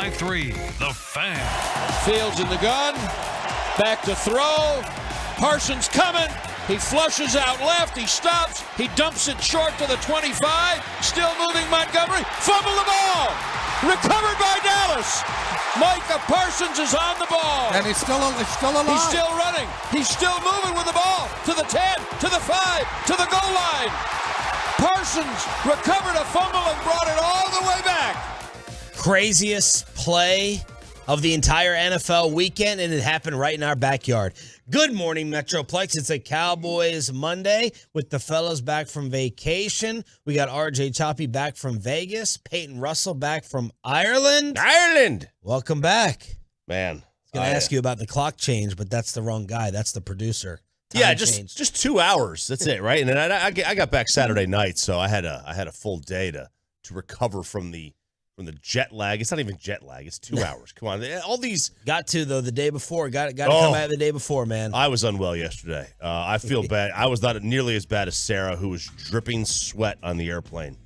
105.3, The Fan. Fields in the gun. Back to throw. Parsons coming. He flushes out left. He stops. He dumps it short to the 25. Still moving Montgomery. Fumble the ball. Recovered by Dallas. Micah Parsons is on the ball. And he's still alive. He's still running. He's still moving with the ball. To the 10, to the 5, to the goal line. Parsons recovered a fumble and brought it all the way back. Craziest play of the entire NFL weekend, and it happened right in our backyard. Good morning, Metroplex. It's a Cowboys Monday with the fellas back from vacation. We got RJ Choppy back from Vegas. Peyton Russell back from Ireland. Welcome back. Man. I was going to ask you about the clock change, but that's the wrong guy. That's the producer. Just 2 hours. That's it, right? And then I got back Saturday night, so I had a full day to recover from the jet lag. It's not even jet lag. It's 2 hours. Come on. All these. Got to, though, the day before. Got to come out the day before, man. I was unwell yesterday. I feel bad. I was not nearly as bad as Sarah, who was dripping sweat on the airplane.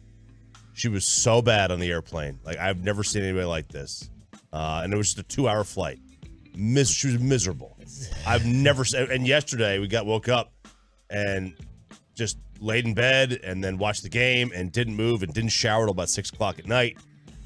She was so bad on the airplane. Like, I've never seen anybody like this. And it was just a 2-hour flight. She was miserable. I've never – and yesterday we woke up and just laid in bed and then watched the game and didn't move and didn't shower till about 6 o'clock at night.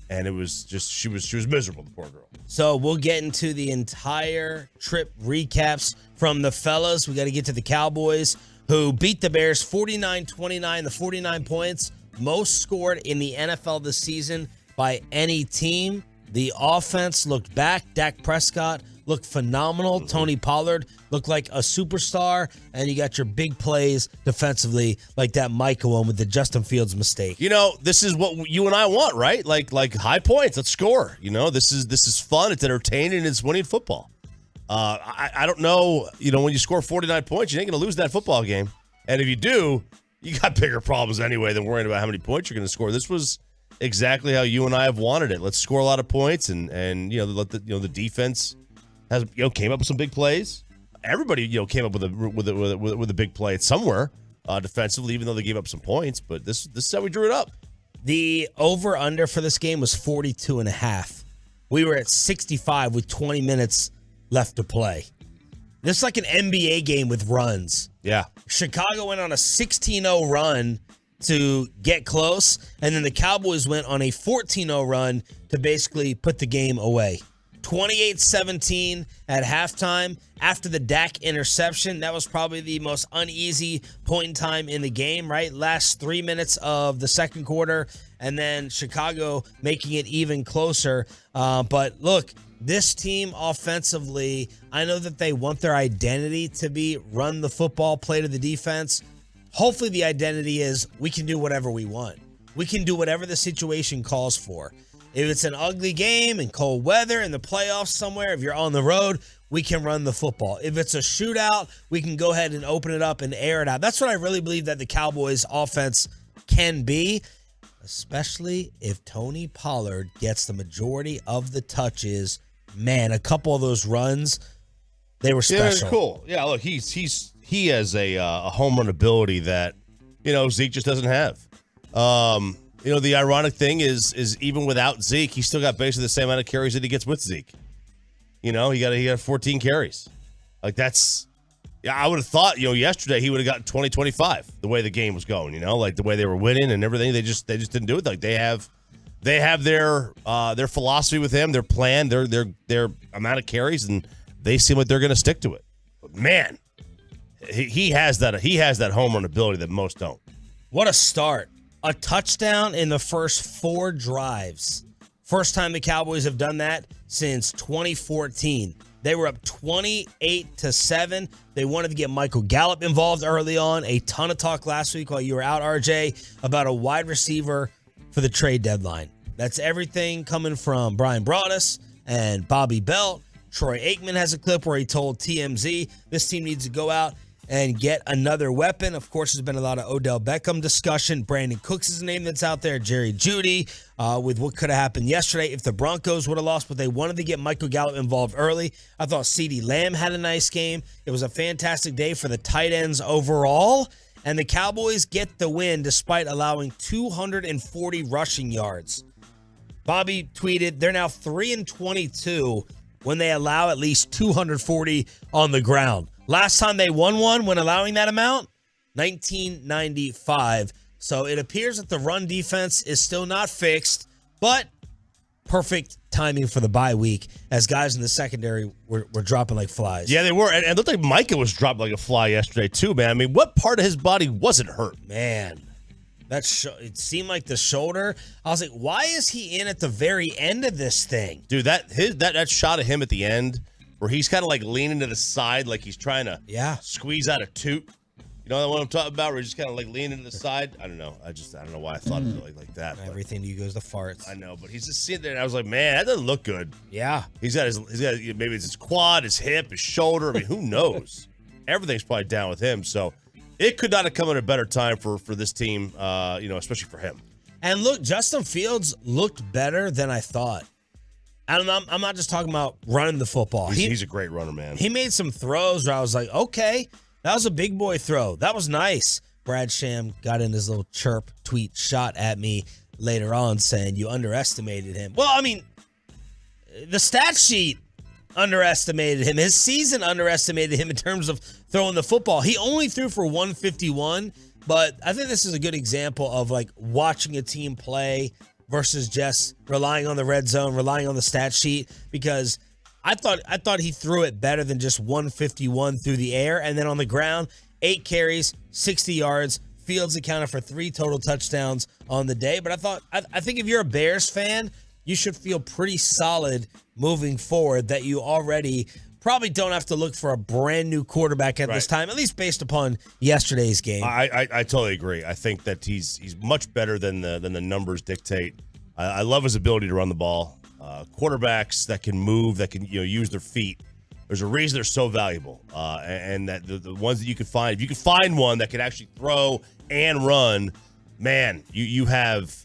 And it was just, she was miserable, the poor girl. So we'll get into the entire trip recaps from the fellas. We got to get to the Cowboys, who beat the Bears 49-29, the 49 points, most scored in the NFL this season by any team. The offense looked back. Dak Prescott looked phenomenal. Tony Pollard looked like a superstar. And you got your big plays defensively, like that Micah one with the Justin Fields mistake. You know, this is what you and I want, right? Like high points. Let's score. You know, this is fun. It's entertaining. And it's winning football. I don't know. You know, when you score 49 points, you ain't going to lose that football game. And if you do, you got bigger problems anyway than worrying about how many points you're going to score. This was exactly how you and I have wanted it. Let's score a lot of points and you know, let the defense has came up with some big plays. Everybody came up with a big play somewhere defensively, even though they gave up some points. But this is how we drew it up. The over under for this game was 42.5. We were at 65 with 20 minutes left to play. This is like an NBA game with runs. Yeah, Chicago went on a 16-0 run to get close, and then the Cowboys went on a 14-0 run to basically put the game away. 28-17 at halftime. After the Dak interception, that was probably the most uneasy point in time in the game, right? Last 3 minutes of the second quarter, and then Chicago making it even closer. But look, this team offensively, I know that they want their identity to be run the football, play to the defense. Hopefully the identity is we can do whatever we want. We can do whatever the situation calls for. If it's an ugly game and cold weather in the playoffs somewhere, if you're on the road, we can run the football. If it's a shootout, we can go ahead and open it up and air it out. That's what I really believe that the Cowboys offense can be, especially if Tony Pollard gets the majority of the touches. Man, a couple of those runs, they were special. Yeah, cool. Yeah, look, he has a home run ability that, Zeke just doesn't have. The ironic thing is even without Zeke, he still got basically the same amount of carries that he gets with Zeke. He got 14 carries. Like that's, I would have thought, yesterday he would have gotten 20, 25 the way the game was going, like the way they were winning and everything. They just didn't do it. Like they have their philosophy with him, their plan, their amount of carries, and they seem like they're going to stick to it. But man, he has that home run ability that most don't. What a start. A touchdown in the first 4 drives. First time the Cowboys have done that since 2014. They were up 28-7. They wanted to get Michael Gallup involved early on. A ton of talk last week while you were out, RJ, about a wide receiver for the trade deadline. That's everything coming from Brian Broaddus and Bobby Belt. Troy Aikman has a clip where he told TMZ this team needs to go out and get another weapon. Of course, there's been a lot of Odell Beckham discussion. Brandon Cooks is a name that's out there. Jerry Jeudy with what could have happened yesterday if the Broncos would have lost, but they wanted to get Michael Gallup involved early. I thought CeeDee Lamb had a nice game. It was a fantastic day for the tight ends overall, and the Cowboys get the win despite allowing 240 rushing yards. Bobby tweeted, they're now 3-22 when they allow at least 240 on the ground. Last time they won one when allowing that amount, 1995. So it appears that the run defense is still not fixed, but perfect timing for the bye week as guys in the secondary were dropping like flies. Yeah, they were. And it looked like Micah was dropped like a fly yesterday, too, man. I mean, what part of his body wasn't hurt? Man, it seemed like the shoulder. I was like, why is he in at the very end of this thing? Dude, that shot of him at the end where he's kind of like leaning to the side like he's trying to squeeze out a toot. You know what I'm talking about? Where he's just kind of like leaning to the side. I don't know. I don't know why I thought of it like that. Everything to you goes to farts. I know, but he's just sitting there, and I was like, man, that doesn't look good. Yeah, he's got maybe it's his quad, his hip, his shoulder. I mean, who knows? Everything's probably down with him. So it could not have come at a better time for this team. Especially for him. And look, Justin Fields looked better than I thought. I'm not just talking about running the football. He's a great runner, man. He made some throws where I was like, okay. That was a big boy throw. That was nice. Brad Sham got in his little chirp tweet shot at me later on saying you underestimated him. Well, I mean, the stat sheet underestimated him. His season underestimated him in terms of throwing the football. He only threw for 151, but I think this is a good example of like watching a team play versus just relying on the red zone, relying on the stat sheet, because I thought he threw it better than just 151 through the air. And then on the ground, 8 carries, 60 yards. Fields accounted for 3 total touchdowns on the day. But I think if you're a Bears fan, you should feel pretty solid moving forward that you already probably don't have to look for a brand new quarterback at this time, at least based upon yesterday's game. I totally agree. I think that he's much better than the numbers dictate. I love his ability to run the ball. Quarterbacks that can move, that can use their feet. There's a reason they're so valuable, and that the ones that you can find, if you can find one that can actually throw and run, man, you have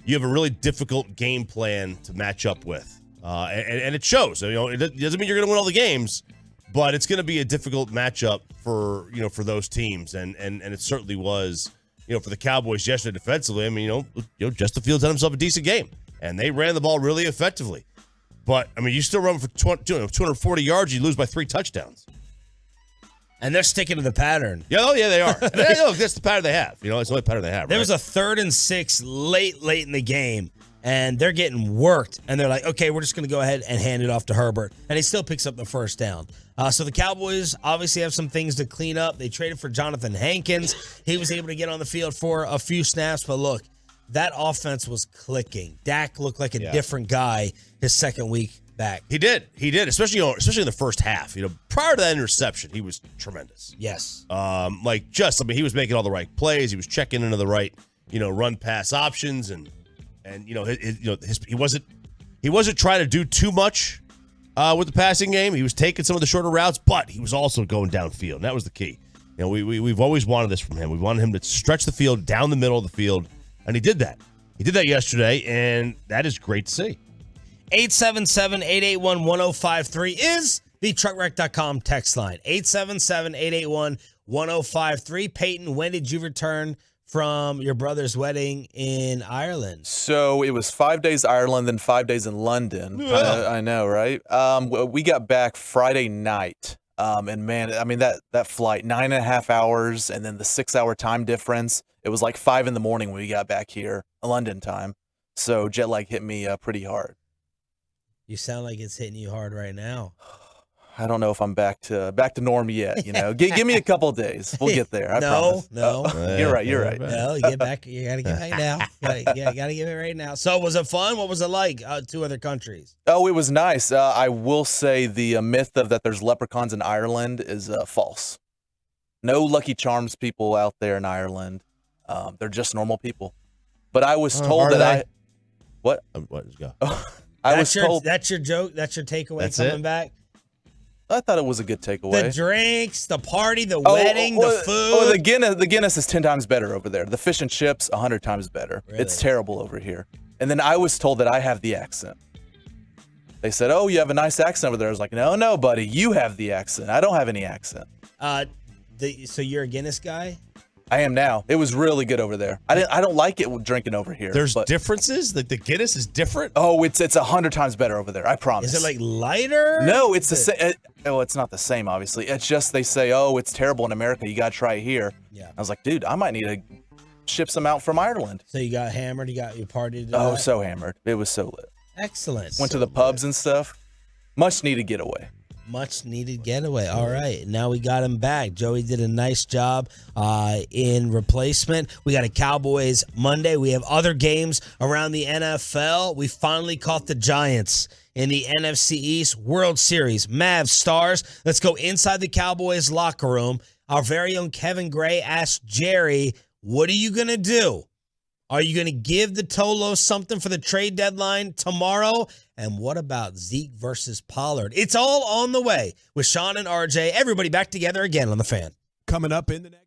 a really difficult game plan to match up with, and it shows. It doesn't mean you're going to win all the games, but it's going to be a difficult matchup for those teams, and it certainly was for the Cowboys yesterday defensively. I mean, Justin Fields had himself a decent game. And they ran the ball really effectively. But, I mean, you still run for 240 yards, you lose by 3 touchdowns. And they're sticking to the pattern. Yeah, they are. That's the pattern they have. It's the only pattern they have, There was a 3rd and 6 late in the game, and they're getting worked. And they're like, okay, we're just going to go ahead and hand it off to Herbert. And he still picks up the first down. So the Cowboys obviously have some things to clean up. They traded for Jonathan Hankins. He was able to get on the field for a few snaps. But look, that offense was clicking. Dak looked like a different guy his second week back. He did, especially in the first half. Prior to that interception, he was tremendous. Yes. He was making all the right plays. He was checking into the right, run pass options, and he wasn't trying to do too much with the passing game. He was taking some of the shorter routes, but he was also going downfield. And that was the key. We've always wanted this from him. We wanted him to stretch the field down the middle of the field. And he did that. He did that yesterday, and that is great to see. 877-881-1053 is the truckwreck.com text line. 877-881-1053. Peyton, when did you return from your brother's wedding in Ireland? So it was 5 days Ireland, then 5 days in London. I know, right? We got back Friday night. And man, I mean, that flight, 9.5 hours, and then the 6-hour time difference. It was like 5 in the morning when we got back here, London time. So jet lag hit me pretty hard. You sound like it's hitting you hard right now. I don't know if I'm back to norm yet. Give me a couple of days. We'll get there. I promise. No. You're right. Well, you get back. You got to get back now. You got to get it right now. So was it fun? What was it like? 2 other countries. Oh, it was nice. I will say the myth of that there's leprechauns in Ireland is false. No Lucky Charms people out there in Ireland. They're just normal people. But I was told that What? Let's go. I was told that's your joke. That's your takeaway That's coming it? back. I thought it was a good takeaway. The drinks, the party, the wedding, the food. The Guinness is 10 times better over there. The fish and chips, 100 times better. Really? It's terrible over here. And then I was told that I have the accent. They said, "Oh, you have a nice accent over there." I was like, "No, buddy, you have the accent. I don't have any accent." So you're a Guinness guy? I am now. It was really good over there. I don't like it drinking over here. There's differences? Like the Guinness is different? Oh, it's 100 times better over there. I promise. Is it like lighter? No, it's the same. It's not the same, obviously. It's just they say, oh, it's terrible in America. You got to try it here. Yeah. I was like, dude, I might need to ship some out from Ireland. So you got hammered? You partied? Oh, so hammered. It was so lit. Excellent. Went to the pubs and stuff. Much needed getaway. Much needed getaway. All right. Now we got him back. Joey did a nice job in replacement. We got a Cowboys Monday. We have other games around the NFL. We finally caught the Giants in the NFC East World Series. Mavs Stars. Let's go inside the Cowboys locker room. Our very own Kevin Gray asked Jerry, what are you going to do? Are you going to give the Tolos something for the trade deadline tomorrow? And what about Zeke versus Pollard? It's all on the way with Sean and RJ. Everybody back together again on The Fan. Coming up in the next.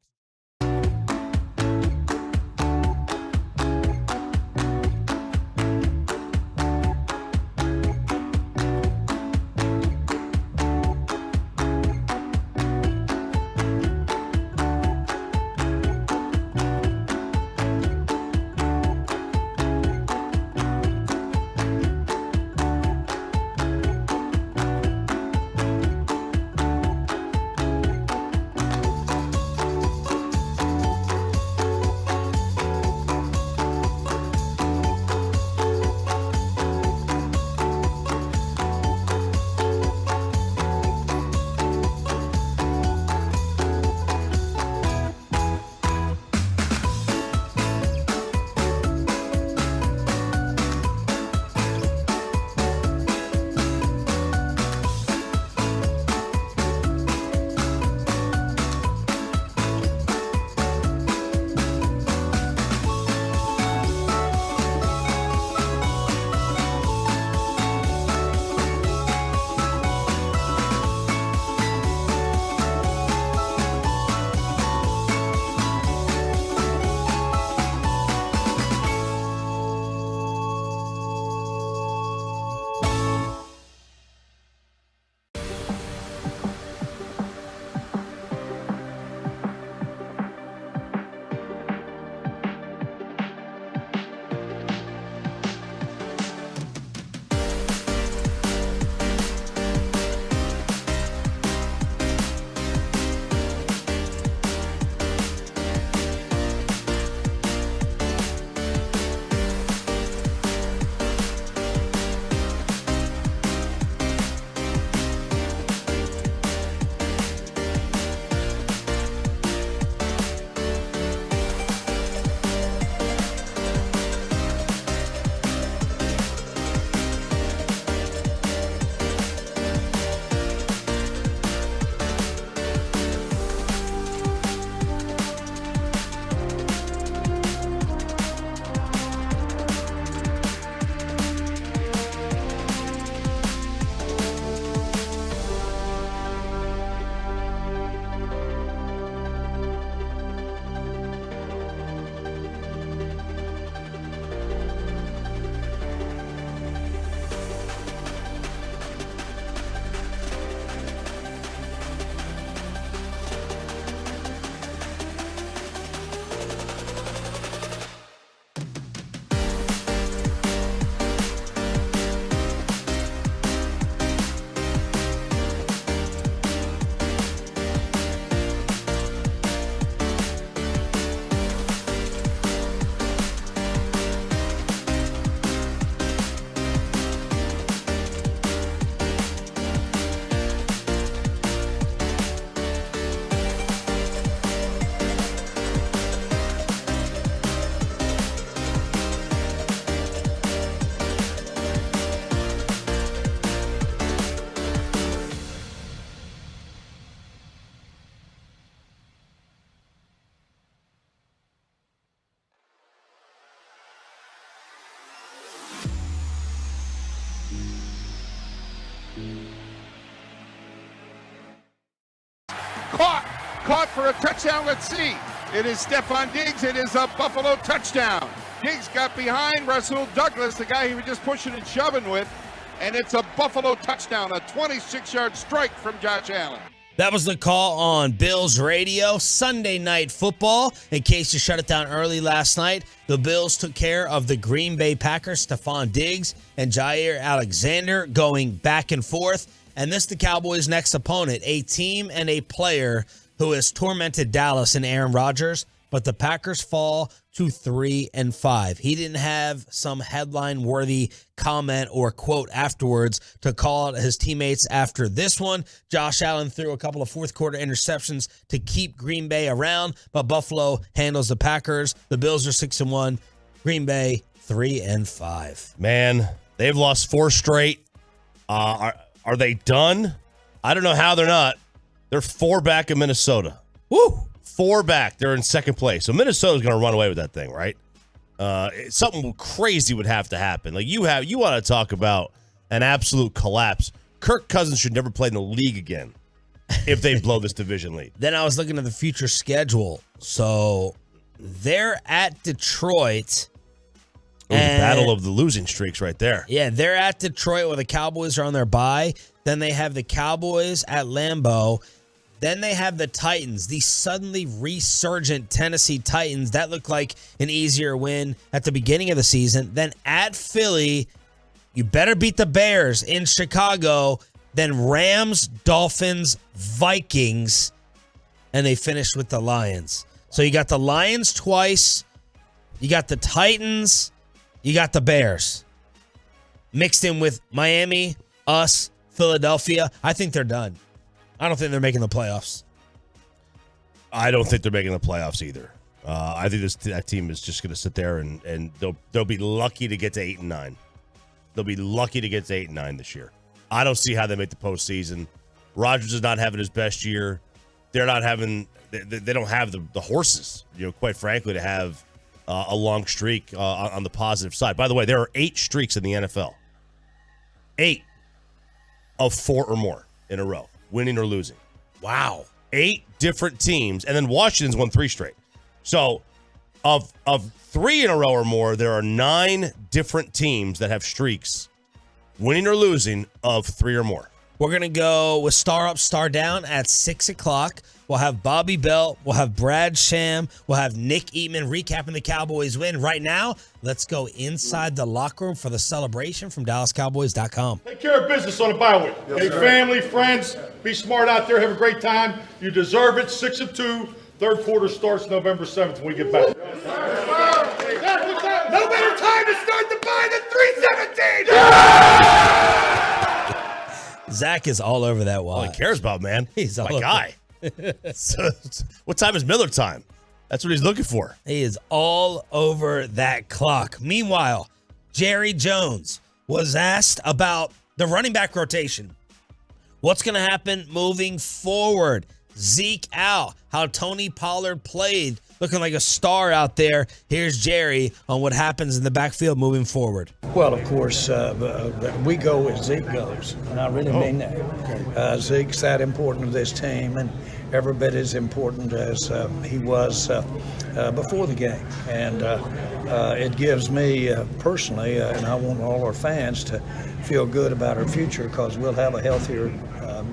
Caught for a touchdown. Let's see. It is Stephon Diggs. It is a Buffalo touchdown. Diggs got behind Rasul Douglas, the guy he was just pushing and shoving with, and it's a Buffalo touchdown, a 26-yard strike from Josh Allen. That was the call on Bills radio, Sunday Night Football. In case you shut it down early last night, the Bills took care of the Green Bay Packers, Stephon Diggs and Jair Alexander going back and forth. And this is the Cowboys' next opponent, a team and a player who has tormented Dallas and Aaron Rodgers, but the Packers fall to 3-5. He didn't have some headline-worthy comment or quote afterwards to call out his teammates after this one. Josh Allen threw a couple of fourth-quarter interceptions to keep Green Bay around, but Buffalo handles the Packers. The Bills are 6-1. Green Bay 3-5. Man, they've lost 4 straight. Are they done? I don't know how they're not. They're 4 back in Minnesota. Woo! 4 back. They're in second place. So Minnesota's going to run away with that thing, right? Something crazy would have to happen. Like you want to talk about an absolute collapse. Kirk Cousins should never play in the league again if they blow this division lead. Then I was looking at the future schedule. So they're at Detroit. It was a battle of the losing streaks right there. Yeah, they're at Detroit where the Cowboys are on their bye. Then they have the Cowboys at Lambeau. Then they have the Titans, the suddenly resurgent Tennessee Titans. That looked like an easier win at the beginning of the season. Then at Philly, you better beat the Bears in Chicago. Then Rams, Dolphins, Vikings, and they finished with the Lions. So you got the Lions twice. You got the Titans. You got the Bears. Mixed in with Miami, us, Philadelphia. I think they're done. I don't think they're making the playoffs. I don't think they're making the playoffs either. I think that team is just going to sit there and they'll be lucky to get to 8-9. They'll be lucky to get to 8-9 this year. I don't see how they make the postseason. Rodgers is not having his best year. They're not having. They don't have the horses. Quite frankly, to have a long streak on the positive side. By the way, there are 8 streaks in the NFL. 8 of 4 or more in a row. Winning or losing. Wow. 8 different teams, and then Washington's won 3 straight. So of 3 in a row or more, there are 9 different teams that have streaks, winning or losing, of 3 or more. We're going to go with Star Up, Star Down at 6 o'clock. We'll have Bobby Belt. We'll have Brad Sham. We'll have Nick Eatman recapping the Cowboys win. Right now, let's go inside the locker room for the celebration from DallasCowboys.com. Take care of business on the bye week. Hey, family, friends, be smart out there. Have a great time. You deserve it. 6-2. Third quarter starts November 7th when we get back. No better time to start the bye than 3:17. Zach is all over that All he watch. cares about, man. He's all my over guy. So, what time is Miller time? That's what he's looking for. He is all over that clock. Meanwhile, Jerry Jones was asked about the running back rotation. What's going to happen moving forward? Zeke out. How Tony Pollard played. Looking like a star out there. Here's Jerry on what happens in the backfield moving forward. Well, of course, we go as Zeke goes, and I really mean that. Zeke's that important to this team, and every bit as important as he was before the game. And it gives me personally, and I want all our fans to feel good about our future because we'll have a healthier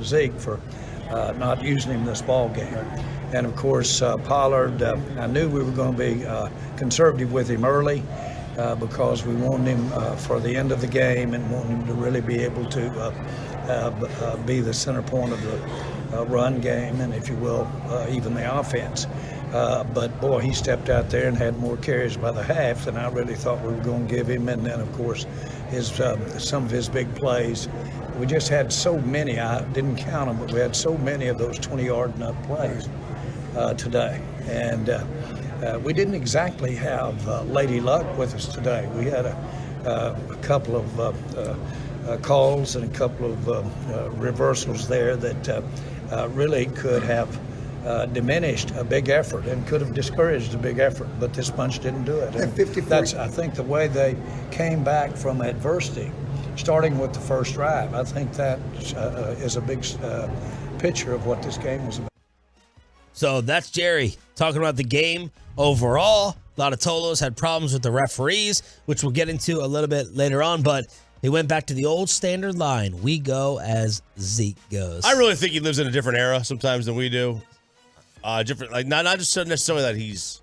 Zeke for not using him this ball game. And of course, Pollard, I knew we were going to be conservative with him early because we wanted him for the end of the game and wanted him to really be able to be the center point of the run game and, if you will, even the offense. But, boy, he stepped out there and had more carries by the half than I really thought we were going to give him. And then, of course, some of his big plays. We just had so many. I didn't count them, but we had so many of those 20-yard and up plays today. And we didn't exactly have Lady Luck with us today. We had a couple of calls and a couple of reversals there that really could have diminished a big effort and could have discouraged a big effort, but this bunch didn't do it. And that's, I think, the way they came back from adversity, starting with the first drive. I think that is a big picture of what this game was about. So that's Jerry talking about the game overall. A lot of Tolos had problems with the referees, which we'll get into a little bit later on. But He went back to the old standard line. We go as Zeke goes. I really think he lives in a different era sometimes than we do. Different, like not just necessarily that he's,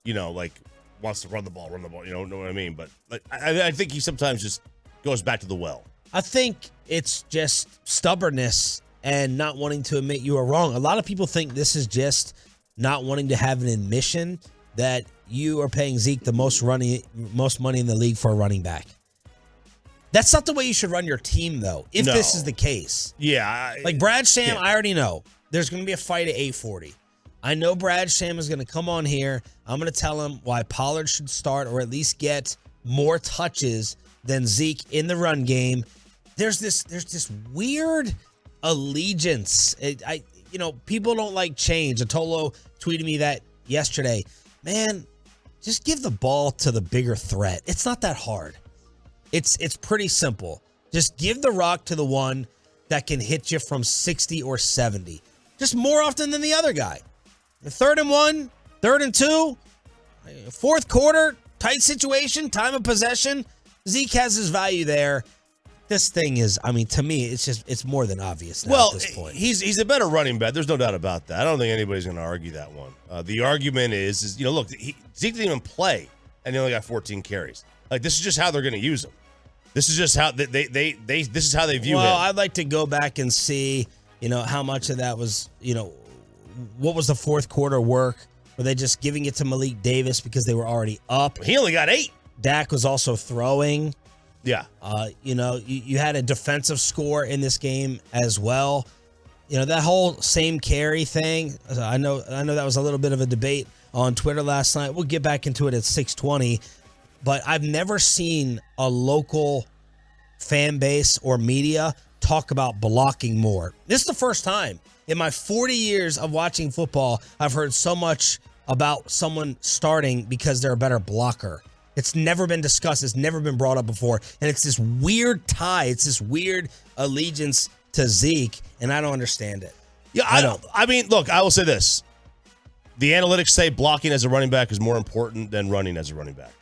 like wants to run the ball. You know what I mean? But like, I think he sometimes just goes back to the well. I think it's just stubbornness and not wanting to admit you are wrong. A lot of people think this is just not wanting to have an admission that you are paying Zeke the most money in the league for a running back. That's not the way you should run your team, though, if this is the case. Yeah. Like Brad Sham, I already know. There's going to be a fight at 8:40. I know Brad Sham is going to come on here. I'm going to tell him why Pollard should start or at least get more touches than Zeke in the run game. There's this weird allegiance. People don't like change. Atolo tweeted me that yesterday. Man, just give the ball to the bigger threat. It's not that hard. It's pretty simple. Just give the rock to the one that can hit you from 60 or 70. Just more often than the other guy. 3rd and 1, 3rd and 2, 4th quarter, tight situation, time of possession. Zeke has his value there. This thing is, to me, it's more than obvious now at this point. He's a better running back. There's no doubt about that. I don't think anybody's going to argue that one. The argument is look, Zeke didn't even play, and he only got 14 carries. Like, this is just how they're going to use him. This is just how this is how they view him. Well, I'd like to go back and see, how much of that was, what was the 4th quarter work? Were they just giving it to Malik Davis because they were already up? He only got 8. Dak was also throwing. Yeah. You had a defensive score in this game as well. That whole same carry thing. I know that was a little bit of a debate on Twitter last night. We'll get back into it at 6:20. But I've never seen a local fan base or media talk about blocking more. This is the first time in my 40 years of watching football I've heard so much about someone starting because they're a better blocker. It's never been discussed. It's never been brought up before. And it's this weird tie. It's this weird allegiance to Zeke, and I don't understand it. Yeah, I don't. Look, I will say this. The analytics say blocking as a running back is more important than running as a running back.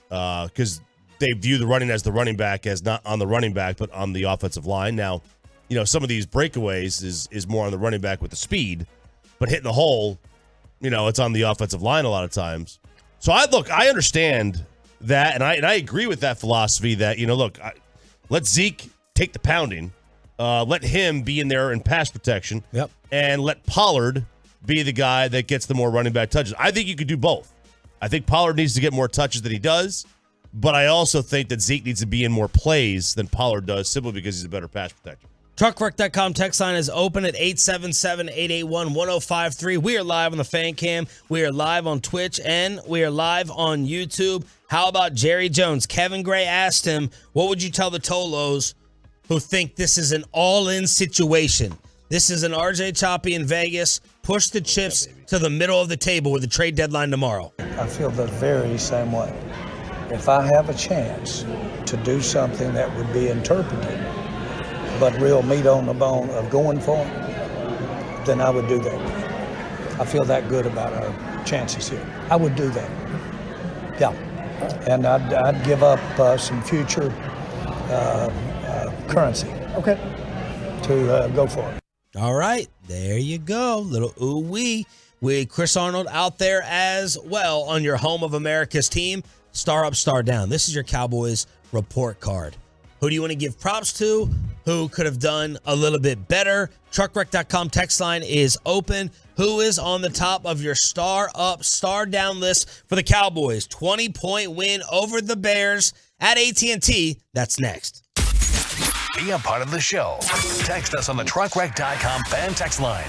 Because they view the running as the running back as not on the running back, but on the offensive line. Now, some of these breakaways is more on the running back with the speed, but hitting the hole, it's on the offensive line a lot of times. So I understand that, and I agree with that philosophy that, let Zeke take the pounding, let him be in there in pass protection, and let Pollard be the guy that gets the more running back touches. I think you could do both. I think Pollard needs to get more touches than he does, but I also think that Zeke needs to be in more plays than Pollard does simply because he's a better pass protector. Truckwreck.com text line is open at 877-881-1053. We are live on the Fan Cam. We are live on Twitch, and we are live on YouTube. How about Jerry Jones? Kevin Gray asked him, what would you tell the Tolos who think this is an all-in situation? This is an RJ Choppy in Vegas. Push the chips to the middle of the table with the trade deadline tomorrow. I feel the very same way. If I have a chance to do something that would be interpreted, but real meat on the bone of going for it, then I would do that. I feel that good about our chances here. I would do that. Yeah. And I'd give up some future currency. Okay. To go for it. All right, there you go. Little ooh-wee with Chris Arnold out there as well on your home of America's team. Star up, star down. This is your Cowboys report card. Who do you want to give props to? Who could have done a little bit better? Truckwreck.com text line is open. Who is on the top of your star up, star down list for the Cowboys? 20-point win over the Bears at AT&T. That's next. Be a part of the show. Text us on the truckwreck.com fan text line.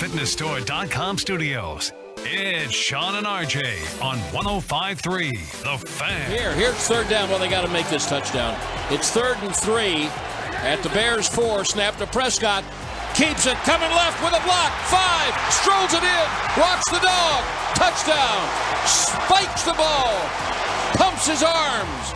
FitnessStore.com studios. It's Sean and RJ on 105.3 The Fan. Here's third down. Well, they got to make this touchdown. It's 3rd and 3 at the Bears 4. Snap to Prescott. Keeps it coming left with a block. 5. Strolls it in. Rocks the dog. Touchdown. Spikes the ball. Pumps his arms.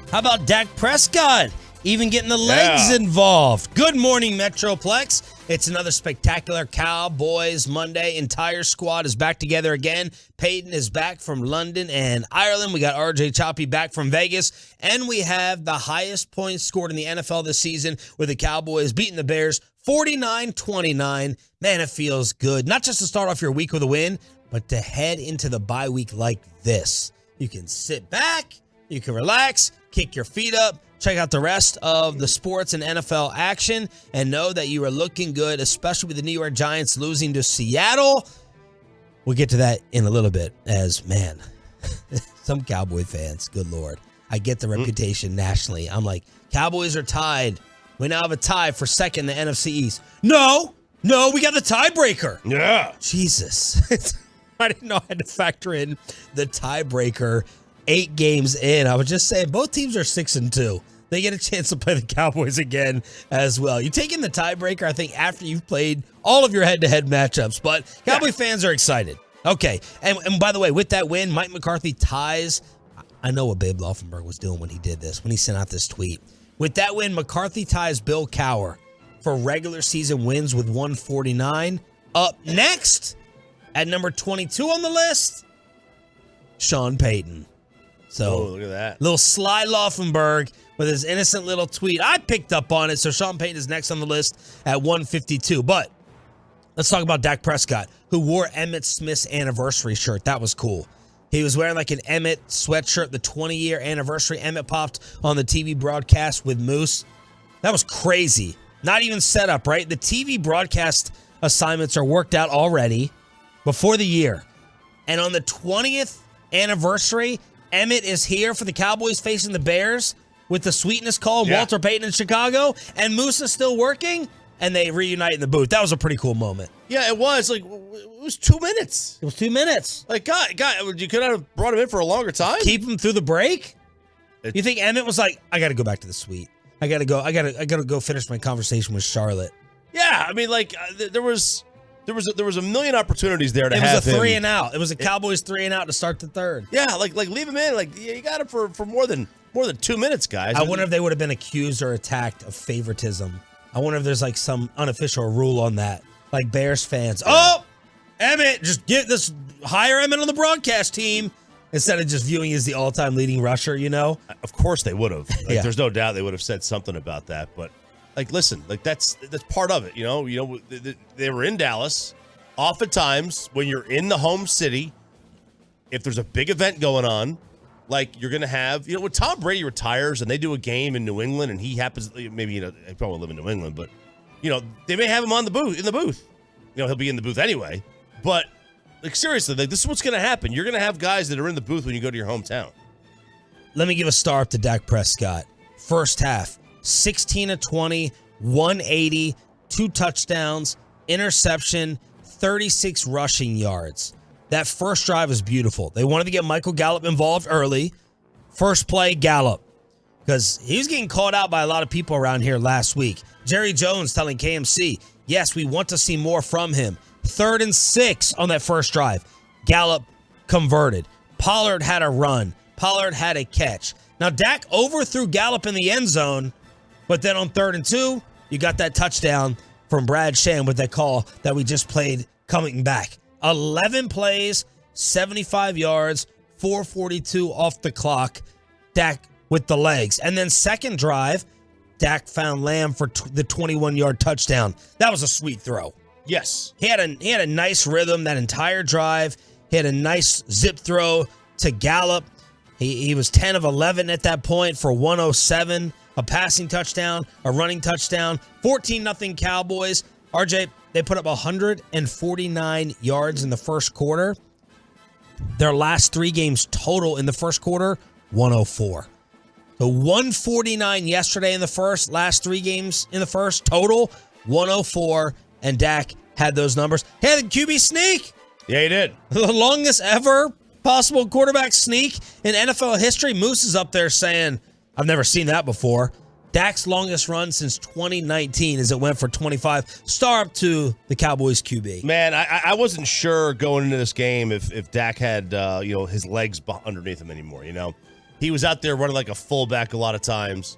How about Dak Prescott? Even getting the legs involved. Good morning, Metroplex. It's another spectacular Cowboys Monday. Entire squad is back together again. Peyton is back from London and Ireland. We got RJ Choppy back from Vegas. And we have the highest points scored in the NFL this season with the Cowboys beating the Bears 49-29. Man, it feels good. Not just to start off your week with a win, but to head into the bye week like this. You can sit back, you can relax, kick your feet up, check out the rest of the sports and NFL action, and know that you are looking good, especially with the New York Giants losing to Seattle. We'll get to that in a little bit as, man, some Cowboy fans, good Lord. I get the reputation nationally. I'm like, Cowboys are tied. We now have a tie for second in the NFC East. No, we got the tiebreaker. Yeah. Jesus. I didn't know I had to factor in the tiebreaker 8 games in. I was just saying both teams are 6-2. They get a chance to play the Cowboys again as well. You take in the tiebreaker, I think, after you've played all of your head-to-head matchups. But Cowboy fans are excited. Okay, and by the way, with that win, Mike McCarthy ties. I know what Babe Laufenberg was doing when he did this, when he sent out this tweet. With that win, McCarthy ties Bill Cowher for regular season wins with 149. Up next, at number 22 on the list, Sean Payton. So, look at that. Little sly Laufenberg with his innocent little tweet. I picked up on it, so Sean Payton is next on the list at 152. But let's talk about Dak Prescott, who wore Emmitt Smith's anniversary shirt. That was cool. He was wearing like an Emmitt sweatshirt, the 20-year anniversary. Emmitt popped on the TV broadcast with Moose. That was crazy. Not even set up, right? The TV broadcast assignments are worked out already before the year. And on the 20th anniversary, Emmitt is here for the Cowboys facing the Bears with the sweetness call, Walter Payton in Chicago, and Moose is still working, and they reunite in the booth. That was a pretty cool moment. Yeah, it was. Like, it was 2 minutes. It was 2 minutes. Like, God, you could have brought him in for a longer time. Keep him through the break? You think Emmitt was like, I got to go back to the suite. I got to go finish my conversation with Charlotte. Yeah, I mean, like, there was a million opportunities there to have him. It was a 3 and out. It was a Cowboys 3 and out to start the third. Yeah, like leave him in. Like, you got him for more than 2 minutes, guys. I wonder if they would have been accused or attacked of favoritism. I wonder if there's like some unofficial rule on that. Like Bears fans, Emmitt, just hire Emmitt on the broadcast team instead of just viewing as the all-time leading rusher, you know? Of course they would have. Like, there's no doubt they would have said something about that. But, like, listen, like that's part of it, you know? They were in Dallas. Oftentimes, when you're in the home city, if there's a big event going on, like you're going to have, when Tom Brady retires and they do a game in New England and he happens, maybe, he probably live in New England, but, they may have him in the booth. He'll be in the booth anyway. But, like, seriously, like, this is what's going to happen. You're going to have guys that are in the booth when you go to your hometown. Let me give a star up to Dak Prescott. First half, 16 of 20, 180, 2 touchdowns, interception, 36 rushing yards. That first drive was beautiful. They wanted to get Michael Gallup involved early. First play, Gallup. Because he was getting called out by a lot of people around here last week. Jerry Jones telling KMC, yes, we want to see more from him. 3rd and 6 on that first drive. Gallup converted. Pollard had a run. Pollard had a catch. Now, Dak overthrew Gallup in the end zone, but then on 3rd and 2, you got that touchdown from Brad Sham with that call that we just played coming back. 11 plays, 75 yards, 4:42 off the clock. Dak with the legs. And then second drive, Dak found Lamb for the 21-yard touchdown. That was a sweet throw. Yes. He had a nice rhythm that entire drive. He had a nice zip throw to Gallup. He was 10 of 11 at that point for 107, a passing touchdown, a running touchdown, 14-0 Cowboys. RJ, they put up 149 yards in the first quarter. Their last 3 games total in the first quarter, 104. So 149 yesterday in the first, last 3 games in the first, total 104, and Dak had those numbers. He had a QB sneak. Yeah, he did. The longest ever possible quarterback sneak in NFL history. Moose is up there saying, I've never seen that before. Dak's longest run since 2019 as it went for 25. Star up to the Cowboys QB. Man, I wasn't sure going into this game if Dak had his legs underneath him anymore. He was out there running like a fullback a lot of times.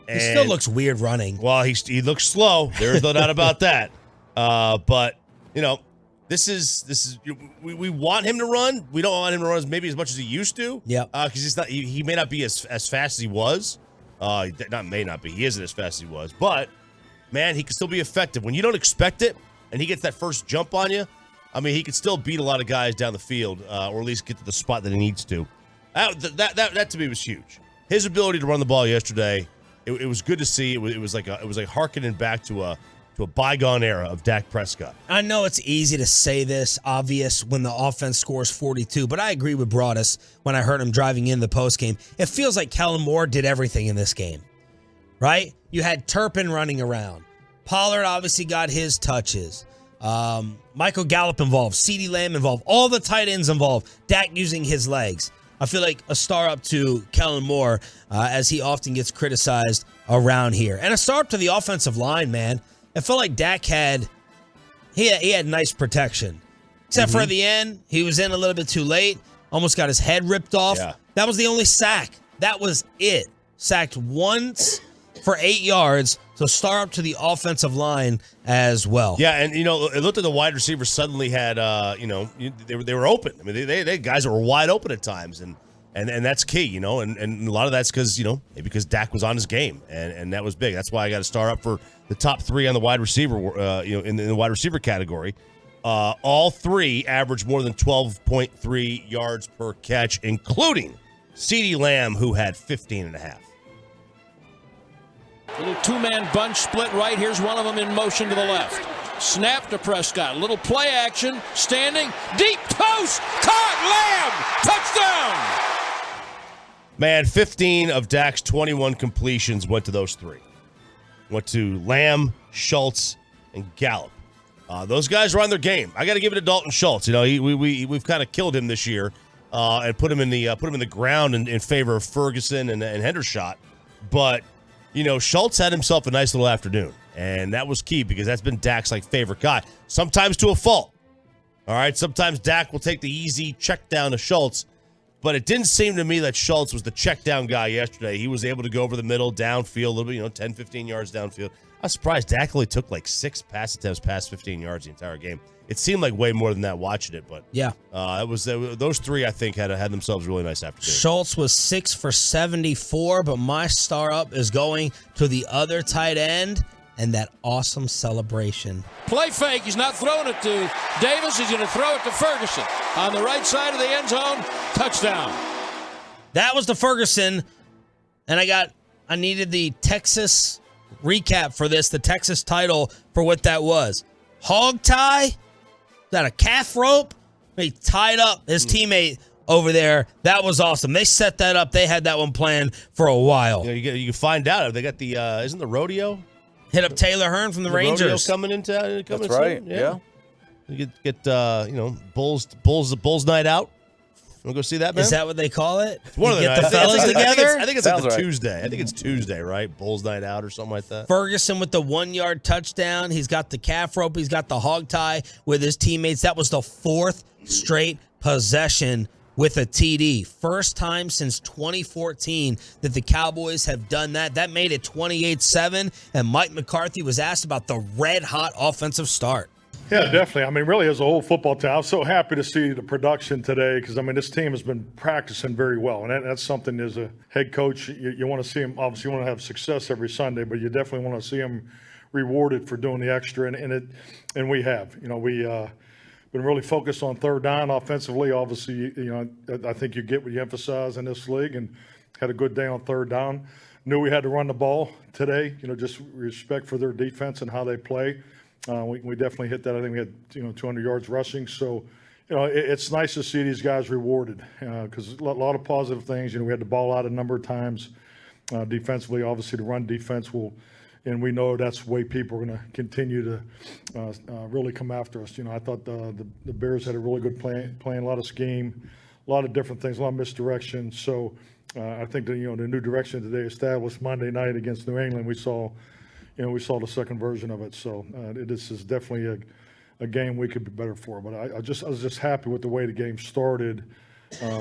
He still looks weird running. Well, he looks slow. There's no doubt about that. But this is we want him to run. We don't want him to run maybe as much as he used to. Yeah. Because he may not be as fast as he was. May not be. He isn't as fast as he was. But, man, he can still be effective. When you don't expect it and he gets that first jump on you, I mean, he can still beat a lot of guys down the field or at least get to the spot that he needs to. That to me was huge. His ability to run the ball yesterday, it was good to see. It was like harkening back to a bygone era of Dak Prescott. I know it's easy to say this, obvious, when the offense scores 42, but I agree with Broadus when I heard him driving in the postgame. It feels like Kellen Moore did everything in this game, right? You had Turpin running around. Pollard obviously got his touches. Michael Gallup involved. CeeDee Lamb involved. All the tight ends involved. Dak using his legs. I feel like a star up to Kellen Moore as he often gets criticized around here. And a star up to the offensive line, man. It felt like Dak had nice protection. Except for at the end, he was in a little bit too late. Almost got his head ripped off. Yeah. That was the only sack. That was it. Sacked once for 8 yards. So star up to the offensive line as well. Yeah, and it looked like the wide receivers suddenly had they were open. I mean, they guys that were wide open at times, and that's key, and a lot of that's because Dak was on his game, and that was big. That's why I got to star up for the top three on the wide receiver, in the wide receiver category. All three averaged more than 12.3 yards per catch, including CeeDee Lamb, who had 15.5. Little two-man bunch split right. Here's one of them in motion to the left. Snap to Prescott. Little play action. Standing. Deep toast. Caught. Lamb. Touchdown. Man, 15 of Dak's 21 completions went to those three. Went to Lamb, Schultz, and Gallup. Those guys are on their game. I got to give it to Dalton Schultz. We've kind of killed him this year and put him in the ground in favor of Ferguson and Hendershot. But Schultz had himself a nice little afternoon, and that was key because that's been Dak's favorite guy. Sometimes to a fault. All right, sometimes Dak will take the easy check down to Schultz, but it didn't seem to me that Schultz was the check down guy yesterday. He was able to go over the middle, downfield, a little bit, 10, 15 yards downfield. I was surprised Dak only took 6 pass attempts past 15 yards the entire game. It seemed like way more than that watching it, but yeah, it was those three. I think had themselves a really nice afternoon. Schultz was 6 for 74, but my star up is going to the other tight end and that awesome celebration. Play fake. He's not throwing it to Davis. He's going to throw it to Ferguson on the right side of the end zone. Touchdown. That was the Ferguson, and I needed the Texas recap for this, the Texas title for what that was. Hog tie. Got a calf rope. He tied up his teammate over there. That was awesome. They set that up. They had that one planned for a while. You can find out. They got the isn't the rodeo? Hit up Taylor Hearn from the Rangers. Rodeo coming into That's right. Soon. Yeah. You get Bulls night out. Want to go see that, man? Is that what they call it? One of the get the fellas together? I think it's Sounds like right. Tuesday. I think it's Tuesday, right? Bulls night out or something like that. Ferguson with the 1-yard touchdown. He's got the calf rope. He's got the hog tie with his teammates. That was the 4th straight possession with a TD. First time since 2014 that the Cowboys have done that. That made it 28-7, and Mike McCarthy was asked about the red-hot offensive start. Yeah, definitely. I mean, really, as a whole football team, I was so happy to see the production today because, this team has been practicing very well. And that's something as a head coach, you want to see them. Obviously, you want to have success every Sunday, but you definitely want to see them rewarded for doing the extra. And we have. We've been really focused on third down offensively. Obviously, I think you get what you emphasize in this league and had a good day on third down. Knew we had to run the ball today, just respect for their defense and how they play. We definitely hit that. I think we had 200 yards rushing. So, it's nice to see these guys rewarded because a lot of positive things. We had the ball out a number of times defensively. Obviously, the run defense will and we know that's the way people are going to continue to really come after us. I thought the Bears had a really good plan, playing a lot of scheme, a lot of different things, a lot of misdirection. So I think that the new direction today established Monday night against New England. We saw the second version of it. So this is definitely a game we could be better for. But I was just happy with the way the game started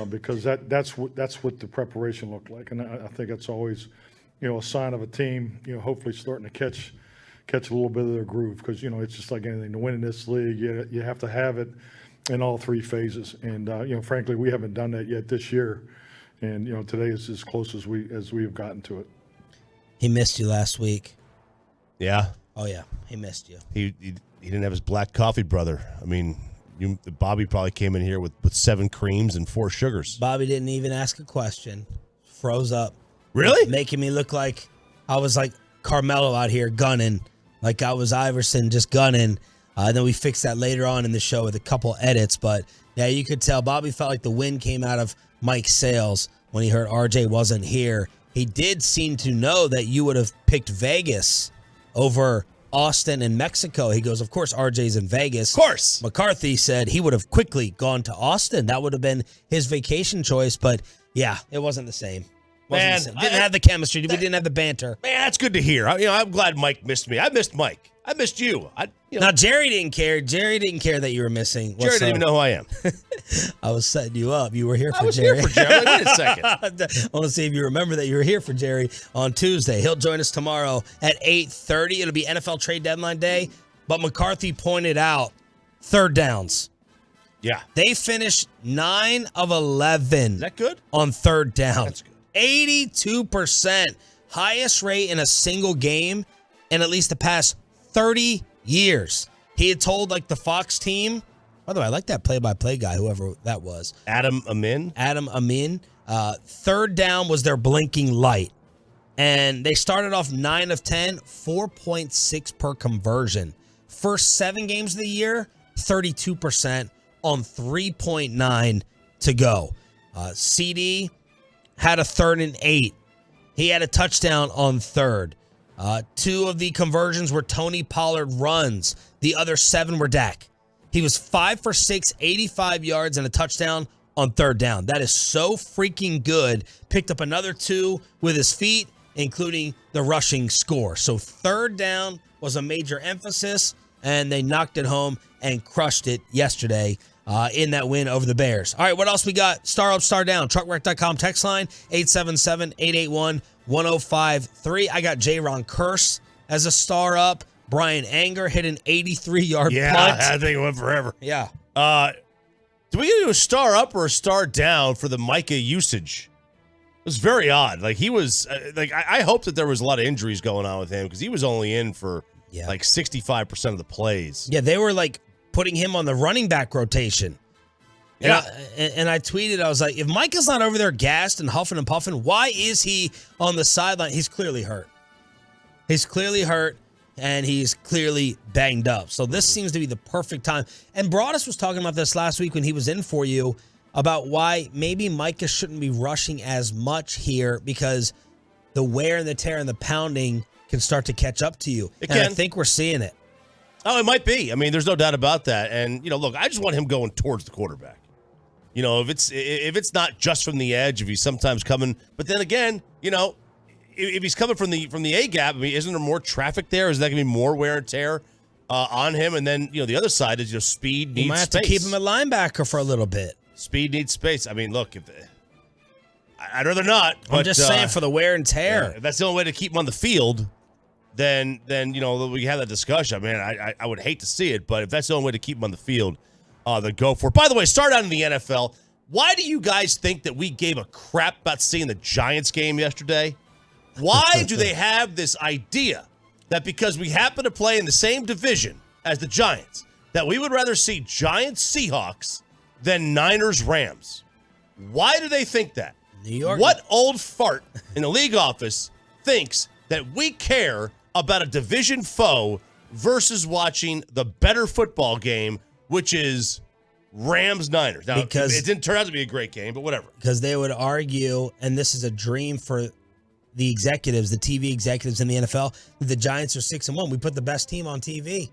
because that's what the preparation looked like, and I think that's always a sign of a team hopefully starting to catch a little bit of their groove, because it's just like anything, to win in this league you have to have it in all three phases, and frankly we haven't done that yet this year, and today is as close as we have gotten to it. He missed you last week. Yeah. Oh yeah, he missed you. He didn't have his black coffee, brother. I mean, Bobby probably came in here with 7 creams and 4 sugars. Bobby didn't even ask a question. Froze up. Really? Making me look like I was like Carmelo out here gunning, like I was Iverson just gunning. Then we fixed that later on in the show with a couple edits. But yeah, you could tell Bobby felt like the wind came out of Mike's sails when he heard RJ wasn't here. He did seem to know that you would have picked Vegas over Austin and Mexico. He goes, of course, RJ's in Vegas. Of course. McCarthy said he would have quickly gone to Austin. That would have been his vacation choice. But yeah, it wasn't the same. Man, didn't have the chemistry. We didn't have the banter. Man, that's good to hear. I'm glad Mike missed me. I missed Mike. I missed you. Now, Jerry didn't care. Jerry didn't care that you were missing. Jerry didn't even know who I am. I was setting you up. You were here for Jerry. I was here for Jerry. Wait a second. I want to see if you remember that you were here for Jerry on Tuesday. He'll join us tomorrow at 8:30. It'll be NFL trade deadline day. But McCarthy pointed out third downs. Yeah. They finished 9 of 11. Is that good? On third down. That's good. 82%. Highest rate in a single game in at least the past 30 years. He had told the Fox team. By the way, I like that play-by-play guy, whoever that was. Adam Amin. Third down was their blinking light. And they started off 9 of 10, 4.6 per conversion. First 7 games of the year, 32% on 3.9 to go. CD had a 3rd and 8. He had a touchdown on 3rd. 2 of the conversions were Tony Pollard runs. The other 7 were Dak. He was 5 for 6, 85 yards and a touchdown on 3rd down. That is so freaking good. Picked up another 2 with his feet, including the rushing score. So 3rd down was a major emphasis, and they knocked it home and crushed it yesterday in that win over the Bears. All right, what else we got? Star up, star down. Truckwreck.com text line, 877-881-1053. I got J-Ron Curse as a star up. Brian Anger hit an 83-yard punt. Yeah, I think it went forever. Yeah. Do we do a star up or a star down for the Micah usage? It was very odd. He was I hope that there was a lot of injuries going on with him, because he was only in for 65% of the plays. Yeah, they were putting him on the running back rotation. Yeah. And I tweeted, I was like, if Micah's not over there gassed and huffing and puffing, why is he on the sideline? He's clearly hurt. And he's clearly banged up. So this seems to be the perfect time. And Broadus was talking about this last week when he was in for you, about why maybe Micah shouldn't be rushing as much here, because the wear and the tear and the pounding can start to catch up to you. And I think we're seeing it. Oh, it might be. I mean, there's no doubt about that. And, look, I just want him going towards the quarterback. If it's not just from the edge, if he's sometimes coming, but then again, if he's coming from the A gap, I mean, isn't there more traffic there? Is that going to be more wear and tear on him? And then, the other side is speed needs space. You might have to keep him at linebacker for a little bit. Speed needs space. I mean, look, I'd rather not. I'm just saying, for the wear and tear. If that's the only way to keep him on the field, then we have that discussion. I mean, I would hate to see it, but if that's the only way to keep him on the field, then go for it. By the way, start out in the NFL. Why do you guys think that we gave a crap about seeing the Giants game yesterday? Why do they have this idea that because we happen to play in the same division as the Giants, that we would rather see Giants-Seahawks than Niners-Rams? Why do they think that? New York. What old fart in the league office thinks that we care about a division foe versus watching the better football game, which is Rams-Niners? Now, because it didn't turn out to be a great game, but whatever. Because they would argue, and this is a dream for the executives, the TV executives in the NFL, that the Giants are 6-1. We put the best team on TV,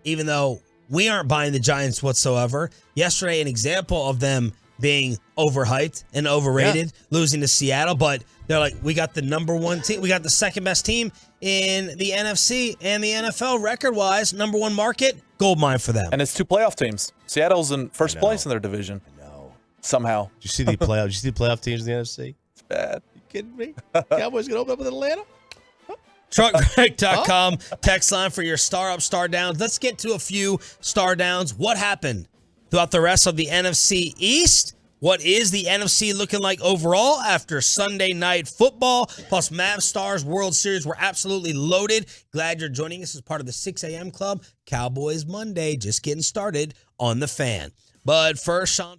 even though we aren't buying the Giants whatsoever. Yesterday, an example of them being overhyped and overrated, losing to Seattle, but they're like, we got the number one team. We got the second best team in the NFC and the NFL record-wise. Number one market, gold mine for them. And it's 2 playoff teams. Seattle's in first place in their division. I know. Somehow. Did you see the playoff? Did you see the playoff teams in the NFC? It's bad. You kidding me? Cowboys gonna open up with Atlanta? TruckGreg.com text line for your star up, star downs. Let's get to a few star downs. What happened throughout the rest of the NFC East? What is the NFC looking like overall after Sunday Night Football? Plus, Mavs Stars World Series were absolutely loaded. Glad you're joining us as part of the 6 a.m. club. Cowboys Monday, just getting started on the Fan. But first, Sean.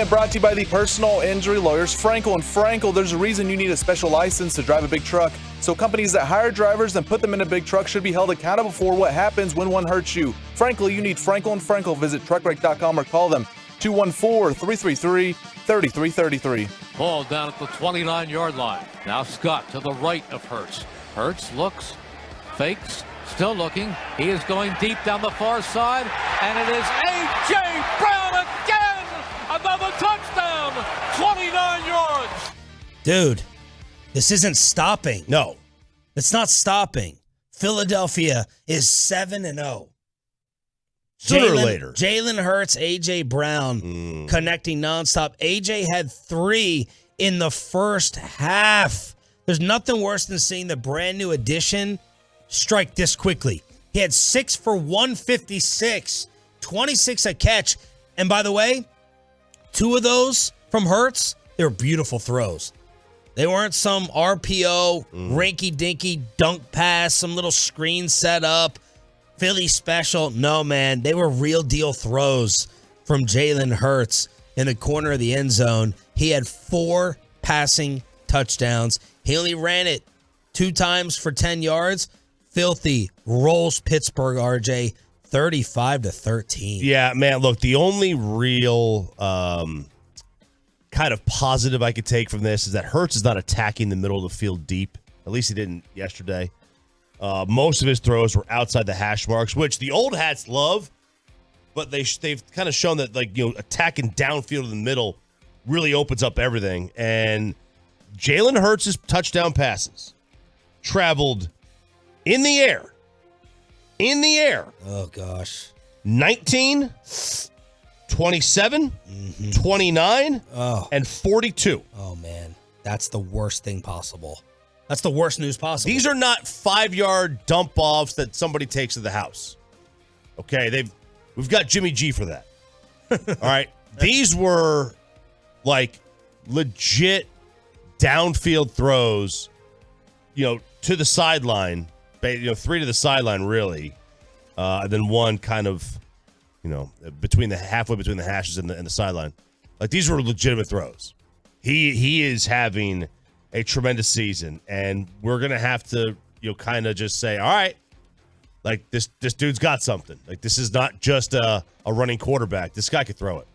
Brought to you by the personal injury lawyers Frankel and Frankel. There's a reason you need a special license to drive a big truck. So companies that hire drivers and put them in a big truck should be held accountable for what happens when one hurts you. Frankly, you need Frankel and Frankel. Visit truckwreck.com or call them 214-333-3333. Ball down at the 29-yard line. Now Scott to the right of Hurts. Hurts looks, fakes, still looking. He is going deep down the far side, and it is A.J. Brown again! Another touchdown! 29 yards! Dude, this isn't stopping. No. It's not stopping. Philadelphia is 7-0. Sooner or later. Jalen Hurts, A.J. Brown connecting nonstop. A.J. had 3 in the first half. There's nothing worse than seeing the brand new addition strike this quickly. He had 6 for 156, 26 a catch. And by the way, 2 of those from Hurts, they were beautiful throws. They weren't some RPO, rinky-dinky dunk pass, some little screen set up, Philly special. No, man, they were real deal throws from Jalen Hurts in the corner of the end zone. He had 4 passing touchdowns. He only ran it 2 times for 10 yards. Filthy rolls Pittsburgh, RJ, 35-13. Yeah, man, look, the only real kind of positive I could take from this is that Hurts is not attacking the middle of the field deep. At least he didn't yesterday. Most of his throws were outside the hash marks, which the old hats love, but they've kind of shown that, like, you know, attacking downfield in the middle really opens up everything. And Jalen Hurts' touchdown passes traveled in the air. Oh, gosh. 19, 27, 29, and 42. Oh, man. That's the worst thing possible. That's the worst news possible. These are not 5-yard dump offs that somebody takes to the house. Okay, we've got Jimmy G for that. All right, these were like legit downfield throws, you know, to the sideline. 3 to the sideline, really, and then 1 kind of, you know, halfway between the hashes and the sideline. Like, these were legitimate throws. He is having a tremendous season, and we're gonna have to, you know, kind of just say, all right, like, this dude's got something. Like, this is not just a running quarterback. This guy could throw it.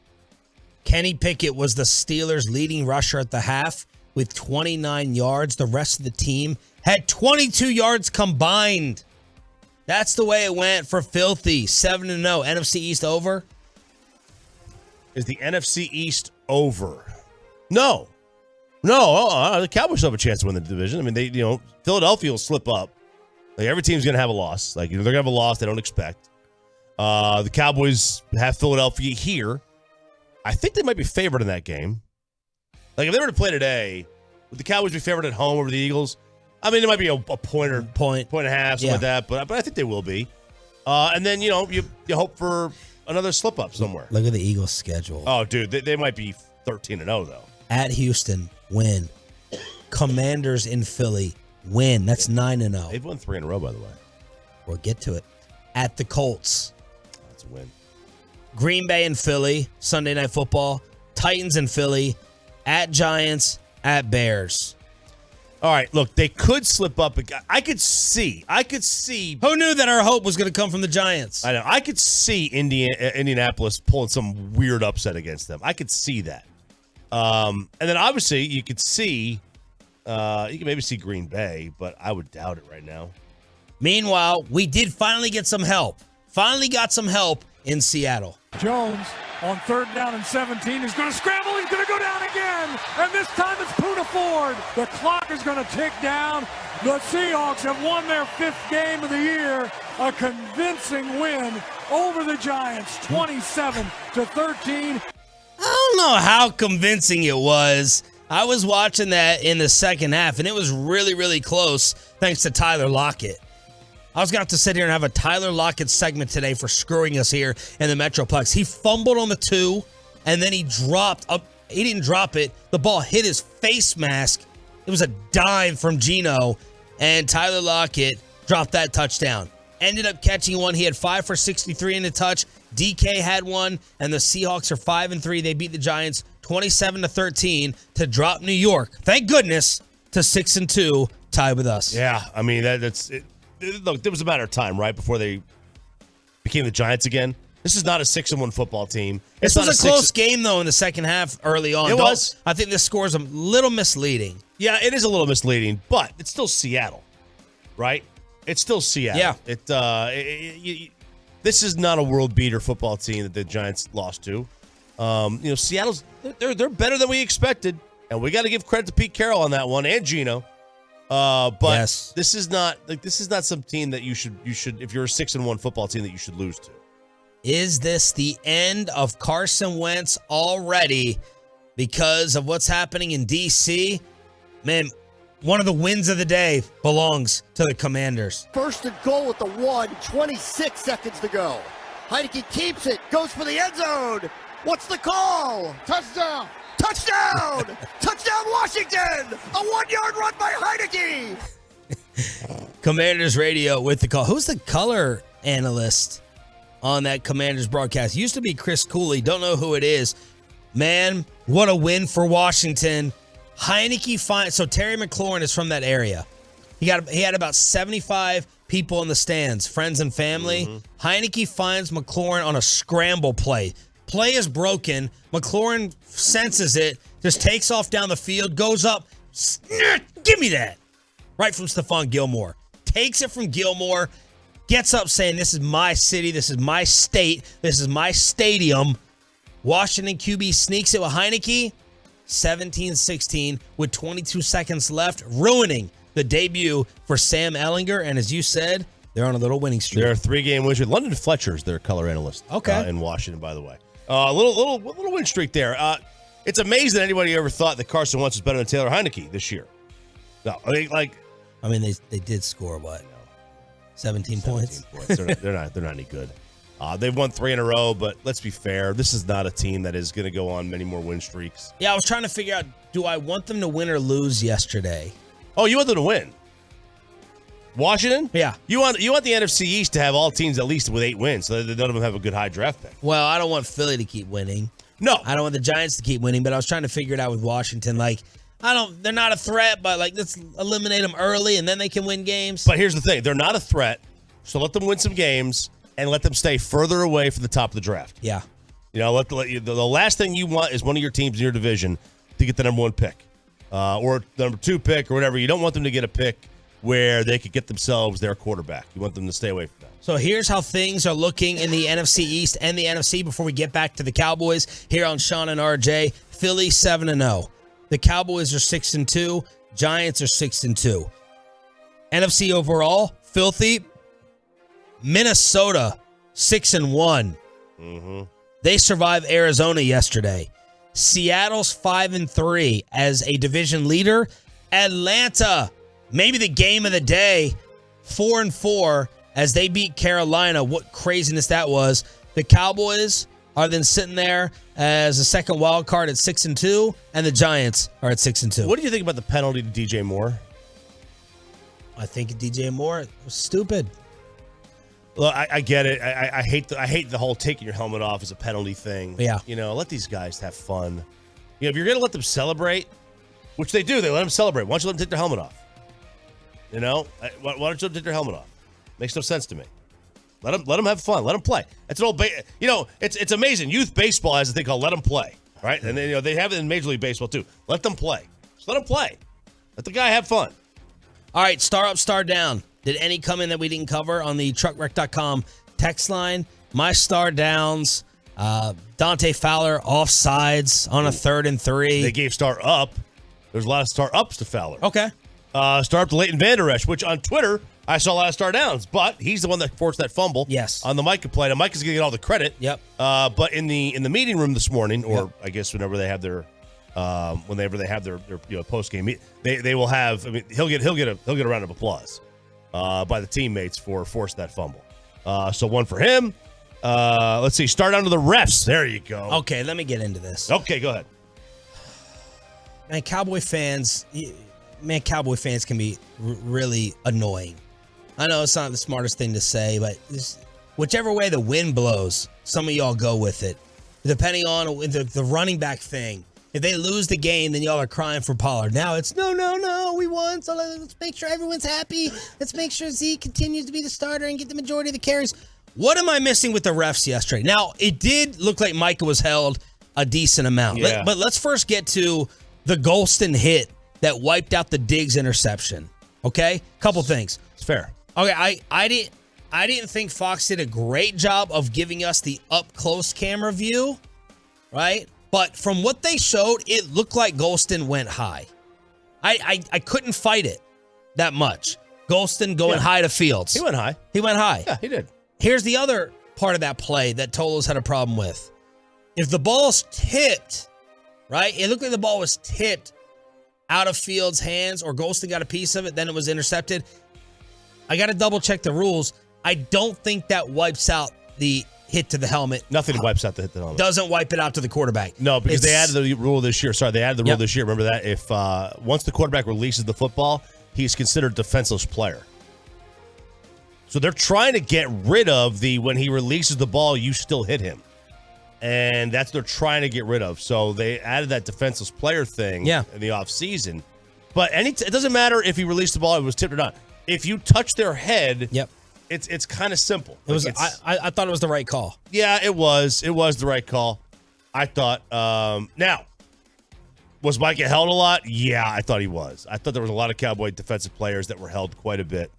Kenny Pickett was the Steelers' leading rusher at the half with 29 yards. The rest of the team had 22 yards combined. That's the way it went for Filthy. 7-0. NFC East over? Is the NFC East over? No. The Cowboys have a chance to win the division. I mean, Philadelphia will slip up. Like, every team's going to have a loss. Like, they're going to have a loss they don't expect. The Cowboys have Philadelphia here. I think they might be favored in that game. Like, if they were to play today, would the Cowboys be favored at home over the Eagles? I mean, it might be a point and a half, something like that, but I think they will be. And then, you hope for another slip-up somewhere. Look at the Eagles' schedule. Oh, dude, they might be 13-0, though. At Houston, win. Commanders in Philly, win. That's 9-0. They've won 3 in a row, by the way. We'll get to it. At the Colts. That's a win. Green Bay and Philly, Sunday Night Football. Titans and Philly. At Giants, at Bears. All right, look, they could slip up. I could see. Who knew that our hope was going to come from the Giants? I know. I could see Indianapolis pulling some weird upset against them. I could see that. And then obviously you could see, you can maybe see Green Bay, but I would doubt it right now. Meanwhile, we did finally get some help. Finally got some help in Seattle. Jones on 3rd down and 17 is going to scramble. He's going to go down again. And this time it's Poona Ford. The clock is going to tick down. The Seahawks have won their 5th game of the year. A convincing win over the Giants, 27-13. I don't know how convincing it was. I was watching that in the second half, and it was really, really close thanks to Tyler Lockett. I was going to have to sit here and have a Tyler Lockett segment today for screwing us here in the Metroplex. He fumbled on the 2, and then he dropped up. He didn't drop it. The ball hit his face mask. It was a dime from Geno, and Tyler Lockett dropped that touchdown. ended up catching one. He had 5 for 63 in the touch. DK had one, and the Seahawks are 5-3. They beat the Giants 27-13 to drop New York. Thank goodness to 6-2, tied with us. Yeah, I mean that's it. Look, it was a matter of time, right, before they became the Giants again. This is not a 6-1 football team. This was a close game, though, in the second half early on. It was. I think this score is a little misleading. Yeah, it is a little misleading, but it's still Seattle, right? It's still Seattle. Yeah. This is not a world beater football team that the Giants lost to. Seattle's they're better than we expected, and we got to give credit to Pete Carroll on that one and Gino. But yes. This is not some team that you should if you're a 6-1 football team that you should lose to. Is this the end of Carson Wentz already because of what's happening in D.C.? Man, one of the wins of the day belongs to the Commanders. 1st and goal at the 1, 26 seconds to go. Heineke keeps it, goes for the end zone. What's the call? Touchdown! Touchdown! Touchdown Washington! A 1-yard run by Heineke! Commanders radio with the call. Who's the color analyst on that Commanders broadcast? Used to be Chris Cooley. Don't know who it is. Man, what a win for Washington. Heineke finds, so Terry McLaurin is from that area. He had about 75 people in the stands, friends and family. Mm-hmm. Heineke finds McLaurin on a scramble play. Play is broken. McLaurin senses it, just takes off down the field, goes up. Give me that. Right from Stephon Gilmore. Takes it from Gilmore, gets up saying, this is my city, this is my state, this is my stadium. Washington QB sneaks it with Heineke. 17-16 with 22 seconds left, ruining the debut for Sam Ehlinger. And as you said, they're on a little winning streak. They're a 3-game win streak. London Fletcher's their color analyst. Okay. In Washington, by the way. A little win streak there. It's amazing that anybody ever thought that Carson Wentz was better than Taylor Heineke this year. No, they did score what? 17 points. They're not any good. They've won 3 in a row, but let's be fair. This is not a team that is going to go on many more win streaks. Yeah, I was trying to figure out, do I want them to win or lose yesterday? Oh, you want them to win? Washington? Yeah. You want the NFC East to have all teams at least with 8 wins, so that none of them have a good high draft pick. Well, I don't want Philly to keep winning. No. I don't want the Giants to keep winning, but I was trying to figure it out with Washington. They're not a threat, but let's eliminate them early and then they can win games. But here's the thing. They're not a threat, so let them win some games and let them stay further away from the top of the draft. Yeah. The last thing you want is one of your teams in your division to get the number 1 pick or the number 2 pick or whatever. You don't want them to get a pick where they could get themselves their quarterback. You want them to stay away from that. So here's how things are looking in the NFC East and the NFC before we get back to the Cowboys here on Sean and RJ. Philly 7-0. The Cowboys are 6-2. Giants are 6-2. NFC overall, filthy. Minnesota 6-1. Mm-hmm. They survived Arizona yesterday. Seattle's 5-3 as a division leader. Atlanta, maybe the game of the day, 4-4 as they beat Carolina. What craziness that was. The Cowboys are then sitting there as a second wild card at 6-2, and the Giants are at 6-2. What do you think about the penalty to DJ Moore? I think DJ Moore was stupid. Well, I get it. I hate the whole taking your helmet off as a penalty thing. Yeah. Let these guys have fun. If you're going to let them celebrate, which they do, they let them celebrate. Why don't you let them take their helmet off? Why don't you let them take their helmet off? Makes no sense to me. Let them have fun. Let them play. It's an old, it's amazing. Youth baseball has a thing called "let them play," right? And then they have it in Major League Baseball too. Let them play. Just let them play. Let the guy have fun. All right, star up, star down. Did any come in that we didn't cover on the truckwreck.com text line? My star downs, Dante Fowler offsides on a 3rd and 3. They gave star up. There's a lot of star ups to Fowler. Okay. Star up to Leighton Vander Esch, which on Twitter I saw a lot of star downs, but he's the one that forced that fumble. Yes. On the Micah play. Now Micah's going to get all the credit. Yep. But in the meeting room this morning, or I guess whenever they have their post game, they will have. I mean, he'll get a round of applause by the teammates for forcing that fumble. So one for him. Let's see. Start down to the refs. There you go. Okay, let me get into this. Okay, go ahead. Man, Cowboy fans can be really annoying. I know it's not the smartest thing to say, but whichever way the wind blows, some of y'all go with it. Depending on the running back thing. If they lose the game, then y'all are crying for Pollard. Now it's no, we won, so let's make sure everyone's happy. Let's make sure Zeke continues to be the starter and get the majority of the carries. What am I missing with the refs yesterday? Now, it did look like Micah was held a decent amount. Yeah. But let's first get to the Golston hit that wiped out the Diggs interception. Okay? Couple things. It's fair. Okay, I didn't think Fox did a great job of giving us the up-close camera view, right? But from what they showed, it looked like Golston went high. I couldn't fight it that much. Golston going high to Fields. He went high. He went high. Yeah, he did. Here's the other part of that play that Tolo's had a problem with. If the ball's tipped, right? It looked like the ball was tipped out of Fields' hands or Golston got a piece of it, then it was intercepted. I got to double check the rules. I don't think that wipes out the hit to the helmet. Nothing wipes out the hit to the helmet. Doesn't wipe it out to the quarterback. No, because they added the rule this year. Sorry, they added the rule this year. Remember that? If once the quarterback releases the football, he's considered a defenseless player. So they're trying to get rid of when he releases the ball, you still hit him. And that's what they're trying to get rid of. So they added that defenseless player thing in the offseason. But it doesn't matter if he released the ball, it was tipped or not. If you touch their head, it's kind of simple. It was. I thought it was the right call. Yeah, it was. It was the right call. I thought. Now, was Micah held a lot? Yeah, I thought he was. I thought there was a lot of Cowboy defensive players that were held quite a bit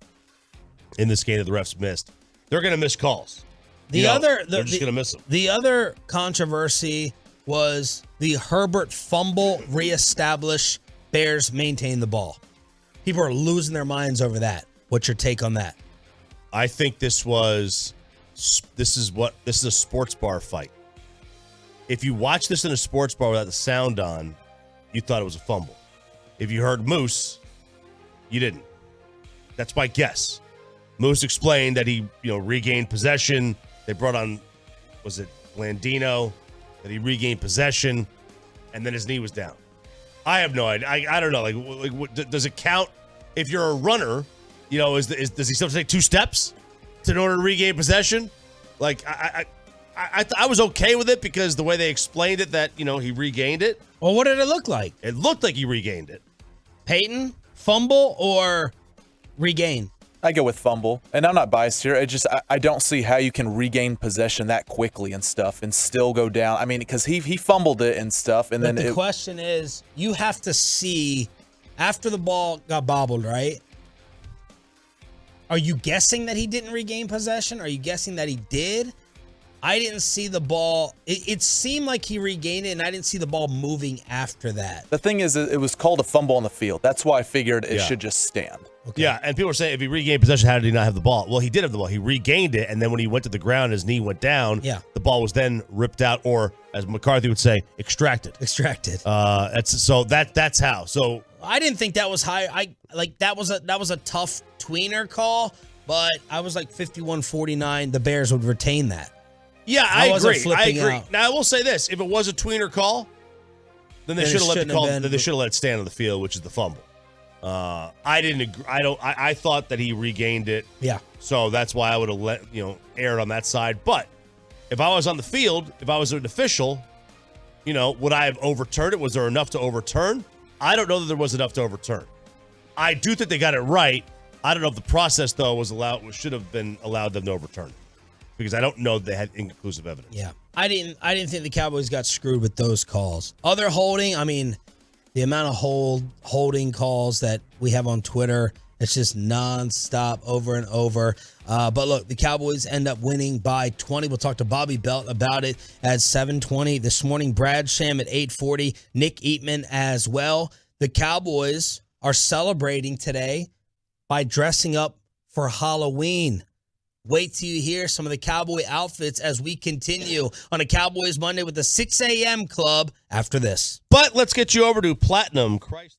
in this game that the refs missed. They're going to miss calls. They're just going to miss them. The other controversy was the Herbert fumble reestablish. Bears maintain the ball. People are losing their minds over that. What's your take on that? I think this is a sports bar fight. If you watch this in a sports bar without the sound on, you thought it was a fumble. If you heard Moose, you didn't. That's my guess. Moose explained that he, regained possession. They brought on, was it Blandino? That he regained possession, and then his knee was down. I have no idea. I don't know. Like, does it count if you're a runner? Does he still take 2 steps in order to regain possession? Like, I was okay with it because the way they explained it, that he regained it. Well, what did it look like? It looked like he regained it. Peyton, fumble or regain? I go with fumble, and I'm not biased here. I don't see how you can regain possession that quickly and stuff and still go down. I mean, because he fumbled it and stuff, and but then the question is, you have to see after the ball got bobbled, right? Are you guessing that he didn't regain possession? Are you guessing that he did? I didn't see the ball. It seemed like he regained it, and I didn't see the ball moving after that. The thing is, it was called a fumble on the field. That's why I figured it should just stand. Okay. Yeah, and people are saying if he regained possession, how did he not have the ball? Well, he did have the ball. He regained it, and then when he went to the ground, his knee went down. Yeah. The ball was then ripped out, or as McCarthy would say, extracted. Extracted. That's how. So I didn't think that was high. That was a tough tweener call, but I was like 51-49. The Bears would retain that. Yeah, I agree. Out. Now I will say this: if it was a tweener call, then they should have let the call. Then they should have let it stand on the field, which is the fumble. I didn't agree. I thought that he regained it. Yeah. So that's why I would have aired on that side. But if I was on the field, if I was an official, would I have overturned it? Was there enough to overturn? I don't know that there was enough to overturn. I do think they got it right. I don't know if the process though should have been allowed them to overturn it, because I don't know they had inconclusive evidence. Yeah. I didn't think the Cowboys got screwed with those calls. Other holding, I mean, the amount of holding calls that we have on Twitter, it's just nonstop over and over. But look, the Cowboys end up winning by 20. We'll talk to Bobby Belt about it at 7:20 this morning. Brad Sham at 8:40. Nick Eatman as well. The Cowboys are celebrating today by dressing up for Halloween. Wait till you hear some of the Cowboy outfits as we continue on a Cowboys Monday with the 6 a.m. Club after this. But let's get you over to Platinum Chrysler.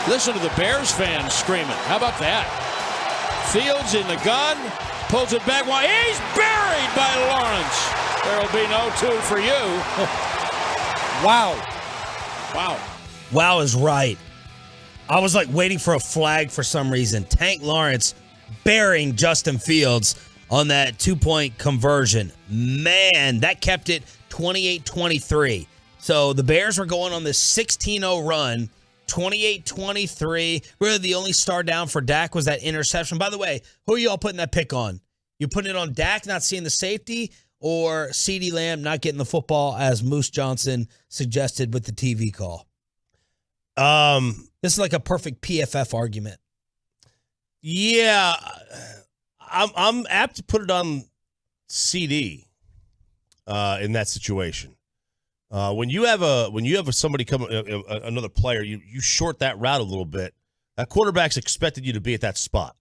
Listen to the Bears fans screaming. How about that? Fields in the gun, pulls it back. Why, he's buried by Lawrence. There'll be no 2 for you. Wow. Wow is right. I was like waiting for a flag for some reason. Tank Lawrence burying Justin Fields on that 2-point conversion. Man, that kept it 28-23. So the Bears were going on this 16-0 run, 28-23. Really, the only star down for Dak was that interception. By the way, who are you all putting that pick on? You putting it on Dak not seeing the safety, or CeeDee Lamb not getting the football, as Moose Johnson suggested with the TV call? This is like a perfect PFF argument. Yeah, I'm apt to put it on CD in that situation. When you have somebody come, another player, you short that route a little bit. That quarterback's expected you to be at that spot.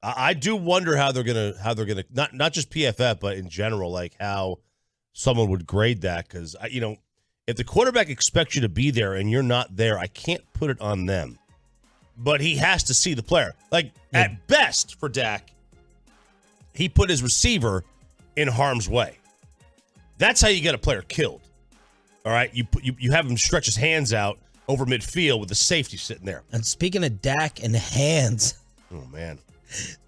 I do wonder how they're gonna not just PFF, but in general, like how someone would grade that, because if the quarterback expects you to be there and you're not there, I can't put it on them. But he has to see the player. Like, at best for Dak, he put his receiver in harm's way. That's how you get a player killed. All right? You have him stretch his hands out over midfield with the safety sitting there. And speaking of Dak and hands. Oh, man.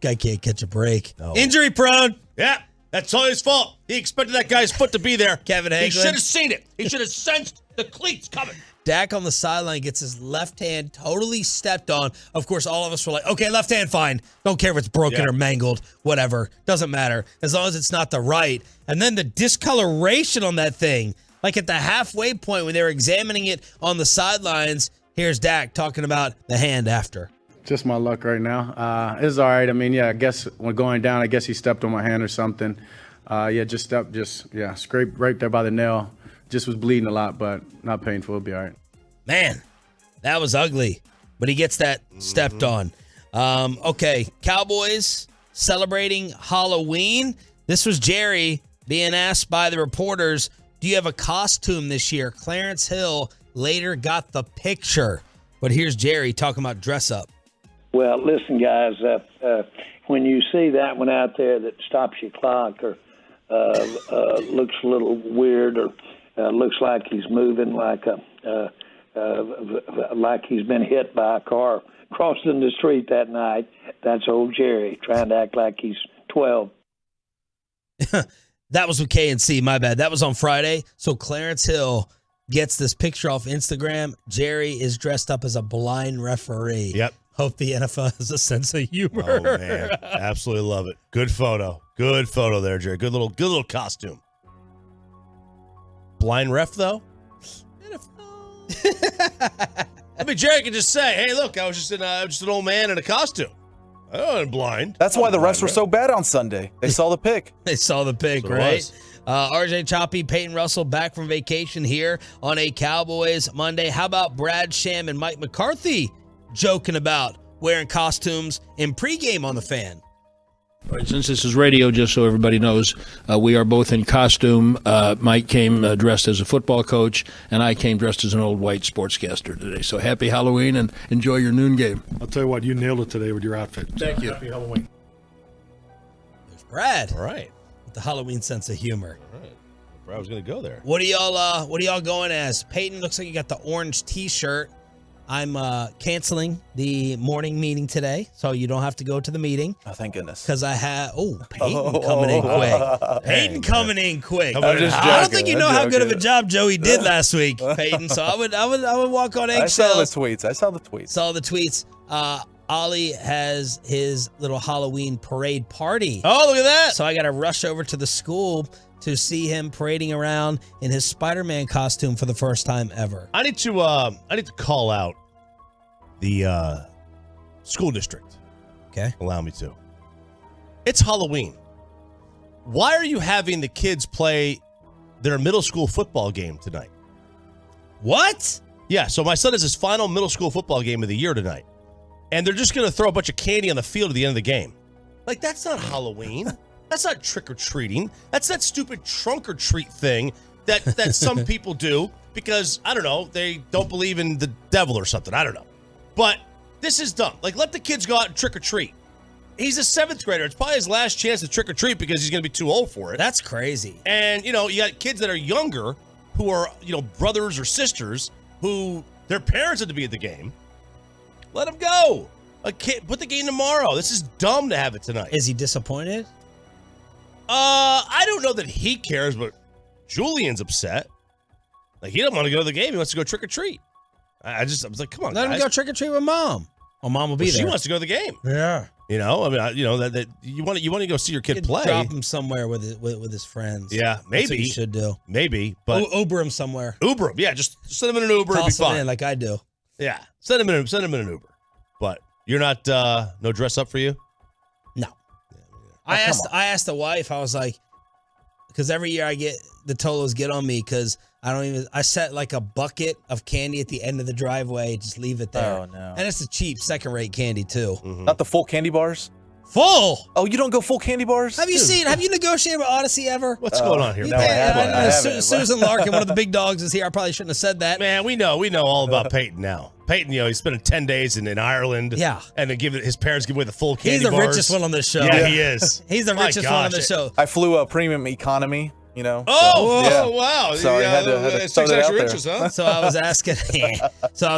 Guy can't catch a break. No. Injury prone. Yeah, that's all his fault. He expected that guy's foot to be there. Kevin Hagelin. He should have seen it. He should have sensed the cleats coming. Dak on the sideline gets his left hand totally stepped on. Of course, all of us were like, okay, left hand, fine. Don't care if it's broken or mangled. Whatever. Doesn't matter. As long as it's not the right. And then the discoloration on that thing. Like at the halfway point when they were examining it on the sidelines, here's Dak talking about the hand after. Just my luck right now. It's all right. I mean, I guess when going down, I guess he stepped on my hand or something. Scraped right there by the nail. Just was bleeding a lot, but not painful. It'll be all right. Man, that was ugly, but he gets that stepped on. Okay, Cowboys celebrating Halloween. This was Jerry being asked by the reporters, do you have a costume this year? Clarence Hill later got the picture. But here's Jerry talking about dress up. Well, listen, guys, when you see that one out there that stops your clock or looks a little weird or looks like he's moving like he's been hit by a car crossing the street that night, that's old Jerry trying to act like he's 12. That was with K&C, my bad. That was on Friday. So Clarence Hill gets this picture off Instagram. Jerry is dressed up as a blind referee. Yep. Hope the NFL has a sense of humor. Oh, man. Absolutely love it. Good photo. Good photo there, Jerry. Good little costume. Blind ref, though? I mean, Jerry can just say, hey, look, I was just an old man in a costume. I wasn't blind. That's why the refs were so bad on Sunday. They saw the pick. They saw the pick, right? RJ Choppy, Peyton Russell back from vacation here on a Cowboys Monday. How about Brad Sham and Mike McCarthy joking about wearing costumes in pregame on the Fan? All right, since this is radio, just so everybody knows, we are both in costume. Mike came dressed as a football coach, and I came dressed as an old white sportscaster today. So happy Halloween, and enjoy your noon game. I'll tell you what, you nailed it today with your outfit. Thank you. Happy Halloween. There's Brad. All right. With the Halloween sense of humor. All right. Brad was going to go there. What are y'all going as? Peyton, looks like you got the orange T-shirt. I'm canceling the morning meeting today, so you don't have to go to the meeting. Oh, thank goodness. Because I have, Peyton coming in quick. Peyton coming in quick. I'm just joking. I don't think you know how good of a job Joey did last week, Peyton. So I would walk on eggshells. I saw the tweets. Saw the tweets. Ollie has his little Halloween parade party. Oh, look at that. So I got to rush over to the school to see him parading around in his Spider-Man costume for the first time ever. I need to call out the school district. Okay. Allow me to. It's Halloween. Why are you having the kids play their middle school football game tonight? What? Yeah, so my son has his final middle school football game of the year tonight. And they're just going to throw a bunch of candy on the field at the end of the game. Like, that's not Halloween. That's not trick-or-treating. That's that stupid trunk-or-treat thing that some people do because, I don't know, they don't believe in the devil or something. I don't know. But This is dumb. Like, let the kids go out and trick or treat. He's a 7th grader. It's probably his last chance to trick or treat because he's going to be too old for it. That's crazy. And, you got kids that are younger who are, brothers or sisters who their parents had to be at the game. Let them go. Put the game tomorrow. This is dumb to have it tonight. Is he disappointed? I don't know that he cares, but Julian's upset. Like, he doesn't want to go to the game. He wants to go trick or treat. I was like, come on, Let him go trick or treat with mom. Well, mom will be there. She wants to go to the game. Yeah. That you want to go see your kid play. Drop him somewhere with his friends. Yeah, maybe. That's what you should do. Maybe, but Uber him somewhere. Uber him. Yeah, just send him in an Uber. Toss It'll be fine. him in like I do. Yeah, send him in an Uber. But you're not no dress up for you. No. I asked the wife. I was like, because every year the Tolos get on me because I set like a bucket of candy at the end of the driveway, just leave it there. Oh, no. And it's a cheap second-rate candy too. Mm-hmm. Not the full candy bars? Full? Oh, you don't go full candy bars? Have you negotiated with Odyssey ever? What's going on here? No, I haven't. Susan Larkin, one of the big dogs, is here. I probably shouldn't have said that. Man, we know all about Peyton now. Peyton, he's spending 10 days in Ireland. Yeah. And then his parents give away the full candy He's the bars. richest one on this show. Yeah, he is. He's the richest one on the show. I flew a premium economy. Oh, wow. So I had to throw that out there. Riches, huh? So I was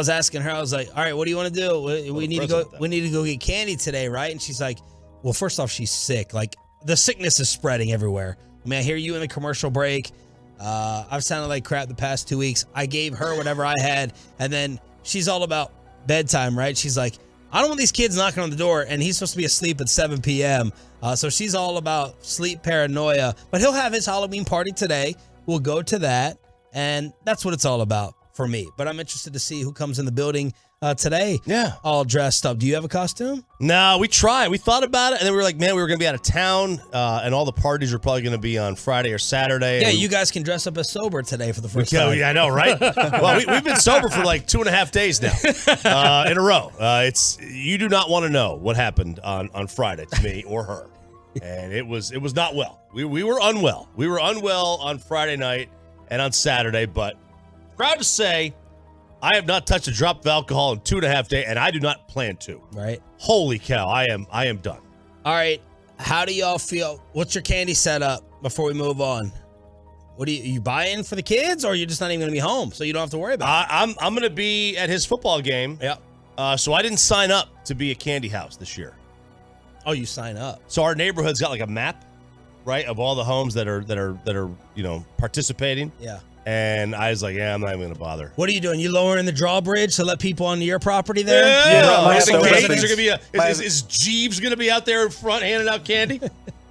asking her, I was like, all right, what do you want to do? We need to go get candy today, right? And she's like, well, first off, she's sick. Like, the sickness is spreading everywhere. I mean, I hear you in the commercial break. I've sounded like crap the past 2 weeks. I gave her whatever I had, and then she's all about bedtime, right? She's like, I don't want these kids knocking on the door, and he's supposed to be asleep at 7 p.m., so she's all about sleep paranoia. But he'll have his Halloween party today. We'll go to that, and that's what it's all about for me. But I'm interested to see who comes in the building today. Yeah. All dressed up. Do you have a costume? No, we tried. We thought about it, and then we were like, man, we were going to be out of town, and all the parties are probably going to be on Friday or Saturday. Yeah, you guys can dress up as sober today for the first time. Yeah, I know, right? Well, we've been sober for like 2.5 days now in a row. You do not want to know what happened on Friday to me or her. And it was not well. We were unwell. We were unwell on Friday night and on Saturday, but proud to say I have not touched a drop of alcohol in 2.5 days, and I do not plan to. Right. Holy cow, I am done. All right. How do y'all feel? What's your candy setup before we move on? What are you buying for the kids, or you're just not even going to be home, so you don't have to worry about it? I'm going to be at his football game. Yeah. So I didn't sign up to be a candy house this year. Oh, you sign up. So our neighborhood's got like a map, right, of all the homes that are participating. Yeah. And I was like, I'm not even going to bother. What are you doing? You lowering the drawbridge to let people onto your property there? Is Jeeves going to be out there in front handing out candy?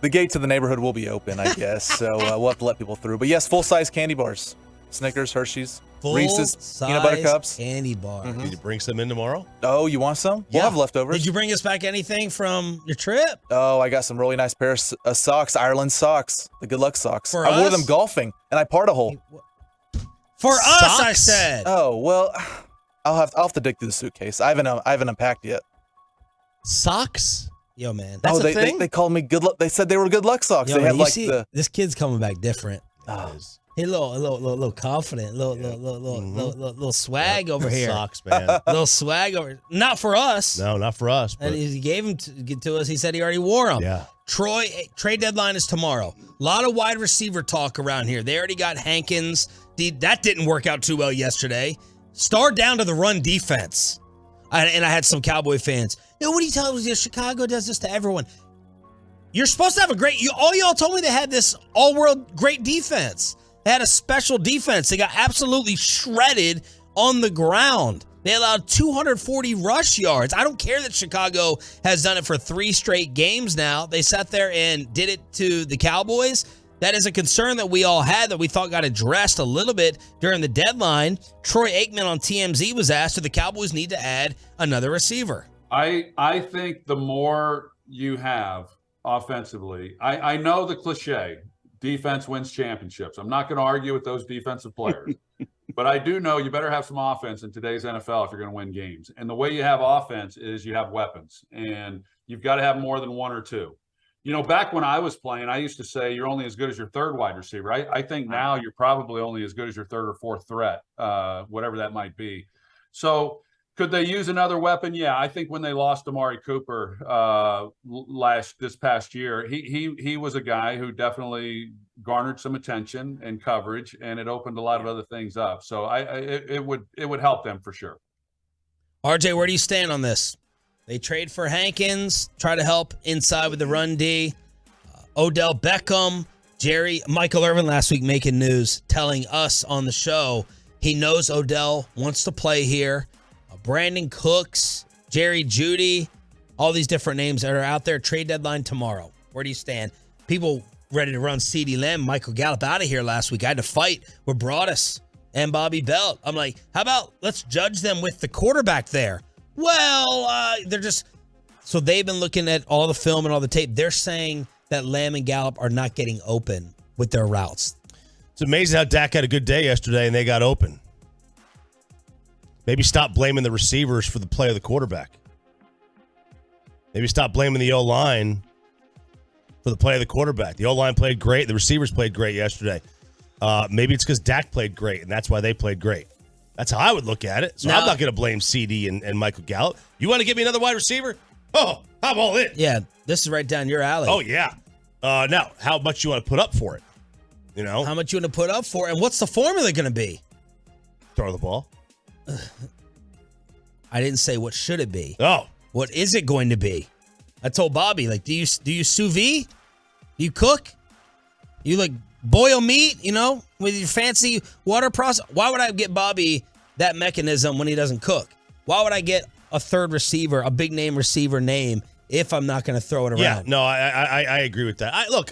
The gate to the neighborhood will be open, I guess. So we'll have to let people through. But yes, full-size candy bars. Snickers, Hershey's, Reese's, peanut butter cups. Candy bars. Mm-hmm. Did you bring some in tomorrow? Oh, you want some? Yeah. We'll have leftovers. Did you bring us back anything from your trip? Oh, I got some really nice pair of socks, Ireland socks, the good luck socks. For I wore us? them golfing, and I part a hole. For Socks? us, I said. Oh well, I'll have to dig through the suitcase. I haven't unpacked yet. Socks? Yo, man. That's a they, thing? They called me good luck. They said they were good luck socks. Yo, they man, have you like see, the. this kid's coming back different. Oh. He a little confident, little swag over here. Socks, man. Little swag over. Not for us. No, not for us. And he gave them to us. He said he already wore them. Yeah. Trade deadline is tomorrow. A lot of wide receiver talk around here. They already got Hankins. That didn't work out too well yesterday. Star down to the run defense. And I had some Cowboy fans. What are you telling me? Chicago does this to everyone. You're supposed to have all y'all told me they had this all-world great defense. They had a special defense. They got absolutely shredded on the ground. They allowed 240 rush yards. I don't care that Chicago has done it for 3 straight games now. They sat there and did it to the Cowboys. That is a concern that we all had that we thought got addressed a little bit during the deadline. Troy Aikman on TMZ was asked, do the Cowboys need to add another receiver? I think the more you have offensively, I know the cliche, defense wins championships. I'm not going to argue with those defensive players. But I do know you better have some offense in today's NFL if you're going to win games. And the way you have offense is you have weapons. And you've got to have more than one or two. You know, back when I was playing, I used to say you're only as good as your third wide receiver. I think now you're probably only as good as your third or fourth threat, whatever that might be. So Could they use another weapon? Yeah, I think when they lost Amari Cooper this past year, he was a guy who definitely garnered some attention and coverage, and it opened a lot of other things up. So it would help them for sure. RJ, where do you stand on this? They trade for Hankins, try to help inside with the run D. Odell Beckham, Michael Irvin last week making news, telling us on the show he knows Odell wants to play here. Brandon Cooks, Jerry Jeudy, all these different names that are out there. Trade deadline tomorrow. Where do you stand? People ready to run CeeDee Lamb, Michael Gallup out of here last week. I had to fight with Broadus and Bobby Belt. I'm like, how about let's judge them with the quarterback there? Well, so they've been looking at all the film and all the tape. They're saying that Lamb and Gallup are not getting open with their routes. It's amazing how Dak had a good day yesterday and they got open. Maybe stop blaming the receivers for the play of the quarterback. Maybe stop blaming the O-line for the play of the quarterback. The O-line played great. The receivers played great yesterday. Maybe it's because Dak played great, and that's why they played great. That's how I would look at it. So I'm not going to blame CD and Michael Gallup. You want to give me another wide receiver? Oh, I'm all in. Yeah, this is right down your alley. Oh, yeah. Now, how much you want to put up for it? You know? How much you want to put up for it, and what's the formula going to be? Throw the ball. I didn't say what should it be. Oh. What is it going to be? I told Bobby, like, do you sous vide? Do you cook? You like boil meat, with your fancy water process? Why would I get Bobby that mechanism when he doesn't cook? Why would I get a third receiver, a big name receiver name, if I'm not going to throw it around? Yeah, no, I agree with that. I'm not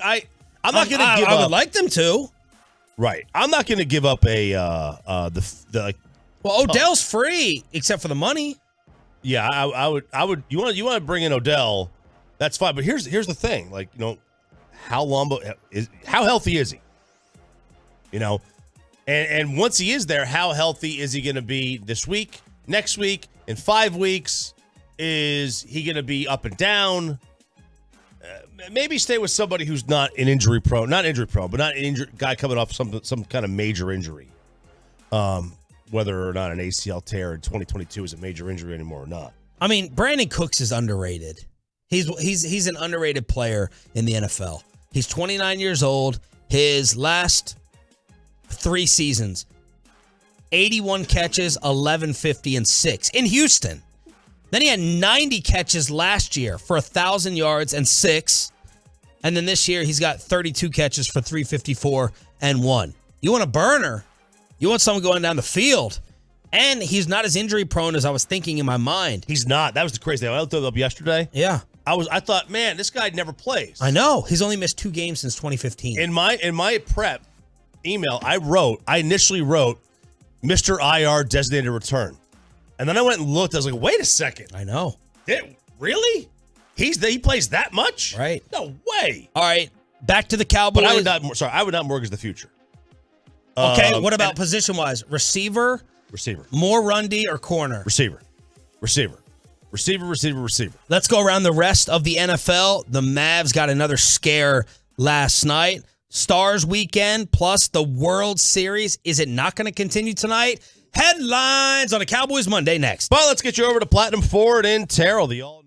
going to give up. I would like them to. Right. I'm not going to give up Well, Odell's free except for the money. Yeah, I would. You want to bring in Odell? That's fine. But here's the thing. Like, how healthy is he? And once he is there, how healthy is he going to be this week, next week, in 5 weeks? Is he going to be up and down? Maybe stay with somebody who's not an injury prone, but not an guy coming off some kind of major injury. Whether or not an ACL tear in 2022 is a major injury anymore or not. I mean, Brandon Cooks is underrated. He's an underrated player in the NFL. He's 29 years old. His last 3 seasons, 81 catches, 1150, and 6 in Houston. Then he had 90 catches last year for 1,000 yards and 6. And then this year he's got 32 catches for 354 and 1. You want a burner? You want someone going down the field. And he's not as injury prone as I was thinking in my mind. He's not. That was the crazy thing. I looked it up yesterday. Yeah. I thought, man, this guy never plays. I know. He's only missed 2 games since 2015. In my prep email, I initially wrote Mr. IR designated return. And then I went and looked. I was like, wait a second. I know. Really? He plays that much? Right. No way. All right. Back to the Cowboys. But I would not mortgage the future. Okay, what about position-wise? Receiver? Receiver. More run D or corner? Receiver. Let's go around the rest of the NFL. The Mavs got another scare last night. Stars weekend plus the World Series. Is it not going to continue tonight? Headlines on a Cowboys Monday next. Well, let's get you over to Platinum Ford in Terrell, the all-new.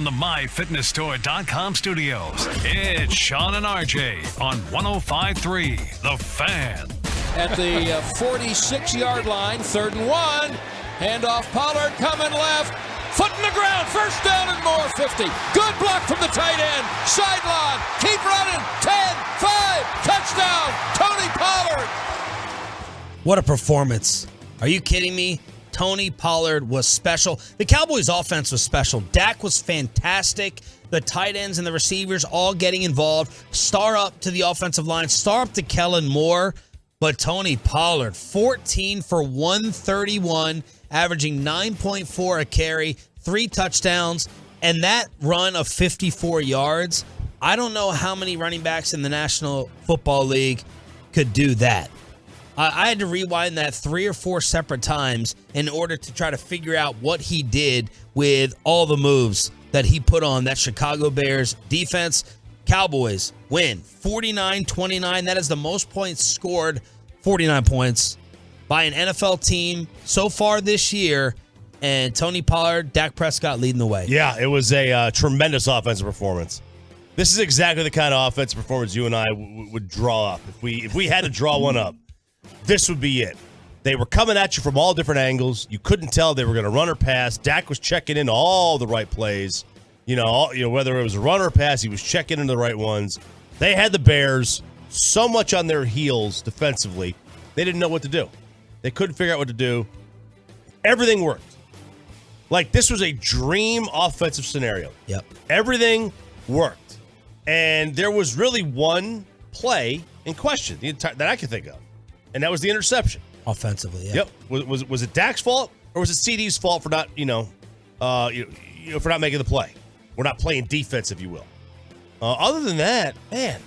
From the MyFitnessStore.com studios, it's Sean and RJ on 105.3 The Fan. At the 46-yard line, 3rd and 1. Handoff, Pollard coming left. Foot in the ground, first down and more, 50. Good block from the tight end. Sideline, keep running, 10, 5, touchdown, Tony Pollard. What a performance. Are you kidding me? Tony Pollard was special. The Cowboys' offense was special. Dak was fantastic. The tight ends and the receivers all getting involved. Star up to the offensive line. Star up to Kellen Moore. But Tony Pollard, 14 for 131, averaging 9.4 a carry, 3 touchdowns, and that run of 54 yards. I don't know how many running backs in the National Football League could do that. I had to rewind that 3 or 4 separate times in order to try to figure out what he did with all the moves that he put on that Chicago Bears defense. Cowboys win 49-29. That is the most points scored, 49 points, by an NFL team so far this year. And Tony Pollard, Dak Prescott leading the way. Yeah, it was a tremendous offensive performance. This is exactly the kind of offensive performance you and I would draw up. If we had to draw one up, this would be it. They were coming at you from all different angles. You couldn't tell they were going to run or pass. Dak was checking in all the right plays. Whether it was a run or a pass, he was checking into the right ones. They had the Bears so much on their heels defensively, they didn't know what to do. They couldn't figure out what to do. Everything worked. Like, this was a dream offensive scenario. Yep. Everything worked. And there was really one play in question that I can think of, and that was the interception. Offensively, yeah. Yep. Was it Dak's fault, or was it CD's fault for not, for not making the play? We're not playing defense, if you will. Other than that, man,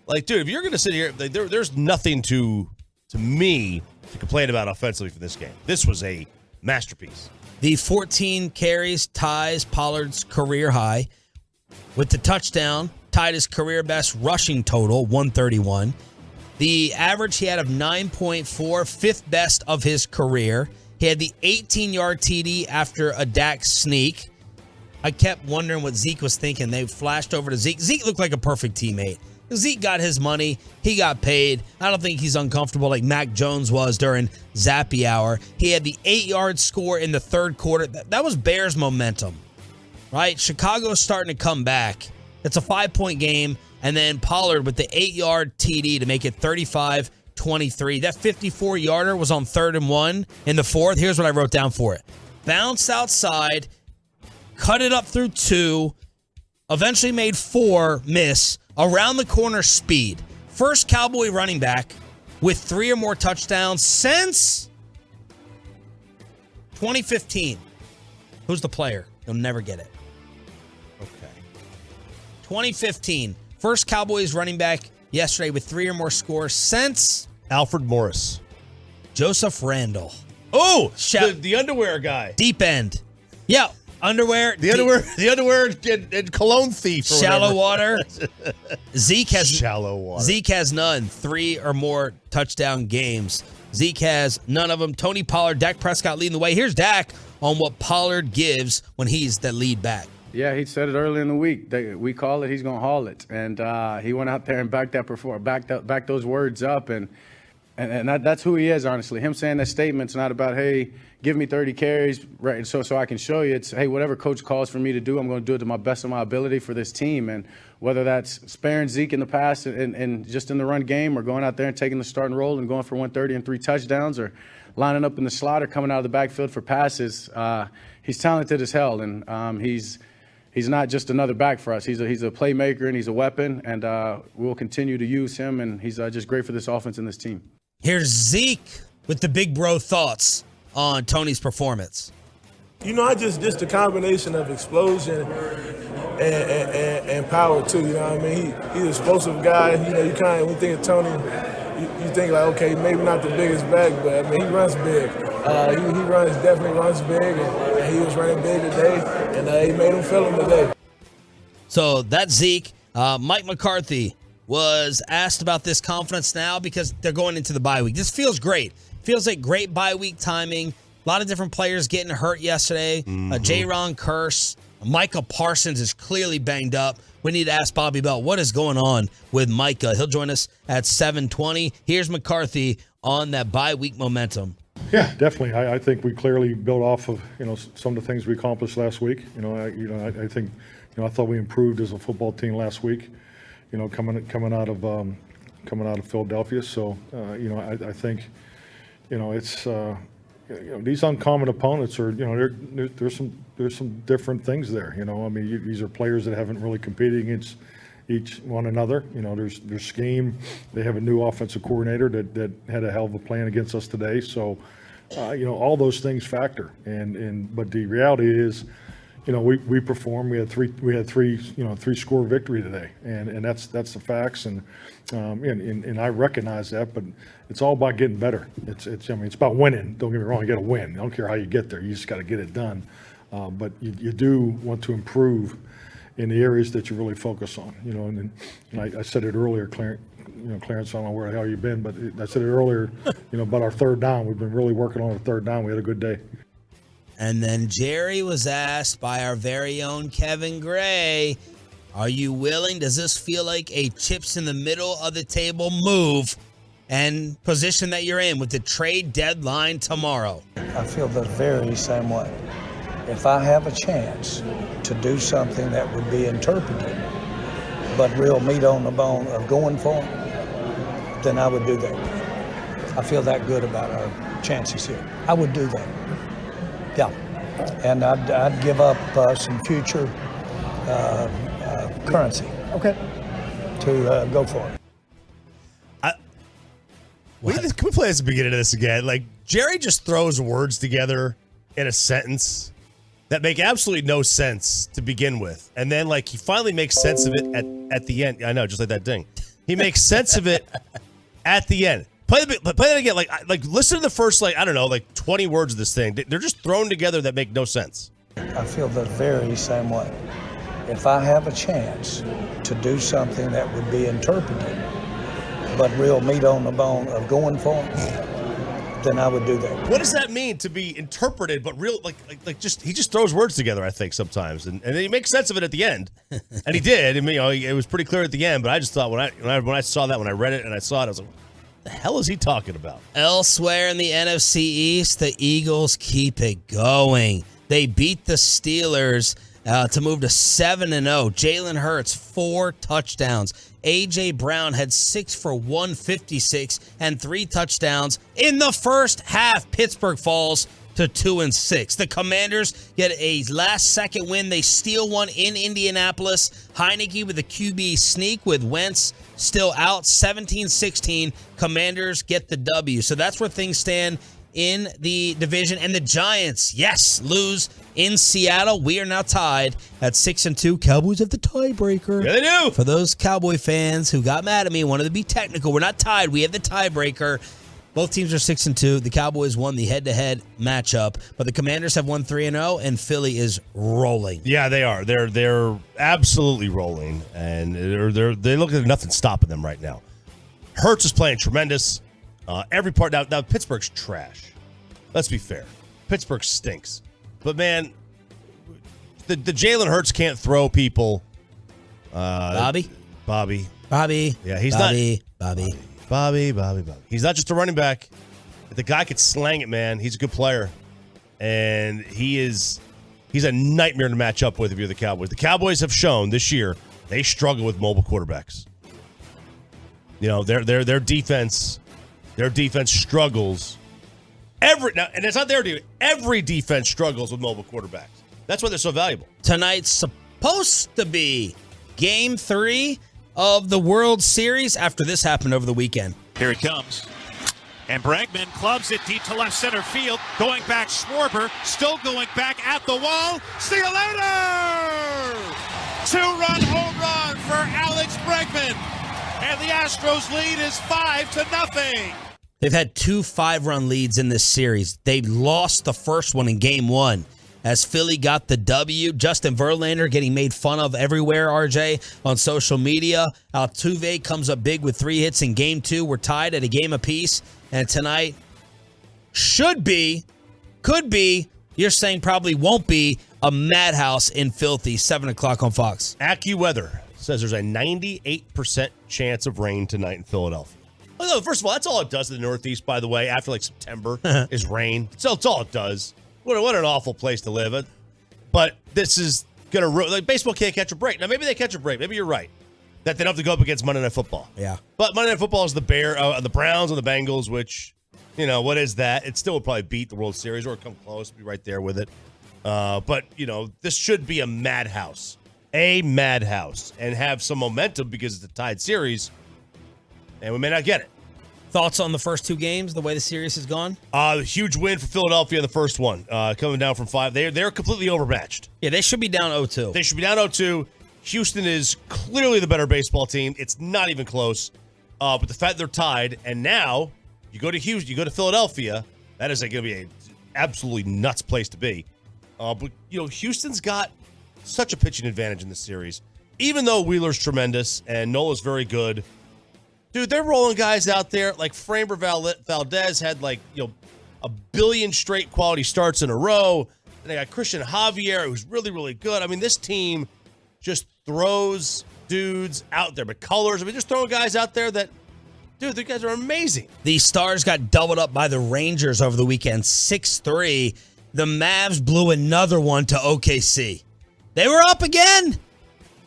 like, dude, if you're going to sit here, there's nothing to me to complain about offensively for this game. This was a masterpiece. The 14 carries ties Pollard's career high. With the touchdown, tied his career best rushing total, 131. The average he had of 9.4, fifth best of his career. He had the 18-yard TD after a Dak sneak. I kept wondering what Zeke was thinking. They flashed over to Zeke. Zeke looked like a perfect teammate. Zeke got his money. He got paid. I don't think he's uncomfortable like Mac Jones was during Zappy Hour. He had the 8-yard score in the third quarter. That was Bears momentum, right? Chicago's starting to come back. It's a 5-point game. And then Pollard with the 8-yard TD to make it 35-23. That 54-yarder was on 3rd and 1 in the 4th. Here's what I wrote down for it. Bounced outside, cut it up through 2, eventually made 4 miss, around the corner speed. First Cowboy running back with 3 or more touchdowns since 2015. Who's the player? You'll never get it. Okay. 2015. First Cowboys running back yesterday with 3 or more scores since Alfred Morris. Joseph Randall. Oh, the underwear guy. Deep end. Yeah, underwear. The underwear and cologne thief. Or shallow whatever. water. Zeke has shallow water. Zeke has none. 3 or more touchdown games. Zeke has none of them. Tony Pollard, Dak Prescott leading the way. Here's Dak on what Pollard gives when he's the lead back. Yeah, he said it early in the week. We call it, he's going to haul it. And he went out there and backed those words up. And that's who he is, honestly. Him saying that statement's not about, hey, give me 30 carries right, so I can show you. It's, hey, whatever coach calls for me to do, I'm going to do it to my best of my ability for this team. And whether that's sparing Zeke in the past and just in the run game, or going out there and taking the starting role and going for 130 and 3 touchdowns, or lining up in the slot or coming out of the backfield for passes, he's talented as hell. And He's not just another back for us. He's a playmaker, and he's a weapon, and we'll continue to use him, and he's just great for this offense and this team. Here's Zeke with the big bro thoughts on Tony's performance. I just the combination of explosion and power, too. You know what I mean? He's an explosive guy. You kind of, when you think of Tony, you think like, okay, maybe not the biggest back, but I mean, he runs big. He definitely runs big, and he was running big today, and he made him feel him today. So that's Zeke. Mike McCarthy was asked about this confidence now because they're going into the bye week. This feels great. Feels like great bye week timing. A lot of different players getting hurt yesterday. J-Ron Curse, Micah Parsons is clearly banged up. We need to ask Bobby Bell what is going on with Micah. He'll join us at 7:20. Here's McCarthy on that bye-week momentum. Yeah, definitely. I think we clearly built off of some of the things we accomplished last week. I think I thought we improved as a football team last week. Coming out of Philadelphia. So I think it's these uncommon opponents are there's some different things there. These are players that haven't really competed against each one another. There's scheme. They have a new offensive coordinator that had a hell of a plan against us today. So all those things factor. But the reality is, we performed. We had three score victory today, and that's the facts. And I recognize that, but it's all about getting better. It's about winning. Don't get me wrong. You got to win. I don't care how you get there. You just got to get it done. But you do want to improve in the areas that you really focus on. And I said it earlier, Clarence. Clarence, I don't know where the hell you've been, but I said it earlier. About our third down. We've been really working on our third down. We had a good day. And then Jerry was asked by our very own Kevin Gray, are you willing? Does this feel like a chips in the middle of the table move and position that you're in with the trade deadline tomorrow? I feel the very same way. If I have a chance to do something that would be interpreted, but real meat on the bone of going for it, then I would do that. I feel that good about our chances here. I would do that. Yeah, and I'd give up some future currency. Okay. To go for it. Can we play this at the beginning of this again? Like, Jerry just throws words together in a sentence that make absolutely no sense to begin with, and then he finally makes sense of it at the end. I know, just like that ding. He makes sense of it at the end. Play that again. Like listen to the first 20 words of this thing. They're just thrown together that make no sense. I feel the very same way. If I have a chance to do something that would be interpreted, but real meat on the bone of going for it, then I would do that. What does that mean to be interpreted, but real? He just throws words together. I think sometimes, and he makes sense of it at the end, and he did. It was pretty clear at the end. But I just thought when I saw that, when I read it and I saw it, I was like, the hell is he talking about? Elsewhere in the NFC East, the Eagles keep it going. They beat the Steelers to move to 7-0. Jalen Hurts, 4 touchdowns. A.J. Brown had 6 for 156 and 3 touchdowns in the first half. Pittsburgh falls to 2-6. The Commanders get a last-second win. They steal one in Indianapolis. Heineke with a QB sneak with Wentz still out. 17-16. Commanders get the W. So that's where things stand in the division. And the Giants, yes, lose in Seattle. We are now tied at 6-2. Cowboys have the tiebreaker. Yeah, they do. For those Cowboy fans who got mad at me, wanted to be technical, we're not tied. We have the tiebreaker. Both teams are 6-2. The Cowboys won the head-to-head matchup, but the Commanders have won 3-0, and Philly is rolling. Yeah, they are. They're absolutely rolling, and they look like nothing stopping them right now. Hurts is playing tremendous. Every part now Pittsburgh's trash. Let's be fair. Pittsburgh stinks. But man, the Jalen Hurts can't throw people. Bobby. Yeah, he's Bobby. He's not just a running back. The guy could slang it, man. He's a good player. And he's a nightmare to match up with if you're the Cowboys. The Cowboys have shown this year they struggle with mobile quarterbacks. Their defense struggles. And it's not their defense. Every defense struggles with mobile quarterbacks. That's why they're so valuable. Tonight's supposed to be Game 3 of the World Series after this happened over the weekend. Here it comes. And Bregman clubs it deep to left center field. Going back, Schwarber still going back at the wall. See you later! 2-run home run for Alex Bregman. And the Astros lead is 5-0. They've had 2 5-run leads in this series. They lost the first one in Game 1. As Philly got the W, Justin Verlander getting made fun of everywhere, RJ, on social media. Altuve comes up big with 3 hits in Game 2. We're tied at a game apiece. And tonight could be you're saying probably won't be a madhouse in filthy 7 o'clock on Fox. AccuWeather says there's a 98% chance of rain tonight in Philadelphia. Oh, no, first of all, that's all it does in the Northeast, by the way, after like September is rain. So it's all it does. What an awful place to live. But this is going to, like, baseball can't catch a break. Now, maybe they catch a break. Maybe you're right that they don't have to go up against Monday Night Football. Yeah. But Monday Night Football is the Browns and the Bengals, which, you know, what is that? It still would probably beat the World Series or come close, be right there with it. But, you know, this should be a madhouse. And have some momentum because it's a tied series, and we may not get it. Thoughts on the first two games, the way the series has gone? Huge win for Philadelphia in the first one, coming down from 5. They're completely overmatched. Yeah, they should be down 0-2. They should be down 0-2. Houston is clearly the better baseball team. It's not even close. But the fact they're tied, and now you go to Houston, you go to Philadelphia, that is going to be an absolutely nuts place to be. But, you know, Houston's got such a pitching advantage in this series. Even though Wheeler's tremendous and Nola's very good, dude, they're rolling guys out there like Framber Valdez had, like, you know, a billion straight quality starts in a row. And they got Christian Javier, who's really, really good. I mean, this team just throws dudes out there. But colors, I mean, just throwing guys out there that, dude, these guys are amazing. The Stars got doubled up by the Rangers over the weekend, 6-3. The Mavs blew another one to OKC. They were up again,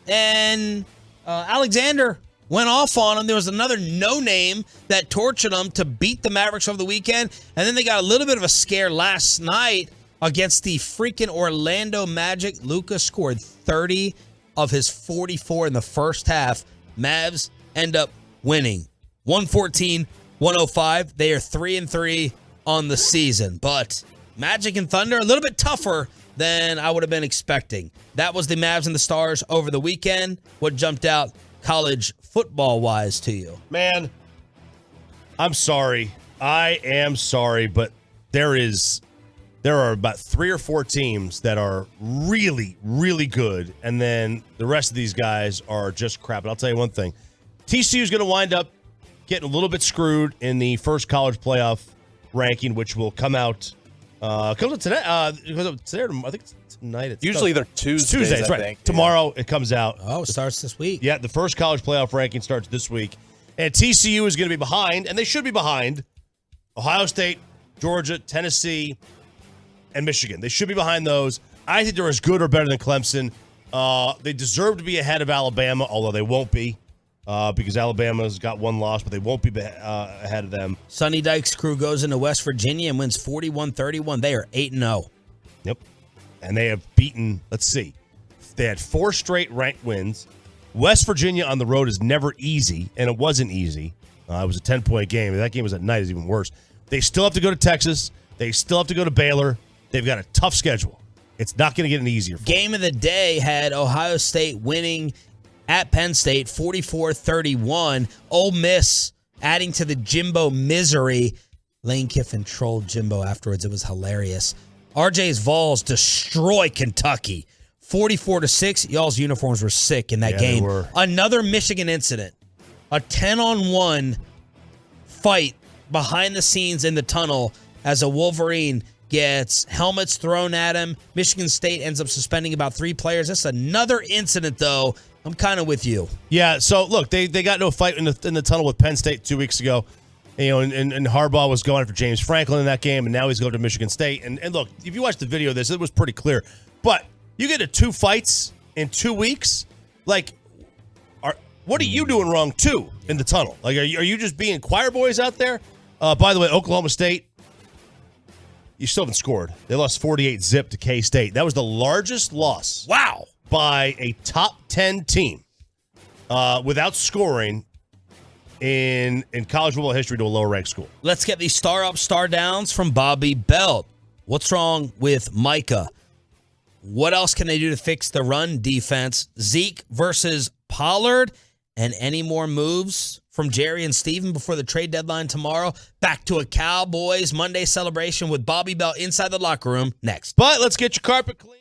and Alexander went off on them. There was another no-name that tortured them to beat the Mavericks over the weekend, and then they got a little bit of a scare last night against the freaking Orlando Magic. Luka scored 30 of his 44 in the first half. Mavs end up winning 114-105. They are 3-3 on the season, but Magic and Thunder a little bit tougher than I would have been expecting. That was the Mavs and the Stars over the weekend. What jumped out college football-wise to you? Man, I'm sorry. I am sorry, but there are about 3 or 4 teams that are really, really good, and then the rest of these guys are just crap. And I'll tell you one thing. TCU is going to wind up getting a little bit screwed in the first college playoff ranking, which will come out comes up today. I think it's tonight. Usually they're Tuesdays, that's right. think. Tomorrow it comes out. Oh, it starts this week. Yeah, the first college playoff ranking starts this week. And TCU is going to be behind, and they should be behind Ohio State, Georgia, Tennessee, and Michigan. They should be behind those. I think they're as good or better than Clemson. They deserve to be ahead of Alabama, although they won't be. Because Alabama's got one loss, but they won't be ahead of them. Sonny Dykes' crew goes into West Virginia and wins 41-31. They are 8-0. Yep. And they have beaten, let's see, they had 4 straight ranked wins. West Virginia on the road is never easy, and it wasn't easy. It was a 10-point game. That game was at night. It's even worse. They still have to go to Texas. They still have to go to Baylor. They've got a tough schedule. It's not going to get any easier for them. Game of the day had Ohio State winning at Penn State, 44-31. Ole Miss adding to the Jimbo misery. Lane Kiffin trolled Jimbo afterwards. It was hilarious. RJ's Vols destroy Kentucky, 44-6. Y'all's uniforms were sick in that game. They were. Another Michigan incident. A 10-on-1 fight behind the scenes in the tunnel as a Wolverine gets helmets thrown at him. Michigan State ends up suspending about 3 players. That's another incident, though. I'm kind of with you. Yeah, so look, they got into a fight in the tunnel with Penn State 2 weeks ago. You know, and Harbaugh was going after James Franklin in that game, and now he's going to Michigan State. And look, if you watch the video of this, it was pretty clear. But you get to 2 fights in 2 weeks, like, what are you doing wrong too in the tunnel? Like, are you just being choir boys out there? By the way, Oklahoma State, you still haven't scored. They lost 48-0 to K-State. That was the largest loss. Wow. By a top 10 team without scoring in college football history to a lower ranked school. Let's get the star up, star downs from Bobby Belt. What's wrong with Micah? What else can they do to fix the run defense? Zeke versus Pollard, and any more moves from Jerry and Steven before the trade deadline tomorrow? Back to a Cowboys Monday celebration with Bobby Belt inside the locker room next. But let's get your carpet clean.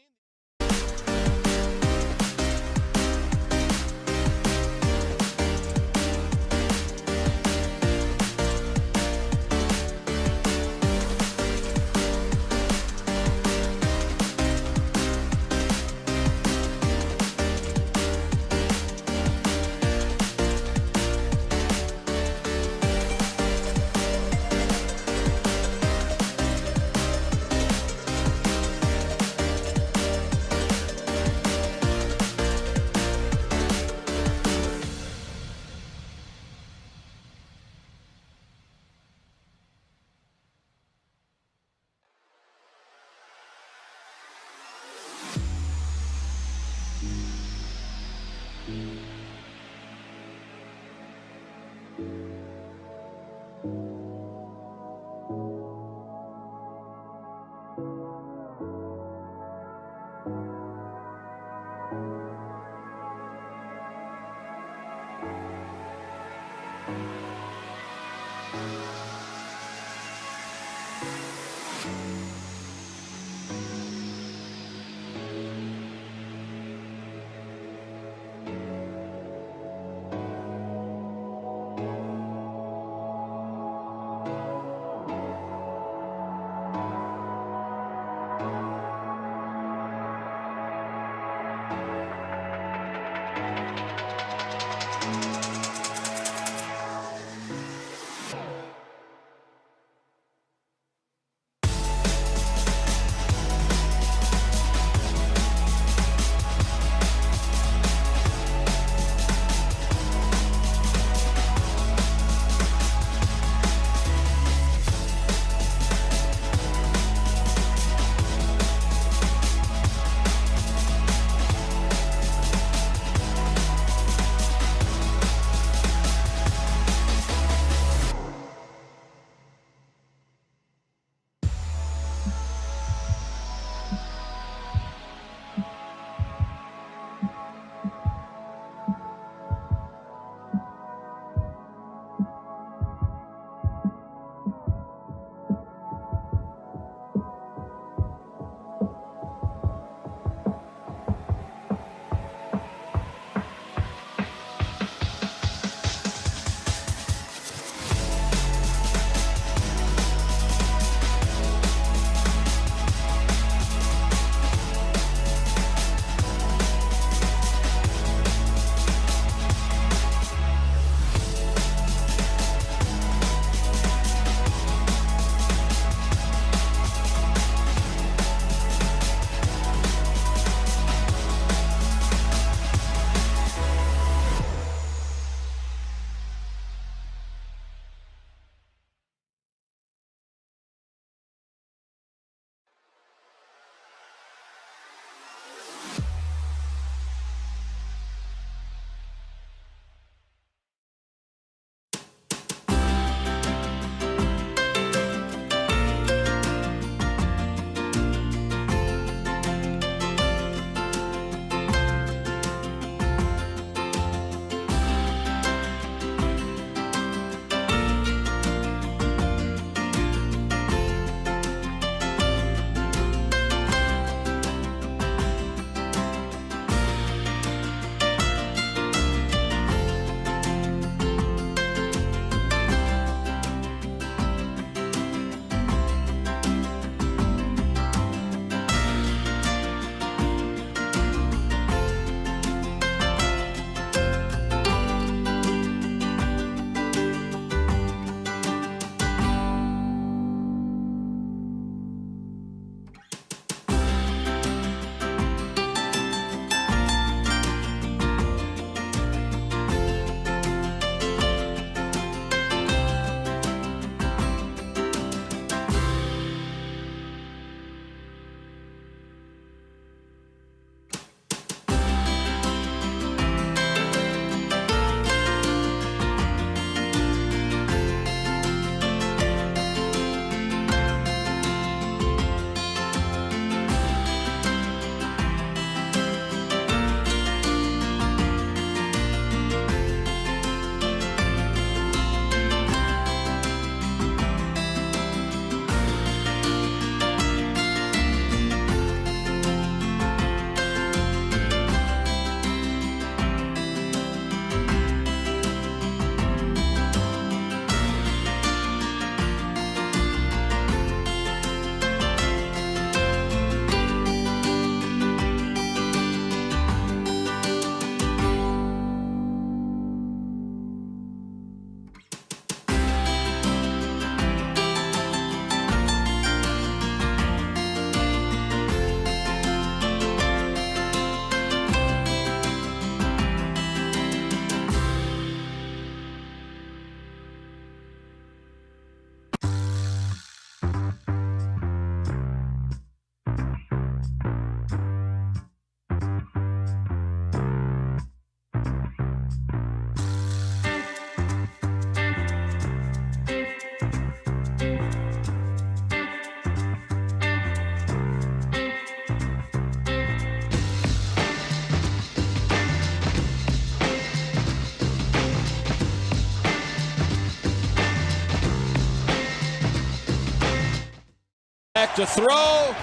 Back to throw.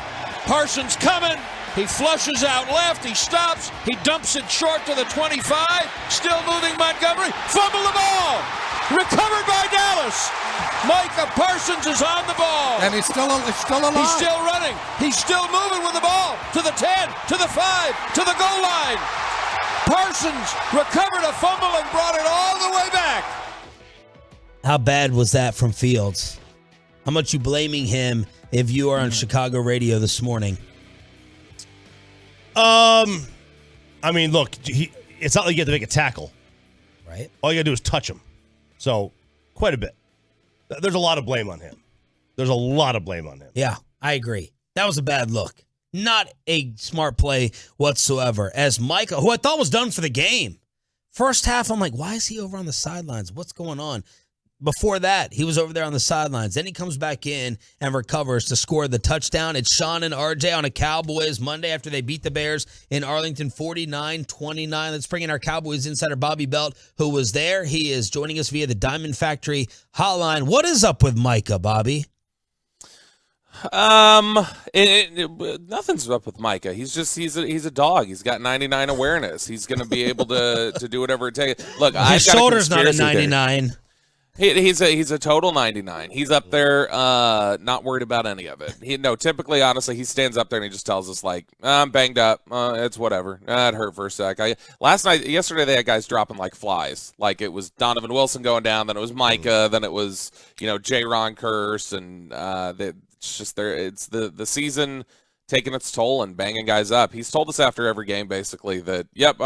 Parsons coming. He flushes out left. He stops. He dumps it short to the 25. Still moving Montgomery. Fumble the ball. Recovered by Dallas. Micah Parsons is on the ball. And he's still alive. He's still running. He's still moving with the ball. To the 10, to the 5, to the goal line. Parsons recovered a fumble and brought it all the way back. How bad was that from Fields? How much you blaming him if you are on Chicago radio this morning? I mean, look, it's not like you have to make a tackle. Right. All you got to do is touch him. So, quite a bit. There's a lot of blame on him. Yeah, I agree. That was a bad look. Not a smart play whatsoever. As Micah, who I thought was done for the game. First half, I'm like, why is he over on the sidelines? What's going on? Before that, he was over there on the sidelines. Then he comes back in and recovers to score the touchdown. It's Sean and RJ on a Cowboys Monday after they beat the Bears in Arlington 49-29. Let's bring in our Cowboys insider, Bobby Belt, who was there. He is joining us via the Diamond Factory hotline. What is up with Micah, Bobby? Nothing's up with Micah. He's a dog. He's got 99 awareness. He's going to be able to do whatever it takes. Look, his shoulder's not a 99. He's a total 99. He's up there, not worried about any of it. Typically, honestly, he stands up there and he just tells us, like, I'm banged up. It's whatever. It hurt for a sec. Yesterday, they had guys dropping like flies. Like, it was Donovan Wilson going down, then it was Micah, then it was, J-Ron Curse, and it's just there. It's the season taking its toll and banging guys up. He's told us after every game, basically, that, yep,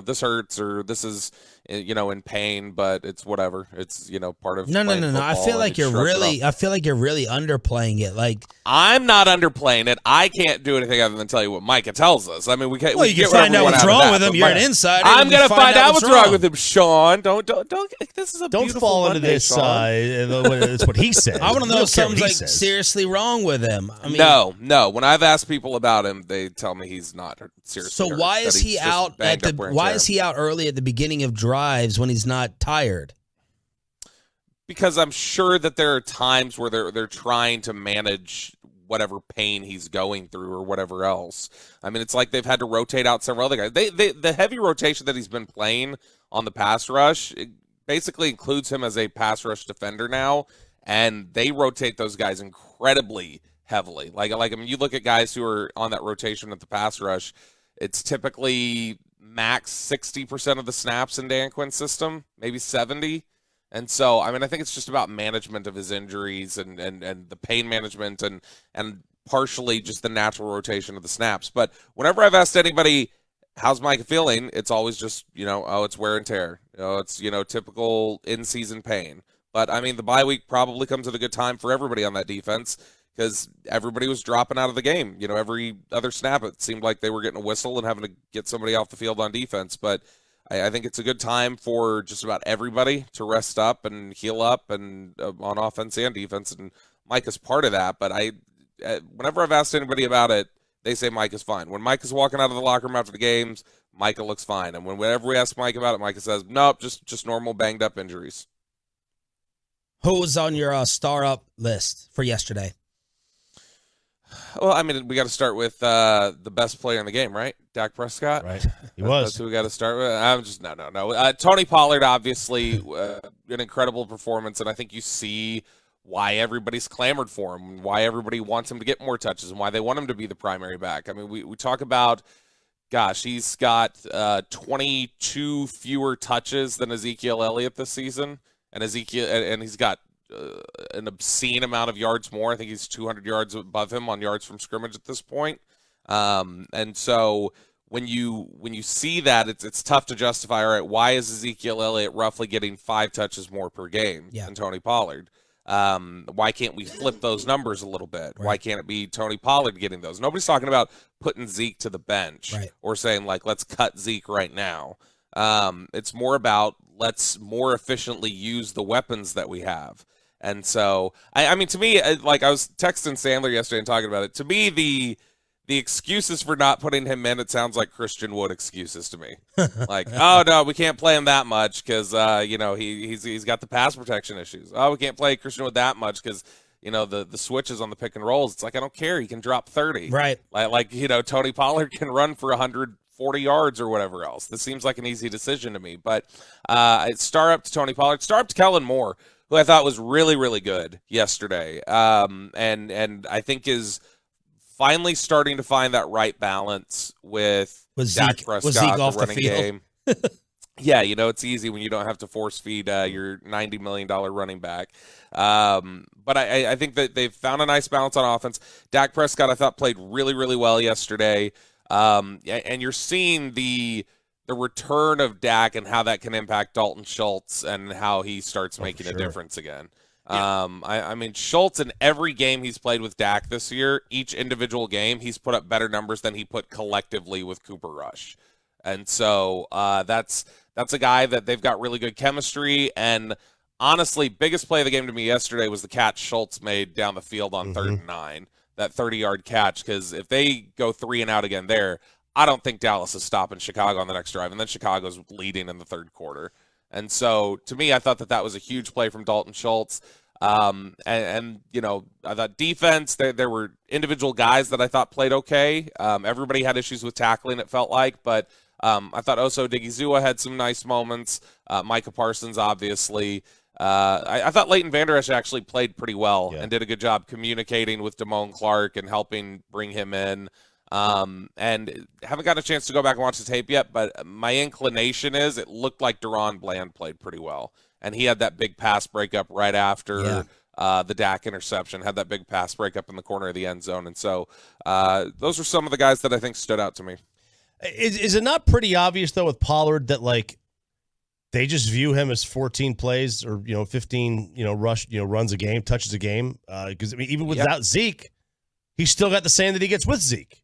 this hurts, or this is, in pain, but it's whatever. It's, part of No. I feel like you're really underplaying it. Like, I'm not underplaying it. I can't do anything other than tell you what Micah tells us. I mean, we can't. Well, you can find out what's wrong with him. You're an insider. I'm gonna find out what's wrong with him, Sean. Don't. This is a don't beautiful fall Monday, into this. That's what he said. I want to know if something's like seriously wrong with him. I mean, no. When I've asked people about him, they tell me he's not seriously. So hurt, why is he out why is he out early at the beginning of drives when he's not tired? Because I'm sure that there are times where they're trying to manage whatever pain he's going through or whatever else. I mean, it's like they've had to rotate out several other guys. The heavy rotation that he's been playing on the pass rush, it basically includes him as a pass rush defender now, and they rotate those guys incredibly heavily. Like I mean, you look at guys who are on that rotation at the pass rush, it's typically max 60% of the snaps in Dan Quinn's system, maybe 70. And so, I mean, I think it's just about management of his injuries and the pain management and partially just the natural rotation of the snaps. But whenever I've asked anybody, how's Micah feeling, it's always just, it's wear and tear. It's, typical in-season pain. But, I mean, the bye week probably comes at a good time for everybody on that defense because everybody was dropping out of the game. Every other snap, it seemed like they were getting a whistle and having to get somebody off the field on defense. But I think it's a good time for just about everybody to rest up and heal up and on offense and defense. And Micah's part of that. But whenever I've asked anybody about it, they say Micah's fine. When Micah's walking out of the locker room after the games, Micah looks fine. And whenever we ask Micah about it, Micah says, nope, just normal banged up injuries. Who was on your star up list for yesterday? Well, I mean, we got to start with the best player in the game, right? Dak Prescott. Right. He was. That's who we got to start with. I'm just no. Tony Pollard, obviously, an incredible performance, and I think you see why everybody's clamored for him, why everybody wants him to get more touches, and why they want him to be the primary back. I mean, we talk about, gosh, he's got 22 fewer touches than Ezekiel Elliott this season, and he's got an obscene amount of yards more. I think he's 200 yards above him on yards from scrimmage at this point. And so when you see that, it's tough to justify, all right, why is Ezekiel Elliott roughly getting 5 touches more per game than Tony Pollard? Why can't we flip those numbers a little bit? Right. Why can't it be Tony Pollard getting those? Nobody's talking about putting Zeke to the bench or saying, like, let's cut Zeke right now. It's more about let's more efficiently use the weapons that we have. And so, I mean, to me, like I was texting Sandler yesterday and talking about it, to me, the excuses for not putting him in, it sounds like Christian Wood excuses to me. Like, oh, no, we can't play him that much because, he's got the pass protection issues. Oh, we can't play Christian Wood that much because, the switches on the pick and rolls. It's like, I don't care. He can drop 30. Right. Like Tony Pollard can run for 140 yards or whatever else. This seems like an easy decision to me. But star up to Tony Pollard. Star up to Kellen Moore, who I thought was really, really good yesterday. And I think is finally starting to find that right balance with Dak Prescott, off the running the field? game. Yeah, it's easy when you don't have to force feed your $90 million running back. But I think that they've found a nice balance on offense. Dak Prescott, I thought, played really, really well yesterday. And you're seeing the return of Dak and how that can impact Dalton Schultz and how he starts making a difference again. Yeah. I mean, Schultz, in every game he's played with Dak this year, each individual game, he's put up better numbers than he put collectively with Cooper Rush. And so that's a guy that they've got really good chemistry. And honestly, biggest play of the game to me yesterday was the catch Schultz made down the field on 3rd and 9, that 30-yard catch. Because if they go 3 and out again there, I don't think Dallas is stopping Chicago on the next drive. And then Chicago's leading in the third quarter. And so, to me, I thought that was a huge play from Dalton Schultz. I thought defense, there were individual guys that I thought played okay. Everybody had issues with tackling, it felt like. But I thought Oso Digizua had some nice moments. Micah Parsons, obviously. I thought Leighton Vander Esch actually played pretty well and did a good job communicating with Damone Clark and helping bring him in. And haven't gotten a chance to go back and watch the tape yet, but my inclination is it looked like Deron Bland played pretty well. And he had that big pass breakup right after the Dak interception, had that big pass breakup in the corner of the end zone. And so those are some of the guys that I think stood out to me. Is it not pretty obvious, though, with Pollard that, like, they just view him as 14 plays or, 15, runs a game, touches a game? Because, I mean, even without Zeke, he's still got the same that he gets with Zeke.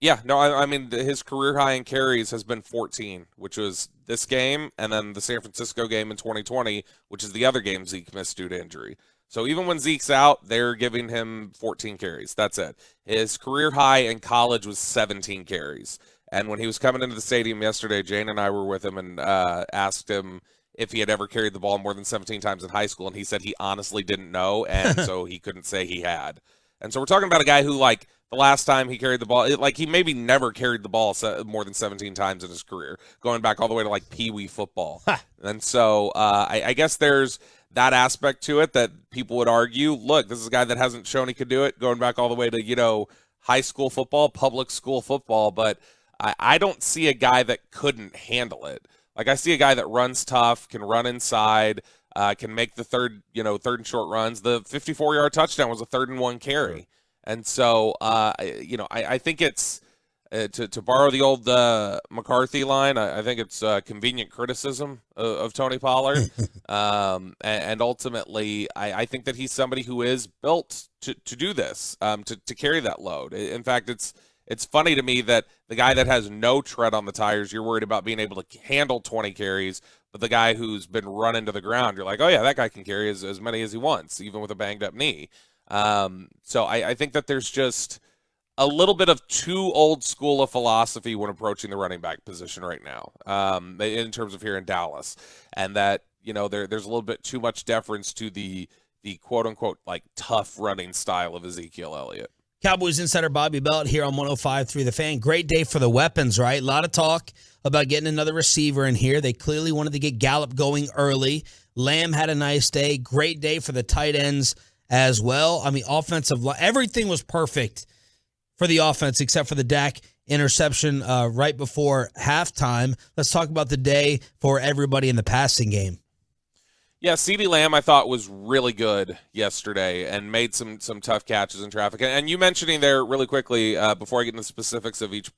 Yeah, no, I mean, his career high in carries has been 14, which was this game, and then the San Francisco game in 2020, which is the other game Zeke missed due to injury. So even when Zeke's out, they're giving him 14 carries. That's it. His career high in college was 17 carries. And when he was coming into the stadium yesterday, Jane and I were with him and asked him if he had ever carried the ball more than 17 times in high school, and he said he honestly didn't know, and so he couldn't say he had. And so we're talking about a guy who, like, the last time he carried the ball, he maybe never carried the ball more than 17 times in his career, going back all the way to, like, Pee Wee football. And so I guess there's that aspect to it that people would argue, look, this is a guy that hasn't shown he could do it, going back all the way to, high school football, public school football, but I don't see a guy that couldn't handle it. Like, I see a guy that runs tough, can run inside, can make the third and short runs. The 54-yard touchdown was a 3rd and 1 carry. Sure. And so, I think it's, to borrow the old McCarthy line, I think it's convenient criticism of Tony Pollard. And ultimately, I think that he's somebody who is built to do this, to carry that load. In fact, it's funny to me that the guy that has no tread on the tires, you're worried about being able to handle 20 carries, but the guy who's been run into the ground, you're like, oh, yeah, that guy can carry as many as he wants, even with a banged-up knee. So I think that there's just a little bit of too old school of philosophy when approaching the running back position right now, in terms of here in Dallas, and that, there's a little bit too much deference to the quote-unquote, like, tough running style of Ezekiel Elliott. Cowboys insider Bobby Belt here on 105.3 The Fan. Great day for the weapons, right? A lot of talk about getting another receiver in here. They clearly wanted to get Gallup going early. Lamb had a nice day. Great day for the tight ends as well. I mean, offensive line, everything was perfect for the offense except for the Dak interception right before halftime. Let's talk about the day for everybody in the passing game. Yeah, CeeDee Lamb I thought was really good yesterday and made some tough catches in traffic. And you mentioning there really quickly, before I get into the specifics of each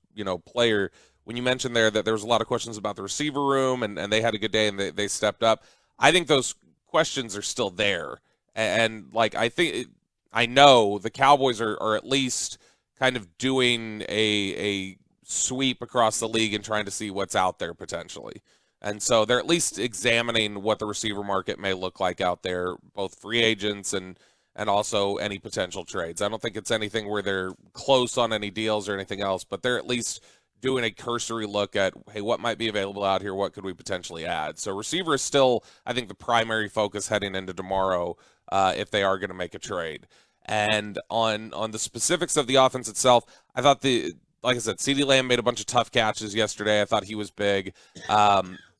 player, when you mentioned there that there was a lot of questions about the receiver room and they had a good day and they stepped up, I think those questions are still there. And like I know the Cowboys are at least kind of doing a sweep across the league and trying to see what's out there potentially. And so they're at least examining what the receiver market may look like out there, both free agents and also any potential trades. I don't think it's anything where they're close on any deals or anything else, but they're at least doing a cursory look at, hey, what might be available out here? What could we potentially add? So receiver is still, I think, the primary focus heading into tomorrow. if they are going to make a trade. And on the specifics of the offense itself, I thought like I said, CeeDee Lamb made a bunch of tough catches yesterday. I thought he was big.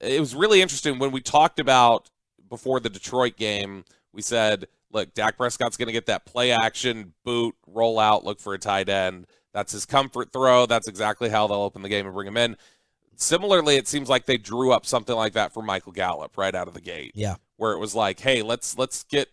It was really interesting when we talked about before the Detroit game, we said, look, Dak Prescott's going to get that play action, boot, roll out, look for a tight end. That's his comfort throw. That's exactly how they'll open the game and bring him in. Similarly, it seems like they drew up something like that for Michael Gallup right out of the gate. Yeah. Where it was like, hey, let's get,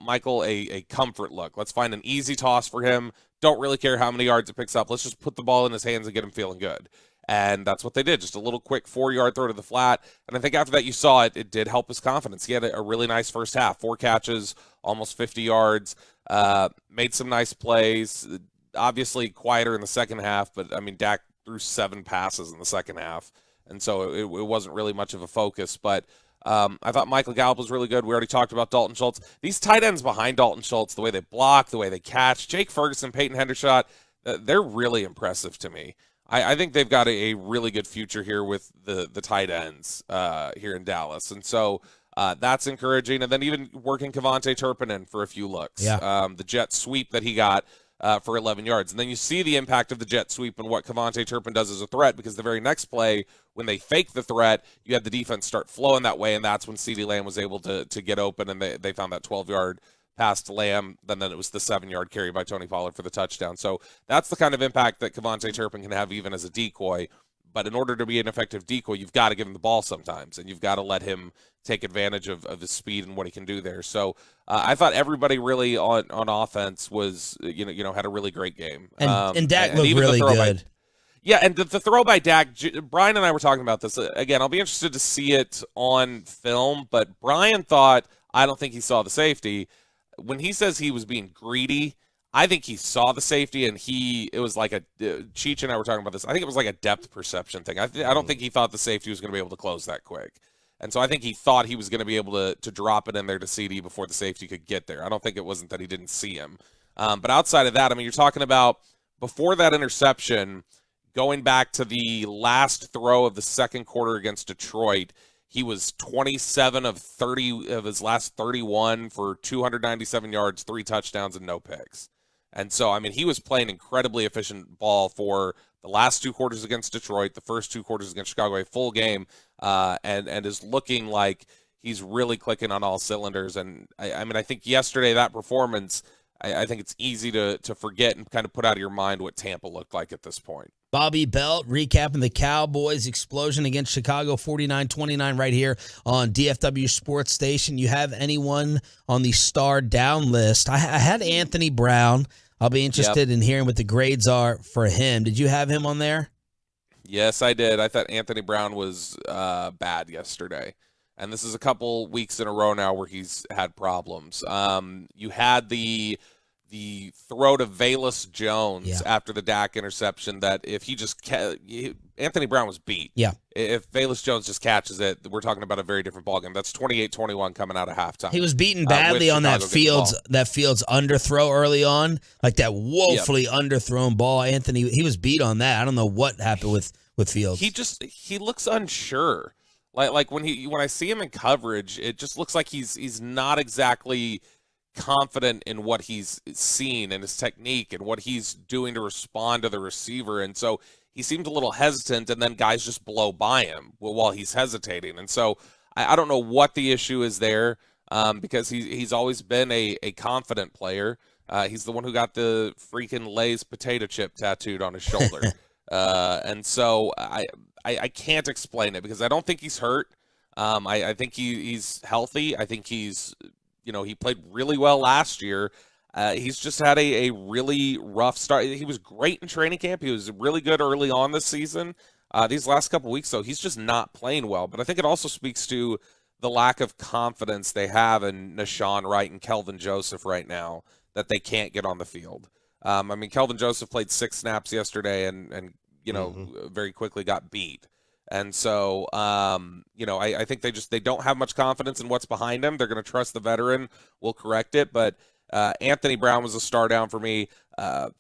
Michael a comfort look. Let's find an easy toss for him. Don't really care how many yards it picks up. Let's just put the ball in his hands and get him feeling good. And that's what they did. Just a little quick 4-yard throw to the flat. And I think after that you saw it, it did help his confidence. He had a really nice first half. 4 catches, almost 50 yards, made some nice plays. Obviously quieter in the second half, but, Dak threw 7 passes in the second half. And so it wasn't really much of a focus. But I thought Michael Gallup was really good. We already talked about Dalton Schultz. These tight ends behind Dalton Schultz, the way they block, the way they catch, Jake Ferguson, Peyton Hendershot, they're really impressive to me. I think they've got a really good future here with the tight ends here in Dallas. And so that's encouraging. And then even working Kevontae Turpin in for a few looks. Yeah. The jet sweep that he got for 11 yards. And then you see the impact of the jet sweep and what Kevontae Turpin does as a threat, because the very next play, when they fake the threat, you had the defense start flowing that way, and that's when CeeDee Lamb was able to get open, and they found that 12-yard pass to Lamb. Then it was the 7-yard carry by Tony Pollard for the touchdown. So that's the kind of impact that Kevontae Turpin can have even as a decoy. But in order to be an effective decoy, you've got to give him the ball sometimes, and you've got to let him take advantage of his speed and what he can do there. So I thought everybody really on offense was, had a really great game. And Dak looked really good. Yeah, and the throw by Dak, Brian and I were talking about this. Again, I'll be interested to see it on film, but Brian thought, I don't think he saw the safety. When he says he was being greedy, I think he saw the safety, and it was like Cheech and I were talking about this. I think it was like a depth perception thing. I don't think he thought the safety was going to be able to close that quick. And so I think he thought he was going to be able to drop it in there to CD before the safety could get there. I don't think it wasn't that he didn't see him. But outside of that, you're talking about before that interception, going back to the last throw of the second quarter against Detroit, he was 27 of 30 of his last 31 for 297 yards, 3 touchdowns, and no picks. And so, he was playing incredibly efficient ball for the last 2 quarters against Detroit, the first 2 quarters against Chicago, a full game, and is looking like he's really clicking on all cylinders. And, I think yesterday that performance, I think it's easy to forget and kind of put out of your mind what Tampa looked like at this point. Bobby Belt recapping the Cowboys' explosion against Chicago 49-29 right here on DFW Sports Station. You have anyone on the star down list? I had Anthony Brown. I'll be interested in hearing what the grades are for him. Did you have him on there? Yes, I did. I thought Anthony Brown was bad yesterday. And this is a couple weeks in a row now where he's had problems. You had the throw to Velus Jones after the Dak interception that if he just Anthony Brown was beat. Yeah. If Velus Jones just catches it, we're talking about a very different ballgame. That's 28-21 coming out of halftime. He was beaten badly on that Fields underthrow early on, like that woefully underthrown ball. Anthony, he was beat on that. I don't know what happened with Fields. He looks unsure. Like when I see him in coverage, it just looks like he's not exactly confident in what he's seen and his technique and what he's doing to respond to the receiver. And so he seemed a little hesitant, and then guys just blow by him while he's hesitating. And so I don't know what the issue is there, because he's always been a confident player. He's the one who got the freaking Lay's potato chip tattooed on his shoulder. And so I can't explain it because I don't think he's hurt. I think he's healthy. I think he's, he played really well last year. He's just had a really rough start. He was great in training camp. He was really good early on this season. These last couple weeks, though, he's just not playing well. But I think it also speaks to the lack of confidence they have in Nashawn Wright and Kelvin Joseph right now that they can't get on the field. Kelvin Joseph played 6 snaps yesterday and very quickly got beat. And so, I think they don't have much confidence in what's behind him. They're going to trust the veteran. We'll correct it. But Anthony Brown was a star down for me.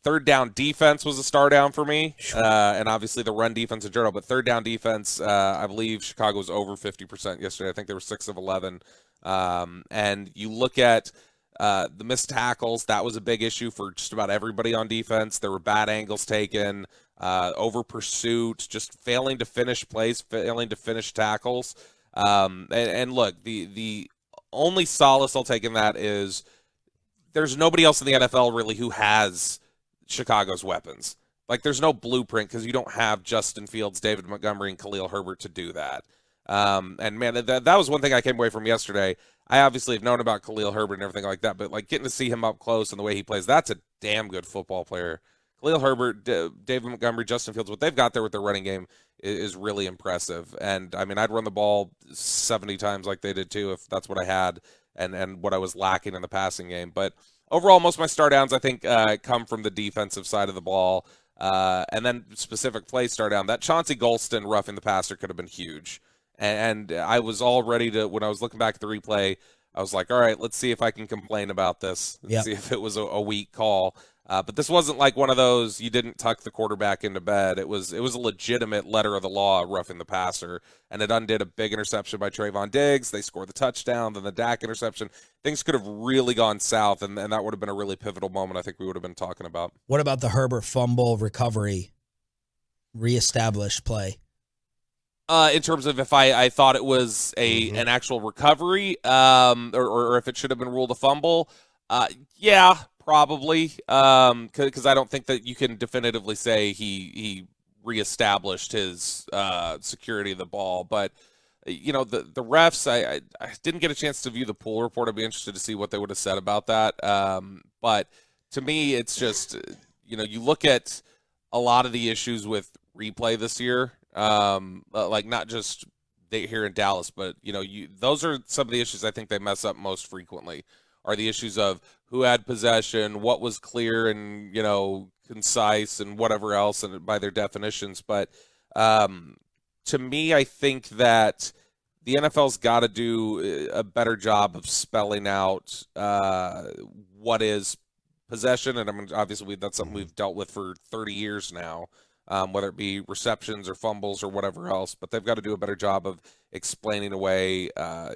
Third down defense was a star down for me. And obviously the run defense in general. But third down defense, I believe Chicago was over 50% yesterday. I think they were 6 of 11. And you look at The missed tackles, that was a big issue for just about everybody on defense. There were bad angles taken, over pursuit, just failing to finish plays, failing to finish tackles. And look, the only solace I'll take in that is there's nobody else in the NFL really who has Chicago's weapons. Like, there's no blueprint because you don't have Justin Fields, David Montgomery, and Khalil Herbert to do that. And man, that was one thing I came away from yesterday. I obviously have known about Khalil Herbert and everything like that, but like getting to see him up close and the way he plays, that's a damn good football player. Khalil Herbert, David Montgomery, Justin Fields, what they've got there with their running game is really impressive. And I mean, I'd run the ball 70 times like they did too, if that's what I had and what I was lacking in the passing game. But overall, most of my star downs, I think, come from the defensive side of the ball. And then specific play star down. That Chauncey Golston roughing the passer could have been huge. And I was all ready to, when I was looking back at the replay, I was like, all right, let's see if I can complain about this. Yep. See if it was a weak call. But this wasn't like one of those, you didn't tuck the quarterback into bed. It was a legitimate letter of the law roughing the passer. And it undid a big interception by Trayvon Diggs. They scored the touchdown, then the Dak interception. Things could have really gone south, and that would have been a really pivotal moment I think we would have been talking about. What about the Herbert fumble recovery, reestablished play? In terms of if I thought it was an actual recovery, or if it should have been ruled a fumble, yeah, probably, because I don't think that you can definitively say he reestablished his security of the ball. But you know, the refs, I didn't get a chance to view the pool report. I'd be interested to see what they would have said about that. But to me, it's just, you know, you look at a lot of the issues with replay this year. Like not just here in Dallas, but you know, those are some of the issues I think they mess up most frequently. Are the issues of who had possession, what was clear and, you know, concise and whatever else, and by their definitions. But to me, I think that the NFL's got to do a better job of spelling out what is possession, and I mean, obviously that's something we've dealt with for 30 years now. Whether it be receptions or fumbles or whatever else, but they've got to do a better job of explaining away,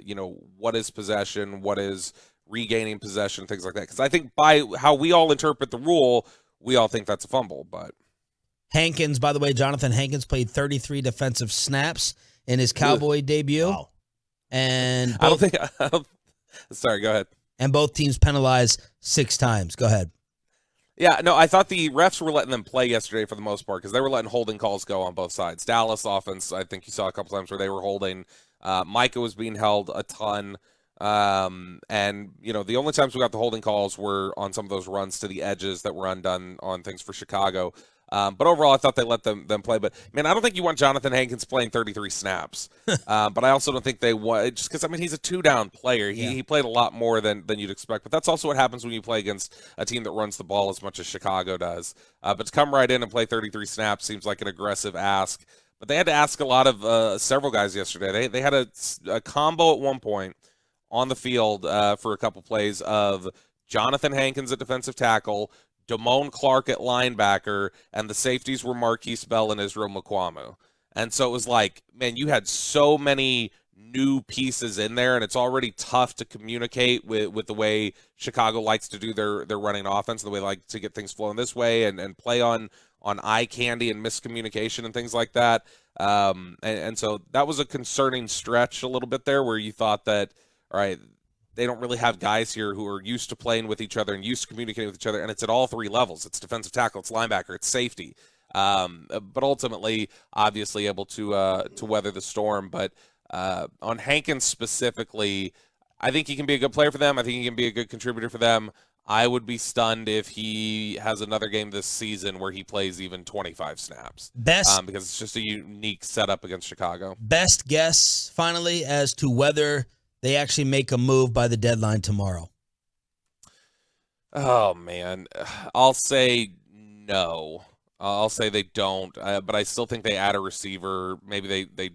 you know, what is possession, what is regaining possession, things like that. Because I think by how we all interpret the rule, we all think that's a fumble. But Hankins, by the way, Jonathan Hankins played 33 defensive snaps in his Cowboy debut. Wow. And sorry, go ahead. And both teams penalized 6 times. Go ahead. Yeah, no, I thought the refs were letting them play yesterday for the most part because they were letting holding calls go on both sides. Dallas offense, I think you saw a couple times where they were holding. Micah was being held a ton. And, you know, the only times we got the holding calls were on some of those runs to the edges that were undone on things for Chicago. But overall, I thought they let them play. But, man, I don't think you want Jonathan Hankins playing 33 snaps. But I also don't think they want – just because, I mean, he's a two-down player. He played a lot more than you'd expect. But that's also what happens when you play against a team that runs the ball as much as Chicago does. But to come right in and play 33 snaps seems like an aggressive ask. But they had to ask a lot of several guys yesterday. They had a combo at one point on the field for a couple plays of Jonathan Hankins at defensive tackle, Damone Clark at linebacker, and the safeties were Marquise Bell and Israel Mukuamu. And so it was like, man, you had so many new pieces in there, and it's already tough to communicate with the way Chicago likes to do their running offense, the way they like to get things flowing this way and play on eye candy and miscommunication and things like that. And so that was a concerning stretch a little bit there where you thought that, all right, they don't really have guys here who are used to playing with each other and used to communicating with each other, and it's at all 3 levels. It's defensive tackle, it's linebacker, it's safety. But ultimately, obviously able to weather the storm. But on Hankins specifically, I think he can be a good player for them. I think he can be a good contributor for them. I would be stunned if he has another game this season where he plays even 25 snaps. Because it's just a unique setup against Chicago. Best guess, finally, as to whether they actually make a move by the deadline tomorrow. Oh, man. I'll say no. I'll say they don't. But I still think they add a receiver. Maybe they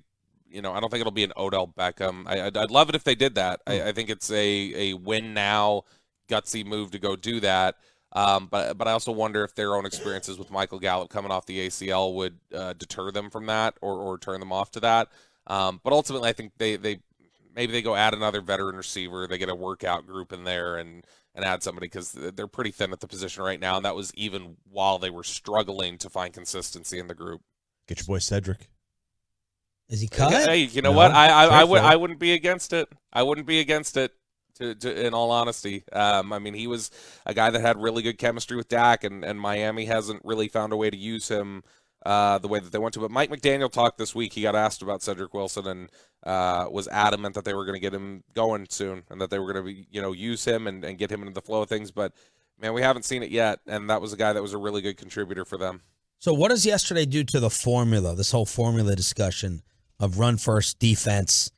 you know, I don't think it'll be an Odell Beckham. I'd love it if they did that. I think it's a win now, gutsy move to go do that. But I also wonder if their own experiences with Michael Gallup coming off the ACL would deter them from that or turn them off to that. But ultimately, I think they maybe they go add another veteran receiver. They get a workout group in there and and add somebody because they're pretty thin at the position right now, and that was even while they were struggling to find consistency in the group. Get your boy Cedric. Is he cut? Hey, you know what? I wouldn't be against it. I wouldn't be against it. In all honesty, I mean, he was a guy that had really good chemistry with Dak, and Miami hasn't really found a way to use him the way that they want to. But Mike McDaniel talked this week. He got asked about Cedric Wilson and was adamant that they were going to get him going soon and that they were going to use him and get him into the flow of things. But man, we haven't seen it yet, and that was a guy that was a really good contributor for them. So what does yesterday do to the formula? This whole formula discussion of run first defense.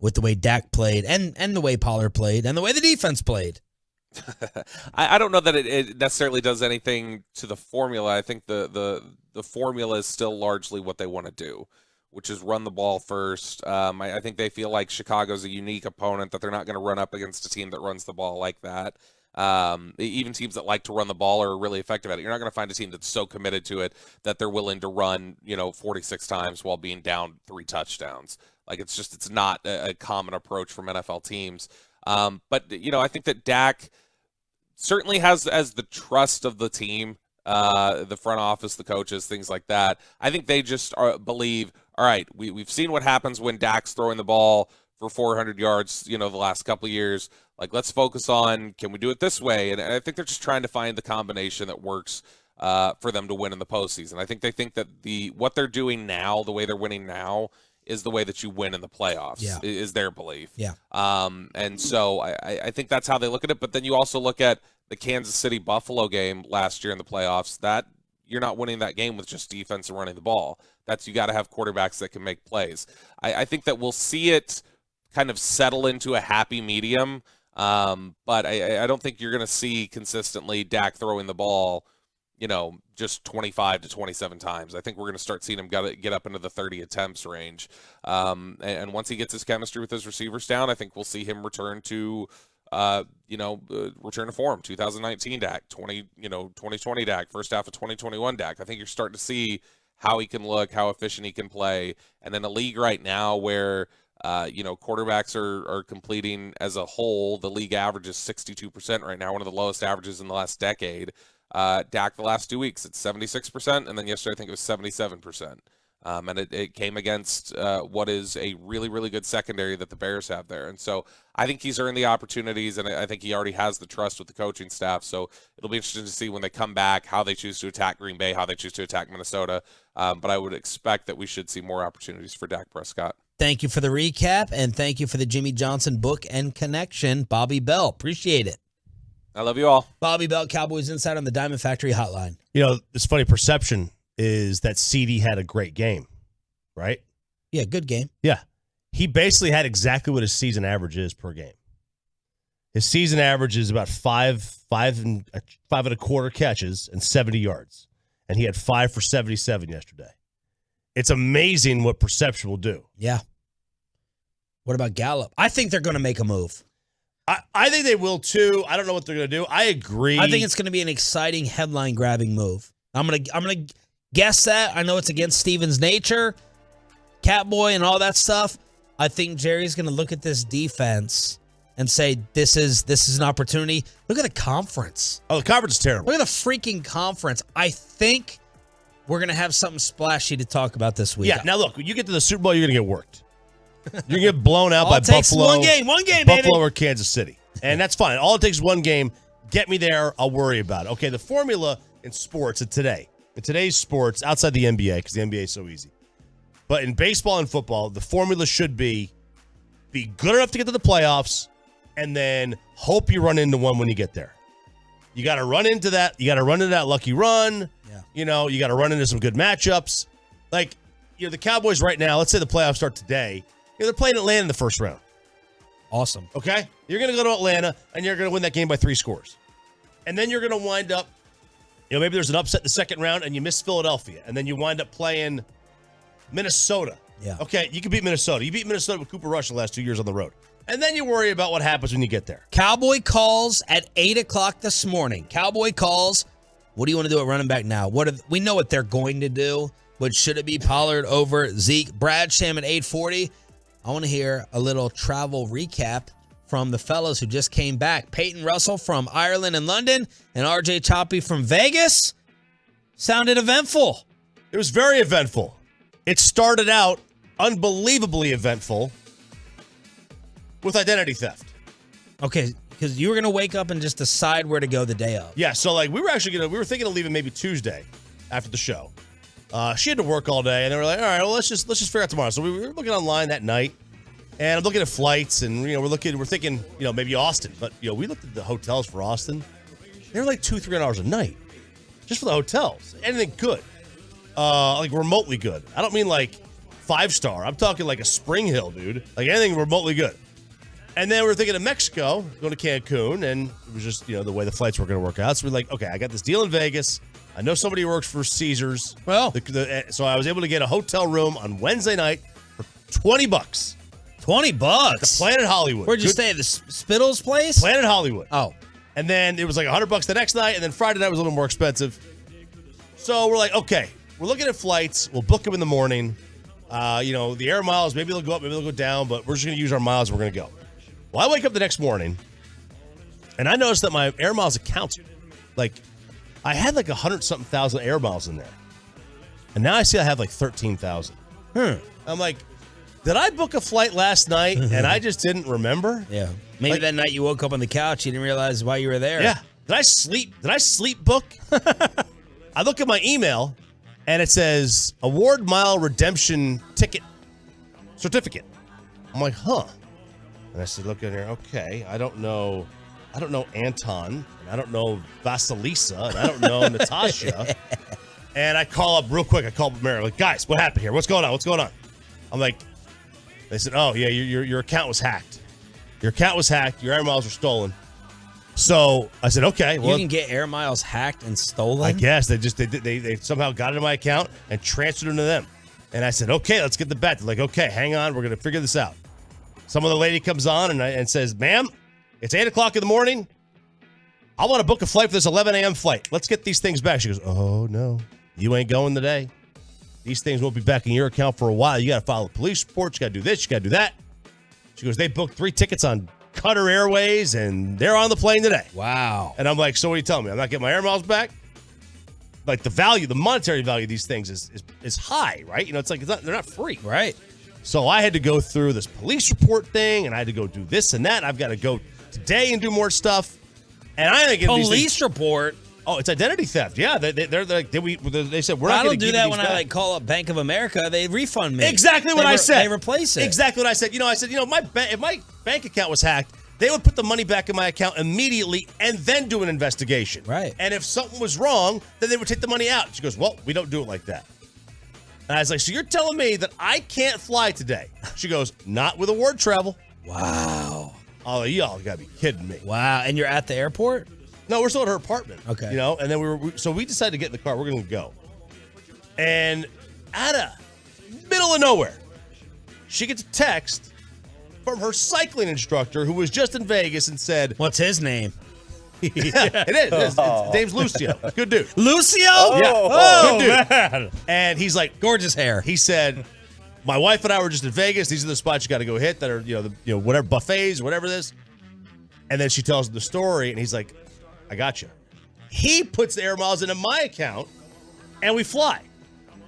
With the way Dak played and the way Pollard played and the way the defense played. I don't know that it necessarily does anything to the formula. I think the formula is still largely what they want to do, which is run the ball first. I think they feel like Chicago's a unique opponent, that they're not going to run up against a team that runs the ball like that. Even teams that like to run the ball are really effective at it. You're not going to find a team that's so committed to it that they're willing to run 46 times while being down 3 touchdowns. Like, it's not a common approach from NFL teams. But I think that Dak certainly has as the trust of the team, the front office, the coaches, things like that. I think they just believe, all right, we've seen what happens when Dak's throwing the ball for 400 yards, the last couple of years. Like, let's focus on, can we do it this way? And I think they're just trying to find the combination that works for them to win in the postseason. I think they think that what they're doing now, the way they're winning now, is the way that you win in the playoffs, is their belief. Yeah. And so I think that's how they look at it. But then you also look at the Kansas City-Buffalo game last year in the playoffs. That you're not winning that game with just defense and running the ball. You got to have quarterbacks that can make plays. I think that we'll see it kind of settle into a happy medium. But I don't think you're going to see consistently Dak throwing the ball, just 25 to 27 times. I think we're going to start seeing him get up into the 30 attempts range. And once he gets his chemistry with his receivers down, I think we'll see him return to form. 2019 Dak, 2020 Dak, first half of 2021 Dak. I think you're starting to see how he can look, how efficient he can play. And in a league right now where quarterbacks are completing as a whole, the league average is 62% right now, one of the lowest averages in the last decade. Dak the last 2 weeks, it's 76%, and then yesterday I think it was 77%. And it came against what is a really, really good secondary that the Bears have there. And so I think he's earned the opportunities, and I think he already has the trust with the coaching staff. So it'll be interesting to see when they come back how they choose to attack Green Bay, how they choose to attack Minnesota. But I would expect that we should see more opportunities for Dak Prescott. Thank you for the recap, and thank you for the Jimmy Johnson book and connection, Bobby Bell. Appreciate it. I love you all. Bobby Bell, Cowboys Insider on the Diamond Factory Hotline. This funny perception is that CD had a great game, right? Yeah, good game. Yeah. He basically had exactly what his season average is per game. His season average is about five and a quarter catches and 70 yards. And he had 5 for 77 yesterday. It's amazing what perception will do. Yeah. What about Gallup? I think they're going to make a move. I think they will too. I don't know what they're going to do. I agree. I think it's going to be an exciting headline-grabbing move. I'm gonna guess that. I know it's against Steven's nature, Catboy, and all that stuff. I think Jerry's going to look at this defense and say, "This is an opportunity." Look at the conference. Oh, the conference is terrible. Look at the freaking conference. I think we're going to have something splashy to talk about this week. Yeah. Now look, when you get to the Super Bowl, you're going to get worked. You're going to get blown out by it takes Buffalo. One game, Buffalo baby. or Kansas City. And that's fine. All it takes is one game. Get me there. I'll worry about it. Okay, the formula in sports in today's sports, outside the NBA, because the NBA is so easy. But in baseball and football, the formula should be good enough to get to the playoffs and then hope you run into one when you get there. You got to run into that. You got to run into that lucky run. Yeah. You got to run into some good matchups. Like, the Cowboys right now, let's say the playoffs start today. They're playing Atlanta in the first round. Awesome. Okay? You're going to go to Atlanta, and you're going to win that game by 3 scores. And then you're going to wind up, maybe there's an upset in the second round, and you miss Philadelphia. And then you wind up playing Minnesota. Yeah. Okay, you can beat Minnesota. You beat Minnesota with Cooper Rush the last 2 years on the road. And then you worry about what happens when you get there. Cowboy calls at 8 o'clock this morning. Cowboy calls. What do you want to do at running back now? We know what they're going to do, but should it be Pollard over Zeke? Brad Sham at 8:40. I want to hear a little travel recap from the fellows who just came back. Peyton Russell from Ireland and London and RJ Choppy from Vegas. Sounded eventful. It was very eventful. It started out unbelievably eventful with identity theft. Okay, because you were going to wake up and just decide where to go the day of. Yeah, so like we were thinking of leaving maybe Tuesday after the show. She had to work all day, and they were like, all right, well, let's just figure out tomorrow. So we were looking online that night, and I'm looking at flights, and we're thinking, maybe Austin, but we looked at the hotels for Austin. They were like $200-$300 a night just for the hotels. Anything good, like remotely good. I don't mean like 5-star. I'm talking like a Spring Hill, dude. Like anything remotely good. And then we're thinking of Mexico, going to Cancun, and it was just the way the flights were going to work out. So we're like, okay, I got this deal in Vegas. I know somebody who works for Caesars. Well, so I was able to get a hotel room on Wednesday night for $20. $20? The Planet Hollywood. Where'd you stay? The Spittles place? Planet Hollywood. Oh. And then it was like $100 the next night, and then Friday night was a little more expensive. So we're like, okay, we're looking at flights. We'll book them in the morning. The air miles, maybe they'll go up, maybe they'll go down, but we're just going to use our miles and we're going to go. Well, I wake up the next morning, and I noticed that my air miles account, I had like 100-something thousand air miles in there. And now I see I have like 13,000. I'm like, did I book a flight last night and I just didn't remember? Yeah. Maybe that night you woke up on the couch, you didn't realize why you were there. Yeah. Did I sleep book? I look at my email, and it says award mile redemption ticket certificate. I'm like, huh. And I said, look in here. Okay, I don't know Anton, and I don't know Vasilisa, and I don't know Natasha. And I call up real quick. I call up Mary. I'm like, guys, what happened here? What's going on? I'm like, they said, oh yeah, your account was hacked. Your account was hacked. Your air miles were stolen. So I said, okay. Well, you can get air miles hacked and stolen? I guess they somehow got into my account and transferred them to them. And I said, okay, let's get the bet. They're like, okay, hang on, we're gonna figure this out. Some other lady comes on and says, ma'am, it's 8 o'clock in the morning. I want to book a flight for this 11 a.m. flight. Let's get these things back. She goes, oh, no, you ain't going today. These things won't be back in your account for a while. You got to file a police report. You got to do this. You got to do that. She goes, they booked 3 tickets on Qatar Airways, and they're on the plane today. Wow. And I'm like, so what are you telling me? I'm not getting my air miles back? Like the monetary value of these things is high, right? It's like they're not free. Right. So I had to go through this police report thing, and I had to go do this and that. I've got to go today and do more stuff. And I think police report. Oh, it's identity theft. Yeah, they're like they said we're not going to do that when I call up Bank of America. They refund me. Exactly what I said. They replace it. Exactly what I said. If my bank account was hacked, they would put the money back in my account immediately and then do an investigation. Right. And if something was wrong, then they would take the money out. She goes, well, we don't do it like that. And I was like, so you're telling me that I can't fly today? She goes, not with award travel. Wow. Oh, y'all got to be kidding me. Wow. And you're at the airport? No, we're still at her apartment. Okay. And then so we decided to get in the car. We're going to go. And out of middle of nowhere, she gets a text from her cycling instructor who was just in Vegas and said, what's his name? Yeah, it is. His name's Lucio. Good dude. Lucio? Yeah. Oh, good dude. man. And he's like, gorgeous hair. He said, my wife and I were just in Vegas. These are the spots you got to go hit that are, whatever buffets, whatever this. And then she tells him the story, and he's like, I got you. He puts the air miles into my account, and we fly.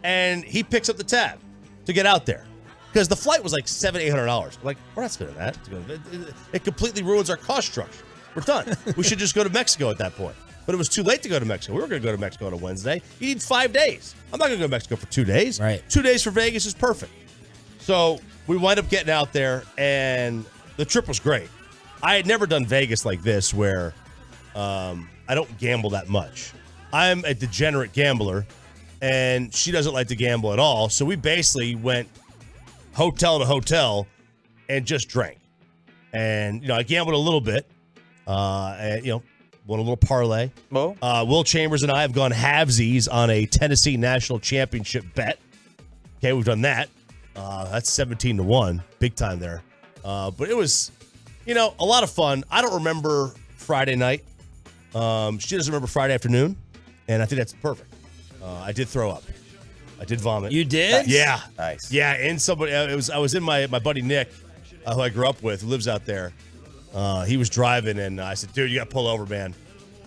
And he picks up the tab to get out there. Because the flight was like $700-$800. Like, we're not spending that. It completely ruins our cost structure. We're done. We should just go to Mexico at that point. But it was too late to go to Mexico. We were going to go to Mexico on a Wednesday. You need 5 days. I'm not going to go to Mexico for 2 days. Right. 2 days for Vegas is perfect. So we wind up getting out there, and the trip was great. I had never done Vegas like this where I don't gamble that much. I'm a degenerate gambler, and she doesn't like to gamble at all. So we basically went hotel to hotel and just drank. And, I gambled a little bit. And, won a little parlay. Will Chambers and I have gone halvesies on a Tennessee National Championship bet. Okay, we've done that. That's 17-1, big time there. But it was, a lot of fun. I don't remember Friday night. She doesn't remember Friday afternoon, and I think that's perfect. I did throw up. I did vomit. You did? Yeah. Nice. Yeah, and somebody. I was in my buddy Nick, who I grew up with, who lives out there. He was driving, and I said, dude, you got to pull over, man.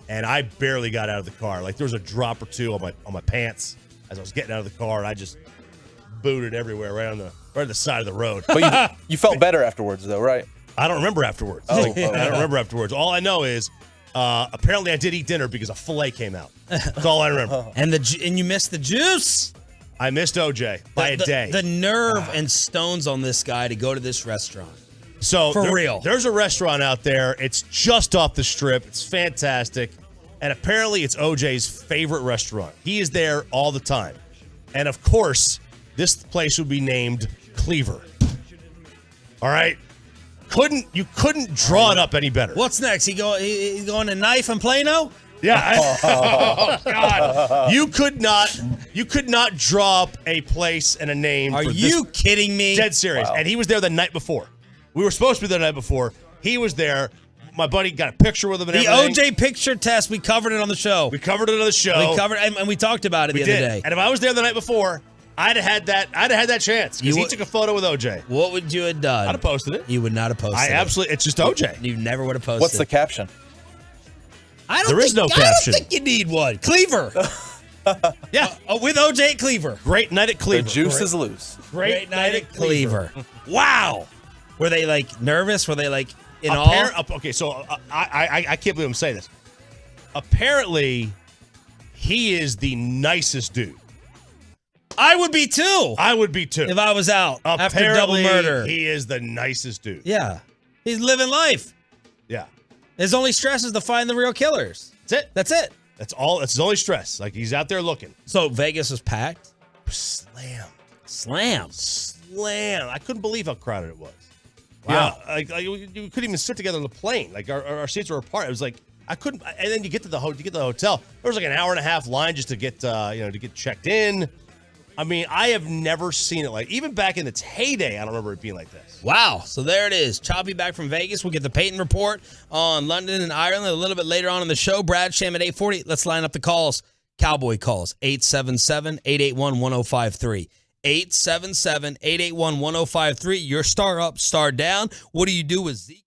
And I barely got out of the car. Like, there was a drop or two on my pants as I was getting out of the car, and I just booted everywhere right on the side of the road. But you felt better afterwards, though, right? I don't remember afterwards. Oh, I don't remember afterwards. All I know is apparently I did eat dinner because a filet came out. That's all I remember. And you missed the juice. I missed OJ by a day. The nerve and stones on this guy to go to this restaurant. So For real. There's a restaurant out there. It's just off the strip. It's fantastic. And apparently it's OJ's favorite restaurant. He is there all the time. And of course, this place would be named Cleaver. All right? You couldn't draw it up any better. What's next? He going to knife and Plano? Yeah. Oh, God. You could not draw up a place and a name. Are you kidding me? Dead serious. Wow. And he was there the night before. We were supposed to be there the night before. He was there. My buddy got a picture with him and everything. The OJ picture test, we covered it on the show. We covered it on the show. We covered and we talked about it the other day. And if I was there the night before, I'd have had that chance because he took a photo with OJ. What would you have done? I'd have posted it. You would not have posted it. Absolutely. It's just OJ. You never would have posted it. What's the caption? There is no caption. I don't think you need one. Cleaver. Yeah. With OJ at Cleaver. Great night at Cleaver. The juice is loose. Great night at Cleaver. Wow. Were they like nervous? Were they like in awe? Okay, so I can't believe I'm saying this. Apparently, he is the nicest dude. I would be too. I would be too. If I was out after double Apparently, murder. he is the nicest dude. Yeah. He's living life. Yeah. His only stress is to find the real killers. That's it. That's all. That's his only stress. Like, he's out there looking. So Vegas is packed? Slam. Slam. I couldn't believe how crowded it was. Wow. Yeah, like you couldn't even sit together on the plane. Like, our seats were apart. It was like, I couldn't. And then you get to the hotel. There was like an hour and a half line just to get checked in. I mean, I have never seen it like, even back in its heyday, I don't remember it being like this. Wow. So there it is. Choppy back from Vegas. We'll get the Peyton report on London and Ireland a little bit later on in the show. Brad Sham at 8:40. Let's line up the calls. Cowboy calls. 877-881-1053. 877-881-1053. Your star up, star down. What do you do with Zeke?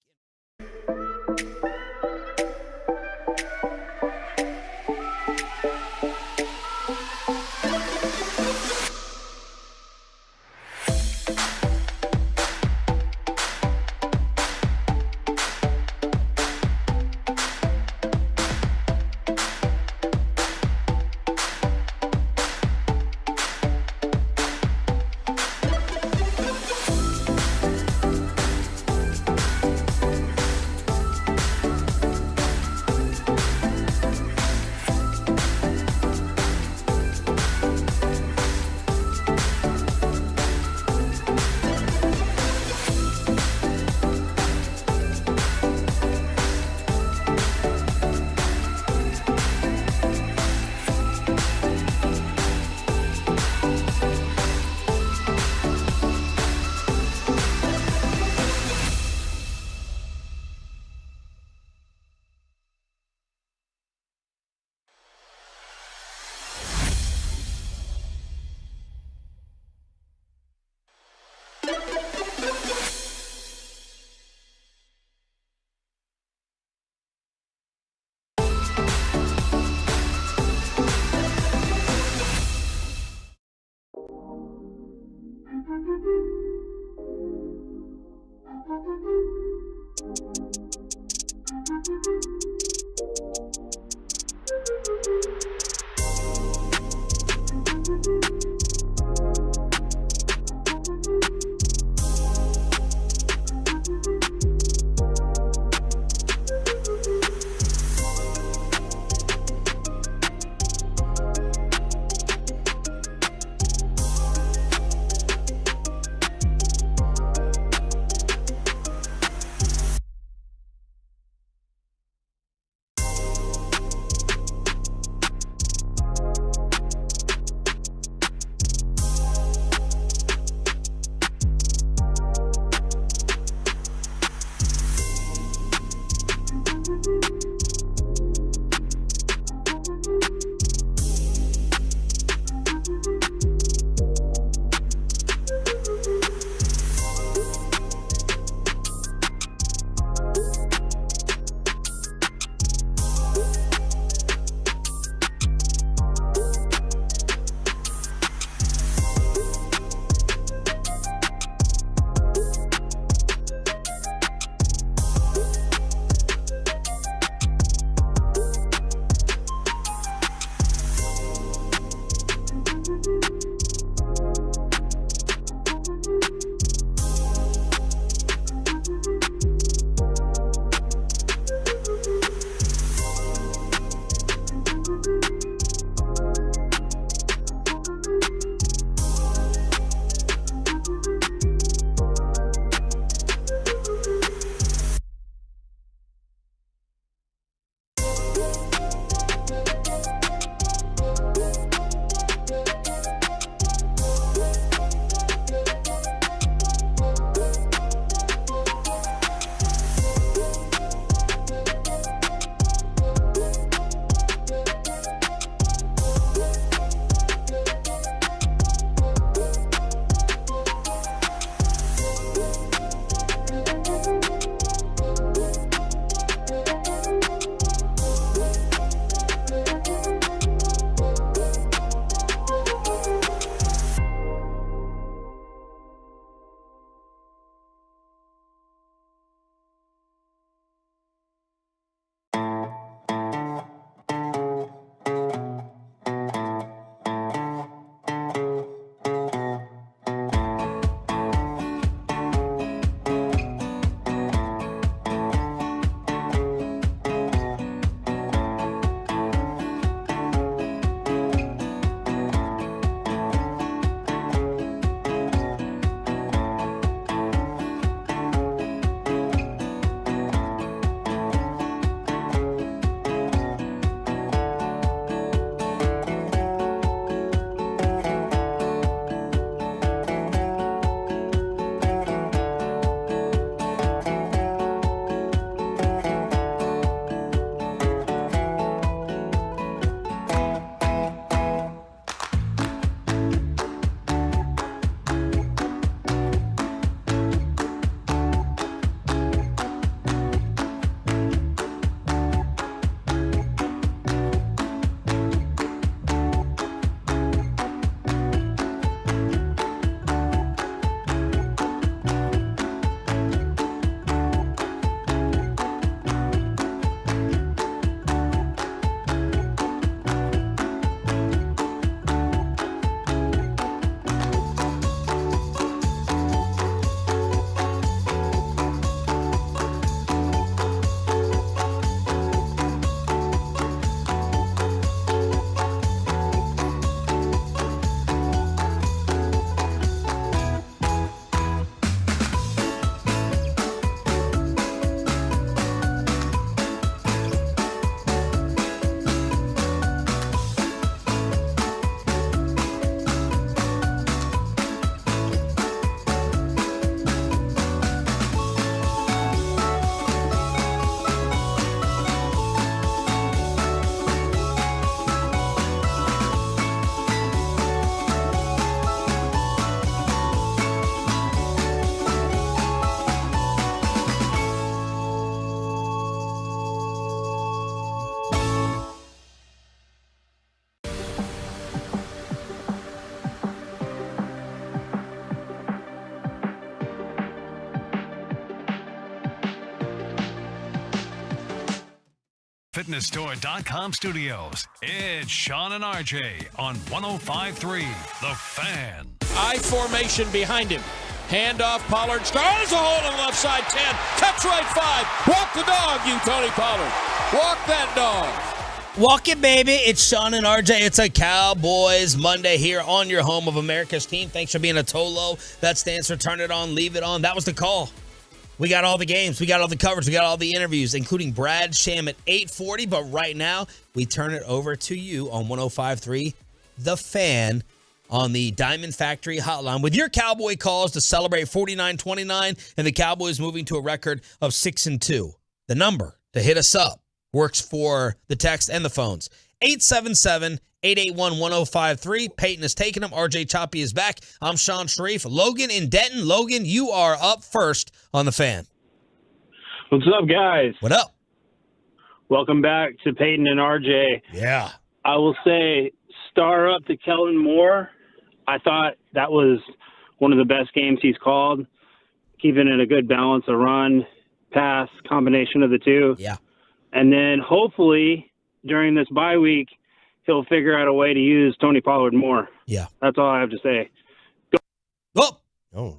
FitnessStore.com studios. It's Sean and RJ on 105.3 The Fan. I formation behind him. Handoff, Pollard stars a hole on the left side, 10. Cuts right 5. Walk the dog, you Tony Pollard. Walk that dog. Walk it, baby. It's Sean and RJ. It's a Cowboys Monday here on your home of America's team. Thanks for being a Tolo. That stands for turn it on, leave it on. That was the call. We got all the games. We got all the coverage. We got all the interviews, including Brad Sham at 8:40. But right now, we turn it over to you on 105.3 The Fan on the Diamond Factory hotline with your Cowboy calls to celebrate 49-29 and the Cowboys moving to a record of 6-2. The number to hit us up works for the text and the phones. 877-881-1053. Peyton is taking them. RJ Choppy is back. I'm Sean Sharif. Logan in Denton. Logan, you are up first on The Fan. What's up, guys? What up? Welcome back to Peyton and RJ. Yeah. I will say, star up to Kellen Moore. I thought that was one of the best games he's called, keeping it a good balance, a run, pass, combination of the two. Yeah. And then hopefully during this bye week, he'll figure out a way to use Tony Pollard more. Yeah. That's all I have to say. Oh,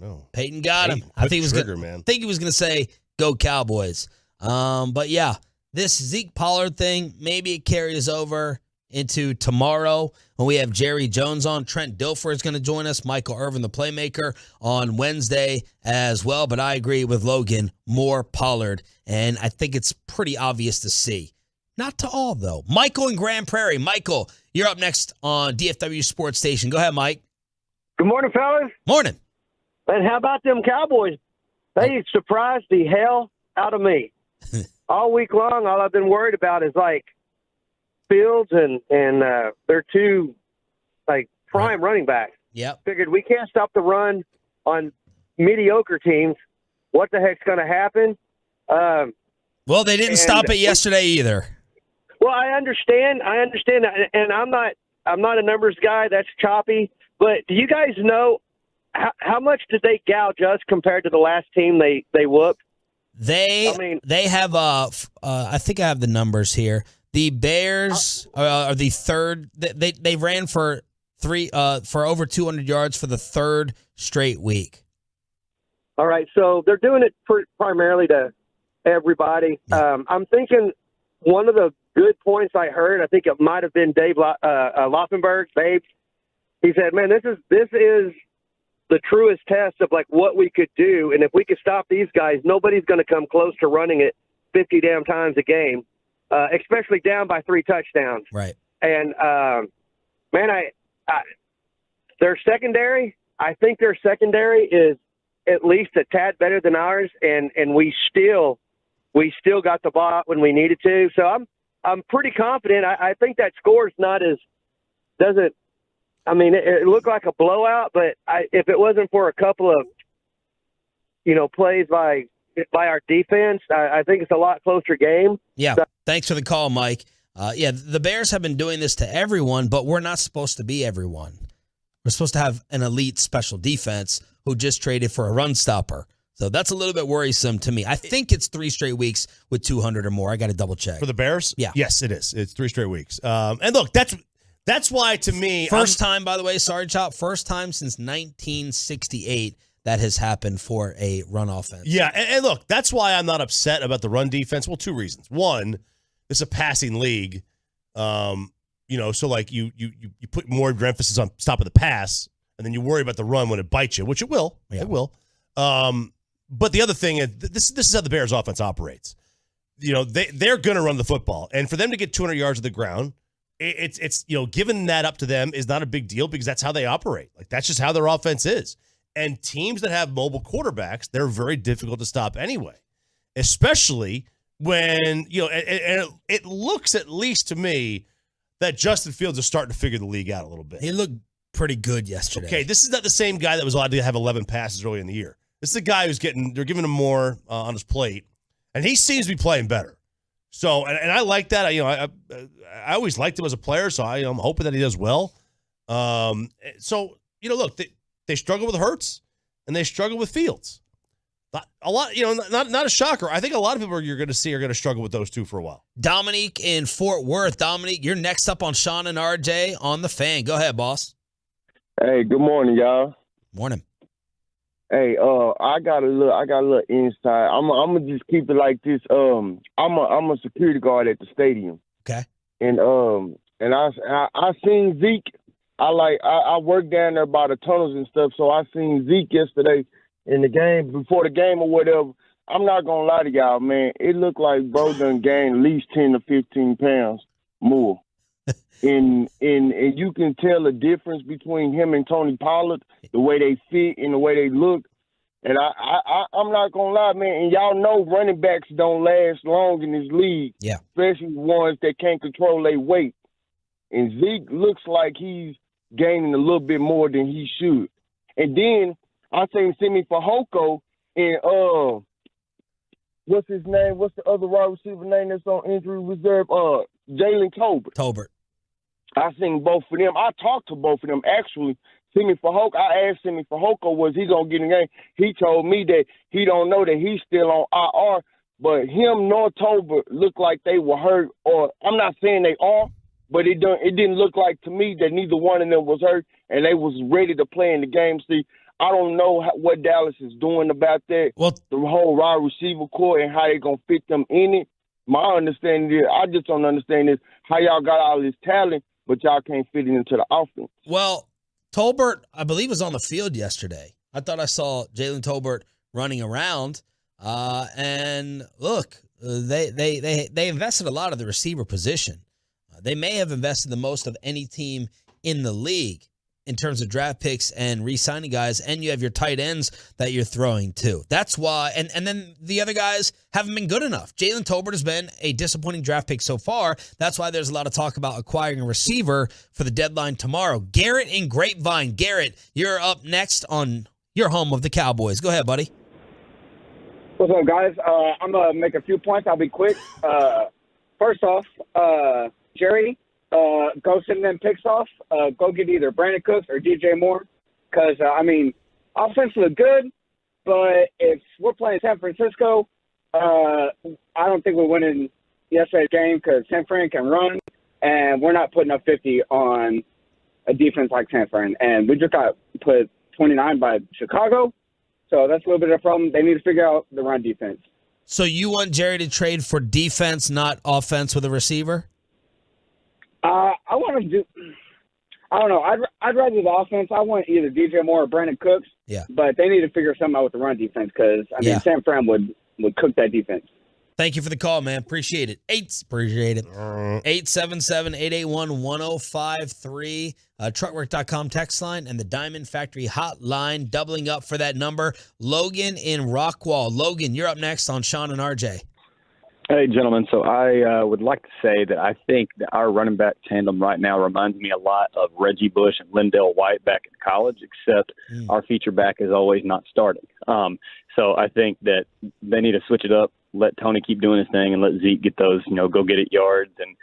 no. Peyton got him. Peyton, I think he was trigger, gonna, man. think he was going to say, go Cowboys. But yeah, this Zeke Pollard thing, maybe it carries over into tomorrow when we have Jerry Jones on. Trent Dilfer is going to join us. Michael Irvin, the playmaker, on Wednesday as well. But I agree with Logan, more Pollard. And I think it's pretty obvious to see. Not to all, though. Michael in Grand Prairie. Michael, you're up next on DFW Sports Station. Go ahead, Mike. Good morning, fellas. Morning. And how about them Cowboys? They surprised the hell out of me. All week long, all I've been worried about is, like, Fields and their two, like, prime running backs. Yep. Figured we can't stop the run on mediocre teams. What the heck's going to happen? Well, they didn't stop it yesterday either. Well, I understand, and I'm not a numbers guy. That's choppy. But do you guys know how much did they gouge us compared to the last team they whooped? They have I think I have the numbers here. The Bears are the third. They ran for over 200 yards for the third straight week. All right, so they're doing it primarily to everybody. Yeah. I'm thinking one of the good points I heard, I think it might have been Dave Laufenberg, Babe. He said, "Man, this is the truest test of like what we could do, and if we could stop these guys, nobody's going to come close to running it 50 damn times a game, especially down by 3 touchdowns." Right. And man, their secondary, I think their secondary is at least a tad better than ours, and we still got the ball out when we needed to. So I'm pretty confident. I think that score's not as doesn't. I mean, it looked like a blowout, but if it wasn't for a couple of plays by our defense, I think it's a lot closer game. Yeah. So, thanks for the call, Mike. The Bears have been doing this to everyone, but we're not supposed to be everyone. We're supposed to have an elite special defense who just traded for a run stopper. So that's a little bit worrisome to me. I think it's 3 straight weeks with 200 or more. I got to double check. For the Bears? Yeah. Yes, it is. It's 3 straight weeks. And look, that's why to me. First time, by the way, sorry, Chop. First time since 1968 that has happened for a run offense. Yeah, and look, that's why I'm not upset about the run defense. Well, 2 reasons. One, it's a passing league. So like you put more emphasis on stopping the pass, and then you worry about the run when it bites you, which it will. Yeah. It will. But the other thing is, this is how the Bears offense operates. They're going to run the football, and for them to get 200 yards of the ground, it's giving that up to them is not a big deal because that's how they operate. Like that's just how their offense is. And teams that have mobile quarterbacks, they're very difficult to stop anyway, especially when it looks at least to me that Justin Fields is starting to figure the league out a little bit. He looked pretty good yesterday. Okay, this is not the same guy that was allowed to have 11 passes early in the year. This is a guy they're giving him more on his plate, and he seems to be playing better. So, and I like that. I always liked him as a player, so I'm hoping that he does well. Look, they struggle with Hurts, and they struggle with Fields. A lot, not a shocker. I think a lot of people you're going to see are going to struggle with those two for a while. Dominique in Fort Worth. Dominique, you're next up on Sean and RJ on the Fan. Go ahead, boss. Hey, good morning, y'all. Morning. Hey, I got a little insight. I'm gonna just keep it like this. I'm a security guard at the stadium. Okay. And I seen Zeke. I work down there by the tunnels and stuff, so I seen Zeke yesterday in the game, before the game or whatever. I'm not gonna lie to y'all, man. It looked like bro done gained at least 10 to 15 pounds more. and you can tell the difference between him and Tony Pollard, the way they fit and the way they look. And I'm not gonna lie, man. And y'all know running backs don't last long in this league. Yeah. Especially ones that can't control their weight. And Zeke looks like he's gaining a little bit more than he should. And then I seen Simi Fehoko and what's his name? What's the other wide receiver name that's on injury reserve? Jalen Tolbert. I seen both of them. I talked to both of them actually. Simi Fehoko, I asked Simi Fehoko, was he gonna get in the game? He told me that he don't know that he's still on IR, but him nor Tolbert looked like they were hurt. Or I'm not saying they are, but it didn't look like to me that neither one of them was hurt and they was ready to play in the game. See, I don't know what Dallas is doing about that. Well, the whole wide receiver core and how they gonna fit them in it. My understanding is, I just don't understand is how y'all got all this talent, but y'all can't fit it into the offense. Well, Tolbert, I believe, was on the field yesterday. I thought I saw Jalen Tolbert running around. And look, they invested a lot of the receiver position. They may have invested the most of any team in the league in terms of draft picks and re-signing guys, and you have your tight ends that you're throwing too. That's why, and then the other guys haven't been good enough. Jalen Tolbert has been a disappointing draft pick so far. That's why there's a lot of talk about acquiring a receiver for the deadline tomorrow. Garrett in Grapevine. Garrett, you're up next on your home of the Cowboys. Go ahead, buddy. What's up, guys? I'm going to make a few points. I'll be quick. First off, Jerry, go send them picks off. Go get either Brandon Cooks or DJ Moore. Because, offense look good, but if we're playing San Francisco, I don't think we're winning yesterday's game because San Fran can run, and we're not putting up 50 on a defense like San Fran. And we just got put 29 by Chicago, so that's a little bit of a problem. They need to figure out the run defense. So you want Jerry to trade for defense, not offense with a receiver? I want to do. I don't know. I'd rather the offense. I want either DJ Moore or Brandon Cooks. Yeah. But they need to figure something out with the run defense because San Fran would cook that defense. Thank you for the call, man. Appreciate it. 877-881-1053. Truckwork.com text line and the Diamond Factory hotline doubling up for that number. Logan in Rockwall. Logan, you're up next on Sean and RJ. Hey, gentlemen. So I would like to say that I think that our running back tandem right now reminds me a lot of Reggie Bush and Lindell White back in college, except our feature back is always not starting. So I think that they need to switch it up, let Tony keep doing his thing, and let Zeke get those, go get it yards. And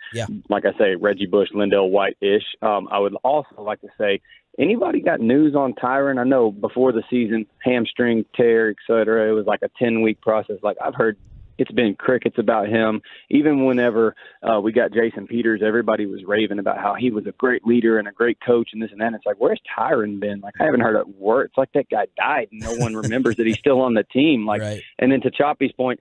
like I say, Reggie Bush, Lindell White-ish. I would also like to say, anybody got news on Tyron? I know before the season, hamstring tear, et cetera, it was like a 10-week process. Like I've heard it's been crickets about him. Even whenever we got Jason Peters, everybody was raving about how he was a great leader and a great coach and this and that. And it's like, where's Tyron been? Like, I haven't heard a word. It's like that guy died and no one remembers that he's still on the team. Like, And then to Choppy's point,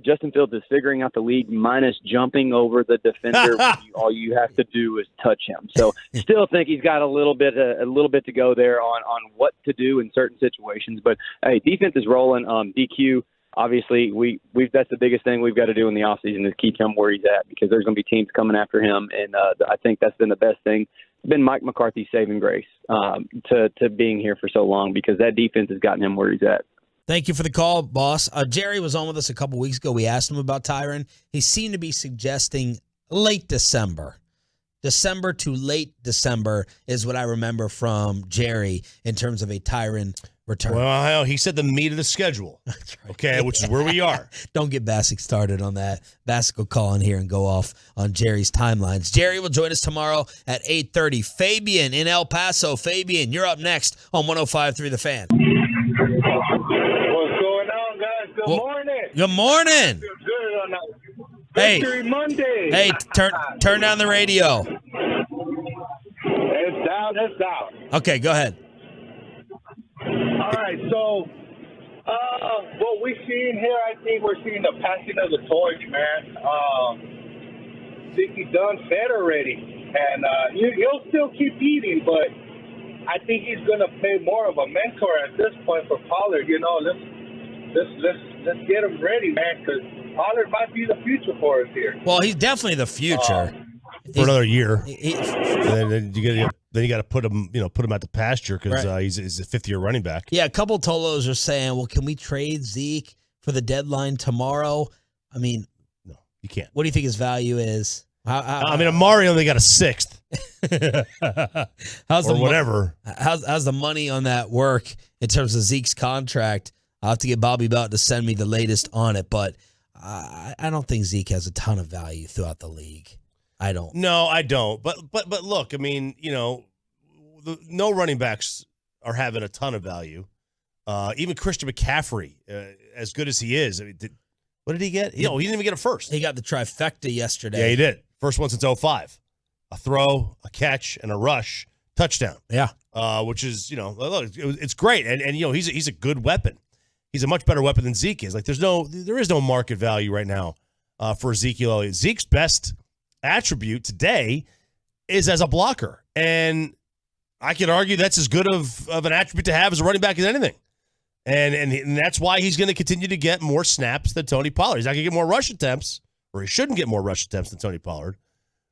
Justin Fields is figuring out the league minus jumping over the defender. All you have to do is touch him. So still think he's got a little bit to go there on what to do in certain situations. But hey, defense is rolling. DQ. Obviously, that's the biggest thing we've got to do in the offseason is keep him where he's at because there's going to be teams coming after him, and I think that's been the best thing. It's been Mike McCarthy's saving grace to being here for so long because that defense has gotten him where he's at. Thank you for the call, boss. Jerry was on with us a couple weeks ago. We asked him about Tyron. He seemed to be suggesting late December. December to late December is what I remember from Jerry in terms of a Tyron return. Well, he said the meat of the schedule. Okay, which is where we are. Don't get Bassick started on that. Bassick will call in here and go off on Jerry's timelines. Jerry will join us tomorrow at 8:30. Fabian in El Paso. Fabian, you're up next on 105.3 The Fan. What's going on, Good morning. Good morning. Feel good on that Hey. Victory Monday. Hey, turn down the radio. It's down. It's down. Okay, go ahead. All right. So, what we've seen here, I think we're seeing the passing of the torch, man. Zeke Dunn fed already, and he'll still keep eating, but I think he's going to play more of a mentor at this point for Pollard. You know, let's get him ready, man, because Pollard might be the future for us here. Well, he's definitely the future. For another year. Then you got to put him at the pasture because he's a fifth-year running back. Yeah, a couple Tolos are saying, well, can we trade Zeke for the deadline tomorrow? I mean, no, you can't. What do you think his value is? Amari only got a sixth. How's or whatever. How's the money on that work in terms of Zeke's contract? I'll have to get Bobby Belt to send me the latest on it, but I don't think Zeke has a ton of value throughout the league. I don't. No, I don't. But look, I mean, no running backs are having a ton of value. Even Christian McCaffrey, as good as he is, I mean, what did he get? He didn't even get a first. He got the trifecta yesterday. Yeah, he did. First one since 2005. A throw, a catch, and a rush. Touchdown. Yeah. Which is, look, it's great. And he's a good weapon. He's a much better weapon than Zeke is. Like, there is no market value right now for Ezekiel Elliott. Zeke's best attribute today is as a blocker. And I could argue that's as good of an attribute to have as a running back as anything. And that's why he's going to continue to get more snaps than Tony Pollard. He's not going to get more rush attempts, or he shouldn't get more rush attempts than Tony Pollard.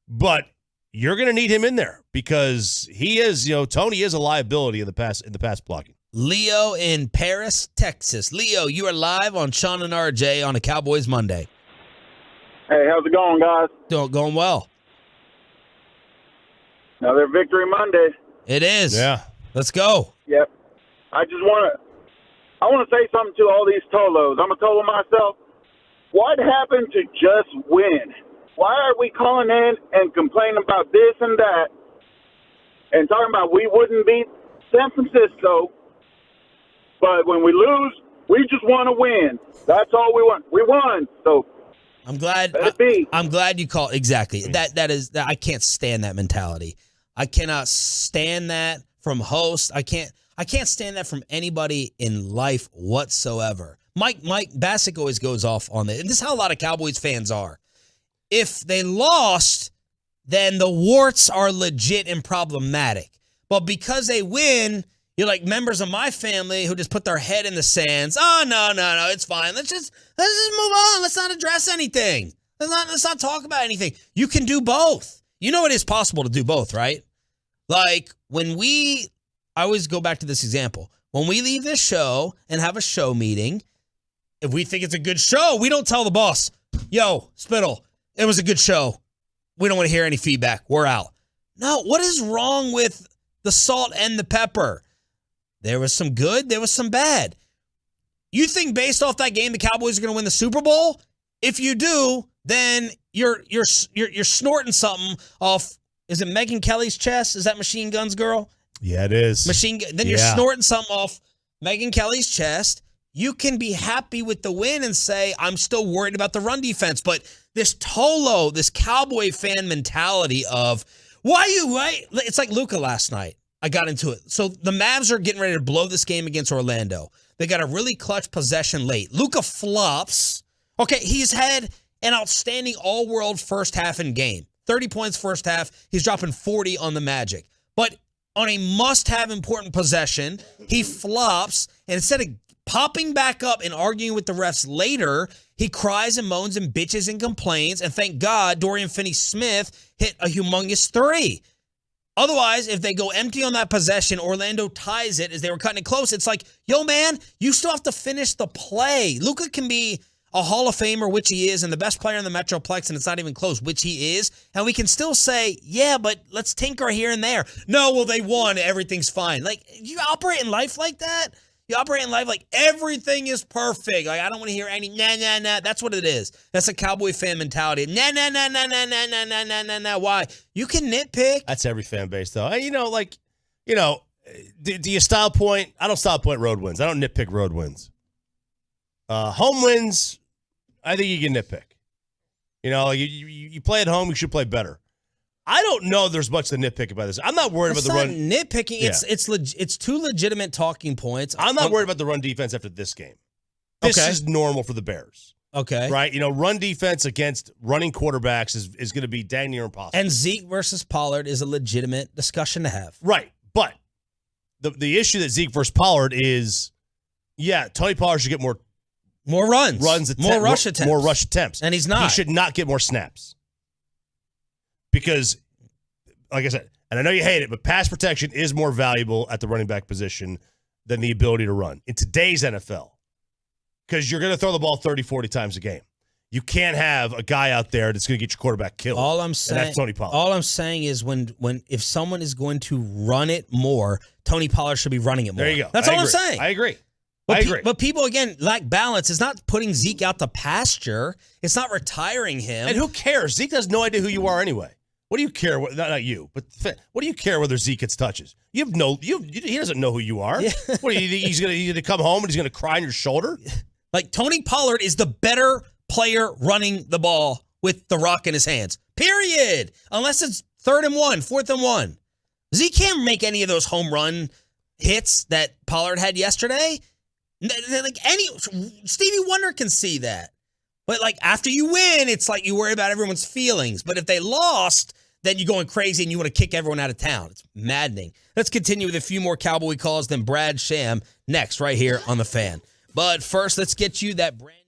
But you're going to need him in there because he is, Tony is a liability in the pass blocking. Leo in Paris, Texas. Leo, you are live on Sean and RJ on a Cowboys Monday. Hey, how's it going, guys? Going well. Another Victory Monday. It is. Yeah. Let's go. Yep. I want to say something to all these Tolos. I'm a Tolo myself. What happened to just win? Why are we calling in and complaining about this and that and talking about we wouldn't beat San Francisco, but when we lose, we just want to win. That's all we want. We won. So I'm glad. I'm glad you called exactly. That is I can't stand that mentality. I cannot stand that from hosts. I can't stand that from anybody in life whatsoever. Mike Bassick always goes off on it. And this is how a lot of Cowboys fans are. If they lost, then the warts are legit and problematic. But because they win, you're like members of my family who just put their head in the sands. Oh, no, it's fine. Let's just move on. Let's not address anything. Let's not talk about anything. You can do both. You know it is possible to do both, right? Like I always go back to this example. When we leave this show and have a show meeting, if we think it's a good show, we don't tell the boss, yo, Spittle, it was a good show. We don't want to hear any feedback. We're out. No, what is wrong with the salt and the pepper? There was some good, there was some bad. You think based off that game the Cowboys are going to win the Super Bowl? If you do, then you're snorting something off. Is it Megyn Kelly's chest? Is that Machine Gun's girl? Yeah, it is. Then you're snorting something off Megyn Kelly's chest. You can be happy with the win and say, I'm still worried about the run defense. But this Tolo, this Cowboy fan mentality of, why you right? It's like Luka last night. I got into it. So the Mavs are getting ready to blow this game against Orlando. They got a really clutch possession late. Luka flops. Okay, he's had an outstanding all-world first half in game. 30 points first half. He's dropping 40 on the Magic. But on a must-have important possession, he flops, and instead of popping back up and arguing with the refs later, he cries and moans and bitches and complains, and thank God Dorian Finney-Smith hit a humongous three. Otherwise, if they go empty on that possession, Orlando ties it as they were cutting it close. It's like, yo, man, you still have to finish the play. Luka can be a Hall of Famer, which he is, and the best player in the Metroplex, and it's not even close, which he is. And we can still say, yeah, but let's tinker here and there. No, well, they won. Everything's fine. Like, you operate in life like that? You operate in life like everything is perfect. Like, I don't want to hear any nah. That's what it is. That's a Cowboy fan mentality. Nah. Why? You can nitpick. That's every fan base, though. Do you style point? I don't style point road wins. I don't nitpick road wins. Home wins, I think you can nitpick. You know, you play at home, you should play better. I don't know there's much to nitpick about this. I'm not worried about the run. Nitpicking. Yeah. It's two legitimate talking points. I'm not worried about the run defense after this game. This is normal for the Bears. Okay. Right? You know, run defense against running quarterbacks is going to be dang near impossible. And Zeke versus Pollard is a legitimate discussion to have. Right. But the issue that Zeke versus Pollard is, Tony Pollard should get more runs, more rush attempts. And he's not. He should not get more snaps. Because, like I said, and I know you hate it, but pass protection is more valuable at the running back position than the ability to run in today's NFL. Because you're going to throw the ball 30, 40 times a game. You can't have a guy out there that's going to get your quarterback killed. All I'm saying, and that's Tony Pollard. All I'm saying is if someone is going to run it more, Tony Pollard should be running it more. There you go. That's all I'm saying. I agree. But people, again, lack balance. It's not putting Zeke out to pasture. It's not retiring him. And who cares? Zeke has no idea who you are anyway. What do you care? Not you, but what do you care whether Zeke gets touches? He doesn't know who you are. Yeah. What, he's going to come home and he's going to cry on your shoulder? Like, Tony Pollard is the better player running the ball with the rock in his hands. Period. Unless it's 3rd and 1, 4th and 1. Zeke can't make any of those home run hits that Pollard had yesterday. Like, Stevie Wonder can see that. But, like, after you win, it's like you worry about everyone's feelings. But if they lost, then you're going crazy and you want to kick everyone out of town. It's maddening. Let's continue with a few more Cowboy calls than Brad Sham next right here on The Fan. But first, let's get you that brand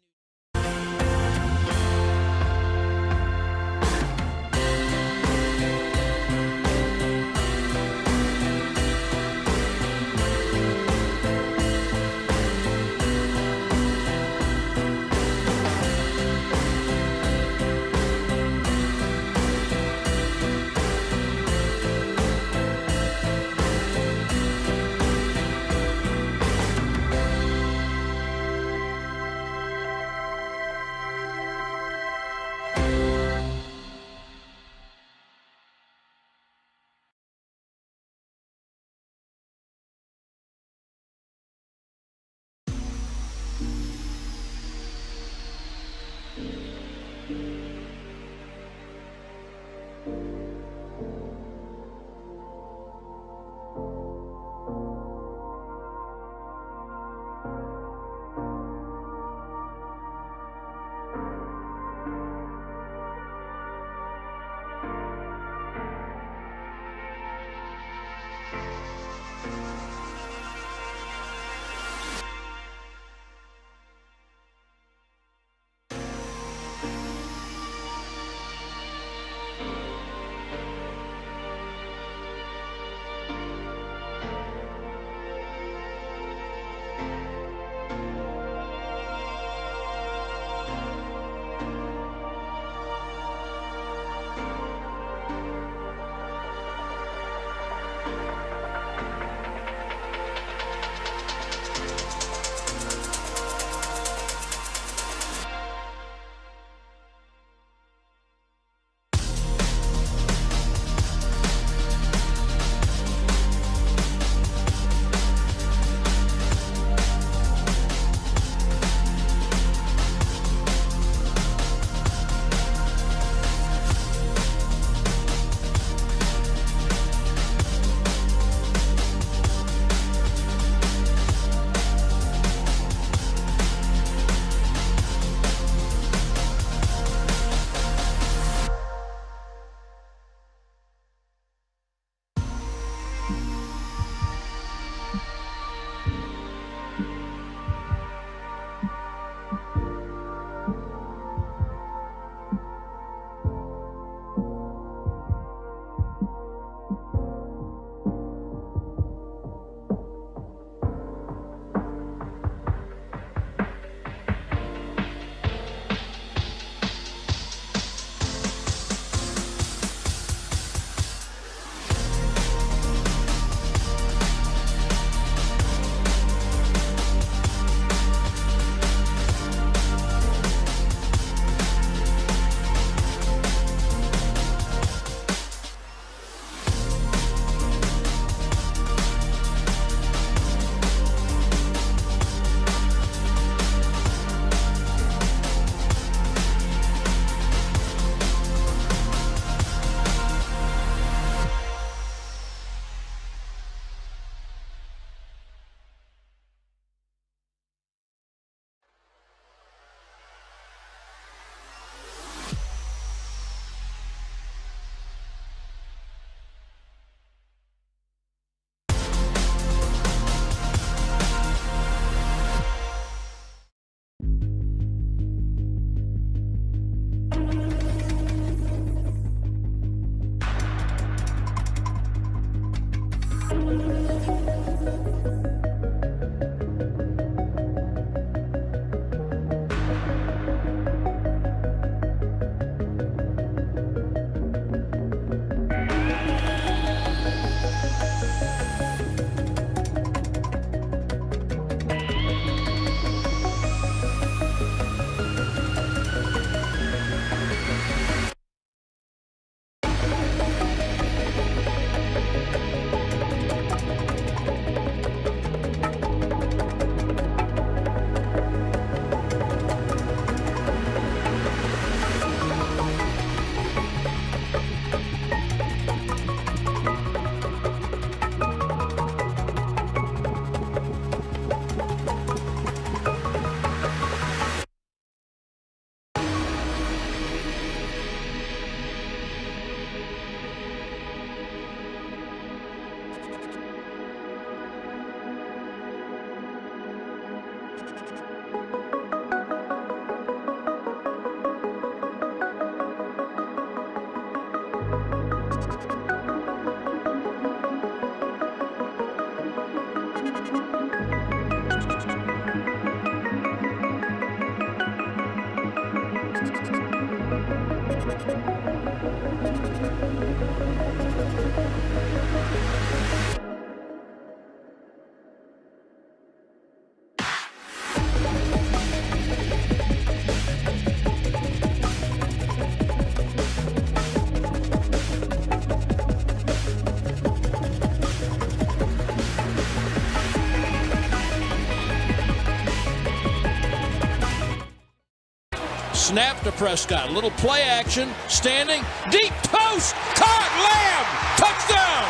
Snap to Prescott. Little play action. Standing. Deep toast. Caught. Lamb. Touchdown.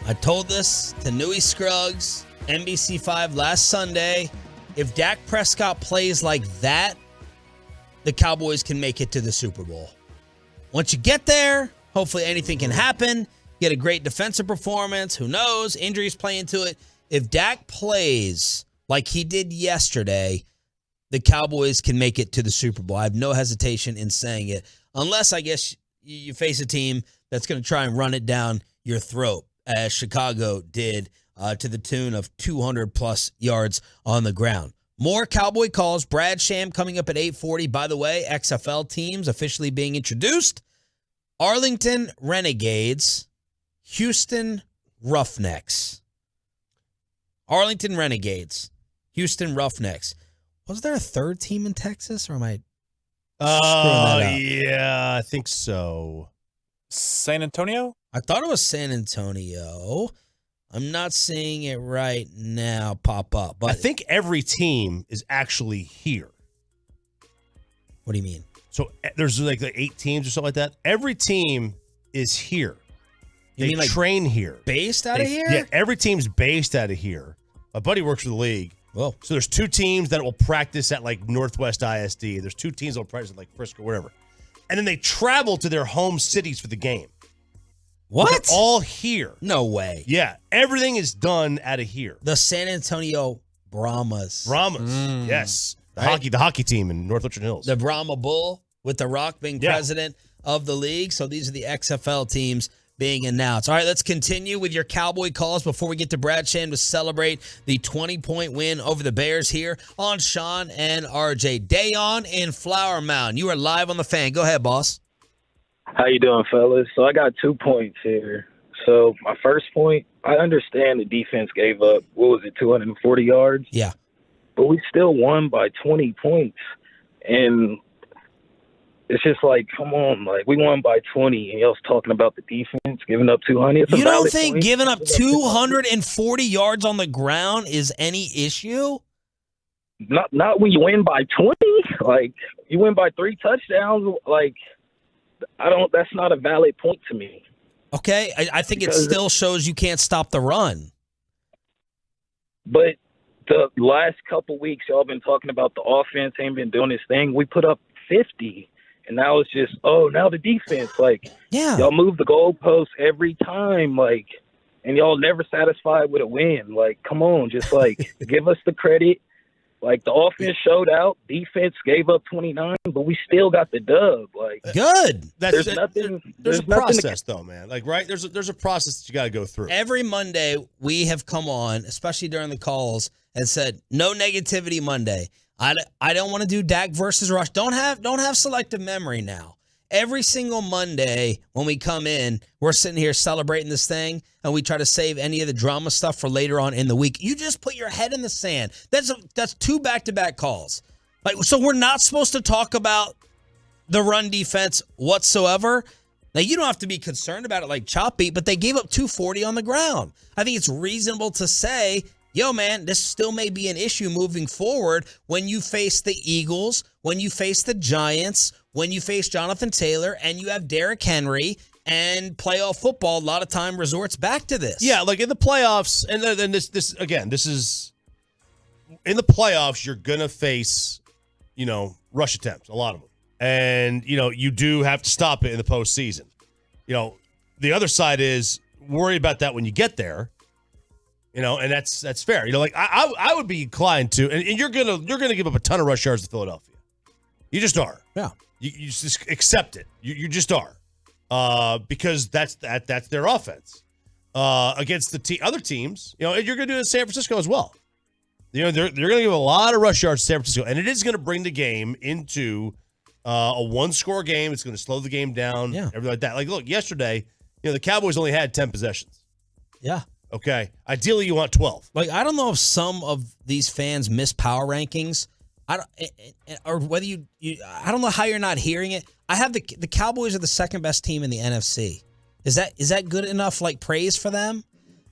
I told this to Newey Scruggs, NBC5 last Sunday. If Dak Prescott plays like that, the Cowboys can make it to the Super Bowl. Once you get there, hopefully anything can happen. Get a great defensive performance. Who knows? Injuries play into it. If Dak plays like he did yesterday, the Cowboys can make it to the Super Bowl. I have no hesitation in saying it. Unless, I guess, you face a team that's going to try and run it down your throat, as Chicago did to the tune of 200-plus yards on the ground. More Cowboy calls. Brad Sham coming up at 8:40. By the way, XFL teams officially being introduced. Arlington Renegades, Houston Roughnecks. Arlington Renegades, Houston Roughnecks. Was there a third team in Texas, or am I screwing that up? Yeah, I think so. San Antonio? I thought it was San Antonio. I'm not seeing it right now pop up. But I think every team is actually here. What do you mean? So there's like 8 teams or something like that. Every team is here. You mean like train here. Based out of here? Yeah, every team's based out of here. My buddy works for the league. Whoa. So there's 2 teams that will practice at like Northwest ISD. There's 2 teams that will practice at like Frisco, whatever. And then they travel to their home cities for the game. What? They're all here. No way. Yeah. Everything is done out of here. The San Antonio Brahmas. Yes. The Right. hockey team in North Richland Hills. The Brahma Bull with The Rock being president of the league. So these are the XFL teams being announced. All right, let's continue with your Cowboy calls before we get to Brad Sham to celebrate the 20-point win over the Bears here on Sean and RJ. Dayon in Flower Mound. You are live on the Fan. Go ahead, boss. How you doing, fellas? So I got 2 points here. So my first point, I understand the defense gave up, 240 yards? Yeah. But we still won by 20 points. And it's just like, come on, like we won by 20 and y'all's talking about the defense giving up 200. It's a You don't valid think point. giving up 240 yards on the ground is any issue? Not when you win by 20. Like you win by 3 touchdowns. Like that's not a valid point to me. Okay, I think it still shows you can't stop the run. But the last couple weeks, y'all been talking about the offense ain't been doing this thing. We put up 50, and now it's just, now the defense. Like, y'all move the goalposts every time, like, and y'all never satisfied with a win. Like, come on, just, like, give us the credit. Like, the offense showed out. Defense gave up 29, but we still got the dub. Like, good. There's nothing. There's a process, though, man. Like, right? There's a process that you got to go through. Every Monday, we have come on, especially during the calls, and said, no negativity Monday. I don't want to do Dak versus Rush. Don't have selective memory now. Every single Monday when we come in, we're sitting here celebrating this thing, and we try to save any of the drama stuff for later on in the week. You just put your head in the sand. That's 2 back-to-back calls. Like, so we're not supposed to talk about the run defense whatsoever. Now, you don't have to be concerned about it like Choppy, but they gave up 240 on the ground. I think it's reasonable to say, yo, man, this still may be an issue moving forward when you face the Eagles, when you face the Giants, when you face Jonathan Taylor, and you have Derrick Henry, and playoff football a lot of time resorts back to this. Yeah, like in the playoffs, and then this is in the playoffs, you're going to face, rush attempts, a lot of them. And, you do have to stop it in the postseason. The other side is worry about that when you get there. And that's fair. I would be inclined to, and you're gonna give up a ton of rush yards to Philadelphia. You just are. Yeah. You just accept it. You just are, because that's their offense against the other teams. You're gonna do it in San Francisco as well. They're gonna give a lot of rush yards to San Francisco, and it is gonna bring the game into a 1-score game. It's gonna slow the game down. Yeah. Everything like that. Like, look, yesterday, the Cowboys only had 10 possessions. Yeah. Okay. Ideally, you want 12. Like, I don't know if some of these fans miss power rankings. Or whether I don't know how you're not hearing it. I have the Cowboys are the second best team in the NFC. Is that good enough praise for them?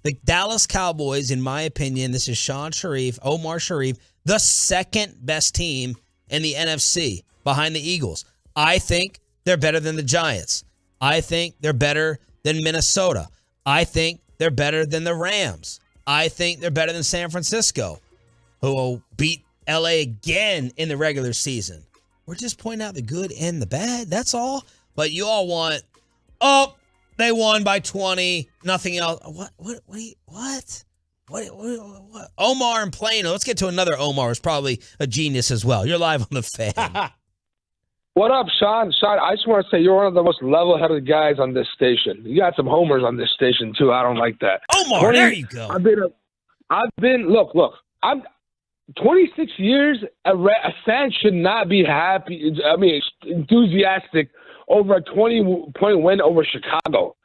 The Dallas Cowboys, in my opinion, this is Omar Sharif, the second best team in the NFC behind the Eagles. I think they're better than the Giants. I think they're better than Minnesota. I think they're better than the Rams. I think they're better than San Francisco, who will beat LA again in the regular season. We're just pointing out the good and the bad. That's all. But you all want, they won by 20, nothing else. What? Omar and Plano. Let's get to another Omar who's probably a genius as well. You're live on the Fan. What up, Sean? Sean, I just want to say you're one of the most level-headed guys on this station. You got some homers on this station, too. I don't like that. Omar, there you go. Look, I'm 26 years, a fan should not be happy, enthusiastic over a 20-point win over Chicago.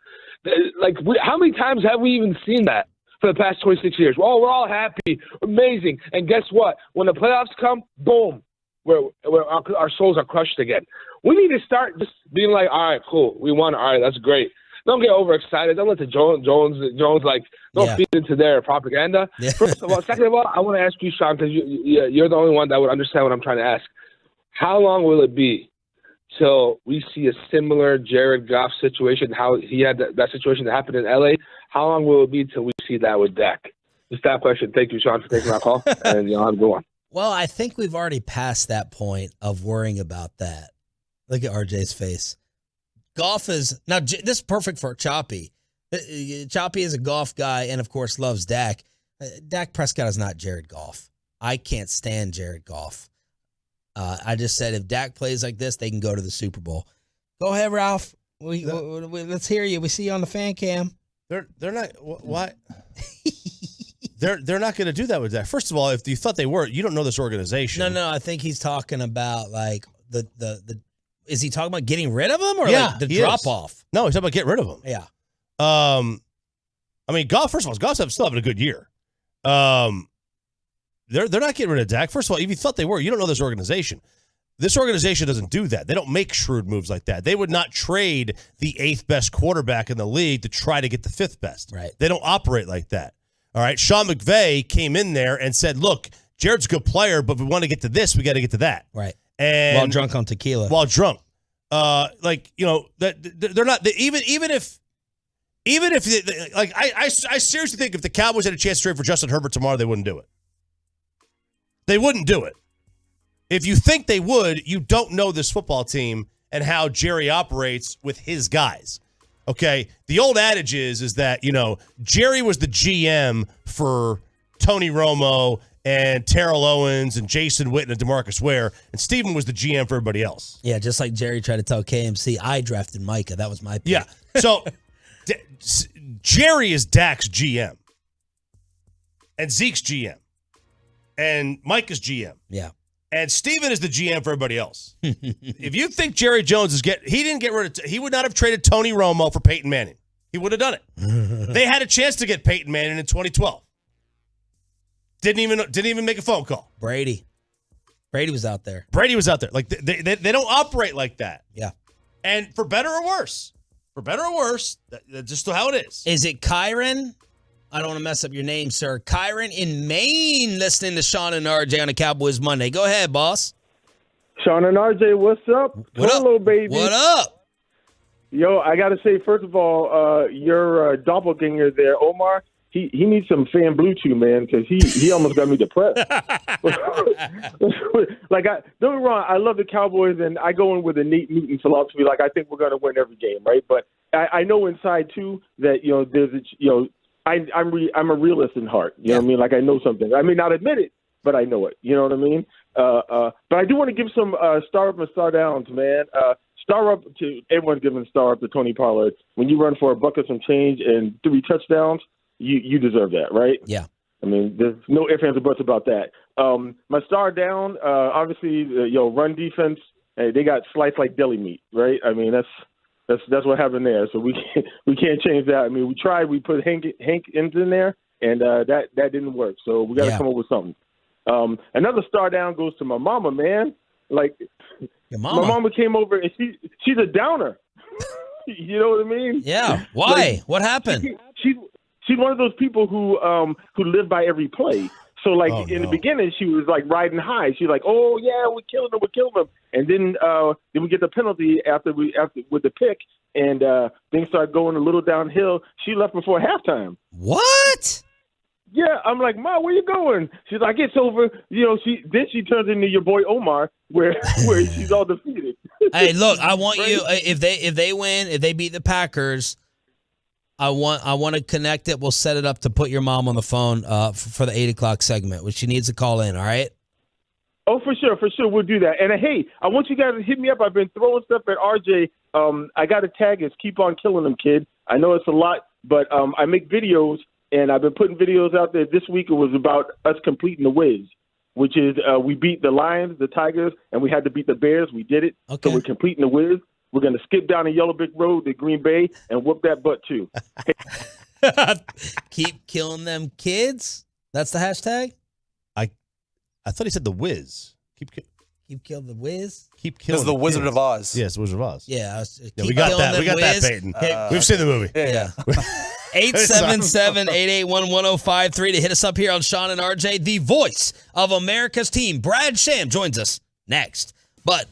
How many times have we even seen that for the past 26 years? Well, we're all happy, amazing. And guess what? When the playoffs come, boom. Where our souls are crushed again. We need to start just being like, all right, cool, we won, all right, that's great. Don't get overexcited. Don't let the Jones feed into their propaganda. Yeah. First of all, second of all, I want to ask you, Sean, because you're the only one that would understand what I'm trying to ask. How long will it be till we see a similar Jared Goff situation? How he had that situation that happened in LA? How long will it be till we see that with Dak? Just that question. Thank you, Sean, for taking my call, and have a good one. Well, I think we've already passed that point of worrying about that. Look at RJ's face. Goff is now. This is perfect for Choppy. Choppy is a Goff guy, and of course loves Dak. Dak Prescott is not Jared Goff. I can't stand Jared Goff. I just said if Dak plays like this, they can go to the Super Bowl. Go ahead, Ralph. Let's hear you. We see you on the fan cam. They're not. Why? They're not going to do that with Dak. First of all, if you thought they were, you don't know this organization. No. I think he's talking about like the. Is he talking about getting rid of him or like the drop off? No, he's talking about getting rid of him. Yeah. Goff. First of all, Goff's still having a good year. They're not getting rid of Dak. First of all, if you thought they were, you don't know this organization. This organization doesn't do that. They don't make shrewd moves like that. They would not trade the 8th best quarterback in the league to try to get the 5th best. Right. They don't operate like that. All right. Sean McVay came in there and said, "Look, Jared's a good player, but if we want to get to this, we got to get to that." Right. And while drunk on tequila. While drunk. That they're not even if I seriously think if the Cowboys had a chance to trade for Justin Herbert tomorrow, they wouldn't do it. They wouldn't do it. If you think they would, you don't know this football team and how Jerry operates with his guys. Okay, the old adage is that, Jerry was the GM for Tony Romo and Terrell Owens and Jason Witten and DeMarcus Ware, and Steven was the GM for everybody else. Yeah, just like Jerry tried to tell KMC, I drafted Micah. That was my pick. Yeah, so Jerry is Dak's GM, and Zeke's GM, and Micah's GM. Yeah. And Steven is the GM for everybody else. If you think Jerry Jones he would not have traded Tony Romo for Peyton Manning. He would have done it. They had a chance to get Peyton Manning in 2012. Didn't even make a phone call. Brady was out there. Like they don't operate like that. Yeah. And for better or worse, that's just how it is. Is it Kyron? I don't want to mess up your name, sir. Kyron in Maine, listening to Sean and RJ on a Cowboys Monday. Go ahead, boss. Sean and RJ, what's up? Hello, baby. What up? Yo, I got to say, first of all, your doppelganger there, Omar, he needs some fan Bluetooth, man, because he almost got me depressed. Don't get me wrong, I love the Cowboys, and I go in with a Nate Newton philosophy. Like, I think we're going to win every game, right? But I know inside, too, that, I'm a realist in heart. You know what I mean? Like, I know something. I may not admit it, but I know it. You know what I mean? But I do want to give some star up and star downs, man. Star up to everyone's giving star up to Tony Pollard. When you run for a buck of some change and 3 touchdowns, you deserve that, right? Yeah. I mean, there's no ifs, ands, or buts about that. My star down, obviously, run defense. They got sliced like deli meat, right? I mean, that's what happened there. So we can't change that. I mean, we tried. We put Hank in there, and that didn't work. So we got to come up with something. Another star down goes to my mama, man. Like, your mama? My mama came over, and she's a downer. You know what I mean? Yeah. Why? What happened? She's one of those people who live by every play. So, like, in the beginning, she was, like, riding high. She's like, oh, yeah, we're killing them. And then we get the penalty after with the pick, and things started going a little downhill. She left before halftime. What? Yeah, I'm like, Ma, where you going? She's like, it's over. She turns into your boy Omar, where she's all defeated. Hey, look, I want you, if they win, if they beat the Packers, I want to connect it. We'll set it up to put your mom on the phone for the 8 o'clock segment, which she needs to call in, all right? Oh, for sure. We'll do that. And, hey, I want you guys to hit me up. I've been throwing stuff at RJ. I got a tag. It's Keep On Killing Them, kid. I know it's a lot, but I make videos, and I've been putting videos out there. This week it was about us completing the Wiz, which is we beat the Lions, the Tigers, and we had to beat the Bears. We did it. Okay. So we're completing the Wiz. We're going to skip down the Yellow Brick Road to Green Bay and whoop that butt, too. Keep killing them kids? That's the hashtag? I thought he said the Wiz. Keep killing the Whiz? Keep killing the Wizard of Oz. Yes, Wizard of Oz. Yeah. We got that. We got that, Peyton. We've seen the movie. Yeah. 877-881-1053 to hit us up here on Sean and RJ. The voice of America's team, Brad Sham, joins us next. But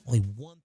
only one thing.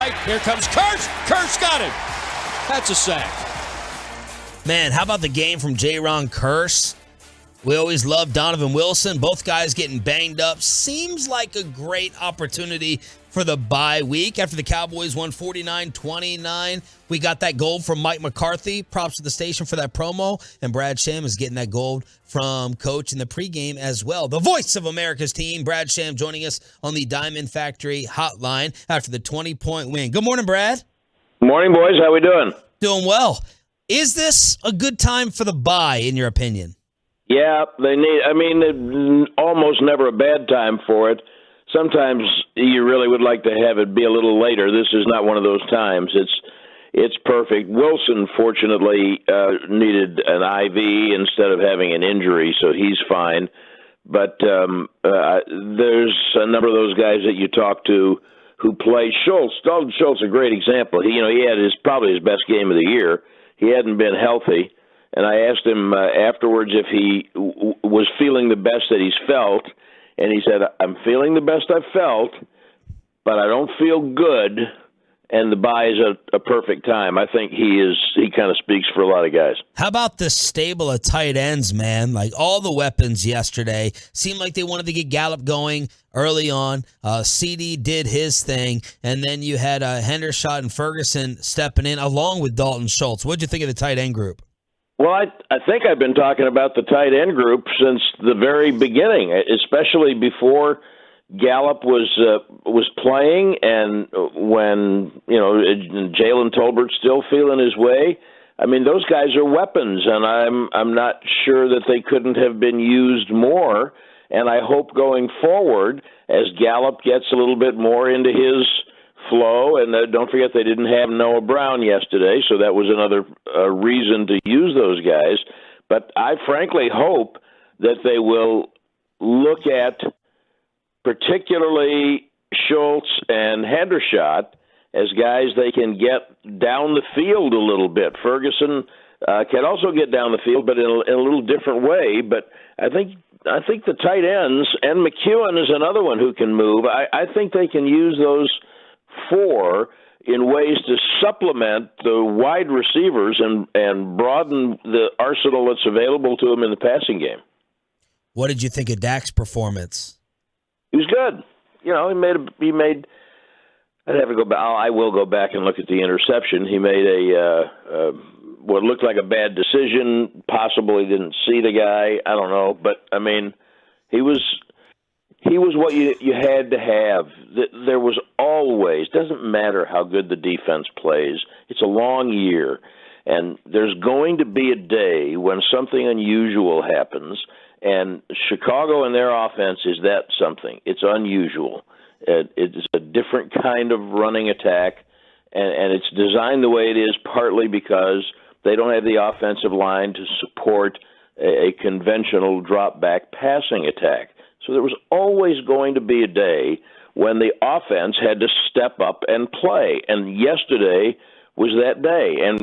Here comes Kurtz. Kurtz got him. That's a sack. Man, how about the game from J-Ron Curse? We always love Donovan Wilson. Both guys getting banged up. Seems like a great opportunity for the bye week. After the Cowboys won 49-29, we got that gold from Mike McCarthy. Props to the station for that promo. And Brad Sham is getting that gold from Coach in the pregame as well. The voice of America's team, Brad Sham, joining us on the Diamond Factory hotline after the 20-point win. Good morning, Brad. Morning, boys. How we doing? Doing well. Is this a good time for the bye, in your opinion? Yeah, almost never a bad time for it. Sometimes you really would like to have it be a little later. This is not one of those times. It's perfect. Wilson, fortunately, needed an IV instead of having an injury, so he's fine. But there's a number of those guys that you talk to who play. Schultz, Dalton Schultz, a great example. He had probably his best game of the year. He hadn't been healthy. And I asked him afterwards if he was feeling the best that he's felt, and he said, "I'm feeling the best I've felt, but I don't feel good." And the bye is a perfect time. I think he kind of speaks for a lot of guys. How about the stable of tight ends, man? Like all the weapons yesterday seemed like they wanted to get Gallup going early on. CD did his thing, and then you had Hendershot and Ferguson stepping in along with Dalton Schultz. What'd you think of the tight end group? Well, I think I've been talking about the tight end group since the very beginning, especially before Gallup was playing, and when Jalen Tolbert's still feeling his way. I mean, those guys are weapons, and I'm not sure that they couldn't have been used more. And I hope going forward, as Gallup gets a little bit more into his flow, and don't forget they didn't have Noah Brown yesterday, so that was another reason to use those guys. But I frankly hope that they will look at particularly Schultz and Hendershot as guys they can get down the field a little bit. Ferguson can also get down the field, but in a little different way. But I think the tight ends, and McEwen is another one who can move. I think they can use those four in ways to supplement the wide receivers and broaden the arsenal that's available to them in the passing game. What did you think of Dak's performance? He was good. He made. I'd have to go back. I will go back and look at the interception. He made what looked like a bad decision. Possibly didn't see the guy. I don't know, but I mean, he was what you had to have. There was always, doesn't matter how good the defense plays, it's a long year, and there's going to be a day when something unusual happens, and Chicago and their offense is that something. It's unusual. It's a different kind of running attack, and it's designed the way it is partly because they don't have the offensive line to support a conventional drop-back passing attack. So there was always going to be a day when the offense had to step up and play. And yesterday was that day. And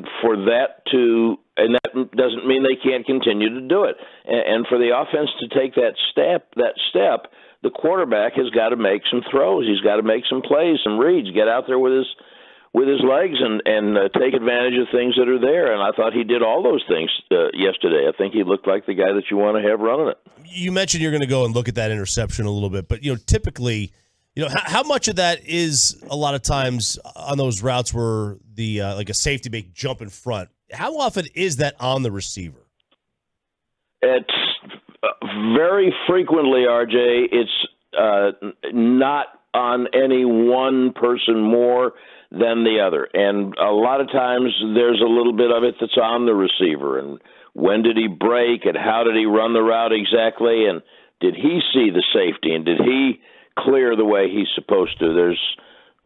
that doesn't mean they can't continue to do it. And for the offense to take that step, the quarterback has got to make some throws. He's got to make some plays, some reads, get out there with his legs and take advantage of things that are there. And I thought he did all those things yesterday. I think he looked like the guy that you want to have running it. You mentioned you're going to go and look at that interception a little bit, but typically, how much of that is a lot of times on those routes where the like a safety may jump in front? How often is that on the receiver? It's very frequently, RJ. It's not on any one person more than the other. And a lot of times there's a little bit of it that's on the receiver. And when did he break, and how did he run the route exactly, and did he see the safety, and did he clear the way he's supposed to? There's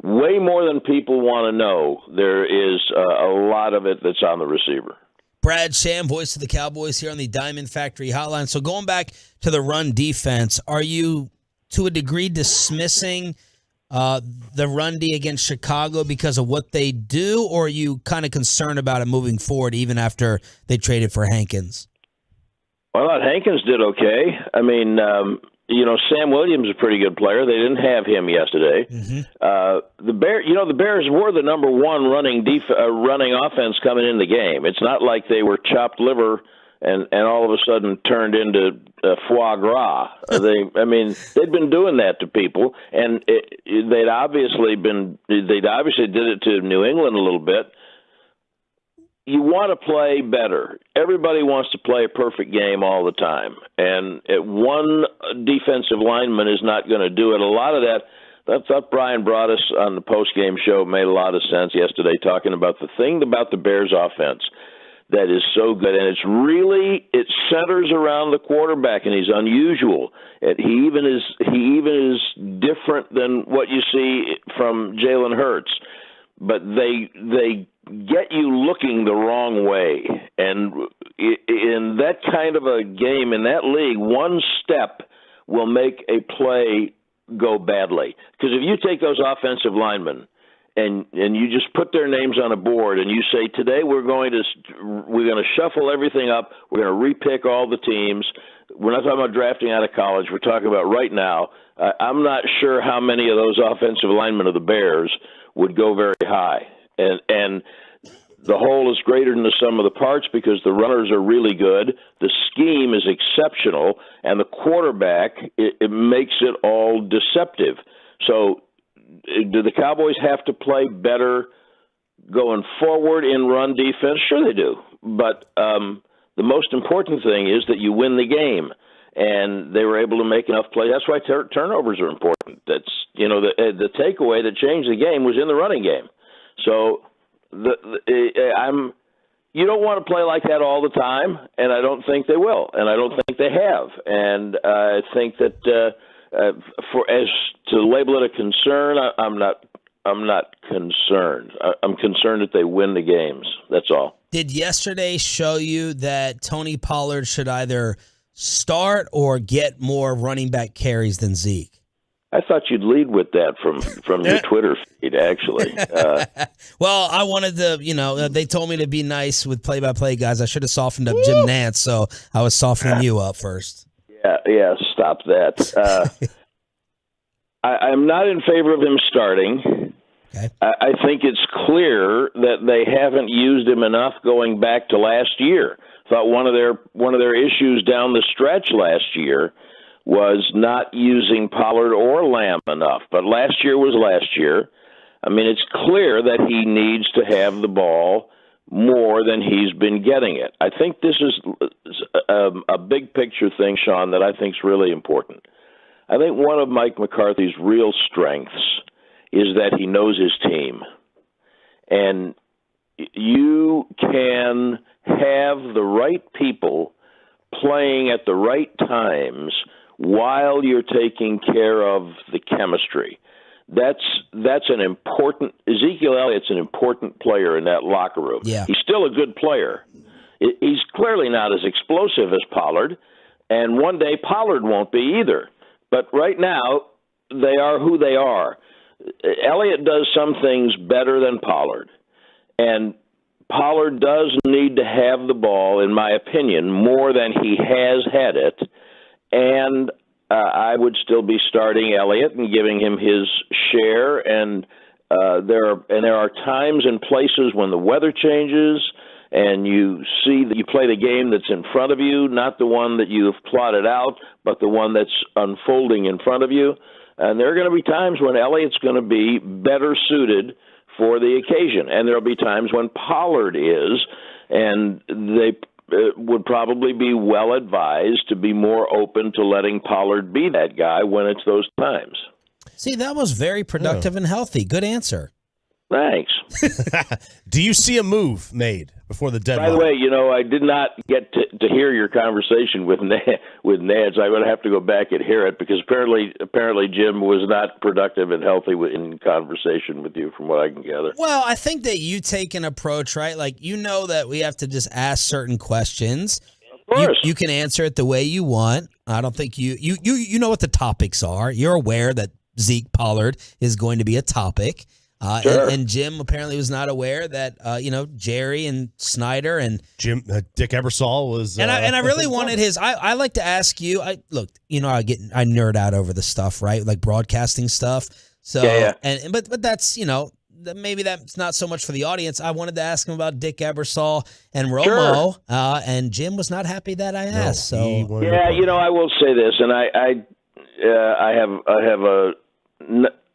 way more than people want to know. There is a lot of it that's on the receiver. Brad Sham, voice of the Cowboys here on the Diamond Factory hotline. So going back to the run defense, are you to a degree dismissing the run D against Chicago because of what they do, or are you kind of concerned about it moving forward even after they traded for Hankins? Well, I thought Hankins did okay. I mean, Sam Williams is a pretty good player. They didn't have him yesterday. The Bears were the number one running offense coming in the game. It's not like they were chopped liver and all of a sudden turned into foie gras. They'd been doing that to people, and they'd obviously did it to New England a little bit. You want to play better. Everybody wants to play a perfect game all the time. And one defensive lineman is not going to do it. A lot of that, I thought Brian brought us on the post-game show, made a lot of sense yesterday, talking about the thing about the Bears offense that is so good. And it centers around the quarterback, and he's unusual. He even is different than what you see from Jalen Hurts. But they get you looking the wrong way. And in that kind of a game, in that league, one step will make a play go badly. Because if you take those offensive linemen and you just put their names on a board and you say, today we're going to shuffle everything up, we're going to repick all the teams. We're not talking about drafting out of college. We're talking about right now. I'm not sure how many of those offensive linemen of the Bears would go very high. And the whole is greater than the sum of the parts because the runners are really good. The scheme is exceptional, and the quarterback, it makes it all deceptive. So do the Cowboys have to play better going forward in run defense? Sure they do. But the most important thing is that you win the game. And they were able to make enough plays. That's why turnovers are important. That's the takeaway that changed the game was in the running game. So you don't want to play like that all the time, and I don't think they will, and I don't think they have. And I think that as to label it a concern, I'm not concerned. I'm concerned that they win the games. That's all. Did yesterday show you that Tony Pollard should either start or get more running back carries than Zeke? I thought you'd lead with that from your Twitter feed, actually. Well, I wanted to, they told me to be nice with play-by-play guys. I should have softened up Jim Nantz, so I was softening you up first. Yeah, stop that. I'm not in favor of him starting. Okay. I think it's clear that they haven't used him enough going back to last year. Thought one of their issues down the stretch last year was not using Pollard or Lamb enough. But last year was last year. I mean, it's clear that he needs to have the ball more than he's been getting it. I think this is a big picture thing, Sean, that I think is really important. I think one of Mike McCarthy's real strengths is that he knows his team. And you can have the right people playing at the right times while you're taking care of the chemistry. That's an important – Ezekiel Elliott's an important player in that locker room. Yeah. He's still a good player. He's clearly not as explosive as Pollard, and one day Pollard won't be either. But right now, they are who they are. Elliott does some things better than Pollard, and Pollard does need to have the ball, in my opinion, more than he has had it, and I would still be starting Elliott and giving him his share. And there are times and places when the weather changes, and you see that you play the game that's in front of you, not the one that you've plotted out, but the one that's unfolding in front of you. And there are going to be times when Elliott's going to be better suited for the occasion, and there will be times when Pollard is, and they would probably be well advised to be more open to letting Pollard be that guy when it's those times. See, that was very productive and healthy. Good answer. Thanks. Do you see a move made before the deadline? By the way, I did not get to hear your conversation with Ned, so I'm going to have to go back and hear it because apparently Jim was not productive and healthy in conversation with you, from what I can gather. Well, I think that you take an approach, right? Like, that we have to just ask certain questions. Of course. You can answer it the way you want. I don't think you know what the topics are. You're aware that Zeke Pollard is going to be a topic. Sure. And Jim apparently was not aware that Jerry and Snyder and Dick Ebersol was. And I really wanted his. I like to ask you. I nerd out over the stuff, right? Like broadcasting stuff. So yeah. But that's maybe that's not so much for the audience. I wanted to ask him about Dick Ebersol and Romo, and Jim was not happy that I asked. I will say this, and I have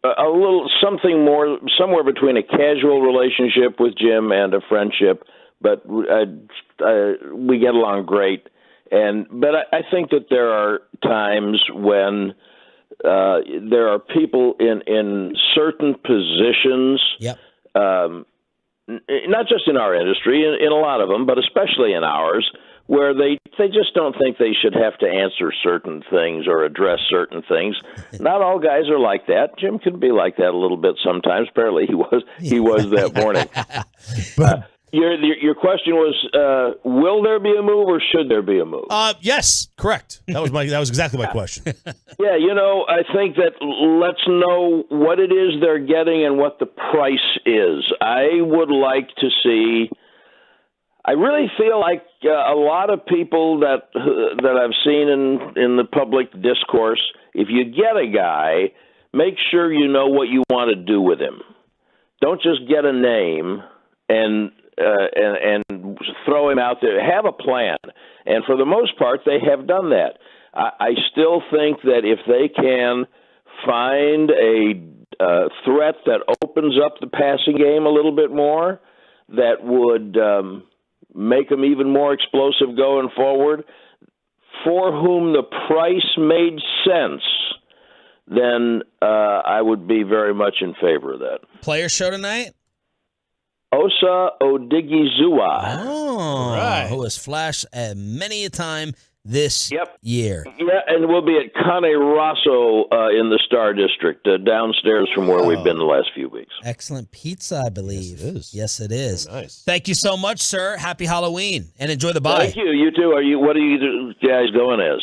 a little something more somewhere between a casual relationship with Jim and a friendship, but we get along great. But I think that there are times when there are people in certain positions, not just in our industry, in a lot of them, but especially in ours, where they just don't think they should have to answer certain things or address certain things. Not all guys are like that. Jim can be like that a little bit sometimes. Apparently he was that morning. Your question was, will there be a move or should there be a move? Yes, correct. That was exactly my question. Yeah, I think that let's know what it is they're getting and what the price is. I would like to see. I really feel like a lot of people that I've seen in the public discourse, if you get a guy, make sure you know what you want to do with him. Don't just get a name and throw him out there. Have a plan. And for the most part, they have done that. I still think that if they can find a threat that opens up the passing game a little bit more, that would make them even more explosive going forward, for whom the price made sense, then I would be very much in favor of that. Player show tonight? Osa Odigizua. Oh, right. Who has flashed many a time this year. Yeah, and we'll be at Cane Rosso in the Star District, downstairs from where we've been the last few weeks. Excellent pizza, I believe. Yes, it is. Very nice. Thank you so much, sir. Happy Halloween, and enjoy the bye. Thank you. You too. What are you guys going as?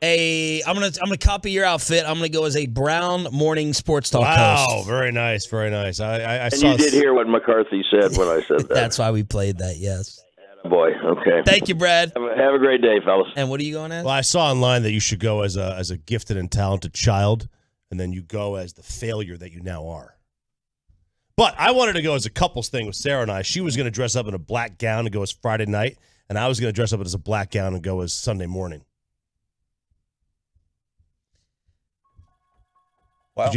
I'm gonna copy your outfit. I'm gonna go as a Brown Morning Sports Talk host. Wow, very nice, very nice. I saw. You did hear what McCarthy said when I said that. That's why we played that. Yes. Boy, okay. Thank you, Brad. Have a great day, fellas. And what are you going as? Well, I saw online that you should go as a gifted and talented child, and then you go as the failure that you now are. But I wanted to go as a couples thing with Sarah and I. She was going to dress up in a black gown and go as Friday night, and I was going to dress up as a black gown and go as Sunday morning. Wow.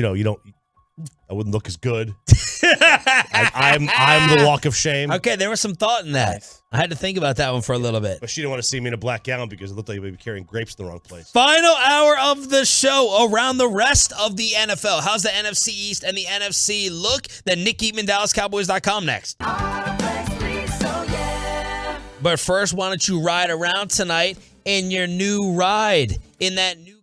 I wouldn't look as good. I'm the walk of shame. Okay, there was some thought in that. Nice. I had to think about that one for a little bit. But she didn't want to see me in a black gown because it looked like I would be carrying grapes in the wrong place. Final hour of the show around the rest of the NFL. How's the NFC East and the NFC look? Then Nick Eatman, DallasCowboys.com next. But first, why don't you ride around tonight in your new ride? In that new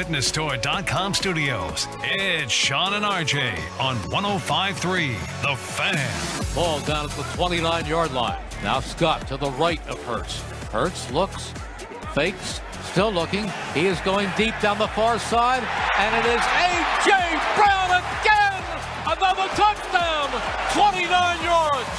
FitnessStore.com studios. It's Sean and RJ on 105.3 The Fan. Ball down at the 29-yard line. Now Scott to the right of Hurts. Hurts looks, fakes, still looking. He is going deep down the far side, and it is A.J. Brown again! Another touchdown! 29 yards!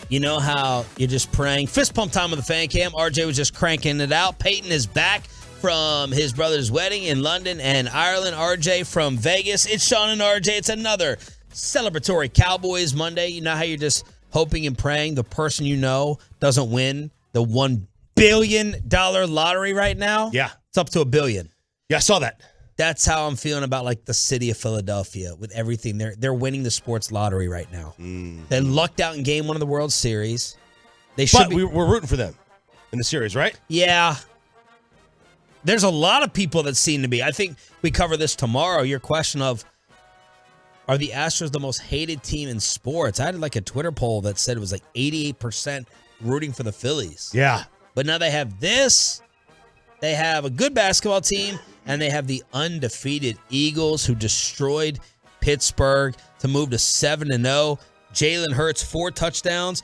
You know how you're just praying. Fist pump time with the fan cam. RJ was just cranking it out. Peyton is back from his brother's wedding in London and Ireland. RJ from Vegas. It's Sean and RJ. It's another celebratory Cowboys Monday. You know how you're just hoping and praying the person you know doesn't win the $1 billion lottery right now? Yeah. It's up to $1 billion. Yeah, I saw that. That's how I'm feeling about like the city of Philadelphia with everything. They're winning the sports lottery right now. They lucked out in game 1 of the World Series. They should be. We're rooting for them in the series, right? Yeah. There's a lot of people that seem to be. I think we cover this tomorrow. Your question of, are the Astros the most hated team in sports? I had like a Twitter poll that said it was like 88% rooting for the Phillies. Yeah. But now they have this. They have a good basketball team, and they have the undefeated Eagles who destroyed Pittsburgh to move to 7-0. Jalen Hurts, 4 touchdowns.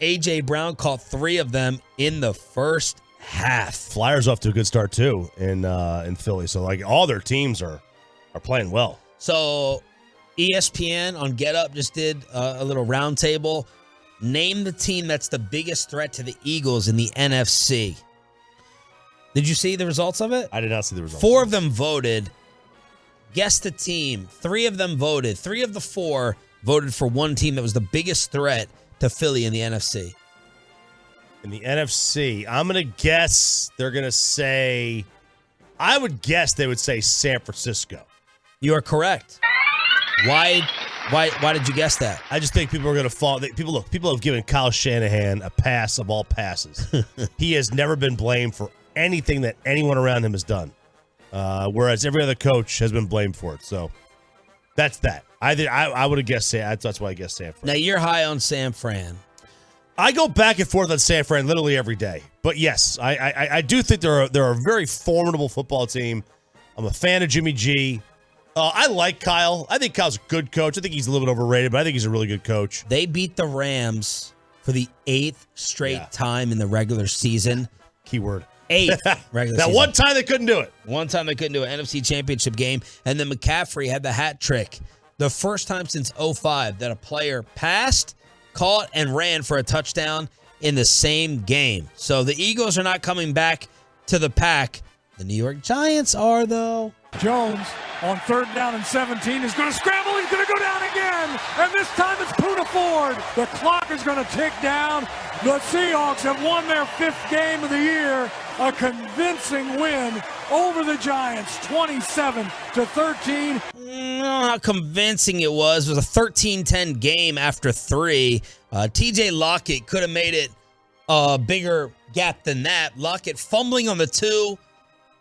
A.J. Brown caught 3 of them in the first half. Flyers off to a good start, too, in Philly. So, like, all their teams are playing well. So, ESPN on Get Up just did a little roundtable. Name the team that's the biggest threat to the Eagles in the NFC. Did you see the results of it? I did not see the results. 4 of them voted. Guess the team. 3 of them voted. 3 of the 4 voted for one team that was the biggest threat to Philly in the NFC. In the NFC, I'm going to guess they're going to say, I would guess they would say San Francisco. You are correct. Why did you guess that? I just think people are going to fall. People have given Kyle Shanahan a pass of all passes. He has never been blamed for anything that anyone around him has done, whereas every other coach has been blamed for it. So that's that. I would have guessed that's why I guessed San Fran. Now you're high on San Fran. I go back and forth on San Fran literally every day, but yes, I do think they're a very formidable football team. I'm a fan of Jimmy G. I like Kyle. I think Kyle's a good coach. I think he's a little bit overrated, but I think he's a really good coach. They beat the Rams for the 8th straight time in the regular season. Keyword. 8th regular that season. one time they couldn't do it. One time they couldn't do an NFC Championship game, and then McCaffrey had the hat trick. The first time since 2005 that a player passed, caught, and ran for a touchdown in the same game. So the Eagles are not coming back to the pack. The New York Giants are, though. Jones on 3rd down and 17 is going to scramble. He's going to go down again. And this time it's Poona Ford. The clock is going to tick down. The Seahawks have won their 5th game of the year. A convincing win over the Giants, 27-13. I don't know how convincing it was. It was a 13-10 game after 3. TJ Lockett could have made it a bigger gap than that. Lockett fumbling on the 2.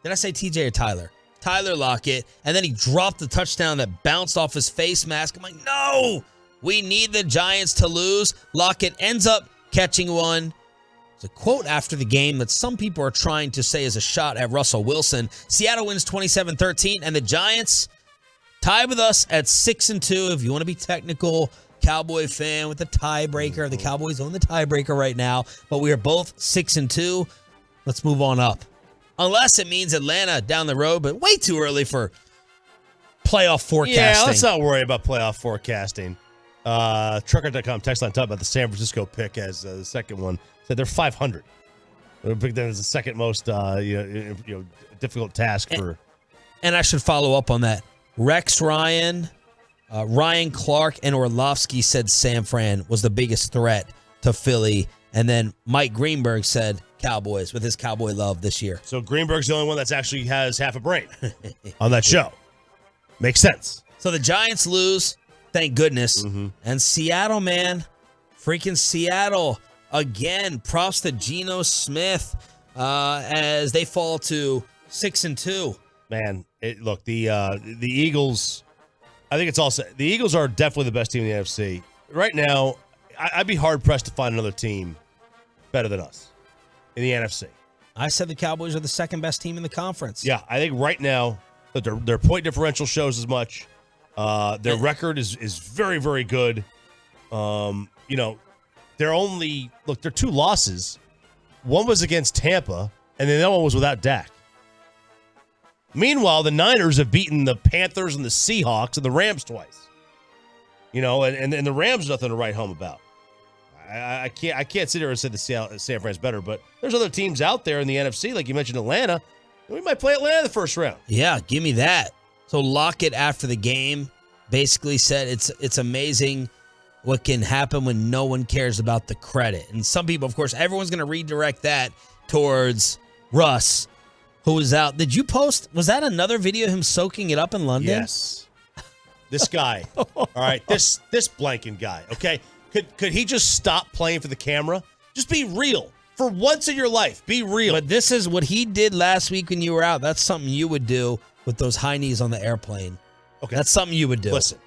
Did I say TJ or Tyler? Tyler Lockett, and then he dropped the touchdown that bounced off his face mask. I'm like, no, we need the Giants to lose. Lockett ends up catching one. It's a quote after the game that some people are trying to say is a shot at Russell Wilson. Seattle wins 27-13, and the Giants tie with us at 6-2. If you want to be technical, Cowboy fan with the tiebreaker. The Cowboys own the tiebreaker right now, but we are both 6-2. Let's move on up. Unless it means Atlanta down the road, but way too early for playoff forecasting. Yeah, let's not worry about playoff forecasting. Trucker.com text line talked about the San Francisco pick as the second one. Said they're 500. They picked them as the second most difficult task for. And I should follow up on that. Rex Ryan, Ryan Clark, and Orlovsky said San Fran was the biggest threat to Philly. And then Mike Greenberg said Cowboys with his Cowboy love this year. So Greenberg's the only one that's actually has half a brain on that show. Makes sense. So the Giants lose, thank goodness. Mm-hmm. And Seattle, man, freaking Seattle. Again, props to Geno Smith as they fall to 6-2. Man, look, the Eagles, I think it's also, the Eagles are definitely the best team in the NFC. Right now, I'd be hard-pressed to find another team better than us. in the NFC. I said the Cowboys are the second best team in the conference. Yeah, I think right now that their point differential shows as much. Their record is very, very good. They're two losses. One was against Tampa, and the other one was without Dak. Meanwhile, the Niners have beaten the Panthers and the Seahawks and the Rams twice. And the Rams nothing to write home about. I can't sit here and say the San Fran's better, but there's other teams out there in the NFC, like you mentioned, Atlanta. We might play Atlanta in the first round. Yeah, give me that. So Lockett after the game basically said it's amazing what can happen when no one cares about the credit. And some people, of course, everyone's going to redirect that towards Russ, who was out. Did you post? Was that another video of him soaking it up in London? Yes. This guy. All right. This blanking guy. Okay. Could he just stop playing for the camera? Just be real. For once in your life, be real. But this is what he did last week when you were out. That's something you would do with those high knees on the airplane. Okay. That's something you would do. Listen.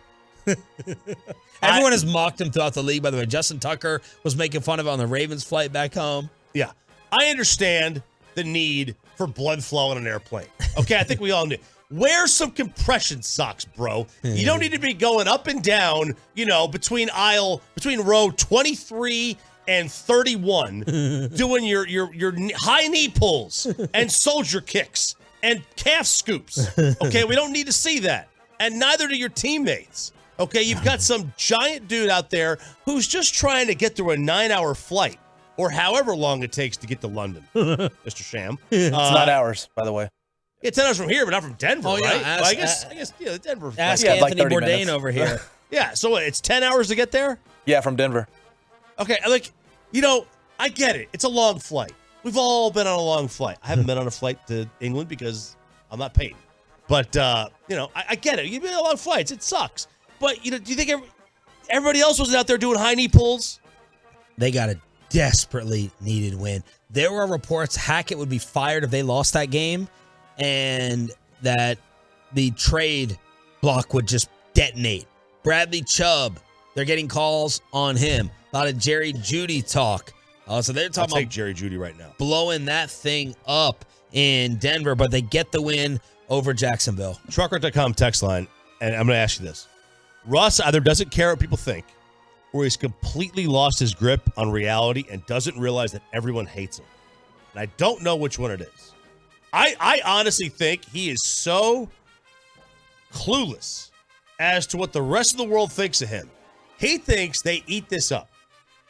Everyone has mocked him throughout the league, by the way. Justin Tucker was making fun of it on the Ravens flight back home. Yeah. I understand the need for blood flow on an airplane. Okay, I think we all do. Wear some compression socks, bro. You don't need to be going up and down, between row 23 and 31, doing your high knee pulls and soldier kicks and calf scoops. Okay, we don't need to see that. And neither do your teammates. Okay, you've got some giant dude out there who's just trying to get through a 9-hour flight or however long it takes to get to London, Mr. Sham. It's 9 hours, by the way. Yeah, 10 hours from here, but not from Denver, right? Yeah, I guess the Denver. Ask like Anthony 30 Bourdain minutes. over here. Yeah, so it's 10 hours to get there? Yeah, from Denver. Okay, I get it. It's a long flight. We've all been on a long flight. I haven't been on a flight to England because I'm not paid. But, I get it. You've been on long flights. It sucks. But, do you think everybody else was out there doing high knee pulls? They got a desperately needed win. There were reports Hackett would be fired if they lost that game and that the trade block would just detonate. Bradley Chubb, they're getting calls on him. A lot of Jerry Jeudy talk. So they're talking I'll take about Jerry Jeudy right now. Blowing that thing up in Denver, but they get the win over Jacksonville. Trucker.com text line, and I'm going to ask you this. Russ either doesn't care what people think, or he's completely lost his grip on reality and doesn't realize that everyone hates him. And I don't know which one it is. I honestly think he is so clueless as to what the rest of the world thinks of him. He thinks they eat this up.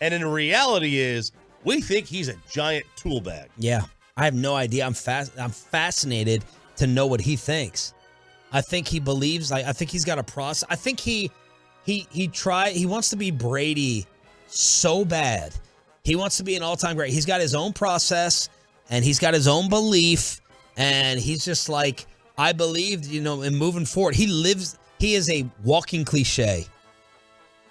And in reality is, we think he's a giant tool bag. Yeah, I have no idea. I'm fascinated to know what he thinks. I think he believes. I think he's got a process. I think he wants to be Brady so bad. He wants to be an all-time great. He's got his own process and he's got his own belief, and he's just like, I believe, in moving forward. He is a walking cliche.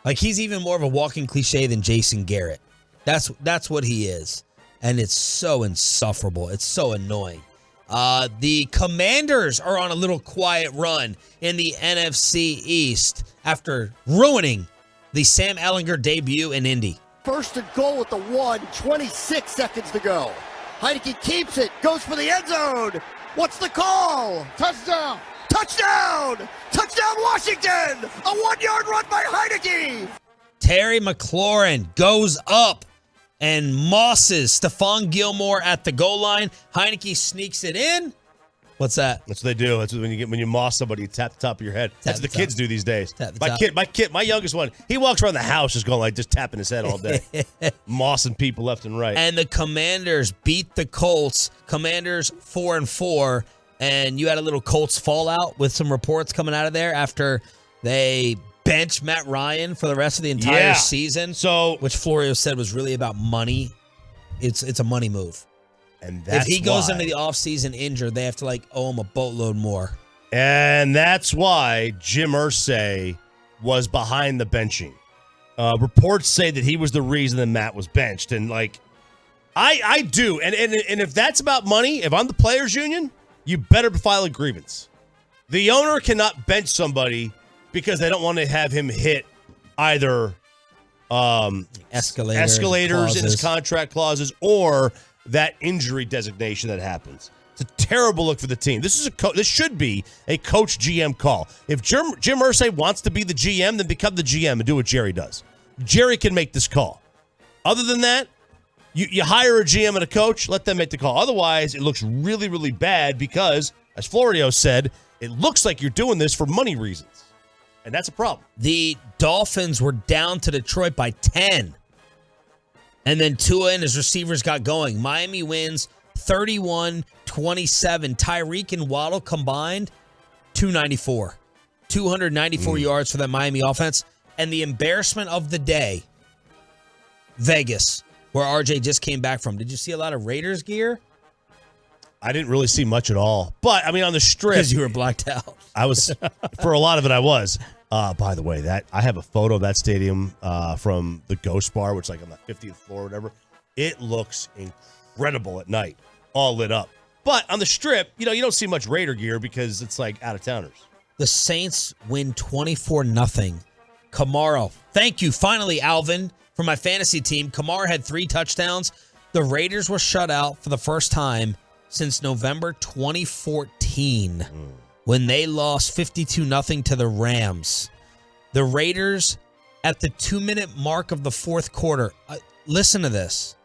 Like, he's even more of a walking cliche than Jason Garrett. That's what he is. And it's so insufferable. It's so annoying. The Commanders are on a little quiet run in the NFC East after ruining the Sam Ehlinger debut in Indy. First and goal at the 1, 26 seconds to go. Heineke keeps it, goes for the end zone. What's the call? Touchdown! Touchdown! Touchdown Washington! A 1-yard run by Heineke! Terry McLaurin goes up and mosses Stephon Gilmore at the goal line. Heineke sneaks it in. What's that? That's what they do. That's when you moss somebody, you tap the top of your head. That's what the kids do these days. My youngest one, he walks around the house just going just tapping his head all day. Mossing people left and right. And the Commanders beat the Colts. Commanders 4-4. And you had a little Colts fallout with some reports coming out of there after they benched Matt Ryan for the rest of the entire season. So, which Florio said was really about money. It's a money move. And that's if he goes into the offseason injured, they have to owe him a boatload more. And that's why Jim Irsay was behind the benching. Reports say that he was the reason that Matt was benched. And I do. And if that's about money, if I'm the players union, you better file a grievance. The owner cannot bench somebody because they don't want to have him hit either escalators in his contract clauses or that injury designation that happens. It's a terrible look for the team. This should be a coach GM call. If Jim Irsay wants to be the GM, then become the GM and do what Jerry does. Jerry can make this call. Other than that, you hire a GM and a coach, let them make the call. Otherwise, it looks really, really bad because, as Florio said, it looks like you're doing this for money reasons. And that's a problem. The Dolphins were down to Detroit by 10. And then Tua and his receivers got going. Miami wins 31-27. Tyreek and Waddle combined, 294 yards for that Miami offense. And the embarrassment of the day, Vegas, where RJ just came back from. Did you see a lot of Raiders gear? I didn't really see much at all. But, I mean, on the Strip. Because you were blacked out. I was, for a lot of it, I was. By the way, that I have a photo of that stadium from the Ghost Bar, which is like on the 50th floor or whatever. It looks incredible at night, all lit up. But on the Strip, you don't see much Raider gear because it's like out-of-towners. The Saints win 24-0. Kamara, thank you, finally, Alvin, for my fantasy team. Kamara had 3 touchdowns. The Raiders were shut out for the first time since November 2014 when they lost 52-0 to the Rams. The Raiders, at the 2-minute mark of the fourth quarter, listen to this.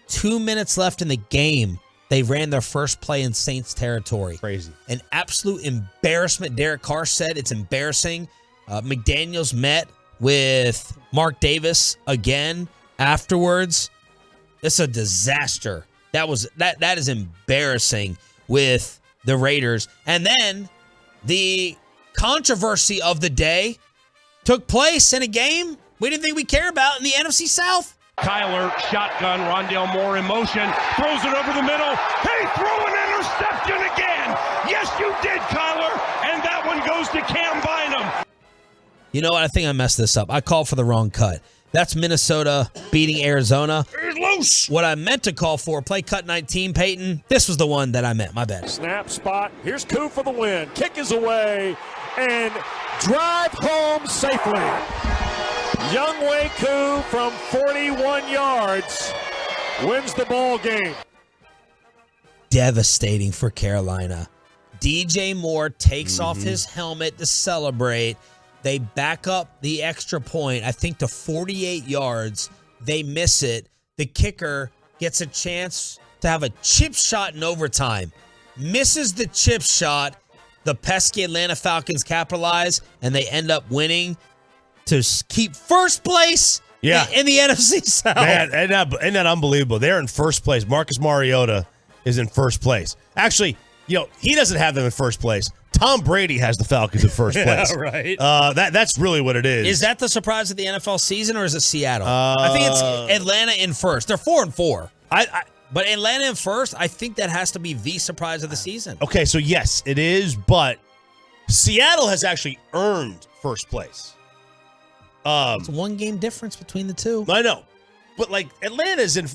2 minutes left in the game, they ran their first play in Saints territory. Crazy. An absolute embarrassment. Derek Carr said it's embarrassing. McDaniels met with Mark Davis again afterwards. It's a disaster. That is embarrassing with the Raiders. And then the controversy of the day took place in a game we didn't think we care about in the NFC South. Kyler, shotgun, Rondale Moore in motion, throws it over the middle. Hey, throw an interception again. Yes, you did, Kyler. And that one goes to Cam Bynum. You know what? I think I messed this up. I called for the wrong cut. That's Minnesota beating Arizona. Loose. What I meant to call for, play cut 19, Peyton. This was the one that I meant. My bad. Snap spot. Here's Koo for the win. Kick is away and drive home safely. Younghoe Koo from 41 yards wins the ball game. Devastating for Carolina. DJ Moore takes off his helmet to celebrate. They back up the extra point, I think, to 48 yards. They miss it. The kicker gets a chance to have a chip shot in overtime. Misses the chip shot. The pesky Atlanta Falcons capitalize, and they end up winning to keep first place in the NFC South. Man, isn't that unbelievable? They're in first place. Marcus Mariota is in first place. Actually, he doesn't have them in first place. Tom Brady has the Falcons in first place. Yeah, right. That's really what it is. Is that the surprise of the NFL season, or is it Seattle? I think it's Atlanta in first. They're 4-4. But Atlanta in first, I think that has to be the surprise of the season. Okay, so yes, it is, but Seattle has actually earned first place. It's a 1-game difference between the two. I know, but Atlanta's in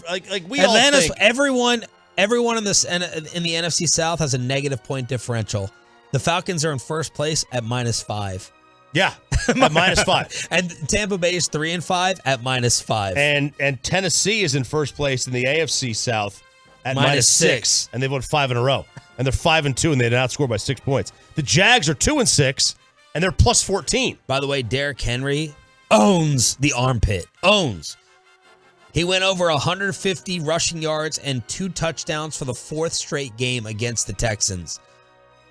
we Atlanta's all think everyone in this in the NFC South has a negative point differential. The Falcons are in first place at -5. Yeah, at -5. And Tampa Bay is 3-5 at -5. And Tennessee is in first place in the AFC South at -6. And they've won 5 in a row. And they're 5-2, and they did not score by 6 points. The Jags are 2-6, and they're +14. By the way, Derrick Henry owns the armpit. Owns. He went over 150 rushing yards and 2 touchdowns for the 4th straight game against the Texans.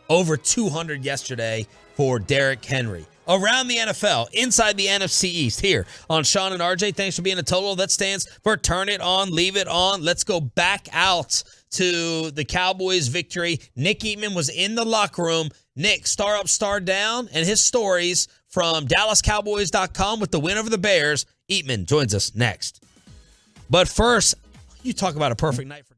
Over 200 yesterday for Derrick Henry. Around the NFL, inside the NFC East, here on Sean and RJ. Thanks for being a total. That stands for Turn It On, Leave It On. Let's go back out to the Cowboys' victory. Nick Eatman was in the locker room. Nick, star up, star down, and his stories from DallasCowboys.com with the win over the Bears. Eatman joins us next. But first, you talk about a perfect night for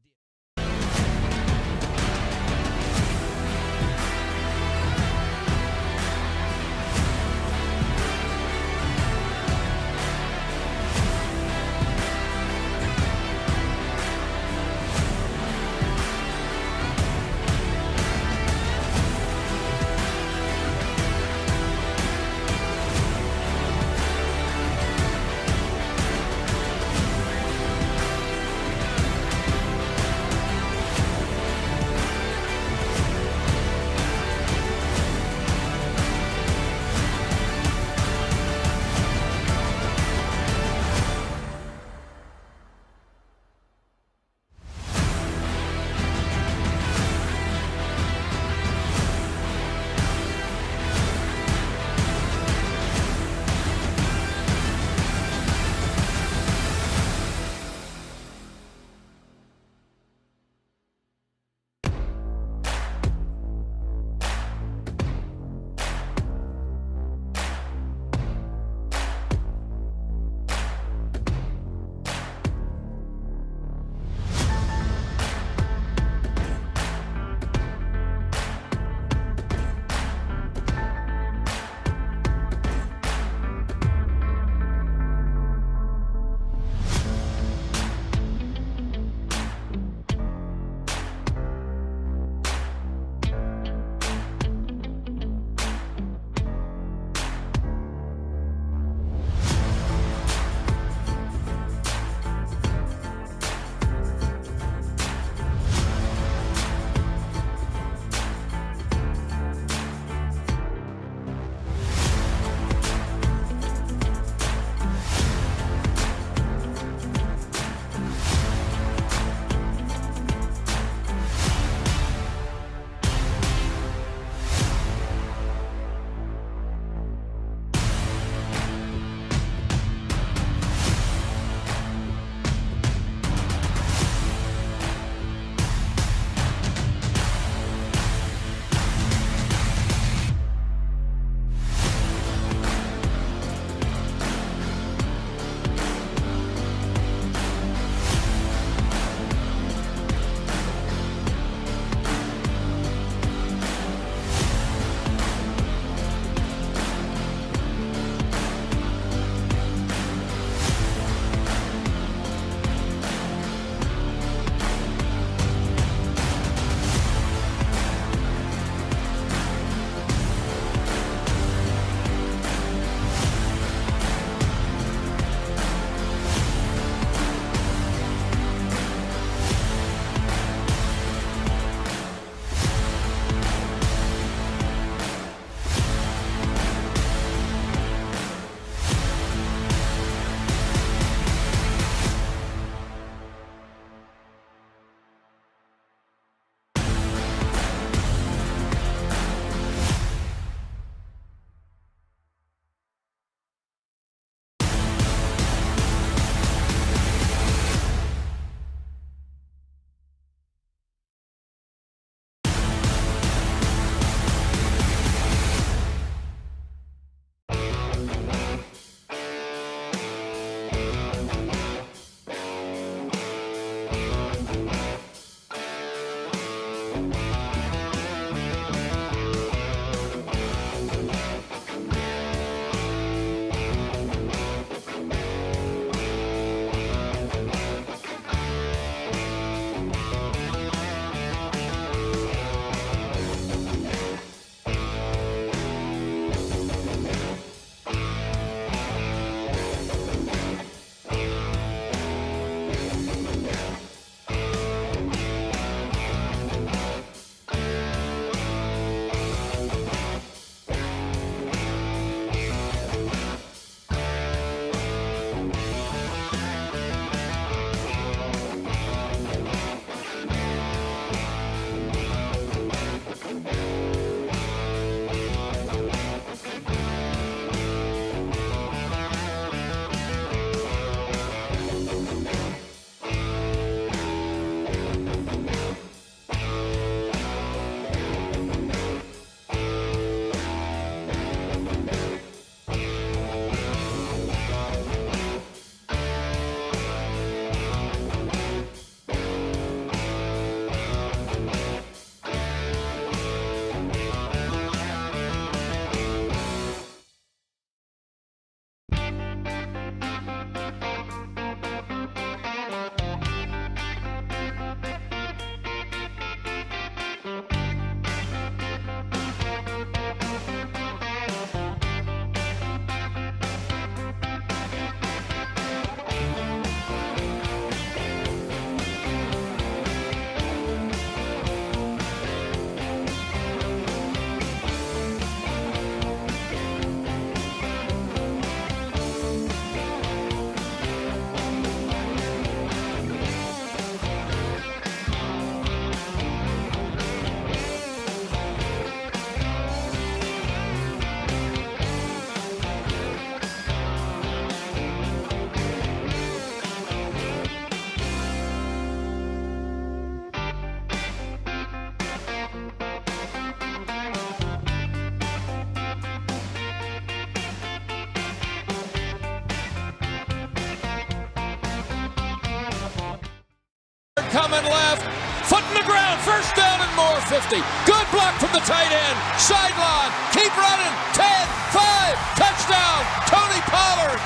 coming left. Foot in the ground. First down and more. 50. Good block from the tight end. Sideline. Keep running. 10, 5. Touchdown. Tony Pollard.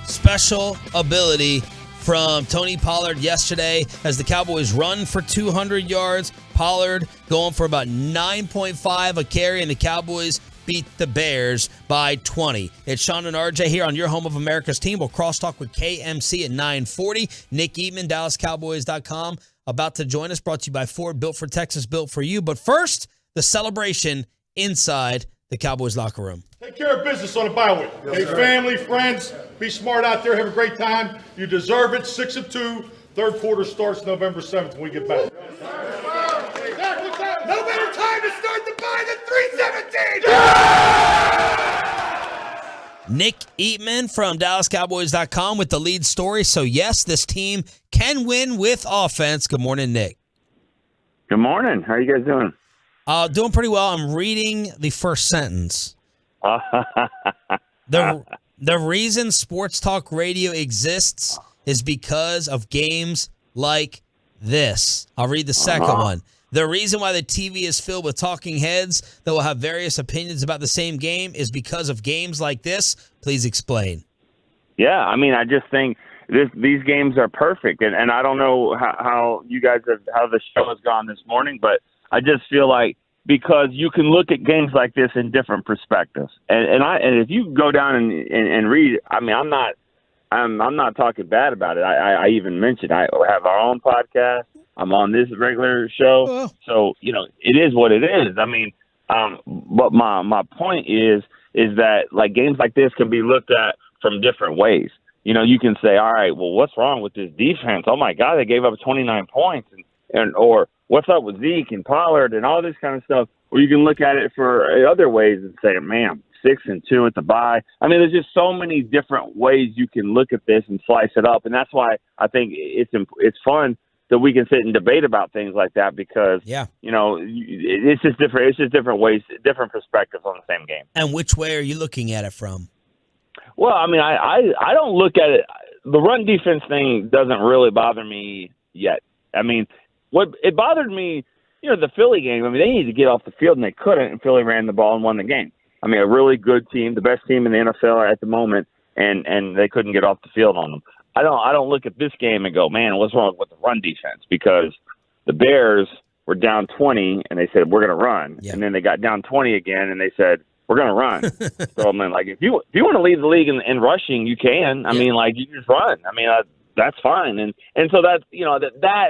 Special ability from Tony Pollard yesterday as the Cowboys run for 200 yards. Pollard going for about 9.5 a carry, and the Cowboys beat the Bears by 20. It's Sean and RJ here on your home of America's team. We'll crosstalk with KMC at 9:40. Nick Eatman, DallasCowboys.com, about to join us. Brought to you by Ford, built for Texas, built for you. But first, the celebration inside the Cowboys locker room. Take care of business on a bye week. Hey, family, friends, be smart out there. Have a great time. You deserve it. 6-2. Third quarter starts November 7th when we get back. No better time to start the bye than 3:17. Nick Eatman from DallasCowboys.com with the lead story. So, yes, this team can win with offense. Good morning, Nick. Good morning. How are you guys doing? Doing pretty well. I'm reading the first sentence. The reason sports talk radio exists is because of games like this. I'll read the second one. The reason why the TV is filled with talking heads that will have various opinions about the same game is because of games like this. Please explain. Yeah, I mean, I just think these games are perfect, and I don't know how you guys how the show has gone this morning, but I just feel like because you can look at games like this in different perspectives, and if you go down and read, I mean, I'm not talking bad about it. I even mentioned I have our own podcast. I'm on this regular show, so it is what it is. I mean, but my point is that like games like this can be looked at from different ways. You can say, all right, well, what's wrong with this defense? Oh my God, they gave up 29 points, or what's up with Zeke and Pollard and all this kind of stuff. Or you can look at it for other ways and say, man, 6-2 at the bye. I mean, there's just so many different ways you can look at this and slice it up, and that's why I think it's fun that we can sit and debate about things like that because, it's just different. It's just different ways, different perspectives on the same game. And which way are you looking at it from? Well, I mean, I don't look at it. The run defense thing doesn't really bother me yet. I mean, what it bothered me, the Philly game. I mean, they needed to get off the field and they couldn't, and Philly ran the ball and won the game. I mean, a really good team, the best team in the NFL at the moment, and they couldn't get off the field on them. I don't look at this game and go, man, what's wrong with the run defense? Because the Bears were down 20 and they said, we're going to run. Yeah. And then they got down 20 again and they said, we're going to run. So, I mean, like, if you want to lead the league in rushing, you can. I mean, like, you just run. I mean, that's fine. And so that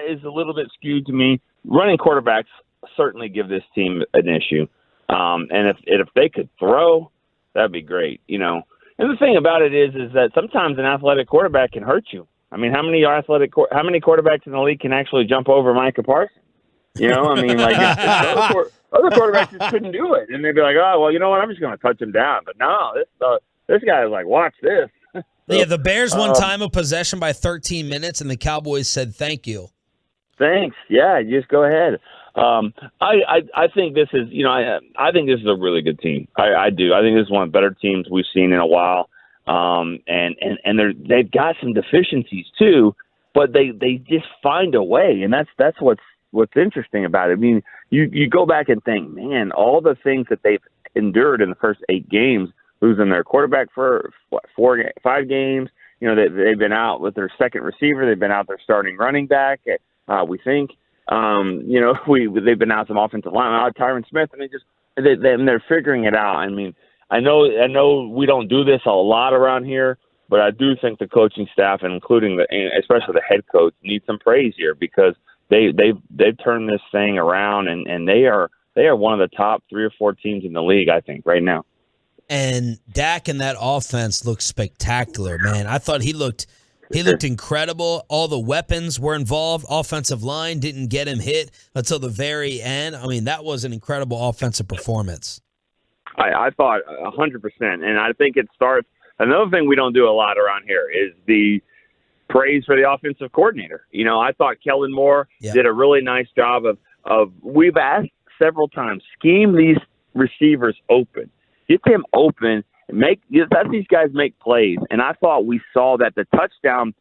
is a little bit skewed to me. Running quarterbacks certainly give this team an issue. And if they could throw, that'd be great, And the thing about it is that sometimes an athletic quarterback can hurt you. I mean, how many quarterbacks in the league can actually jump over Micah Parsons? I mean, like other quarterbacks just couldn't do it, and they'd be like, "Oh, well, you know what? I'm just going to touch him down." But no, this guy is like, "Watch this." Yeah, the Bears won time of possession by 13 minutes, and the Cowboys said, "Thank you." Thanks. Yeah, just go ahead. I think this is, I think this is a really good team. I do. I think this is one of the better teams we've seen in a while. And they've got some deficiencies too, but they just find a way. And that's what's interesting about it. I mean, you go back and think, man, all the things that they've endured in the first 8 games, losing their quarterback for 5 games. They've been out with their second receiver. They've been out their starting running back. We think. They've been out some offensive line, Tyron Smith, and they're figuring it out. I mean, I know we don't do this a lot around here, but I do think the coaching staff, and especially the head coach, need some praise here because they've turned this thing around, and they are one of the top 3 or 4 teams in the league, I think, right now. And Dak and that offense looked spectacular, man. I thought he looked incredible. All the weapons were involved. Offensive line didn't get him hit until the very end. I mean, that was an incredible offensive performance. I thought 100%. And I think it starts – another thing we don't do a lot around here is the praise for the offensive coordinator. I thought Kellen Moore did a really nice job of we've asked several times, scheme these receivers open. Get them open. Let these guys make plays. And I thought we saw that the touchdown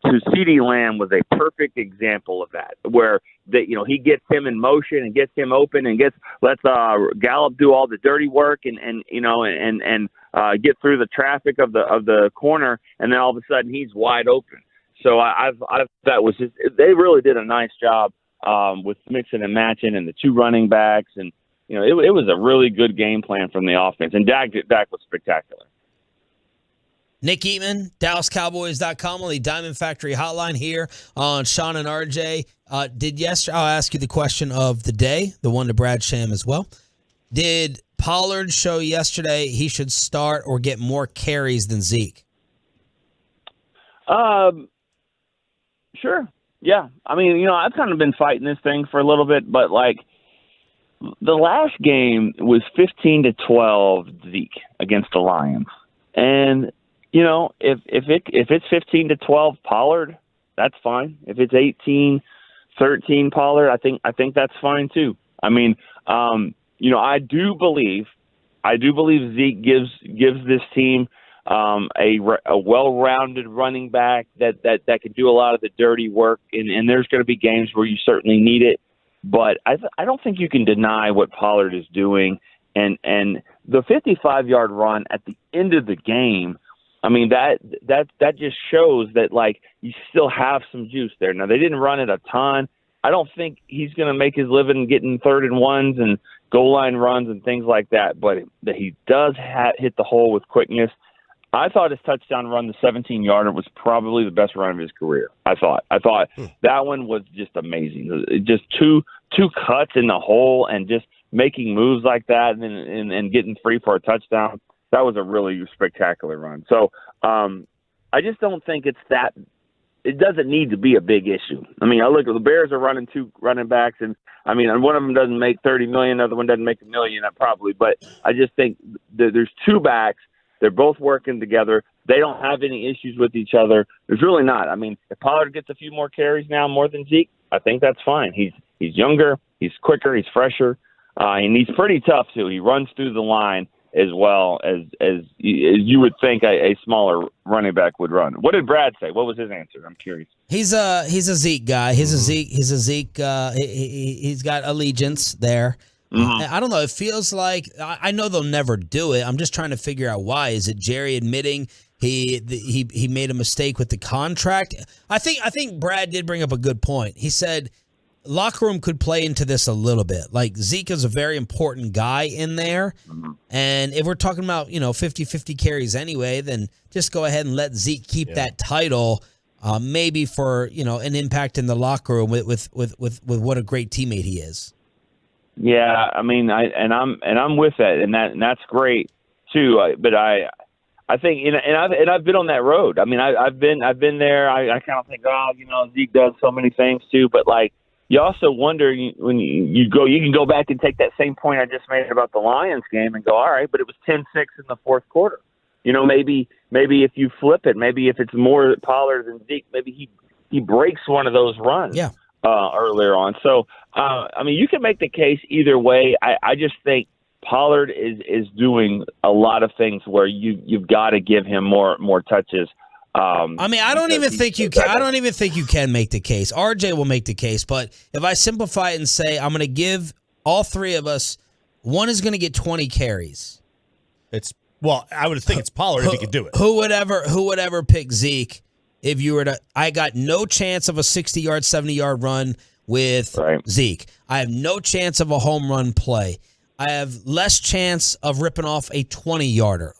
CeeDee Lamb was a perfect example of that, where he gets him in motion and gets him open and lets Gallup do all the dirty work and get through the traffic of the corner, and then all of a sudden he's wide open. So that was just, they really did a nice job with mixing and matching and the two running backs, and it was a really good game plan from the offense, and Dak was spectacular. Nick Eatman, DallasCowboys.com on the Diamond Factory hotline here on Sean and RJ. I'll ask you the question of the day, the one to Brad Sham as well. Did Pollard show yesterday he should start or get more carries than Zeke? Sure. Yeah. I mean, I've kind of been fighting this thing for a little bit, but the last game was 15-12 Zeke against the Lions. And if it's 15-12 Pollard, that's fine. If it's 18-13 Pollard, I think that's fine too. I mean, I do believe Zeke gives this team a well-rounded running back that can do a lot of the dirty work, and there's going to be games where you certainly need it. But I don't think you can deny what Pollard is doing, and the 55-yard run at the end of the game. I mean, that just shows that, you still have some juice there. Now, they didn't run it a ton. I don't think he's going to make his living getting 3rd and 1s and goal line runs and things like that, but he does hit the hole with quickness. I thought his touchdown run, the 17-yarder, was probably the best run of his career. I thought that one was just amazing. Just two cuts in the hole and just making moves like that and getting free for a touchdown. That was a really spectacular run. So I just don't think it's that. It doesn't need to be a big issue. I mean, I look at the Bears are running 2 running backs, and I mean, one of them doesn't make $30 million, the other one doesn't make $1 million, probably. But I just think there's 2 backs. They're both working together. They don't have any issues with each other. There's really not. I mean, if Pollard gets a few more carries now, more than Zeke, I think that's fine. He's younger, he's quicker, he's fresher, and he's pretty tough too. He runs through the line as well as you would think a smaller running back would run. What did Brad say? What was his answer? I'm curious. He's a Zeke guy. He's a Zeke. He's got allegiance there. I don't know. It feels like, I know they'll never do it. I'm just trying to figure out why. Is it Jerry admitting he made a mistake with the contract? I think Brad did bring up a good point. He said locker room could play into this a little bit. Like, Zeke is a very important guy in there. And if we're talking about, 50-50 carries anyway, then just go ahead and let Zeke keep that title, maybe for, an impact in the locker room with what a great teammate he is. Yeah, I mean, I'm with that, and that's great too. But I think, and I've been on that road. I mean, I've been there. I kind of think, Zeke does so many things too. But you also wonder when you can go back and take that same point I just made about the Lions game and go, all right, but it was 10-6 in the fourth quarter. Maybe if you flip it, maybe if it's more Pollard than Zeke, maybe he breaks one of those runs. Yeah. Earlier on. So, I mean, you can make the case either way. I just think Pollard is doing a lot of things where you've got to give him more touches. I don't even think you can. I don't even think you can make the case. RJ will make the case, but if I simplify it and say I'm going to give all 3 of us, one is going to get 20 carries. I would think it's Pollard if he could do it. Who would ever pick Zeke? If you were to, I got no chance of a 60-yard, 70-yard run with Zeke. I have no chance of a home run play. I have less chance of ripping off a 20-yarder.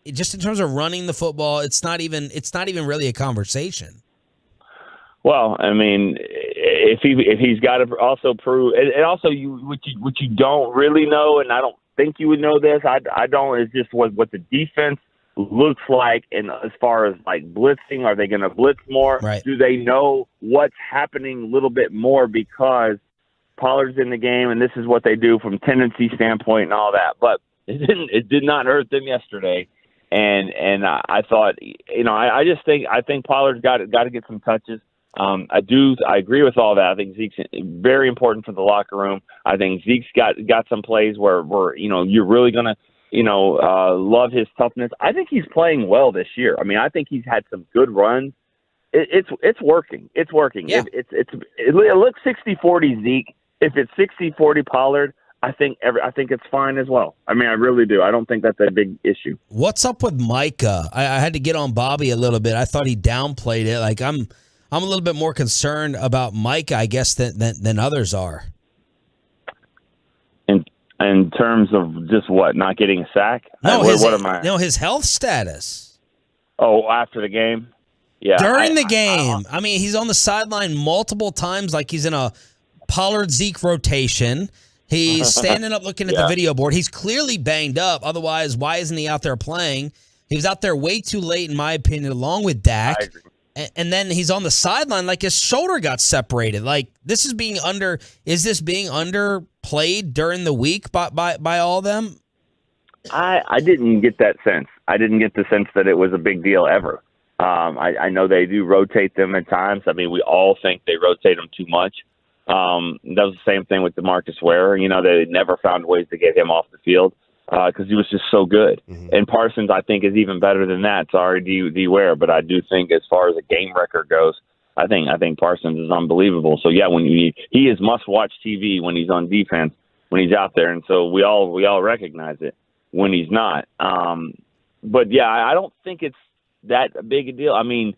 Just in terms of running the football, it's not even really a conversation. Well, I mean, if he's got to also prove, and also what you don't really know, and I don't think you would know this. I don't. Is just what the defense looks like, and as far as blitzing, are they going to blitz more? Right. Do they know what's happening a little bit more because Pollard's in the game and this is what they do from tendency standpoint and all that? But it did not hurt them yesterday, and I thought, I think Pollard's got to get some touches. I agree with all that. I think Zeke's very important for the locker room. I think Zeke's got some plays where you're really going to love his toughness. I think he's playing well this year. I mean, I think he's had some good runs it's working. It's working. Yeah. It looks 60-40 Zeke. If it's 60-40 Pollard, I think it's fine as well. I mean, I really do. I don't think that's a big issue. What's up with Micah? I had to get on Bobby a little bit. I thought he downplayed it. Like I'm a little bit more concerned about Micah, I guess, than others are. In terms of just what, not getting a sack? No, what am I? No, his health status. Oh, after the game? Yeah. During the game. I mean, he's on the sideline multiple times like he's in a Pollard-Zeke rotation. He's standing up looking at the video board. He's clearly banged up. Otherwise, why isn't he out there playing? He was out there way too late, in my opinion, along with Dak. And then he's on the sideline like his shoulder got separated. Like, is this being underplayed during the week by all of them? I didn't get that sense. I didn't get the sense that it was a big deal ever. I know they do rotate them at times. I mean, we all think they rotate them too much. That was the same thing with DeMarcus Ware. You know, they never found ways to get him off the field because he was just so good. Mm-hmm. And Parsons, I think, is even better than that. Sorry, D. Ware, but I do think as far as a game record goes, I think Parsons is unbelievable. So, yeah, when he is must-watch TV when he's on defense, when he's out there. And so we all recognize it when he's not. But, yeah, I don't think it's that big a deal. I mean,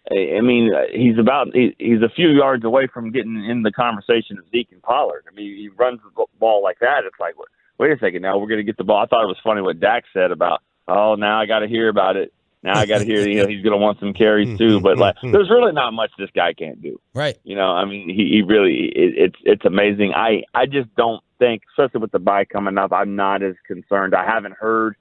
he's a few yards away from getting in the conversation of Zeke and Pollard. I mean, he runs the ball like that. It's like, wait a second, now we're going to get the ball. I thought it was funny what Dak said about, now I got to hear about it. Now I got to hear, he's going to want some carries too. But like, there's really not much this guy can't do. Right. I mean, he really, it's amazing. I just don't think, especially with the bye coming up, I'm not as concerned. I haven't heard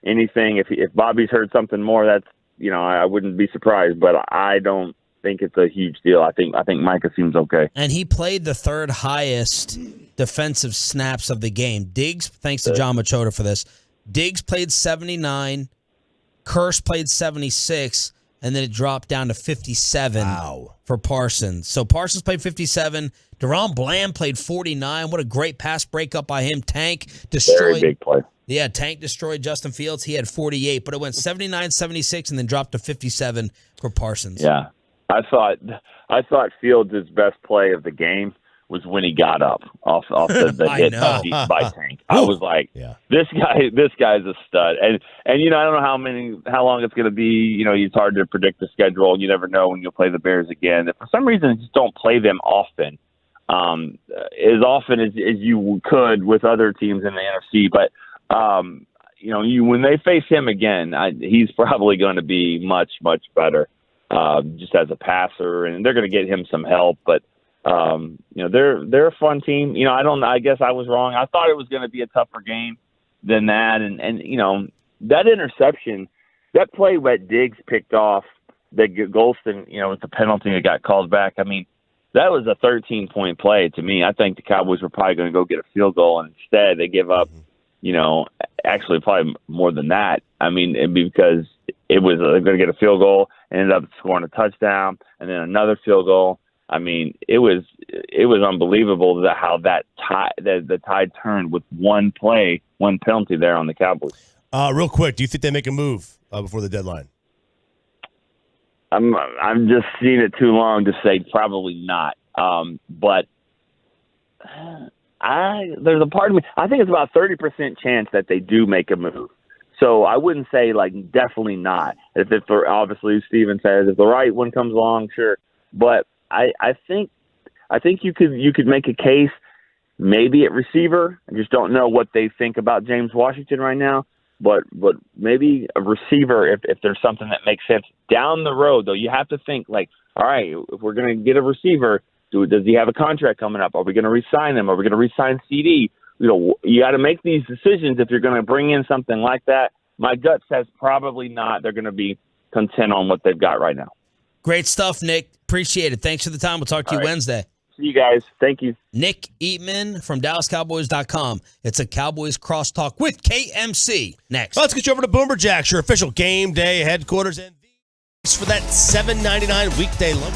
anything. If Bobby's heard something more, that's, I wouldn't be surprised, but I don't think it's a huge deal. I think Micah seems okay. And he played the third highest defensive snaps of the game. Diggs, thanks to John Machota for this, Diggs played 79, Kearse played 76, and then it dropped down to 57 for Parsons. So Parsons played 57. Deron Bland played 49. What a great pass breakup by him. Tank destroyed. Very big play. Yeah, Tank destroyed Justin Fields. He had 48, but it went 79, 76, and then dropped to 57 for Parsons. Yeah, I thought Fields' best play of the game was when he got up off the hit by Tank. I was like, this guy's a stud. And I don't know how long it's going to be. It's hard to predict the schedule. You never know when you'll play the Bears again. For some reason, you just don't play them often, as often as you could with other teams in the NFC. But when they face him again, he's probably going to be much, much better just as a passer, and they're going to get him some help. But they're a fun team. I guess I was wrong. I thought it was going to be a tougher game than that. And that interception, that play that Diggs picked off, that Golston, with the penalty that got called back. I mean, that was a 13-point play to me. I think the Cowboys were probably going to go get a field goal, and instead they give up, actually probably more than that. I mean, because it was going to get a field goal and ended up scoring a touchdown and then another field goal. I mean, it was unbelievable how the tide turned with one play, one penalty there on the Cowboys. Real quick, do you think they make a move before the deadline? I'm just seeing it too long to say probably not. But there's a part of me. I think it's about 30% chance that they do make a move. So I wouldn't say definitely not. If obviously Steven says if the right one comes along, sure. But I think you could make a case maybe at receiver. I just don't know what they think about James Washington right now. But maybe a receiver if there's something that makes sense down the road. Though you have to think all right, if we're going to get a receiver, does he have a contract coming up? Are we going to re-sign him? Are we going to re-sign CD? You got to make these decisions if you're going to bring in something like that. My gut says probably not. They're going to be content on what they've got right now. Great stuff, Nick. Appreciate it. Thanks for the time. We'll talk to you Wednesday. See you guys. Thank you. Nick Eatman from DallasCowboys.com. It's a Cowboys Crosstalk with KMC. Next. Let's get you over to Boomer Jacks, your official game day headquarters, and for that $7.99 weekday lunch.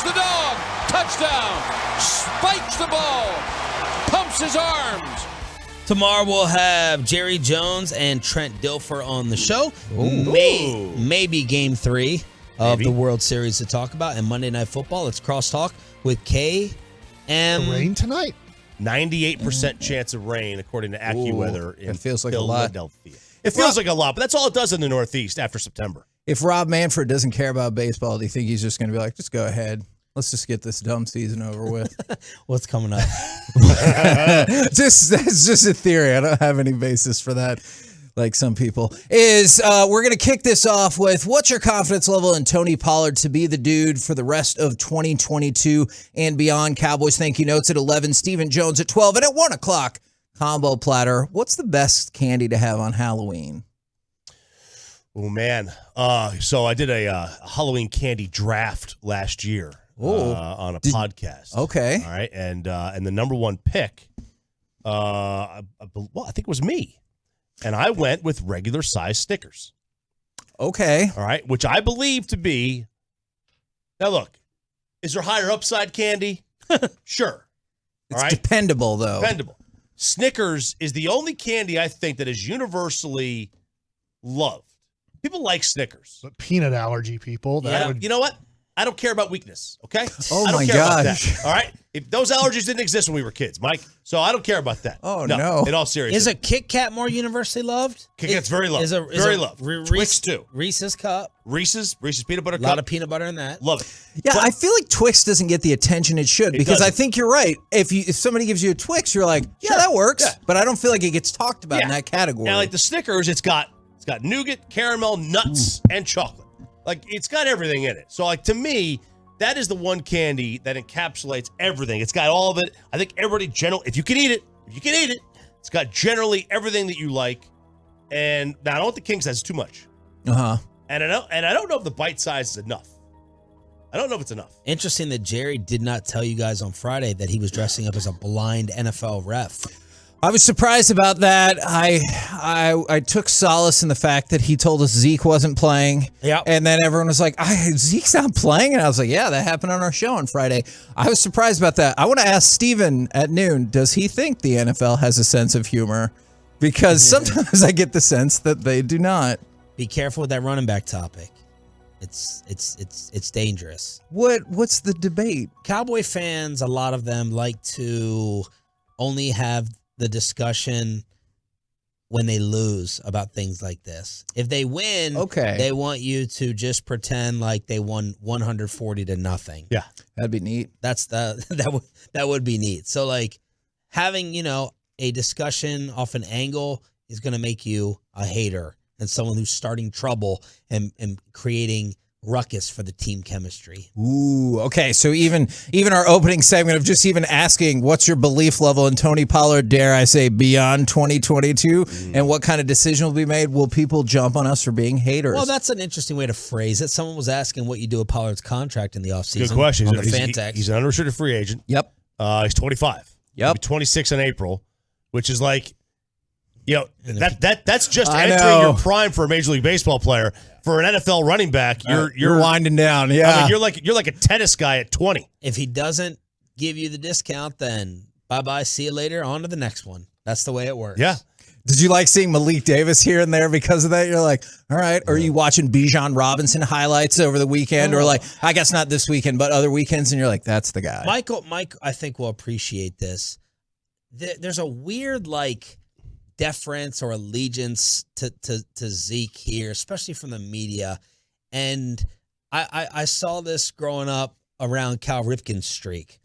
walks the dog. Touchdown. Spikes the ball. Pumps his arms. Tomorrow we'll have Jerry Jones and Trent Dilfer on the show. Maybe Game 3 of the World Series to talk about. And Monday Night Football, it's Crosstalk with KM. Rain tonight? 98% chance of rain, according to AccuWeather in it feels like a lot. Philadelphia. It feels like a lot, but that's all it does in the Northeast after September. If Rob Manfred doesn't care about baseball, do you think he's just going to be like, just go ahead? Let's just get this dumb season over with. What's coming up? That's just a theory. I don't have any basis for that, like some people. We're going to kick this off with, what's your confidence level in Tony Pollard to be the dude for the rest of 2022 and beyond? Cowboys thank you notes at 11, Stephen Jones at 12, and at 1 o'clock, combo platter. What's the best candy to have on Halloween? Oh, man. So I did a Halloween candy draft last year. On a podcast. Okay. All right. And the number one pick, I think it was me. And I went with regular size Snickers. Okay. All right. Which I believe to be. Now, look, is there higher upside candy? Sure. It's dependable, though. Dependable. Snickers is the only candy I think that is universally loved. People like Snickers. But peanut allergy people. You know what? I don't care about weakness, okay? Oh, I don't my care about gosh. that, all right? If those allergies didn't exist when we were kids, Mike, so I don't care about that. Oh, no. In all seriousness. Is a Kit Kat more universally loved? Kit Kat's very loved. Very loved. Twix, too. Reese's Cup. Reese's peanut butter A cup. lot of peanut butter in that. Love it. Yeah, I feel like Twix doesn't get the attention it should, because I think you're right. If somebody gives you a Twix, you're like, yeah, that works. Yeah. But I don't feel like it gets talked about in that category. And like the Snickers, it's got nougat, caramel, nuts, and chocolate. Like, it's got everything in it. So, like, to me, that is the one candy that encapsulates everything. It's got all of it. I think everybody if you can eat it, it's got generally everything that you like. And now I don't think King size is too much. Uh-huh. And I don't know if the bite size is enough. I don't know if it's enough. Interesting that Jerry did not tell you guys on Friday that he was dressing up as a blind NFL ref. I was surprised about that. I took solace in the fact that he told us Zeke wasn't playing. Yep. And then everyone was like, Zeke's not playing? And I was like, yeah, that happened on our show on Friday. I was surprised about that. I want to ask Steven at noon, does he think the NFL has a sense of humor? Because sometimes I get the sense that they do not. Be careful with that running back topic. It's dangerous. What's the debate? Cowboy fans, a lot of them like to only have the discussion when they lose about things like this. If they win, they want you to just pretend like they won 140-0. Yeah, that'd be neat. That would be neat. So like having, a discussion off an angle is going to make you a hater and someone who's starting trouble and creating ruckus for the team chemistry. Ooh, okay. So even our opening segment of just even asking, what's your belief level in Tony Pollard, dare I say, beyond 2022, and what kind of decision will be made? Will people jump on us for being haters? Well, that's an interesting way to phrase it. Someone was asking what you do with Pollard's contract in the offseason. Good question. On the fan text. He's an unrestricted free agent. Yep. He's 25. Yep. He'll be 26 in April, which is like, that's just entering your prime for a Major League Baseball player. For an NFL running back, you're winding down. Yeah, I mean, you're like a tennis guy at 20. If he doesn't give you the discount, then bye-bye, see you later, on to the next one. That's the way it works. Yeah. Did you like seeing Malik Davis here and there because of that? You're like, all right. Or are you watching Bijan Robinson highlights over the weekend? Or like, I guess not this weekend, but other weekends, and you're like, that's the guy. Mike, I think will appreciate this. There's a weird deference or allegiance to Zeke here, especially from the media. And I saw this growing up around Cal Ripken's streak.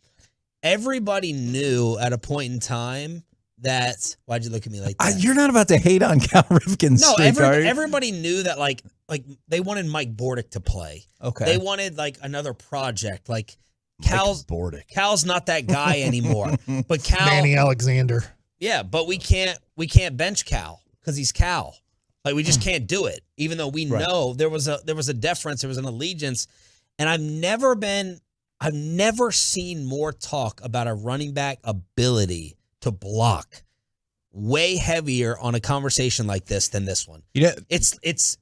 Everybody knew at a point in time that, why'd you look at me like that? You're not about to hate on Cal Ripken's streak, are you? Everybody knew that like they wanted Mike Bordick to play. Okay. They wanted another project. Cal's not that guy anymore. But Cal, Manny Alexander. Yeah, but we can't bench Cal because he's Cal. We just can't do it, even though we know there was a deference, there was an allegiance, and I've never seen more talk about a running back ability to block way heavier on a conversation like this than this one. It's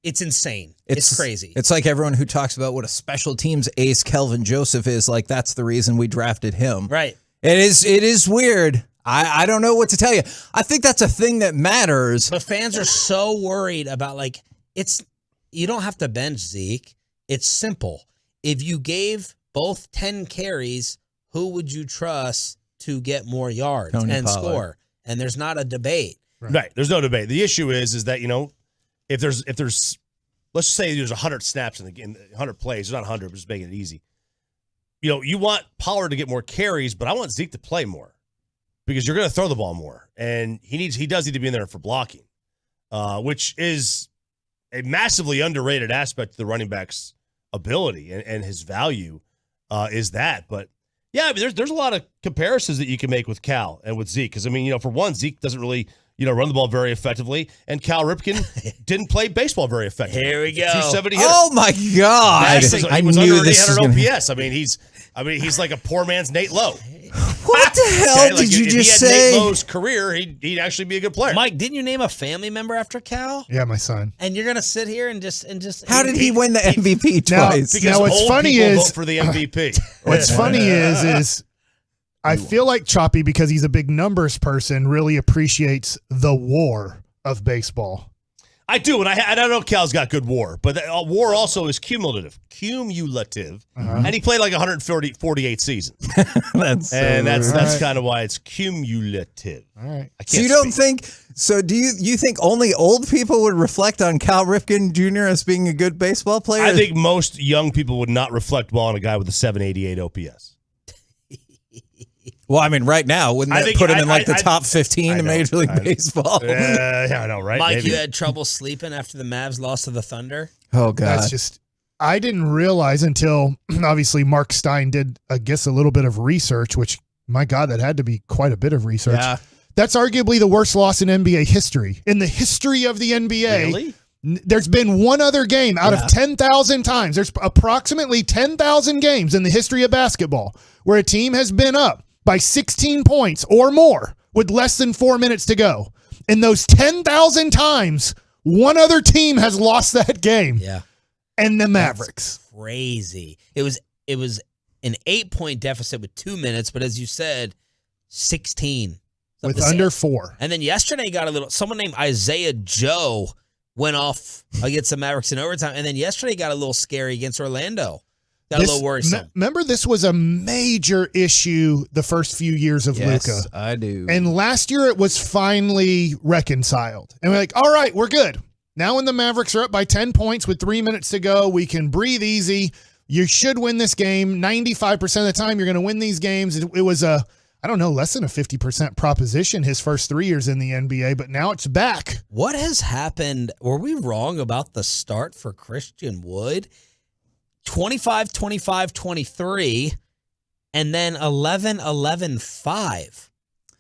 insane. It's crazy. It's like everyone who talks about what a special teams ace Kelvin Joseph is, like that's the reason we drafted him. Right. It is weird. I don't know what to tell you. I think that's a thing that matters. But fans are so worried about you don't have to bench Zeke. It's simple. If you gave both 10 carries, who would you trust to get more yards Tony and Pollard. score? And there's not a debate. Right. There's no debate. The issue is that, if there's let's say there's 100 snaps in the game, 100 plays, there's not 100, but just making it easy. You want Pollard to get more carries, but I want Zeke to play more because you're going to throw the ball more. And he does need to be in there for blocking, which is a massively underrated aspect of the running back's ability and his value is that. But yeah, I mean, there's a lot of comparisons that you can make with Cal and with Zeke. Because, I mean, for one, Zeke doesn't really, run the ball very effectively. And Cal Ripken didn't play baseball very effectively. Here we go. 270 hitter. Oh, my God. He was under an 800 OPS. I mean, he's like a poor man's Nate Lowe. What the hell did you just say? If he had Nate Lowe's career, he'd actually be a good player. Mike, didn't you name a family member after Cal? Yeah, my son. And you're going to sit here and just How did he win the MVP twice? Because what's old funny people is vote for the MVP. What's funny is I feel like Choppy, because he's a big numbers person, really appreciates the war of baseball. I do, and I don't know if Cal's got good WAR, but WAR also is cumulative, and he played like 148 seasons. That's kind of why it's cumulative. All right. So you don't think? So do you think only old people would reflect on Cal Ripken Jr. as being a good baseball player? I think most young people would not reflect well on a guy with a 788 OPS. Well, I mean, right now, wouldn't that put him in the top 15 in Major League Baseball? Yeah, I know, right? Mike, Maybe. you had trouble sleeping after the Mavs lost to the Thunder? Oh, God. That's just, I didn't realize until obviously Mark Stein did, I guess, a little bit of research, which, my God, that had to be quite a bit of research. Yeah. That's arguably the worst loss in NBA history. In the history of the NBA, Really? There's been one other game out of 10,000 times. There's approximately 10,000 games in the history of basketball where a team has been up by 16 points or more with less than 4 minutes to go. In those 10,000 times, one other team has lost that game. Yeah. And the Mavericks. That's crazy. It was an 8-point deficit with 2 minutes, but as you said, 16. With under 4. And then yesterday someone named Isaiah Joe went off against the Mavericks in overtime. And then yesterday got a little scary against Orlando. Got a little worrisome. Remember, this was a major issue the first few years of Luka. Yes, I do. And last year it was finally reconciled. And we're like, all right, we're good. Now when the Mavericks are up by 10 points with 3 minutes to go, we can breathe easy. You should win this game. 95% of the time you're going to win these games. It was less than a 50% proposition his first 3 years in the NBA, but now it's back. What has happened? Were we wrong about the start for Christian Wood? 25, 25, 23, and then 11, 11, 5.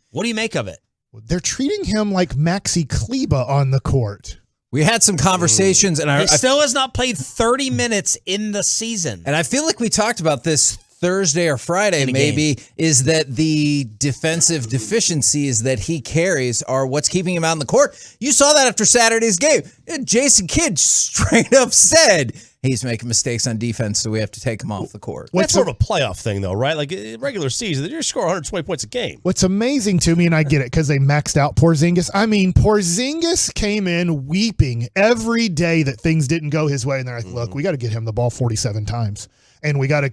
What do you make of it? They're treating him like Maxi Kleba on the court. We had some conversations, and He still has not played 30 minutes in the season. And I feel like we talked about this Thursday or Friday, maybe, is that the defensive deficiencies that he carries are what's keeping him out on the court. You saw that after Saturday's game. Jason Kidd straight up said he's making mistakes on defense, so we have to take him off the court. That's sort of a playoff thing, though, right? Like regular season, you score 120 points a game. What's amazing to me, and I get it because they maxed out Porzingis. I mean, Porzingis came in weeping every day that things didn't go his way, and they're like, look, we got to get him the ball 47 times. And we got to,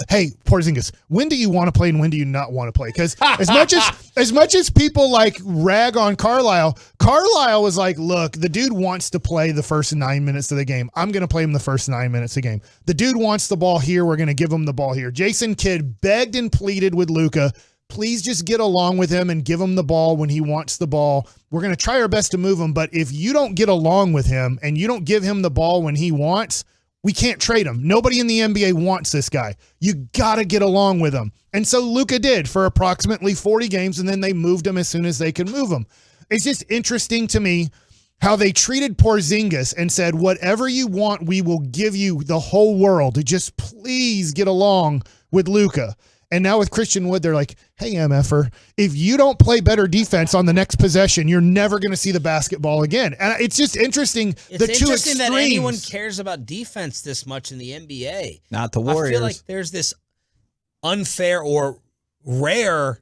hey, Porzingis, when do you want to play and when do you not want to play? Because as much as people like rag on Carlisle was like, look, the dude wants to play the first 9 minutes of the game. I'm going to play him the first 9 minutes of the game. The dude wants the ball here. We're going to give him the ball here. Jason Kidd begged and pleaded with Luka, please just get along with him and give him the ball when he wants the ball. We're going to try our best to move him, but if you don't get along with him and you don't give him the ball when he wants, we can't trade him. Nobody in the NBA wants this guy. You got to get along with him. And so Luka did for approximately 40 games, and then they moved him as soon as they could move him. It's just interesting to me how they treated Porzingis and said, whatever you want, we will give you the whole world. Just please get along with Luka. And now with Christian Wood, they're like, hey, MFer, if you don't play better defense on the next possession, you're never going to see the basketball again. And it's just interesting. It's two interesting extremes. that anyone cares about defense this much in the NBA. Not the Warriors. I feel like there's this unfair or rare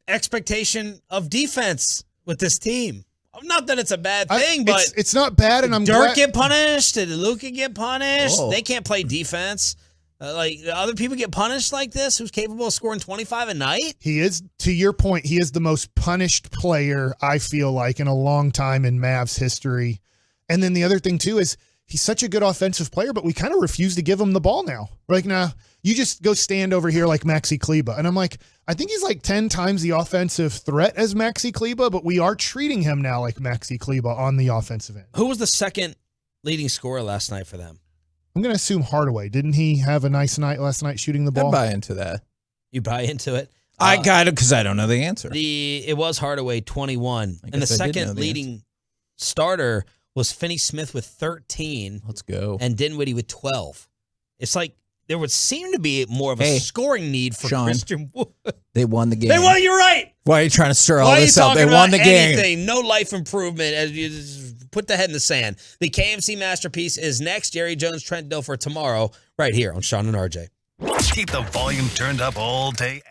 expectation of defense with this team. Not that it's a bad thing, but it's not bad. And I'm Dirk glad. get punished? Did Luka get punished? Oh. They can't play defense. Like other people get punished like this. Who's capable of scoring 25 a night? He is, to your point, he is the most punished player, I feel like, in a long time in Mavs history. And then the other thing, too, is he's such a good offensive player, but we kind of refuse to give him the ball now. We're like, nah, you just go stand over here like Maxi Kleber. And I'm like, I think he's like 10 times the offensive threat as Maxi Kleber, but we are treating him now like Maxi Kleber on the offensive end. Who was the second leading scorer last night for them? I'm going to assume Hardaway. Didn't he have a nice night last night shooting the ball? I buy into that. You buy into it? I got it because I don't know the answer. It was Hardaway, 21. And the guess I did know second the leading starter was Finney Smith with 13. Let's go. And Dinwiddie with 12. It's like there would seem to be more of a scoring need for Sean, Christian Wood. They won the game. They won, you're right. Why are you trying to stir all Why are you this up? talking They won the about game. anything? No life improvement. As you just put the head in the sand. The KMC Masterpiece is next. Jerry Jones, Trent Dilfer tomorrow, right here on Sean and RJ. Keep the volume turned up all day.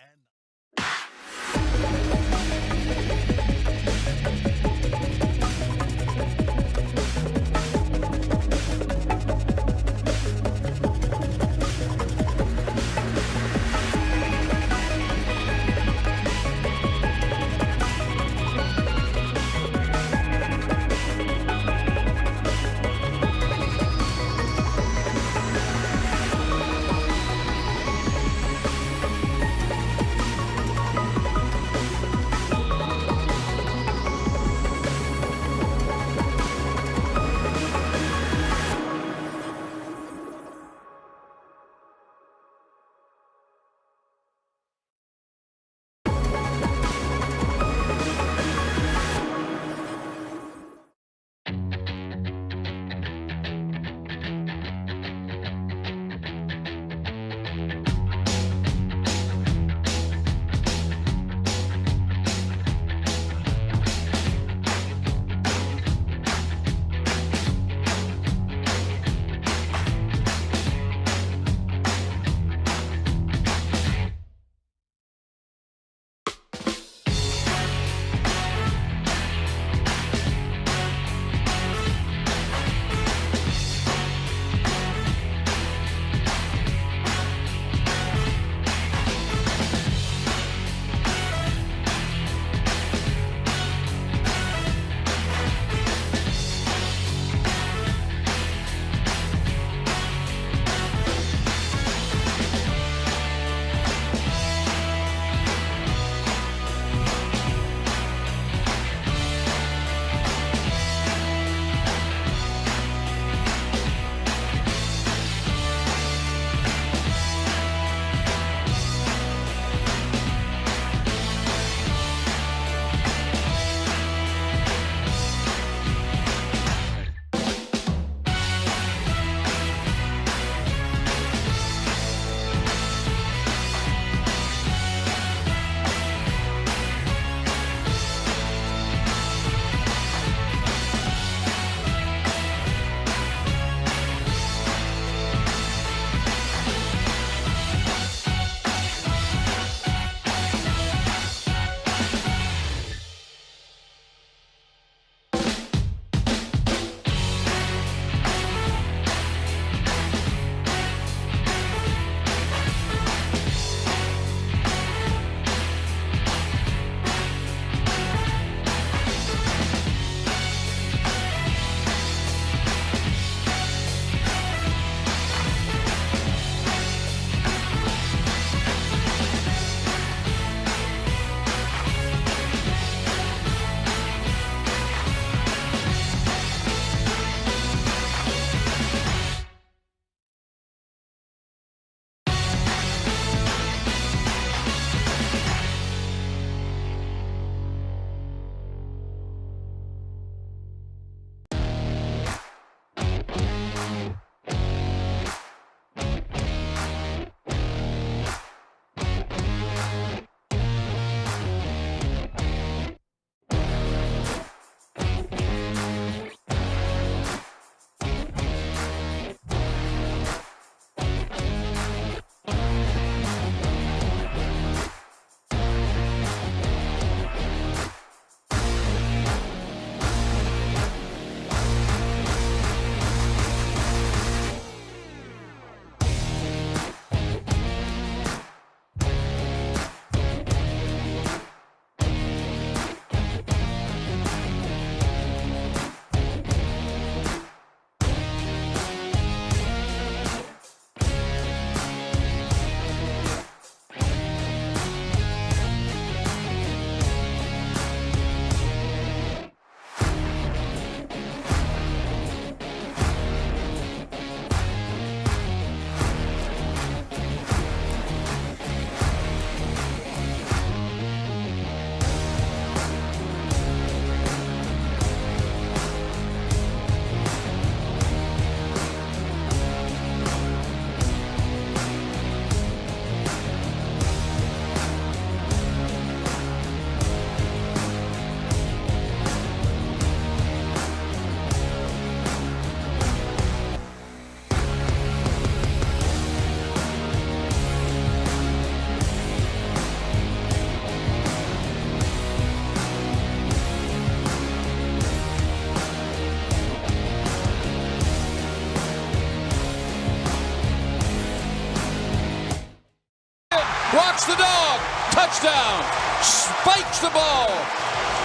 touchdown, spikes the ball,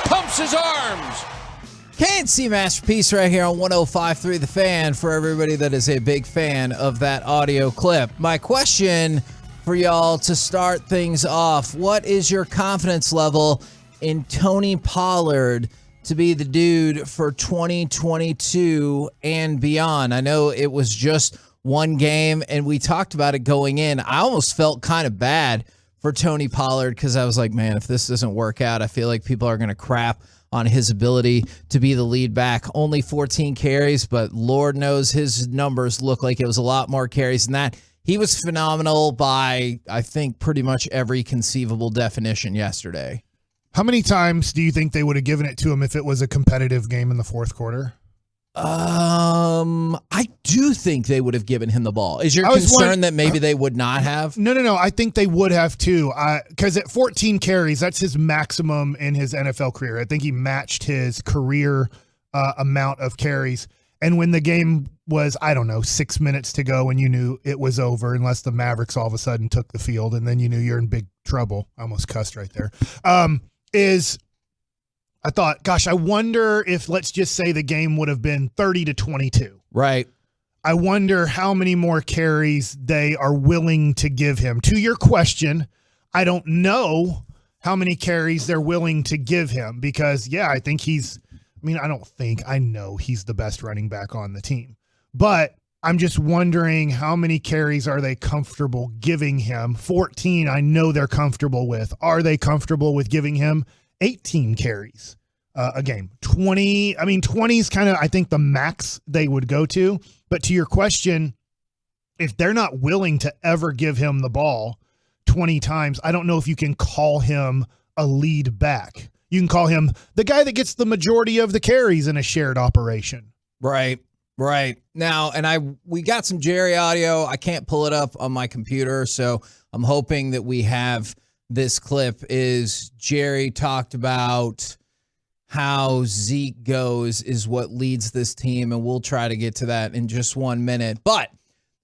pumps his arms. KNC Masterpiece right here on 105.3 The Fan for everybody that is a big fan of that audio clip. My question for y'all to start things off, what is your confidence level in Tony Pollard to be the dude for 2022 and beyond? I know it was just one game, and we talked about it going in. I almost felt kind of bad for Tony Pollard because I was like, man, if this doesn't work out, I feel like people are going to crap on his ability to be the lead back. Only 14 carries, but Lord knows his numbers look like it was a lot more carries than that. He was phenomenal by, I think, pretty much every conceivable definition yesterday. How many times do you think they would have given it to him if it was a competitive game in the fourth quarter? I do think they would have given him the ball. Is your concern that maybe they would not have? No. I think they would have too. Because at 14 carries, that's his maximum in his NFL career. I think he matched his career amount of carries. And when the game was, 6 minutes to go and you knew it was over, unless the Mavericks all of a sudden took the field, and then you knew you're in big trouble. I almost cussed right there. I thought, gosh, I wonder if, let's just say the game would have been 30-22. Right. I wonder how many more carries they are willing to give him. To your question, I don't know how many carries they're willing to give him because, I think I know he's the best running back on the team. But I'm just wondering how many carries are they comfortable giving him? 14, I know they're comfortable with. Are they comfortable with giving him 18 carries a game? 20 is kind of, I think, the max they would go to. But to your question, if they're not willing to ever give him the ball 20 times, I don't know if you can call him a lead back. You can call him the guy that gets the majority of the carries in a shared operation. Right. Now, we got some Jerry audio. I can't pull it up on my computer, so I'm hoping that we have this clip. Is Jerry talked about how Zeke goes is what leads this team, and we'll try to get to that in just 1 minute. But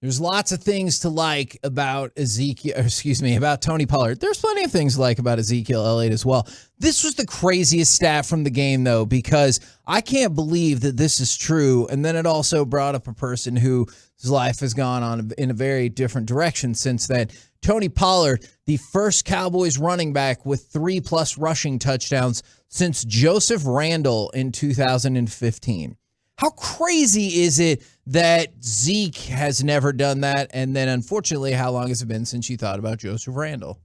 there's lots of things to like about about Tony Pollard. There's plenty of things to like about Ezekiel Elliott as well. This was the craziest stat from the game, though, because I can't believe that this is true. And then it also brought up a person whose life has gone on in a very different direction since then. Tony Pollard, the first Cowboys running back with 3+ rushing touchdowns since Joseph Randle in 2015. How crazy is it that Zeke has never done that? And then, unfortunately, how long has it been since you thought about Joseph Randle?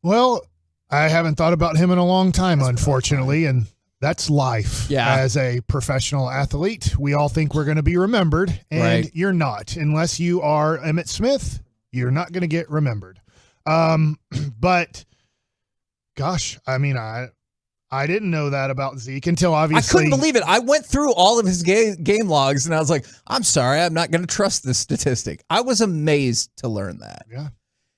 Well, I haven't thought about him in a long time, unfortunately, and that's life. Yeah. As a professional athlete, we all think we're going to be remembered, and You're not. Unless you are Emmitt Smith, you're not going to get remembered. But, gosh, I didn't know that about Zeke until obviously. I couldn't believe it. I went through all of his game logs, and I was like, I'm sorry, I'm not going to trust this statistic. I was amazed to learn that. Yeah.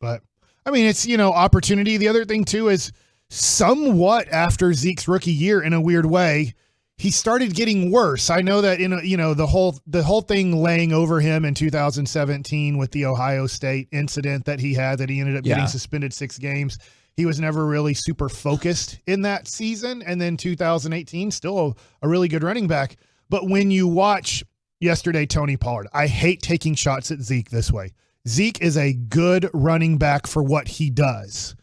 But, it's, opportunity. The other thing, too, is somewhat after Zeke's rookie year, in a weird way, he started getting worse. I know that, the whole thing laying over him in 2017 with the Ohio State incident that he had, that he ended up getting suspended 6 games. He was never really super focused in that season. And then 2018, still a really good running back. But when you watch yesterday, Tony Pollard, I hate taking shots at Zeke this way. Zeke is a good running back for what he does.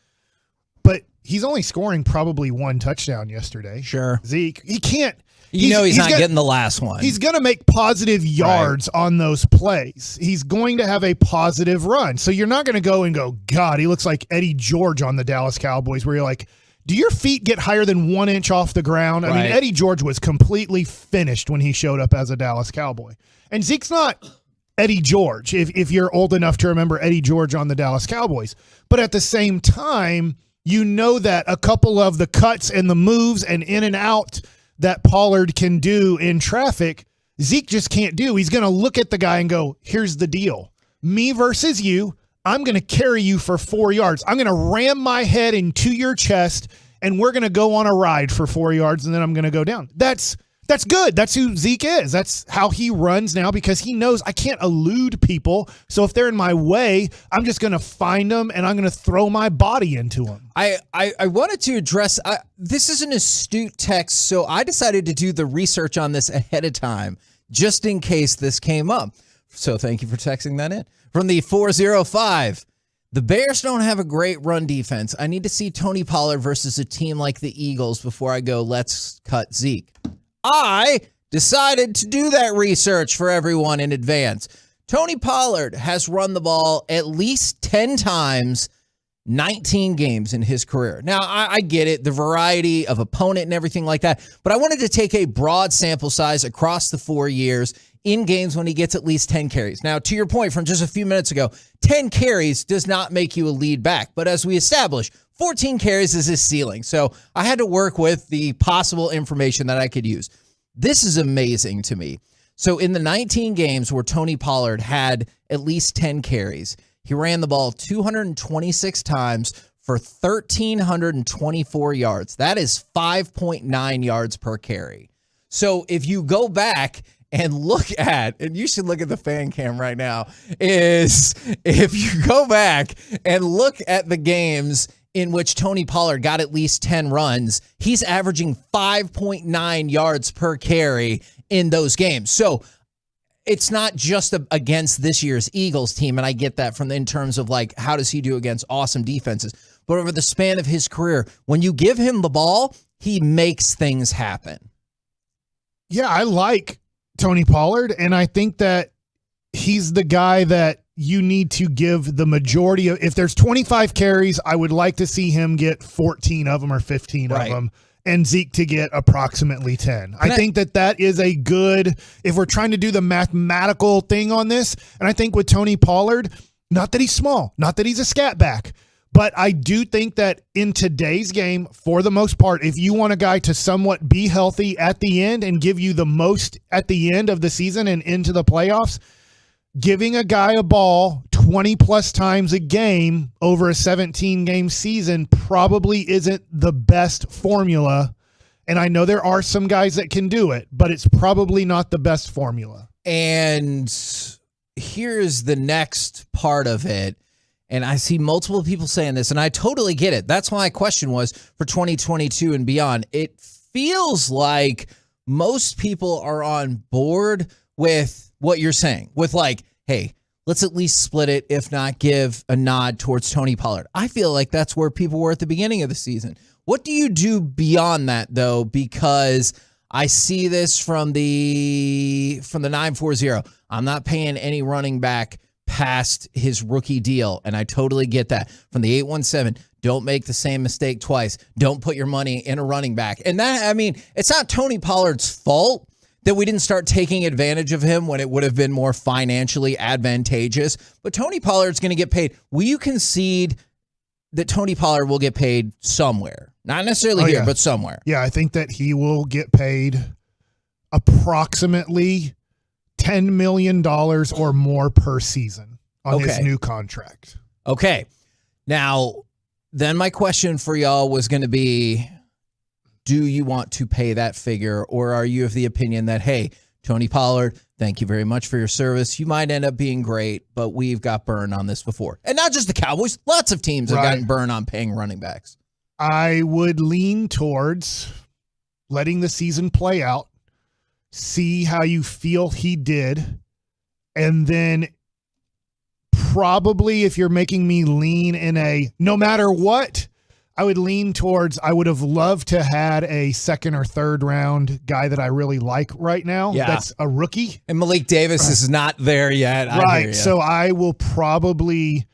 But he's only scoring probably 1 touchdown yesterday. Sure. Zeke, he can't. He's not getting the last one. He's going to make positive yards on those plays. He's going to have a positive run. So you're not going to go and go, God, he looks like Eddie George on the Dallas Cowboys, where you're like, do your feet get higher than 1 inch off the ground? I mean, Eddie George was completely finished when he showed up as a Dallas Cowboy. And Zeke's not Eddie George, if you're old enough to remember Eddie George on the Dallas Cowboys. But at the same time, you know that a couple of the cuts and the moves and in and out that Pollard can do in traffic, Zeke just can't do. He's going to look at the guy and go, here's the deal. Me versus you, I'm going to carry you for 4 yards. I'm going to ram my head into your chest, and we're going to go on a ride for 4 yards, and then I'm going to go down. That's That's good. That's who Zeke is. That's how he runs now because he knows I can't elude people. So if they're in my way, I'm just going to find them and I'm going to throw my body into them. I wanted to address this is an astute text, so I decided to do the research on this ahead of time just in case this came up. So thank you for texting that in. From the 405, the Bears don't have a great run defense. I need to see Tony Pollard versus a team like the Eagles before I go, let's cut Zeke. I decided to do that research for everyone in advance. Tony Pollard has run the ball at least 10 times, 19 games in his career. Now, I get it, the variety of opponent and everything like that, but I wanted to take a broad sample size across the 4 years in games when he gets at least 10 carries. Now, to your point from just a few minutes ago, 10 carries does not make you a lead back, but as we established, 14 carries is his ceiling. So I had to work with the possible information that I could use. This is amazing to me. So in the 19 games where Tony Pollard had at least 10 carries, he ran the ball 226 times for 1,324 yards. That is 5.9 yards per carry. So if you go back and look at, and you should look at the fan cam right now, is if you go back and look at the games in which Tony Pollard got at least 10 runs, he's averaging 5.9 yards per carry in those games. So it's not just against this year's Eagles team, and I get that in terms of like, how does he do against awesome defenses? But over the span of his career, when you give him the ball, he makes things happen. Yeah, I like Tony Pollard, and I think that he's the guy that you need to give the majority of. If there's 25 carries, I would like to see him get 14 of them or 15 of them, and Zeke to get approximately 10. I think that is a good, if we're trying to do the mathematical thing on this, and I think with Tony Pollard, not that he's small, not that he's a scat back, but I do think that in today's game, for the most part, if you want a guy to somewhat be healthy at the end and give you the most at the end of the season and into the playoffs, giving a guy a ball 20 plus times a game over a 17-game season probably isn't the best formula. And I know there are some guys that can do it, but it's probably not the best formula. And here's the next part of it. And I see multiple people saying this, and I totally get it. That's why my question was for 2022 and beyond. It feels like most people are on board with what you're saying, with like, hey, let's at least split it, if not give a nod towards Tony Pollard. I feel like that's where people were at the beginning of the season. What do you do beyond that, though? Because I see this from the 940. I'm not paying any running back past his rookie deal, and I totally get that. From the 817, don't make the same mistake twice. Don't put your money in a running back. And that, I mean, it's not Tony Pollard's fault that we didn't start taking advantage of him when it would have been more financially advantageous. But Tony Pollard's going to get paid. Will you concede that Tony Pollard will get paid somewhere? Not necessarily here, but somewhere. Yeah, I think that he will get paid approximately $10 million or more per season on his new contract. Okay. Now, then my question for y'all was going to be, do you want to pay that figure, or are you of the opinion that, hey, Tony Pollard, thank you very much for your service. You might end up being great, but we've got burned on this before. And not just the Cowboys. Lots of teams have gotten burned on paying running backs. I would lean towards letting the season play out, see how you feel he did, and then probably if you're making me lean in a no matter what, I would lean towards I would have loved to had a second or third round guy that I really like right now. Yeah. That's a rookie. And Malik Davis is not there yet. Right. So I will probably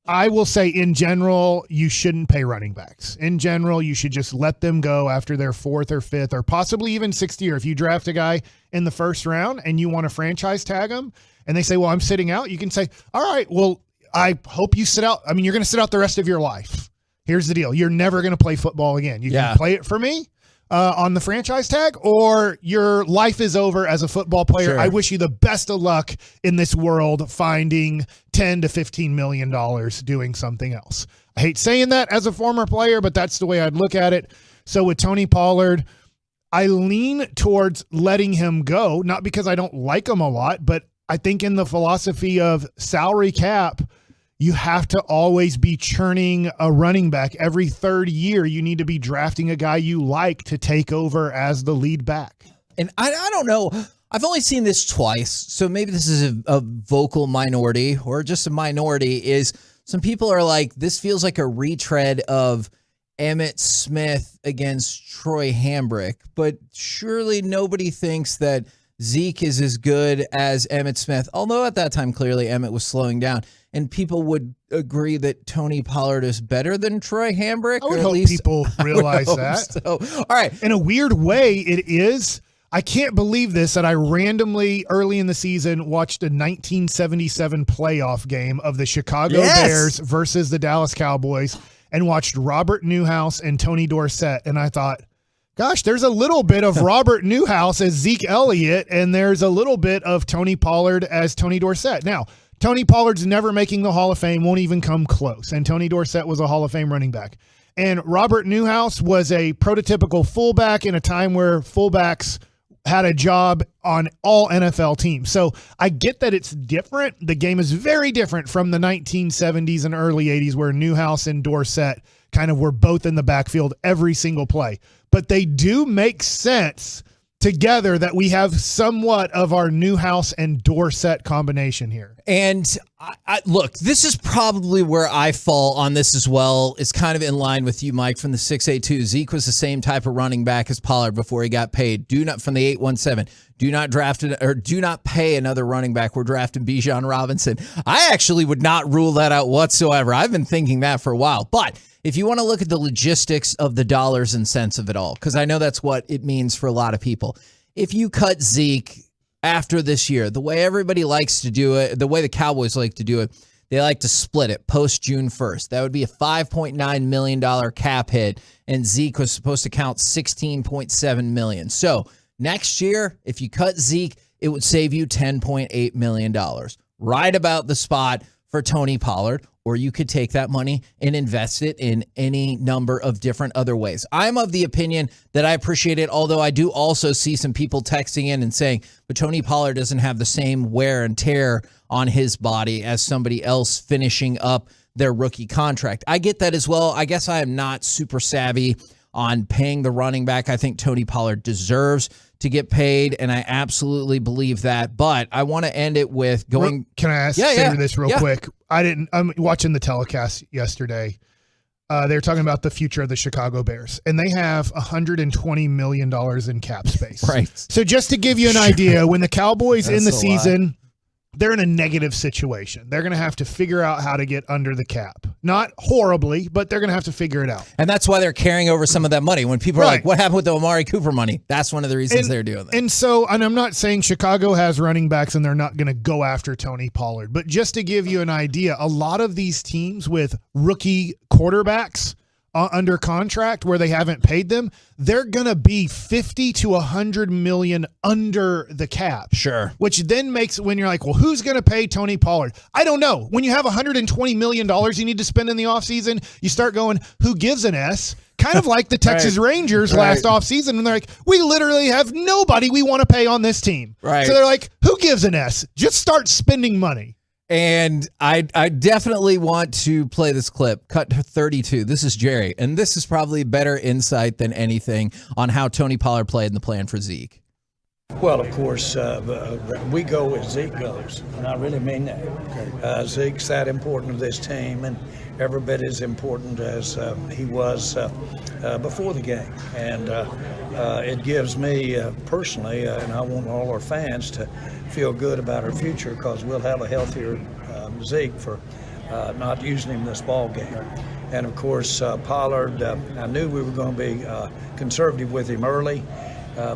I will say in general, you shouldn't pay running backs. In general, you should just let them go after their fourth or fifth or possibly even sixth year. If you draft a guy in the first round and you want to franchise tag him and they say, well, I'm sitting out, you can say, all right, well, I hope you sit out. I mean, you're going to sit out the rest of your life. Here's the deal. You're never going to play football again. You can play it for me on the franchise tag, or your life is over as a football player. Sure. I wish you the best of luck in this world finding $10 to $15 million doing something else. I hate saying that as a former player, but that's the way I'd look at it. So with Tony Pollard, I lean towards letting him go, not because I don't like him a lot, but I think in the philosophy of salary cap, you have to always be churning a running back. Every third year, you need to be drafting a guy you like to take over as the lead back. And I don't know. I've only seen this twice, so maybe this is a vocal minority or just a minority, is some people are like, this feels like a retread of Emmitt Smith against Troy Hambrick, but surely nobody thinks that Zeke is as good as Emmitt Smith, although at that time, clearly Emmitt was slowing down. And people would agree that Tony Pollard is better than Troy Hambrick. I would hope people realize that. So. All right. In a weird way, it is. I can't believe this, that I randomly, early in the season, watched a 1977 playoff game of the Chicago Bears versus the Dallas Cowboys and watched Robert Newhouse and Tony Dorsett. And I thought, gosh, there's a little bit of Robert Newhouse as Zeke Elliott, and there's a little bit of Tony Pollard as Tony Dorsett. Now, Tony Pollard's never making the Hall of Fame, won't even come close. And Tony Dorsett was a Hall of Fame running back. And Robert Newhouse was a prototypical fullback in a time where fullbacks had a job on all NFL teams. So I get that it's different. The game is very different from the 1970s and early 80s where Newhouse and Dorsett kind of were both in the backfield every single play. But they do make sense together that we have somewhat of our Newhouse and Dorsett combination here. And I look, this is probably where I fall on this as well. It's kind of in line with you, Mike, from the 682. Zeke was the same type of running back as Pollard before he got paid. From the 817. Do not pay another running back. We're drafting Bijan Robinson. I actually would not rule that out whatsoever. I've been thinking that for a while. But if you want to look at the logistics of the dollars and cents of it all, because I know that's what it means for a lot of people. If you cut Zeke after this year, the way everybody likes to do it, the way the Cowboys like to do it, they like to split it post June 1st. That would be a $5.9 million cap hit, and Zeke was supposed to count $16.7 million. So next year, if you cut Zeke, it would save you $10.8 million. Right about the spot for Tony Pollard, or you could take that money and invest it in any number of different other ways. I'm of the opinion that I appreciate it, although I do also see some people texting in and saying, but Tony Pollard doesn't have the same wear and tear on his body as somebody else finishing up their rookie contract. I get that as well. I guess I am not super savvy on paying the running back. I think Tony Pollard deserves to get paid, and I absolutely believe that. But I want to end it with going. Can I ask this real quick? I'm watching the telecast yesterday. They were talking about the future of the Chicago Bears, and they have $120 million in cap space. Right. So just to give you an idea, when the Cowboys in the season, they're in a negative situation. They're going to have to figure out how to get under the cap. Not horribly, but they're going to have to figure it out. And that's why they're carrying over some of that money. When people are like, what happened with the Amari Cooper money? That's one of the reasons they're doing that. And so, and I'm not saying Chicago has running backs and they're not going to go after Tony Pollard, but just to give you an idea, a lot of these teams with rookie quarterbacks under contract where they haven't paid them, they're going to be 50 to 100 million under the cap. Sure. Which then makes, when you're like, well, who's going to pay Tony Pollard? I don't know. When you have $120 million you need to spend in the offseason, you start going, who gives an S? Kind of like the Texas Rangers last offseason, and they're like, we literally have nobody we want to pay on this team. Right. So they're like, who gives an S? Just start spending money. And I definitely want to play this clip. Cut to 32. This is Jerry. And this is probably better insight than anything on how Tony Pollard played in the plan for Zeke. Well, of course, we go where Zeke goes, and I really mean that. Zeke's that important to this team, and every bit as important as he was before the game. And it gives me personally, and I want all our fans to feel good about our future, because we'll have a healthier Zeke for not using him this ball game. And of course, Pollard, I knew we were going to be conservative with him early,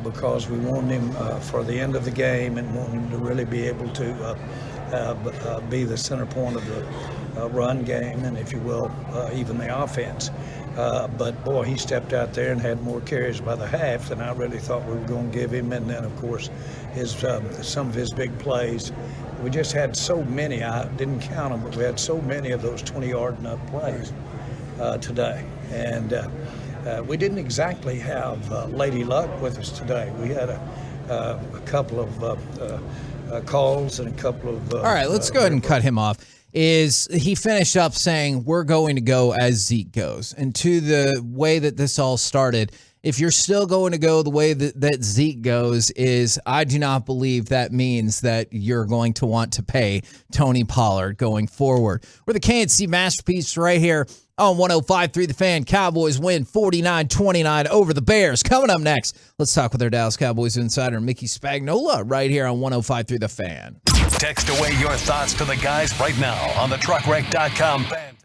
because we wanted him for the end of the game and want him to really be able to be the center point of the run game, and if you will, even the offense. But boy, he stepped out there and had more carries by the half than I really thought we were going to give him. And then, of course, his some of his big plays. We just had so many. I didn't count them, but we had so many of those 20-yard and up plays today. And We didn't exactly have Lady Luck with us today. We had a couple of calls and a couple of. All right, let's go ahead and cut him off. Is he finished up saying we're going to go as Zeke goes, and to the way that this all started. If you're still going to go the way that Zeke goes, I do not believe that means that you're going to want to pay Tony Pollard going forward. We're the KNC Masterpiece right here on 105.3 The Fan. Cowboys win 49-29 over the Bears. Coming up next, let's talk with our Dallas Cowboys insider, Mickey Spagnola, right here on 105.3 The Fan. Text away your thoughts to the guys right now on the truckwreck.com fan.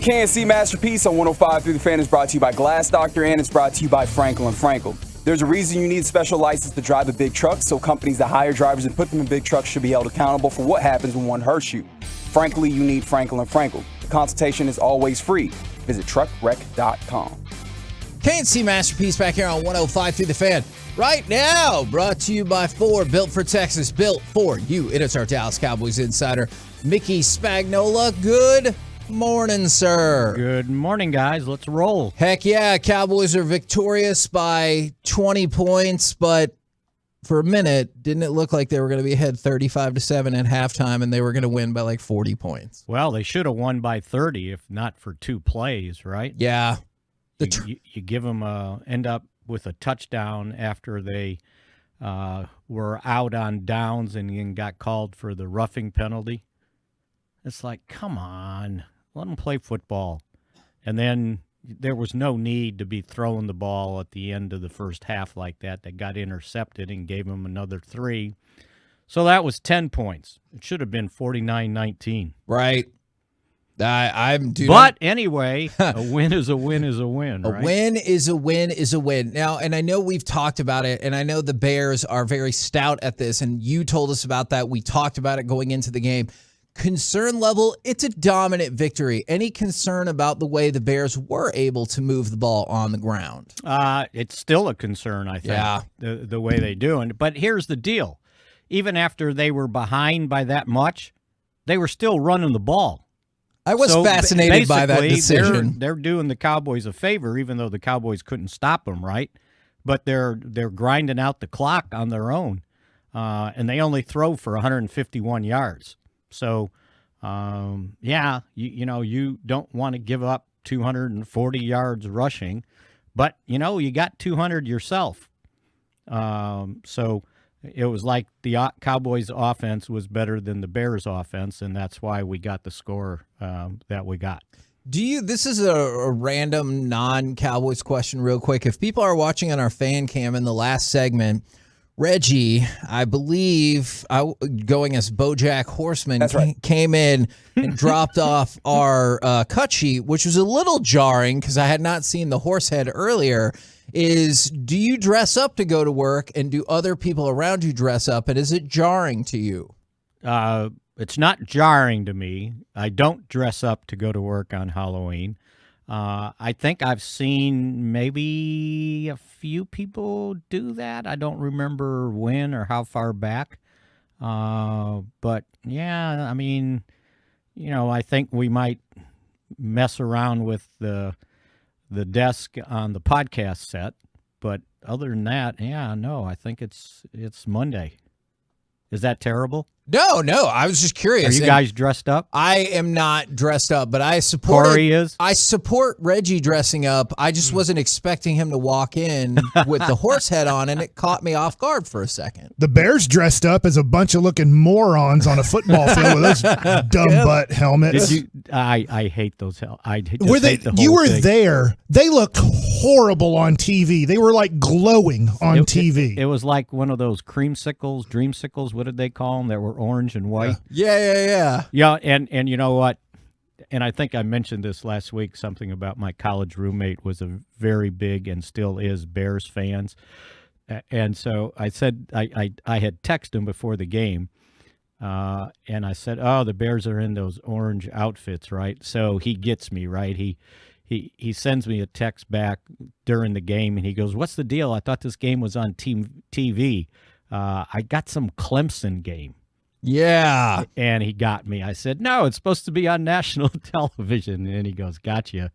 the KNC Masterpiece on 105 Through the Fan is brought to you by Glass Doctor, and it's brought to you by Franklin & Frankel. There's a reason you need a special license to drive a big truck, so companies that hire drivers and put them in big trucks should be held accountable for what happens when one hurts you. Frankly, you need Franklin & Frankel. The consultation is always free. Visit truckwreck.com. KNC Masterpiece back here on 105 Through the Fan. Right now, brought to you by Ford, built for Texas, built for you. It is our Dallas Cowboys insider, Mickey Spagnola. Good morning, sir. Good morning, guys. Let's roll. Heck yeah, Cowboys are victorious by 20 points, but for a minute, didn't it look like they were going to be ahead 35-7 at halftime, and they were going to win by like 40 points? Well, they should have won by 30 if not for 2 plays, right? Yeah. You give them end up with a touchdown after they were out on downs and then got called for the roughing penalty. It's like, come on, let them play football. And then there was no need to be throwing the ball at the end of the first half like that. They got intercepted and gave them another 3. So that was 10 points. It should have been 49-19. Right. But anyway, a win is a win is a win, right? A win is a win is a win. Now, and I know we've talked about it, and I know the Bears are very stout at this, and you told us about that. We talked about it going into the game. Concern level, it's a dominant victory. Any concern about the way the Bears were able to move the ball on the ground? It's still a concern, I think, yeah. the way they do. But here's the deal. Even after they were behind by that much, they were still running the ball. I was fascinated by that decision. They're doing the Cowboys a favor, even though the Cowboys couldn't stop them, right? But they're grinding out the clock on their own, and they only throw for 151 yards. So, yeah, you don't want to give up 240 yards rushing, but you got 200 yourself. So it was like the Cowboys' offense was better than the Bears' offense, and that's why we got the score that we got. This is a random non-Cowboys question real quick. If people are watching on our fan cam in the last segment, Reggie, I believe, going as BoJack Horseman, came in and dropped off our cut sheet, which was a little jarring because I had not seen the horse head earlier. Do you dress up to go to work, and do other people around you dress up, and is it jarring to you? It's not jarring to me. I don't dress up to go to work on Halloween. I think I've seen maybe a few people do that. I don't remember when or how far back. But, yeah, I mean, I think we might mess around with the desk on the podcast set, but other than that, yeah, no, I think it's Monday. Is that terrible? No, I was just curious. Are you guys dressed up? I am not dressed up, but I support. Corey is? I support Reggie dressing up. I just wasn't expecting him to walk in with the horse head on, and it caught me off guard for a second. The Bears dressed up as a bunch of looking morons on a football field with those dumb butt helmets. I hate those hate the whole you were thing. there. They looked horrible on TV. They were like glowing on TV. It was like one of those creamsicles, dreamsicles. What did they call them? That were orange and white. Yeah. Yeah, and you know what? And I think I mentioned this last week, something about my college roommate was a very big and still is Bears fans. And so I said, I had texted him before the game, and I said, oh, the Bears are in those orange outfits, right? So he gets me, right? He sends me a text back during the game, and he goes, what's the deal? I thought this game was on TV. I got some Clemson game. Yeah. And he got me. I said, no, it's supposed to be on national television. And he goes, gotcha.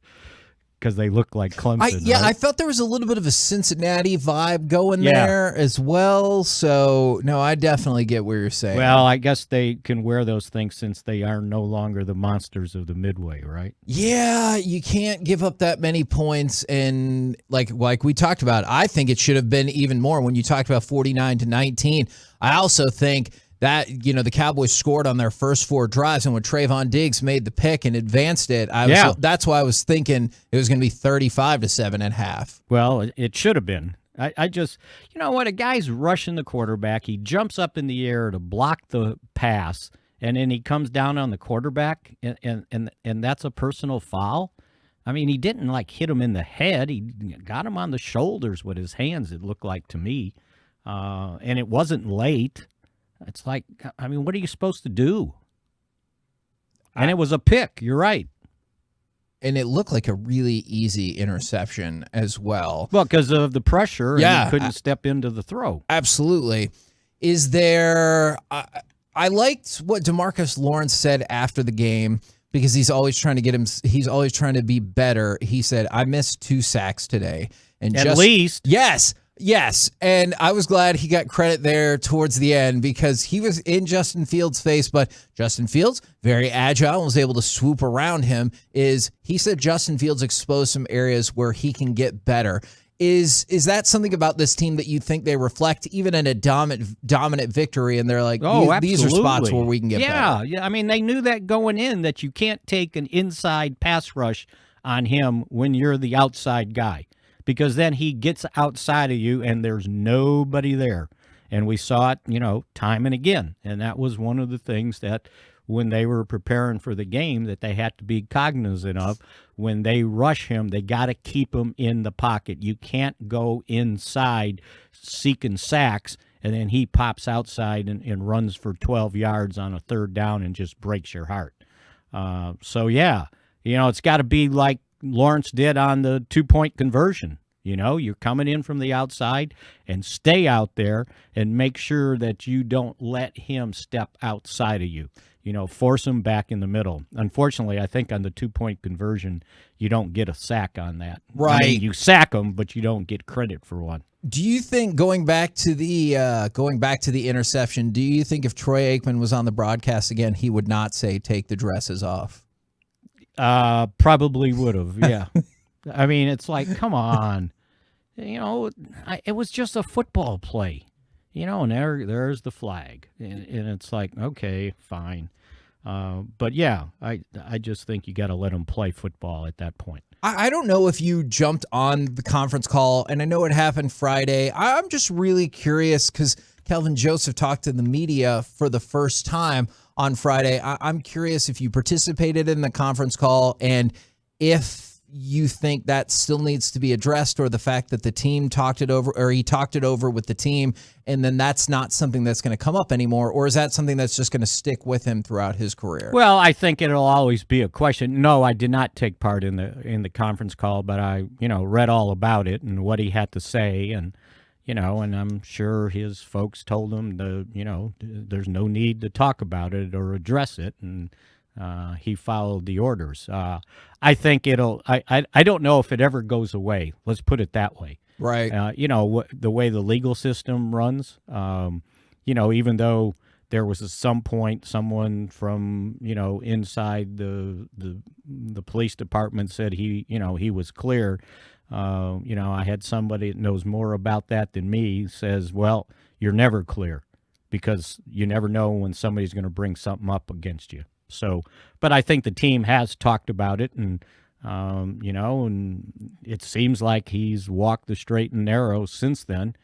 Because they look like Clemson. Right? I felt there was a little bit of a Cincinnati vibe going there as well. So, no, I definitely get what you're saying. Well, I guess they can wear those things since they are no longer the monsters of the Midway, right? Yeah, you can't give up that many points. And like we talked about, I think it should have been even more when you talked about 49-19. I also think that, the Cowboys scored on their first 4 drives, and when Trayvon Diggs made the pick and advanced it, that's why I was thinking it was going to be 35-7 at half. Well, it should have been. I just, a guy's rushing the quarterback. He jumps up in the air to block the pass, and then he comes down on the quarterback, and that's a personal foul. I mean, he didn't like hit him in the head. He got him on the shoulders with his hands, it looked like to me. And it wasn't late. It's like, I mean, what are you supposed to do? And it was a pick. You're right. And it looked like a really easy interception as well. Well, because of the pressure, yeah, and he couldn't step into the throw. Absolutely. Is there I liked what DeMarcus Lawrence said after the game, because he's always trying to be better. He said, I missed 2 sacks today. And At least. Yes. And I was glad he got credit there towards the end, because he was in Justin Fields' face, but Justin Fields, very agile, was able to swoop around him. He said Justin Fields exposed some areas where he can get better. Is that something about this team that you think they reflect even in a dominant victory, and they're like, these are spots where we can get better? Yeah. I mean, they knew that going in, that you can't take an inside pass rush on him when you're the outside guy, because then he gets outside of you and there's nobody there. And we saw it, time and again. And that was one of the things that when they were preparing for the game that they had to be cognizant of. When they rush him, they got to keep him in the pocket. You can't go inside seeking sacks, and then he pops outside and runs for 12 yards on a 3rd down and just breaks your heart. It's got to be like Lawrence did on the 2-point conversion. You're coming in from the outside, and stay out there and make sure that you don't let him step outside of you. Force him back in the middle. Unfortunately, I think on the 2-point conversion, you don't get a sack on that. Right. I mean, you sack him, but you don't get credit for one. Do you think, going back to the interception, do you think if Troy Aikman was on the broadcast again, he would not say, take the dresses off? Probably would have, yeah. I mean, it's like, come on. It was just a football play. And there's the flag. And it's like, okay, fine. But yeah, I just think you got to let them play football at that point. I don't know if you jumped on the conference call, and I know it happened Friday. I'm just really curious, because Kelvin Joseph talked to the media for the first time on Friday. I'm curious if you participated in the conference call, and if you think that still needs to be addressed, or the fact that the team talked it over, or he talked it over with the team, and then that's not something that's going to come up anymore, or is that something that's just going to stick with him throughout his career? Well, I think it'll always be a question. No, I did not take part in the conference call, but I, read all about it and what he had to say, and and I'm sure his folks told him there's no need to talk about it or address it, and he followed the orders. I think I don't know if it ever goes away. Let's put it that way. Right. The way the legal system runs, even though there was at some point someone from, inside the police department said he was clear. I had somebody that knows more about that than me says, well, you're never clear, because you never know when somebody's going to bring something up against you. So, but I think the team has talked about it, and and it seems like he's walked the straight and narrow since then,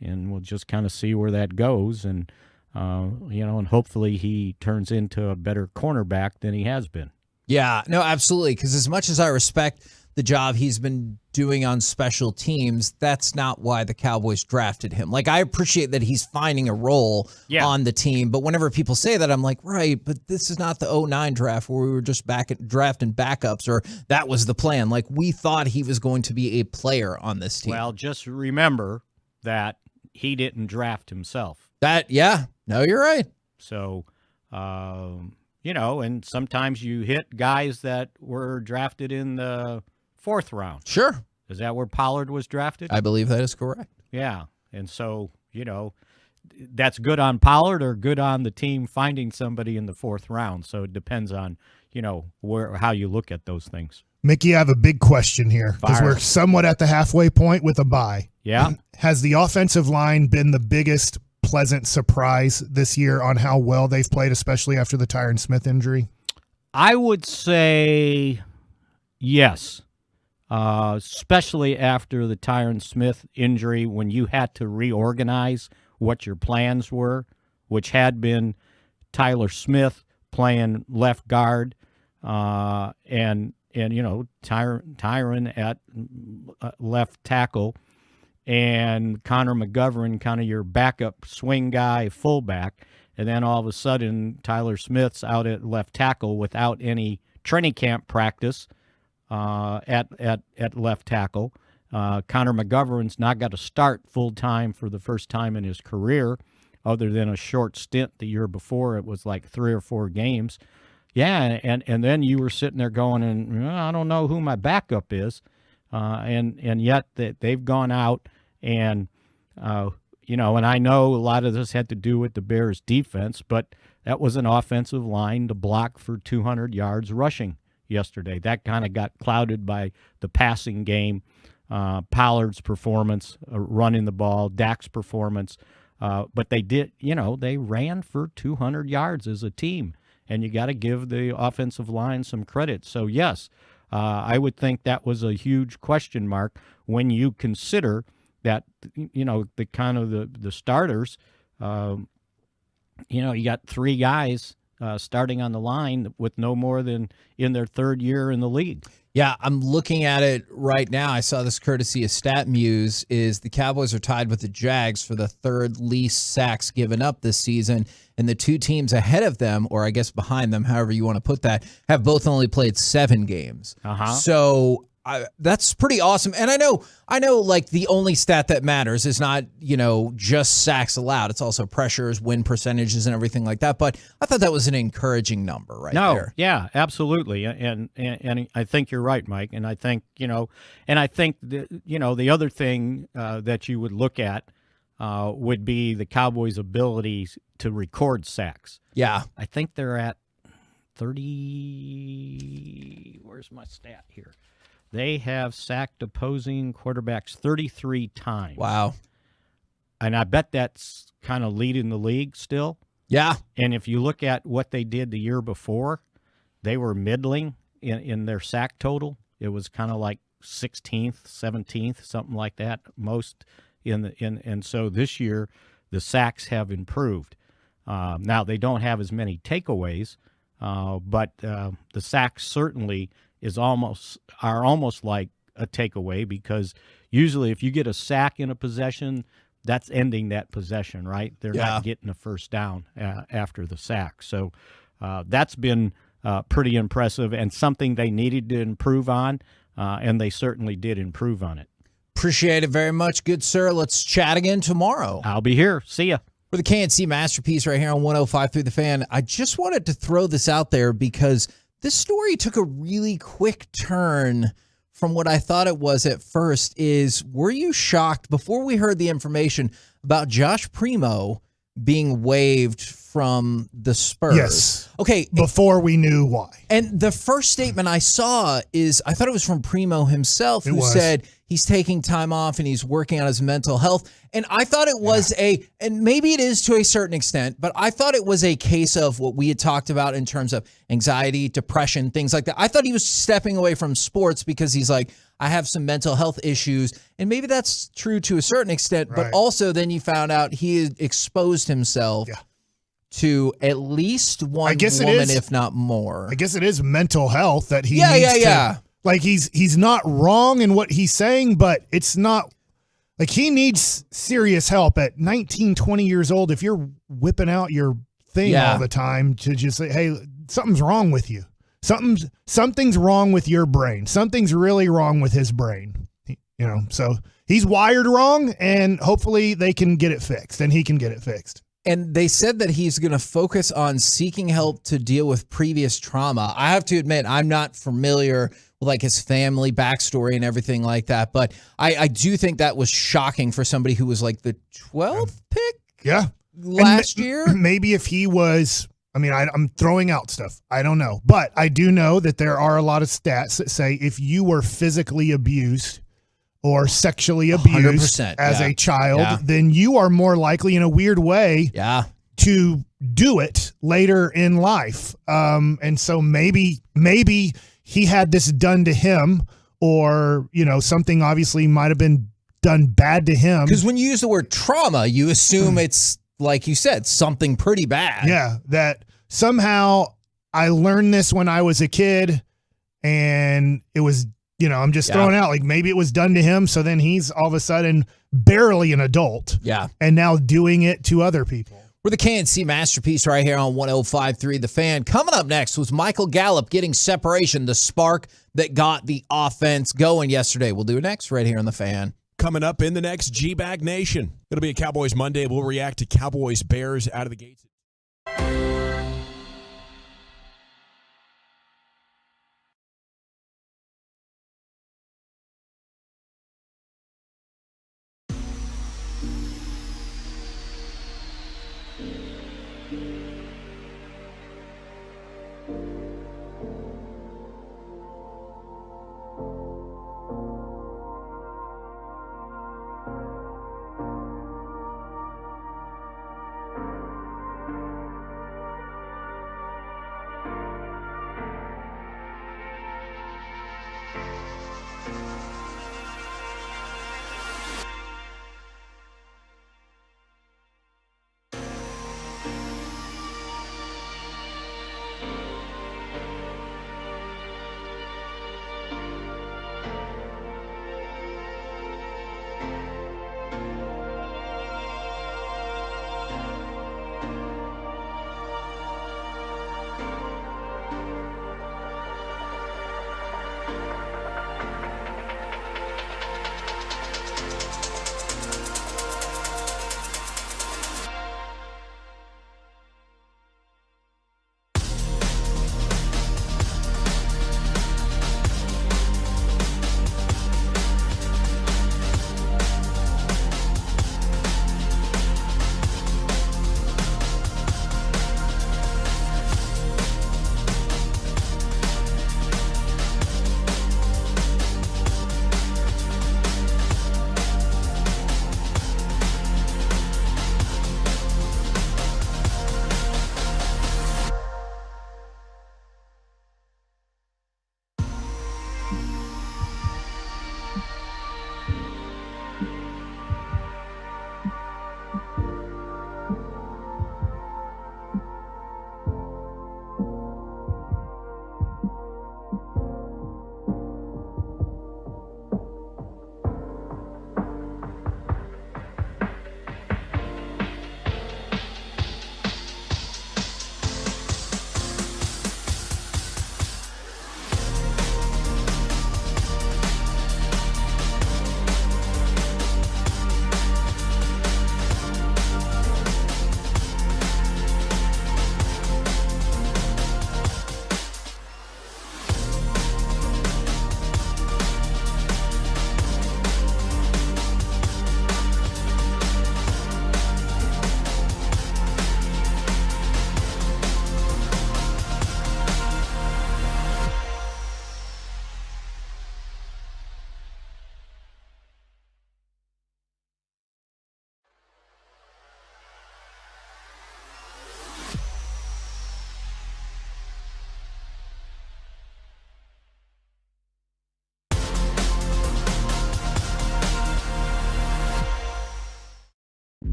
and we'll just kind of see where that goes, and and hopefully he turns into a better cornerback than he has been. Yeah, no, absolutely. Because as much as I respect the job he's been doing on special teams, that's not why the Cowboys drafted him. Like, I appreciate that he's finding a role on the team, but whenever people say that, I'm like, right, but this is not the 2009 draft where we were just drafting backups, or that was the plan. Like, we thought he was going to be a player on this team. Well, just remember that he didn't draft himself. No, you're right. So, and sometimes you hit guys that were drafted in the 4th round. Sure. Is that where Pollard was drafted? I believe that is correct. Yeah. And so, that's good on Pollard or good on the team finding somebody in the 4th round. So it depends on, how you look at those things. Mickey, I have a big question here, because we're somewhat at the halfway point with a bye. Yeah. Has the offensive line been the biggest pleasant surprise this year on how well they've played, especially after the Tyron Smith injury? I would say yes, especially after the Tyron Smith injury, when you had to reorganize what your plans were, which had been Tyler Smith playing left guard, and Tyron at left tackle, and Connor McGovern kind of your backup swing guy, fullback, and then all of a sudden Tyler Smith's out at left tackle without any training camp practice at left tackle. Connor McGovern's not got to start full time for the first time in his career, other than a short stint the year before. It was like 3 or 4 games. Yeah, and then you were sitting there going, and I don't know who my backup is, and yet they've gone out and and I know a lot of this had to do with the Bears' defense, but that was an offensive line to block for 200 yards rushing yesterday. That kind of got clouded by the passing game, Pollard's performance, running the ball, Dak's performance. But they did, they ran for 200 yards as a team, and you got to give the offensive line some credit. So, yes, I would think that was a huge question mark when you consider that, the kind of the starters, you got 3 guys starting on the line with no more than in their 3rd year in the league. Yeah, I'm looking at it right now. I saw this courtesy of StatMuse, is the Cowboys are tied with the Jags for the 3rd least sacks given up this season, and the 2 teams ahead of them, or I guess behind them, however you want to put that, have both only played 7 games. So that's pretty awesome. And I know like the only stat that matters is not, just sacks allowed. It's also pressures, win percentages, and everything like that. But I thought that was an encouraging number there. Yeah, absolutely. And I think you're right, Mike. And I think, and I think, the other thing that you would look at would be the Cowboys' ability to record sacks. Yeah. I think they're at 30. Where's my stat here? They have sacked opposing quarterbacks 33 times. Wow. And I bet that's kind of leading the league still. Yeah. And if you look at what they did the year before, they were middling in their sack total. It was kind of like 16th, 17th, something like that, most and so this year the sacks have improved. Now they don't have as many takeaways, but the sacks certainly are almost like a takeaway, because usually if you get a sack in a possession, that's ending that possession, right? They're not getting a first down after the sack. So that's been pretty impressive and something they needed to improve on, and they certainly did improve on it. Appreciate it very much, good sir. Let's chat again tomorrow. I'll be here. See ya. For the KNC Masterpiece right here on 105 through the Fan, I just wanted to throw this out there because this story took a really quick turn from what I thought it was at first. Were you shocked before we heard the information about Josh Primo being waived from the Spurs? Yes. Okay. Before we knew why. And the first statement I saw I thought it was from Primo himself, who said he's taking time off and he's working on his mental health. And I thought it was and maybe it is to a certain extent, but I thought it was a case of what we had talked about in terms of anxiety, depression, things like that. I thought he was stepping away from sports because he's like, I have some mental health issues. And maybe that's true to a certain extent, but also then you found out he had exposed himself to at least one woman, if not more. I guess it is mental health that he needs to. Like he's not wrong in what he's saying, but it's not like he needs serious help at 19, 20 years old. If you're whipping out your thing all the time to just say, hey, something's wrong with you. Something's wrong with your brain. Something's really wrong with his brain. So he's wired wrong, and hopefully they can get it fixed and he can get it fixed. And they said that he's going to focus on seeking help to deal with previous trauma. I have to admit, I'm not familiar with like his family backstory and everything like that, but I do think that was shocking for somebody who was like the 12th pick last year. Maybe if he was, I'm throwing out stuff. I don't know. But I do know that there are a lot of stats that say if you were physically abused or sexually abused as a child, then you are more likely in a weird way to do it later in life. And so maybe he had this done to him, or, something obviously might have been done bad to him. Because when you use the word trauma, you assume it's like you said, something pretty bad. Yeah, that somehow I learned this when I was a kid, and it was, I'm just throwing out, like, maybe it was done to him, so then he's all of a sudden barely an adult. Yeah. And now doing it to other people. We're the KNC Masterpiece right here on 105.3 The Fan. Coming up next was Michael Gallup getting separation, the spark that got the offense going yesterday. We'll do it next right here on The Fan. Coming up in the next G-Bag Nation. It'll be a Cowboys Monday. We'll react to Cowboys-Bears out of the gates.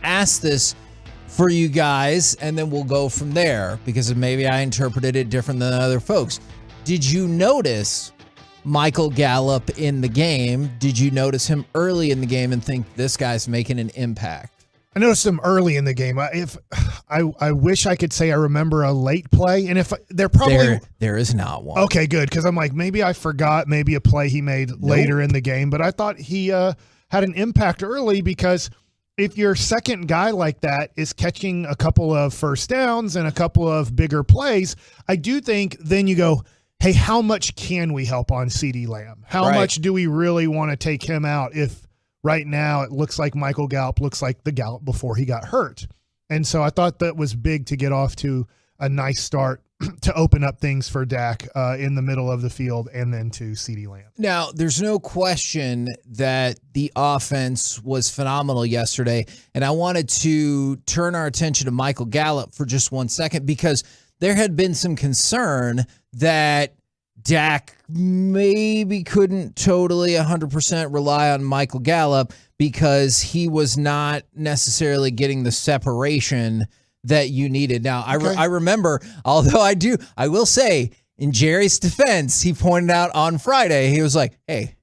Ask this for you guys, and then we'll go from there because maybe I interpreted it different than other folks. Did you notice Michael Gallup in the game? Did you notice him early in the game and think this guy's making an impact? I noticed him early in the game. I wish I could say I remember a late play, and if they're probably there is not one. Okay, good, because I'm like, maybe I forgot maybe a play he made later in the game, but I thought he had an impact early because if your second guy like that is catching a couple of first downs and a couple of bigger plays, I do think then you go, hey, how much can we help on CeeDee Lamb? How much do we really want to take him out if right now it looks like Michael Gallup looks like the Gallup before he got hurt? And so I thought that was big to get off to a nice start to open up things for Dak in the middle of the field and then to CeeDee Lamb. Now, there's no question that the offense was phenomenal yesterday, and I wanted to turn our attention to Michael Gallup for just 1 second because there had been some concern that Dak maybe couldn't totally 100% rely on Michael Gallup because he was not necessarily getting the separation that you needed. Now, I remember, although I will say, in Jerry's defense, he pointed out on Friday, he was like, hey,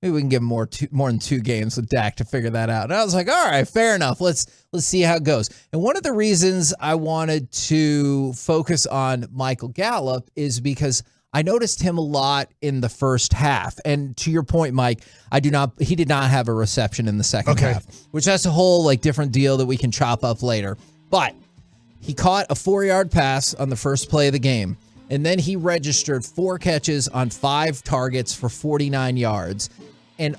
maybe we can give him more than 2 games with Dak to figure that out. And I was like, all right, fair enough. Let's see how it goes. And one of the reasons I wanted to focus on Michael Gallup is because I noticed him a lot in the first half. And to your point, Mike, he did not have a reception in the second half, which that's a whole different deal that we can chop up later. But he caught a 4-yard pass on the first play of the game, and then he registered 4 catches on 5 targets for 49 yards, and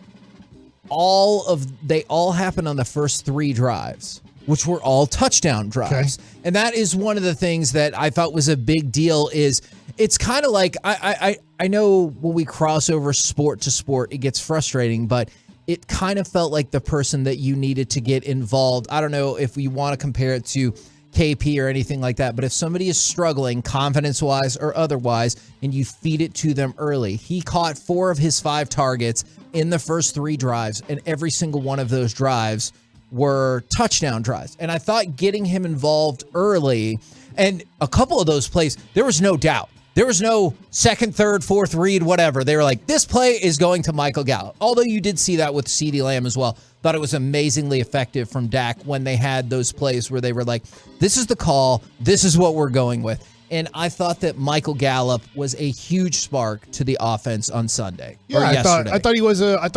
they all happened on the first 3 drives, which were all touchdown drives. Okay. And that is one of the things that I thought was a big deal. Is it's kind of like I know when we cross over sport to sport, it gets frustrating, but it kind of felt like the person that you needed to get involved. I don't know if we want to compare it to KP or anything like that, but if somebody is struggling confidence-wise or otherwise and you feed it to them early, he caught 4 of his 5 targets in the first 3 drives, and every single one of those drives were touchdown drives. And I thought getting him involved early, and a couple of those plays, there was no doubt. There was no second, third, fourth read, whatever. They were like, this play is going to Michael Gallup. Although you did see that with CeeDee Lamb as well. Thought it was amazingly effective from Dak when they had those plays where they were like, this is the call. This is what we're going with. And I thought that Michael Gallup was a huge spark to the offense on Sunday. Yeah, or yesterday. I thought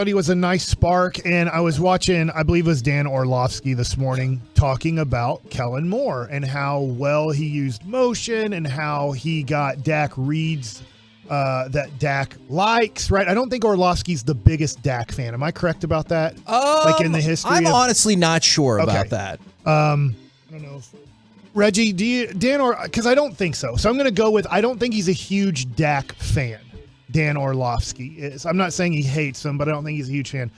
he was a nice spark, and I was watching, I believe it was Dan Orlovsky this morning talking about Kellen Moore and how well he used motion and how he got Dak reads that Dak likes, right? I don't think Orlovsky's the biggest Dak fan. Am I correct about that? Like in the history? I'm honestly not sure about that. I don't know. Reggie, because I don't think so. So I'm going to go with, I don't think he's a huge Dak fan. Dan Orlovsky is. I'm not saying he hates him, but I don't think he's a huge fan.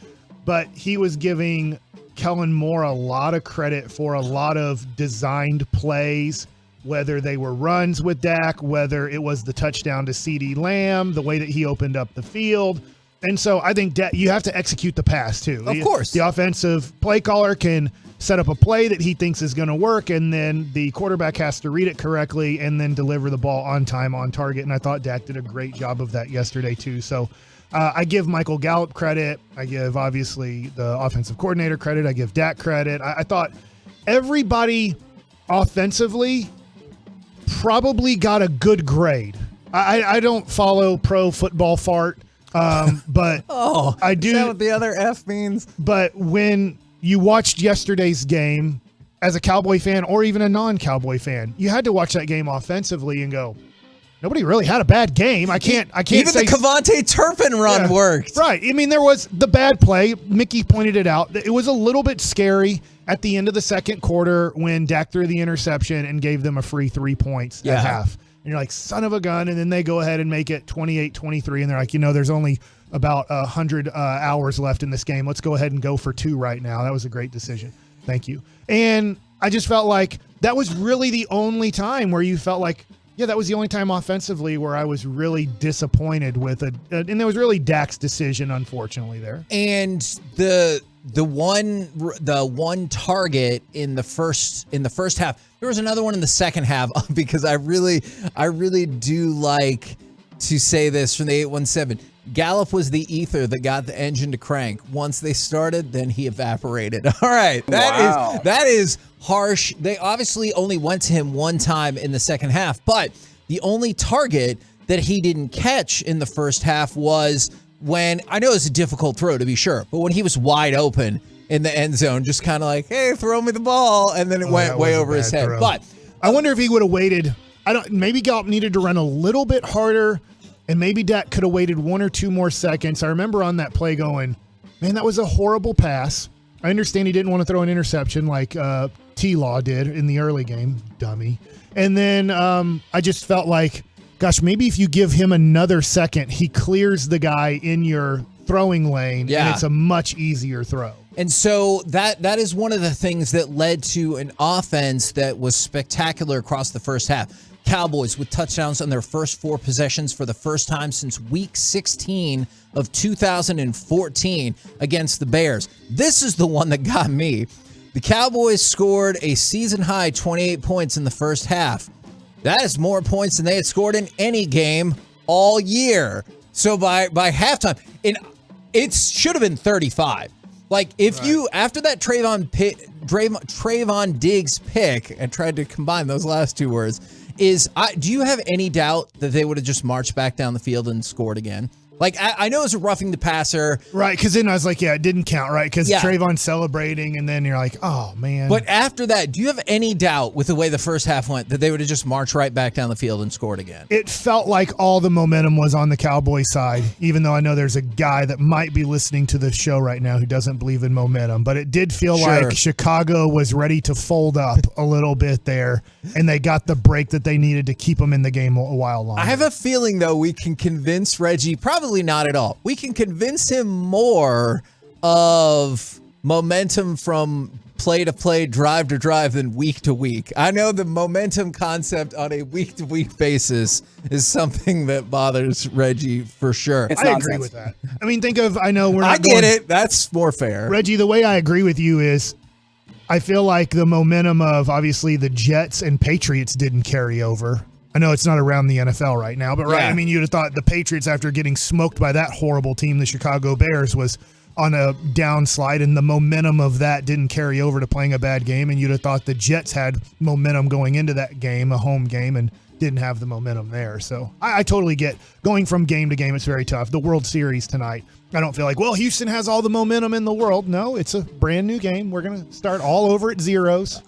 But he was giving Kellen Moore a lot of credit for a lot of designed plays, whether they were runs with Dak, whether it was the touchdown to CeeDee Lamb, the way that he opened up the field. And so I think you have to execute the pass too. Of course. The offensive play caller can set up a play that he thinks is going to work, and then the quarterback has to read it correctly and then deliver the ball on time, on target. And I thought Dak did a great job of that yesterday too. So I give Michael Gallup credit. I give, obviously, the offensive coordinator credit. I give Dak credit. I thought everybody offensively probably got a good grade. I don't follow Pro Football Fart, but I do. Is that what the other F means? But when you watched yesterday's game as a Cowboy fan or even a non-Cowboy fan, you had to watch that game offensively and go, nobody really had a bad game. I can't even say the Kevontae Turpin run worked. Right. I mean, there was the bad play. Mickey pointed it out. It was a little bit scary at the end of the second quarter when Dak threw the interception and gave them a free 3 points at half. And you're like, son of a gun. And then they go ahead and make it 28-23. And they're like, there's only about 100 hours left in this game. Let's go ahead and go for 2 right now. That was a great decision. Thank you. And I just felt like that was really the only time where you felt like, that was the only time offensively where I was really disappointed with it. And there was really Dak's decision, unfortunately, there. And the one target in the first half. There was another one in the second half because I really do like to say this from the 817. Gallup was the ether that got the engine to crank. Once they started, then he evaporated. All right. That is harsh. They obviously only went to him one time in the second half, but the only target that he didn't catch in the first half was when, I know it's a difficult throw to be sure, but when he was wide open in the end zone, just kind of like, hey, throw me the ball, and then it went way over his head. Throw. But I wonder if he would have waited. Maybe Gallup needed to run a little bit harder, and maybe Dak could have waited 1 or 2 more seconds. I remember on that play going, man, that was a horrible pass. I understand he didn't want to throw an interception like T-Law did in the early game, dummy. And then I just felt like, gosh, maybe if you give him another second, he clears the guy in your throwing lane, and it's a much easier throw. And so that is one of the things that led to an offense that was spectacular across the first half. Cowboys with touchdowns on their first 4 possessions for the first time since week 16 of 2014 against the Bears. This is the one that got me. The Cowboys scored a season-high 28 points in the first half. That is more points than they had scored in any game all year. So by halftime, it should have been 35. Like, if you, after that Trayvon Diggs pick, I tried to combine those last 2 words, do you have any doubt that they would have just marched back down the field and scored again? Like, I know it was a roughing the passer. Right, because then I was like, it didn't count, right? Because Trayvon celebrating, and then you're like, oh, man. But after that, do you have any doubt with the way the first half went that they would have just marched right back down the field and scored again? It felt like all the momentum was on the Cowboys side, even though I know there's a guy that might be listening to this show right now who doesn't believe in momentum. But it did feel like Chicago was ready to fold up a little bit there, and they got the break that they needed to keep them in the game a while longer. I have a feeling, though, we can convince Reggie, probably not at all. We can convince him more of momentum from play to play, drive to drive than week to week. I know the momentum concept on a week to week basis is something that bothers Reggie for sure. I agree with that. I mean, I get it. That's more fair. Reggie, the way I agree with you is I feel like the momentum of obviously the Jets and Patriots didn't carry over. I know it's not around the NFL right now, but I mean, you'd have thought the Patriots, after getting smoked by that horrible team, the Chicago Bears, was on a downslide, and the momentum of that didn't carry over to playing a bad game, and you'd have thought the Jets had momentum going into that game, a home game, and didn't have the momentum there. So I totally get going from game to game. It's very tough. The World Series tonight, I don't feel like, well, Houston has all the momentum in the world. No, it's a brand new game. We're going to start all over at zeros.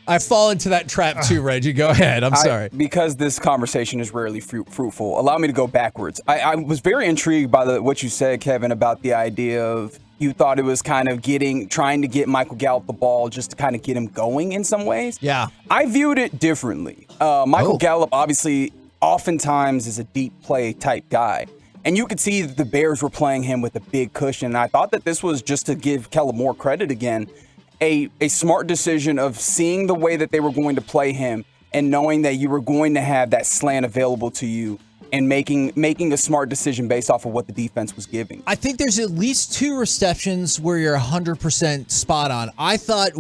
I fall into that trap too, Reggie. Go ahead. I'm sorry. Because this conversation is rarely fruitful, allow me to go backwards. I was very intrigued by what you said, Kevin, about the idea of you thought it was kind of trying to get Michael Gallup the ball just to kind of get him going in some ways. Yeah. I viewed it differently. Michael Gallup obviously oftentimes is a deep play type guy. And you could see that the Bears were playing him with a big cushion. And I thought that this was, just to give Gallup more credit again, a smart decision of seeing the way that they were going to play him and knowing that you were going to have that slant available to you and making a smart decision based off of what the defense was giving. I think there's at least 2 receptions where you're 100% spot on. I thought at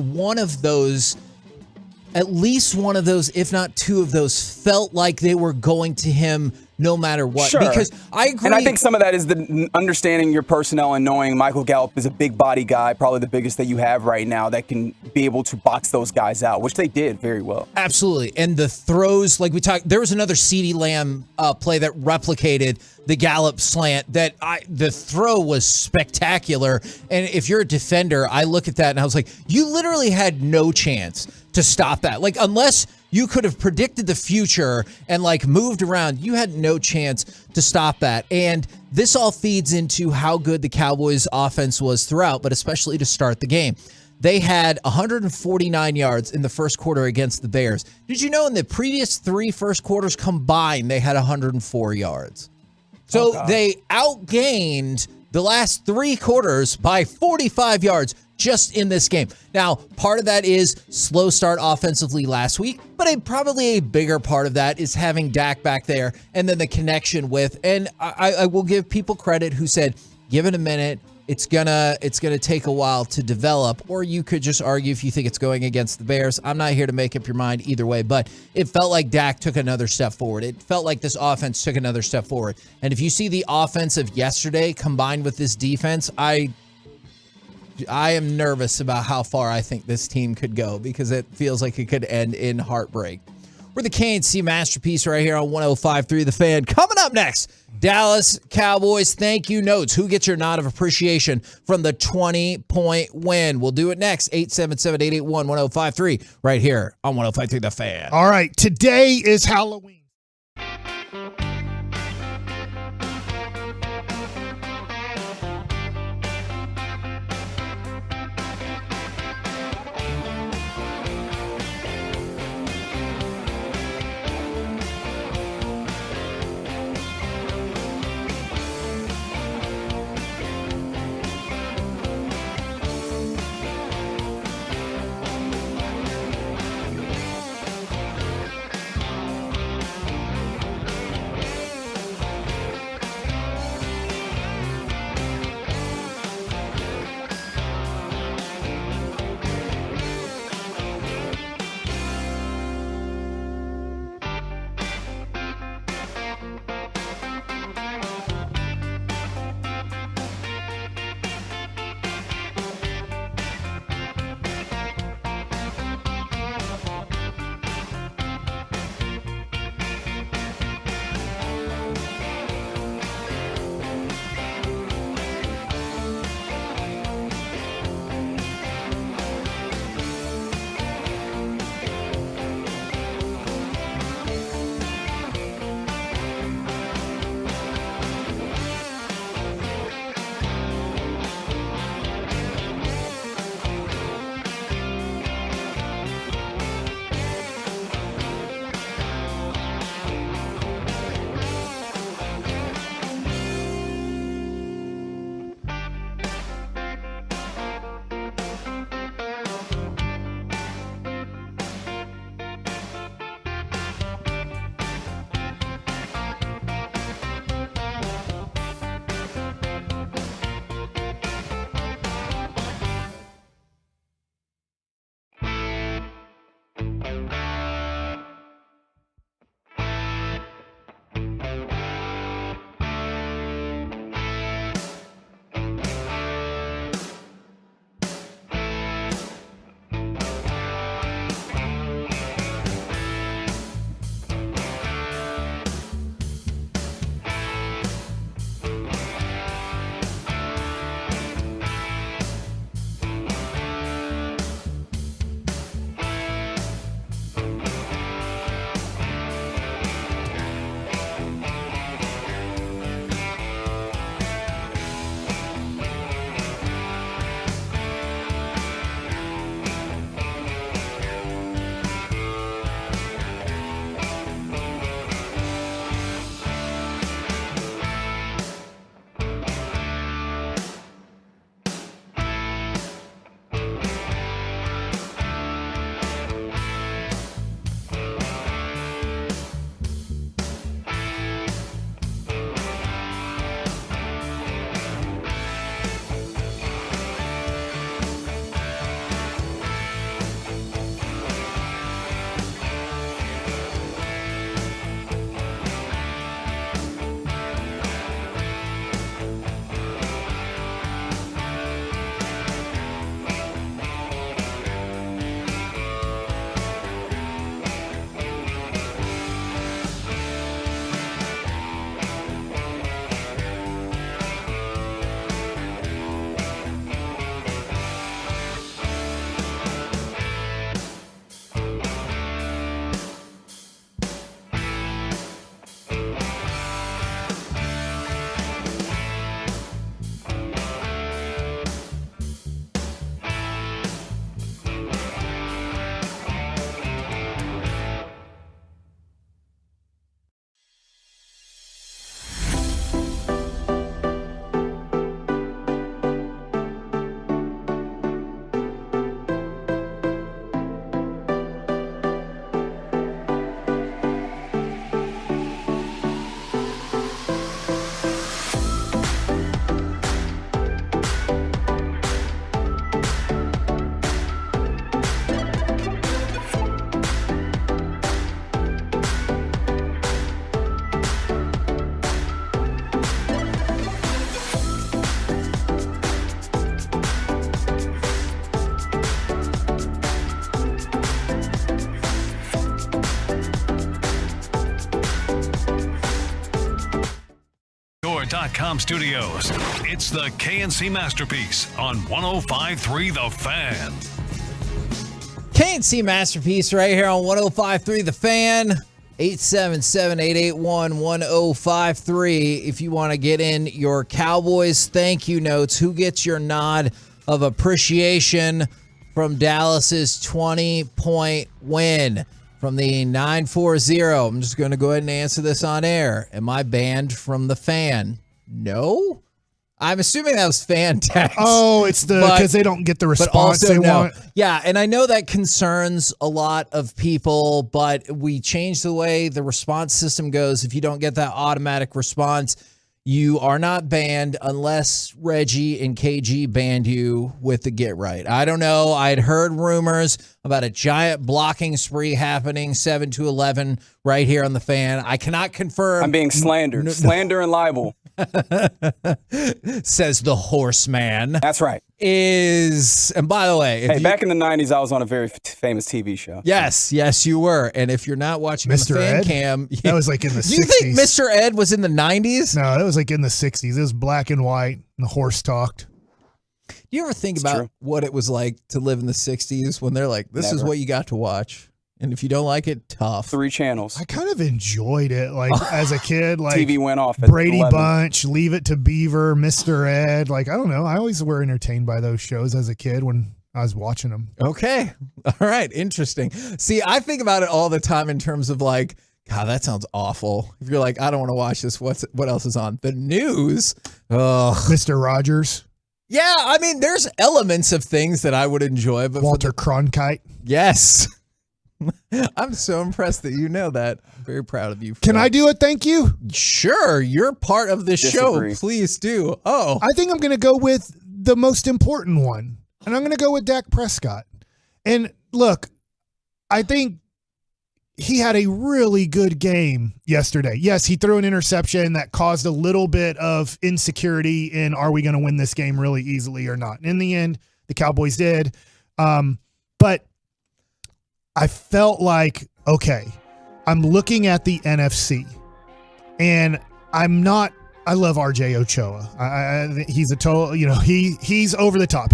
least one of those, if not 2 of those, felt like they were going to him no matter what. Sure. Because I agree. And I think some of that is the understanding your personnel and knowing Michael Gallup is a big body guy, probably the biggest that you have right now, that can be able to box those guys out, which they did very well. Absolutely. And the throws, like we talked, there was another CeeDee Lamb play that replicated the Gallup slant the throw was spectacular. And if you're a defender, I look at that and I was like, you literally had no chance to stop that. Like, unless you could have predicted the future and like moved around, you had no chance to stop that. And this all feeds into how good the Cowboys offense was throughout, but especially to start the game. They had 149 yards in the first quarter against the Bears. Did you know in the previous 3 first quarters combined, they had 104 yards? So they outgained the last 3 quarters by 45 yards just in this game. Now, part of that is slow start offensively last week, but probably a bigger part of that is having Dak back there and then the connection with, and I will give people credit who said, give it a minute. It's gonna take a while to develop, or you could just argue if you think it's going against the Bears. I'm not here to make up your mind either way, but it felt like Dak took another step forward. It felt like this offense took another step forward. And if you see the offense of yesterday combined with this defense, I am nervous about how far I think this team could go, because it feels like it could end in heartbreak. We're the KNC Masterpiece right here on 105.3 The Fan. Coming up next, Dallas Cowboys thank you notes. Who gets your nod of appreciation from the 20-point win? We'll do it next. 877-881-1053 right here on 105.3 The Fan. All right, today is Halloween. GettyImages.com studios. It's the KNC Masterpiece on 105.3 The Fan. KNC Masterpiece right here on 105.3 The Fan. 877-881-1053 if you want to get in your Cowboys thank you notes. Who gets your nod of appreciation from Dallas's 20-point win from the 940? I'm just going to go ahead and answer this on air. Am I banned from The Fan? No. I'm assuming that was fan text. Oh, it's because they don't get the response they want. Yeah, and I know that concerns a lot of people, but we changed the way the response system goes. If you don't get that automatic response, you are not banned unless Reggie and KG banned you with the get right. I don't know. I'd heard rumors about a giant blocking spree happening 7-11 right here on The Fan. I cannot confirm. I'm being slandered. Slander and libel. Says the horseman. That's right. And by the way, back in the 90s, I was on a very famous TV show. Yes, you were. And if you're not watching Mr. the fan Ed? cam, that was like in the 60s. You think Mr. Ed was in the 90s? No, it was like in the 60s. It was black and white, and the horse talked. Do you ever think about what it was like to live in the 60s when they're like, this is what you got to watch? And if you don't like it, tough. 3 channels. I kind of enjoyed it, like as a kid. Like TV went off at Brady 11. Bunch, Leave It to Beaver, Mr. Ed. Like, I don't know. I always were entertained by those shows as a kid when I was watching them. Okay. All right. Interesting. See, I think about it all the time in terms of like, God, that sounds awful. If you're like, I don't want to watch this, what else is on? The news. Ugh. Mr. Rogers. Yeah, I mean, there's elements of things that I would enjoy. But Walter Cronkite. Yes. I'm so impressed that you know that. I'm very proud of you. Can I do a thank you? Sure. You're part of this show. Please do. Oh. I think I'm going to go with the most important one. And I'm going to go with Dak Prescott. And look, I think he had a really good game yesterday. Yes, he threw an interception that caused a little bit of insecurity in are we going to win this game really easily or not. And in the end, the Cowboys did. But I felt like, okay, I'm looking at the NFC and I love RJ Ochoa. He's a total, he's over the top.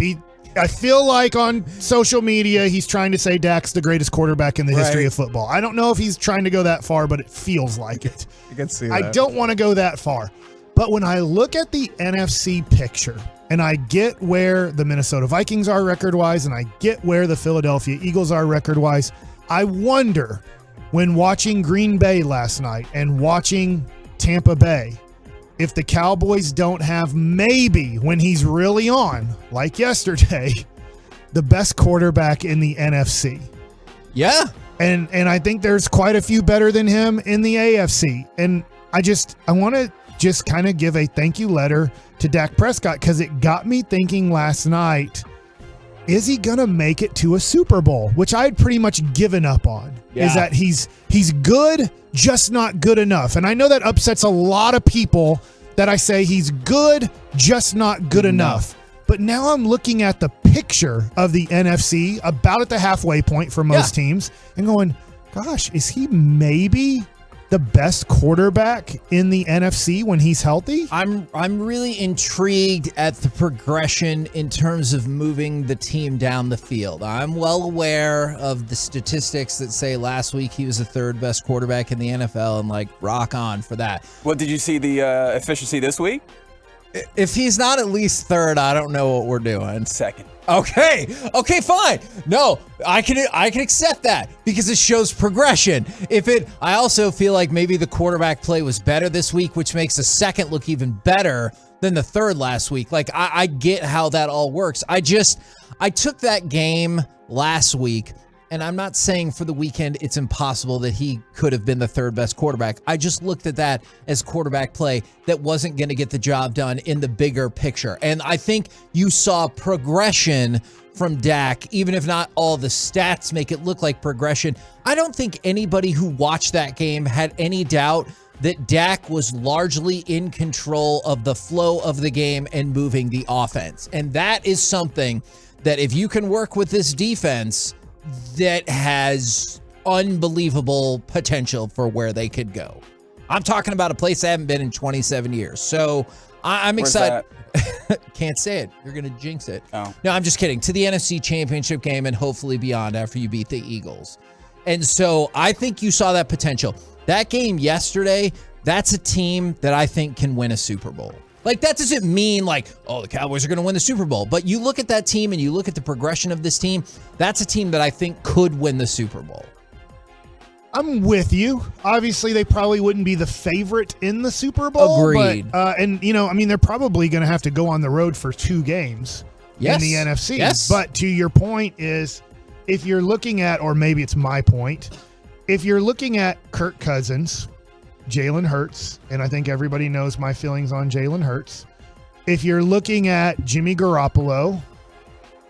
I feel like on social media, he's trying to say Dak's the greatest quarterback in the history of football. I don't know if he's trying to go that far, but it feels like it. You can see that. I don't want to go that far. But when I look at the NFC picture and I get where the Minnesota Vikings are record-wise and I get where the Philadelphia Eagles are record-wise, I wonder, when watching Green Bay last night and watching Tampa Bay, if the Cowboys don't have maybe, when he's really on, like yesterday, the best quarterback in the NFC. Yeah. And I think there's quite a few better than him in the AFC. And I want to just kind of give a thank you letter to Dak Prescott because it got me thinking last night, is he going to make it to a Super Bowl? Which I had pretty much given up on. Yeah. Is that he's good, just not good enough. And I know that upsets a lot of people that I say he's good, just not good enough. But now I'm looking at the picture of the NFC about at the halfway point for most teams and going, gosh, is he maybe the best quarterback in the NFC when he's healthy? I'm really intrigued at the progression in terms of moving the team down the field. I'm well aware of the statistics that say last week he was the 3rd best quarterback in the NFL and like rock on for that. Well, did you see the efficiency this week? If he's not at least 3rd, I don't know what we're doing. 2nd. Okay, fine. No, I can accept that because it shows progression. I also feel like maybe the quarterback play was better this week, which makes the 2nd look even better than the 3rd last week. Like I get how that all works. I took that game last week, and I'm not saying for the weekend it's impossible that he could have been the 3rd best quarterback. I just looked at that as quarterback play that wasn't going to get the job done in the bigger picture. And I think you saw progression from Dak, even if not all the stats make it look like progression. I don't think anybody who watched that game had any doubt that Dak was largely in control of the flow of the game and moving the offense. And that is something that if you can work with this defense, that has unbelievable potential for where they could go. I'm talking about a place I haven't been in 27 years. So I'm Where's excited. Can't say it. You're going to jinx it. Oh. No, I'm just kidding. To the NFC Championship game and hopefully beyond after you beat the Eagles. And so I think you saw that potential. That game yesterday, that's a team that I think can win a Super Bowl. Like, that doesn't mean like, oh, the Cowboys are going to win the Super Bowl. But you look at that team and you look at the progression of this team, that's a team that I think could win the Super Bowl. I'm with you. Obviously, they probably wouldn't be the favorite in the Super Bowl. Agreed. But, and, you know, I mean, they're probably going to have to go on the road for 2 games in the NFC. Yes. But to your point is, if you're looking at, or maybe it's my point, if you're looking at Kirk Cousins, Jalen Hurts, and I think everybody knows my feelings on Jalen Hurts. If you're looking at Jimmy Garoppolo,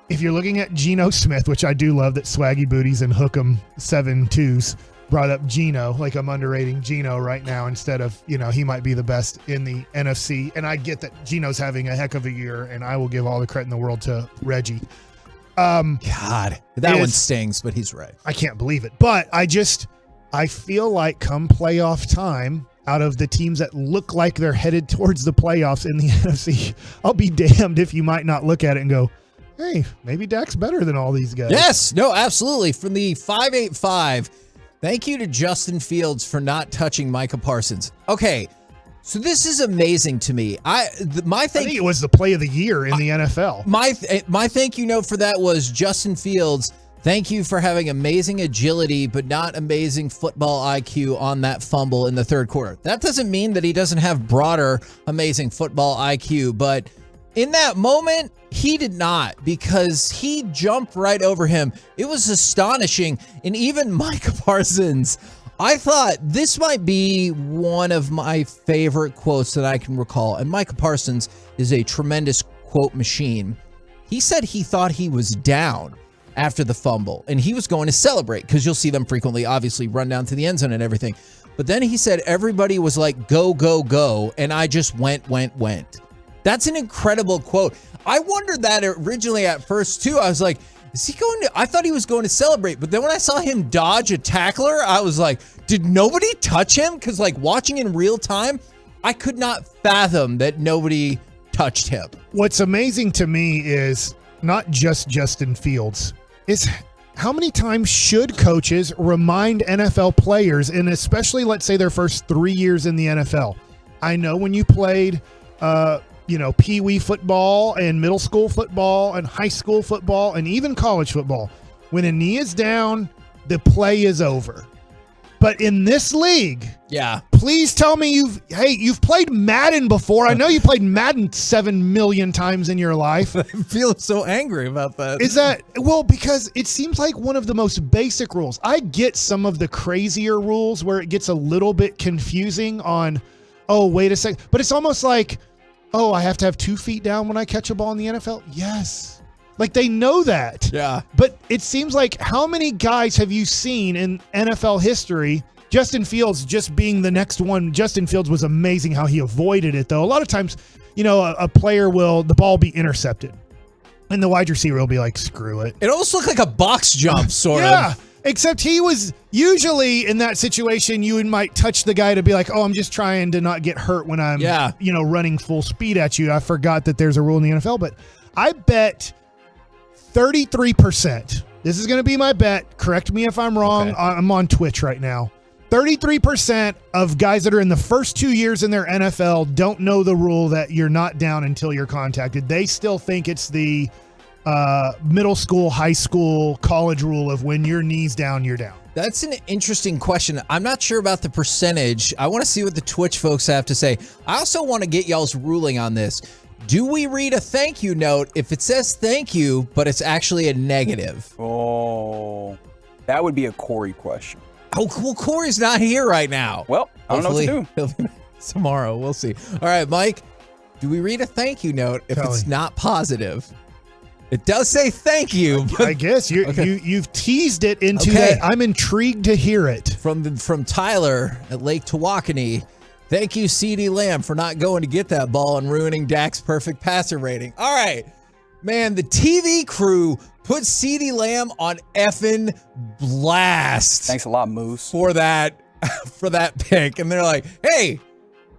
if you're looking at Geno Smith, which I do love that Swaggy Booties and Hook'em 7-2s brought up Geno, like I'm underrating Geno right now instead of, you know, he might be the best in the NFC. And I get that Geno's having a heck of a year, and I will give all the credit in the world to Reggie. God, that one stings, but he's right. I can't believe it. But I feel like come playoff time, out of the teams that look like they're headed towards the playoffs in the NFC, I'll be damned if you might not look at it and go, hey, maybe Dak's better than all these guys. Yes, no, absolutely. From the 585, thank you to Justin Fields for not touching Micah Parsons. Okay, so this is amazing to me. I think it was the play of the year in the NFL. My thank you note for that was Justin Fields. Thank you for having amazing agility, but not amazing football IQ on that fumble in the third quarter. That doesn't mean that he doesn't have broader, amazing football IQ, but in that moment, he did not, because he jumped right over him. It was astonishing. And even Micah Parsons, I thought this might be one of my favorite quotes that I can recall. And Micah Parsons is a tremendous quote machine. He said he thought he was down after the fumble, and he was going to celebrate, because you'll see them frequently, obviously, run down to the end zone and everything. But then he said everybody was like, go, go, go, and I just went. That's an incredible quote. I wondered that originally at first, too. I was like, is he going to... I thought he was going to celebrate, but then when I saw him dodge a tackler, I was like, did nobody touch him? Because, like, watching in real time, I could not fathom that nobody touched him. What's amazing to me is not just Justin Fields, is how many times should coaches remind NFL players, and especially, let's say, their first 3 years in the NFL. I know when you played, pee-wee football and middle school football and high school football and even college football, when a knee is down, the play is over. But in this league, please tell me you've played Madden before. I know you played Madden 7 million times in your life. I feel so angry about that. Is that, well, because it seems like one of the most basic rules. I get some of the crazier rules where it gets a little bit confusing on, oh, wait a second. But it's almost like, oh, I have to have 2 feet down when I catch a ball in the NFL? Yes. Like, they know that. Yeah. But it seems like, how many guys have you seen in NFL history? Justin Fields just being the next one. Justin Fields was amazing how he avoided it, though. A lot of times, a player the ball be intercepted, and the wide receiver will be like, screw it. It almost looked like a box jump, sort of. Yeah. Except he was usually in that situation, you might touch the guy to be like, oh, I'm just trying to not get hurt when I'm, running full speed at you. I forgot that there's a rule in the NFL, but I bet 33%. This is going to be my bet. Correct me if I'm wrong. Okay. I'm on Twitch right now. 33% of guys that are in the first 2 years in their NFL don't know the rule that you're not down until you're contacted. They still think it's the middle school, high school, college rule of when your knee's down, you're down. That's an interesting question. I'm not sure about the percentage. I want to see what the Twitch folks have to say. I also want to get y'all's ruling on this. Do we read a thank you note if it says thank you, but it's actually a negative? Oh, that would be a Corey question. Oh, well, Corey's not here right now. Well, I don't know what to do. He'll be tomorrow. We'll see. All right, Mike, do we read a thank you note if it's not positive? It does say thank you. I guess you've teased it into that. I'm intrigued to hear it. From Tyler at Lake Tawakoni. Thank you, CeeDee Lamb, for not going to get that ball and ruining Dak's perfect passer rating. All right, man, the TV crew put CeeDee Lamb on effing blast. Thanks a lot, Moose. For that for that pick, and they're like, "Hey,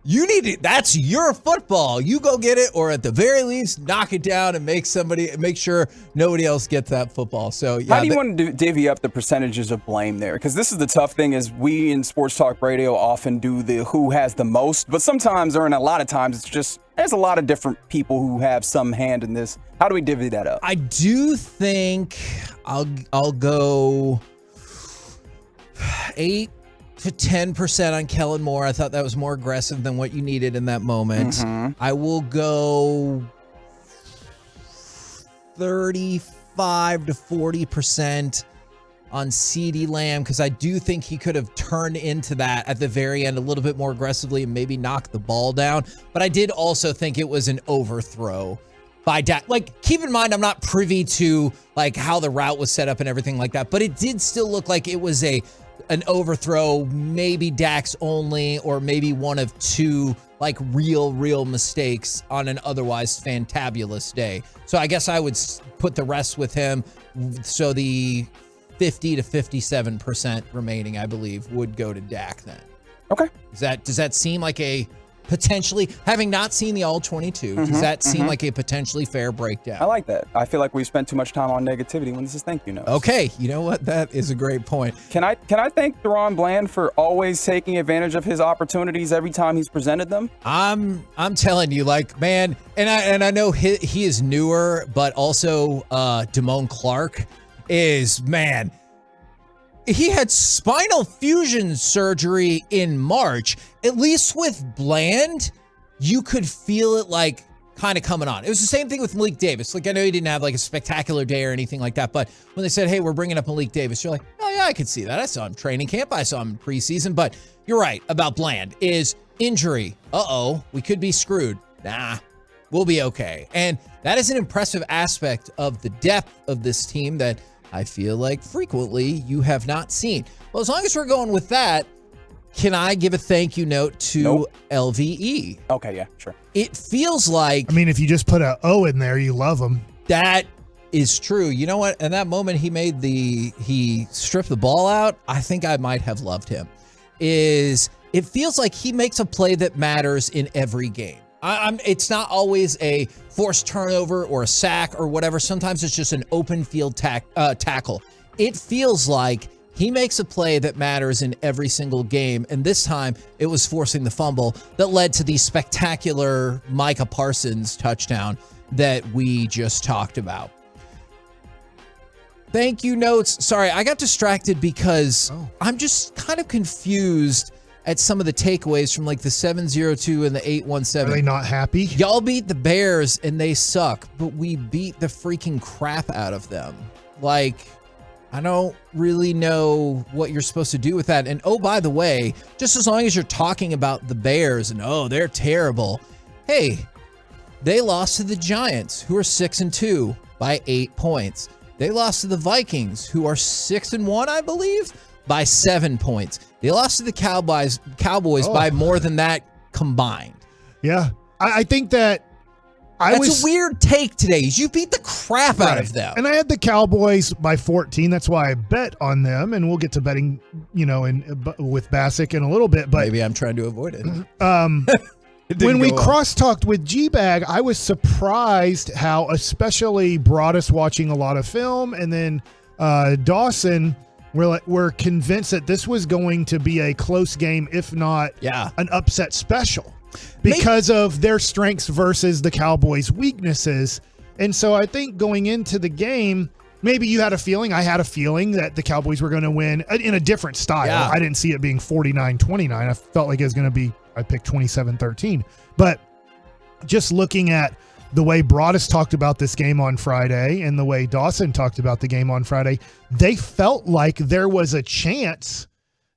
you need it. That's your football. You go get it, or at the very least, knock it down and make sure nobody else gets that football." So, yeah. How do you want to divvy up the percentages of blame there? Because this is the tough thing: is we in sports talk radio often do the who has the most, but sometimes, or in a lot of times, it's just there's a lot of different people who have some hand in this. How do we divvy that up? I do think I'll go 8 to 10% on Kellen Moore. I thought that was more aggressive than what you needed in that moment. Mm-hmm. I will go 35 to 40% on CeeDee Lamb, because I do think he could have turned into that at the very end a little bit more aggressively and maybe knocked the ball down. But I did also think it was an overthrow by Dak. Like, keep in mind, I'm not privy to like how the route was set up and everything like that, but it did still look like it was an overthrow, maybe Dak's only, or maybe one of two like real mistakes on an otherwise fantabulous day. So I guess I would put the rest with him. So the 50 to 57% remaining, I believe, would go to Dak then. Okay. Does that seem like a potentially, having not seen the all 22, does that seem like a potentially fair breakdown? I like that. I feel like we spent too much time on negativity when this is thank you notes. Okay, you know what? That is a great point. Can I thank Deron Bland for always taking advantage of his opportunities every time he's presented them? I'm telling you, like, man, and I know he is newer, but also Damone Clark is, man, he had spinal fusion surgery in March. At least with Bland, you could feel it like kind of coming on. It was the same thing with Malik Davis. Like, I know he didn't have like a spectacular day or anything like that, but when they said, hey, we're bringing up Malik Davis, you're like, oh yeah, I could see that. I saw him training camp. I saw him in preseason. But you're right about Bland is injury. We could be screwed. Nah, we'll be okay. And that is an impressive aspect of the depth of this team that I feel like frequently you have not seen. Well, as long as we're going with that, can I give a thank you note to LVE? Okay, yeah, sure. It feels like... I mean, if you just put a O in there, you love him. That is true. You know what? In that moment he stripped the ball out, I think I might have loved him. It feels like he makes a play that matters in every game. It's not always a forced turnover or a sack or whatever. Sometimes it's just an open field tackle. It feels like he makes a play that matters in every single game. And this time it was forcing the fumble that led to the spectacular Micah Parsons touchdown that we just talked about. Thank you notes. Sorry, I got distracted because I'm just kind of confused at some of the takeaways from like the 702 and the 817. Are they not happy? Y'all beat the Bears and they suck, but we beat the freaking crap out of them. Like, I don't really know what you're supposed to do with that. And oh, by the way, just as long as you're talking about the Bears and they're terrible. Hey, they lost to the Giants, who are 6-2 by 8 points. They lost to the Vikings, who are 6-1, I believe, by 7 points. They lost to the Cowboys by more than that combined. Yeah. I think that That's a weird take today. You beat the crap out of them. And I had the Cowboys by 14. That's why I bet on them. And we'll get to betting, with Bassick in a little bit. But maybe I'm trying to avoid it. When we cross-talked with G-Bag, I was surprised how, especially Broadus watching a lot of film, and then Dawson, we're convinced that this was going to be a close game, if not an upset special, because of their strengths versus the Cowboys' weaknesses. And so I think going into the game, maybe you had a feeling, I had a feeling that the Cowboys were going to win in a different style. Yeah. I didn't see it being 49-29. I felt like it was going to be, I picked 27-13. But just looking at the way Broadus talked about this game on Friday and the way Dawson talked about the game on Friday, they felt like there was a chance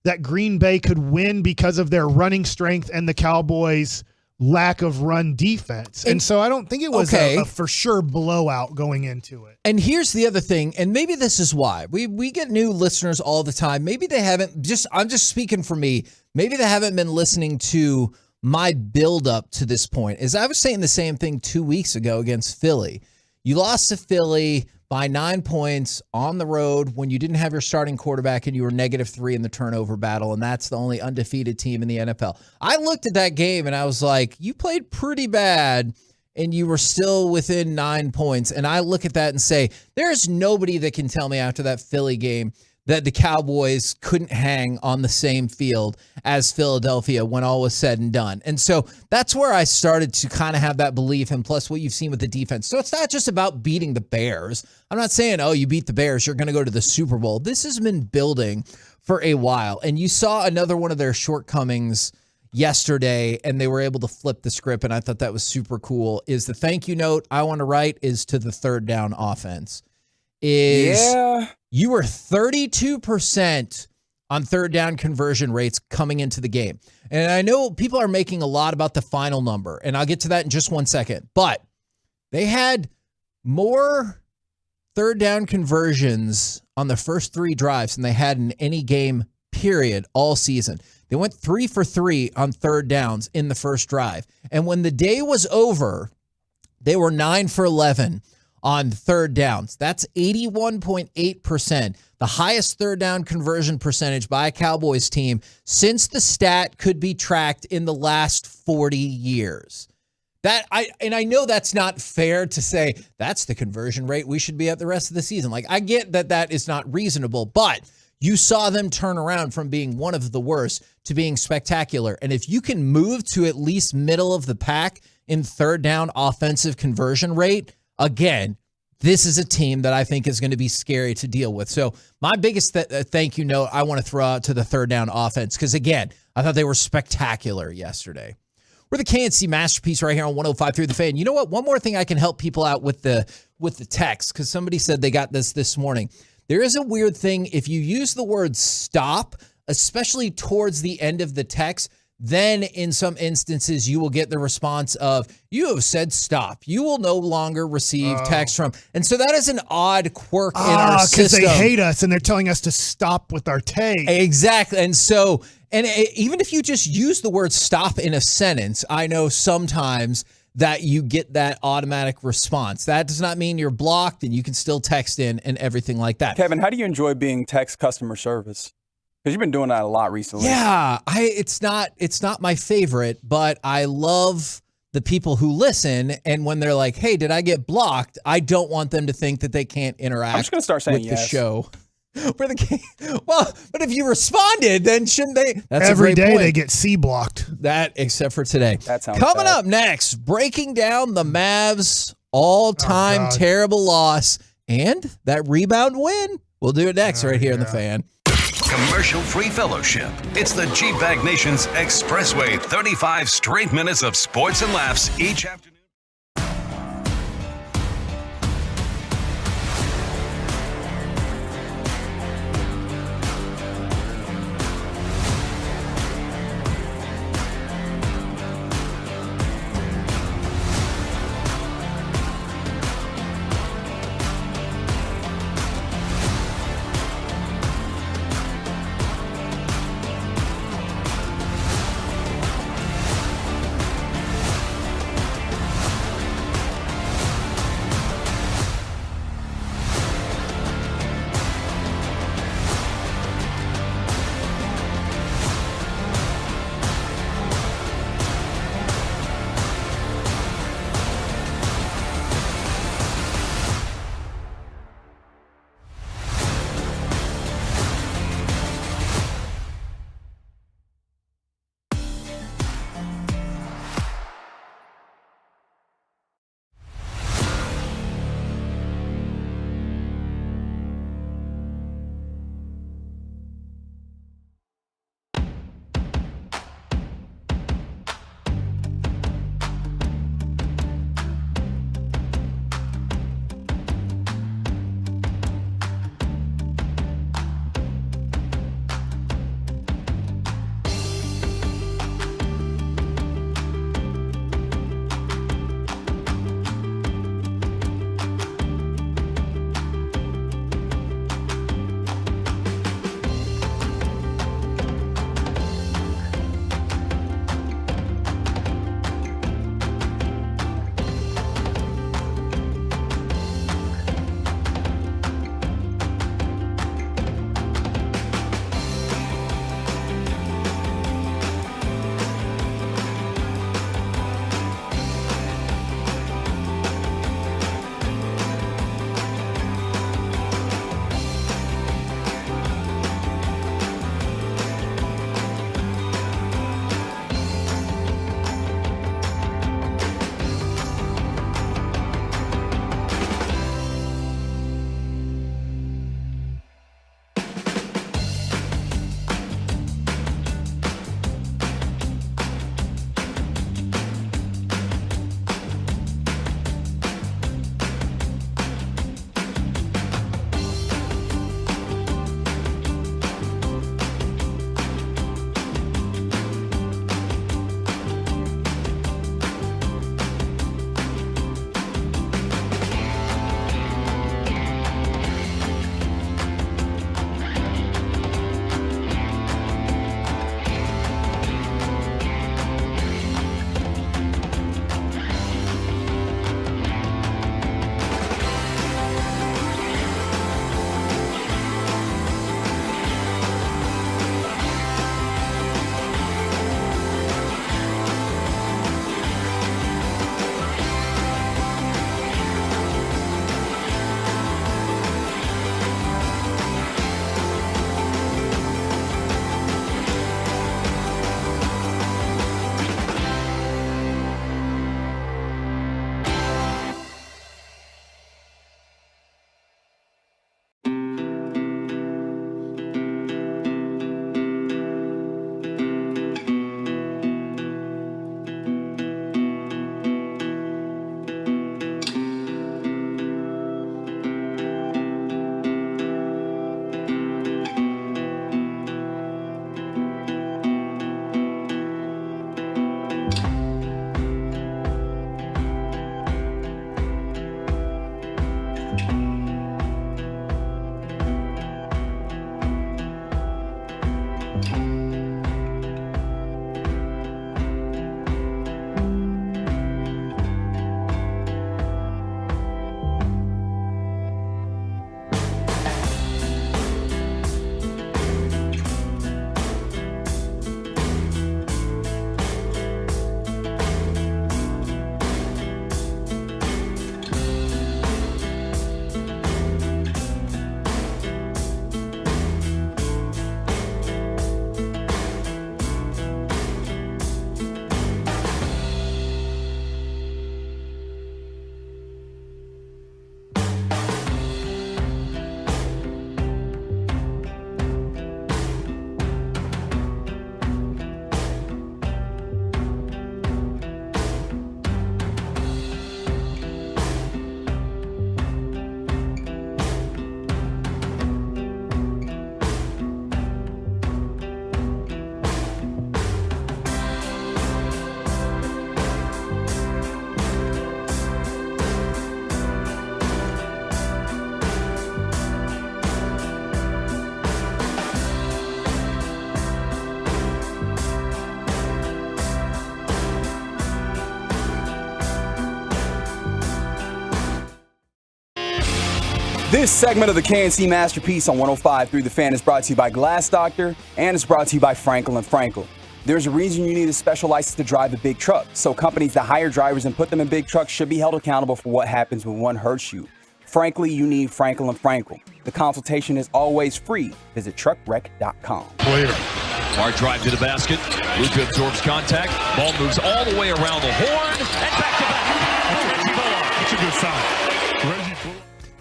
that Green Bay could win because of their running strength and the Cowboys' lack of run defense. And so I don't think it was a for sure blowout going into it. And here's the other thing, and maybe this is why. We get new listeners all the time. Maybe they haven't, I'm just speaking for me, maybe they haven't been listening to my build up to this point. Is I was saying the same thing 2 weeks ago against Philly. You lost to Philly by 9 points on the road when you didn't have your starting quarterback and you were -3 in the turnover battle, and that's the only undefeated team in the NFL. I looked at that game and I was like, you played pretty bad and you were still within 9 points. And I look at that and say, there's nobody that can tell me after that Philly game that the Cowboys couldn't hang on the same field as Philadelphia when all was said and done. And so that's where I started to kind of have that belief, and plus what you've seen with the defense. So it's not just about beating the Bears. I'm not saying, oh, you beat the Bears, you're going to go to the Super Bowl. This has been building for a while. And you saw another one of their shortcomings yesterday, and they were able to flip the script, and I thought that was super cool, is the thank you note I want to write is to the third down offense. You were 32% on third down conversion rates coming into the game. And I know people are making a lot about the final number, and I'll get to that in just 1 second. But they had more third down conversions on the first 3 drives than they had in any game, period, all season. They went 3 for 3 on third downs in the first drive. And when the day was over, they were 9 for 11 on third downs. That's 81.8%, the highest third down conversion percentage by a Cowboys team since the stat could be tracked in the last 40 years. I know that's not fair to say that's the conversion rate we should be at the rest of the season. Like, I get that that is not reasonable, but you saw them turn around from being one of the worst to being spectacular. And if you can move to at least middle of the pack in third down offensive conversion rate, again, this is a team that I think is going to be scary to deal with. So my biggest thank you note I want to throw out to the third down offense, because, again, I thought they were spectacular yesterday. We're the KNC Masterpiece right here on 105.3 The Fan. You know what? One more thing I can help people out with the text, because somebody said they got this morning. There is a weird thing. If you use the word stop, especially towards the end of the text, then in some instances you will get the response of, you have said stop. You will no longer receive text from. And so that is an odd quirk in our system. Because they hate us and they're telling us to stop with our take. Exactly. And so, even if you just use the word stop in a sentence, I know sometimes that you get that automatic response. That does not mean you're blocked, and you can still text in and everything like that. Kevin, how do you enjoy being text customer service? Because you've been doing that a lot recently. Yeah, it's not my favorite, but I love the people who listen, and when they're like, hey, did I get blocked? I don't want them to think that they can't interact I'm just gonna start saying with yes. the show. Well, but if you responded, then shouldn't they? That's every a great day point. they get C blocked. That, except for today. That sounds Coming bad. up next, breaking down the Mavs' all-time terrible loss and that rebound win. We'll do it next right here in The Fan. Commercial-free fellowship. It's the G-Bag Nation's Expressway 35 straight minutes of sports and laughs each afternoon. This segment of the KNC Masterpiece on 105 through the Fan is brought to you by Glass Doctor and is brought to you by Franklin & Frankel. There's a reason you need a special license to drive a big truck, so companies that hire drivers and put them in big trucks should be held accountable for what happens when one hurts you. Frankly, you need Franklin & Frankel. The consultation is always free. Visit truckwreck.com. Hard drive to the basket. Luka absorbs contact. Ball moves all the way around the horn and back to back. That's a good sign.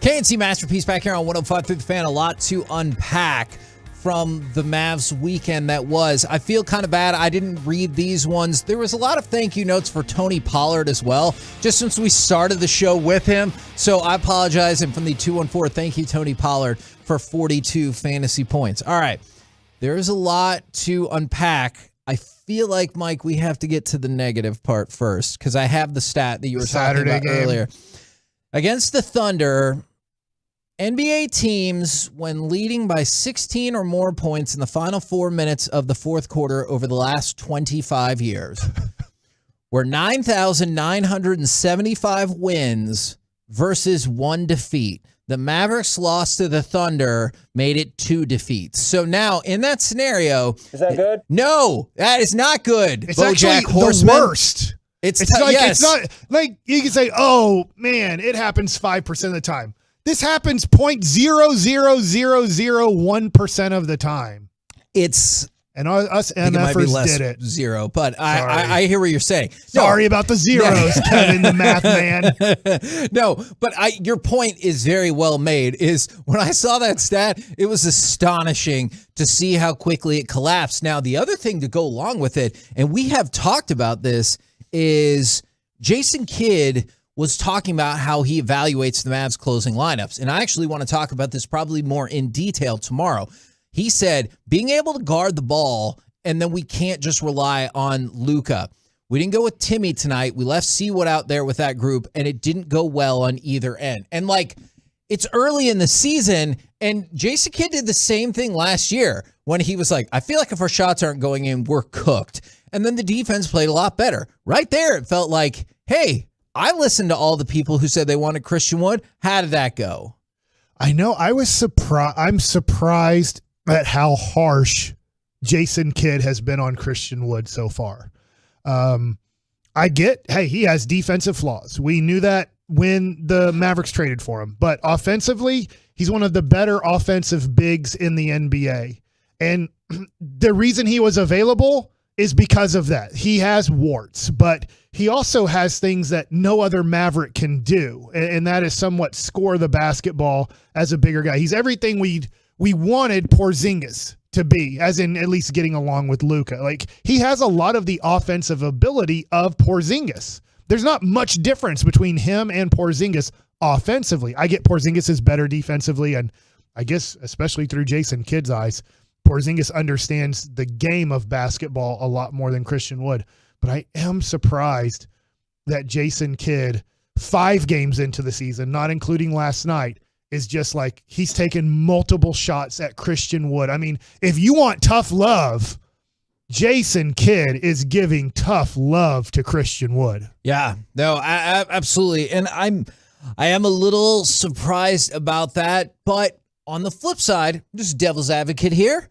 KNC Masterpiece back here on 105 through the Fan. A lot to unpack from the Mavs weekend that was. I feel kind of bad I didn't read these ones. There was a lot of thank you notes for Tony Pollard as well, just since we started the show with him. So I apologize. And from the 214, thank you, Tony Pollard, for 42 fantasy points. All right. There's a lot to unpack. I feel like, Mike, we have to get to the negative part first because I have the stat that you were talking about earlier. Against the Thunder, NBA teams, when leading by 16 or more points in the final 4 minutes of the fourth quarter over the last 25 years, were 9,975 wins versus 1 defeat. The Mavericks lost to the Thunder, made it 2 defeats. So now, in that scenario... Is that good? No, that is not good. It's BoJack actually Horseman. the worst. It's not like you can say, oh, man, it happens 5% of the time. This happens 0.00001% of the time. And us MFers did it. Zero, but I hear what you're saying. Sorry about the zeros, Kevin, the math man. No, but your point is very well made. Is when I saw that stat, it was astonishing to see how quickly it collapsed. Now, the other thing to go along with it, and we have talked about this, is Jason Kidd was talking about how he evaluates the Mavs closing lineups. And I actually want to talk about this probably more in detail tomorrow. He said, being able to guard the ball, and then we can't just rely on Luka. We didn't go with Timmy tonight. We left Seawood out there with that group, and it didn't go well on either end. And, it's early in the season, and Jason Kidd did the same thing last year when he was like, I feel like if our shots aren't going in, we're cooked. And then the defense played a lot better. Right there, it felt like, hey, I listened to all the people who said they wanted Christian Wood. How did that go? I know. I'm surprised at how harsh Jason Kidd has been on Christian Wood so far. He has defensive flaws. We knew that when the Mavericks traded for him. But offensively, he's one of the better offensive bigs in the NBA. And the reason he was available is because of that. He has warts, but he also has things that no other Maverick can do, and that is somewhat score the basketball as a bigger guy. He's everything we wanted Porzingis to be, as in at least getting along with Luka. He has a lot of the offensive ability of Porzingis. There's not much difference between him and Porzingis offensively. I get Porzingis is better defensively, and I guess especially through Jason Kidd's eyes, Porzingis understands the game of basketball a lot more than Christian Wood. But I am surprised that Jason Kidd, 5 games into the season, not including last night, is just he's taken multiple shots at Christian Wood. I mean, if you want tough love, Jason Kidd is giving tough love to Christian Wood. Yeah, no, absolutely. And I am a little surprised about that. But on the flip side, just devil's advocate here,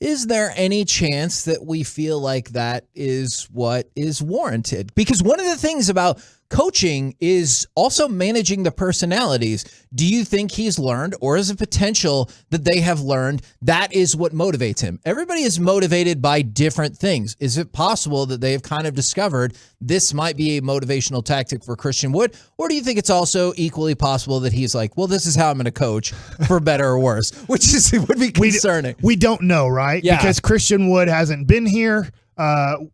is there any chance that we feel like that is what is warranted? Because one of the things about coaching is also managing the personalities. Do you think he's learned, or is it potential that they have learned that is what motivates him? Everybody is motivated by different things. Is it possible that they have kind of discovered this might be a motivational tactic for Christian Wood? Or do you think it's also equally possible that he's like, well, this is how I'm going to coach for better or worse, which would be concerning. We don't know, right? Yeah. Because Christian Wood hasn't been here.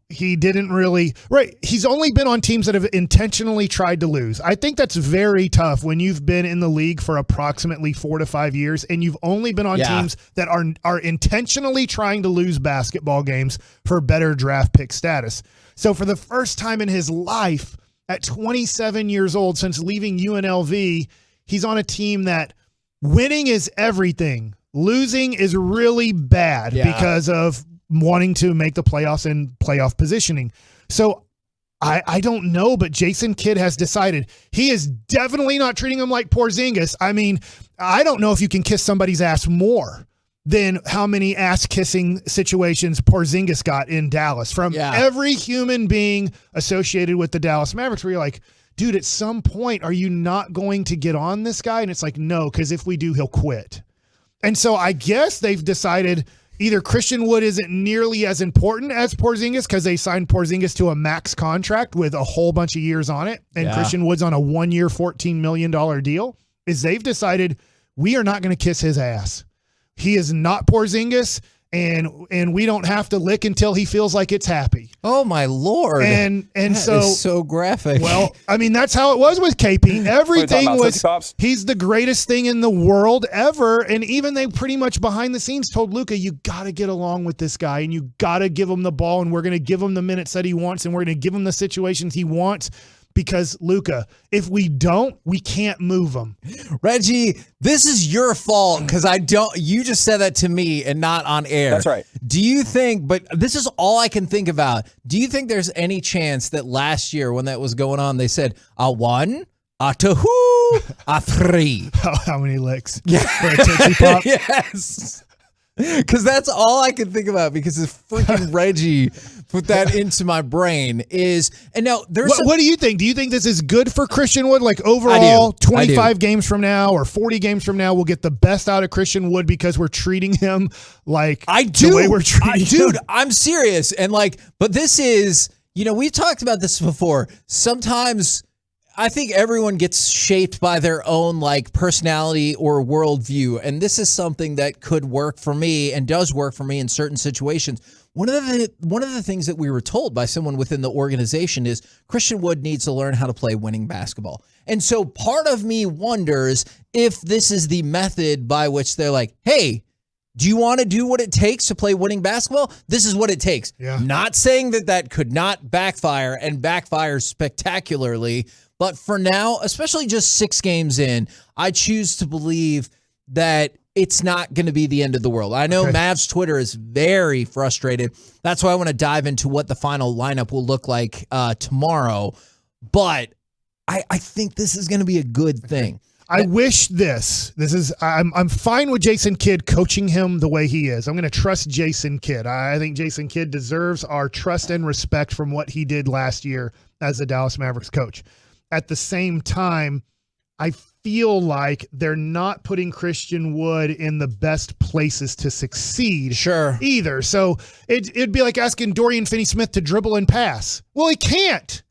He didn't really, right. He's only been on teams that have intentionally tried to lose. I think that's very tough when you've been in the league for approximately 4 to 5 years and you've only been on teams that are intentionally trying to lose basketball games for better draft pick status. So for the first time in his life at 27 years old, since leaving UNLV, he's on a team that winning is everything. Losing is really bad because of wanting to make the playoffs and playoff positioning. So I don't know, but Jason Kidd has decided he is definitely not treating him like Porzingis. I mean, I don't know if you can kiss somebody's ass more than how many ass-kissing situations Porzingis got in Dallas from every human being associated with the Dallas Mavericks, where you're like, dude, at some point, are you not going to get on this guy? And it's like, no, because if we do, he'll quit. And so I guess they've decided either Christian Wood isn't nearly as important as Porzingis because they signed Porzingis to a max contract with a whole bunch of years on it, and Christian Wood's on a 1-year, $14 million deal, is they've decided we are not going to kiss his ass. He is not Porzingis, and we don't have to lick until he feels like it's happy. Oh my Lord. And that so is so graphic. Well, I mean, that's how it was with KP. Everything was, he's the greatest thing in the world ever. And even they pretty much behind the scenes told Luka, you got to get along with this guy and you got to give him the ball, and we're going to give him the minutes that he wants, and we're going to give him the situations he wants. Because, Luka, if we don't, we can't move him. Reggie, this is your fault because you just said that to me and not on air. That's right. Do you think, but this is all I can think about, do you think there's any chance that last year when that was going on, they said, a 1, a 2, a 3? How many licks? Yeah. For a Tootsie Pop? Yes. Because that's all I can think about, because if freaking Reggie put that into my brain is, and now there's what do you think? Do you think this is good for Christian Wood? Like overall, 25 games from now or 40 games from now, we'll get the best out of Christian Wood because we're treating him like the way we're treating him. Dude, I'm serious. And but this is, we've talked about this before. Sometimes I think everyone gets shaped by their own personality or worldview, and this is something that could work for me and does work for me in certain situations. One of the things that we were told by someone within the organization is Christian Wood needs to learn how to play winning basketball. And so part of me wonders if this is the method by which they're like, hey, do you want to do what it takes to play winning basketball? This is what it takes. Yeah. Not saying that could not backfire and backfire spectacularly. But for now, especially just 6 games in, I choose to believe that it's not going to be the end of the world. I know Mavs Twitter is very frustrated. That's why I want to dive into what the final lineup will look like tomorrow. But I think this is going to be a good thing. I wish I'm fine with Jason Kidd coaching him the way he is. I'm going to trust Jason Kidd. I think Jason Kidd deserves our trust and respect from what he did last year as the Dallas Mavericks coach. At the same time, I feel like they're not putting Christian Wood in the best places to succeed either. So it'd be like asking Dorian Finney-Smith to dribble and pass. Well, he can't.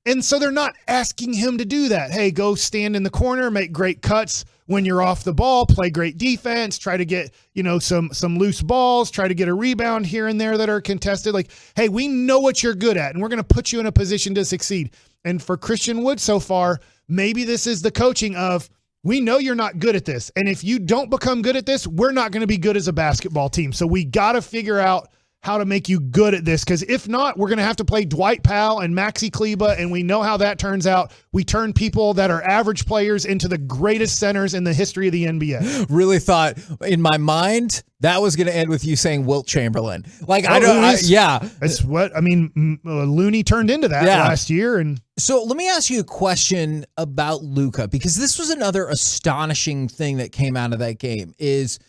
And so they're not asking him to do that. Hey, go stand in the corner, make great cuts when you're off the ball, play great defense, try to get, some loose balls, try to get a rebound here and there that are contested. Hey, we know what you're good at, and we're going to put you in a position to succeed. And for Christian Wood so far, maybe this is the coaching of, we know you're not good at this. And if you don't become good at this, we're not going to be good as a basketball team. So we got to figure out how to make you good at this, because if not, we're going to have to play Dwight Powell and Maxi Kleber, and we know how that turns out. We turn people that are average players into the greatest centers in the history of the NBA. Really thought in my mind that was going to end with you saying Wilt Chamberlain. Looney turned into that last year. And so let me ask you a question about Luka, because this was another astonishing thing that came out of that game is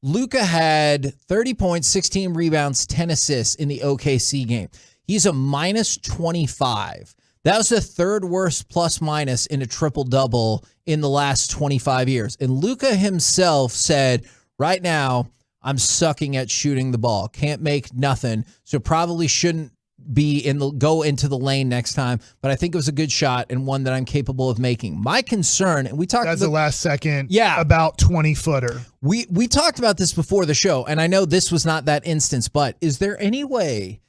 Luka had 30 points, 16 rebounds, 10 assists in the OKC game. He's a minus 25. That was the third worst plus minus in a triple-double in the last 25 years. And Luka himself said, right now, I'm sucking at shooting the ball. Can't make nothing, so probably shouldn't go into the lane next time, but I think it was a good shot and one that I'm capable of making. My concern, and we talked that's the last second, about 20-footer. We talked about this before the show, and I know this was not that instance, but is there any way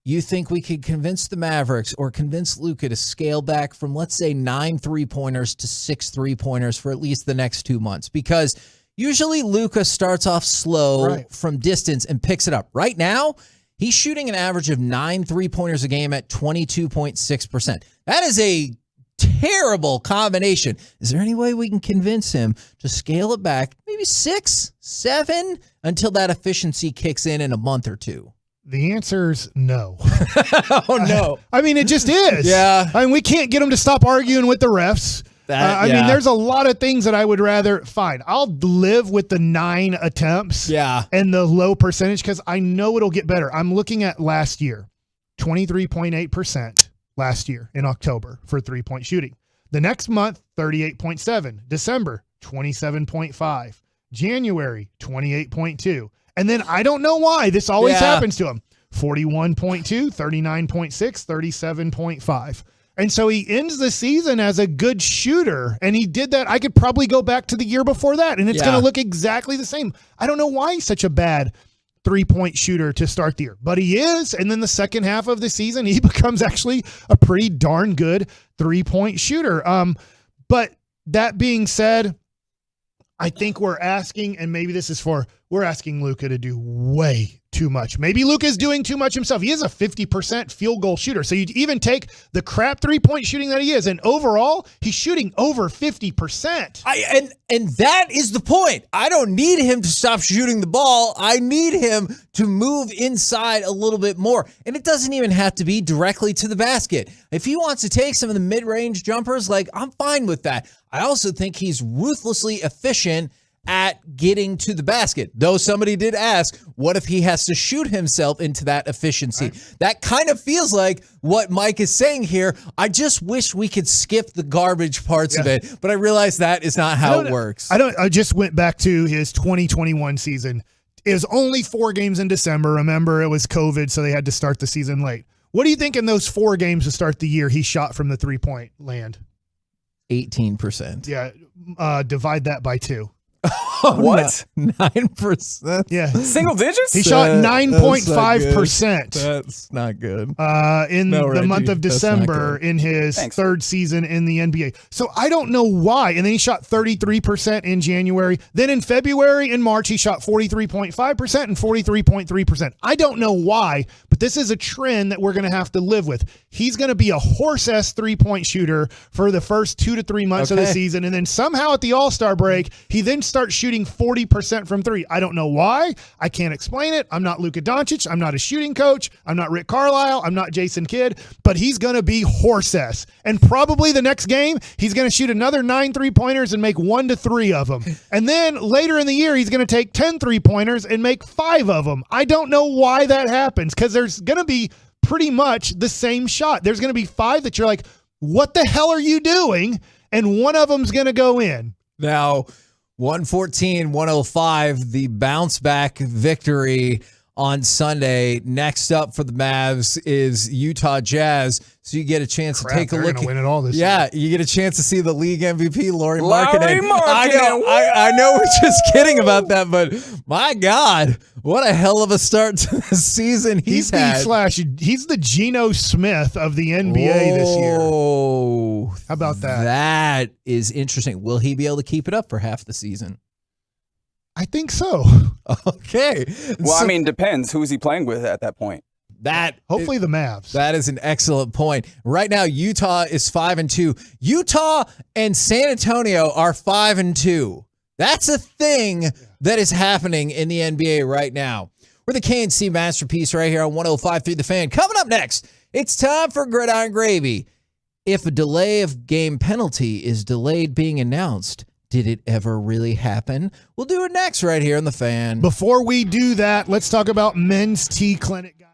you think we could convince the Mavericks or convince Luka to scale back from, let's say, 9 3-pointers to 6 3-pointers for at least the next 2 months? Because usually Luka starts off slow from distance and picks it up. Right now, he's shooting an average of 9 3-pointers a game at 22.6%. That is a terrible combination. Is there any way we can convince him to scale it back, maybe 6, 7, until that efficiency kicks in a month or two? The answer's no. Oh, no. I mean, it just is. Yeah. I mean, we can't get them to stop arguing with the refs. I mean, there's a lot of things that I would rather. Fine, I'll live with the 9 attempts. Yeah. And the low percentage because I know it'll get better. I'm looking at last year, 23.8% last year in October for 3-point shooting. The next month, 38.7. December, 27.5. January, 28.2. And then I don't know why this always happens to him. 41.2, 39.6, 37.5. And so he ends the season as a good shooter. And he did that. I could probably go back to the year before that, and it's going to look exactly the same. I don't know why he's such a bad 3-point shooter to start the year, but he is. And then the second half of the season, he becomes actually a pretty darn good 3-point shooter. But that being said, I think we're asking, and maybe this is we're asking Luka to do way too much. Maybe Luka's doing too much himself. He is a 50% field goal shooter. So you even take the crap 3-point shooting that he is, and overall, he's shooting over 50%. And that is the point. I don't need him to stop shooting the ball. I need him to move inside a little bit more. And it doesn't even have to be directly to the basket. If he wants to take some of the mid-range jumpers, I'm fine with that. I also think he's ruthlessly efficient at getting to the basket. Though somebody did ask, what if he has to shoot himself into that efficiency? Right. That kind of feels like what Mike is saying here. I just wish we could skip the garbage parts of it, but I realize that is not how it works. I just went back to his 2021 season. It was only 4 games in December. Remember, it was COVID, so they had to start the season late. What do you think in those 4 games to start the year he shot from the 3-point land? 18%. Yeah. Divide that by 2. What? 9%? Yeah. Single digits? He shot 9.5%. That's not good. In the month of December in his third season in the NBA. So I don't know why. And then he shot 33% in January. Then in February and March, he shot 43.5% and 43.3%. I don't know why, but this is a trend that we're going to have to live with. He's going to be a horse-ass 3-point shooter for the first 2 to 3 months of the season. And then somehow at the All-Star break, he then starts shooting 40% from 3. I don't know why. I can't explain it. I'm not Luka Doncic. I'm not a shooting coach. I'm not Rick Carlisle. I'm not Jason Kidd. But he's going to be horse-ass. And probably the next game, he's going to shoot another 9 3-pointers and make 1 to 3 of them. And then later in the year, he's going to take 10 3-pointers and make 5 of them. I don't know why that happens because there's going to be pretty much the same shot. There's going to be 5 that you're like, what the hell are you doing? And one of them's going to go in. Now, 114-105, the bounce back victory on Sunday. Next up for the Mavs is Utah Jazz. So you get a chance to take a look. They're going to win it all this year. You get a chance to see the league MVP, Lauri Markkanen. I know we're just kidding about that, but my God, what a hell of a start to the season he's had. He's the Geno Smith of the NBA this year. Oh, how about that? That is interesting. Will he be able to keep it up for half the season? I think so. Okay. Well, I mean, depends. Who's he playing with at that point? Hopefully the Mavs. That is an excellent point. Right now, Utah is 5-2. Utah and San Antonio are 5-2. That's a thing that is happening in the NBA right now. We're the KNC Masterpiece right here on 105.3 The Fan. Coming up next, it's time for Gridiron Gravy. If a delay of game penalty is delayed being announced, did it ever really happen? We'll do it next right here on The Fan. Before we do that, let's talk about Men's Tea Clinic, guys.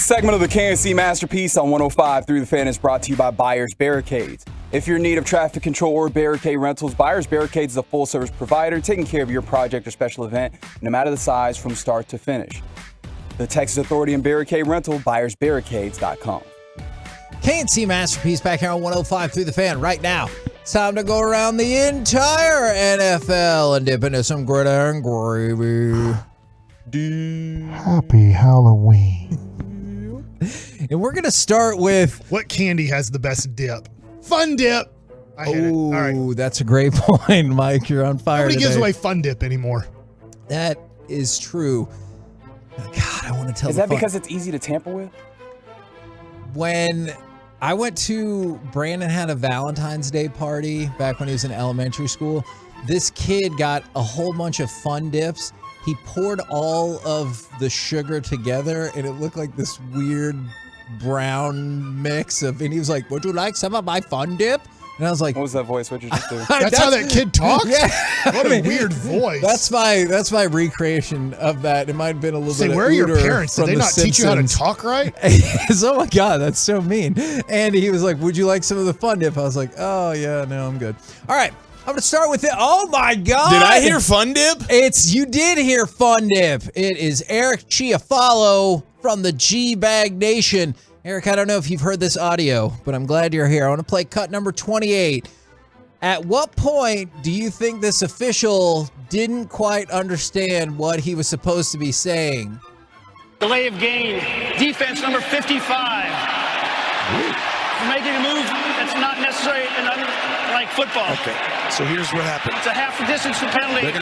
segment of the KNC Masterpiece on 105 through the Fan is brought to you by Buyers Barricades. If you're in need of traffic control or barricade rentals, Buyers Barricades is a full-service provider taking care of your project or special event, no matter the size, from start to finish. The Texas Authority in Barricade Rental, buyersbarricades.com. KNC Masterpiece back here on 105 through the Fan right now. It's time to go around the entire NFL and dip into some gridiron gravy. Happy Halloween. And we're going to start with... What candy has the best dip? Fun Dip. I hit it. All right. That's a great point, Mike. You're on fire Nobody today. gives away Fun Dip anymore. That is true. God, I want to tell Is that because it's easy to tamper with? When I went to... Brandon had a Valentine's Day party back when he was in elementary school. This kid got a whole bunch of Fun Dips. He poured all of the sugar together, and it looked like this weird brown mix of, and he was like, would you like some of my Fun Dip? And I was like, what was that voice? What'd you just do? That's how that kid talks? Yeah. What a weird voice. That's my recreation of that. It might have been a little Say, bit where are your Uter parents? Did from they The not teach you how to Simpsons. talk right? Oh my God, that's so mean. And he was like, would you like some of the Fun Dip? I was like, oh yeah, no, I'm good. All right. I'm going to start with it. Oh my God. Did I hear Fun Dip? You did hear Fun Dip. It is Eric Chiafalo from the G-Bag Nation. Eric, I don't know if you've heard this audio, but I'm glad you're here. I want to play cut number 28. At what point do you think this official didn't quite understand what he was supposed to be saying? Delay of game. Defense number 55. For making a move that's not necessary in like football. Okay, so here's what happened. It's a half a distance penalty.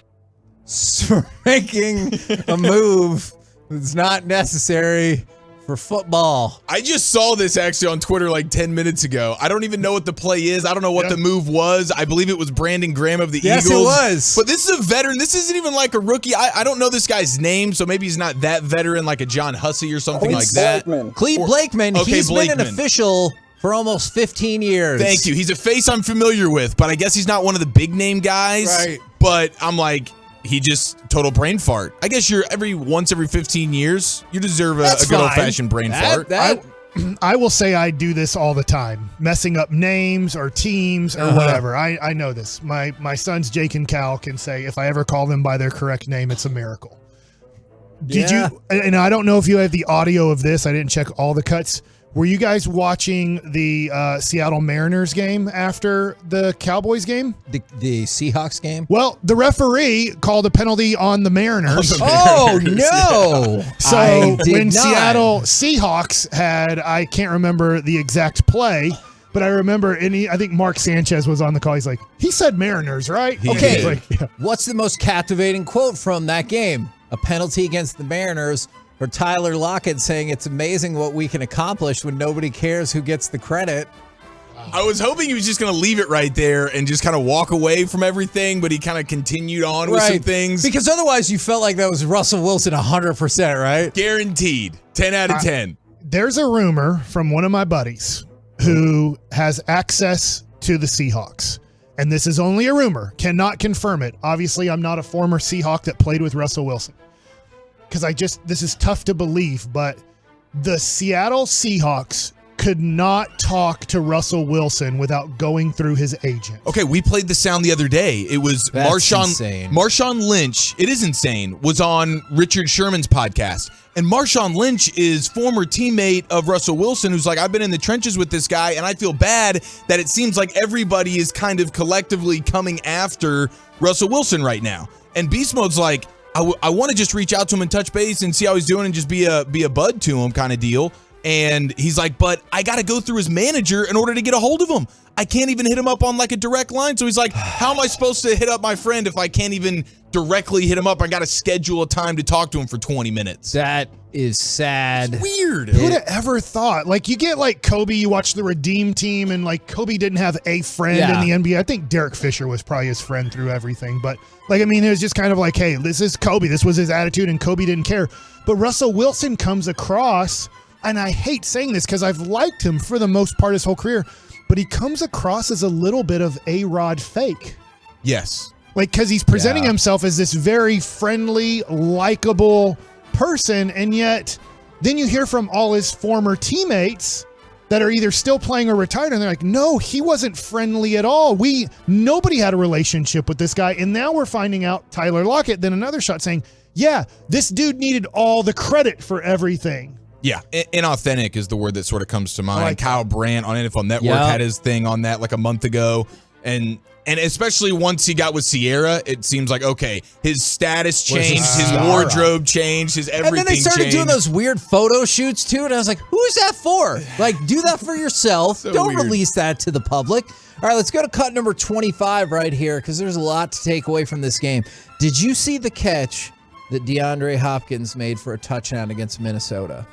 Making a move that's not necessary for football. I just saw this actually on Twitter like 10 minutes ago. I don't even know what the play is. I don't know what the move was. I believe it was Brandon Graham of the Yes, Eagles. it was. But this is a veteran. This isn't even like a rookie. I don't know this guy's name, so maybe he's not that veteran like a John Hussey or something like that. Cleve Blakeman. Okay, He's been an Blakeman. official for almost 15 years. Thank you. He's a face I'm familiar with, but I guess he's not one of the big name guys. Right. But I'm like, he just total brain fart. I guess you're once every 15 years, you deserve a good old fashioned brain fart. I will say I do this all the time, messing up names or teams or whatever. I know this. My sons, Jake and Cal, can say if I ever call them by their correct name, it's a miracle. Did you? And I don't know if you have the audio of this. I didn't check all the cuts. Were you guys watching the Seattle Mariners game after the Cowboys game? The Seahawks game? Well, the referee called a penalty on the Mariners. Oh, no. So I did when not. Seattle Seahawks had, I can't remember the exact play, but I remember, I think Mark Sanchez was on the call. He's like, he said Mariners, right? Okay. Like, yeah. What's the most captivating quote from that game? A penalty against the Mariners, or Tyler Lockett saying it's amazing what we can accomplish when nobody cares who gets the credit. I was hoping he was just going to leave it right there and just kind of walk away from everything, but he kind of continued on with some things. Because otherwise you felt like that was Russell Wilson 100%, right? Guaranteed. 10 out of 10. There's a rumor from one of my buddies who has access to the Seahawks. And this is only a rumor, cannot confirm it. Obviously, I'm not a former Seahawk that played with Russell Wilson. Because this is tough to believe, but the Seattle Seahawks could not talk to Russell Wilson without going through his agent. Okay, we played the sound the other day. It was insane. Marshawn Lynch, it is insane, was on Richard Sherman's podcast. And Marshawn Lynch is former teammate of Russell Wilson, who's like, I've been in the trenches with this guy, and I feel bad that it seems like everybody is kind of collectively coming after Russell Wilson right now. And Beast Mode's like, I want to just reach out to him and touch base and see how he's doing and just be a bud to him kind of deal. And he's like, but I got to go through his manager in order to get a hold of him. I can't even hit him up on like a direct line. So he's like, how am I supposed to hit up my friend if I can't even directly hit him up? I got to schedule a time to talk to him for 20 minutes. That is sad. It's weird. Who would have ever thought? Like, you get like Kobe, you watch the Redeem Team, and like Kobe didn't have a friend in the NBA. I think Derek Fisher was probably his friend through everything. But like, I mean, it was just kind of like, hey, this is Kobe. This was his attitude, and Kobe didn't care. But Russell Wilson comes across, and I hate saying this because I've liked him for the most part his whole career, but he comes across as a little bit of A-Rod fake. Yes. Like, because he's presenting himself as this very friendly, likable person, and yet Then you hear from all his former teammates that are either still playing or retired, and they're like, no, he wasn't friendly at all. Nobody had a relationship with this guy. And now we're finding out Tyler Lockett, then another shot saying, yeah, this dude needed all the credit for everything. Yeah, inauthentic is the word that sort of comes to mind. Like Kyle Brandt on NFL Network had his thing on that like a month ago. And especially once he got with Sierra, it seems like, okay, his status changed, his wardrobe changed, his everything changed. And then they started doing those weird photo shoots too, and I was like, who's that for? Like, do that for yourself. So Don't weird. release that to the public. All right, let's go to cut number 25 right here, because there's a lot to take away from this game. Did you see the catch that DeAndre Hopkins made for a touchdown against Minnesota?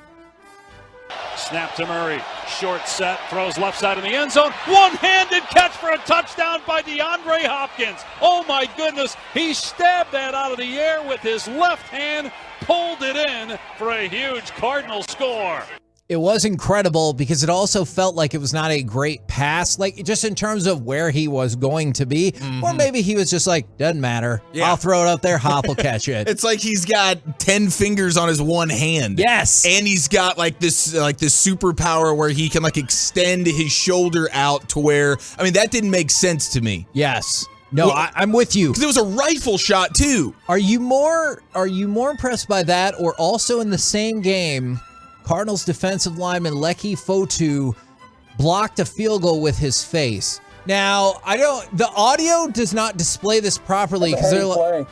Snap to Murray. Short set. Throws left side in the end zone. One-handed catch for a touchdown by DeAndre Hopkins. Oh, my goodness. He stabbed that out of the air with his left hand. Pulled it in for a huge Cardinal score. It was incredible because it also felt like it was not a great pass, like just in terms of where he was going to be. Or maybe he was just like, doesn't matter. I'll throw it up there. Hop will catch it. It's like he's got 10 fingers on his one hand. Yes. And he's got like this superpower where he can like extend his shoulder out to where, I mean, that didn't make sense to me. Yes. No, well, I'm with you. Because it was a rifle shot too. Are you more impressed by that, or also in the same game, Cardinals defensive lineman Leki Fotu blocked a field goal with his face? Now, the audio does not display this properly because they're like,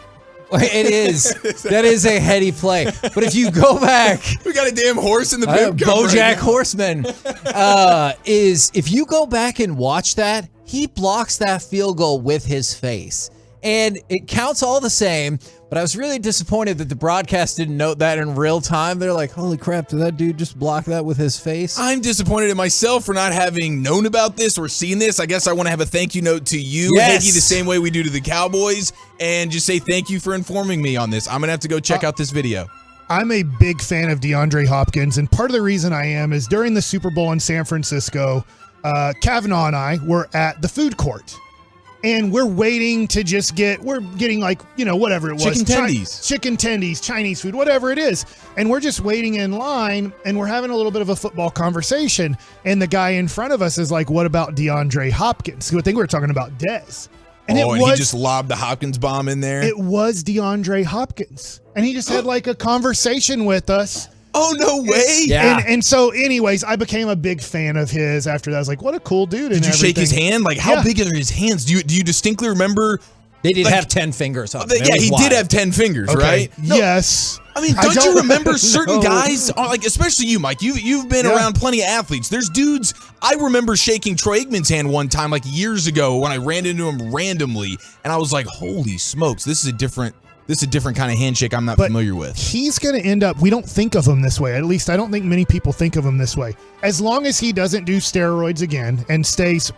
it is. That is a heady play. But if you go back, we got a damn horse in the bib. BoJack Horseman if you go back and watch that, he blocks that field goal with his face. And it counts all the same, but I was really disappointed that the broadcast didn't note that in real time. They're like, holy crap, did that dude just block that with his face? I'm disappointed in myself for not having known about this or seen this. I guess I want to have a thank you note to you, Higgy, the same way we do to the Cowboys, and just say thank you for informing me on this. I'm going to have to go check out this video. I'm a big fan of DeAndre Hopkins, and part of the reason I am is during the Super Bowl in San Francisco, Kavanaugh and I were at the food court. And we're waiting to we're getting like, whatever it was. Chicken tendies. Chicken tendies, Chinese food, whatever it is. And we're just waiting in line, and we're having a little bit of a football conversation. And the guy in front of us is like, what about DeAndre Hopkins? I think we were talking about Dez. And he just lobbed the Hopkins bomb in there? It was DeAndre Hopkins. And he just had like a conversation with us. Oh, no way. Yeah. And so anyways, I became a big fan of his after that. I was like, what a cool dude. Did you shake his hand? Like, how big are his hands? Do you distinctly remember? They did have 10 fingers on them. Yeah, he did have 10 fingers, right? No, yes. I mean, don't you remember certain guys, like especially you, Mike? You've been around plenty of athletes. There's dudes. I remember shaking Troy Aikman's hand one time, like years ago, when I ran into him randomly, and I was like, holy smokes, this is a different kind of handshake I'm not familiar with. He's going to end up, we don't think of him this way. At least I don't think many people think of him this way. As long as he doesn't do steroids again and stays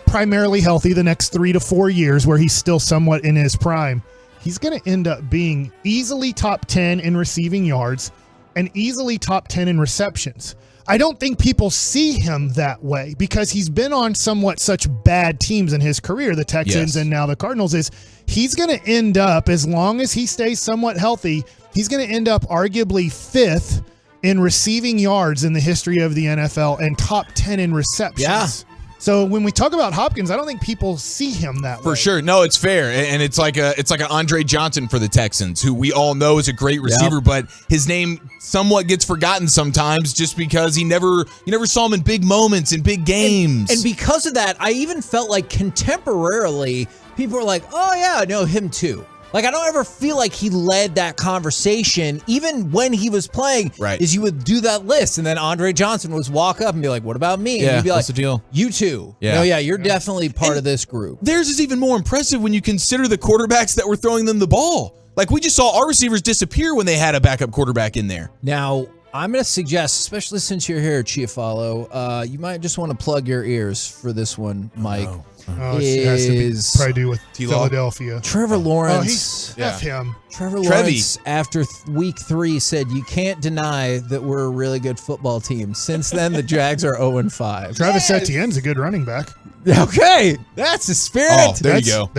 primarily healthy the next 3 to 4 years where he's still somewhat in his prime, he's going to end up being easily top 10 in receiving yards and easily top 10 in receptions. I don't think people see him that way because he's been on somewhat such bad teams in his career, the Texans and now the Cardinals. He's going to end up, as long as he stays somewhat healthy, he's going to end up arguably 5th in receiving yards in the history of the NFL and top 10 in receptions. Yeah. So when we talk about Hopkins, I don't think people see him that way. For sure. No, it's fair. And it's like an Andre Johnson for the Texans, who we all know is a great receiver, but his name somewhat gets forgotten sometimes just because you never saw him in big moments, in big games. And because of that, I even felt like contemporarily, people were like, oh yeah, I know him too. Like, I don't ever feel like he led that conversation, even when he was playing, is you would do that list, and then Andre Johnson would walk up and be like, what about me? Yeah, and you'd be what's like, the deal? You too. Yeah. No, yeah, you're definitely part of this group. Theirs is even more impressive when you consider the quarterbacks that were throwing them the ball. Like, we just saw our receivers disappear when they had a backup quarterback in there. Now, I'm going to suggest, especially since you're here, Chiafalo, you might just want to plug your ears for this one, Mike. It has to be probably do with Philadelphia. Trevor Lawrence. F him. Trevor Lawrence, after week 3, said, you can't deny that we're a really good football team. Since then, the Jags are 0-5. Travis Etienne's a good running back. Okay. That's the spirit. Oh, there you go.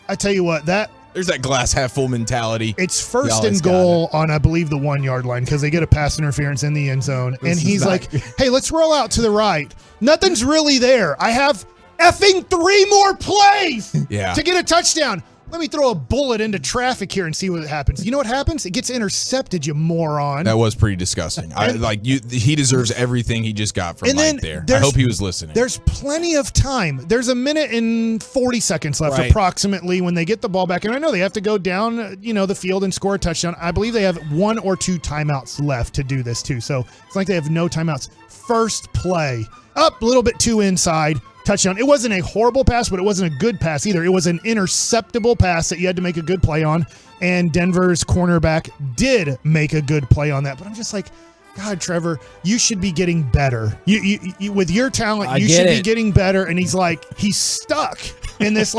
I tell you what, that There's that glass half full mentality. It's first and goal on, I believe, the 1 yard line because they get a pass interference in the end zone. And he's like, hey, let's roll out to the right. Nothing's really there. I have effing 3 more plays to get a touchdown. Let me throw a bullet into traffic here and see what happens. You know what happens? It gets intercepted, you moron. That was pretty disgusting. He deserves everything he just got from Mike there. I hope he was listening. There's plenty of time. There's a minute and 40 seconds left approximately when they get the ball back. And I know they have to go down, the field and score a touchdown. I believe they have 1 or 2 timeouts left to do this too. So it's like they have no timeouts. First play, up a little bit too inside. Touchdown. It wasn't a horrible pass, but it wasn't a good pass either. It was an interceptable pass that you had to make a good play on, and Denver's cornerback did make a good play on that. But I'm just like, God, Trevor, you should be getting better. You with your talent, you should be getting better. And he's stuck in this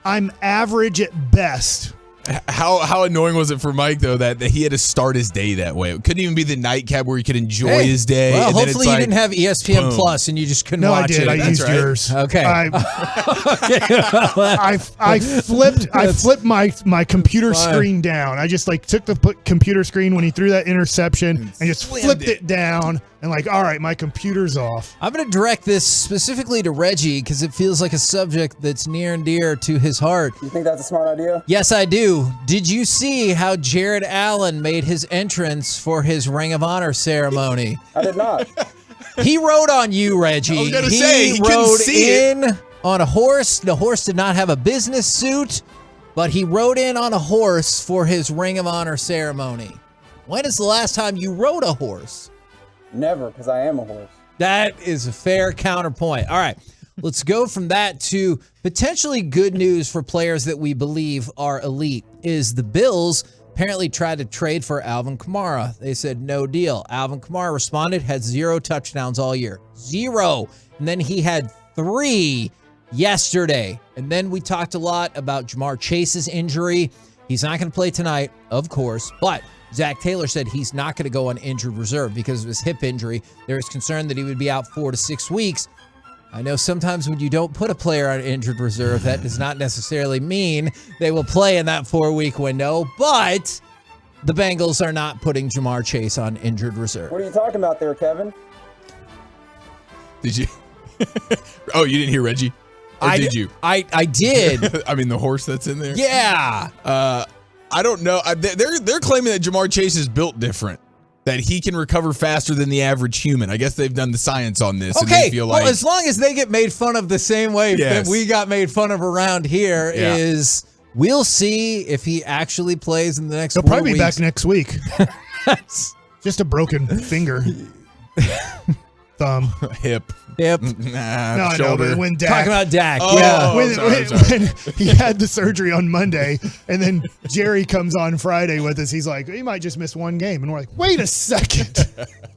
I'm average at best. How annoying was it for Mike, though, that he had to start his day that way? It couldn't even be the nightcap where he could enjoy his day. Well, and hopefully you didn't have ESPN Plus and you just couldn't watch it. No, I did. I used yours. Okay. I flipped my computer screen down. I just took the computer screen when he threw that interception and just flipped it down. And all right, my computer's off. I'm going to direct this specifically to Reggie because it feels like a subject that's near and dear to his heart. You think that's a smart idea? Yes, I do. Did you see how Jared Allen made his entrance for his Ring of Honor ceremony? I did not. He rode on you, Reggie. I was going to say, he rode in on a horse. The horse did not have a business suit, but he rode in on a horse for his Ring of Honor ceremony. When is the last time you rode a horse? Never, because I am a horse. That is a fair counterpoint. All right, let's go from that to potentially good news for players that we believe are elite. Is the Bills apparently tried to trade for Alvin Kamara. They said no deal. Alvin Kamara responded, had 0 touchdowns all year. 0. And then he had 3 yesterday. And then we talked a lot about Jamar Chase's injury. He's not going to play tonight, of course, but Zach Taylor said he's not going to go on injured reserve because of his hip injury. There is concern that he would be out 4 to 6 weeks. I know sometimes when you don't put a player on injured reserve, that does not necessarily mean they will play in that 4-week window, but the Bengals are not putting Jamar Chase on injured reserve. What are you talking about there, Kevin? Did you? Oh, you didn't hear Reggie? Or did you? I did. I mean, the horse that's in there? Yeah. I don't know. They're claiming that Jamar Chase is built different, that he can recover faster than the average human. I guess they've done the science on this. Okay, and they feel like, as long as they get made fun of the same way that we got made fun of around here, is we'll see if he actually plays in the next 4 weeks. He'll probably be back next week. Just a broken finger. Thumb. Hip. No, shoulder. But when Dak. Talking about Dak. When he had the surgery on Monday, and then Jerry comes on Friday with us, he's like, he might just miss 1 game. And we're like, wait a second.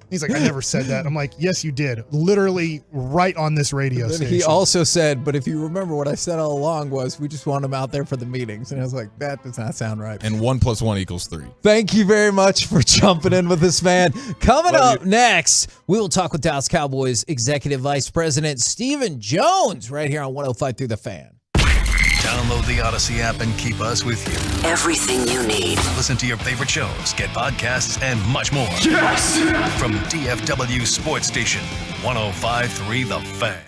He's like, I never said that. I'm like, yes, you did. Literally right on this radio station. He also said, but if you remember what I said all along was we just want him out there for the meetings. And I was like, that does not sound right. And 1 + 1 = 3. Thank you very much for jumping in with us, man. Coming up next, we will talk with Dallas Cowboys Executive Vice President Stephen Jones right here on 105 Through the Fan. Download the Odyssey app and keep us with you. Everything you need. Listen to your favorite shows, get podcasts, and much more. Yes! From DFW Sports Station, 105.3 The Fan.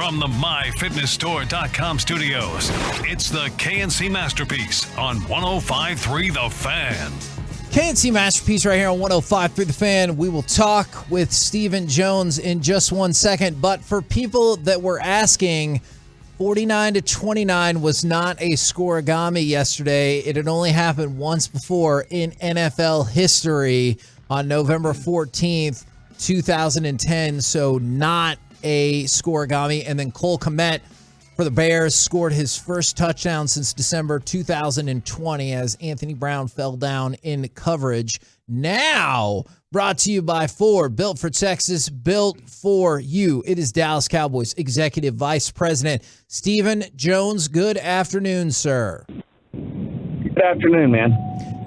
From the MyFitnessStore.com studios, it's the KNC Masterpiece on 105.3 The Fan. KNC Masterpiece right here on 105.3 The Fan. We will talk with Stephen Jones in just 1 second. But for people that were asking, 49-29 was not a scoregami yesterday. It had only happened once before in NFL history on November 14th, 2010. So not a scoregami. And then Cole Kmet for the Bears scored his first touchdown since December 2020 as Anthony Brown fell down in coverage. Now, brought to you by Ford, built for Texas, built for you. It is Dallas Cowboys Executive Vice President Stephen Jones. Good afternoon, sir. Good afternoon, man.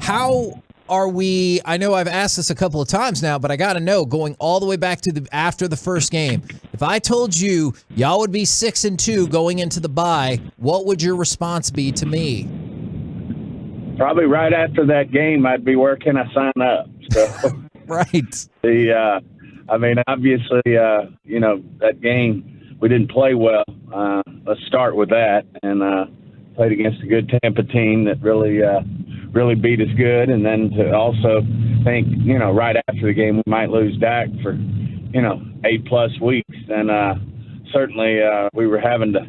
How are we? I know I've asked this a couple of times now, but I got to know, going all the way back to after the first game, if I told you y'all would be 6-2 going into the bye, what would your response be to me? Probably right after that game, I'd be where can I sign up? So, right. Obviously, that game we didn't play well. Let's start with that, and played against a good Tampa team that really beat us good, and then to also think, right after the game we might lose Dak for, 8+ weeks. And certainly we were having to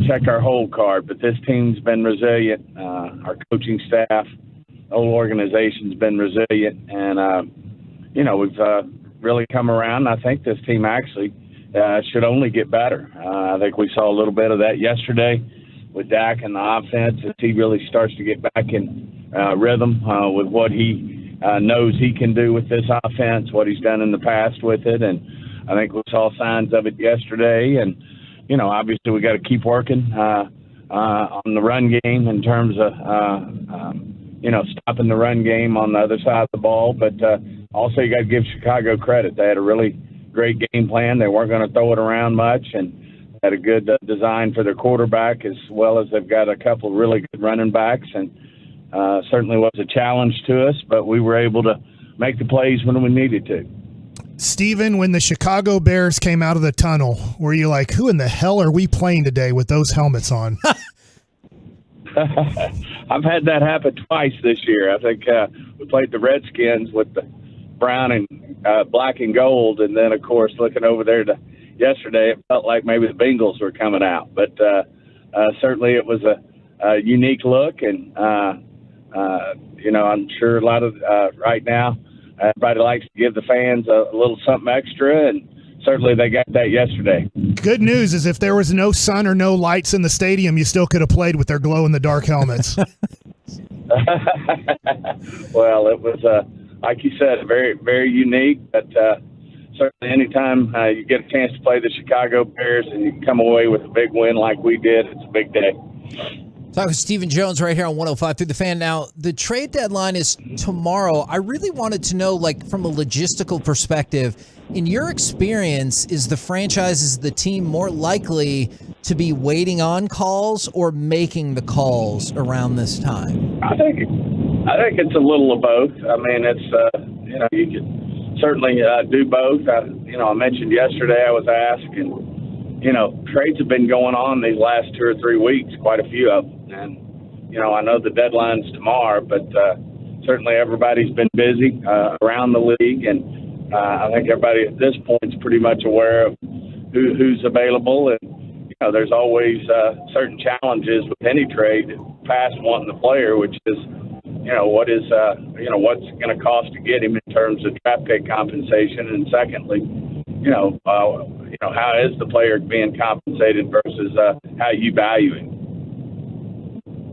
check our hold card, but this team's been resilient. Our coaching staff, the whole organization's been resilient, and, we've really come around. I think this team actually should only get better. I think we saw a little bit of that yesterday with Dak and the offense as he really starts to get back in rhythm with what he knows he can do with this offense, what he's done in the past with it. And I think we saw signs of it yesterday. And, obviously we got to keep working on the run game in terms of, stopping the run game on the other side of the ball. But also you got to give Chicago credit. They had a really great game plan. They weren't going to throw it around much, and had a good design for their quarterback, as well as they've got a couple of really good running backs, and certainly was a challenge to us, but we were able to make the plays when we needed to. Stephen, when the Chicago Bears came out of the tunnel, were you like, who in the hell are we playing today with those helmets on? I've had that happen twice this year. I think we played the Redskins with the brown and black and gold, and then, of course, looking over there to yesterday, it felt like maybe the Bengals were coming out, but certainly it was a unique look, and I'm sure a lot of right now everybody likes to give the fans a little something extra, and certainly they got that yesterday. Good news is if there was no sun or no lights in the stadium, you still could have played with their glow-in-the-dark helmets. Well, it was, like you said, very, very unique, but certainly anytime you get a chance to play the Chicago Bears and you come away with a big win like we did, it's a big day. Talking with Stephen Jones right here on 105.3 The Fan. Now, the trade deadline is tomorrow. I really wanted to know, from a logistical perspective, in your experience, is the franchise, is the team more likely to be waiting on calls or making the calls around this time? I think it's a little of both. I mean, it's you can certainly do both. I mentioned yesterday I was asked, and trades have been going on these last 2 or 3 weeks, quite a few of them. And I know the deadline's tomorrow, but certainly everybody's been busy around the league, and I think everybody at this point is pretty much aware of who's available. And there's always certain challenges with any trade past wanting the player, which is what's it going to cost to get him in terms of draft pick compensation, and secondly, how is the player being compensated versus how you value him.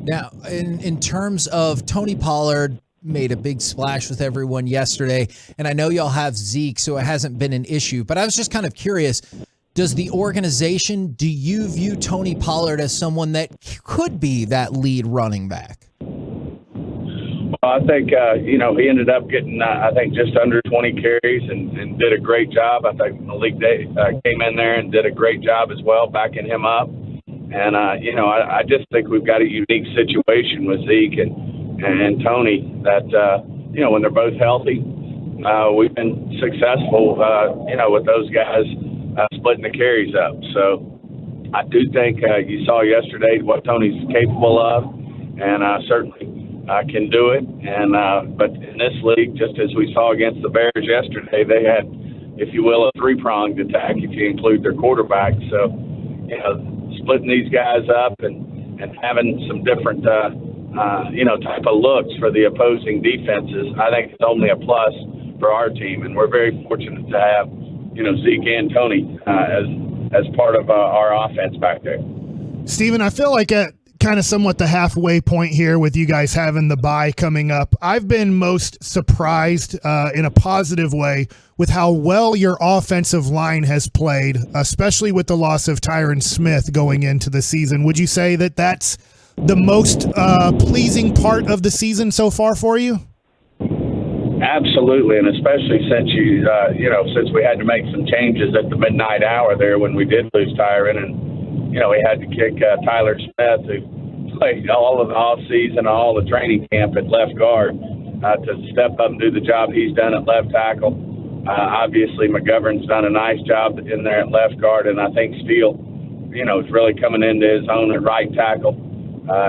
Now, in terms of Tony Pollard, made a big splash with everyone yesterday, and I know y'all have Zeke, so it hasn't been an issue, but I was just kind of curious, does the organization, do you view Tony Pollard as someone that could be that lead running back? Well, I think, he ended up getting, just under 20 carries and did a great job. I think Malik came in there and did a great job as well, backing him up. And, I just think we've got a unique situation with Zeke and Tony that, when they're both healthy, we've been successful, with those guys splitting the carries up. So I do think you saw yesterday what Tony's capable of, and certainly can do it. And but in this league, just as we saw against the Bears yesterday, they had, if you will, a three-pronged attack if you include their quarterback. So, splitting these guys up and having some different, type of looks for the opposing defenses, I think it's only a plus for our team. And we're very fortunate to have, Zeke and Tony as part of our offense back there. Steven, I feel like at kind of somewhat the halfway point here with you guys having the bye coming up, I've been most surprised in a positive way with how well your offensive line has played, especially with the loss of Tyron Smith going into the season. Would you say that that's the most pleasing part of the season so far for you? Absolutely, and especially since since we had to make some changes at the midnight hour there when we did lose Tyron, and we had to kick Tyler Smith, who played all of the off season, all the training camp at left guard, to step up and do the job he's done at left tackle. Obviously, McGovern's done a nice job in there at left guard, and I think Steele, is really coming into his own at right tackle.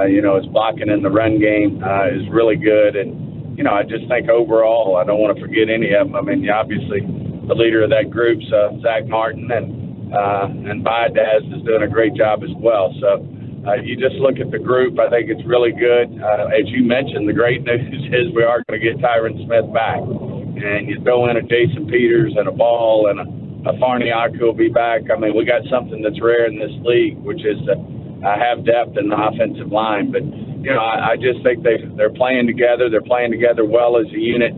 His blocking in the run game is really good, and I just think overall, I don't want to forget any of them. I mean, obviously, the leader of that group's Zach Martin, and Baidaz is doing a great job as well. So you just look at the group, I think it's really good. As you mentioned, the great news is we are going to get Tyron Smith back. And you throw in a Jason Peters and a Ball and a Farniak will be back. I mean, we got something that's rare in this league, which is to have depth in the offensive line. But, I just think they're playing together. They're playing together well as a unit.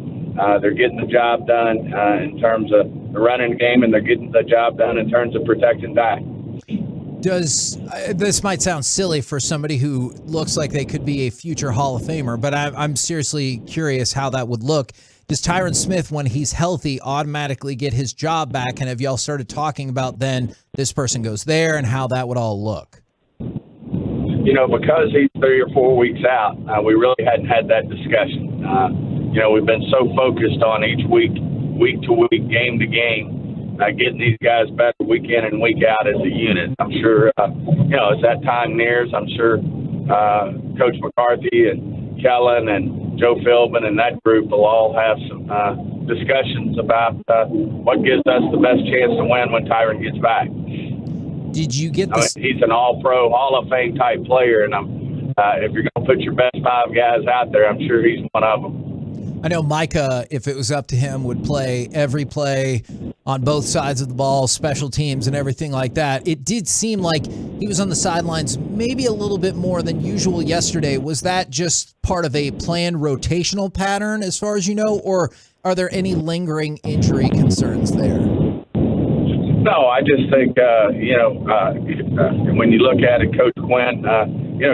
They're getting the job done in terms of the running game, and they're getting the job done in terms of protecting Dak. This might sound silly for somebody who looks like they could be a future Hall of Famer, but I'm seriously curious how that would look. Does Tyron Smith, when he's healthy, automatically get his job back? And have y'all started talking about then this person goes there and how that would all look? Because he's 3 or 4 weeks out, we really hadn't had that discussion. We've been so focused on each week to week, game to game, getting these guys better week in and week out as a unit. I'm sure, as that time nears, I'm sure Coach McCarthy and Kellen and Joe Philbin and that group will all have some discussions about what gives us the best chance to win when Tyron gets back. Did you get this? He's an all-pro, Hall of Fame type player, and if you're going to put your best 5 guys out there, I'm sure he's one of them. I know Micah, if it was up to him, would play every play on both sides of the ball, special teams and everything like that. It did seem like he was on the sidelines maybe a little bit more than usual yesterday. Was that just part of a planned rotational pattern as far as you know, or are there any lingering injury concerns there? No, I just think, when you look at it, Coach Quinn,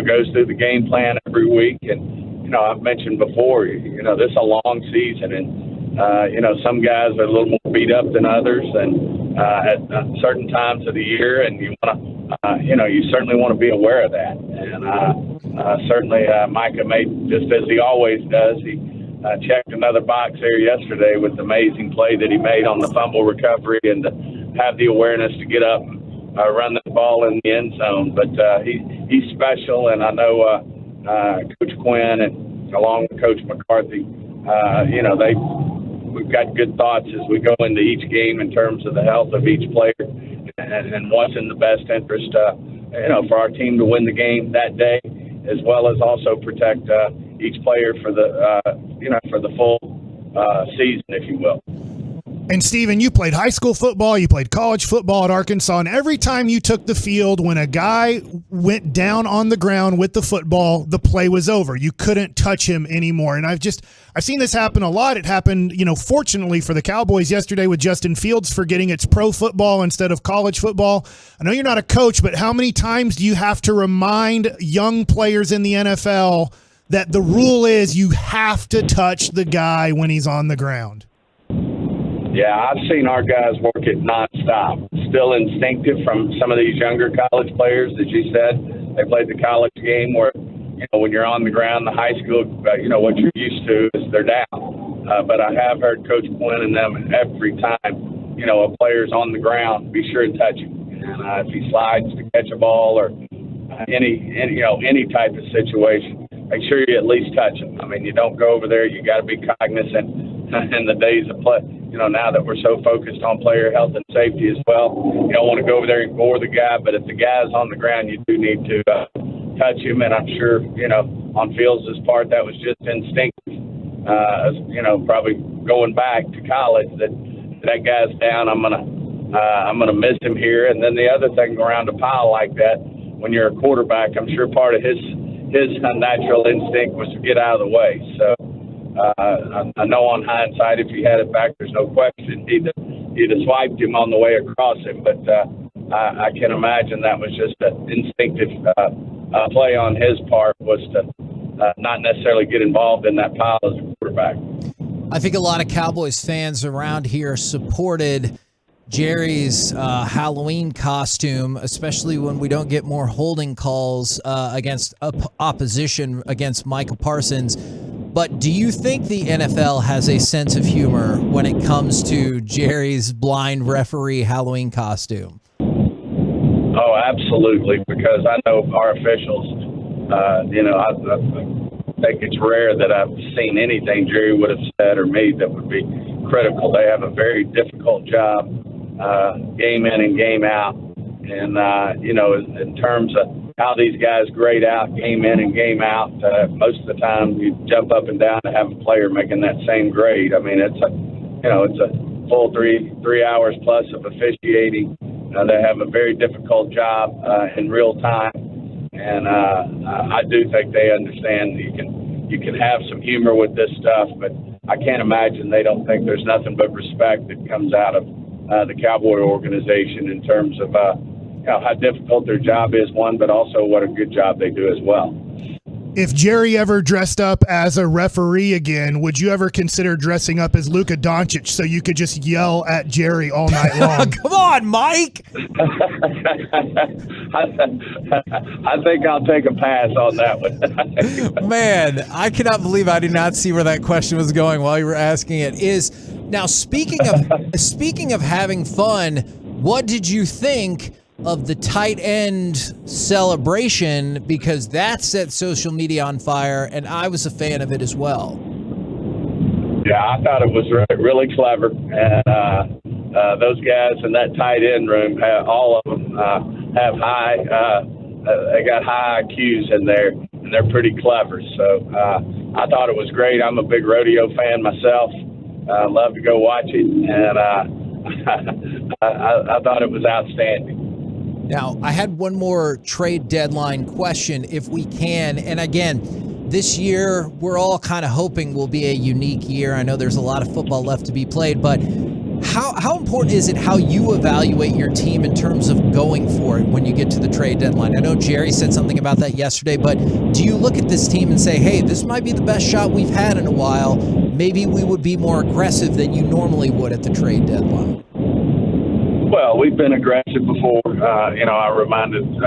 goes through the game plan every week. And, I've mentioned before, this is a long season. And, some guys are a little more beat up than others and at certain times of the year. And you want to, you certainly want to be aware of that. And certainly Micah made, just as he always does, he checked another box here yesterday with the amazing play that he made on the fumble recovery and have the awareness to get up and run the ball in the end zone. But he's special, and I know Coach Quinn and along with Coach McCarthy, we've got good thoughts as we go into each game in terms of the health of each player and what's in the best interest, for our team to win the game that day, as well as also protect each player for the full season, if you will. And Steven, you played high school football, you played college football at Arkansas, and every time you took the field, when a guy went down on the ground with the football, the play was over. You couldn't touch him anymore. And I've seen this happen a lot. It happened, fortunately for the Cowboys yesterday with Justin Fields forgetting it's pro football instead of college football. I know you're not a coach, but how many times do you have to remind young players in the NFL that the rule is you have to touch the guy when he's on the ground? Yeah, I've seen our guys work it nonstop. Still instinctive from some of these younger college players, as you said. They played the college game where, when you're on the ground, the high school, what you're used to is they're down. But I have heard Coach Quinn and them every time a player's on the ground, be sure to touch him. And if he slides to catch a ball or any type of situation, make sure you at least touch him. I mean, you don't go over there. You got to be cognizant in the days of play. Now that we're so focused on player health and safety as well, you don't want to go over there and gore the guy. But if the guy's on the ground, you do need to touch him. And I'm sure, on Fields' part, that was just instinctive. Probably going back to college, that guy's down. I'm gonna miss him here. And then the other thing around a pile like that, when you're a quarterback, I'm sure part of his natural instinct was to get out of the way. So I know on hindsight, if he had it back, there's no question he'd have swiped him on the way across him. But I can imagine that was just an instinctive play on his part, was to not necessarily get involved in that pile as a quarterback. I think a lot of Cowboys fans around here supported Jerry's Halloween costume, especially when we don't get more holding calls against opposition against Micah Parsons. But do you think the NFL has a sense of humor when it comes to Jerry's blind referee Halloween costume? Oh, absolutely, because I know our officials, I think it's rare that I've seen anything Jerry would have said or made that would be critical. They have a very difficult job, game in and game out. And, in terms of how these guys grade out game in and game out, most of the time you jump up and down to have a player making that same grade. I mean, it's a full three hours plus of officiating. They have a very difficult job in real time. And I do think they understand you can have some humor with this stuff, but I can't imagine they don't think there's nothing but respect that comes out of the Cowboy organization in terms of how difficult their job is, one, but also what a good job they do as well. If Jerry ever dressed up as a referee again, would you ever consider dressing up as Luka Doncic so you could just yell at Jerry all night long? Come on, Mike! I think I'll take a pass on that one. Man, I cannot believe I did not see where that question was going while you were asking it. Now, speaking of having fun, what did you think of the tight end celebration? Because that set social media on fire, and I was a fan of it as well. Yeah, I thought it was really clever, and those guys in that tight end room, all of them have they got high IQs in there, and they're pretty clever. So I thought it was great. I'm a big rodeo fan myself. I love to go watch it, and I thought it was outstanding. Now, I had one more trade deadline question, if we can. And again, this year, we're all kind of hoping will be a unique year. I know there's a lot of football left to be played, but how important is it how you evaluate your team in terms of going for it when you get to the trade deadline? I know Jerry said something about that yesterday, but do you look at this team and say, hey, this might be the best shot we've had in a while. Maybe we would be more aggressive than you normally would at the trade deadline? Well, we've been aggressive before. I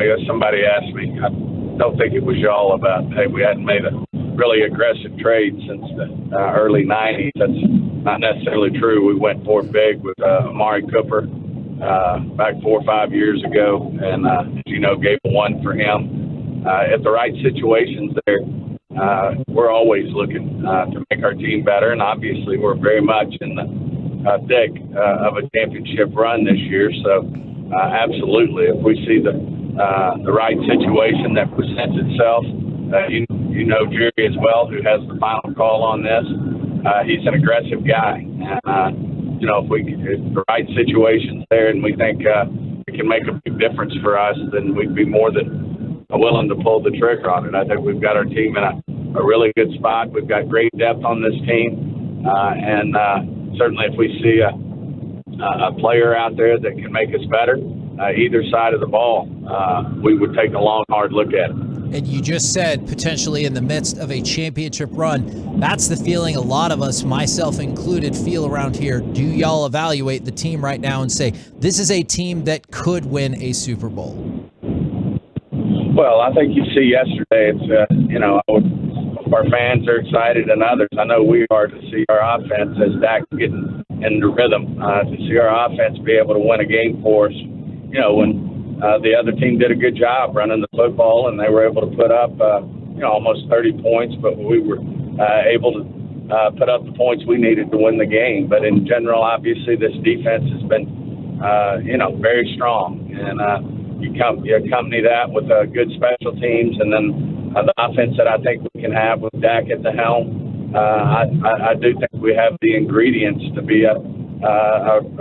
guess somebody asked me, I don't think it was y'all, about, hey, we hadn't made a really aggressive trade since the early 90s. That's not necessarily true. We went for big with Amari Cooper back 4 or 5 years ago, and, gave one for him. At the right situations there, we're always looking to make our team better, and obviously we're very much in the thick of a championship run this year. So absolutely, if we see the right situation that presents itself, Jerry as well, who has the final call on this. He's an aggressive guy. If the right situation's there and we think it can make a big difference for us, then we'd be more than willing to pull the trigger on it. I think we've got our team in a really good spot. We've got great depth on this team, and certainly if we see a player out there that can make us better, either side of the ball, we would take a long, hard look at it. And you just said potentially in the midst of a championship run. That's the feeling a lot of us, myself included, feel around here. Do y'all evaluate the team right now and say, this is a team that could win a Super Bowl? Well, I think you see yesterday, it's, our fans are excited and others. I know we are to see our offense as Dak getting in the rhythm. To see our offense be able to win a game for us, when the other team did a good job running the football and they were able to put up, almost 30 points, but we were able to put up the points we needed to win the game. But in general, obviously, this defense has been, very strong. And you accompany that with good special teams and then the offense that I think we can have with Dak at the helm. I do think we have the ingredients to be a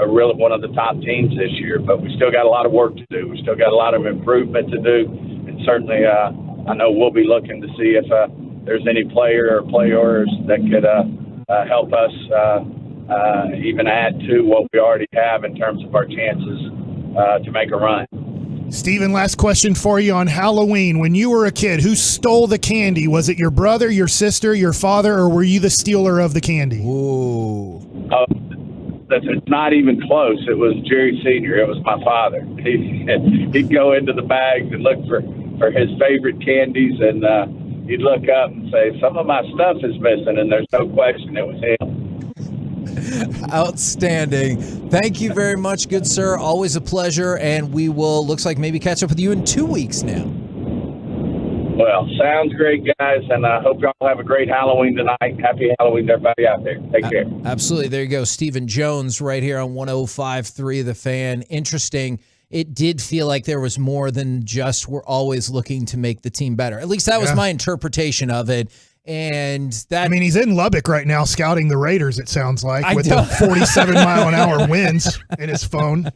real one of the top teams this year. But we still got a lot of work to do. We still got a lot of improvement to do. And certainly, I know we'll be looking to see if there's any player or players that could help us even add to what we already have in terms of our chances to make a run. Steven, last question for you on Halloween. When you were a kid, who stole the candy? Was it your brother, your sister, your father, or were you the stealer of the candy? Ooh. It's not even close. It was Jerry Sr. It was my father. He'd go into the bags and look for his favorite candies, and he'd look up and say, some of my stuff is missing, and there's no question it was him. Outstanding. Thank you very much, good sir. Always a pleasure, and we will, looks like, maybe catch up with you in 2 weeks now. Well, sounds great, guys, and I hope y'all have a great Halloween tonight. Happy Halloween to everybody out there. Take care. Absolutely. There you go. Stephen Jones right here on 105.3 The Fan. Interesting. It did feel like there was more than just we're always looking to make the team better. At least that was my interpretation of it. And that, he's in Lubbock right now scouting the Raiders, it sounds like, with the 47-mile-an-hour winds in his phone.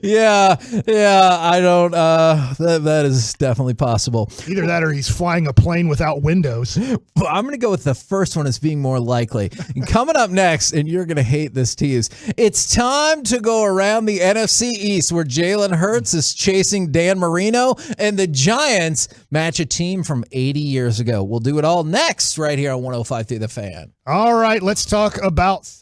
Yeah, I don't, that is definitely possible. Either that or he's flying a plane without windows. Well, I'm going to go with the first one as being more likely. And coming up next, and you're going to hate this tease, it's time to go around the NFC East where Jalen Hurts is chasing Dan Marino and the Giants match a team from 80 years ago. We'll do it all next right here on 105.3 The Fan. All right, let's talk about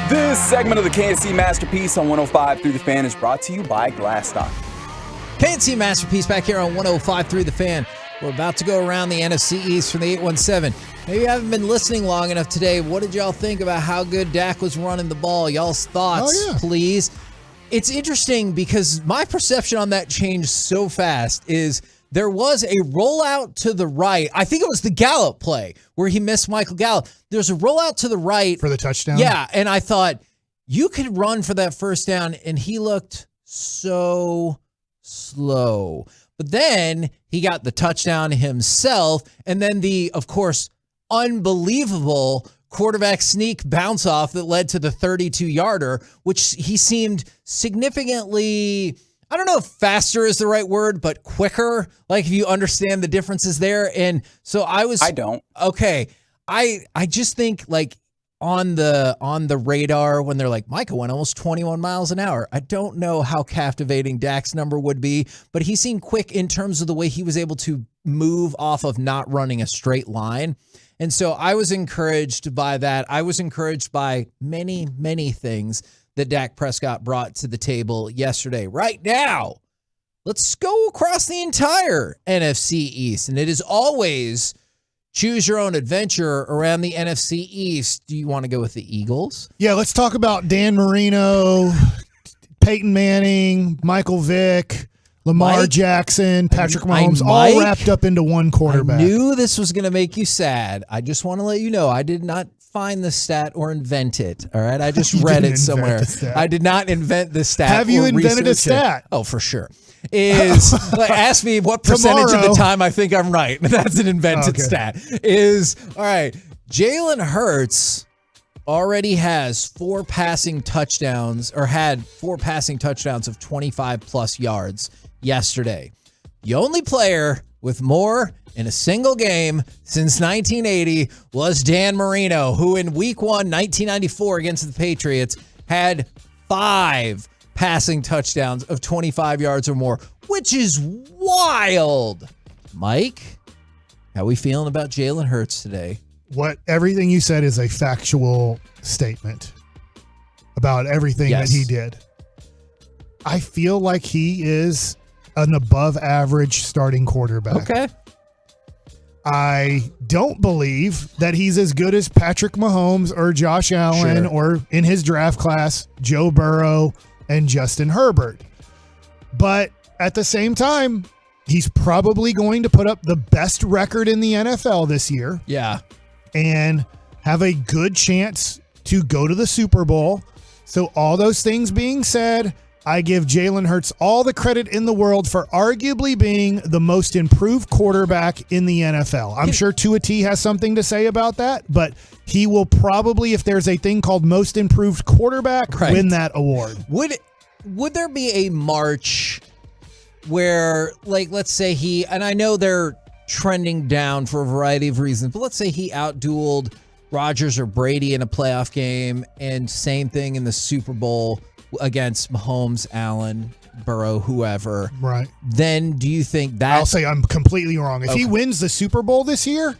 This segment of the KNC Masterpiece on 105 Through the Fan is brought to you by Glassstock. KNC Masterpiece back here on 105 Through the Fan. We're about to go around the NFC East from the 817. Maybe you haven't been listening long enough today. What did y'all think about how good Dak was running the ball? Y'all's thoughts, please. It's interesting because my perception on that changed so fast is there was a rollout to the right. I think it was the Gallup play where he missed Michael Gallup. There's a rollout to the right. For the touchdown? Yeah, and I thought you could run for that first down, and he looked so slow. But then he got the touchdown himself, and then the, of course, unbelievable quarterback sneak bounce off that led to the 32-yarder, which he seemed significantly, I don't know if faster is the right word, but quicker, like if you understand the differences there. And so I don't. Okay. I just think like on the radar when they're like, Micah went almost 21 miles an hour. I don't know how captivating Dak's number would be, but he seemed quick in terms of the way he was able to move off of not running a straight line. And so I was encouraged by that. I was encouraged by many, many things that Dak Prescott brought to the table yesterday. Right now, let's go across the entire NFC East. And it is always choose your own adventure around the NFC East. Do you want to go with the Eagles? Yeah, let's talk about Dan Marino, Peyton Manning, Michael Vick, Lamar Jackson, Patrick Mahomes, all wrapped up into one quarterback. I knew this was going to make you sad. I just want to let you know I did not find the stat or invent it. All right, I just read it somewhere. I did not invent the stat. Have you invented a stat? Oh, for sure. Ask me what percentage of the time I think I'm right. That's an invented stat. All right, Jalen Hurts already has 4 passing touchdowns, or had 4 passing touchdowns of 25 plus yards yesterday. The only player with more in a single game since 1980 was Dan Marino, who in week 1, 1994 against the Patriots had 5 passing touchdowns of 25 yards or more, which is wild. Mike, how we feeling about Jalen Hurts today? Everything you said is a factual statement about everything that he did. I feel like he is an above average starting quarterback. Okay. I don't believe that he's as good as Patrick Mahomes or Josh Allen or in his draft class, Joe Burrow and Justin Herbert. But at the same time, he's probably going to put up the best record in the NFL this year. Yeah. And have a good chance to go to the Super Bowl. So all those things being said, I give Jalen Hurts all the credit in the world for arguably being the most improved quarterback in the NFL. I'm sure Tua T has something to say about that, but he will probably, if there's a thing called most improved quarterback, win that award. Would there be a March where, like, let's say he, and I know they're trending down for a variety of reasons, but let's say he outdueled Rodgers or Brady in a playoff game, and same thing in the Super Bowl against Mahomes, Allen, Burrow, whoever. Right. Then do you think that... I'll say I'm completely wrong. If he wins the Super Bowl this year,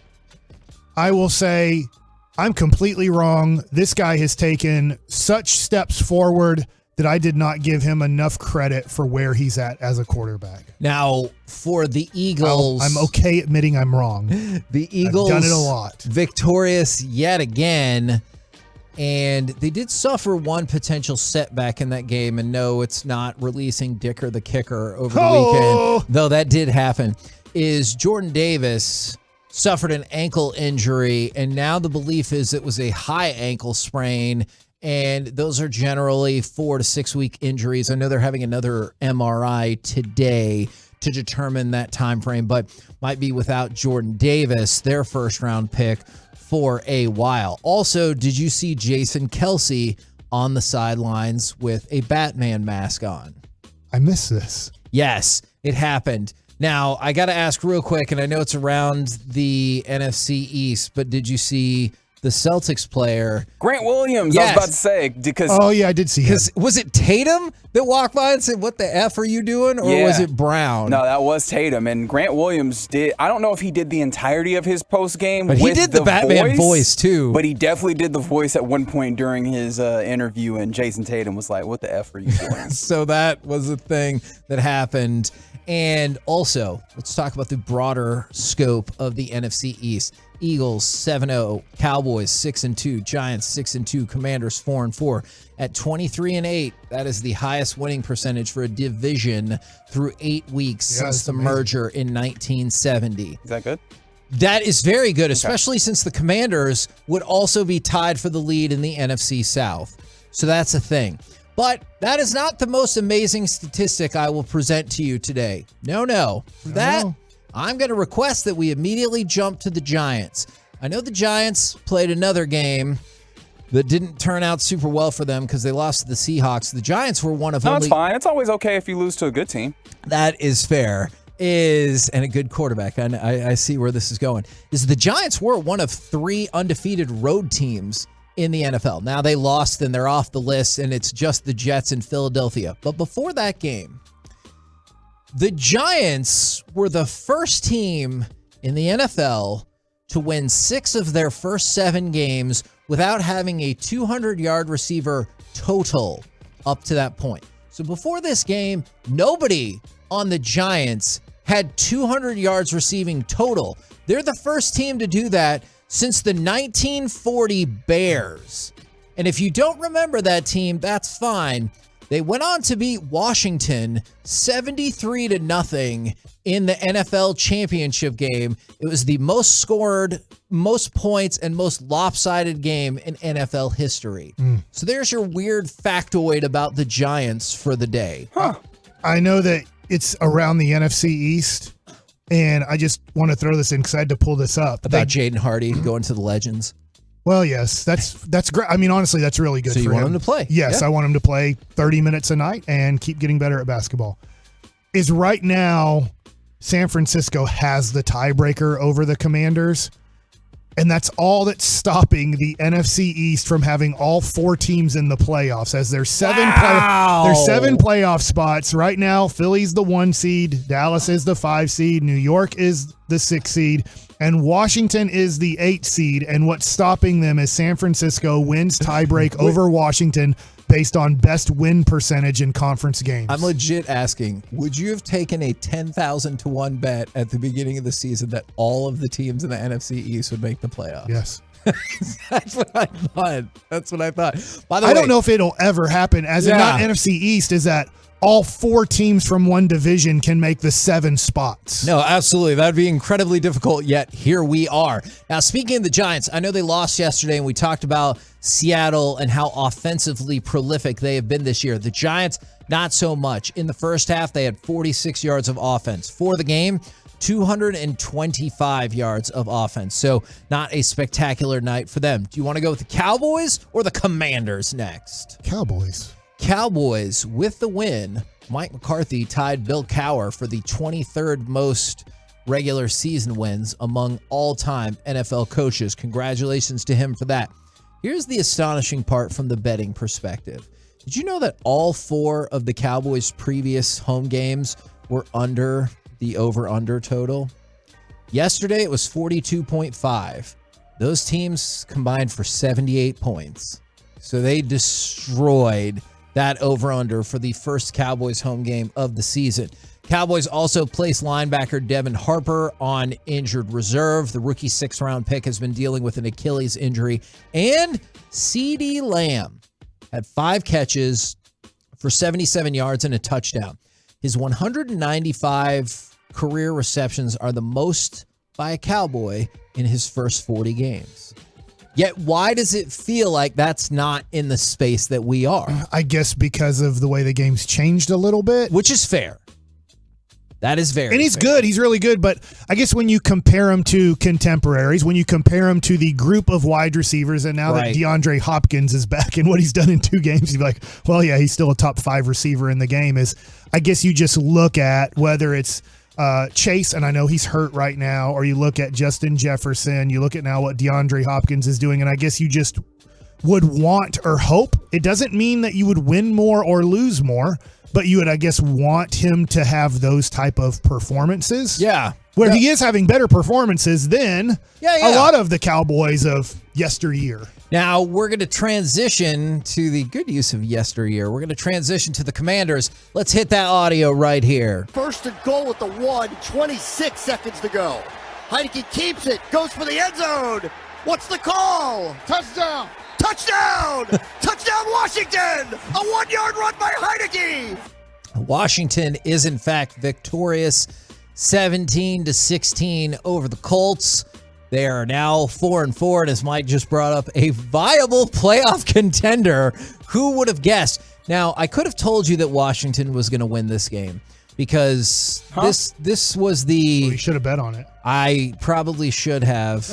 I will say I'm completely wrong. This guy has taken such steps forward that I did not give him enough credit for where he's at as a quarterback. Now, for the Eagles... I'm okay admitting I'm wrong. The Eagles... I've done it a lot. Victorious yet again. And they did suffer one potential setback in that game. And no, it's not releasing Dicker the kicker over the weekend, though that did happen, is Jordan Davis suffered an ankle injury. And now the belief is it was a high ankle sprain. And those are generally 4 to 6 week injuries. I know they're having another MRI today to determine that time frame, but might be without Jordan Davis, their first round pick, for a while. Also, did you see Jason Kelce on the sidelines with a Batman mask on? I missed this. Yes, it happened. Now, I got to ask real quick, and I know it's around the NFC East, but did you see the Celtics player. Grant Williams, I was about to say. Because, oh, yeah, I did see him. Was it Tatum that walked by and said, what the F are you doing? Or was it Brown? No, that was Tatum. And Grant Williams did, I don't know if he did the entirety of his post game. But he did the Batman voice, too. But he definitely did the voice at one point during his interview, and Jason Tatum was like, what the F are you doing? So that was a thing that happened. And also, let's talk about the broader scope of the NFC East. Eagles 7-0, Cowboys 6-2, Giants 6-2, Commanders 4-4. At 23-8, that is the highest winning percentage for a division through 8 weeks since the merger in 1970. Is that good? That is very good, especially since the Commanders would also be tied for the lead in the NFC South. So that's a thing. But that is not the most amazing statistic I will present to you today. No. For that, I'm going to request that we immediately jump to the Giants. I know the Giants played another game that didn't turn out super well for them because they lost to the Seahawks. The Giants were one of only... That's fine. It's always okay if you lose to a good team. That is fair. And a good quarterback. I see where this is going. The Giants were one of 3 undefeated road teams in the NFL. Now they lost and they're off the list, and it's just the Jets in Philadelphia. But before that game, the Giants were the first team in the NFL to win 6 of their first 7 games without having a 200-yard receiver total up to that point. So before this game, nobody on the Giants had 200 yards receiving total. They're the first team to do that since the 1940 Bears. And if you don't remember that team, that's fine. They went on to beat Washington 73-0 in the NFL championship game. It was the most scored, most points, and most lopsided game in NFL history. So there's your weird factoid about the Giants for the day. I know that it's around the NFC East, and I just want to throw this in because I had to pull this up. About Jaden Hardy going to the Legends. Well, yes, that's great. I mean, honestly, that's really good for him. So you want him to play? Yes, I want him to play 30 minutes a night and keep getting better at basketball. Is right now, San Francisco has the tiebreaker over the Commanders, and that's all that's stopping the NFC East from having all 4 teams in the playoffs. As there's 7 playoff spots right now. Philly's the 1 seed, Dallas is the 5 seed, New York is the 6 seed, and Washington is the 8 seed. And what's stopping them is San Francisco wins tiebreak over Washington based on best win percentage in conference games. I'm legit asking, would you have taken a 10,000 to 1 bet at the beginning of the season that all of the teams in the NFC East would make the playoffs? Yes. That's what I thought. By the way, I don't know if it'll ever happen, as in not NFC East, is that all 4 teams from one division can make the 7 spots. No, absolutely. That'd be incredibly difficult, yet here we are. Now, speaking of the Giants, I know they lost yesterday, and we talked about Seattle and how offensively prolific they have been this year. The Giants, not so much. In the first half, they had 46 yards of offense. For the game, 225 yards of offense. So not a spectacular night for them. Do you want to go with the Cowboys or the Commanders next? Cowboys with the win. Mike McCarthy tied Bill Cowher for the 23rd most regular season wins among all-time NFL coaches. Congratulations to him for that. Here's the astonishing part from the betting perspective. Did you know that all 4 of the Cowboys' previous home games were under the over-under total? Yesterday, it was 42.5. Those teams combined for 78 points. So they destroyed that over-under for the first Cowboys home game of the season. Cowboys also placed linebacker Devin Harper on injured reserve. The rookie 6th-round pick has been dealing with an Achilles injury. And CeeDee Lamb had 5 catches for 77 yards and a touchdown. His 195 career receptions are the most by a Cowboy in his first 40 games. Yet why does it feel like that's not in the space that we are? I guess because of the way the game's changed a little bit. Which is fair. That is very And he's fair. good. He's really good. But I guess when you compare him to contemporaries, when you compare him to the group of wide receivers, and now that DeAndre Hopkins is back and what he's done in 2 games, you'd be like, well, yeah, he's still a top 5 receiver in the game. Is I guess you just look at whether it's Chase, and I know he's hurt right now, or you look at Justin Jefferson, you look at now what DeAndre Hopkins is doing, and I guess you just would want or hope. It doesn't mean that you would win more or lose more, but you would, I guess, want him to have those type of performances. Yeah. Where he is having better performances than a lot of the Cowboys of yesteryear. Now, we're going to transition to the good use of yesteryear. We're going to transition to the Commanders. Let's hit that audio right here. First and goal at the 1, 26 seconds to go. Heineke keeps it, goes for the end zone. What's the call? Touchdown! Touchdown! Touchdown, Washington! A 1-yard run by Heineke! Washington is, in fact, victorious 17-16 over the Colts. They are now 4-4, and as Mike just brought up, a viable playoff contender. Who would have guessed? Now, I could have told you that Washington was going to win this game because this was the... Well, you should have bet on it. I probably should have.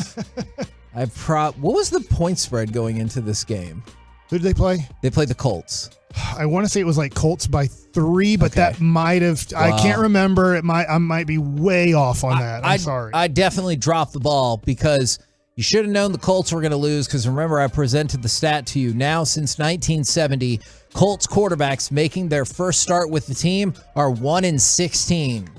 What was the point spread going into this game? Who did they play? They played the Colts. I want to say it was like Colts by 3, but that might have. I can't remember. I might be way off on that. I'm sorry. I definitely dropped the ball because you should have known the Colts were going to lose. Because remember, I presented the stat to you. Now, since 1970, Colts quarterbacks making their first start with the team are 1-16.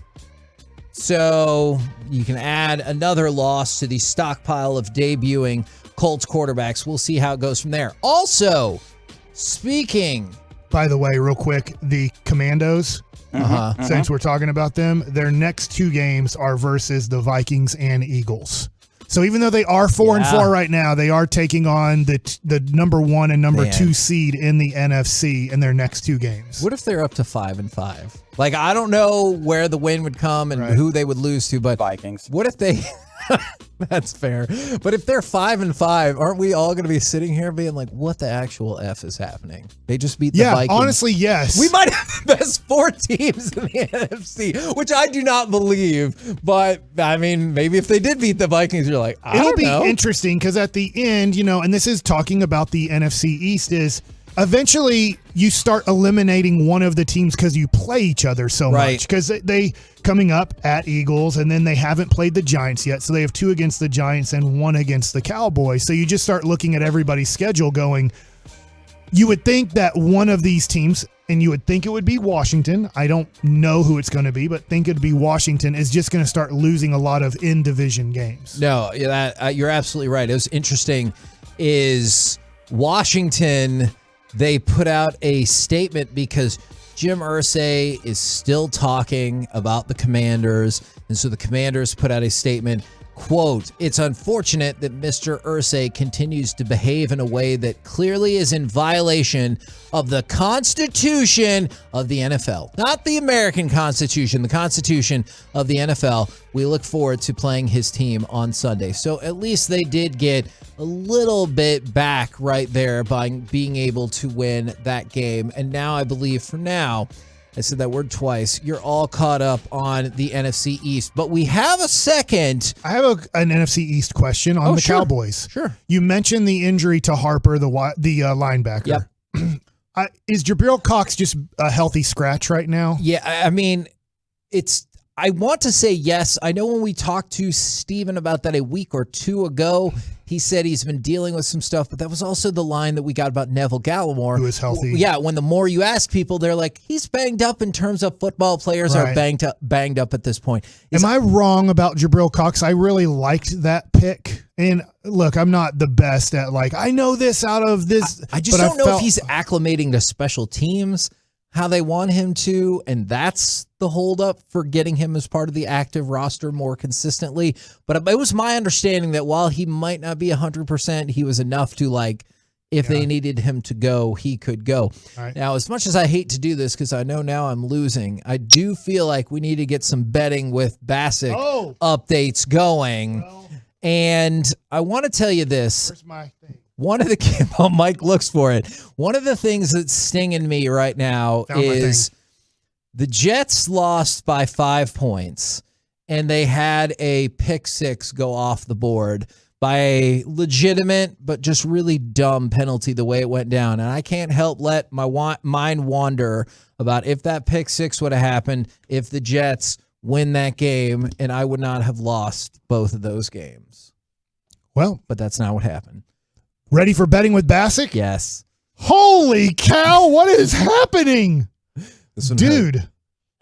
So you can add another loss to the stockpile of debuting Colts quarterbacks. We'll see how it goes from there. Also, speaking. By the way, real quick, the Commandos, since we're talking about them, their next 2 games are versus the Vikings and Eagles. So even though they are 4-4 right now, they are taking on the number 1 and number 2 seed in the NFC in their next 2 games. What if they're up to 5-5? Like, I don't know where the win would come and who they would lose to, but Vikings. What if they... That's fair. But if they're 5-5, aren't we all going to be sitting here being like, what the actual F is happening? They just beat the Vikings. Yeah, honestly, yes. We might have the best 4 teams in the NFC, which I do not believe. But, I mean, maybe if they did beat the Vikings, you're like, I don't know. It'll be interesting because at the end, and this is talking about the NFC East, is eventually you start eliminating one of the teams because you play each other so much. Because they coming up at Eagles, and then they haven't played the Giants yet. So they have 2 against the Giants and 1 against the Cowboys. So you just start looking at everybody's schedule going, you would think that one of these teams, and you would think it would be Washington. I don't know who it's going to be, but think it'd be Washington, is just going to start losing a lot of in-division games. No, you're absolutely right. It was interesting is Washington... They put out a statement because Jim Irsay is still talking about the Commanders. And so the Commanders put out a statement, quote, "It's unfortunate that Mr. Irsay continues to behave in a way that clearly is in violation of the Constitution of the NFL." Not the American Constitution, the Constitution of the NFL. We look forward to playing his team on Sunday. So at least they did get a little bit back right there by being able to win that game. And now I believe for now, I said that word twice, you're all caught up on the NFC East. But we have a second. I have an NFC East question on the Cowboys. Sure. You mentioned the injury to Harper, the linebacker. Yep. Is Jabril Cox just a healthy scratch right now? Yeah, I mean, I want to say yes. I know when we talked to Steven about that a week or 2 ago, he said he's been dealing with some stuff, but that was also the line that we got about Neville Gallimore. Who is healthy. Yeah, when the more you ask people, they're like, he's banged up in terms of football players are banged up at this point. Am I wrong about Jabril Cox? I really liked that pick. And look, I'm not the best at I know this out of this. I just don't know if he's acclimating to special teams, how they want him to, and that's the holdup for getting him as part of the active roster more consistently. But it was my understanding that while he might not be 100%, he was enough to if they needed him to go, he could go. Right. Now, as much as I hate to do this because I know now I'm losing, I do feel like we need to get some betting with Bassick updates going. And I want to tell you this. Where's my thing? One of the Mike looks for it. One of the things that's stinging me right now is the Jets lost by 5 points, and they had a pick 6 go off the board by a legitimate but just really dumb penalty the way it went down. And I can't help let my mind wander about if that pick 6 would have happened, if the Jets win that game, and I would not have lost both of those games. Well, but that's not what happened. Ready for betting with Bassick? Yes. Holy cow, what is happening? Dude.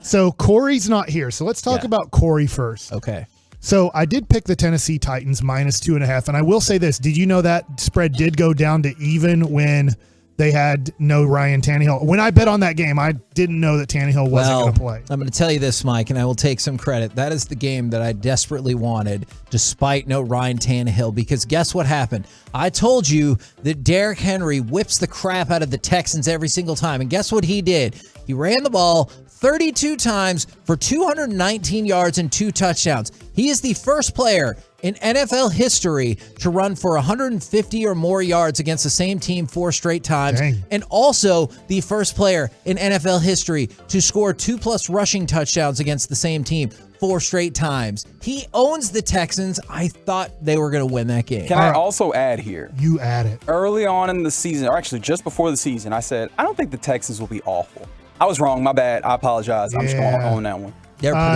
So Corey's not here. So let's talk about Corey first. Okay. So I did pick the Tennessee Titans -2.5. And I will say this. Did you know that spread did go down to even when they had no Ryan Tannehill? When I bet on that game, I didn't know that Tannehill wasn't going to play. I'm going to tell you this, Mike, and I will take some credit. That is the game that I desperately wanted, despite no Ryan Tannehill, because guess what happened? I told you that Derrick Henry whips the crap out of the Texans every single time. And guess what he did? He ran the ball 32 times for 219 yards and 2 touchdowns. He is the first player in NFL history to run for 150 or more yards against the same team 4 straight times. Dang. And also the first player in NFL history to score 2+ rushing touchdowns against the same team 4 straight times. He owns the Texans. I thought they were going to win that game. Can I also add here? You add it. Early on in the season, or actually just before the season, I said, I don't think the Texans will be awful. I was wrong. My bad. I apologize. I'm just going to own that one.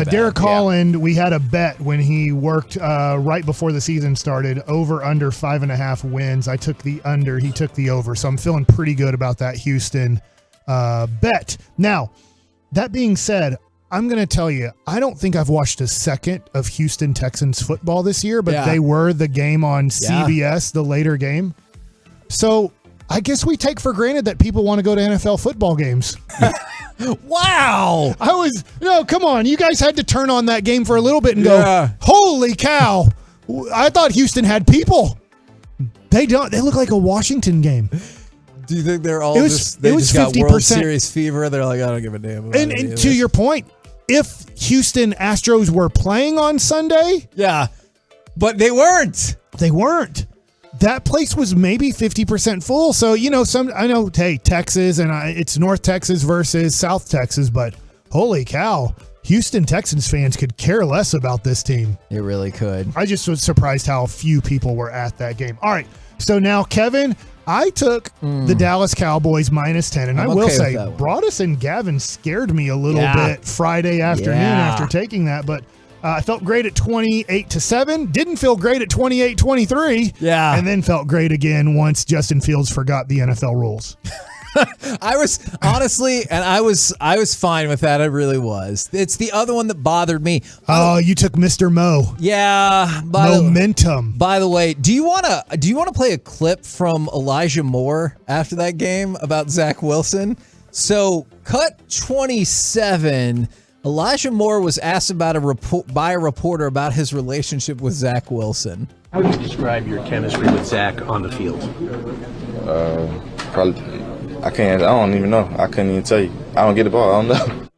Derek Holland, we had a bet when he worked right before the season started, over under 5.5 wins. I took the under, he took the over. So I'm feeling pretty good about that Houston bet. Now, that being said, I'm going to tell you, I don't think I've watched a second of Houston Texans football this year, but they were the game on CBS, the later game. So I guess we take for granted that people want to go to NFL football games. Wow. Come on. You guys had to turn on that game for a little bit and go, holy cow. I thought Houston had people. They don't. They look like a Washington game. Do you think they're all just got 50%. World Series fever? They're like, I don't give a damn about And to your point, if Houston Astros were playing on Sunday. Yeah. But they weren't. They weren't. That place was maybe 50% full. So, I know, hey, Texas, and it's North Texas versus South Texas, but holy cow, Houston Texans fans could care less about this team. They really could. I just was surprised how few people were at that game. All right, so now, Kevin, I took the Dallas Cowboys -10, and I will say, Broadus and Gavin scared me a little bit Friday afternoon after taking that, but I felt great at 28-7. Didn't feel great at 28-23. Yeah. And then felt great again once Justin Fields forgot the NFL rules. I was honestly, and I was fine with that. I really was. It's the other one that bothered me. Oh, you took Mr. Mo. Yeah. Momentum. By the way, do you want to play a clip from Elijah Moore after that game about Zach Wilson? So, cut 27. Elijah Moore was asked by a reporter about his relationship with Zach Wilson. How would you describe your chemistry with Zach on the field? Probably, I don't even know. I couldn't even tell you. I don't get the ball. I don't know.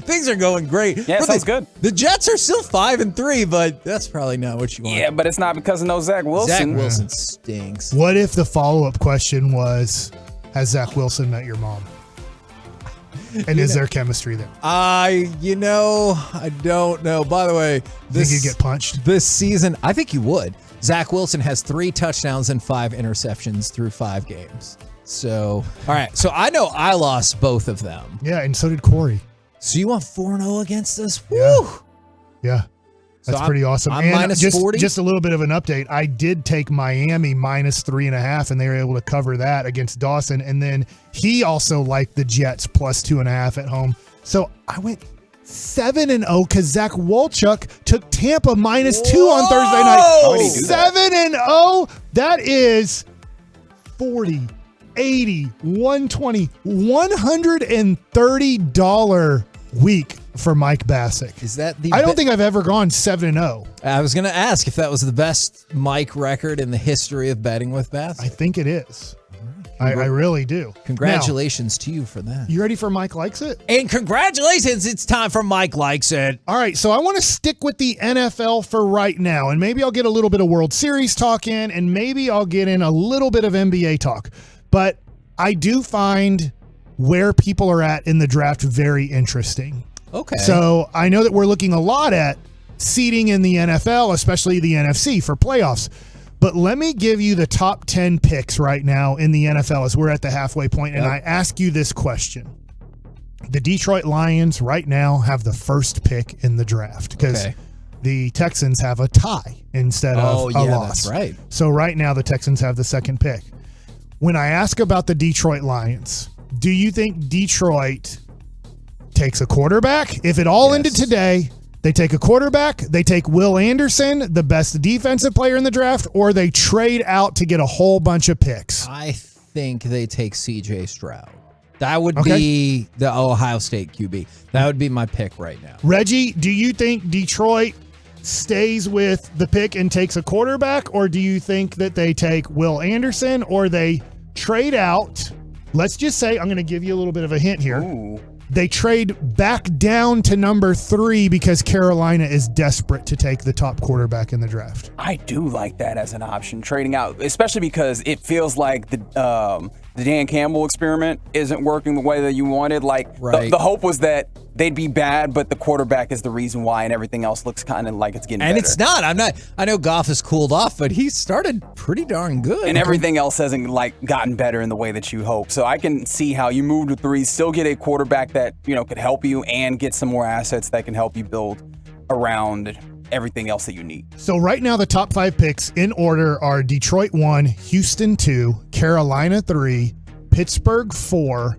Things are going great. Yeah, sounds good. The Jets are still 5-3, but that's probably not what you want. Yeah, but it's not because of no Zach Wilson. Zach Wilson stinks. What if the follow-up question was, has Zach Wilson met your mom? And is there chemistry there? I don't know. By the way, think you get punched this season? I think you would. Zach Wilson has 3 touchdowns and 5 interceptions through 5 games. So, all right. So I know I lost both of them. Yeah, and so did Corey. So you went 4-0 against us? Yeah. Woo! Yeah. That's pretty awesome. I'm and -40. Just a little bit of an update. I did take Miami -3.5, and they were able to cover that against Dawson. And then he also liked the Jets +2.5 at home. So I went 7-0 because Zach Wolchuk took Tampa -2 on Thursday night. 7-0. That is 40, 80, 120, $130 week for Mike Bassick. Is that the? I don't think I've ever gone 7-0. I was going to ask if that was the best Mike record in the history of betting with Bassick. I think it is. I really do. Congratulations to you for that. You ready for Mike Likes It? And congratulations, it's time for Mike Likes It. All right, so I want to stick with the NFL for right now, and maybe I'll get a little bit of World Series talk in, and maybe I'll get in a little bit of NBA talk. But I do find where people are at in the draft very interesting. Okay. So I know that we're looking a lot at seeding in the NFL, especially the NFC for playoffs. But let me give you the top 10 picks right now in the NFL as we're at the halfway point, and I ask you this question. The Detroit Lions right now have the first pick in the draft because the Texans have a tie instead of a loss. That's right. So right now the Texans have the second pick. When I ask about the Detroit Lions, do you think Detroit takes a quarterback? If it all ended today, they take a quarterback, they take Will Anderson, the best defensive player in the draft, or they trade out to get a whole bunch of picks? I think they take C.J. Stroud. That would be the Ohio State QB. That would be my pick right now. Reggie, do you think Detroit stays with the pick and takes a quarterback, or do you think that they take Will Anderson or they trade out? Let's just say, I'm going to give you a little bit of a hint here. Ooh. They trade back down to number 3 because Carolina is desperate to take the top quarterback in the draft. I do like that as an option, trading out, especially because it feels like the Dan Campbell experiment isn't working the way that you wanted. Like the hope was that they'd be bad, but the quarterback is the reason why, and everything else looks kind of like it's getting better. And it's not. I know Goff has cooled off, but he started pretty darn good. And everything else hasn't gotten better in the way that you hope. So I can see how you move to 3, still get a quarterback that could help you, and get some more assets that can help you build around everything else that you need. So right now the top 5 picks in order are Detroit 1, Houston 2, Carolina 3, Pittsburgh 4,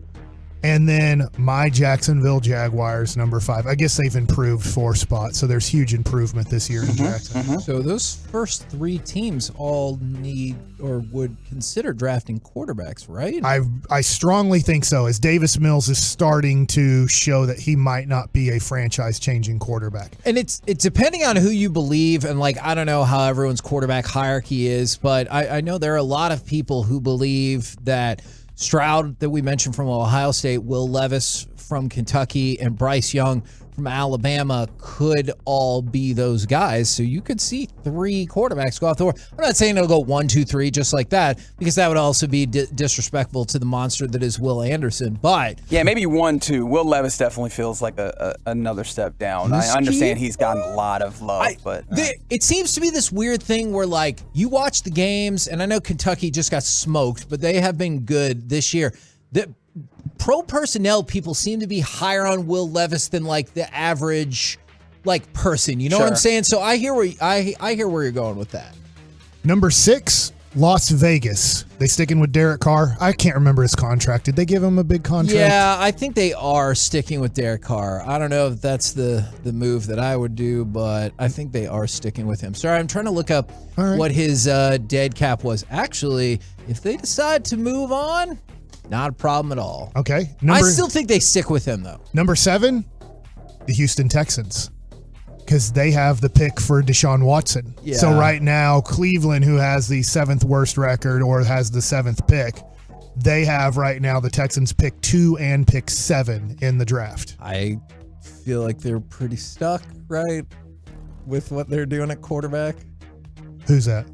and then my Jacksonville Jaguars number 5. I guess they've improved 4 spots, so there's huge improvement this year in Jacksonville. So those first 3 teams all need or would consider drafting quarterbacks, right? I strongly think so, as Davis Mills is starting to show that he might not be a franchise-changing quarterback. And it's depending on who you believe, and I don't know how everyone's quarterback hierarchy is, but I know there are a lot of people who believe that Stroud, that we mentioned from Ohio State, Will Levis from Kentucky, and Bryce Young from Alabama could all be those guys. So you could see 3 quarterbacks go off the board. I'm not saying it'll go 1, 2, 3 just like that, because that would also be disrespectful to the monster that is Will Anderson. But yeah, maybe 1, 2. Will Levis definitely feels like another step down. I understand he's gotten a lot of love, but it seems to be this weird thing where you watch the games, and I know Kentucky just got smoked, but they have been good this year. The pro personnel people seem to be higher on Will Levis than the average person. You know what I'm saying? So I hear where you're going with that. Number 6, Las Vegas. They sticking with Derek Carr? I can't remember his contract. Did they give him a big contract? Yeah, I think they are sticking with Derek Carr. I don't know if that's the move that I would do, but I think they are sticking with him. Sorry, I'm trying to look up what his dead cap was. Actually, if they decide to move on, not a problem at all. Okay. I still think they stick with him, though. Number 7, the Houston Texans, because they have the pick for Deshaun Watson. Yeah. So right now, Cleveland, who has the 7th worst record or has the 7th pick, they have right now the Texans pick 2 and pick 7 in the draft. I feel like they're pretty stuck, right, with what they're doing at quarterback. Who's that?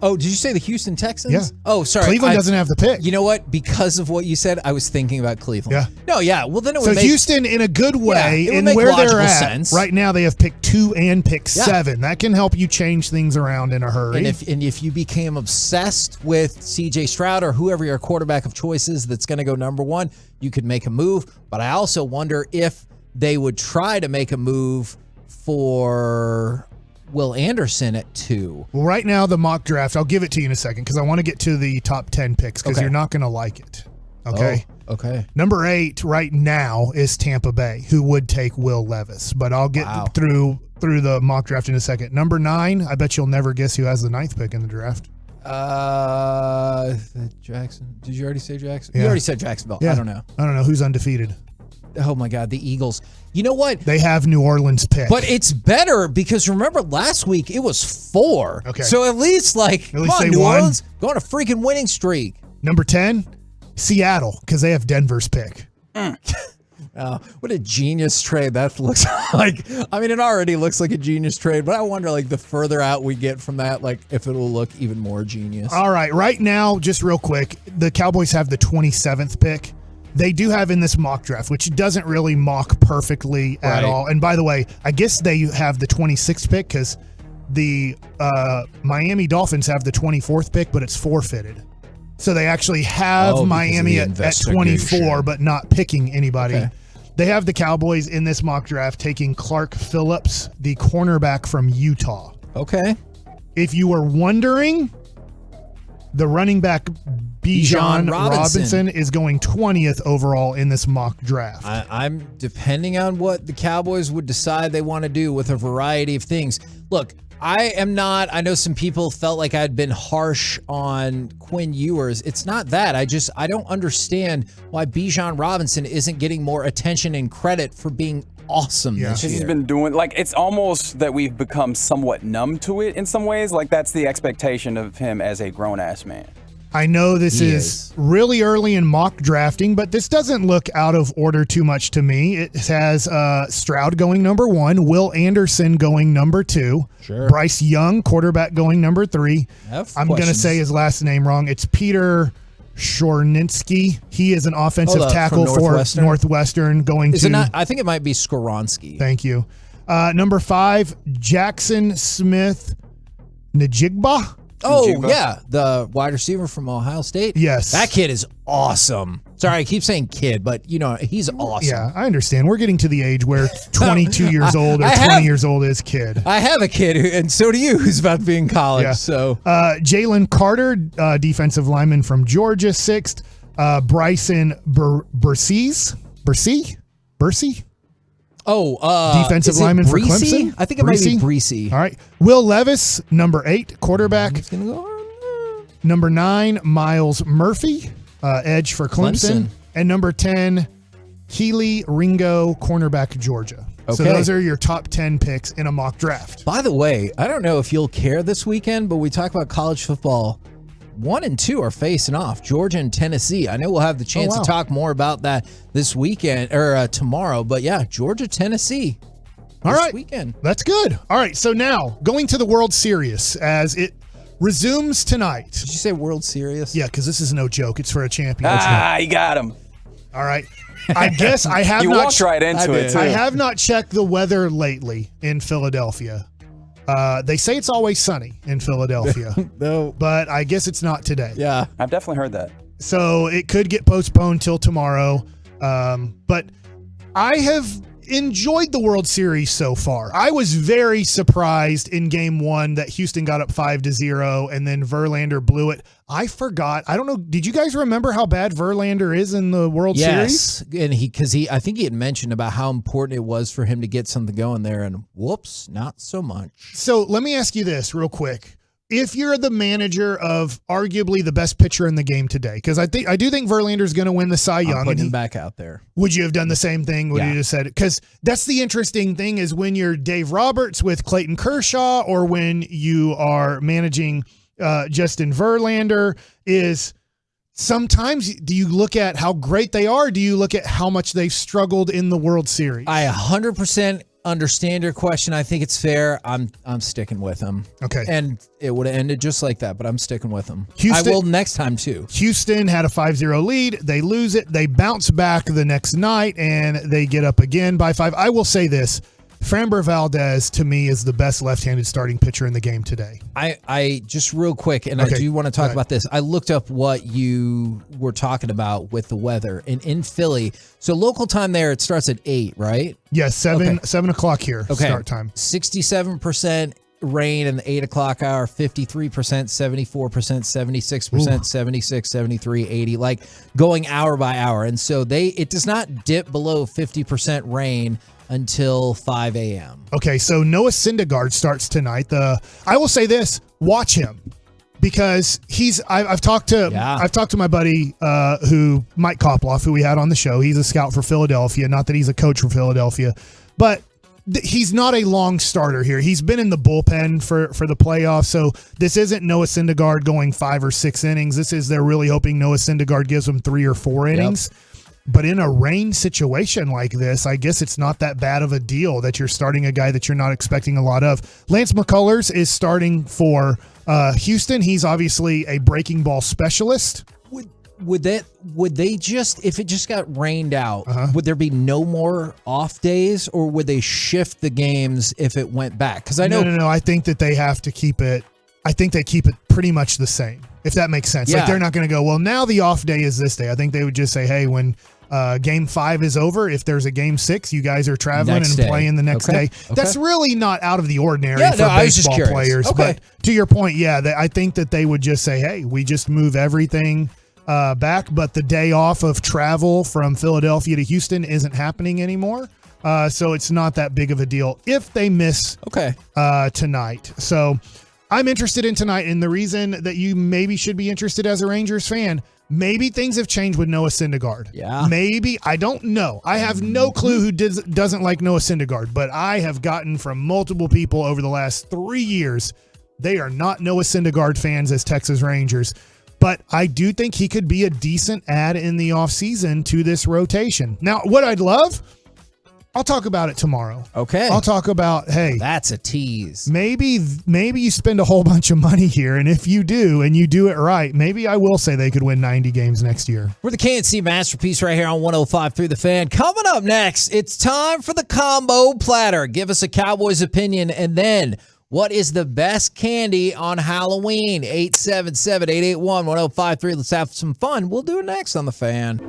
Oh, did you say the Houston Texans? Yeah. Oh, sorry. Cleveland doesn't have the pick. You know what? Because of what you said, I was thinking about Cleveland. Yeah. No, yeah. Well, then it would so make... Houston, in a good way, in where they're at, sense. Right now they have pick 2 and pick 7. That can help you change things around in a hurry. And if you became obsessed with C.J. Stroud or whoever your quarterback of choice is that's going to go number 1, you could make a move. But I also wonder if they would try to make a move for Will Anderson at 2. Well, right now, the mock draft, I'll give it to you in a second because I want to get to the top 10 picks because you're not going to like it. Okay? Oh, okay. Number 8 right now is Tampa Bay, who would take Will Levis. But I'll get through the mock draft in a second. Number 9, I bet you'll never guess who has the 9th pick in the draft. Jackson. Did you already say Jackson? Yeah. You already said Jacksonville. Yeah. I don't know. I don't know. Who's undefeated? Oh, my God. The Eagles. You know what? They have New Orleans pick. But it's better because remember last week it was 4. Okay. So at least come on, New Orleans, go on a freaking winning streak. Number 10, Seattle, because they have Denver's pick. What a genius trade that looks like. I mean, it already looks like a genius trade, but I wonder the further out we get from that, if it will look even more genius. All right. Right now, just real quick, the Cowboys have the 27th pick. They do have in this mock draft, which doesn't really mock perfectly at all. And by the way, I guess they have the 26th pick because the Miami Dolphins have the 24th pick, but it's forfeited. So they actually have Miami at 24, but not picking anybody. Okay. They have the Cowboys in this mock draft taking Clark Phillips, the cornerback from Utah. Okay. If you were wondering, the running back Bijan Robinson is going 20th overall in this mock draft. I'm depending on what the Cowboys would decide they want to do with a variety of things. Look, I know some people felt like I'd been harsh on Quinn Ewers. It's not that. I don't understand why Bijan Robinson isn't getting more attention and credit for being awesome this year. He's been doing, like, it's almost that we've become somewhat numb to it in some ways. Like, that's the expectation of him as a grown-ass man. I know this is really early in mock drafting, but this doesn't look out of order too much to me. It has Stroud going number 1, Will Anderson going number 2, Bryce Young, quarterback, going number 3. I'm going to say his last name wrong. It's Peter Shorninsky. He is an offensive tackle for Northwestern going is to... It not, I think it might be Skoronski. Thank you. Number 5, Jackson Smith Njigba. Oh, yeah, the wide receiver from Ohio State. Yes. That kid is awesome. Sorry, I keep saying kid, but, he's awesome. Yeah, I understand. We're getting to the age where 22 years old or 20 years old is kid. I have a kid, and so do you, who's about to be in college. Yeah. So Jalen Carter, defensive lineman from Georgia, 6th. Bryson Bursey? Defensive lineman for Clemson. I think it might be Breesy. All right. Will Levis, number 8, quarterback. Number 9, Miles Murphy, edge for Clemson. And number 10, Keely Ringo, cornerback, Georgia. So those are your top 10 picks in a mock draft. By the way, I don't know if you'll care this weekend, but we talk about college football. 1 and 2 are facing off, Georgia and Tennessee. I know we'll have the chance to talk more about that this weekend or tomorrow, but yeah, Georgia, Tennessee. All right. Weekend. That's good. All right. So now going to the World Series as it resumes tonight. Did you say World Series? Yeah, because this is no joke. It's for a championship. You got him. All right. I guess I have you not. walked right into it, too. I have not checked the weather lately in Philadelphia. They say it's always sunny in Philadelphia. No. But I guess it's not today. Yeah. I've definitely heard that. So it could get postponed till tomorrow. But I have enjoyed the World Series so far. I was very surprised in game 1 that Houston got up 5-0 and then Verlander blew it. I forgot. I don't know. Did you guys remember how bad Verlander is in the World Series? Yes, and I think he had mentioned about how important it was for him to get something going there, and whoops, not so much. So let me ask you this real quick. If you're the manager of arguably the best pitcher in the game today, because I do think Verlander's going to win the Cy Young. I'm putting him back out there. Would you have done the same thing? Would you just said it? Because that's the interesting thing is when you're Dave Roberts with Clayton Kershaw, or when you are managing Justin Verlander, is sometimes do you look at how great they are? Do you look at how much they've struggled in the World Series? I 100% understand your question. I think it's fair. I'm sticking with him. Okay. And it would have ended just like that, but I'm sticking with him. Houston, I will next time too. Houston had a 5-0 lead. They lose it. They bounce back the next night, and they get up again by 5. I will say this. Framber Valdez, to me, is the best left-handed starting pitcher in the game today. I just real quick, and I do want to talk about this. I looked up what you were talking about with the weather in Philly. So local time there, it starts at 8, right? Yes, 7 o'clock here, start time. 67% rain in the 8 o'clock hour, 53%, 74%, 76%, 76, 73, 80, like going hour by hour. And so it does not dip below 50% rain until 5 a.m. Okay, so Noah Syndergaard starts tonight. I will say this: watch him, because I've talked to my buddy Mike Koploff, who we had on the show. He's a scout for Philadelphia. Not that he's a coach for Philadelphia, but he's not a long starter here. He's been in the bullpen for the playoffs, so this isn't Noah Syndergaard going 5 or 6 innings. They're really hoping Noah Syndergaard gives them 3 or 4 innings. Yep. But in a rain situation like this, I guess it's not that bad of a deal that you're starting a guy that you're not expecting a lot of. Lance McCullers is starting for Houston. He's obviously a breaking ball specialist. Would they just, if it just got rained out, would there be no more off days, or would they shift the games if it went back? Because I know No. I think that they have to keep it. I think they keep it pretty much the same. if that makes sense. Yeah. Like they're not going to go, well, now the off day is this day. I think they would just say, hey, when game 5 is over, if there's a game 6, you guys are traveling Next and day. playing the next Okay. day. That's really not out of the ordinary Yeah, for no, I was just baseball curious. players. Okay. But to your point, I think that they would just say, hey, we just move everything back, but the day off of travel from Philadelphia to Houston isn't happening anymore. So it's not that big of a deal if they miss tonight. So I'm interested in tonight, and the reason that you maybe should be interested as a Rangers fan, maybe things have changed with Noah Syndergaard. Yeah. Maybe. I don't know. I have no clue who doesn't like Noah Syndergaard, but I have gotten from multiple people over the last 3 years, they are not Noah Syndergaard fans as Texas Rangers. But I do think he could be a decent add in the offseason to this rotation. Now, what I'd love, I'll talk about it tomorrow. Okay. I'll talk about, hey. That's a tease. Maybe you spend a whole bunch of money here, and if you do, and you do it right, maybe I will say they could win 90 games next year. We're the KNC Masterpiece right here on 105 through the Fan. Coming up next, it's time for the combo platter. Give us a Cowboys opinion, and then what is the best candy on Halloween? 877-881-1053. Let's have some fun. We'll do it next on the Fan.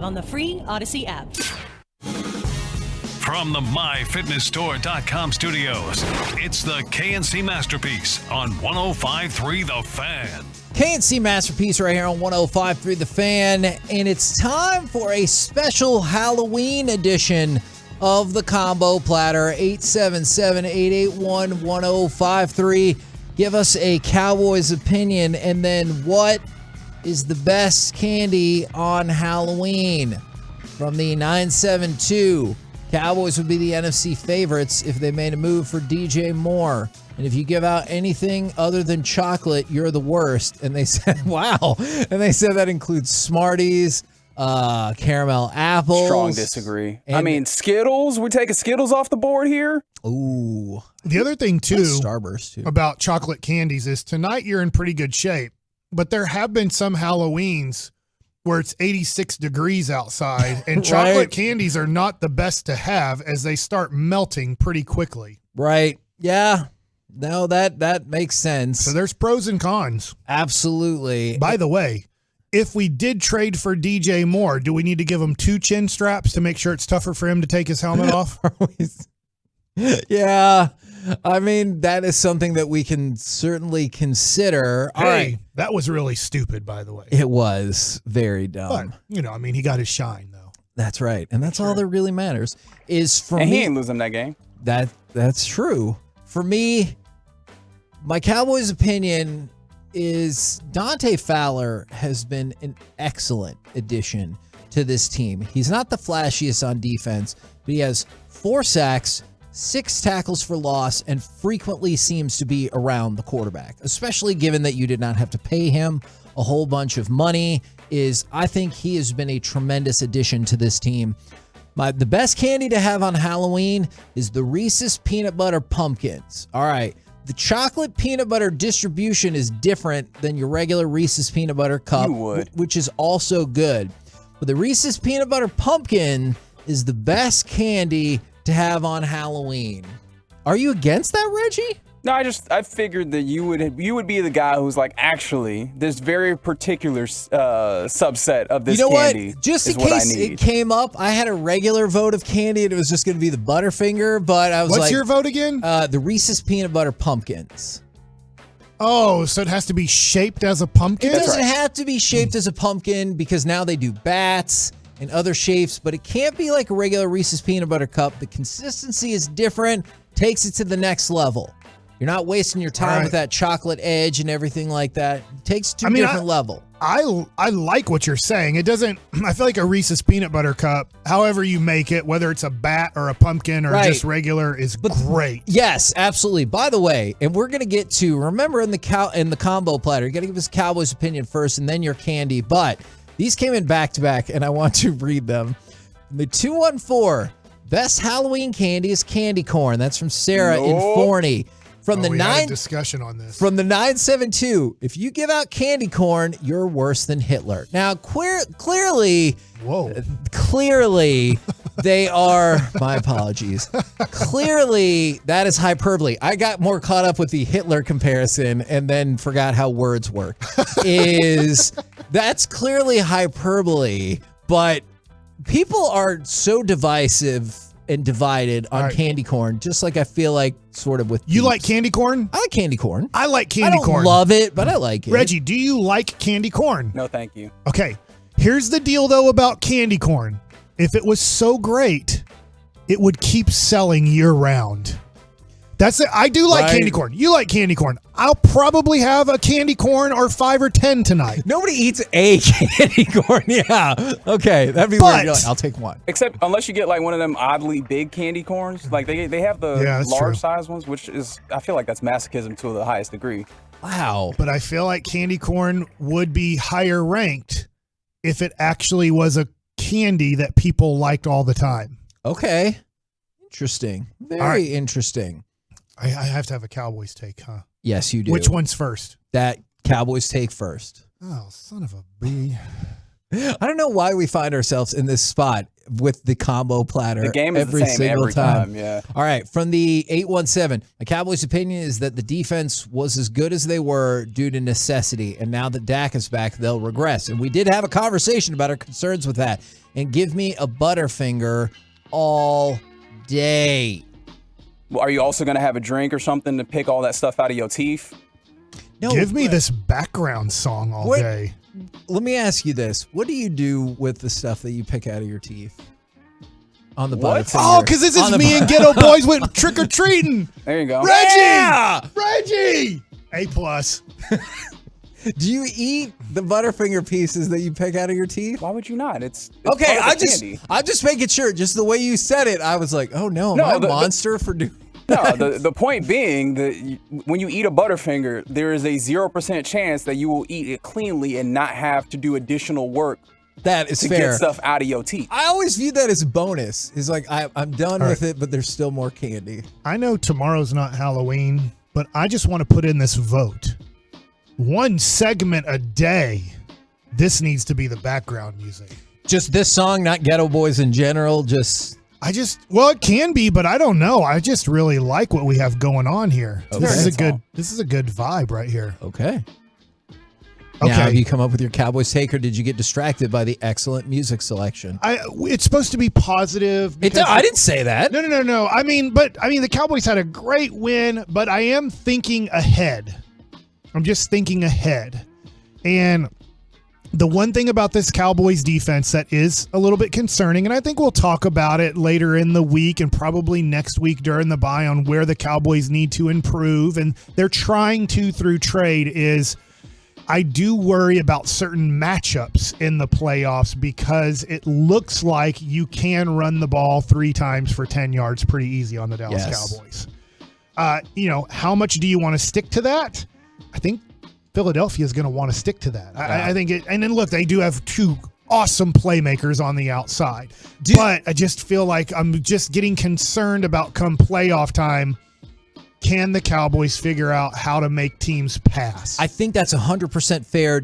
On the free Odyssey app. From the MyFitnessStore.com studios, it's the KNC Masterpiece on 105.3 The Fan. KNC Masterpiece right here on 105.3 The Fan, and it's time for a special Halloween edition of the Combo Platter. 877-881-1053. Give us a Cowboys opinion, and then what is the best candy on Halloween? From the 972, Cowboys would be the NFC favorites if they made a move for DJ Moore. And if you give out anything other than chocolate, you're the worst. And they said, wow. And they said that includes Smarties, caramel apples. Strong disagree. I mean, Skittles. We're taking Skittles off the board here. Ooh. The other thing, too, Starburst, too, about chocolate candies is tonight you're in pretty good shape. But there have been some Halloweens where it's 86 degrees outside, and chocolate Right. candies are not the best to have as they start melting pretty quickly. Right. Yeah. No, that makes sense. So there's pros and cons. Absolutely. By the way, if we did trade for DJ Moore, do we need to give him 2 chin straps to make sure it's tougher for him to take his helmet off? Yeah. I mean, that is something that we can certainly consider. All right. That was really stupid, by the way. It was very dumb. But, I mean, he got his shine, though. That's right. And that's all that really matters is for And me. he ain't losing that game. That's true. For me, my Cowboys opinion is Dante Fowler has been an excellent addition to this team. He's not the flashiest on defense, but he has 4 sacks, 6 tackles for loss, and frequently seems to be around the quarterback, especially given that you did not have to pay him a whole bunch of money. I think he has been a tremendous addition to this team. The best candy to have on Halloween is the Reese's Peanut Butter Pumpkins. All right. The chocolate peanut butter distribution is different than your regular Reese's Peanut Butter Cup, which is also good. But the Reese's Peanut Butter Pumpkin is the best candy to have on Halloween. Are you against that, Reggie? No, I figured that you would be the guy who's like, actually, this very particular subset of this candy. What? Just is in what case I need. it came up, I had a regular vote of candy, and it was just going to be the Butterfinger. But I was What's your vote again? The Reese's Peanut Butter Pumpkins. Oh, so it has to be shaped as a pumpkin? It doesn't have to be shaped as a pumpkin because now they do bats and other shapes, but it can't be like a regular Reese's Peanut Butter Cup. The consistency is different, takes it to the next level. You're not wasting your time with that chocolate edge and everything like that. It takes it to a different level. I like what you're saying. It doesn't, I feel like a Reese's Peanut Butter Cup, however you make it, whether it's a bat or a pumpkin or just regular, is great. Yes, absolutely. By the way, and we're going to get to, remember in the combo platter, you got to give us Cowboys' opinion first and then your candy. But these came in back to back, and I want to read them. The 214, best Halloween candy is candy corn. That's from Sarah in Forney. From the we had a discussion on this. From the 972, if you give out candy corn, you're worse than Hitler. Now, clearly, they are. My apologies. Clearly, that is hyperbole. I got more caught up with the Hitler comparison and then forgot how words work. That's clearly hyperbole, but people are so divisive and divided on candy corn, just like I feel like sort of with You like candy corn? I like candy corn. I like candy corn. I don't love it, but I like it. Reggie, do you like candy corn? No, thank you. Okay, here's the deal though about candy corn. If it was so great, it would keep selling year round. That's it. I do like candy corn. You like candy corn. I'll probably have a candy corn or 5 or 10 tonight. Nobody eats a candy corn. Yeah. Okay. That'd be weird. You're like, I'll take one. Except unless you get like one of them oddly big candy corns. Like they have the large size ones, which is, I feel like that's masochism to the highest degree. Wow. But I feel like candy corn would be higher ranked if it actually was a candy that people liked all the time. Okay. Interesting. Very interesting. I have to have a Cowboys take, huh? Yes, you do. Which one's first? That Cowboys take first. Oh, son of a bee. I don't know why we find ourselves in this spot with the combo platter. The game is every the same single every time. Yeah. All right. From the 817, the Cowboys' opinion is that the defense was as good as they were due to necessity. And now that Dak is back, they'll regress. And we did have a conversation about our concerns with that. And give me a Butterfinger all day. Well, are you also going to have a drink or something to pick all that stuff out of your teeth? No, give me this background song all day. Let me ask you this. What do you do with the stuff that you pick out of your teeth? On the Butterfinger. Oh, because this is me and Ghetto Boys went trick-or-treating. There you go. Reggie! A+. Do you eat the Butterfinger pieces that you pick out of your teeth? Why would you not? It's okay. candy. I'm just making sure. Just the way you said it, I was like, oh no, am I a monster for doing? No, the point being that when you eat a Butterfinger, there is a 0% chance that you will eat it cleanly and not have to do additional work. That is to fair. Get stuff out of your teeth. I always view that as a bonus. It's like I'm done with it, but there's still more candy. I know tomorrow's not Halloween, but I just want to put in this vote. One segment a day. This needs to be the background music. Just this song, not Ghetto Boys in general. Well, it can be, but I don't know. I just really like what we have going on here. Okay. This is a good vibe right here. Okay. Now, have you come up with your Cowboys take, or did you get distracted by the excellent music selection? It's supposed to be positive. I didn't say that. No. I mean, the Cowboys had a great win, but I am thinking ahead. I'm just thinking ahead. And the one thing about this Cowboys defense that is a little bit concerning, and I think we'll talk about it later in the week and probably next week during the bye on where the Cowboys need to improve, and they're trying to through trade, is I do worry about certain matchups in the playoffs because it looks like you can run the ball 3 times for 10 yards pretty easy on the Dallas Cowboys. How much do you want to stick to that? I think Philadelphia is going to want to stick to that. I think it, and then look, they do have 2 awesome playmakers on the outside, but I just feel like I'm just getting concerned about come playoff time. Can the Cowboys figure out how to make teams pass? I think that's 100% fair.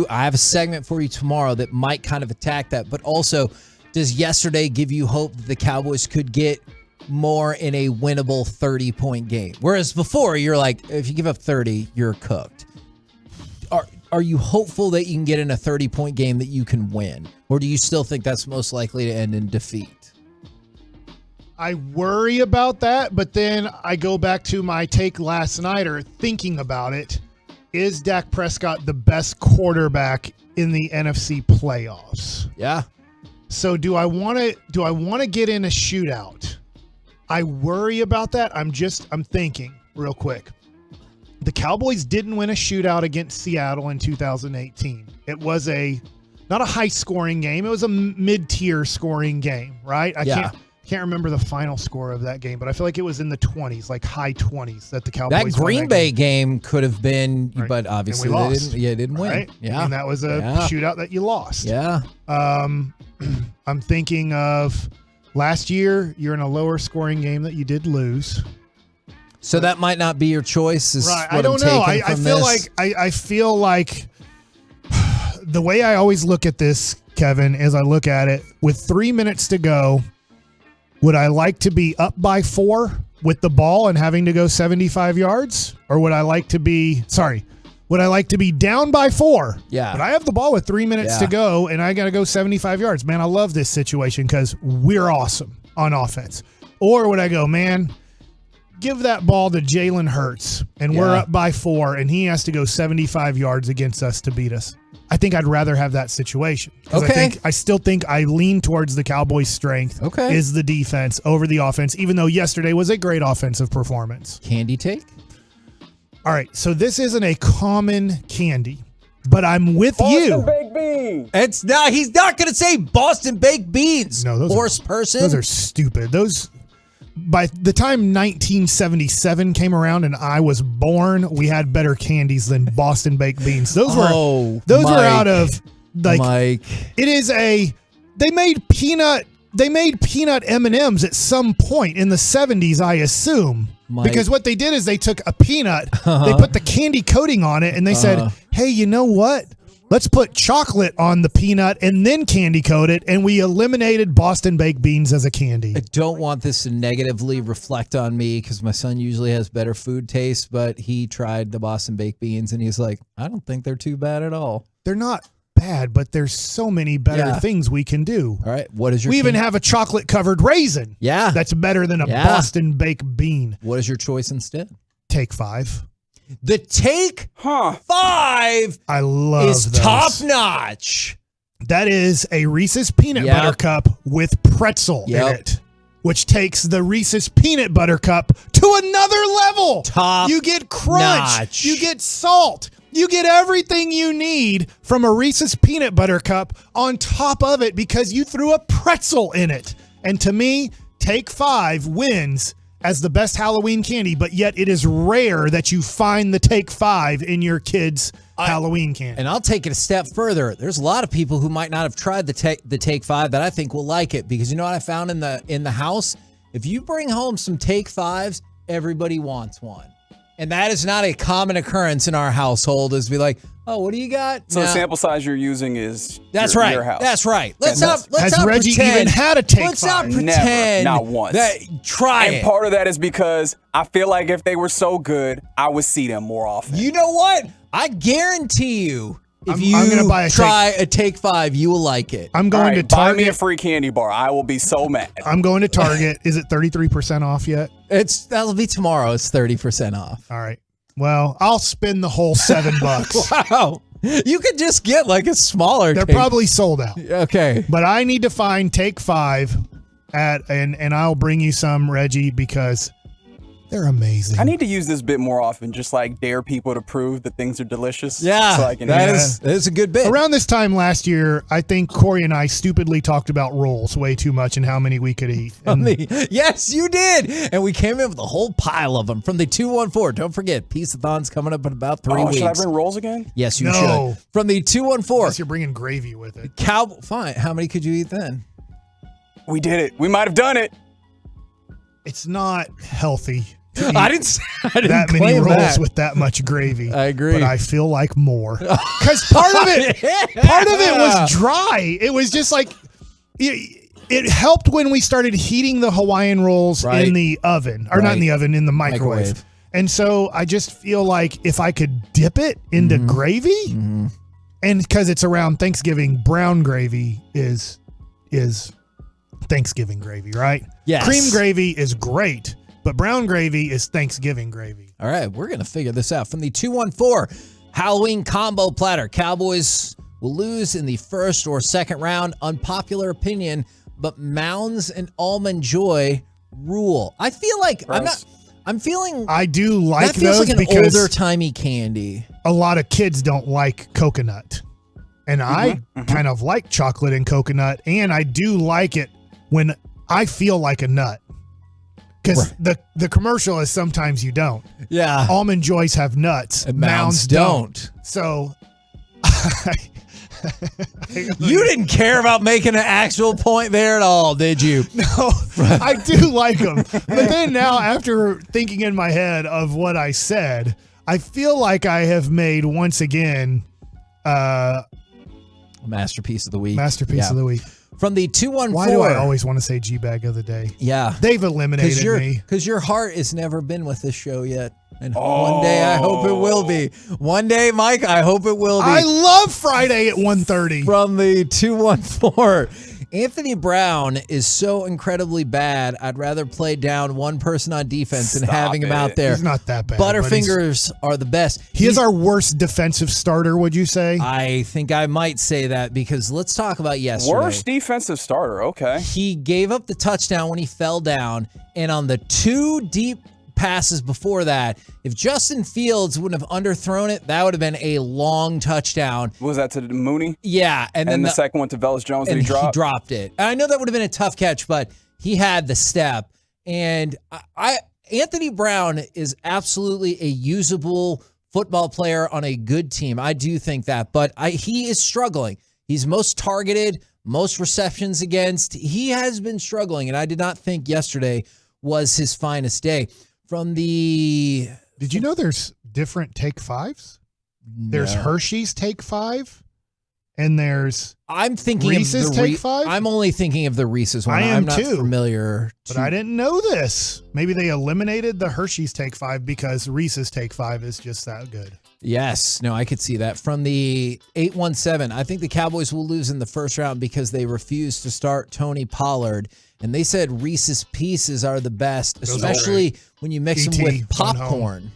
I have a segment for you tomorrow that might kind of attack that, but also, does yesterday give you hope that the Cowboys could get more in a winnable 30-point game. Whereas before, you're like, if you give up 30, you're cooked. Are you hopeful that you can get in a 30-point game that you can win? Or do you still think that's most likely to end in defeat? I worry about that, but then I go back to my take last night or thinking about it. Is Dak Prescott the best quarterback in the NFC playoffs? Yeah. So do I want to get in a shootout? I worry about that. I'm thinking real quick. The Cowboys didn't win a shootout against Seattle in 2018. It was not a high scoring game. It was a mid-tier scoring game, right? I can't remember the final score of that game, but I feel like it was in the 20s, like high 20s that the Cowboys That Green Bay game could have been, right. But obviously they didn't win. Right? Yeah. And that was a shootout that you lost. Yeah. I'm thinking of last year, you're in a lower scoring game that you did lose. So that might not be your choice. Right. I don't know. I feel like the way I always look at this, Kevin, is I look at it with 3 minutes to go. Would I like to be up by 4 with the ball and having to go 75 yards? Or would I like to be down by 4? Yeah. But I have the ball with 3 minutes to go and I got to go 75 yards. Man, I love this situation because we're awesome on offense. Or would I go, man, give that ball to Jalen Hurts and we're up by 4 and he has to go 75 yards against us to beat us? I think I'd rather have that situation. Okay. I still think I lean towards the Cowboys' strength is the defense over the offense, even though yesterday was a great offensive performance. Candy take? All right, so this isn't a common candy, but I'm with you. Boston baked beans. It's not. He's not going to say Boston baked beans. No, person. Those are stupid. Those. By the time 1977 came around and I was born, we had better candies than Boston baked beans. Those were out of like Mike. It is they made peanut M&Ms at some point in the 70s, I assume. Mike. Because what they did is they took a peanut, they put the candy coating on it, and they said, "Hey, you know what? Let's put chocolate on the peanut and then candy coat it," and we eliminated Boston baked beans as a candy. I don't want this to negatively reflect on me because my son usually has better food taste, but he tried the Boston baked beans and he's like, I don't think they're too bad at all. They're not bad, but there's so many better things we can do. All right, what is your We even have a chocolate-covered raisin. Yeah. That's better than a Boston baked bean. What is your choice instead? Take 5. The Take 5 I love is those. top notch. That is a Reese's peanut butter cup with pretzel in it, which takes the Reese's peanut butter cup to another level. Top You get crunch. notch. You get salt. You get everything you need from a Reese's peanut butter cup on top of it because you threw a pretzel in it. And to me, Take 5 wins as the best Halloween candy, but yet it is rare that you find the Take 5 in your kids' Halloween candy. And I'll take it a step further. There's a lot of people who might not have tried the Take 5 that I think will like it because you know what I found in the house? If you bring home some Take 5s, everybody wants one. And that is not a common occurrence in our household is be like, oh, what do you got? So the sample size you're using is your house. That's right. Let's not Reggie pretend, even had a Take 5? Let's not pretend. Never, not once. Try and it. part of that is because I feel like if they were so good, I would see them more often. You know what? I guarantee you, if I'm gonna buy a Take 5, you will like it. I'm going to buy Target. me a free candy bar. I will be so mad. I'm going to Target. Is it 33% off yet? That'll be tomorrow. It's 30% off. All right. Well, I'll spend the whole $7. Wow. You could just get like a smaller. They're probably sold out. Okay. But I need to find Take 5 and I'll bring you some, Reggie, because they're amazing. I need to use this bit more often, just like dare people to prove that things are delicious. Yeah, so I can that is a good bit. Around this time last year, I think Corey and I stupidly talked about rolls way too much and how many we could eat. Yes, you did. And we came in with a whole pile of them from the 214. Don't forget, Peace-a-thon's coming up in about 3 weeks. Should I bring rolls again? Yes, you should. From the 214. Unless you're bringing gravy with it. Fine. How many could you eat then? We did it. We might have done it. It's not healthy. I didn't that many claim rolls that. with that much gravy. I agree. But I feel like more. Because part of it was dry. It was just like, It helped when we started heating the Hawaiian rolls in the oven, or not in the oven, in the microwave. And so I just feel like if I could dip it into gravy, and because it's around Thanksgiving, brown gravy is Thanksgiving gravy, right? Yes. Cream gravy is great, but brown gravy is Thanksgiving gravy. All right, we're going to figure this out. From the 214 Halloween combo platter, Cowboys will lose in the first or second round. Unpopular opinion, but Mounds and Almond Joy rule. I feel like I do like that feels those like an because older timey candy. a lot of kids don't like coconut. And I kind of like chocolate and coconut, and I do like it when I feel like a nut. Because the commercial is sometimes you don't. Yeah. Almond Joys have nuts. And Mounds don't. So you didn't care about making an actual point there at all, did you? No, I do like them. But then now, after thinking in my head of what I said, I feel like I have made, once again, Masterpiece of the week. Masterpiece of the week. From the 214. Why do I always want to say G-Bag of the day? Yeah. They've eliminated me. Because your heart has never been with this show yet. And one day I hope it will be. One day, Mike, I hope it will be. I love Friday at 1:30. From the 214. Anthony Brown is so incredibly bad, I'd rather play down one person on defense than having him out there. He's not that bad. Butterfingers are the best. He is our worst defensive starter, would you say? I think I might say that because let's talk about yesterday. Worst defensive starter, okay. He gave up the touchdown when he fell down, and on the two deep passes before that, if Justin Fields wouldn't have underthrown it, that would have been a long touchdown. Was that to Mooney? Yeah. And then the second one to Velus Jones that he dropped? it. And I know that would have been a tough catch, but he had the step. And Anthony Brown is absolutely a usable football player on a good team. I do think that, but he is struggling. He's most targeted, most receptions against. He has been struggling, and I did not think yesterday was his finest day. From the... Did you know there's different Take 5s? No. There's Hershey's Take 5, and there's Reese's Take 5. I'm only thinking of the Reese's one. I'm not too familiar. But I didn't know this. Maybe they eliminated the Hershey's Take 5 because Reese's Take 5 is just that good. Yes. No, I could see that. From the 817, I think the Cowboys will lose in the first round because they refused to start Tony Pollard. And they said Reese's Pieces are the best, especially when you mix them with popcorn.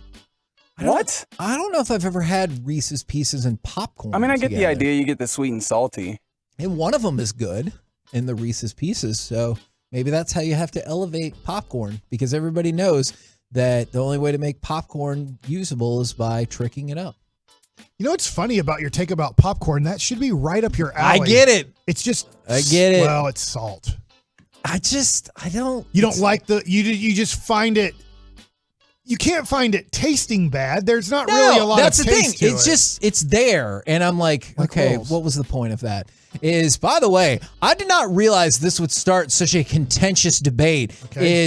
What? I don't know if I've ever had Reese's Pieces and popcorn. I mean, I get the idea. You get the sweet and salty. And one of them is good in the Reese's Pieces. So maybe that's how you have to elevate popcorn, because everybody knows that the only way to make popcorn usable is by tricking it up. You know what's funny about your take about popcorn? That should be right up your alley. I get it. It's just, I get it. Well, it's salt. I don't. You don't like you just find it. You can't find it tasting bad. There's not really a lot of taste to it. That's the thing. It's just, it's there. And I'm like okay, rolls. What was the point of that? By the way, I did not realize this would start such a contentious debate.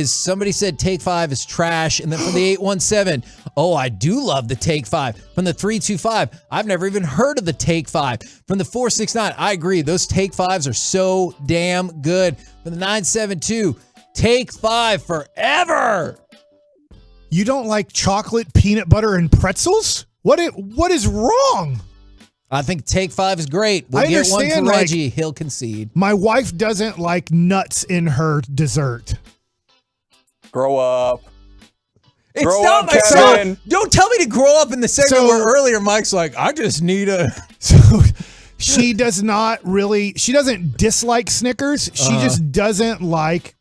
Somebody said Take 5 is trash. And then from the 817, I do love the Take 5. From the 325, I've never even heard of the Take 5. From the 469, I agree. Those Take 5s are so damn good. From the 972, Take 5 forever. You don't like chocolate, peanut butter, and pretzels? What is wrong? I think Take 5 is great. We'll get one for Reggie. He'll concede. My wife doesn't like nuts in her dessert. Grow up. It's not my son. Don't tell me to grow up in the segment where earlier Mike's like, I just need a... So she doesn't dislike Snickers. She just doesn't like...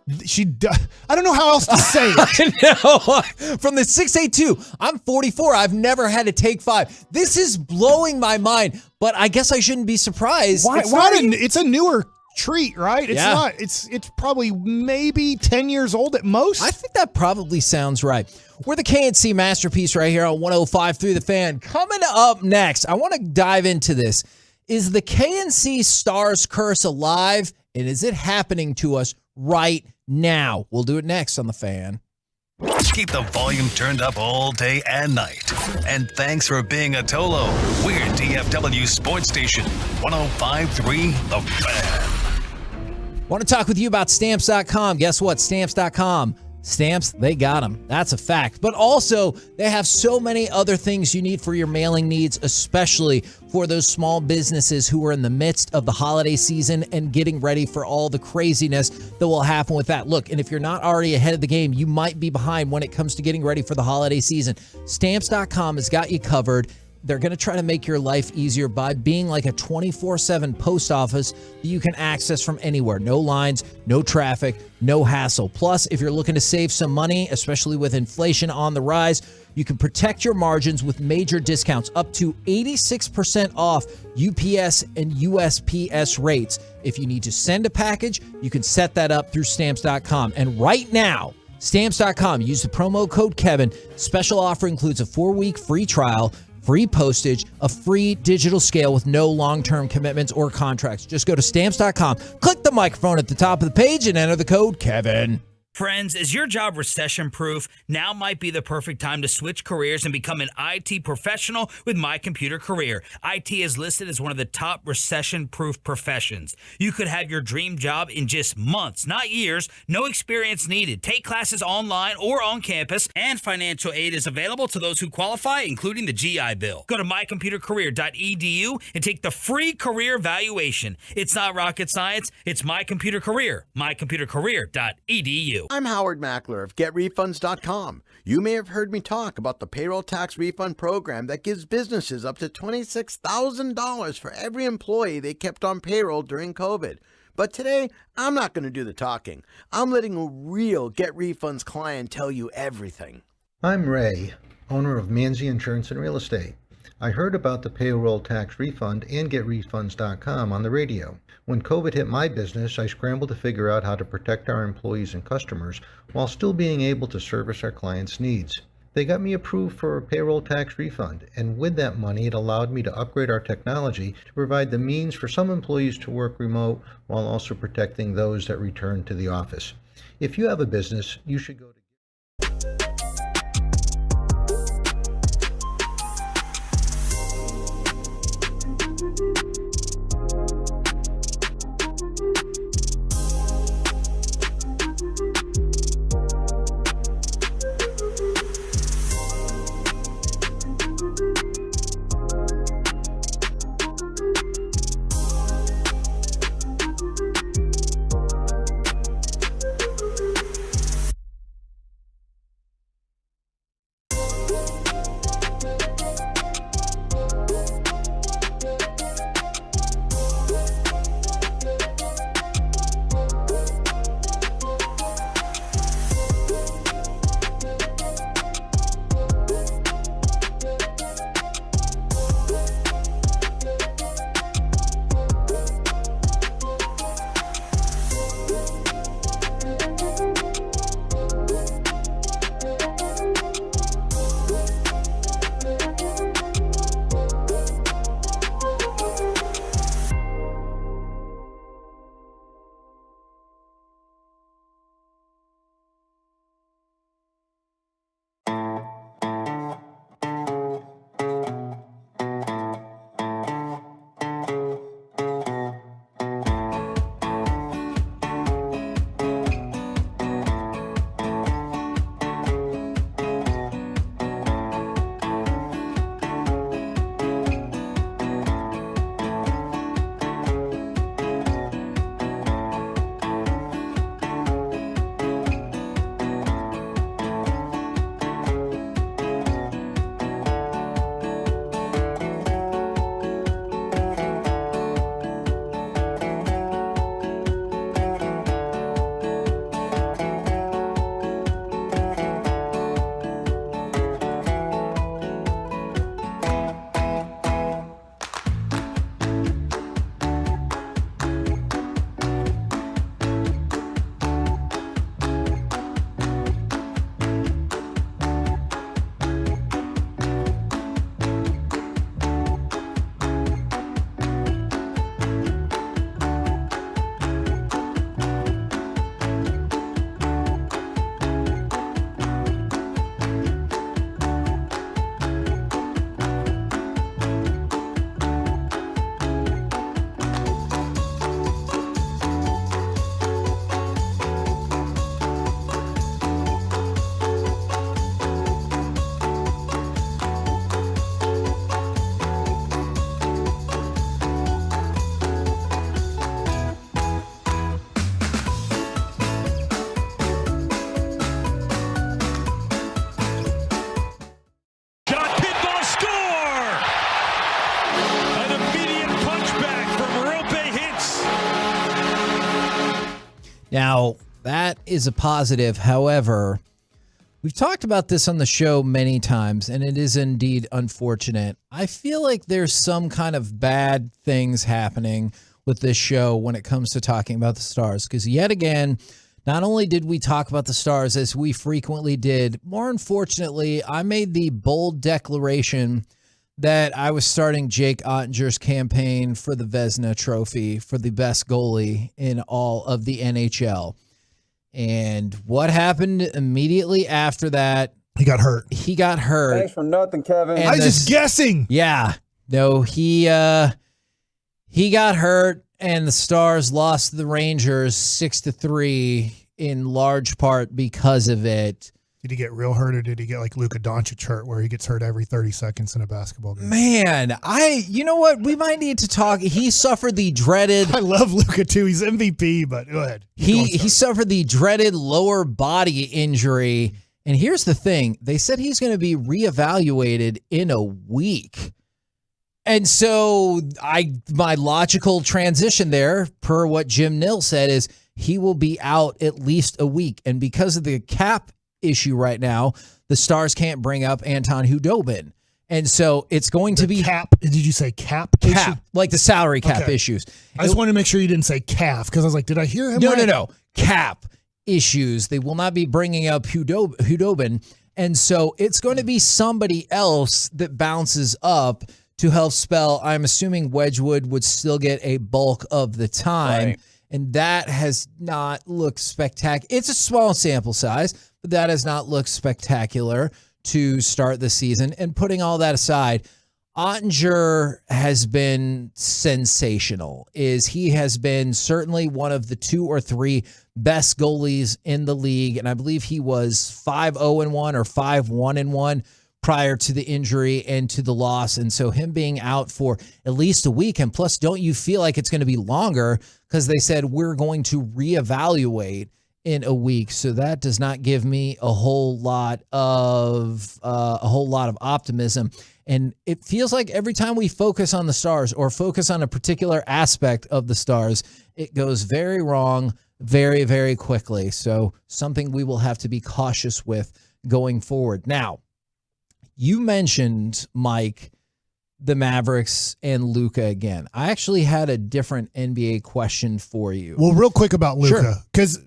I don't know how else to say it. I know. From the 682, I'm 44. I've never had a Take 5. This is blowing my mind, but I guess I shouldn't be surprised. It's a newer treat, right? It's not. It's probably maybe 10 years old at most. I think that probably sounds right. We're the KNC Masterpiece right here on 105 Through the Fan. Coming up next, I want to dive into this. Is the KNC Stars curse alive, and is it happening to us right now? We'll do it next on The Fan. Keep the volume turned up all day and night. And thanks for being a Tolo. We're DFW Sports Station 105.3 The Fan. Want to talk with you about Stamps.com? Guess what? Stamps.com. Stamps, they got them. That's a fact. But also, they have so many other things you need for your mailing needs, especially for those small businesses who are in the midst of the holiday season and getting ready for all the craziness that will happen with that. Look, and if you're not already ahead of the game, you might be behind when it comes to getting ready for the holiday season. Stamps.com has got you covered. They're going to try to make your life easier by being like a 24/7 post office that you can access from anywhere. No lines, no traffic, no hassle. Plus, if you're looking to save some money, especially with inflation on the rise, you can protect your margins with major discounts up to 86% off UPS and USPS rates. If you need to send a package, you can set that up through Stamps.com. And right now, Stamps.com, use the promo code Kevin. Special offer includes a 4-week free trial, free postage, a free digital scale with no long-term commitments or contracts. Just go to Stamps.com, click the microphone at the top of the page, and enter the code Kevin. Friends, is your job recession-proof? Now might be the perfect time to switch careers and become an IT professional with My Computer Career. IT is listed as one of the top recession-proof professions. You could have your dream job in just months, not years. No experience needed. Take classes online or on campus, and financial aid is available to those who qualify, including the GI Bill. Go to mycomputercareer.edu and take the free career evaluation. It's not rocket science. It's My Computer Career. mycomputercareer.edu. I'm Howard Mackler of GetRefunds.com. You may have heard me talk about the payroll tax refund program that gives businesses up to $26,000 for every employee they kept on payroll during COVID. But today, I'm not going to do the talking. I'm letting a real Get Refunds client tell you everything. I'm Ray, owner of Manzi Insurance and Real Estate. I heard about the payroll tax refund and GetRefunds.com on the radio. When COVID hit my business, I scrambled to figure out how to protect our employees and customers while still being able to service our clients' needs. They got me approved for a payroll tax refund, and with that money, it allowed me to upgrade our technology to provide the means for some employees to work remote while also protecting those that return to the office. If you have a business, you should go to Now, that is a positive. However, we've talked about this on the show many times, and it is indeed unfortunate. I feel like there's some kind of bad things happening with this show when it comes to talking about the Stars, because yet again, not only did we talk about the Stars as we frequently did, more unfortunately, I made the bold declaration that I was starting Jake Ottinger's campaign for the Vezina Trophy for the best goalie in all of the NHL. And what happened immediately after that? He got hurt. Thanks for nothing, Kevin. I was just guessing. Yeah. No, he got hurt, and the Stars lost to the Rangers 6-3 in large part because of it. Did he get real hurt, or did he get like Luka Doncic hurt, where he gets hurt every 30 seconds in a basketball game? Man, you know what? We might need to talk. He suffered the dreaded. I love Luka too. He's MVP, but go ahead. He suffered the dreaded lower body injury. And here's the thing. They said he's going to be reevaluated in a week. And so my logical transition there, per what Jim Nill said, is he will be out at least a week. And because of the cap issue right now, the Stars can't bring up Anton Khudobin. And so it's going to be cap. Did you say cap? Cap, issue? like the salary cap issues. I just wanted to make sure you didn't say calf, because I was like, did I hear him? No. Cap issues. They will not be bringing up Khudobin. And so it's going to be somebody else that bounces up to help spell. I'm assuming Wedgwood would still get a bulk of the time. Right. And that has not looked spectacular. It's a small sample size, but that has not looked spectacular to start the season. And putting all that aside, Ottinger has been sensational. He has been certainly one of the 2 or 3 best goalies in the league. And I believe he was 5-0-1 or 5-1-1 prior to the injury and to the loss. And so him being out for at least a week, and plus, don't you feel like it's going to be longer, because they said we're going to reevaluate in a week. So that does not give me a whole lot of optimism. And it feels like every time we focus on the Stars or focus on a particular aspect of the Stars, it goes very wrong very, very quickly. So something we will have to be cautious with going forward. Now, you mentioned, Mike, the Mavericks and Luka again. I actually had a different NBA question for you. Well, real quick about Luka, because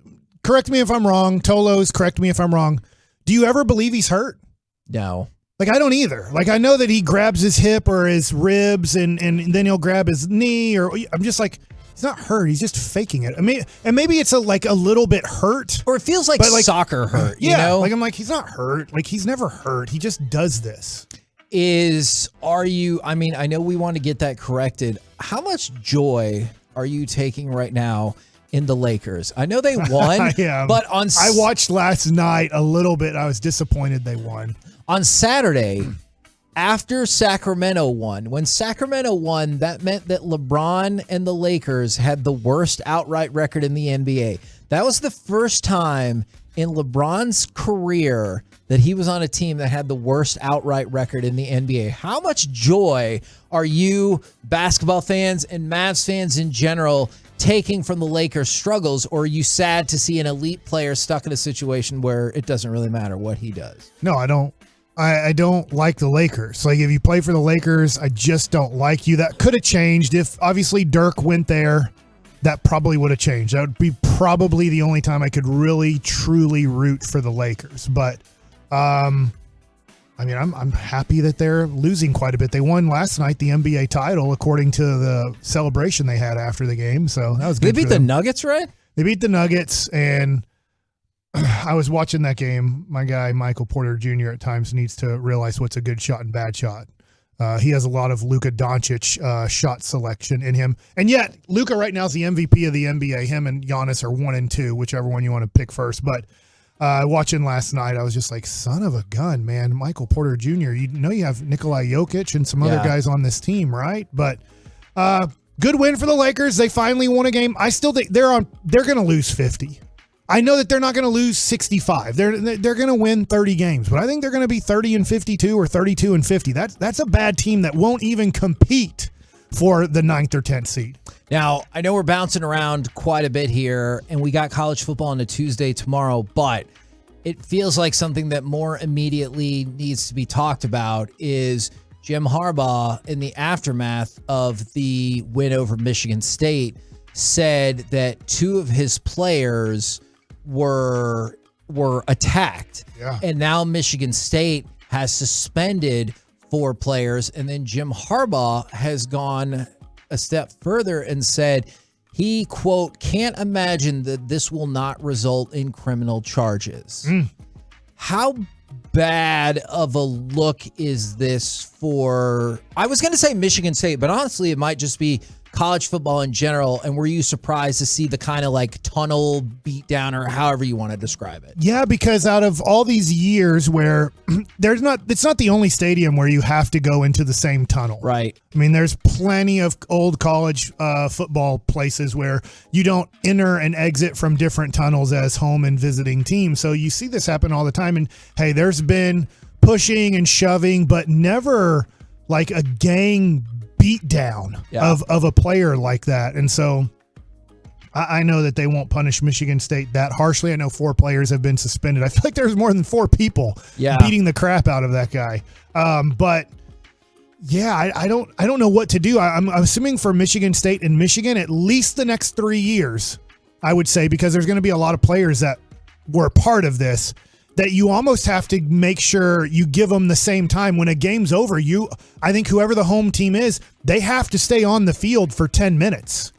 correct me if I'm wrong. Tolos, correct me if I'm wrong. Do you ever believe he's hurt? No. Like, I don't either. Like, I know that he grabs his hip or his ribs and then he'll grab his knee, or I'm just like, he's not hurt. He's just faking it. I mean, and maybe it's a little bit hurt. Or it feels like soccer hurt, you know? Like, I'm like, he's not hurt. Like, he's never hurt. He just does this. I mean, I know we want to get that corrected. How much joy are you taking right now in the Lakers? I know they won, but I watched last night a little bit. I was disappointed they won. On Saturday, after Sacramento won, when Sacramento won, that meant that LeBron and the Lakers had the worst outright record in the NBA. That was the first time in LeBron's career that he was on a team that had the worst outright record in the NBA. How much joy are you, basketball fans and Mavs fans in general, taking from the Lakers' struggles, or are you sad to see an elite player stuck in a situation where it doesn't really matter what he does? No, I don't. I don't like the Lakers. Like, if you play for the Lakers, I just don't like you. That could have changed if obviously Dirk went there. That probably would have changed. That would be probably the only time I could really, truly root for the Lakers. But, I mean, I'm happy that they're losing quite a bit. They won last night the NBA title, according to the celebration they had after the game. So that was good. They beat the Nuggets, right? They beat the Nuggets, and I was watching that game. My guy, Michael Porter Jr., at times needs to realize what's a good shot and bad shot. He has a lot of Luka Doncic shot selection in him. And yet, Luka right now is the MVP of the NBA. Him and Giannis are 1 and 2, whichever one you want to pick first. But watching last night, I was just like, son of a gun, man. Michael Porter Jr., you know you have Nikola Jokic and some other guys on this team, right? But good win for the Lakers. They finally won a game. I still think they're going to lose 50. I know that they're not going to lose 65. They're going to win 30 games, but I think they're going to be 30-52 or 32-50. That's a bad team that won't even compete for the 9th or 10th seed. Now, I know we're bouncing around quite a bit here, and we got college football on a Tuesday tomorrow, but it feels like something that more immediately needs to be talked about is Jim Harbaugh, in the aftermath of the win over Michigan State, said that 2 of his players were attacked. Yeah. And now Michigan State has suspended 4 players, and then Jim Harbaugh has gone a step further and said he, quote, can't imagine that this will not result in criminal charges. How bad of a look is this for, I was going to say Michigan State, but honestly, it might just be college football in general. And were you surprised to see the kind of like tunnel beatdown, or however you want to describe it? Yeah, because out of all these years where it's not the only stadium where you have to go into the same tunnel. Right. I mean, there's plenty of old college football places where you don't enter and exit from different tunnels as home and visiting teams. So you see this happen all the time. And hey, there's been pushing and shoving, but never like a gang beat down of a player like that. And so I know that they won't punish Michigan State that harshly. I know 4 players have been suspended. I feel like there's more than 4 people beating the crap out of that guy. But yeah, I don't know what to do. I'm assuming for Michigan State and Michigan, at least the next 3 years, I would say, because there's going to be a lot of players that were part of this, that you almost have to make sure you give them the same time. When a game's over, I think whoever the home team is, they have to stay on the field for 10 minutes.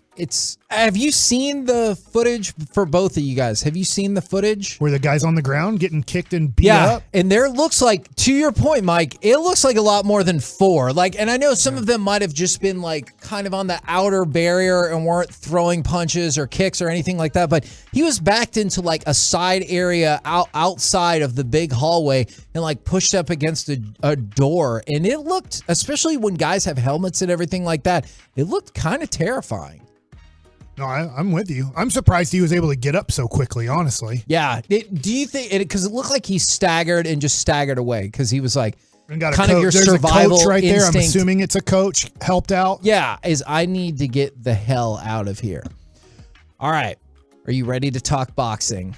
Have you seen the footage for both of you guys? Have you seen the footage? Where the guy's on the ground getting kicked and beat up? And there looks like, to your point, Mike, it looks like a lot more than 4. Like, and I know some of them might have just been like kind of on the outer barrier and weren't throwing punches or kicks or anything like that, but he was backed into like a side area outside of the big hallway and like pushed up against a door. And it looked, especially when guys have helmets and everything like that, it looked kind of terrifying. No, I'm with you. I'm surprised he was able to get up so quickly, honestly. Yeah. Do you think, because it looked like he staggered and just staggered away because he was like, kind of your There's survival a coach right instinct. there. I'm assuming it's a coach helped out. Yeah, I need to get the hell out of here. All right. Are you ready to talk boxing?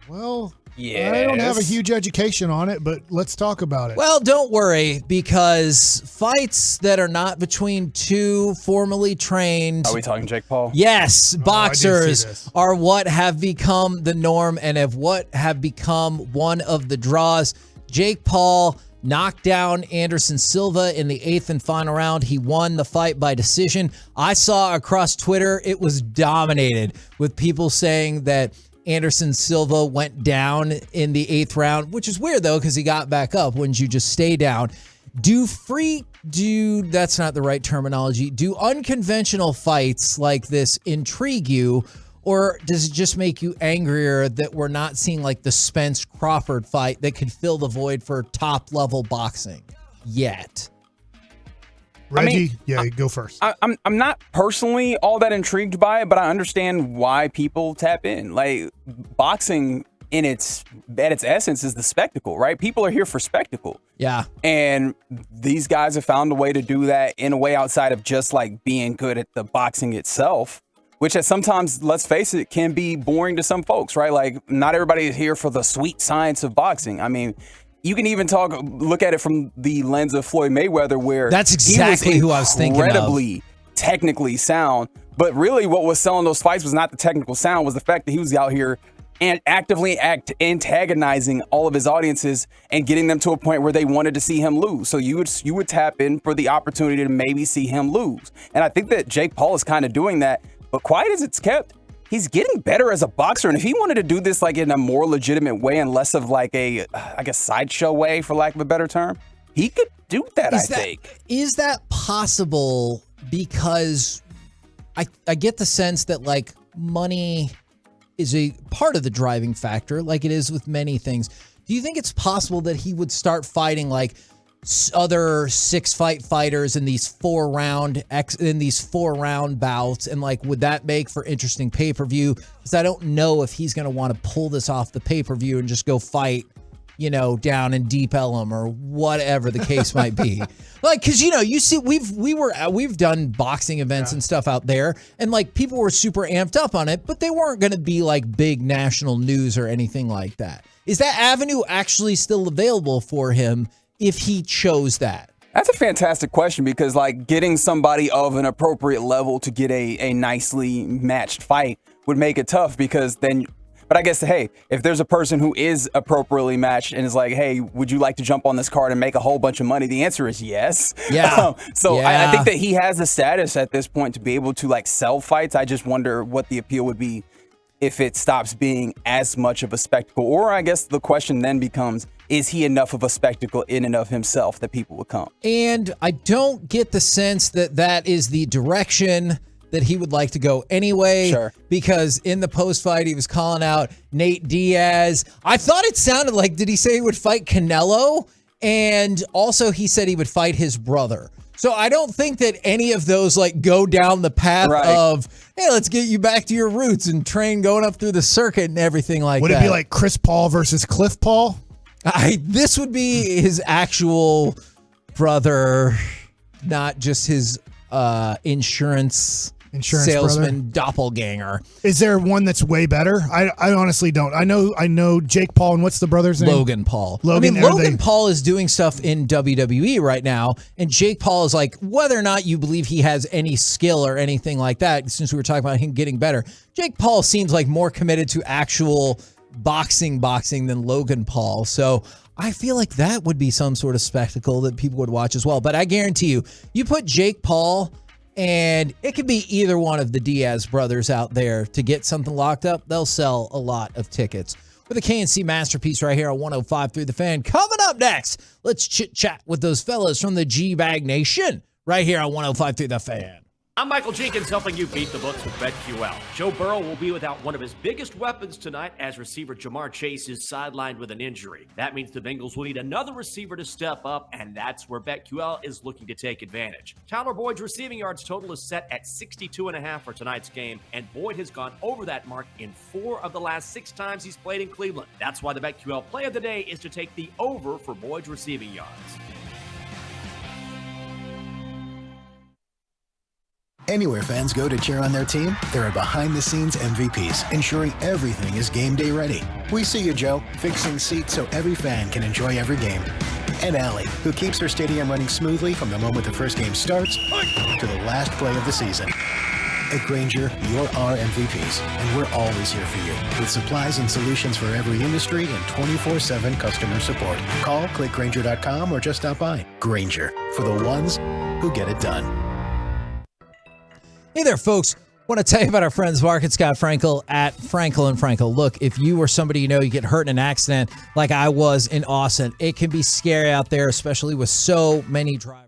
Well, yes. I don't have a huge education on it, but let's talk about it. Well, don't worry, because fights that are not between 2 formally trained... Are we talking Jake Paul? Yes, boxers are what have become the norm and have become one of the draws. Jake Paul knocked down Anderson Silva in the 8th and final round. He won the fight by decision. I saw across Twitter, it was dominated with people saying that Anderson Silva went down in the 8th round, which is weird though, because he got back up. Wouldn't you just stay down? That's not the right terminology. Do unconventional fights like this intrigue you, or does it just make you angrier that we're not seeing like the Spence Crawford fight that could fill the void for top level boxing yet? Reggie, go first. I'm not personally all that intrigued by it, but I understand why people tap in. Like, boxing at its essence is the spectacle, right? People are here for spectacle. Yeah. And these guys have found a way to do that in a way outside of just like being good at the boxing itself, which is sometimes, let's face it, can be boring to some folks, right? Like, not everybody is here for the sweet science of boxing. I mean, you can even look at it from the lens of Floyd Mayweather, where that's exactly who I was thinking of. Incredibly technically sound, but really what was selling those fights was not the technical sound, was the fact that he was out here and actively antagonizing all of his audiences and getting them to a point where they wanted to see him lose. So you would tap in for the opportunity to maybe see him lose. And I think that Jake Paul is kind of doing that, but quiet as it's kept, he's getting better as a boxer. And if he wanted to do this like in a more legitimate way and less of like a, I guess, sideshow way, for lack of a better term, he could do that, I think. Is that possible? Because I get the sense that like money is a part of the driving factor, like it is with many things. Do you think it's possible that he would start fighting like other 6-fight fighters in these 4-round bouts, and like would that make for interesting pay-per-view? Because I don't know if he's going to want to pull this off the pay-per-view and just go fight, down in Deep Ellum or whatever the case might be. Like, because you see, we've done boxing events and stuff out there, and like people were super amped up on it, but they weren't going to be like big national news or anything like that. Is that avenue actually still available for him if he chose that? That's a fantastic question, because like getting somebody of an appropriate level to get a nicely matched fight would make it tough, because then. But I guess, hey, if there's a person who is appropriately matched and is like, hey, would you like to jump on this card and make a whole bunch of money? The answer is yes. Yeah. I think that he has the status at this point to be able to like sell fights. I just wonder what the appeal would be if it stops being as much of a spectacle. Or I guess the question then becomes, is he enough of a spectacle in and of himself that people would come? And I don't get the sense that that is the direction that he would like to go anyway. Sure. Because in the post-fight, he was calling out Nate Diaz. I thought it sounded like, did he say he would fight Canelo? And also he said he would fight his brother. So I don't think that any of those like go down the path of, hey, let's get you back to your roots and train going up through the circuit and everything like that. Would it be like Chris Paul versus Cliff Paul? This would be his actual brother, not just his insurance salesman brother. Doppelganger. Is there one that's way better? I honestly don't. I know Jake Paul, and what's the brother's name? Logan Paul. Logan Paul is doing stuff in WWE right now, and Jake Paul is like, whether or not you believe he has any skill or anything like that, since we were talking about him getting better, Jake Paul seems like more committed to actual boxing than Logan Paul. So I feel like that would be some sort of spectacle that people would watch as well. But I guarantee you put Jake Paul, and it could be either one of the Diaz brothers out there to get something locked up, they'll sell a lot of tickets. With a KNC masterpiece right here on 105 through the Fan. Coming up next, let's chit-chat with those fellas from the G-Bag Nation right here on 105 through the Fan. I'm Michael Jenkins, helping you beat the books with BetQL. Joe Burrow will be without one of his biggest weapons tonight as receiver Jamar Chase is sidelined with an injury. That means the Bengals will need another receiver to step up, and that's where BetQL is looking to take advantage. Tyler Boyd's receiving yards total is set at 62.5 for tonight's game, and Boyd has gone over that mark in 4 of the last 6 times he's played in Cleveland. That's why the BetQL play of the day is to take the over for Boyd's receiving yards. Anywhere fans go to cheer on their team, there are behind-the-scenes MVPs ensuring everything is game day ready. We see you, Joe, fixing seats so every fan can enjoy every game. And Allie, who keeps her stadium running smoothly from the moment the first game starts to the last play of the season. At Grainger, you're our MVPs, and we're always here for you with supplies and solutions for every industry and 24/7 customer support. Call, click Grainger.com, or just stop by. Grainger, for the ones who get it done. Hey there, folks. Want to tell you about our friends Mark and Scott Frankel at Frankel & Frankel. Look, if you or somebody you know, you get hurt in an accident like I was in Austin, it can be scary out there, especially with so many drivers.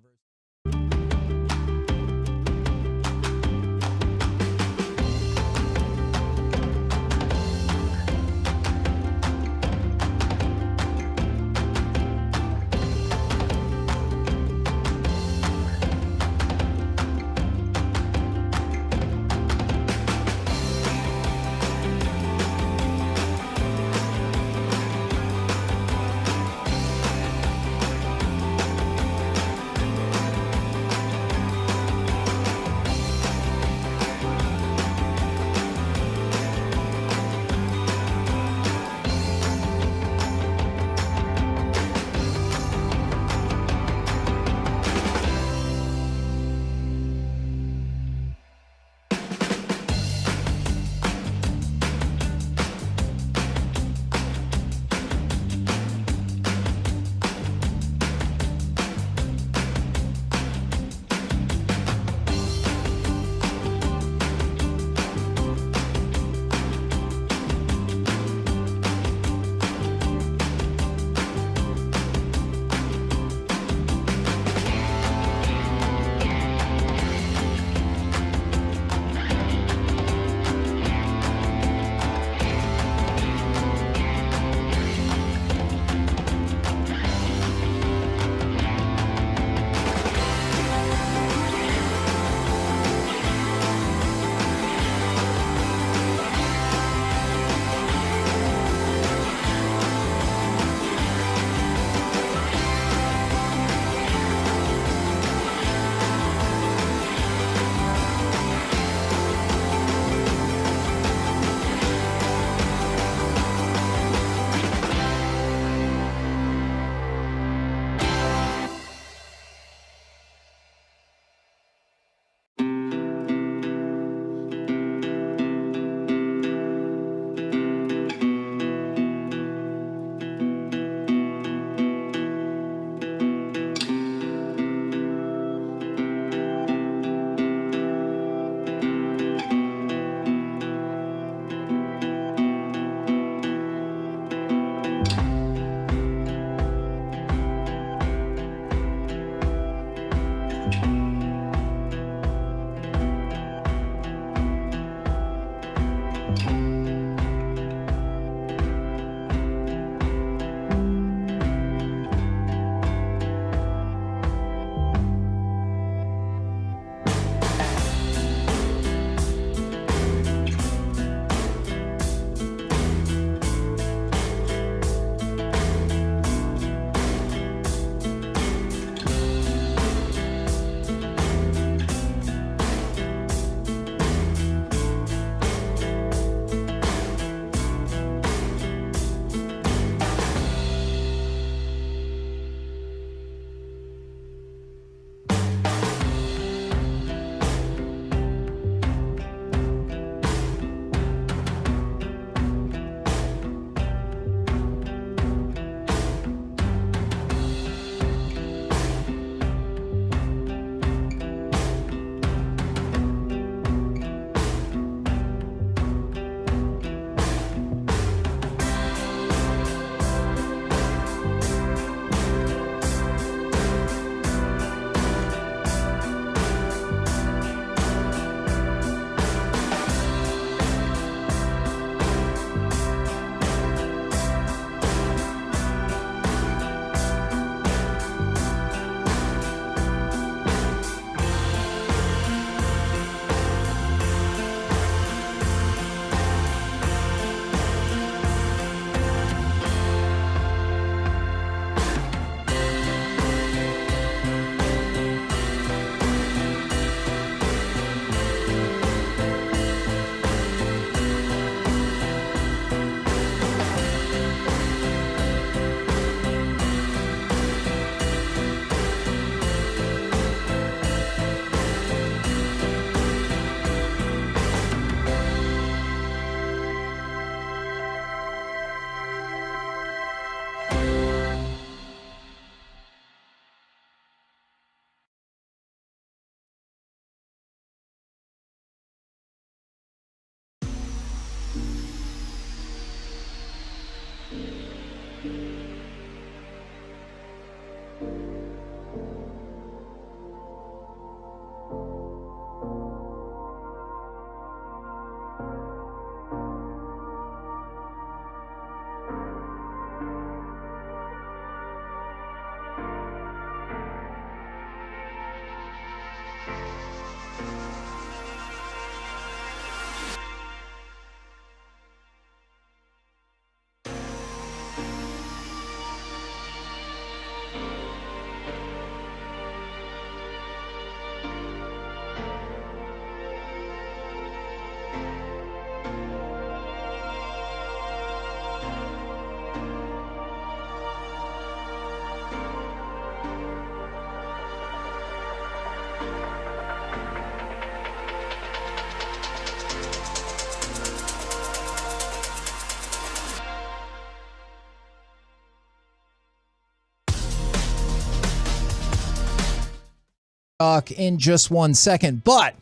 talk in just 1 second. But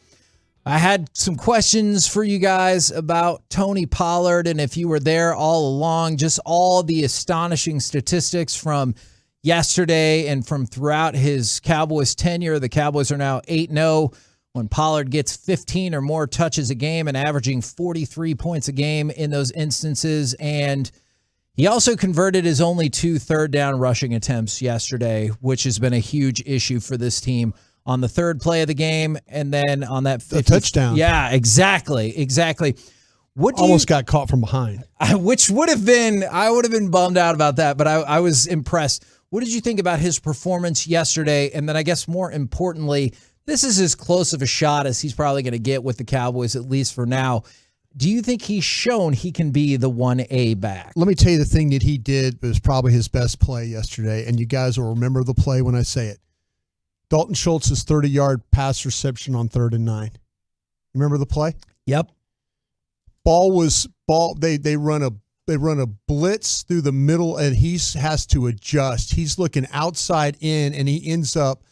I had some questions for you guys about Tony Pollard, and if you were there all along, just all the astonishing statistics from yesterday and from throughout his Cowboys tenure. The Cowboys are now 8-0 when Pollard gets 15 or more touches a game and averaging 43 points a game in those instances. And he also converted his only 2 third-down rushing attempts yesterday, which has been a huge issue for this team. On the third play of the game, and then on that 50, touchdown. Yeah, exactly. What almost got caught from behind. Which would have been, I would have been bummed out about that, but I was impressed. What did you think about his performance yesterday? And then I guess more importantly, this is as close of a shot as he's probably going to get with the Cowboys, at least for now. Do you think he's shown he can be the 1A back? Let me tell you the thing that he did was probably his best play yesterday, and you guys will remember the play when I say it. Dalton Schultz's 30-yard pass reception on 3rd and 9. Remember the play? Yep. They run a blitz through the middle, and he has to adjust. He's looking outside in, and he ends up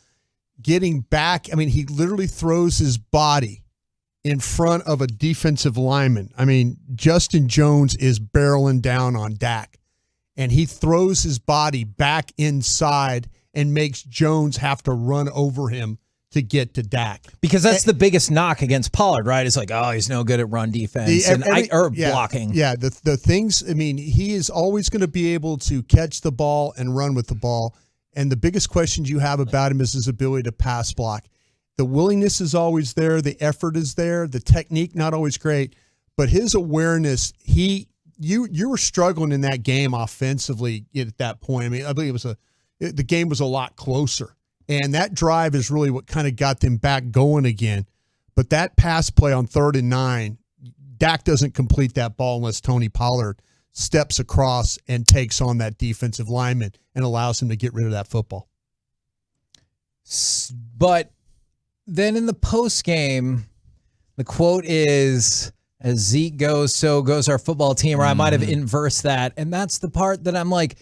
getting back. I mean, he literally throws his body in front of a defensive lineman. I mean, Justin Jones is barreling down on Dak, and he throws his body back inside and makes Jones have to run over him to get to Dak. Because that's the biggest knock against Pollard, right? It's like, oh, he's no good at run defense or blocking. Yeah, the things, I mean, he is always going to be able to catch the ball and run with the ball. And the biggest questions you have about him is his ability to pass block. The willingness is always there. The effort is there. The technique, not always great. But his awareness, you were struggling in that game offensively at that point. I mean, I believe the game was a lot closer. And that drive is really what kind of got them back going again. But that pass play on 3rd and 9, Dak doesn't complete that ball unless Tony Pollard steps across and takes on that defensive lineman and allows him to get rid of that football. But then in the post game, the quote is, as Zeke goes, so goes our football team, or I might have inversed that. And that's the part that I'm like,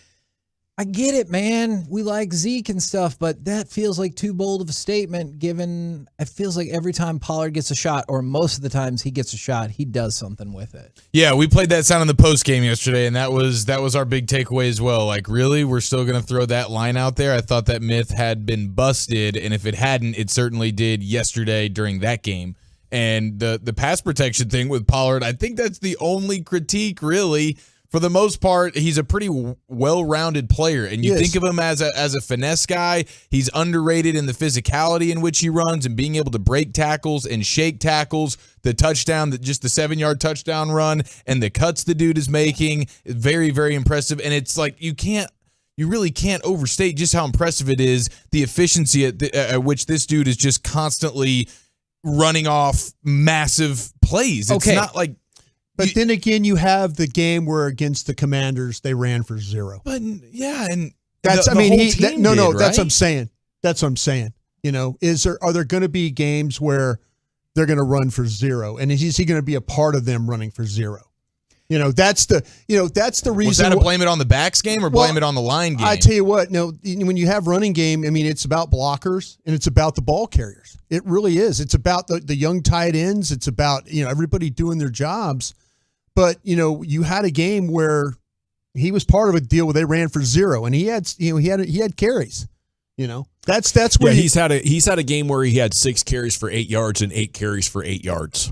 I get it, man. We like Zeke and stuff, but that feels like too bold of a statement given it feels like every time Pollard gets a shot, or most of the times he gets a shot, he does something with it. Yeah, we played that sound in the post game yesterday, and that was our big takeaway as well. Like, really? We're still going to throw that line out there? I thought that myth had been busted, and if it hadn't, it certainly did yesterday during that game. And the pass protection thing with Pollard, I think that's the only critique, really. For the most part, he's a pretty well-rounded player, and you think of him as a finesse guy. He's underrated in the physicality in which he runs and being able to break tackles and shake tackles. The touchdown, just the 7-yard touchdown run, and the cuts the dude is making, very, very impressive. And it's like you really can't overstate just how impressive it is, the efficiency at which this dude is just constantly running off massive plays. It's not like. But then again, you have the game where against the Commanders they ran for 0. But yeah, and that's that's what I'm saying. That's what I'm saying. You know, are there going to be games where they're going to run for 0, and is he going to be a part of them running for 0? You know, that's the reason. Was that to blame it on the backs game or blame it on the line game? I tell you what, when you have running game, I mean, it's about blockers and it's about the ball carriers. It really is. It's about the young tight ends. It's about everybody doing their jobs. But, you had a game where he was part of a deal where they ran for 0, and he had carries. That's where he's had a game where he had 6 carries for 8 yards and 8 carries for 8 yards.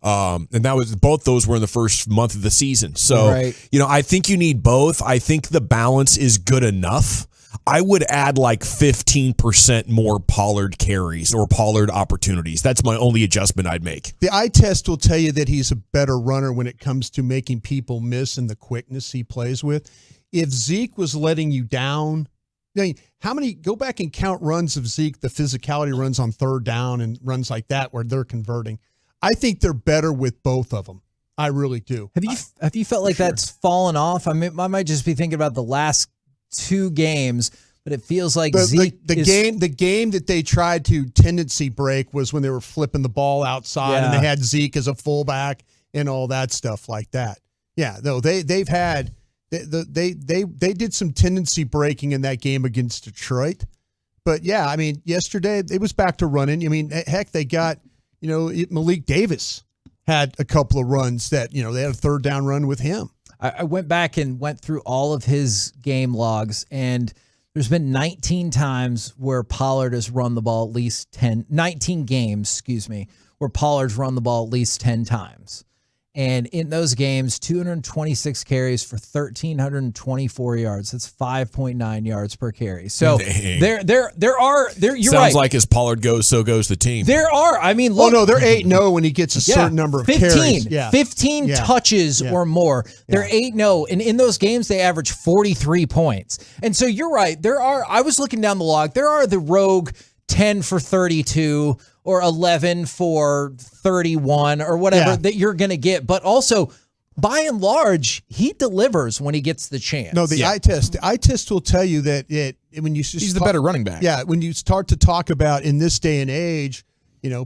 And that was both those were in the first month of the season. So, I think you need both. I think the balance is good enough. I would add like 15% more Pollard carries or Pollard opportunities. That's my only adjustment I'd make. The eye test will tell you that he's a better runner when it comes to making people miss and the quickness he plays with. If Zeke was letting you down, go back and count runs of Zeke, the physicality runs on 3rd down and runs like that where they're converting. I think they're better with both of them. I really do. Have you felt like that's fallen off? I mean, I might just be thinking about the last 2 games, but it feels like Zeke the game that they tried to tendency break was when they were flipping the ball outside and they had Zeke as a fullback and all that stuff like that. Yeah, though they did some tendency breaking in that game against Detroit, But yeah, I mean, yesterday it was back to running. I mean, heck, they got, Malik Davis had a couple of runs that, they had a third down run with him. I went back and went through all of his game logs, and there's been 19 times where Pollard has run the ball at least 19 games, where Pollard's run the ball at least 10 times. And in those games, 226 carries for 1,324 yards. That's 5.9 yards per carry. So there are. You're Sounds right. like as Pollard goes, so goes the team. There are. I mean, look. Oh, no, they're 8-0 when he gets a certain number of 15, carries. Yeah. 15 touches or more. They're 8-0. And in those games, they average 43 points. And so you're right. I was looking down the log. There are the rogue 10 for 32 or 11 for 31 or whatever that you're going to get. But also, by and large, he delivers when he gets the chance. No, the eye test will tell you that when you he's the better running back. Yeah, when you start to talk about in this day and age,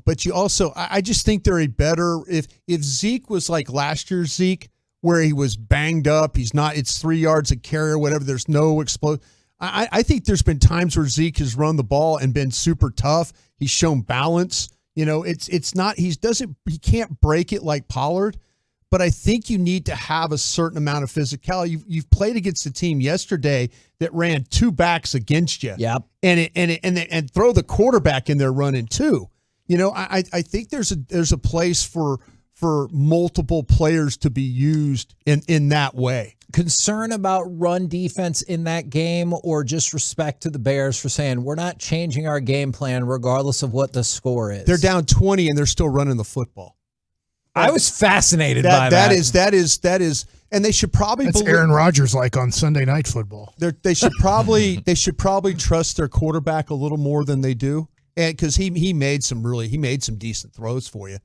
but you also, I just think they're a better, if Zeke was like last year's Zeke, where he was banged up, it's 3 yards a carry or whatever, there's no explosion. I think there's been times where Zeke has run the ball and been super tough. He's shown balance. It's not, he can't break it like Pollard, but I think you need to have a certain amount of physicality. You've played against a team yesterday that ran two backs against you. Yep. And throw the quarterback in there running too. I think there's a place for multiple players to be used in that way. Concern about run defense in that game, or just respect to the Bears for saying we're not changing our game plan regardless of what the score is? They're down 20 and they're still running the football. I was fascinated by that. That is, and they should probably. That's Aaron Rodgers like on Sunday Night Football. They should probably trust their quarterback a little more than they do, and because he made some decent throws for you.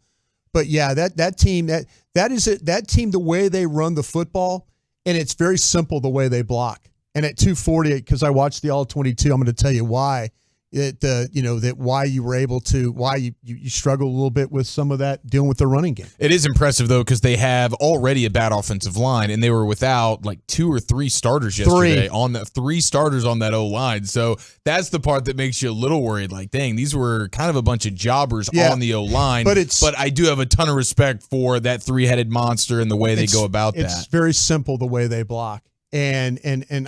But yeah, that team that team, the way they run the football, and it's very simple the way they block. And at 240, because I watched the All 22, I'm going to tell you why. Why you were able to, why you struggle a little bit with some of that dealing with the running game. It is impressive, though, because they have already a bad offensive line, and they were without like 2 or 3 starters yesterday. Three starters on that O-line. So that's the part that makes you a little worried. Like, dang, these were kind of a bunch of jobbers on the O-line. But I do have a ton of respect for that three-headed monster and the way they go about that. It's very simple the way they block. And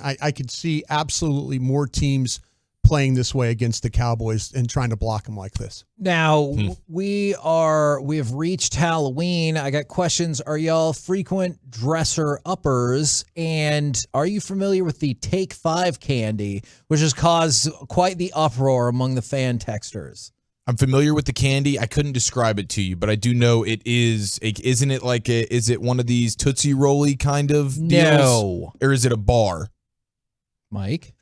I could see absolutely more teams playing this way against the Cowboys and trying to block them like this. Now, we have reached Halloween. I got questions. Are y'all frequent dresser uppers? And are you familiar with the Take 5 candy, which has caused quite the uproar among the fan texters? I'm familiar with the candy. I couldn't describe it to you, but I do know it is. Isn't it like is it one of these Tootsie Roll-y kind of deals? No. Or is it a bar? Mike?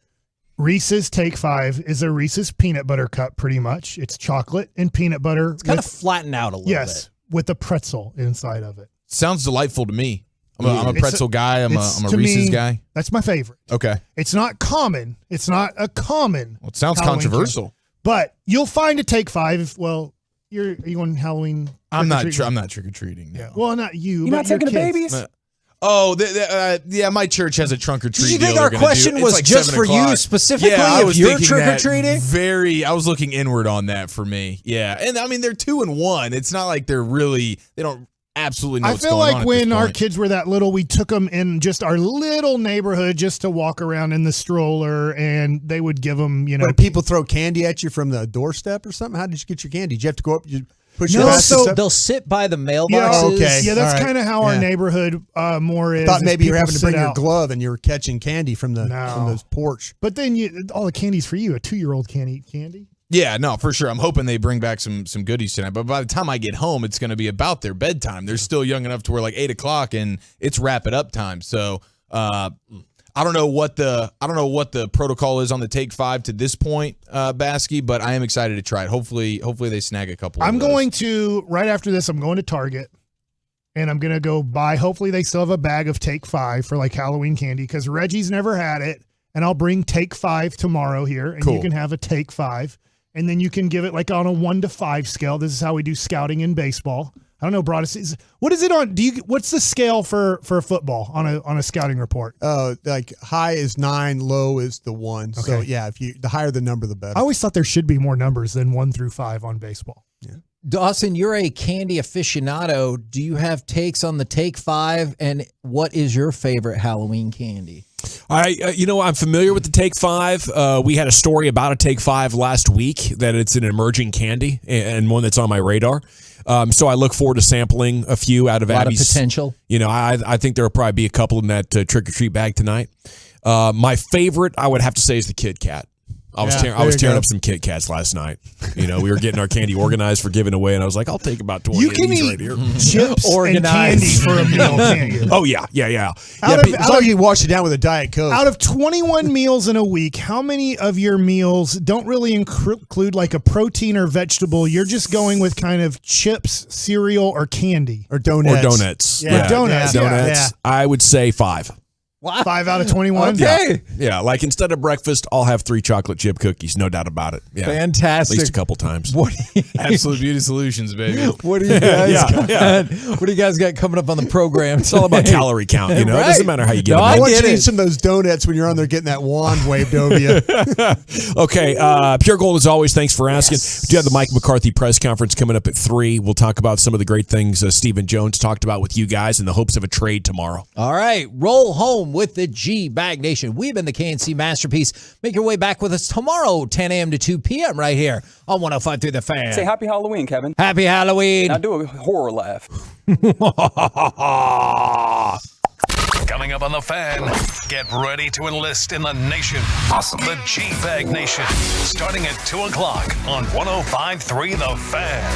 Reese's Take 5 is a Reese's peanut butter cup, pretty much. It's chocolate and peanut butter. It's kind of flattened out a little bit. Yes, with a pretzel inside of it. Sounds delightful to me. I'm a pretzel guy. I'm a Reese's guy. That's my favorite. Okay. It's not common. It's not a common. Well, it sounds Halloween controversial. candy. But you'll find a Take 5. Are you on Halloween? I'm not trick or treating. Yeah. Well, not you. You're not taking the babies. My church has a trunk or treat. Did you think our question was like just for you specifically? Yeah, I was you're thinking trick or treating. I was looking inward on that for me. Yeah, and I mean they're 2 and 1. It's not like they don't absolutely know what's going on. I feel like when our kids were that little, we took them in just our little neighborhood just to walk around in the stroller, and they would give them, But people throw candy at you from the doorstep or something? How did you get your candy? Did you have to go up? They'll sit by the mailboxes. Yeah, that's kind of how our neighborhood more is. I thought maybe you're having to bring your glove and you're catching candy from the porch. But then all the candy's for you. A 2-year-old can't eat candy. Yeah, no, for sure. I'm hoping they bring back some goodies tonight. But by the time I get home, it's going to be about their bedtime. They're still young enough to where like 8 o'clock and it's wrap it up time. So I don't know what the protocol is on the Take 5 to this point, Baskey, but I am excited to try it. Hopefully they snag a couple. I'm going to right after this. I'm going to Target, and I'm going to go buy. Hopefully they still have a bag of Take 5 for like Halloween candy because Reggie's never had it, and I'll bring Take 5 tomorrow here, and you can have a Take 5, and then you can give it like on a 1 to 5 scale. This is how we do scouting in baseball. I don't know, broadest. What is it on? What's the scale for football on a scouting report? Like high is 9, low is the 1. Okay. So yeah, the higher the number, the better. I always thought there should be more numbers than 1 through 5 on baseball. Yeah. Dawson, you're a candy aficionado. Do you have takes on the Take 5? And what is your favorite Halloween candy? I'm familiar with the Take 5. We had a story about a Take 5 last week that it's an emerging candy and one that's on my radar. So I look forward to sampling a few out of Abby's. A lot of potential. I think there will probably be a couple in that trick-or-treat bag tonight. My favorite, I would have to say, is the Kit Kat. I was tearing up some Kit Kats last night. We were getting our candy organized for giving away, and I was like, I'll take about 20 of these right here. Chips and candy for a meal, can't you? Oh, yeah. As long as you wash it down with a Diet Coke. Out of 21 meals in a week, how many of your meals don't really include like a protein or vegetable? You're just going with kind of chips, cereal, or candy. Or donuts. Or donuts. Yeah. Donuts. Yeah. I would say 5. Wow. 5 out of 21? Okay. Yeah, like instead of breakfast, I'll have 3 chocolate chip cookies, no doubt about it. Yeah. Fantastic. At least a couple times. Absolute Beauty Solutions, baby. What do you guys got? What do you guys got coming up on the program? It's all about calorie count, It doesn't matter how you get it. I want you to eat some of those donuts when you're on there getting that wand waved over you. Okay, Pure Gold as always, thanks for asking. We do have the Mike McCarthy press conference coming up at 3. We'll talk about some of the great things Stephen Jones talked about with you guys in the hopes of a trade tomorrow. All right, roll home with the G-Bag Nation. We've been the KNC Masterpiece. Make your way back with us tomorrow, 10 a.m. to 2 p.m. right here on 105 through the Fan. Say happy Halloween, Kevin. Happy Halloween. Now do a horror laugh. Coming up on The Fan, get ready to enlist in the nation. Awesome. The G-Bag Nation, starting at 2 o'clock on 105.3 The Fan.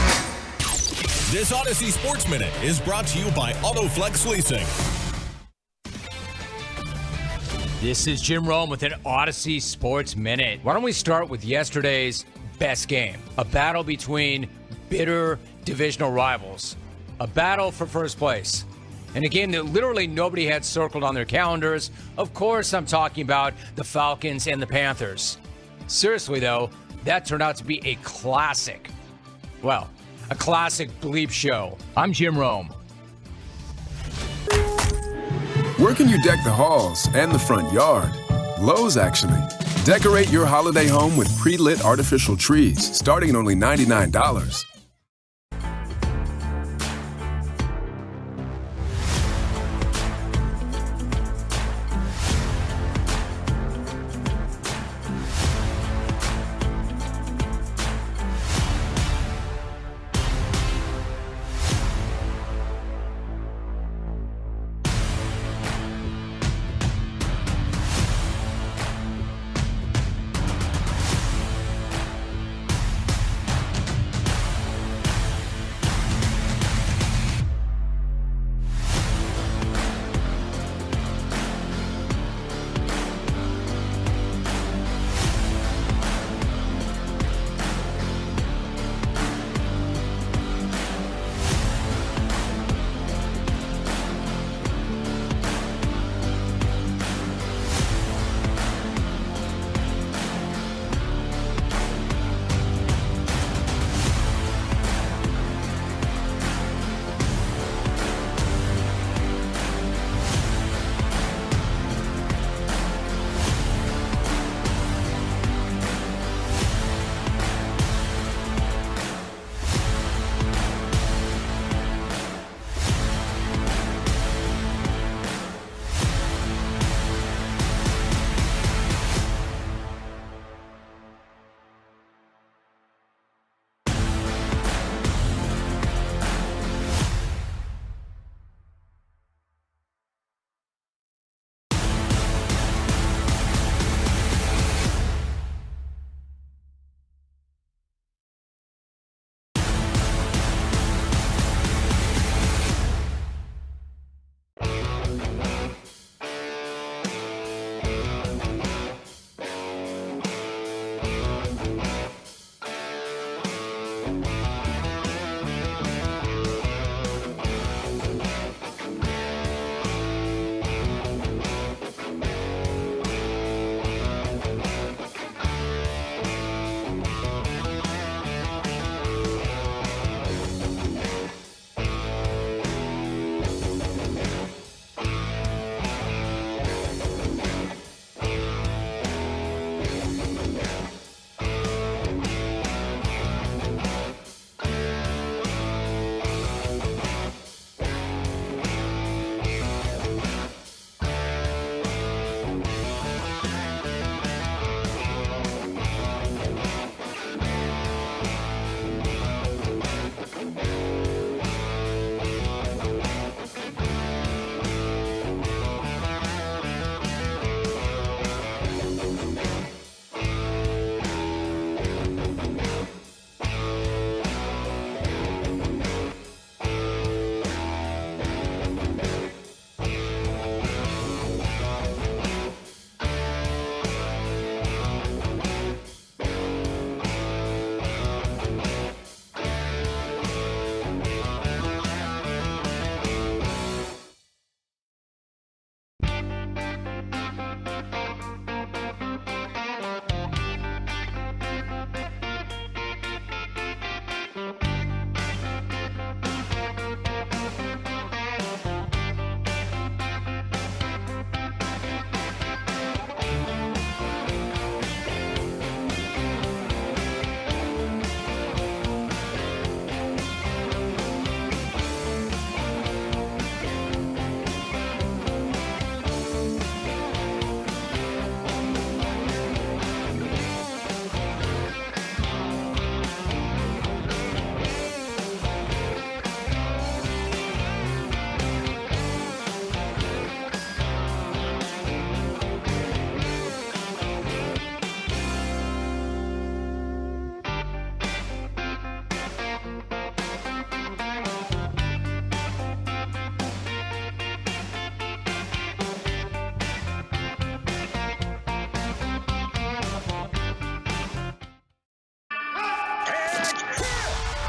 This Odyssey Sports Minute is brought to you by AutoFlex Leasing. This is Jim Rome with an Odyssey Sports Minute. Why don't we start with yesterday's best game? A battle between bitter divisional rivals. A battle for first place. In a game that literally nobody had circled on their calendars. Of course, I'm talking about the Falcons and the Panthers. Seriously, though, that turned out to be a classic. Well, a classic bleep show. I'm Jim Rome. Where can you deck the halls and the front yard? Lowe's, actually. Decorate your holiday home with pre-lit artificial trees, starting at only $99.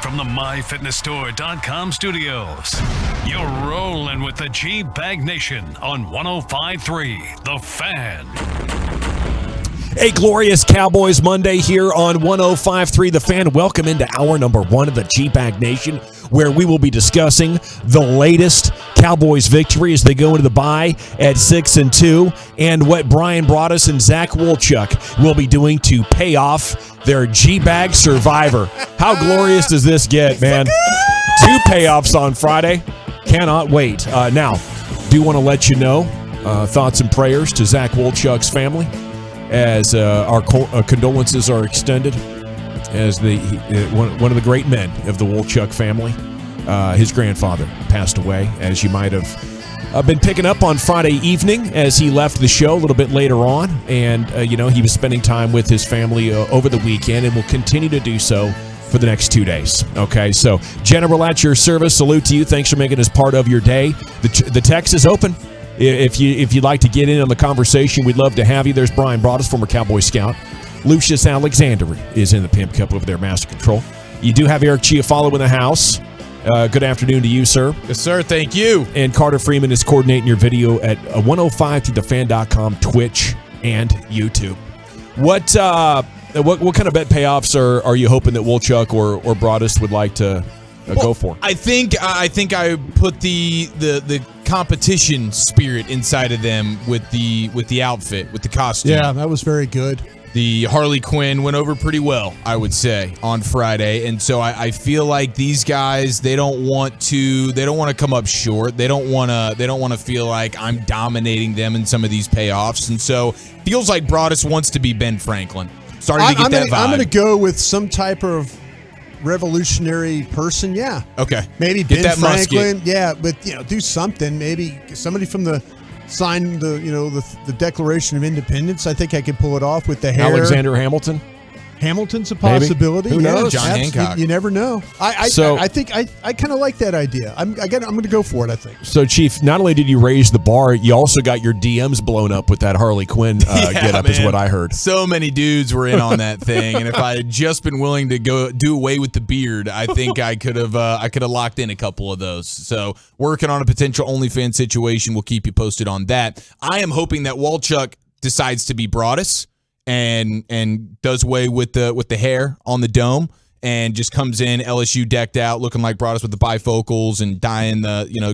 From the MyFitnessStore.com studios, you're rolling with the G-Bag Nation on 105.3 The Fan. A glorious Cowboys Monday here on 105.3 The Fan. Welcome into hour number 1 of the G-Bag Nation, where we will be discussing the latest Cowboys victory as they go into the bye at 6-2, and what Brian Broaddus and Zach Wolchuk will be doing to pay off their G-Bag Survivor. How glorious does this get, man? 2 payoffs on Friday. Cannot wait. Now, do want to let you know, thoughts and prayers to Zach Wolchuk's family, as our condolences are extended, as one of the great men of the Wolchuk family, his grandfather passed away, as you might have been picking up on Friday evening as he left the show a little bit later on. And, he was spending time with his family over the weekend and will continue to do so for the next 2 days. Okay, so General at your service, salute to you. Thanks for making us part of your day. The text is open. If you'd like to get in on the conversation, we'd love to have you. There's Brian Broaddus, former Cowboy Scout. Lucius Alexander is in the Pimp Cup over there, Master Control. You do have Eric Chiafalo in the house. Good afternoon to you, sir. Yes, sir. Thank you. And Carter Freeman is coordinating your video at 105thethefan.com, Twitch, and YouTube. What kind of bet payoffs are you hoping that Wolchuk or Broaddus would like to go for? I think I put the competition spirit inside of them with the outfit, with the costume. Yeah, that was very good. The Harley Quinn went over pretty well, I would say, on Friday. And so I feel like these guys, they don't want to come up short. They don't want to feel like I'm dominating them in some of these payoffs. And so feels like Broaddus wants to be Ben Franklin. Starting to get that vibe. I'm going to go with some type of revolutionary person. Yeah. Okay. Maybe Get Ben that Franklin. musket. Yeah, but do something. Maybe somebody from the sign the Declaration of Independence. I think I could pull it off with the hair. Alexander Hamilton. Hamilton's a possibility. Who knows? John Hancock. You never know. I think I kind of like that idea. I'm going to go for it, I think. So, Chief, not only did you raise the bar, you also got your DMs blown up with that Harley Quinn get up, is what I heard. So many dudes were in on that thing, and if I had just been willing to go do away with the beard, I think I could have locked in a couple of those. So, working on a potential OnlyFans situation. We'll keep you posted on that. I am hoping that Wolchuk decides to be Broaddus and does away with the hair on the dome and just comes in LSU decked out, looking like Broaddus with the bifocals and dyeing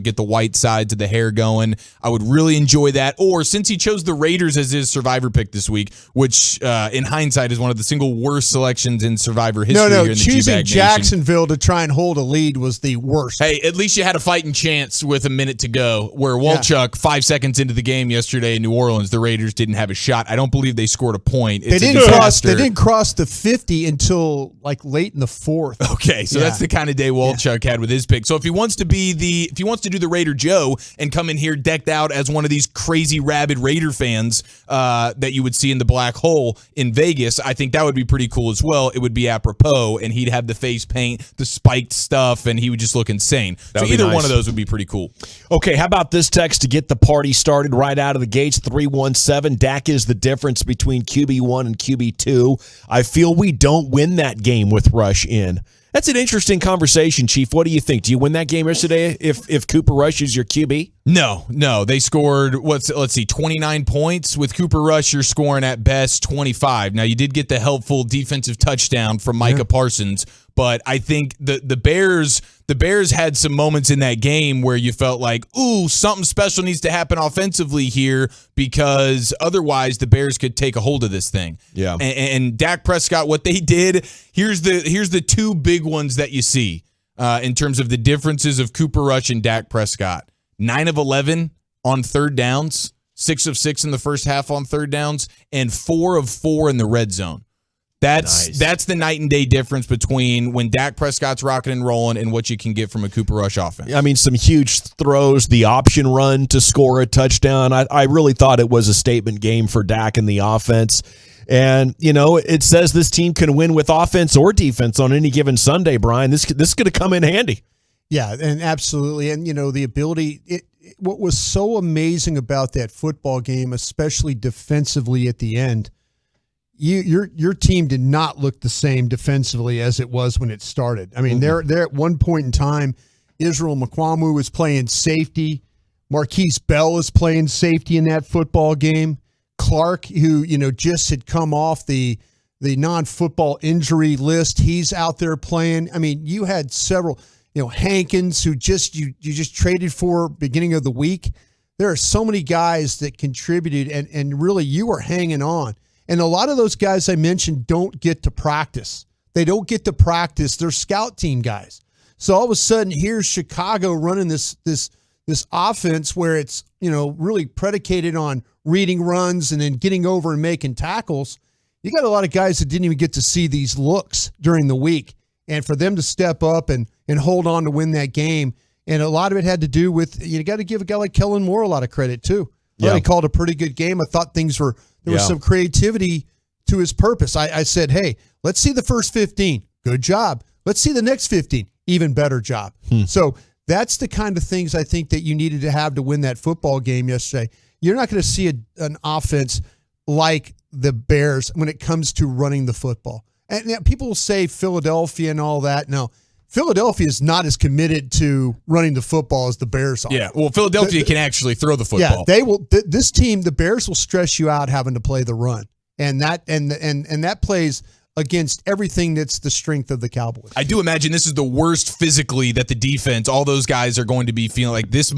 get the white sides of the hair going. I would really enjoy that. Or since he chose the Raiders as his Survivor pick this week, which in hindsight is one of the single worst selections in Survivor history here in the choosing G-Bag Jacksonville to try and hold a lead was the worst. Hey, at least you had a fighting chance with a minute to go, where Wolchuk, 5 seconds into the game yesterday in New Orleans, the Raiders didn't have a shot. I don't believe they scored a point. They didn't cross the 50 until like late in the fourth. Okay, so that's the kind of day Wolchuk had with his pick. So if he wants to do the Raider Joe and come in here decked out as one of these crazy rabid Raider fans that you would see in the black hole in Vegas, I think that would be pretty cool as well. It would be apropos, and he'd have the face paint, the spiked stuff, and he would just look insane. So either one of those would be pretty cool. Okay, how about this text to get the party started right out of the gates? 317. Dak is the difference between QB1 and QB2. I feel we don't win that game with Rush in. That's an interesting conversation, Chief. What do you think? Do you win that game yesterday if Cooper Rush is your QB? No. They scored, 29 points. With Cooper Rush, you're scoring at best 25. Now, you did get the helpful defensive touchdown from Micah Parsons, but I think the Bears had some moments in that game where you felt like, ooh, something special needs to happen offensively here, because otherwise the Bears could take a hold of this thing. Yeah. And Dak Prescott, what they did, here's the two big ones that you see in terms of the differences of Cooper Rush and Dak Prescott. 9 of 11 on third downs, 6 of 6 in the first half on third downs, and 4 of 4 in the red zone. That's the night and day difference between when Dak Prescott's rocking and rolling and what you can get from a Cooper Rush offense. I mean, some huge throws, the option run to score a touchdown. I really thought it was a statement game for Dak and the offense. And, it says this team can win with offense or defense on any given Sunday, Brian. This is going to come in handy. Yeah, and absolutely. And, the ability, what was so amazing about that football game, especially defensively at the end, your team did not look the same defensively as it was when it started. I mean, they're at one point in time, Israel Mukuamu was playing safety. Marquise Bell was playing safety in that football game. Clark, who just had come off the non-football injury list, he's out there playing. I mean, you had several, Hankins, who you just traded for beginning of the week. There are so many guys that contributed, and really you were hanging on. And a lot of those guys I mentioned don't get to practice. They don't get to practice. They're scout team guys. So all of a sudden, here's Chicago running this offense where it's really predicated on reading runs and then getting over and making tackles. You got a lot of guys that didn't even get to see these looks during the week, and for them to step up and hold on to win that game. And a lot of it had to do with, you got to give a guy like Kellen Moore a lot of credit too. Yeah. He called a pretty good game. I thought there was some creativity to his purpose. I said, hey, let's see the first 15. Good job. Let's see the next 15. Even better job. So that's the kind of things I think that you needed to have to win that football game yesterday. You're not going to see an offense like the Bears when it comes to running the football. And now people will say Philadelphia and all that. No, Philadelphia is not as committed to running the football as the Bears are. Yeah, well, Philadelphia can actually throw the football. Yeah, they will. This team, the Bears, will stress you out having to play the run, and that plays against everything that's the strength of the Cowboys. I do imagine this is the worst physically that the defense, all those guys are going to be feeling. Like this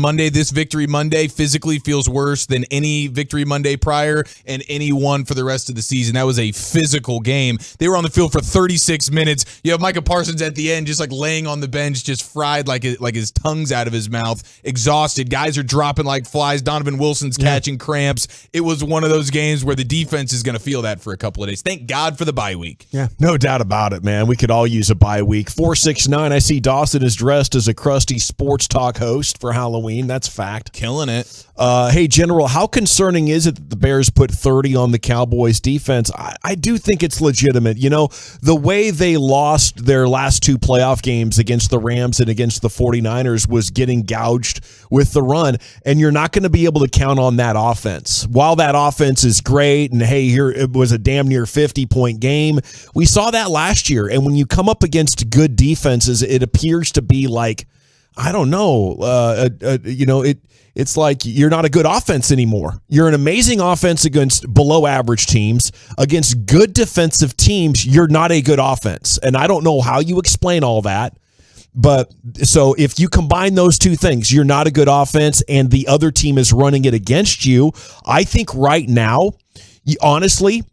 Victory Monday physically feels worse than any Victory Monday prior and any one for the rest of the season. That was a physical game. They were on the field for 36 minutes. You have Micah Parsons at the end just like laying on the bench, just fried like his tongue's out of his mouth, exhausted. Guys are dropping like flies. Donovan Wilson's catching cramps. It was one of those games where the defense is going to feel that for a couple of days. Thank God for the bye week. Yeah, no doubt about it, man. We could all use a bye week. 469, I see Dawson is dressed as a crusty sports talk host for Halloween. That's fact. Killing it. Hey, General, how concerning is it that the Bears put 30 on the Cowboys defense? I do think it's legitimate. The way they lost their last two playoff games against the Rams and against the 49ers was getting gouged with the run, and you're not going to be able to count on that offense. While that offense is great, and hey, here it was a damn near 50-point game, we saw that last year. And when you come up against good defenses, it appears to be like, I don't know, it's like you're not a good offense anymore. You're an amazing offense against below average teams. Against good defensive teams, you're not a good offense. And I don't know how you explain all that. But so if you combine those two things, you're not a good offense and the other team is running it against you. I think right now, honestly,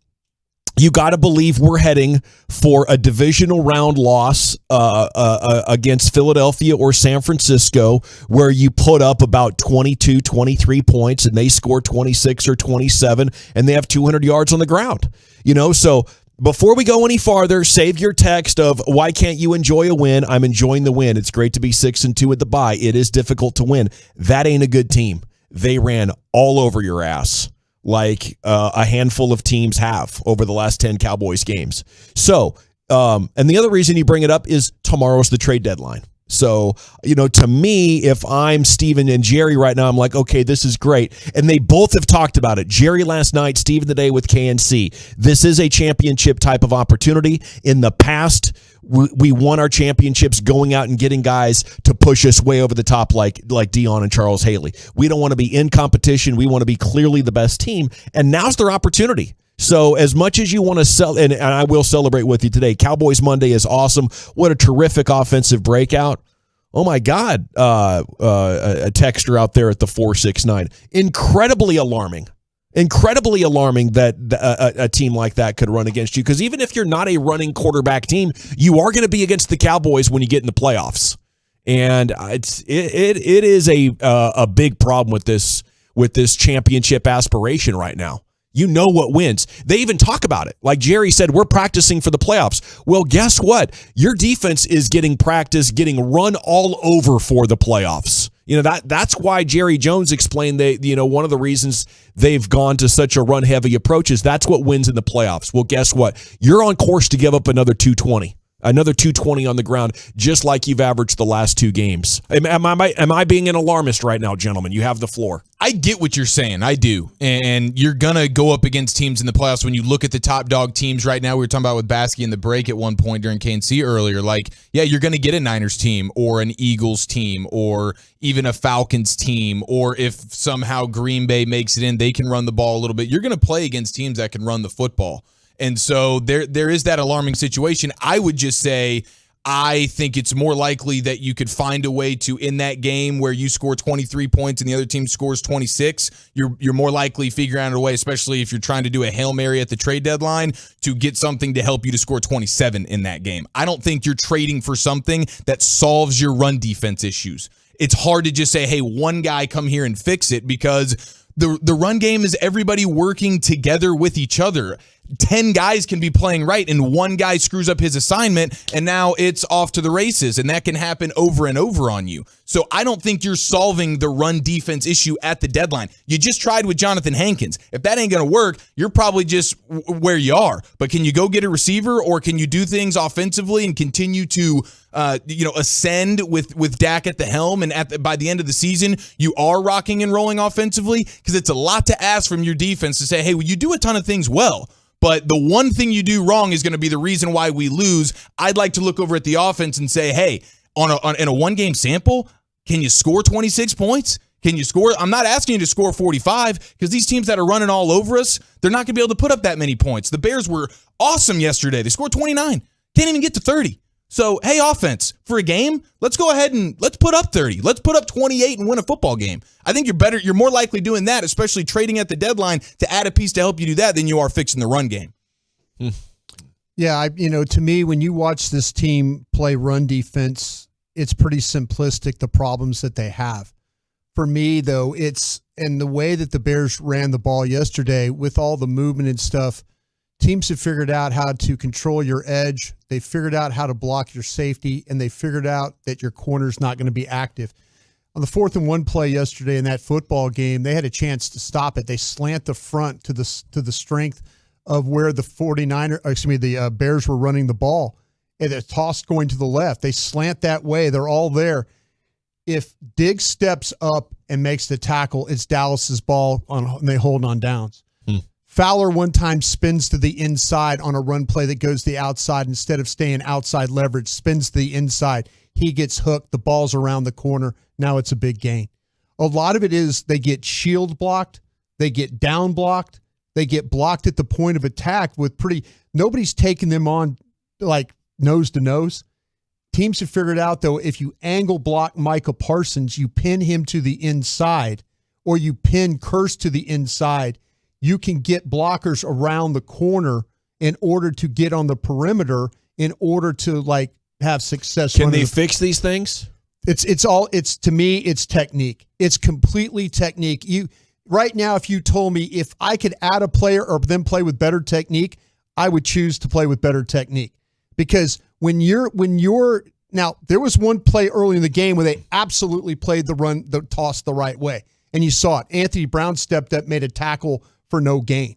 you got to believe we're heading for a divisional round loss against Philadelphia or San Francisco, where you put up about 22, 23 points and they score 26 or 27 and they have 200 yards on the ground. So before we go any farther, save your text of why can't you enjoy a win? I'm enjoying the win. It's great to be 6-2 at the bye. It is difficult to win. That ain't a good team. They ran all over your ass, like a handful of teams have over the last 10 Cowboys games. So, and the other reason you bring it up is tomorrow's the trade deadline. So, to me, if I'm Steven and Jerry right now, I'm like, okay, this is great. And they both have talked about it. Jerry last night, Steven today with KNC. This is a championship type of opportunity. In the past, we won our championships going out and getting guys to push us way over the top like Dion and Charles Haley. We don't want to be in competition. We want to be clearly the best team. And now's their opportunity. So as much as you want to sell, and I will celebrate with you today, Cowboys Monday is awesome. What a terrific offensive breakout. Oh, my God. A texter out there at the 469. Incredibly alarming that a team like that could run against you. Because even if you're not a running quarterback team, you are going to be against the Cowboys when you get in the playoffs. And it is a big problem with this championship aspiration right now. You know what wins. They even talk about it. Like Jerry said, we're practicing for the playoffs. Well, guess what? Your defense is getting practice, getting run all over for the playoffs. That's why Jerry Jones explained one of the reasons they've gone to such a run-heavy approach is that's what wins in the playoffs. Well, guess what? You're on course to give up another 220 Another 220 on the ground, just like you've averaged the last 2 games. Am I being an alarmist right now, gentlemen? You have the floor. I get what you're saying. I do. And you're going to go up against teams in the playoffs when you look at the top dog teams right now. We were talking about with Baskey in the break at one point during KNC earlier. Like, yeah, you're going to get a Niners team or an Eagles team or even a Falcons team, or if somehow Green Bay makes it in, they can run the ball a little bit. You're going to play against teams that can run the football. And so there is that alarming situation. I would just say I think it's more likely that you could find a way to, in that game where you score 23 points and the other team scores 26, you're more likely figuring out a way, especially if you're trying to do a Hail Mary at the trade deadline, to get something to help you to score 27 in that game. I don't think you're trading for something that solves your run defense issues. It's hard to just say, hey, one guy come here and fix it, because the run game is everybody working together with each other. 10 guys can be playing right and one guy screws up his assignment and now it's off to the races, and that can happen over and over on you. So I don't think you're solving the run defense issue at the deadline. You just tried with Jonathan Hankins. If that ain't going to work, you're probably just where you are. But can you go get a receiver, or can you do things offensively and continue to ascend with Dak at the helm, and by the end of the season you are rocking and rolling offensively? Because it's a lot to ask from your defense to say, hey, well, you do a ton of things well, but the one thing you do wrong is going to be the reason why we lose. I'd like to look over at the offense and say, hey, in a one-game sample, can you score 26 points? Can you score? I'm not asking you to score 45, because these teams that are running all over us, they're not going to be able to put up that many points. The Bears were awesome yesterday. They scored 29. Can't even get to 30. So, hey, offense, for a game, let's go ahead and let's put up 30. Let's put up 28 and win a football game. I think you're more likely doing that, especially trading at the deadline to add a piece to help you do that, than you are fixing the run game. Yeah, to me, when you watch this team play run defense, it's pretty simplistic, the problems that they have. For me, though, and the way that the Bears ran the ball yesterday with all the movement and stuff, teams have figured out how to control your edge. They figured out how to block your safety, and they figured out that your corner's not going to be active. On the 4th and 1 play yesterday in that football game, they had a chance to stop it. They slant the front to the strength of where the Bears were running the ball. And a toss going to the left. They slant that way. They're all there. If Diggs steps up and makes the tackle, it's Dallas's ball, and they hold on downs. Fowler one time spins to the inside on a run play that goes to the outside instead of staying outside leverage, spins to the inside. He gets hooked. The ball's around the corner. Now it's a big gain. A lot of it is they get shield blocked. They get down blocked. They get blocked at the point of attack nobody's taking them on like nose to nose. Teams have figured out, though, if you angle block Micah Parsons, you pin him to the inside, or you pin Kearse to the inside, you can get blockers around the corner in order to get on the perimeter in order to have success. Can they fix these things? To me, it's technique. It's completely technique. Right now, if you told me if I could add a player or them play with better technique, I would choose to play with better technique. Because now there was one play early in the game where they absolutely played the toss the right way. And you saw it. Anthony Brown stepped up, made a tackle for no gain.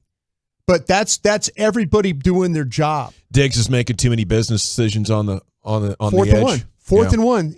But that's everybody doing their job. Diggs is making too many business decisions on the Fourth edge. And 1.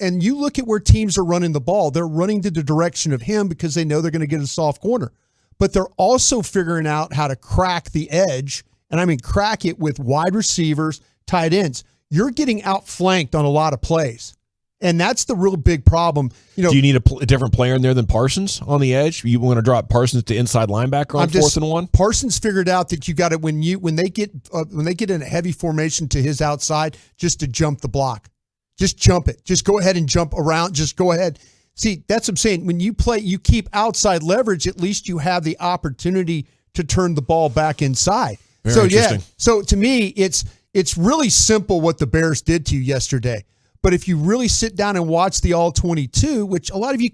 And you look at where teams are running the ball. They're running to the direction of him because they know they're going to get a soft corner. But they're also figuring out how to crack the edge, and I mean crack it with wide receivers, tight ends. You're getting outflanked on a lot of plays. And that's the real big problem. Do you need a different player in there than Parsons on the edge? You want to drop Parsons to inside linebacker on 4th and 1? Parsons figured out that you got it when they get in a heavy formation to his outside, just to jump the block. Just jump it. Just go ahead and jump around. Just go ahead. See, that's what I'm saying. When you play, you keep outside leverage, at least you have the opportunity to turn the ball back inside. Very interesting. So to me, it's really simple what the Bears did to you yesterday. But if you really sit down and watch the All-22, which a lot of you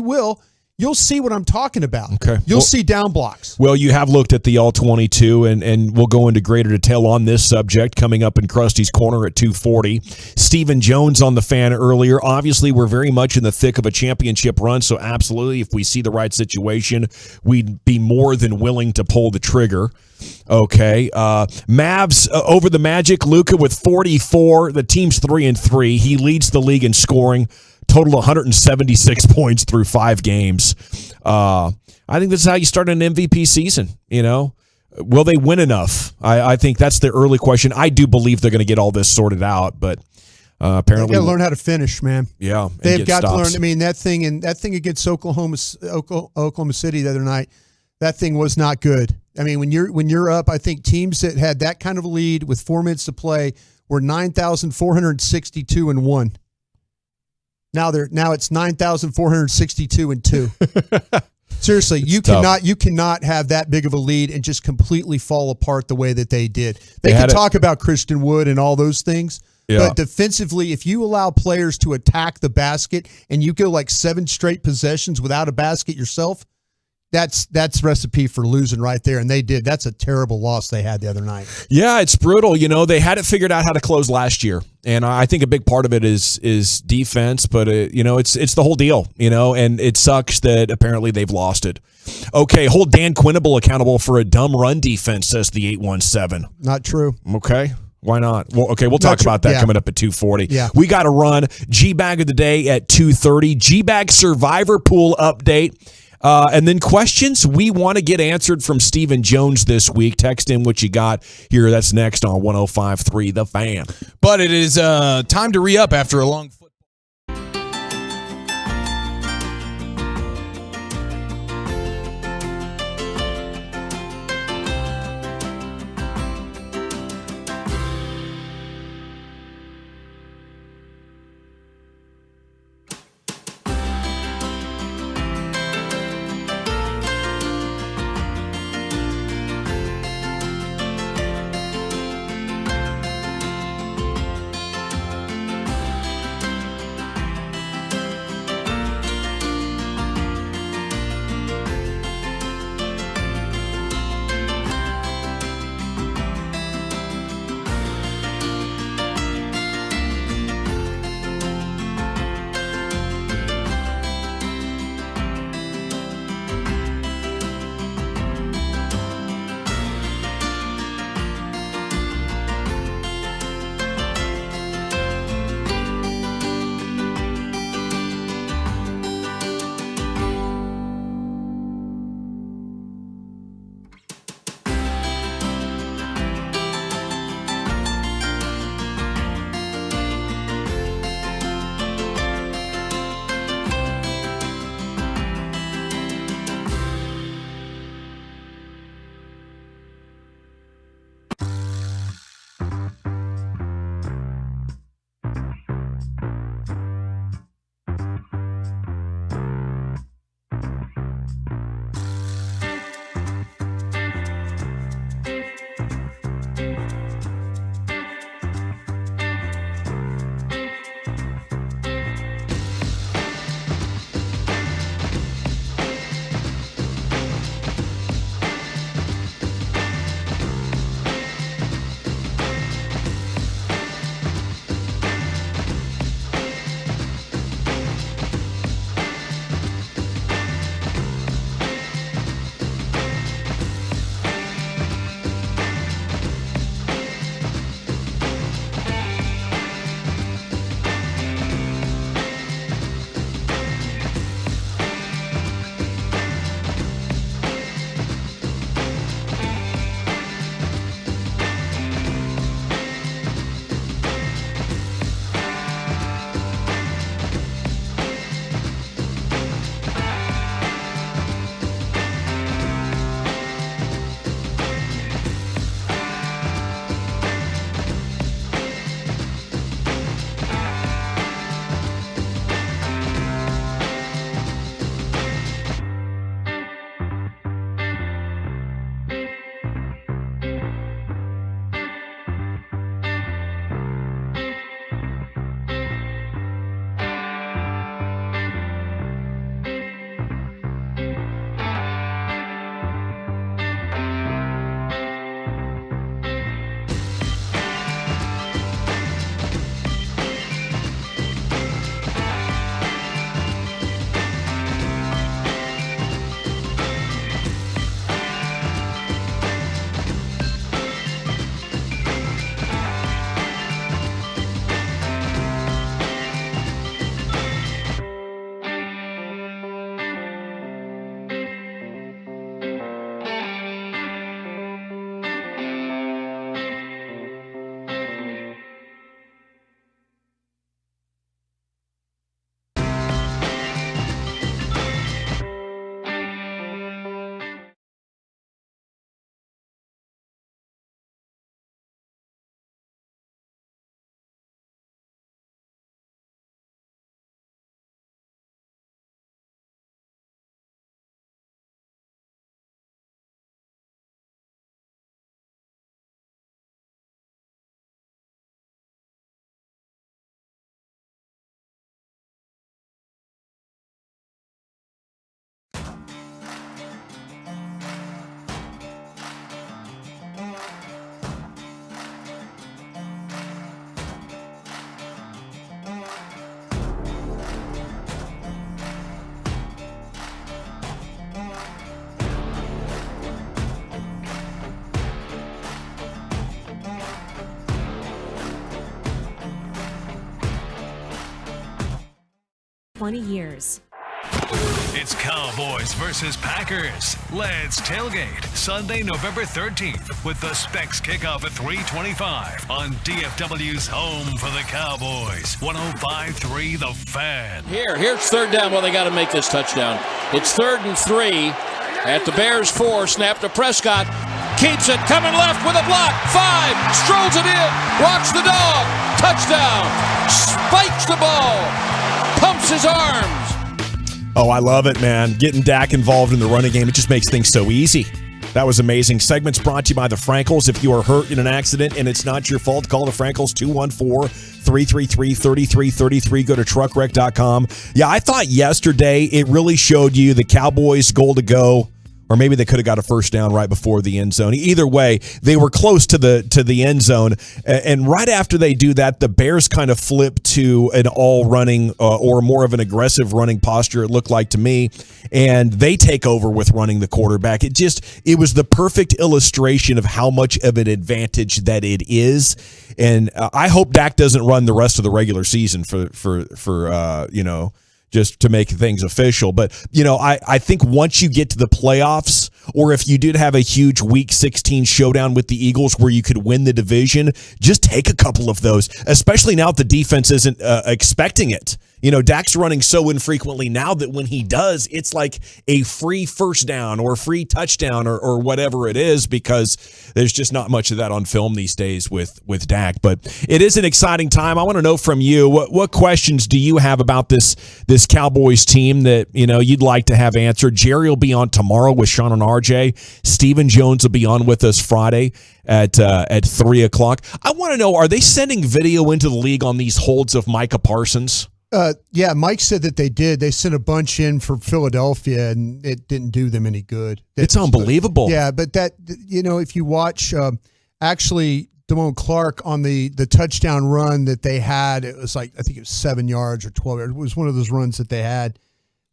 will, you'll see what I'm talking about. Okay. You'll see down blocks. Well, you have looked at the All-22, and we'll go into greater detail on this subject coming up in Krusty's Corner at 2:40. Stephen Jones on the Fan earlier. Obviously, we're very much in the thick of a championship run, so absolutely, if we see the right situation, we'd be more than willing to pull the trigger. Okay. Mavs over the Magic. Luka with 44. The team's 3-3. He leads the league in scoring. Total 176 points through 5 games. I think this is how you start an MVP season. Will they win enough? I think that's the early question. I do believe they're going to get all this sorted out, but apparently they got to learn how to finish, man. Yeah, they've got to learn. I mean, that thing against Oklahoma City the other night, that thing was not good. I mean, when you're up, I think teams that had that kind of a lead with 4 minutes to play were 9,462-1. Now it's 9,462-2. Seriously, you cannot have that big of a lead and just completely fall apart the way that they did. They can talk about Christian Wood and all those things, but defensively, if you allow players to attack the basket and you go like 7 straight possessions without a basket yourself, that's recipe for losing right there, and they did. That's a terrible loss they had the other night. Yeah, it's brutal. They had it figured out how to close last year, and I think a big part of it is defense. But it's the whole deal. And it sucks that apparently they've lost it. Okay, hold Dan Quinnable accountable for a dumb run defense, says the 817. Not true. Okay. Why not? Well, okay, we'll talk about that coming up at 2:40. Yeah. We got to run G-Bag of the Day at 2:30. G-Bag Survivor Pool update. And then questions we want to get answered from Stephen Jones this week. Text in what you got here. That's next on 105.3 The Fan. But it is time to re-up after a long football. 20 years. It's Cowboys versus Packers. Let's tailgate Sunday, November 13th with the Specs kickoff at 3:25 on DFW's home for the Cowboys. 105.3 The Fan. Here's third down. Well, they got to make this touchdown. It's 3rd and 3 at the Bears 4. Snap to Prescott. Keeps it. Coming left with a block. 5. Strolls it in. Walks the dog. Touchdown. Spikes the ball. Pumps his arms. Oh, I love it, man. Getting Dak involved in the running game, it just makes things so easy. That was amazing. Segments brought to you by the Frankels. If you are hurt in an accident and it's not your fault, call the Frankels, 214-333-3333. Go to truckwreck.com. Yeah, I thought yesterday it really showed you the Cowboys' goal to go, or maybe they could have got a first down right before the end zone. Either way, they were close to the end zone. And right after they do that, the Bears kind of flip to an all-running or more of an aggressive running posture, it looked like to me. And they take over with running the quarterback. It was the perfect illustration of how much of an advantage that it is. And I hope Dak doesn't run the rest of the regular season for just to make things official. But, I think once you get to the playoffs, or if you did have a huge Week 16 showdown with the Eagles where you could win the division, just take a couple of those, especially now that the defense isn't expecting it. Dak's running so infrequently now that when he does, it's like a free first down or free touchdown or whatever it is, because there's just not much of that on film these days with Dak. But it is an exciting time. I want to know from you, what questions do you have about this Cowboys team that you'd like to have answered? Jerry will be on tomorrow with Sean and RJ. Stephen Jones will be on with us Friday at 3 o'clock. I want to know, are they sending video into the league on these holds of Micah Parsons? Yeah, Mike said that they did. They sent a bunch in for Philadelphia, and it didn't do them any good. It's unbelievable. Yeah, but if you watch, actually, Damone Clark on the touchdown run that they had, it was like, I think it was 7 yards or 12 yards. It was one of those runs that they had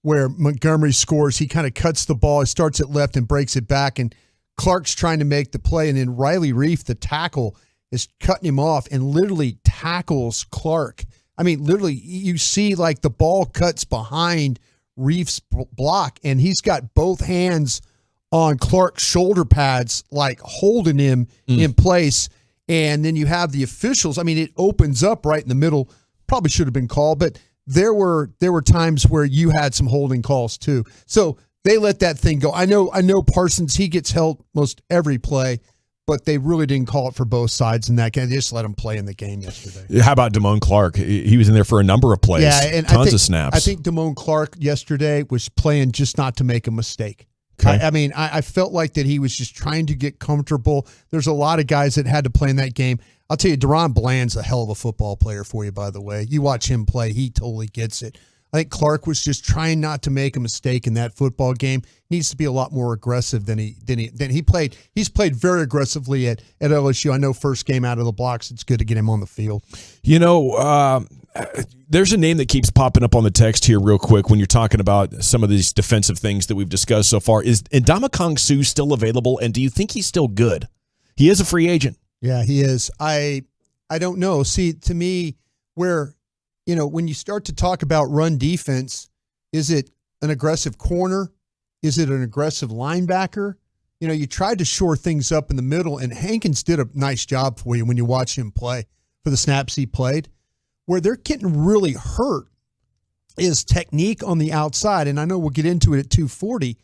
where Montgomery scores. He kind of cuts the ball. He starts it left and breaks it back, and Clark's trying to make the play, and then Riley Reif, the tackle, is cutting him off and literally tackles Clark. I mean, literally, you see like the ball cuts behind Reif's block, and he's got both hands on Clark's shoulder pads, like holding him in place. And then you have the officials. I mean, it opens up right in the middle. Probably should have been called, but there were times where you had some holding calls too. So they let that thing go. I know Parsons, he gets held most every play, but they really didn't call it for both sides in that game. They just let him play in the game yesterday. How about Damone Clark? He was in there for a number of plays. Yeah, and tons of snaps. I think Damone Clark yesterday was playing just not to make a mistake. Okay. I felt like that he was just trying to get comfortable. There's a lot of guys that had to play in that game. I'll tell you, Deron Bland's a hell of a football player for you, by the way. You watch him play, he totally gets it. I think Clark was just trying not to make a mistake in that football game. He needs to be a lot more aggressive than he played. He's played very aggressively at LSU. I know first game out of the blocks, it's good to get him on the field. There's a name that keeps popping up on the text here real quick when you're talking about some of these defensive things that we've discussed so far. Is Ndamukong Suh still available, and do you think he's still good? He is a free agent. Yeah, he is. I don't know. See, to me, when you start to talk about run defense, is it an aggressive corner? Is it an aggressive linebacker? You tried to shore things up in the middle, and Hankins did a nice job for you when you watch him play for the snaps he played. Where they're getting really hurt is technique on the outside, and I know we'll get into it at 240,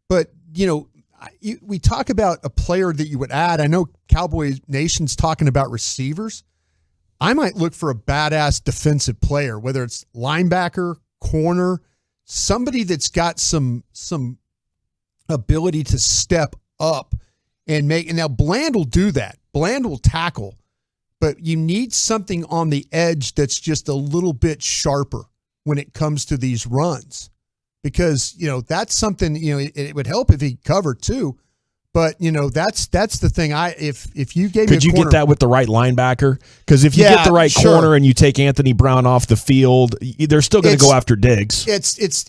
but, we talk about a player that you would add. I know Cowboy Nation's talking about receivers. I might look for a badass defensive player, whether it's linebacker, corner, somebody that's got some ability to step up and make. And now Bland will do that. Bland will tackle, but you need something on the edge that's just a little bit sharper when it comes to these runs, because that's something. It would help if he covered too. But that's the thing. If you gave could me a you get that with the right linebacker? Because if you get the right corner and you take Anthony Brown off the field, they're still going to go after Diggs. It's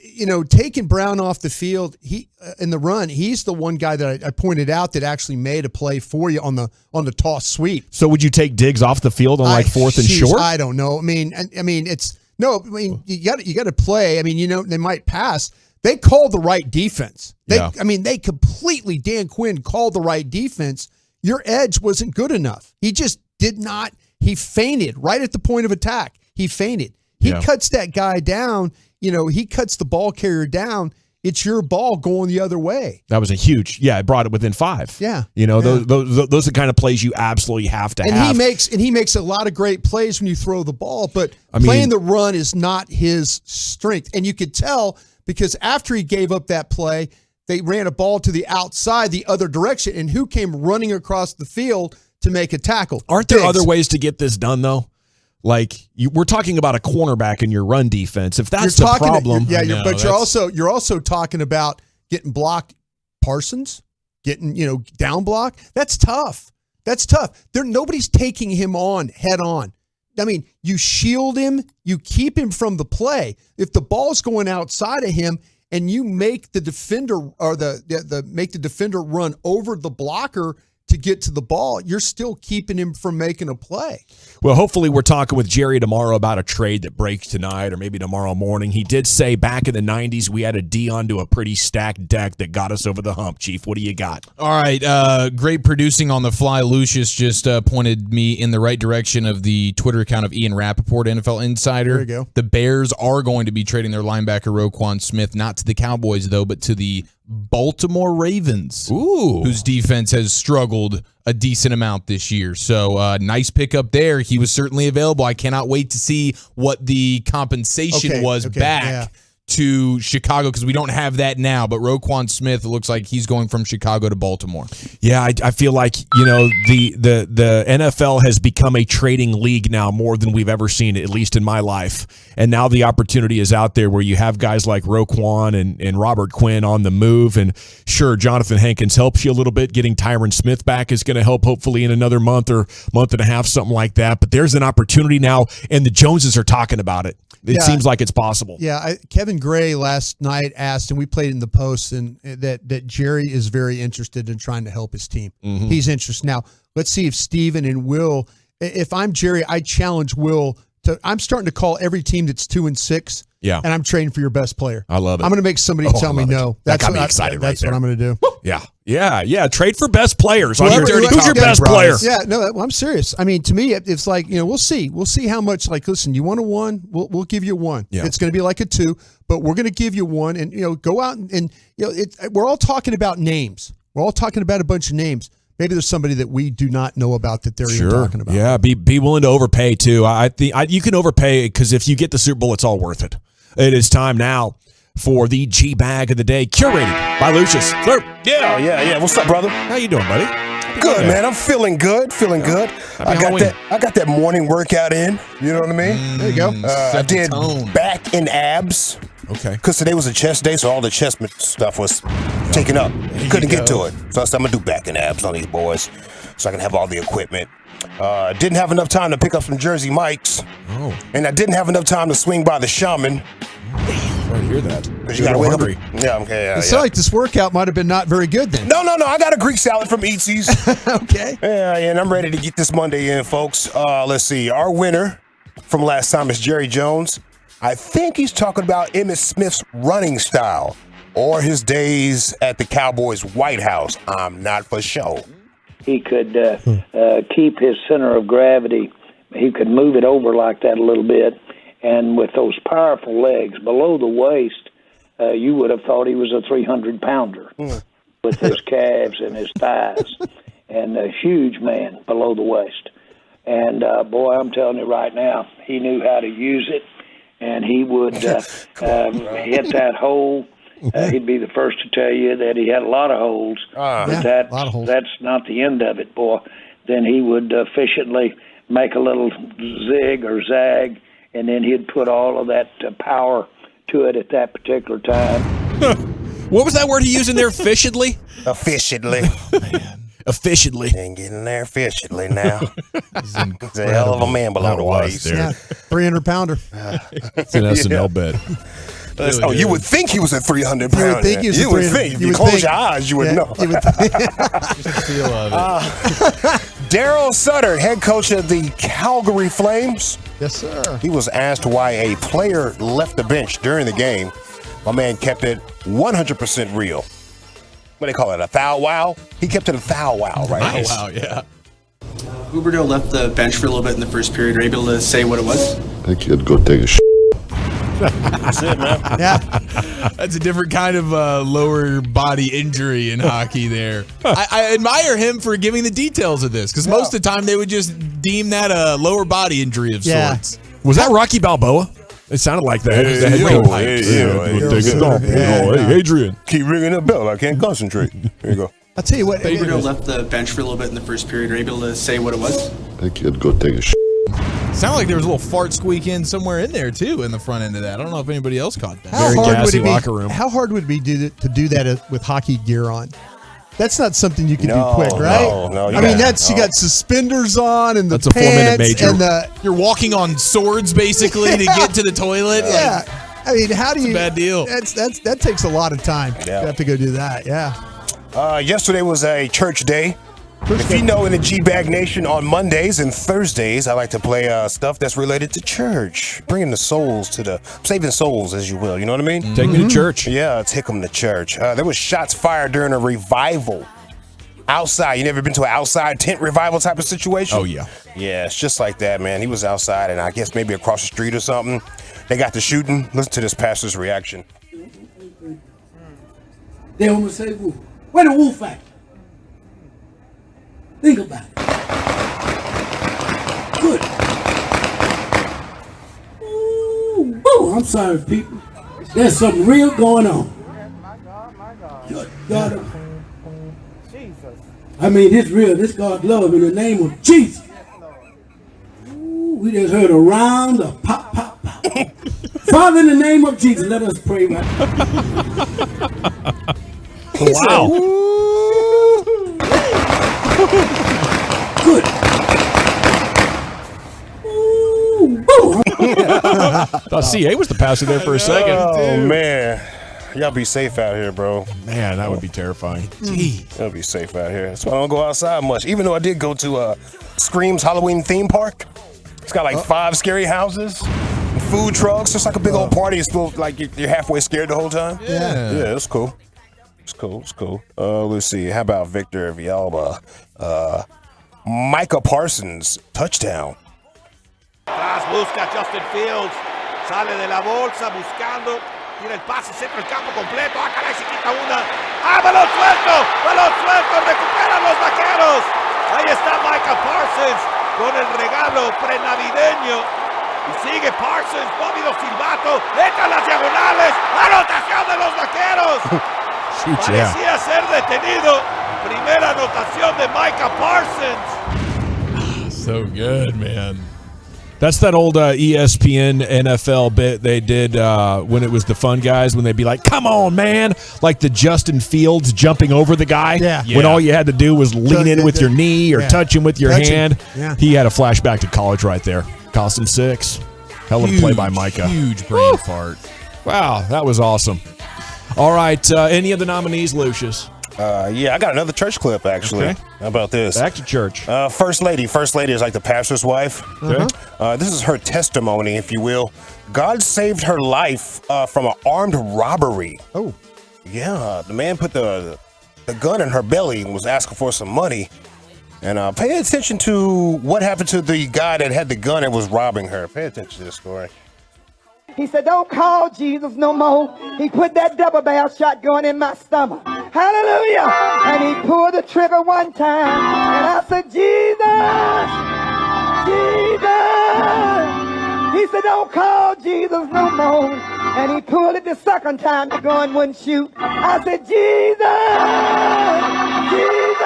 taking Brown off the field. He in the run, he's the one guy that I pointed out that actually made a play for you on the toss sweep. So would you take Diggs off the field on 4th and short? I don't know. I mean, it's No, I mean, you got to play. I mean, they might pass. They called the right defense. They completely, Dan Quinn called the right defense. Your edge wasn't good enough. He just did not. He fainted right at the point of attack. He fainted. He cuts that guy down. He cuts the ball carrier down. It's your ball going the other way. That was a huge, it brought it within 5. Yeah. Those are the kind of plays you absolutely have to have. He makes a lot of great plays when you throw the ball, but playing the run is not his strength. And you could tell because after he gave up that play, they ran a ball to the outside the other direction, and who came running across the field to make a tackle? Aren't there other ways to get this done, though? We're talking about a cornerback in your run defense. If that's the problem, you're also talking about getting blocked. Parsons getting down block. That's tough. Nobody's taking him on head on. I mean, you shield him, you keep him from the play. If the ball's going outside of him and you make the defender or make the defender run over the blocker to get to the ball, you're still keeping him from making a play. Well, hopefully we're talking with Jerry tomorrow about a trade that breaks tonight or maybe tomorrow morning. He did say back in the 90s we had a Dion to a pretty stacked deck that got us over the hump. Chief, what do you got? All right, great producing on the fly. Lucius just pointed me in the right direction of the Twitter account of Ian Rappaport, NFL Insider. There you go. The Bears are going to be trading their linebacker Roquan Smith, not to the Cowboys, though, but to the Baltimore Ravens, whose defense has struggled a decent amount this year. So nice pickup there. He was certainly available. I cannot wait to see what the compensation was back to Chicago, because we don't have that now. But Roquan Smith, it looks like he's going from Chicago to Baltimore. Yeah, I feel like the NFL has become a trading league now more than we've ever seen, at least in my life. And now the opportunity is out there where you have guys like Roquan and Robert Quinn on the move. And sure, Jonathan Hankins helps you a little bit. Getting Tyron Smith back is going to help hopefully in another month or month and a half, something like that. But there's an opportunity now, and the Joneses are talking about it. It seems like it's possible. Yeah, Kevin Gray last night asked, and we played in the post, and that Jerry is very interested in trying to help his team. Mm-hmm. He's interested. Now, let's see if Steven and Will, if I'm Jerry, I challenge Will to, I'm starting to call every team that's 2-6. Yeah. And I'm trading for your best player. I love it. I'm going to make somebody tell me no. That got me excited. That's what I'm going to do. Yeah. Trade for best players. Who's your best player? Yeah, no, I'm serious. I mean, to me, it's like, we'll see. We'll see how much, listen, you want a 1? We'll give you 1. Yeah. It's going to be like a 2, but we're going to give you 1. And, go out and we're all talking about names. We're all talking about a bunch of names. Maybe there's somebody that we do not know about that they're even talking about. Yeah, be willing to overpay, too. I think you can overpay because if you get the Super Bowl, it's all worth it. It is time now for the G-Bag of the day, curated by Lucius. Slurp. Yeah. What's up, brother? How you doing, buddy? Good, man. I'm feeling good. I got that morning workout in. You know what I mean? There you go. I did back and abs. Okay. Because today was a chest day, so all the chest stuff was taken up. Couldn't get to it. So I said, I'm going to do back and abs on these boys so I can have all the equipment. Didn't have enough time to pick up some Jersey Mikes. Oh. And I didn't have enough time to swing by the Shaman. Sorry to hear that. You got to wait hungry. Yeah, okay. It sounds like this workout might have been not very good then. No. I got a Greek salad from Eatsy's. Okay. Yeah, and I'm ready to get this Monday in, folks. Let's see. Our winner from last time is Jerry Jones. I think he's talking about Emmitt Smith's running style or his days at the Cowboys' White House. I'm not for sure. He could keep his center of gravity. He could move it over like that a little bit. And with those powerful legs below the waist, you would have thought he was a 300-pounder with his calves and his thighs. And a huge man below the waist. And, boy, I'm telling you right now, he knew how to use it. And he would hit that hole. He'd be the first to tell you that he had a lot of holes. But that's not the end of it, boy. Then he would efficiently make a little zig or zag, and then he'd put all of that power to it at that particular time. What was that word he used in there? Efficiently? Efficiently. Oh, man. Efficiently. Ain't getting there efficiently now. He's a hell of a man below the waist. Yeah, 300-pounder. It's an SNL bit. Really you would think he was a 300-pounder. You would think he was You would think. If you close your eyes, you would know. Feel of it. Daryl Sutter, head coach of the Calgary Flames, Yes, sir. He was asked why a player left the bench during the game. My man kept it 100% real. What do they call it? A foul wow? He kept it a foul wow, right? Nice. Wow, yeah. Huberdeau left the bench for a little bit in the first period. Are you able to say what it was? That kid go take a shit. That's it, man. Yeah. That's a different kind of lower body injury in hockey there. I admire him for giving the details of this, because most of the time they would just deem that a lower body injury of sorts. Was that Rocky Balboa? It sounded like that. Hey, Adrian. Keep ringing the bell. I can't concentrate. There you go. I'll tell you what. Huberdeau left the bench for a little bit in the first period. Are you able to say what it was? That kid go take a shit. Sounded like there was a little fart squeak in somewhere in there too, in the front end of that. I don't know if anybody else caught that. How hard would it be to do that with hockey gear on? That's not something you can do quick, right? No. I mean, you got suspenders on and the That's a 4-minute pants major. and You're walking on swords basically to get to the toilet. Yeah. I mean, how do you? It's a bad deal. That takes a lot of time. Yeah. You have to go do that. Yeah. Yesterday was a church day. If you know, in the G-Bag Nation, on Mondays and Thursdays, I like to play stuff that's related to church, bringing the souls saving souls, as you will. You know what I mean? Take me to church. Yeah, take them to church. There was shots fired during a revival outside. You never been to an outside tent revival type of situation? Oh, yeah. Yeah, it's just like that, man. He was outside, and I guess maybe across the street or something. They got to shooting. Listen to this pastor's reaction. They almost say, where the wolf at? Think about it. Good. Ooh, I'm sorry, people. There's something real going on. Good God. I mean, it's real. This God love in the name of Jesus. Ooh, we just heard a round of pop, pop, pop. Father, in the name of Jesus, let us pray right now. Wow. Good. Thought CA was the pastor there for a second. Oh, man. Y'all be safe out here, bro. Man, that would be terrifying. Y'all be safe out here. That's why I don't go outside much. Even though I did go to Scream's Halloween theme park. It's got like 5 scary houses, food trucks. It's like a big old party. It's still like you're halfway scared the whole time. Yeah, it's cool. It's cool. Let's see. How about Victor Villalba? Micah Parsons, touchdown. Tras busca Justin Fields. Sale de la bolsa buscando. Tira el pase, centro el campo completo. Ah, caray, se quita una. ¡Ah, balón suelto! ¡Balón suelto! ¡Recuperan los vaqueros! Ahí está Micah Parsons con el regalo prenavideño. Y sigue Parsons, móvido silbato. Entra las diagonales. ¡Anotación de los vaqueros! Parecía ser detenido. Primera anotación de Micah Parsons. So good, man. That's that old ESPN NFL bit they did when it was the fun guys, when they'd be like, come on, man. Like the Justin Fields jumping over the guy. Yeah. When all you had to do was lean in with your knee or touch him with your hand. Yeah. He had a flashback to college right there. Cost him 6. Hell of a play by Micah. Huge brain fart. Wow, that was awesome. All right, any of the nominees, Lucius? Yeah, I got another church clip, actually. Okay. How about this? Back to church. First lady. First lady is like the pastor's wife. Okay. This is her testimony, if you will. God saved her life from an armed robbery. Oh. Yeah, the man put the gun in her belly and was asking for some money. And pay attention to what happened to the guy that had the gun and was robbing her. Pay attention to this story. He said, don't call Jesus no more. He put that double-barrel shotgun in my stomach. Hallelujah. And he pulled the trigger one time. And I said, Jesus, Jesus. He said, don't call Jesus no more. And he pulled it the second time. The gun wouldn't shoot. I said, Jesus, Jesus.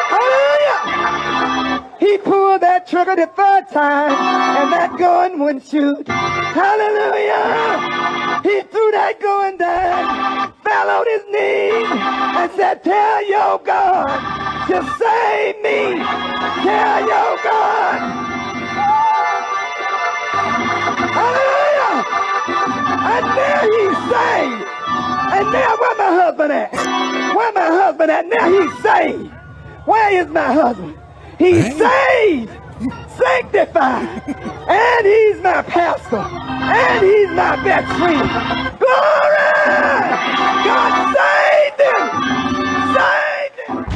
Hallelujah. He pulled that trigger the third time, and that gun wouldn't shoot. Hallelujah. He threw that gun down, fell on his knees, and said, tell your God to save me. Tell your God. Hallelujah. And there he's saved. And now where my husband at? Where my husband at? Now he's saved. Where is my husband? He's saved, sanctified, and he's my pastor, and he's my best friend. Glory! God saved him! Saved him!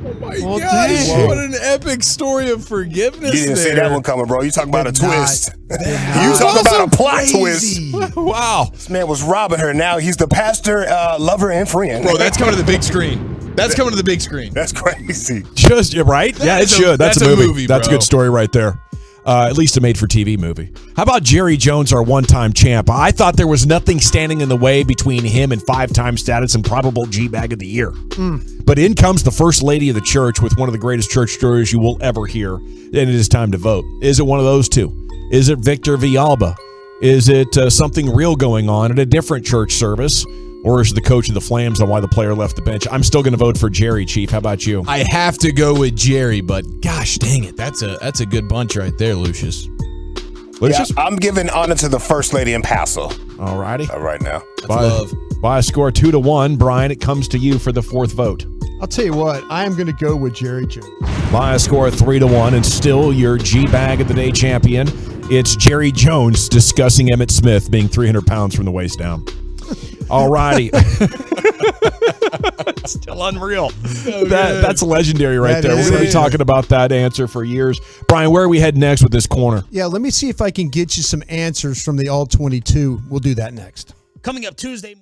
Oh my gosh, what an epic story of forgiveness. You didn't see that one coming, bro. You talking about a twist. You was talking about a plot crazy. twist. Wow. This man was robbing her. Now he's the pastor, lover, and friend. Bro, that's coming to the big screen. That's coming to the big screen. That's crazy. Just right? Yeah, it should. That's a movie. That's a bro. good story right there. At least a made-for-TV movie. How about Jerry Jones, our one-time champ? I thought there was nothing standing in the way between him and five-time status and probable G-Bag of the Year. But in comes the first lady of the church with one of the greatest church stories you will ever hear, and it is time to vote. Is it one of those two? Is it Victor Villalba? Is it something real going on at a different church service? Or is it the coach of the Flames on why the player left the bench? I'm still going to vote for Jerry, Chief. How about you? I have to go with Jerry, but gosh dang it. That's a good bunch right there, Lucius. Yeah, I'm giving honor to the first lady in Paso. All righty. Right now. By a score 2-1, Brian, it comes to you for the fourth vote. I'll tell you what, I am going to go with Jerry Jones. By a score 3-1, and still your G-Bag of the Day champion, it's Jerry Jones discussing Emmitt Smith being 300 pounds from the waist down. All righty. Still unreal. That's legendary right there. We're going to be talking about that answer for years. Brian, where are we heading next with this corner? Yeah, let me see if I can get you some answers from the All-22. We'll do that next. Coming up Tuesday morning.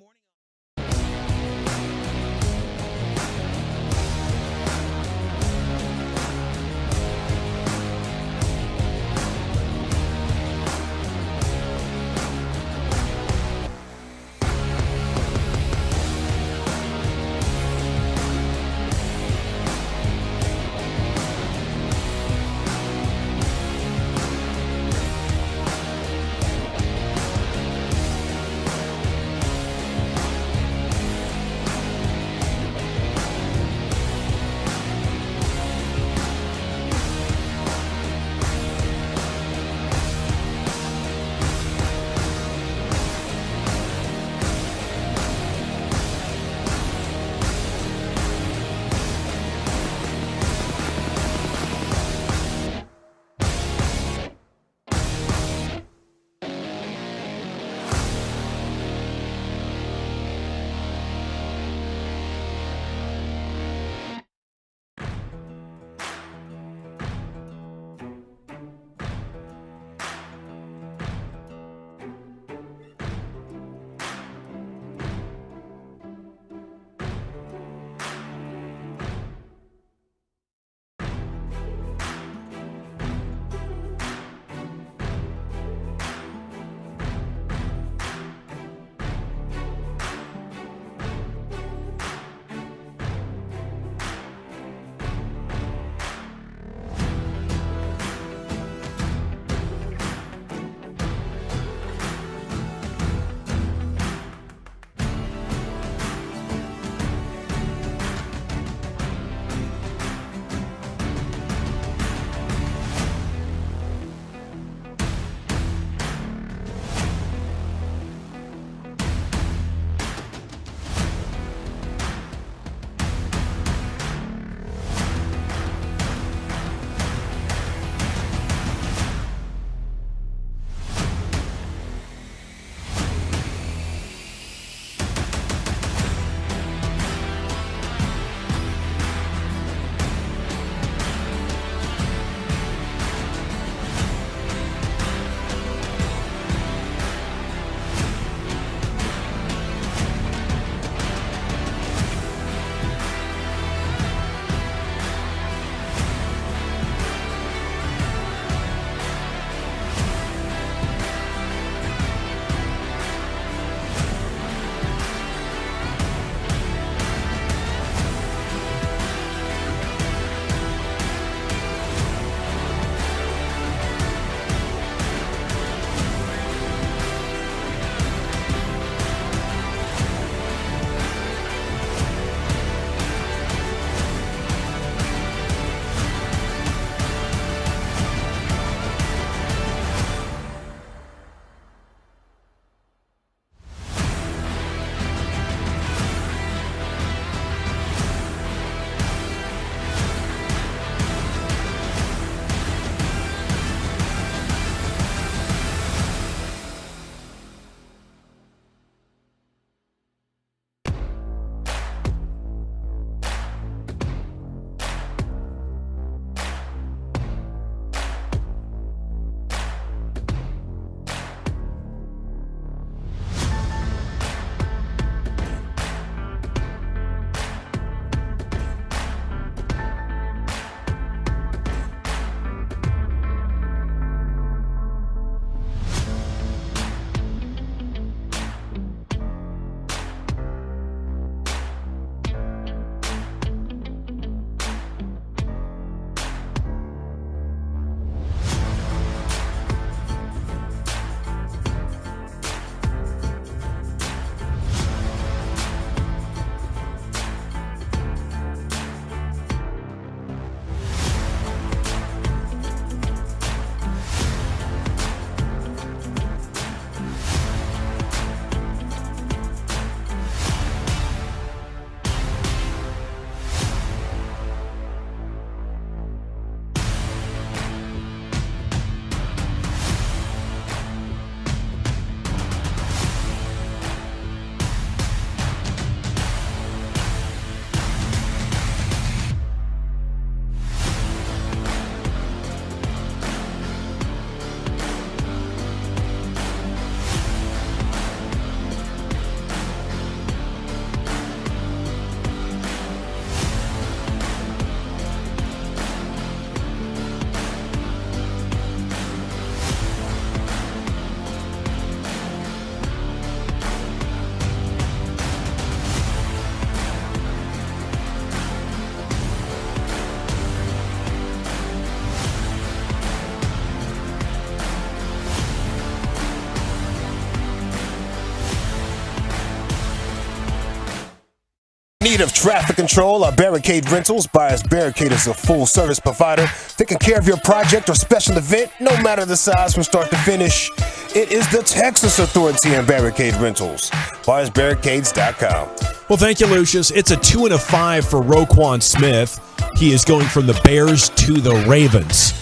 need of traffic control, our Barricade Rentals. Buyers Barricade is a full-service provider taking care of your project or special event, no matter the size from start to finish. It is the Texas Authority in Barricade Rentals. BuyersBarricades.com. Well, thank you, Lucius. It's a 2 and a 5 for Roquan Smith. He is going from the Bears to the Ravens.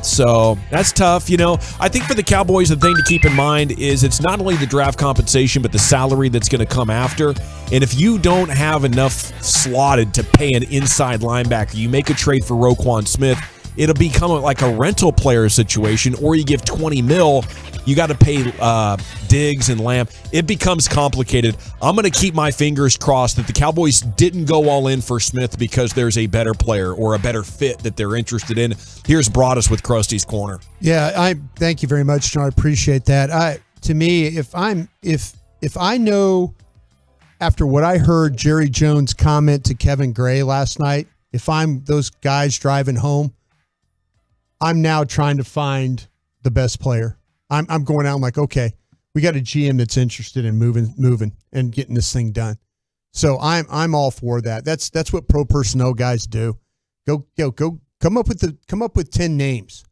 So that's tough. You know, I think for the Cowboys, the thing to keep in mind is it's not only the draft compensation, but the salary that's going to come after. And if you don't have enough slotted to pay an inside linebacker, you make a trade for Roquan Smith, it'll become like a rental player situation, or you give $20 million. You got to pay Diggs and Lamb. It becomes complicated. I'm going to keep my fingers crossed that the Cowboys didn't go all in for Smith because there's a better player or a better fit that they're interested in. Here's Broadus with Krusty's Corner. Yeah, I thank you very much, John. I appreciate that. To me, if I know after what I heard Jerry Jones comment to Kevin Gray last night, if I'm those guys driving home, I'm now trying to find the best player. I'm going out. I'm like, okay, we got a GM that's interested in moving and getting this thing done. So I'm all for that. That's what pro personnel guys do. Go come up with 10 names.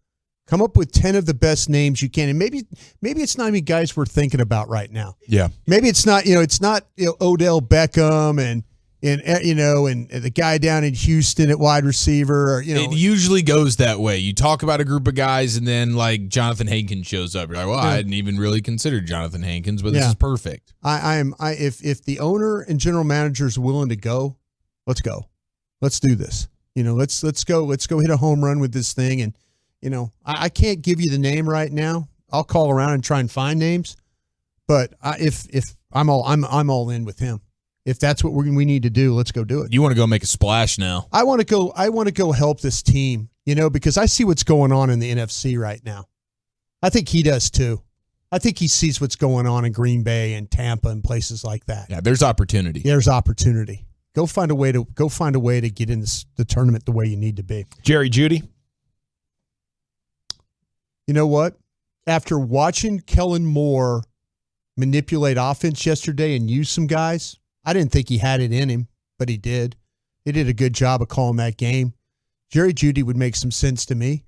Come up with 10 of the best names you can. And maybe it's not even guys we're thinking about right now. Yeah. Maybe it's not Odell Beckham and the guy down in Houston at wide receiver, or it usually goes that way. You talk about a group of guys, and then like Jonathan Hankins shows up. You're like, well, I hadn't even really considered Jonathan Hankins, but this is perfect. If the owner and general manager is willing to go, let's go, let's do this. Let's go hit a home run with this thing. And I can't give you the name right now. I'll call around and try and find names, but if I'm all in with him. If that's what we need to do, let's go do it. You want to go make a splash now? I want to go help this team, because I see what's going on in the NFC right now. I think he does too. I think he sees what's going on in Green Bay and Tampa and places like that. Yeah, there's opportunity. There's opportunity. Go find a way to get in the tournament the way you need to be. Jerry Jeudy. You know what? After watching Kellen Moore manipulate offense yesterday and use some guys, I didn't think he had it in him, but he did. He did a good job of calling that game. Jerry Jeudy would make some sense to me.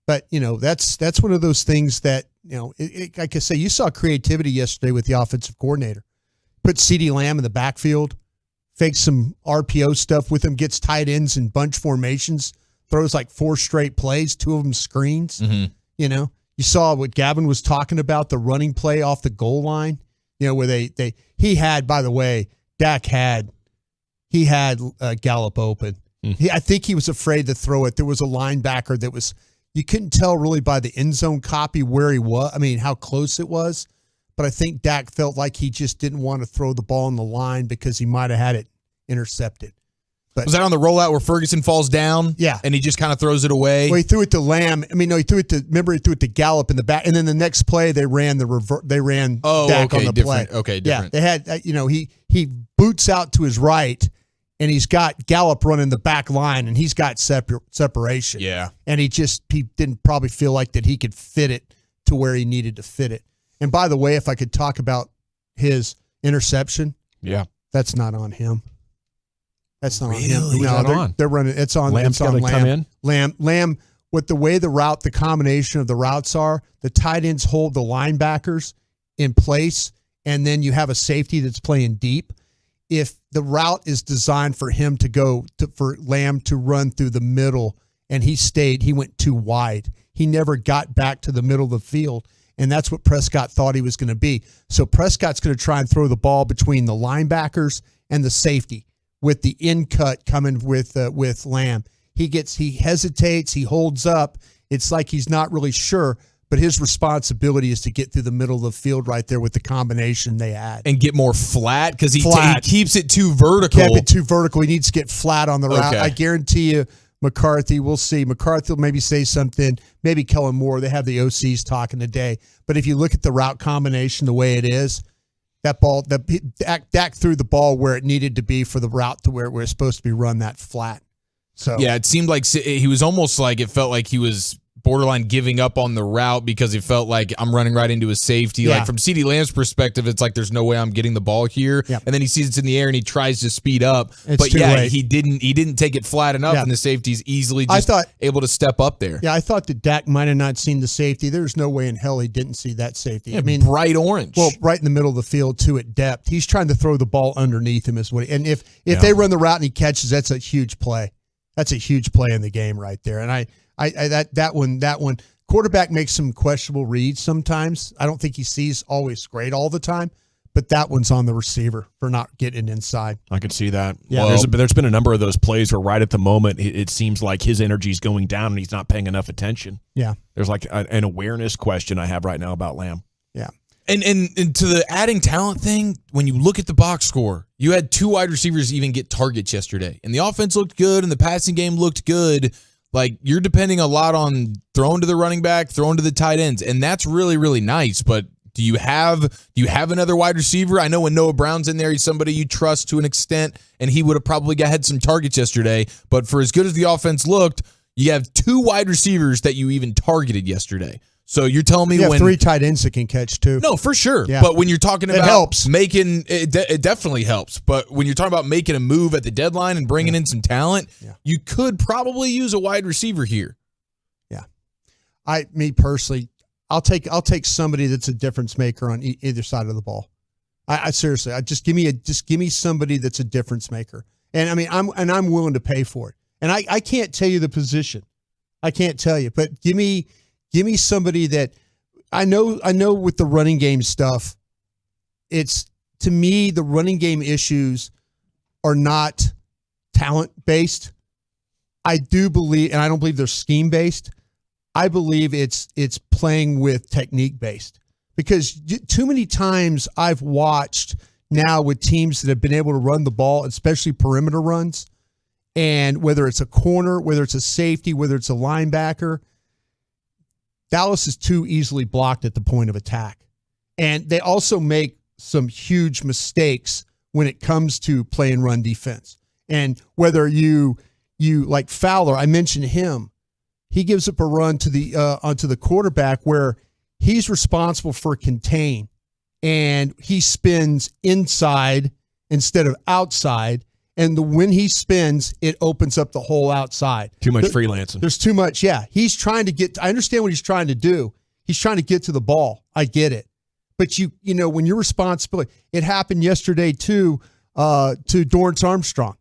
But, that's one of those things that, like I say, you saw creativity yesterday with the offensive coordinator. Put CeeDee Lamb in the backfield, fakes some RPO stuff with him, gets tight ends in bunch formations, throws like 4 straight plays, 2 of them screens. Mm-hmm. You saw what Gavin was talking about, the running play off the goal line, where he had, by the way, Dak had Gallup open. I think he was afraid to throw it. There was a linebacker that you couldn't tell really by the end zone copy where he was. I mean, how close it was. But I think Dak felt like he just didn't want to throw the ball on the line because he might have had it intercepted. But, was that on the rollout where Ferguson falls down? Yeah. And he just kind of throws it away? Well, he threw it to Lamb. He threw it to Gallup in the back. And then the next play, they ran Dak on the different. play. Okay, different. Yeah, they had, he boots out to his right, and he's got Gallup running the back line, and he's got separation. Yeah. And he didn't probably feel like that he could fit it to where he needed to fit it. And by the way, if I could talk about his interception, that's not on him. That's not really? on him. No, they're running. It's on. Lamb's got to come in. Lamb. With the way the combination of the routes are, the tight ends hold the linebackers in place, and then you have a safety that's playing deep. If the route is designed for him for Lamb to run through the middle, and he went too wide. He never got back to the middle of the field, and that's what Prescott thought he was going to be. So Prescott's going to try and throw the ball between the linebackers and the safety, with the in cut coming with Lamb. He hesitates, he holds up. It's like he's not really sure, but his responsibility is to get through the middle of the field right there with the combination they had. And get more flat because he keeps it too vertical. Kept it too vertical. He needs to get flat on the route. Okay. I guarantee you, McCarthy, we'll see. McCarthy will maybe say something. Maybe Kellen Moore. They have the OCs talking today. But if you look at the route combination the way it is, Dak threw the ball where it needed to be for the route to where it was supposed to be run that flat. So yeah, it seemed like he was almost like it felt like he was borderline giving up on the route because he felt like I'm running right into a safety. Yeah. Like from CeeDee Lamb's perspective, it's like there's no way I'm getting the ball here. Yep. And then he sees it's in the air and he tries to speed up. It's but too yeah, late. he didn't take it flat enough, Yeah. and the safety's easily just able to step up there. Yeah, I thought that Dak might have not seen the safety. There's no way in hell he didn't see that safety. Yeah, I mean, bright orange. Well, right in the middle of the field, too, at depth. He's trying to throw the ball underneath him. And if they run the route and he catches, that's a huge play. That's a huge play in the game right there. And that one, quarterback makes some questionable reads sometimes. I don't think he sees always great all the time, but that one's on the receiver for not getting inside. I can see that. Yeah. Well, there's been a number of those plays where right at the moment it seems like his energy is going down and he's not paying enough attention. Yeah. There's like an awareness question I have right now about Lamb. Yeah. And to the adding talent thing, when you look at the box score, you had 2 wide receivers even get targets yesterday. And the offense looked good and the passing game looked good. Like, you're depending a lot on throwing to the running back, throwing to the tight ends, and that's really, really nice. But do you have another wide receiver? I know when Noah Brown's in there, he's somebody you trust to an extent, and he would have probably had some targets yesterday. But for as good as the offense looked, you have 2 wide receivers that you even targeted yesterday. So you're telling me You have when 3 tight ends that can catch too. No, for sure. Yeah. But when you're talking about helps. making it definitely helps. But when you're talking about making a move at the deadline and bringing in some talent, you could probably use a wide receiver here. Yeah. Me personally, I'll take somebody that's a difference maker on either side of the ball. I seriously, just give me somebody that's a difference maker. And I mean, I'm willing to pay for it. And I can't tell you the position. I can't tell you, but give me somebody that I know with the running game stuff. It's, to me, the running game issues are not talent based. I do believe, and I don't believe they're scheme based. I believe it's playing with technique based, because too many times I've watched now with teams that have been able to run the ball, especially perimeter runs, and whether it's a corner, whether it's a safety, whether it's a linebacker, Dallas is too easily blocked at the point of attack. And they also make some huge mistakes when it comes to play and run defense. And whether you like Fowler, I mentioned him, he gives up a run to the onto the quarterback where he's responsible for contain, and he spins inside instead of outside. And when he spins, it opens up the whole outside. Too much freelancing. There's too much. Yeah. He's trying to get, I understand what he's trying to do. He's trying to get to the ball. I get it. But you know, when you're responsible, it happened yesterday too, to Dorrance Armstrong.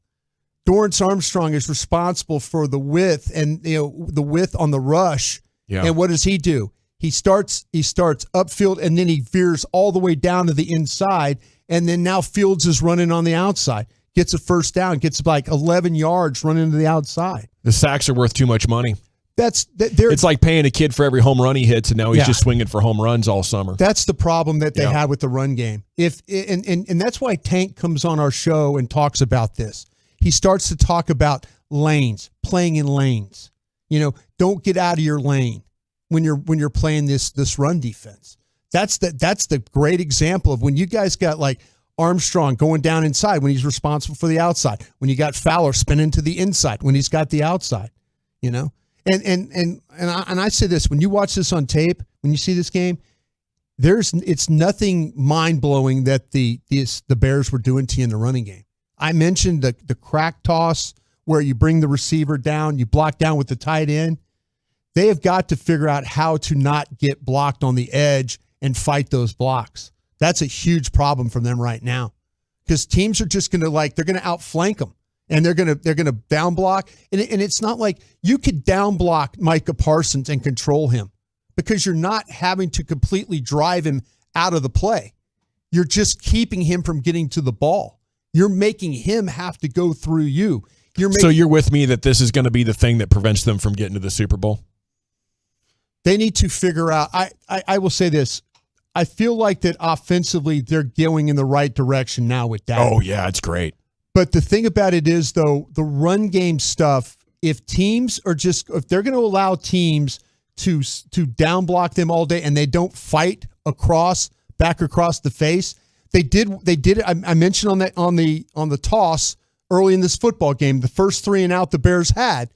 Dorrance Armstrong is responsible for the width and, the width on the rush. Yeah. And what does he do? He starts upfield, and then he veers all the way down to the inside. And then now Fields is running on the outside. Gets a first down, gets like 11 yards running to the outside. The sacks are worth too much money. It's like paying a kid for every home run he hits, and now he's just swinging for home runs all summer. That's the problem that they have with the run game. And that's why Tank comes on our show and talks about this. He starts to talk about lanes, playing in lanes. Don't get out of your lane when you're playing this run defense. That's the great example of when you guys got like Armstrong going down inside when he's responsible for the outside. When you got Fowler spinning to the inside when he's got the outside, And I say this, when you watch this on tape, when you see this game, it's nothing mind blowing that the Bears were doing to you in the running game. I mentioned the crack toss where you bring the receiver down, you block down with the tight end. They have got to figure out how to not get blocked on the edge and fight those blocks. That's a huge problem for them right now, because teams are just going to they're going to outflank them, and they're going to down block. And it's not like you could down block Micah Parsons and control him, because you're not having to completely drive him out of the play. You're just keeping him from getting to the ball. You're making him have to go through you. So you're with me that this is going to be the thing that prevents them from getting to the Super Bowl? They need to figure out. I will say this. I feel like that offensively they're going in the right direction now with that. Oh, yeah, it's great. But the thing about it is, though, the run game stuff, if they're going to allow teams to down block them all day and they don't fight back across the face, they did it. I mentioned on the toss early in this football game, the first 3 and out the Bears had,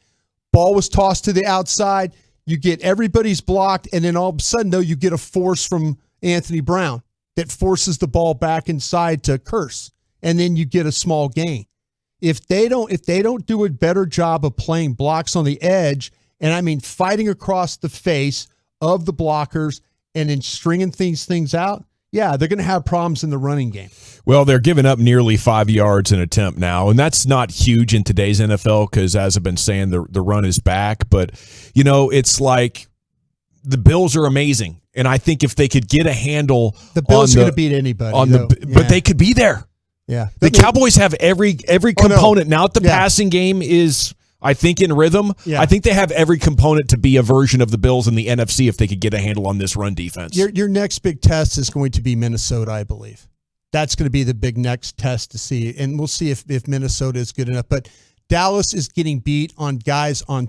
ball was tossed to the outside. You get everybody's blocked, and then all of a sudden, though, you get a force from Anthony Brown that forces the ball back inside to Curse, and then you get a small gain. If they don't do a better job of playing blocks on the edge, and I mean fighting across the face of the blockers and then stringing things out, yeah, they're going to have problems in the running game. Well, they're giving up nearly 5 yards an attempt now, and that's not huge in today's NFL because, as I've been saying, the run is back. But, you know, it's like the Bills are amazing, and I think if they could get a handle the Bills are going to beat anybody. But they could be there. Yeah. The Cowboys have every component. Now that the passing game is, I think, in rhythm, I think they have every component to be a version of the Bills in the NFC if they could get a handle on this run defense. Your next big test is going to be Minnesota, I believe. That's going to be the big next test to see, and we'll see if Minnesota is good enough. But Dallas is getting beat on guys on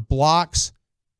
blocks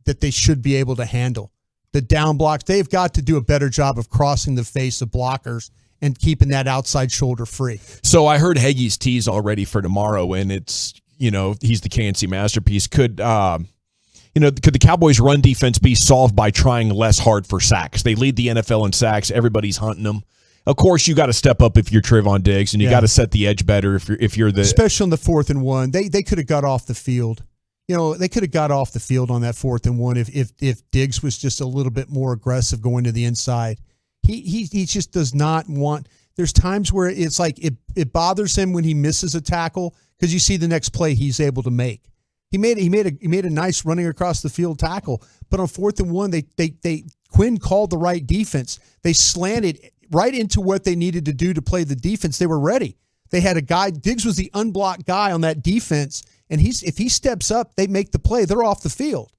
that they should be able to handle. The down blocks, they've got to do a better job of crossing the face of blockers and keeping that outside shoulder free. So I heard Heggy's tease already for tomorrow, and it's, you know, he's the KNC masterpiece. Could the Cowboys' run defense be solved by trying less hard for sacks? They lead the NFL in sacks. Everybody's hunting them. Of course, you got to step up if you're Trayvon Diggs, and you got to set the edge better if you're the. Especially on the 4th and 1, they could have got off the field. You know, they could have got off the field on that 4th and 1 if Diggs was just a little bit more aggressive going to the inside. He just does not want. There's times where it's like it bothers him when he misses a tackle because you see the next play he's able to make. He made a nice running across the field tackle, but on 4th and 1, Quinn called the right defense. They slanted right into what they needed to do to play the defense. They were ready. They had a guy. Diggs was the unblocked guy on that defense, and if he steps up, they make the play. They're off the field.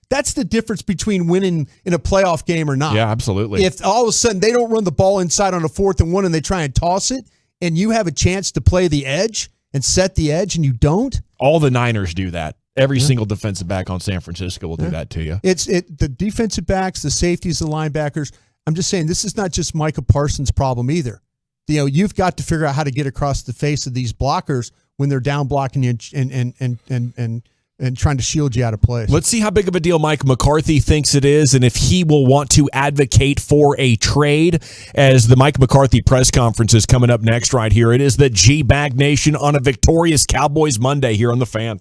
That's the difference between winning in a playoff game or not. Yeah, absolutely. If all of a sudden they don't run the ball inside on a 4th and 1 and they try and toss it, and you have a chance to play the edge and set the edge, and you don't. All the Niners do that. Every single defensive back on San Francisco will do that to you. The defensive backs, the safeties, the linebackers. I'm just saying this is not just Micah Parsons' problem either. You know, you've got to figure out how to get across the face of these blockers when they're down blocking you and trying to shield you out of place. Let's see how big of a deal Mike McCarthy thinks it is, and if he will want to advocate for a trade as the Mike McCarthy press conference is coming up next right here. It is the G-Bag Nation on a victorious Cowboys Monday here on The Fan.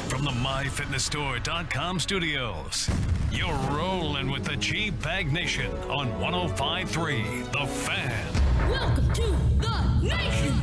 From the MyFitnessStore.com studios, you're rolling with the G-Bag Nation on 105.3 The Fan. Welcome to the Nation.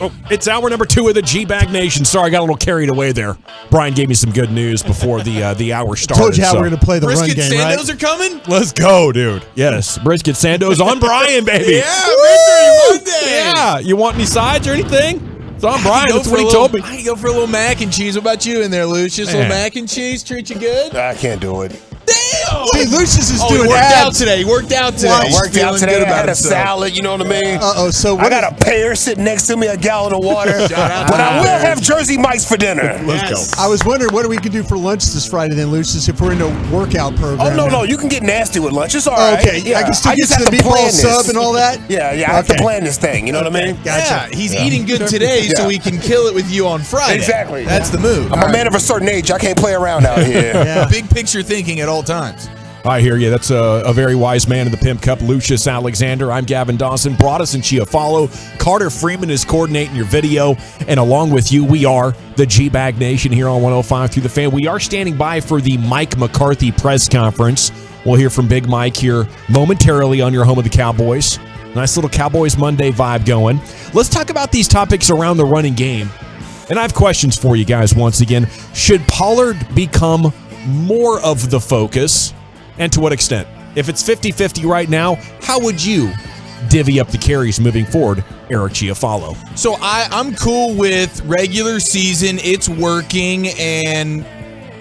Oh, it's hour number 2 of the G-Bag Nation. Sorry, I got a little carried away there. Brian gave me some good news before the hour started. Told you how we're going to play the Brisket run game, right? Sandos are coming? Let's go, dude. Yes, Brisket Sandos on Brian, baby. Yeah, Victory Monday. Yeah, you want any sides or anything? It's on Brian. That's what he told me. I can go for a little mac and cheese. What about you in there, Lucius? A little mac and cheese treat you good? I can't do it. Damn! See, Lucius is He doing worked out abs. today. He worked out today. I worked out Feeling today. good I had a himself. salad, you know what I mean? Uh-oh, so I got a pear sitting next to me, a gallon of water. But I will have Jersey Mike's for dinner. Let's go. I was wondering what we could do for lunch this Friday then, Lucius, if we're in a workout program. Oh, no, you can get nasty with lunch. It's all right. Okay, Yeah. I can still get just to have the to plan meatball this. sub and all that? Yeah, I have to plan this thing. You know what I mean? Gotcha. Yeah, he's eating good today, so he can kill it with you on Friday. Exactly. That's the move. I'm a man of a certain age. I can't play around out here. Big picture thinking at all times. I hear you. That's a very wise man in the Pimp Cup, Lucius Alexander. I'm Gavin Dawson. Broadus and Chiafalo. Carter Freeman is coordinating your video. And along with you, we are the G-Bag Nation here on 105 through the Fan. We are standing by for the Mike McCarthy press conference. We'll hear from Big Mike here momentarily on your home of the Cowboys. Nice little Cowboys Monday vibe going. Let's talk about these topics around the running game. And I have questions for you guys once again. Should Pollard become more of the focus? And to what extent? If it's 50-50 right now, how would you divvy up the carries moving forward? Eric Chiafalo. So I'm cool with regular season. It's working, and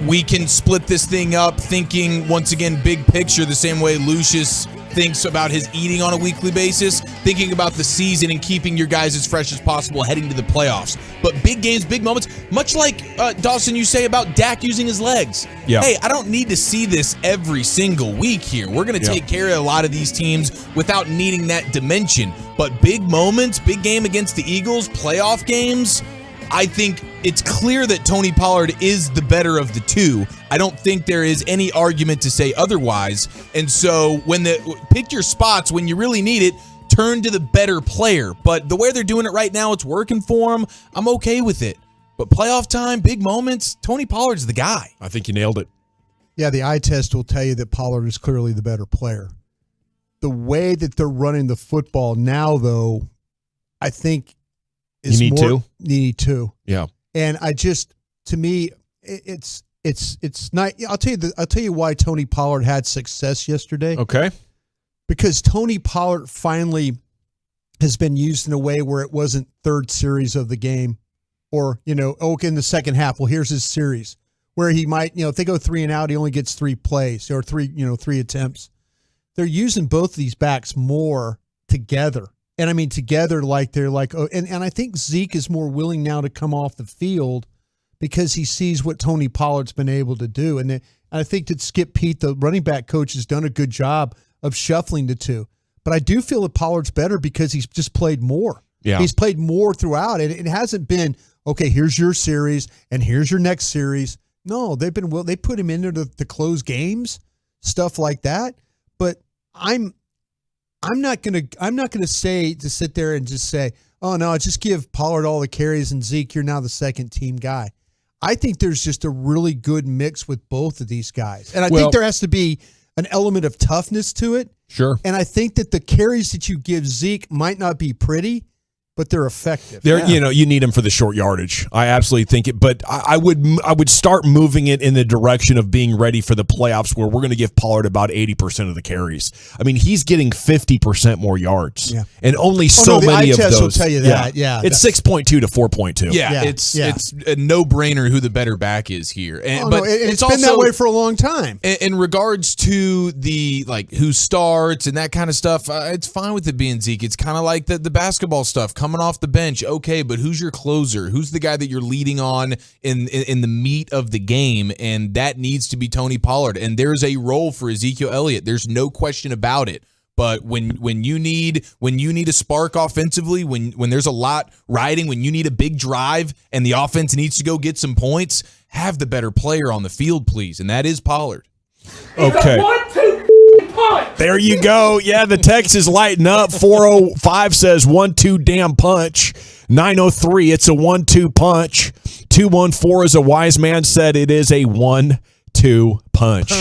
we can split this thing up thinking, once again, big picture, the same way Lucius thinks about his eating on a weekly basis, thinking about the season and keeping your guys as fresh as possible heading to the playoffs. But big games, big moments, much like Dawson, you say about Dak using his legs. Yeah. Hey, I don't need to see this every single week here. We're going to take care of a lot of these teams without needing that dimension. But big moments, big game against the Eagles, playoff games, I think it's clear that Tony Pollard is the better of the two. I don't think there is any argument to say otherwise. And so pick your spots when you really need it, turn to the better player. But the way they're doing it right now, it's working for them. I'm okay with it. But playoff time, big moments, Tony Pollard's the guy. I think you nailed it. Yeah, the eye test will tell you that Pollard is clearly the better player. The way that they're running the football now, though, I think is You need more, to? You need to. Yeah. And to me, it's not. I'll tell you why Tony Pollard had success yesterday. Okay. Because Tony Pollard finally has been used in a way where it wasn't third series of the game, or in the second half. Well, here's his series where he might, if they go 3 and out, he only gets 3 plays or 3 attempts. They're using both of these backs more together. And I mean, together, like they're like, and I think Zeke is more willing now to come off the field because he sees what Tony Pollard's been able to do. And I think that Skip Pete, the running back coach, has done a good job of shuffling the two. But I do feel that Pollard's better because he's just played more. Yeah. He's played more throughout. And it hasn't been, okay, here's your series and here's your next series. No, they put him in there to close games, stuff like that. But I'm not gonna sit there and just say, oh no, just give Pollard all the carries and Zeke, you're now the second team guy. I think there's just a really good mix with both of these guys. And I think there has to be an element of toughness to it. Sure. And I think that the carries that you give Zeke might not be pretty, but they're effective. You need him for the short yardage. I absolutely think it, but I would start moving it in the direction of being ready for the playoffs, where we're going to give Pollard about 80% of the carries. I mean, he's getting 50% more yards, and only many of those. Will tell you that. Yeah, it's 6.2 to 4.2. Yeah, it's a no-brainer who the better back is here, but it's been that way for a long time. In regards to the who starts and that kind of stuff, it's fine with it being Zeke. It's kind of like the basketball stuff. Coming off the bench, okay, but who's your closer? Who's the guy that you're leading on in the meat of the game? And that needs to be Tony Pollard. And there's a role for Ezekiel Elliott. There's no question about it. But when you need a spark offensively, when there's a lot riding, when you need a big drive and the offense needs to go get some points, have the better player on the field, please. And that is Pollard. Okay. There you go. Yeah, the text is lighting up. 405 says 1-2 damn punch. 903, it's a 1-2 punch. 214, as a wise man said, it is a 1-2 punch.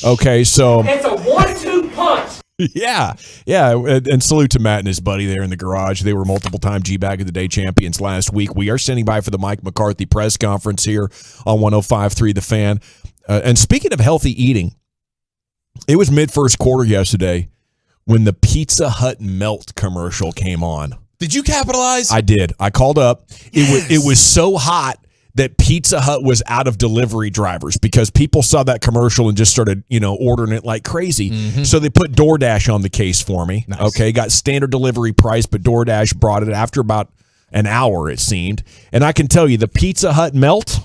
Okay, so it's a 1-2 punch. Yeah. And salute to Matt and his buddy there in the garage. They were multiple-time G-Bag of the Day champions last week. We are standing by for the Mike McCarthy press conference here on 105.3 The Fan. And speaking of healthy eating, it was mid-first quarter yesterday when the Pizza Hut melt commercial came on. Did you capitalize? I did. I called up. Yes. It was so hot that Pizza Hut was out of delivery drivers because people saw that commercial and just started, ordering it like crazy. Mm-hmm. So they put DoorDash on the case for me. Nice. Okay, got standard delivery price, but DoorDash brought it after about an hour, it seemed. And I can tell you, the Pizza Hut melt,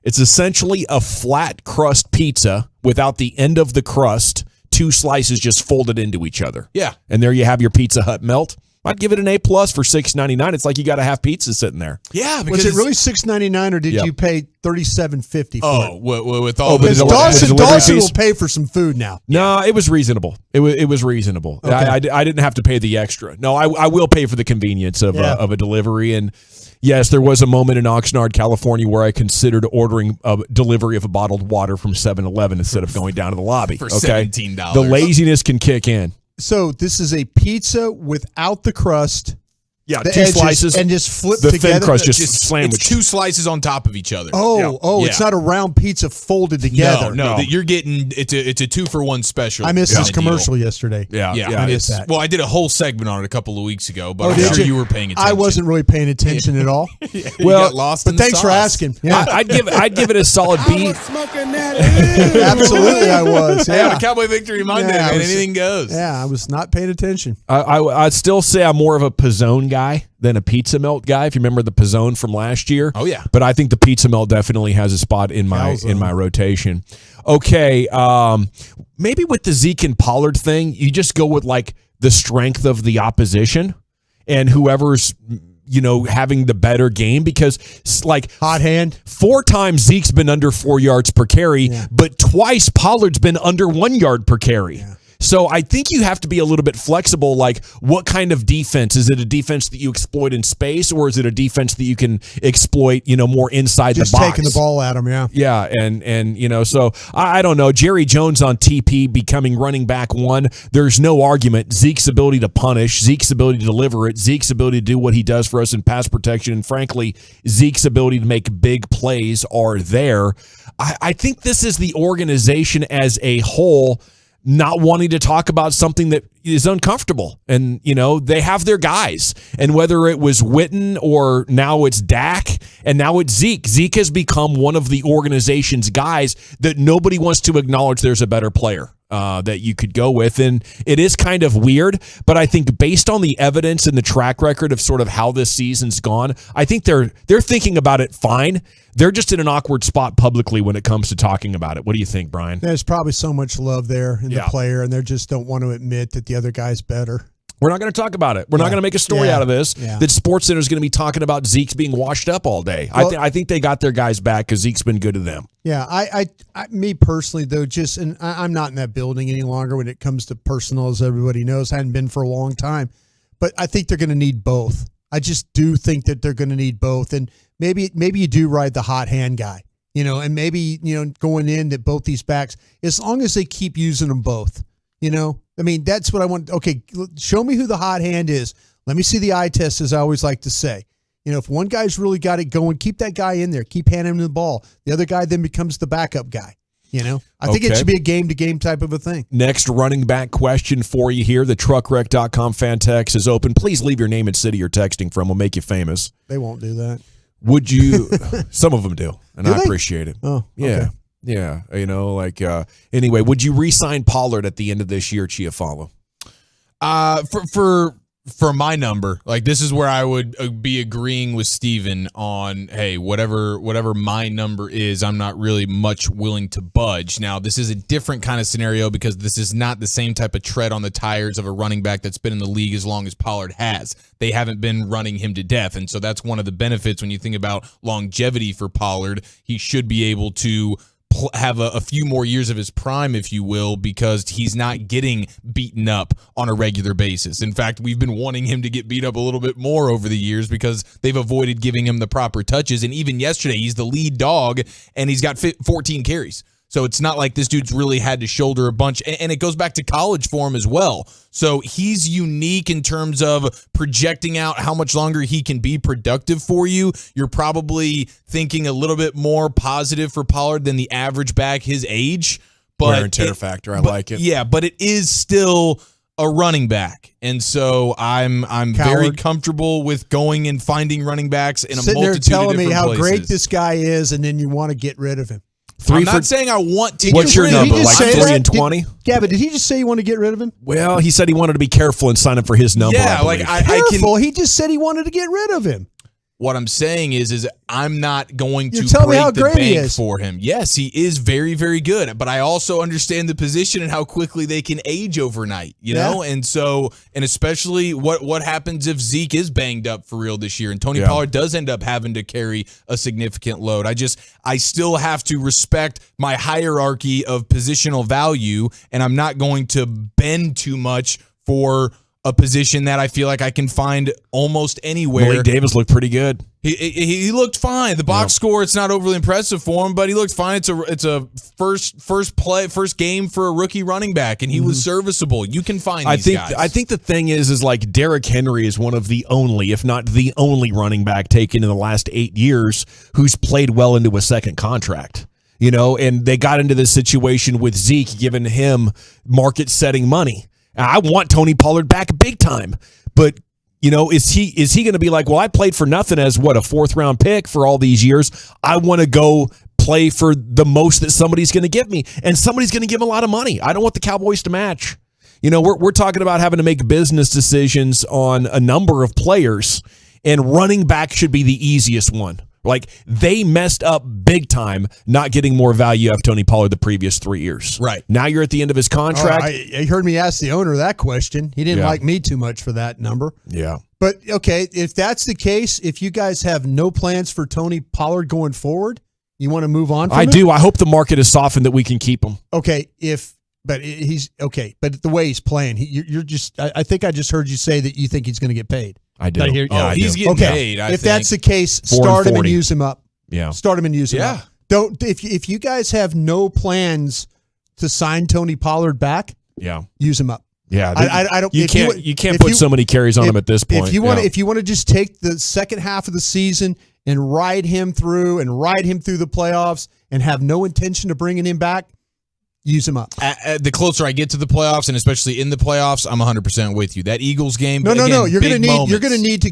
it's essentially a flat crust pizza without the end of the crust, 2 slices just folded into each other. Yeah. And there you have your Pizza Hut melt. I'd give it an A+ for $6.99. It's like you got to have pizza sitting there. Yeah, because was it really $6.99 or did you pay $37.50 for it? With all because Dawson will pay for some food now. No, it was reasonable. It was reasonable. Okay. I didn't have to pay the extra. No, I will pay for the convenience of a delivery. And yes, there was a moment in Oxnard, California, where I considered ordering a delivery of a bottled water from 7-Eleven instead of going down to the lobby. For $17. The laziness can kick in. So this is a pizza without the crust. Yeah, 2 slices and just flip the together. thin crust just sandwich. It's 2 slices on top of each other. It's not a round pizza folded together. No. You're getting it's a 2-for-1 special. I missed this commercial yesterday. Yeah. I missed that. Well, I did a whole segment on it a couple of weeks ago, but I'm sure you were paying attention. I wasn't really paying attention at all. You got lost in the thanks for asking. Yeah. I'd give it a solid B. Absolutely, I was. Yeah, on a Cowboy Victory Monday, man, anything goes. Yeah, I was not paying attention. I'd still say I'm more of a Pizzone guy than a pizza melt guy. If you remember the Pizzone from last year. Oh yeah. But I think the pizza melt definitely has a spot in my rotation. Okay, maybe with the Zeke and Pollard thing, you just go with like the strength of the opposition and whoever's having the better game, because like hot hand 4 times Zeke's been under 4 yards per carry, but twice Pollard's been under 1 yard per carry. Yeah. So I think you have to be a little bit flexible. Like, what kind of defense? Is it a defense that you exploit in space, or is it a defense that you can exploit, more inside the box? Just taking the ball at him, yeah. Yeah, and so I don't know. Jerry Jones on TP becoming running back 1. There's no argument. Zeke's ability to punish, Zeke's ability to deliver it, Zeke's ability to do what he does for us in pass protection, and frankly, Zeke's ability to make big plays are there. I think this is the organization as a whole not wanting to talk about something that is uncomfortable. And, they have their guys. And whether it was Witten or now it's Dak and now it's Zeke, Zeke has become one of the organization's guys that nobody wants to acknowledge there's a better player that you could go with. And it is kind of weird, but I think based on the evidence and the track record of sort of how this season's gone, I think they're thinking about it fine. They're just in an awkward spot publicly when it comes to talking about it. What do you think, Brian? There's probably so much love there in the player, and they just don't want to admit that the other guy's better. We're not going to talk about it. We're not going to make a story out of this. That SportsCenter is going to be talking about Zeke's being washed up all day. Well, I think they got their guys back because Zeke's been good to them. Yeah, I me personally though, and I'm not in that building any longer when it comes to personal, as everybody knows. I hadn't been for a long time, but I think they're going to need both. I just do think that they're going to need both, and maybe you do ride the hot hand guy, and maybe going in that both these backs, as long as they keep using them both. You know, I mean, that's what I want. Okay, show me who the hot hand is. Let me see the eye test, as I always like to say. You know, if one guy's really got it going, keep that guy in there. Keep handing him the ball. The other guy then becomes the backup guy. You know, I think it should be a game-to-game type of a thing. Next running back question for you here. The truckwreck.com fan text is open. Please leave your name and city you're texting from. We'll make you famous. They won't do that. Would you? Some of them do, and I appreciate it. Oh, yeah. okay. Yeah, you know, like, anyway, would you re-sign Pollard at the end of this year, Chiafalo? For my number, like, this is where I would be agreeing with Steven on, hey, whatever my number is, I'm not really much willing to budge. Now, this is a different kind of scenario because this is not the same type of tread on the tires of a running back that's been in the league as long as Pollard has. They haven't been running him to death, and so that's one of the benefits when you think about longevity for Pollard. He should be able to have a few more years of his prime, if you will, because he's not getting beaten up on a regular basis. In fact, we've been wanting him to get beat up a little bit more over the years because they've avoided giving him the proper touches. And even yesterday, he's the lead dog, and he's got 14 carries. So it's not like this dude's really had to shoulder a bunch. And it goes back to college for him as well. So he's unique in terms of projecting out how much longer he can be productive for you. You're probably thinking a little bit more positive for Pollard than the average back his age. But Wear and tear factor. I like it. Yeah, but it is still a running back. And so I'm very comfortable with going and finding running backs in a multitude of different places. Sitting there telling me how great this guy is, and then you want to get rid of him. I'm not saying I want to. What's your number? Like 3 and 20? Gavin, did he just say you want to get rid of him? Well, he said he wanted to be careful and sign up for his number. Yeah, like careful. He just said he wanted to get rid of him. What I'm saying is I'm not going to break the bank for him. Yes, he is very, very good, but I also understand the position and how quickly they can age overnight, you know? And so, and especially what happens if Zeke is banged up for real this year and Tony Pollard does end up having to carry a significant load. I still have to respect my hierarchy of positional value, and I'm not going to bend too much for a position that I feel like I can find almost anywhere. Malik Davis looked pretty good. He looked fine. The box score, it's not overly impressive for him, but he looked fine. It's a first game for a rookie running back, and he was serviceable. You can find these guys. I think the thing is like Derrick Henry is one of the only, if not the only, running back taken in the last 8 years who's played well into a second contract. You know, and they got into this situation with Zeke, giving him market-setting money. I want Tony Pollard back big time, but you know, is he going to be like, well, I played for nothing as a 4th round pick for all these years. I want to go play for the most that somebody's going to give me, and somebody's going to give him a lot of money. I don't want the Cowboys to match. You know, we're talking about having to make business decisions on a number of players, and running back should be the easiest one. Like, they messed up big time not getting more value out of Tony Pollard the previous 3 years. Right. Now you're at the end of his contract. You heard me ask the owner that question. He didn't like me too much for that number. Yeah. But, okay, if that's the case, if you guys have no plans for Tony Pollard going forward, you want to move on from I do. I hope the market is softened that we can keep him. Okay, but the way he's playing, I think I just heard you say that you think he's going to get paid. I do. He's getting paid. If that's the case, start him and use him up. Yeah. Start him and use him up. Don't if you guys have no plans to sign Tony Pollard back, use him up. Yeah, I don't. You can't put so many carries on him at this point. If you want to just take the second half of the season and ride him through the playoffs and have no intention of bringing him back, use him up. The closer I get to the playoffs, and especially in the playoffs, I'm 100% with you. That Eagles game. No. You're going to need to.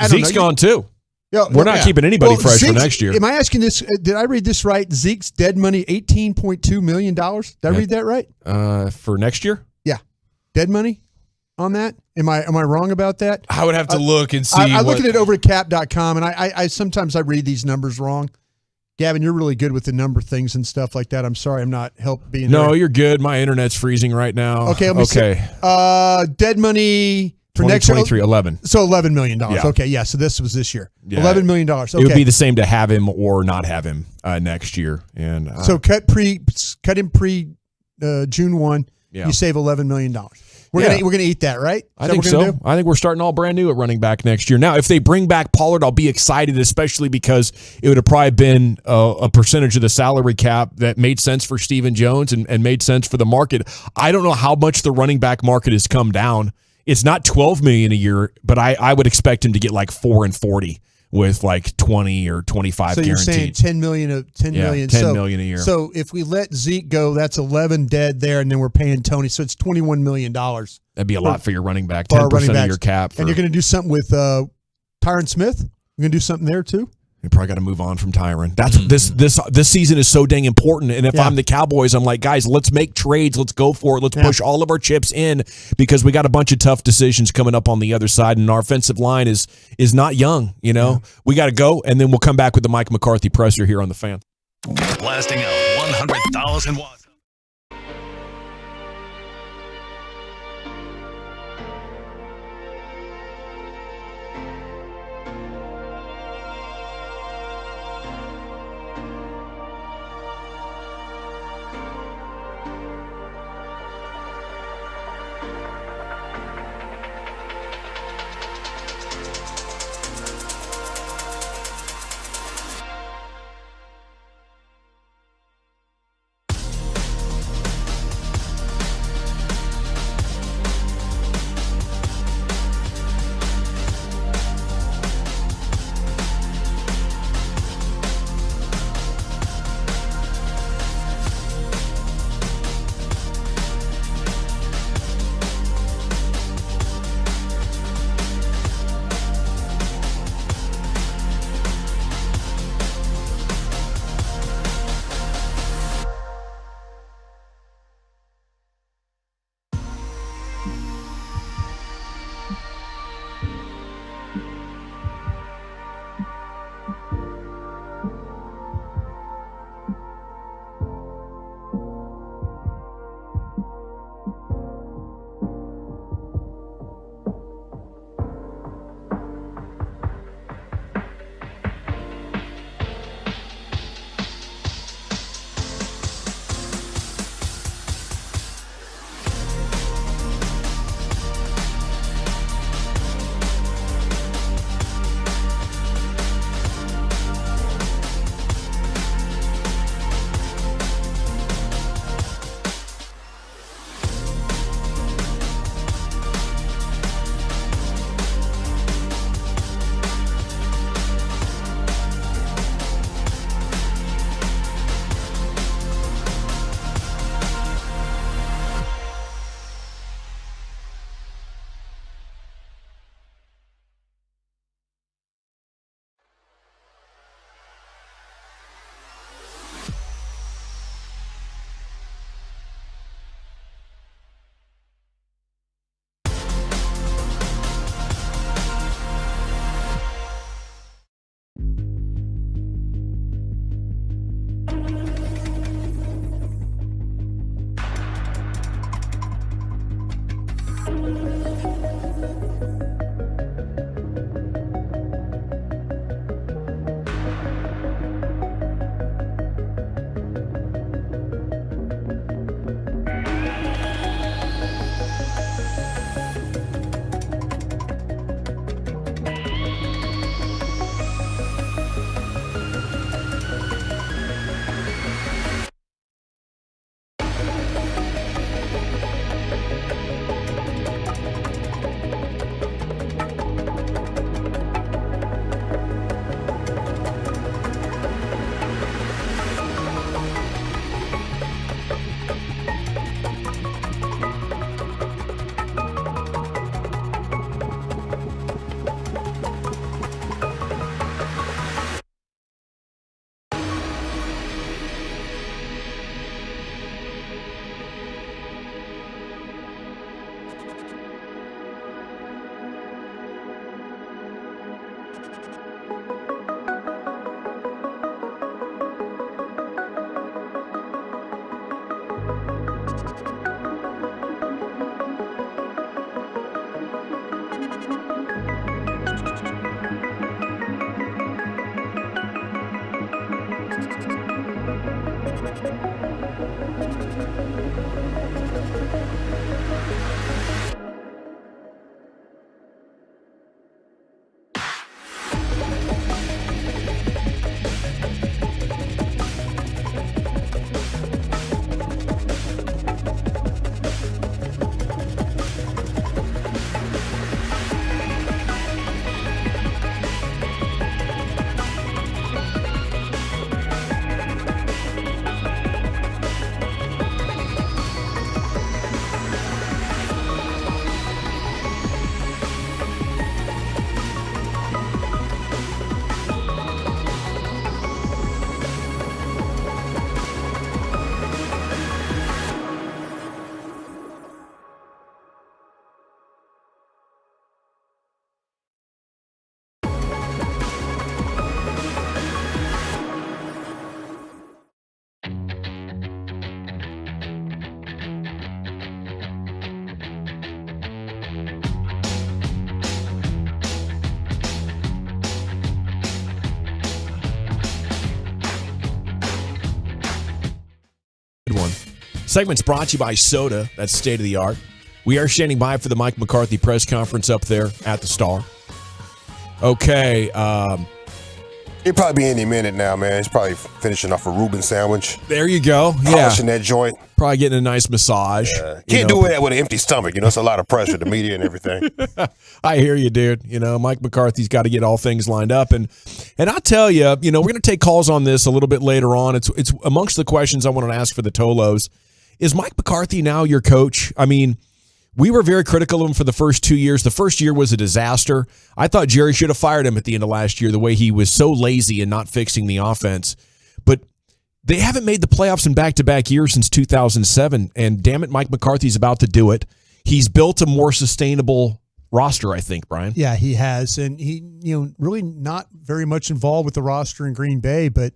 Zeke's gone too. We're not keeping anybody fresh for next year. Am I asking this? Did I read this right? Zeke's dead money, $18.2 million. Did I read that right? For next year? Yeah, dead money on that. Am I wrong about that? I would have to look and see. I'm looking at it over at cap.com, and I sometimes I read these numbers wrong. Gavin, you're really good with the number things and stuff like that. I'm sorry I'm not being No, you're good. My internet's freezing right now. Okay, let me see. Dead money for next year. 11. So $11 million. Yeah. Okay, yeah, so this was this year. Yeah. $11 million. Okay. It would be the same to have him or not have him next year. And so cut him pre June 1. Yeah. You save $11 million. We're gonna eat that, right? I think so. I think we're starting all brand new at running back next year. Now, if they bring back Pollard, I'll be excited, especially because it would have probably been a percentage of the salary cap that made sense for Stephen Jones and made sense for the market. I don't know how much the running back market has come down. It's not $12 million a year, but I would expect him to get like $4 and $40 with like 20 or 25 guaranteed. So you're saying $10 million. $10 million a year. So if we let Zeke go, that's 11 dead there, and then we're paying Tony, so it's $21 million. That'd be a lot for your running back. 10% of your cap. And you're going to do something with Tyron Smith? You're going to do something there too? You probably got to move on from Tyron. That's this season is so dang important. And if I'm the Cowboys, I'm like, guys, let's make trades. Let's go for it. Let's push all of our chips in because we got a bunch of tough decisions coming up on the other side, and our offensive line is not young. You know, we got to go, and then we'll come back with the Mike McCarthy presser here on the Fan. Blasting out 100,000 watts. Segment's brought to you by Soda. That's state of the art. We are standing by for the Mike McCarthy press conference up there at the Star. Okay. He'll probably be any minute now, man. He's probably finishing off a Reuben sandwich. There you go. Polishing that joint. Probably getting a nice massage. Can't do that with an empty stomach. It's a lot of pressure, the media and everything. I hear you, dude. Mike McCarthy's got to get all things lined up. And I'll tell you, we're going to take calls on this a little bit later on. It's amongst the questions I wanted to ask for the Tolos. Is Mike McCarthy now your coach? I mean, we were very critical of him for the first 2 years. The first year was a disaster. I thought Jerry should have fired him at the end of last year, the way he was so lazy and not fixing the offense. But they haven't made the playoffs in back-to-back years since 2007, and damn it, Mike McCarthy's about to do it. He's built a more sustainable roster, I think, Brian. Yeah, he has, and he, really not very much involved with the roster in Green Bay, but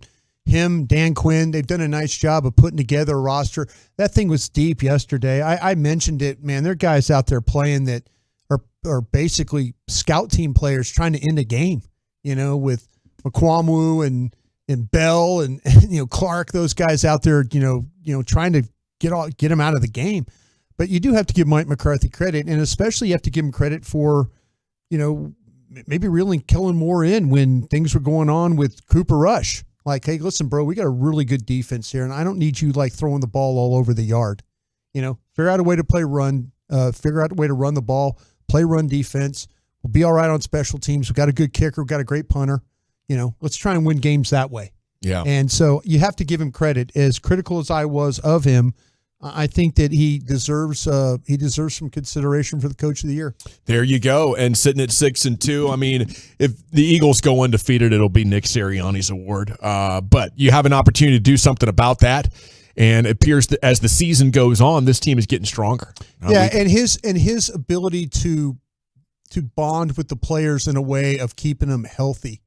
him, Dan Quinn, they've done a nice job of putting together a roster. That thing was deep yesterday. I mentioned it, man. There are guys out there playing that are basically scout team players trying to end a game, with McQuamu and Bell and Clark, those guys out there, trying to get him out of the game. But you do have to give Mike McCarthy credit, and especially you have to give him credit for, maybe reeling Kellen Moore in when things were going on with Cooper Rush. Like, hey, listen, bro, we got a really good defense here, and I don't need you throwing the ball all over the yard. Figure out a way to play run. Figure out a way to run the ball. Play run defense. We'll be all right on special teams. We've got a good kicker. We've got a great punter. Let's try and win games that way. Yeah. And so you have to give him credit. As critical as I was of him, I think that he deserves some consideration for the coach of the year. There you go. And sitting at 6-2, I mean, if the Eagles go undefeated, it'll be Nick Sirianni's award. But you have an opportunity to do something about that. And it appears that as the season goes on, this team is getting stronger. And his ability to bond with the players in a way of keeping them healthy,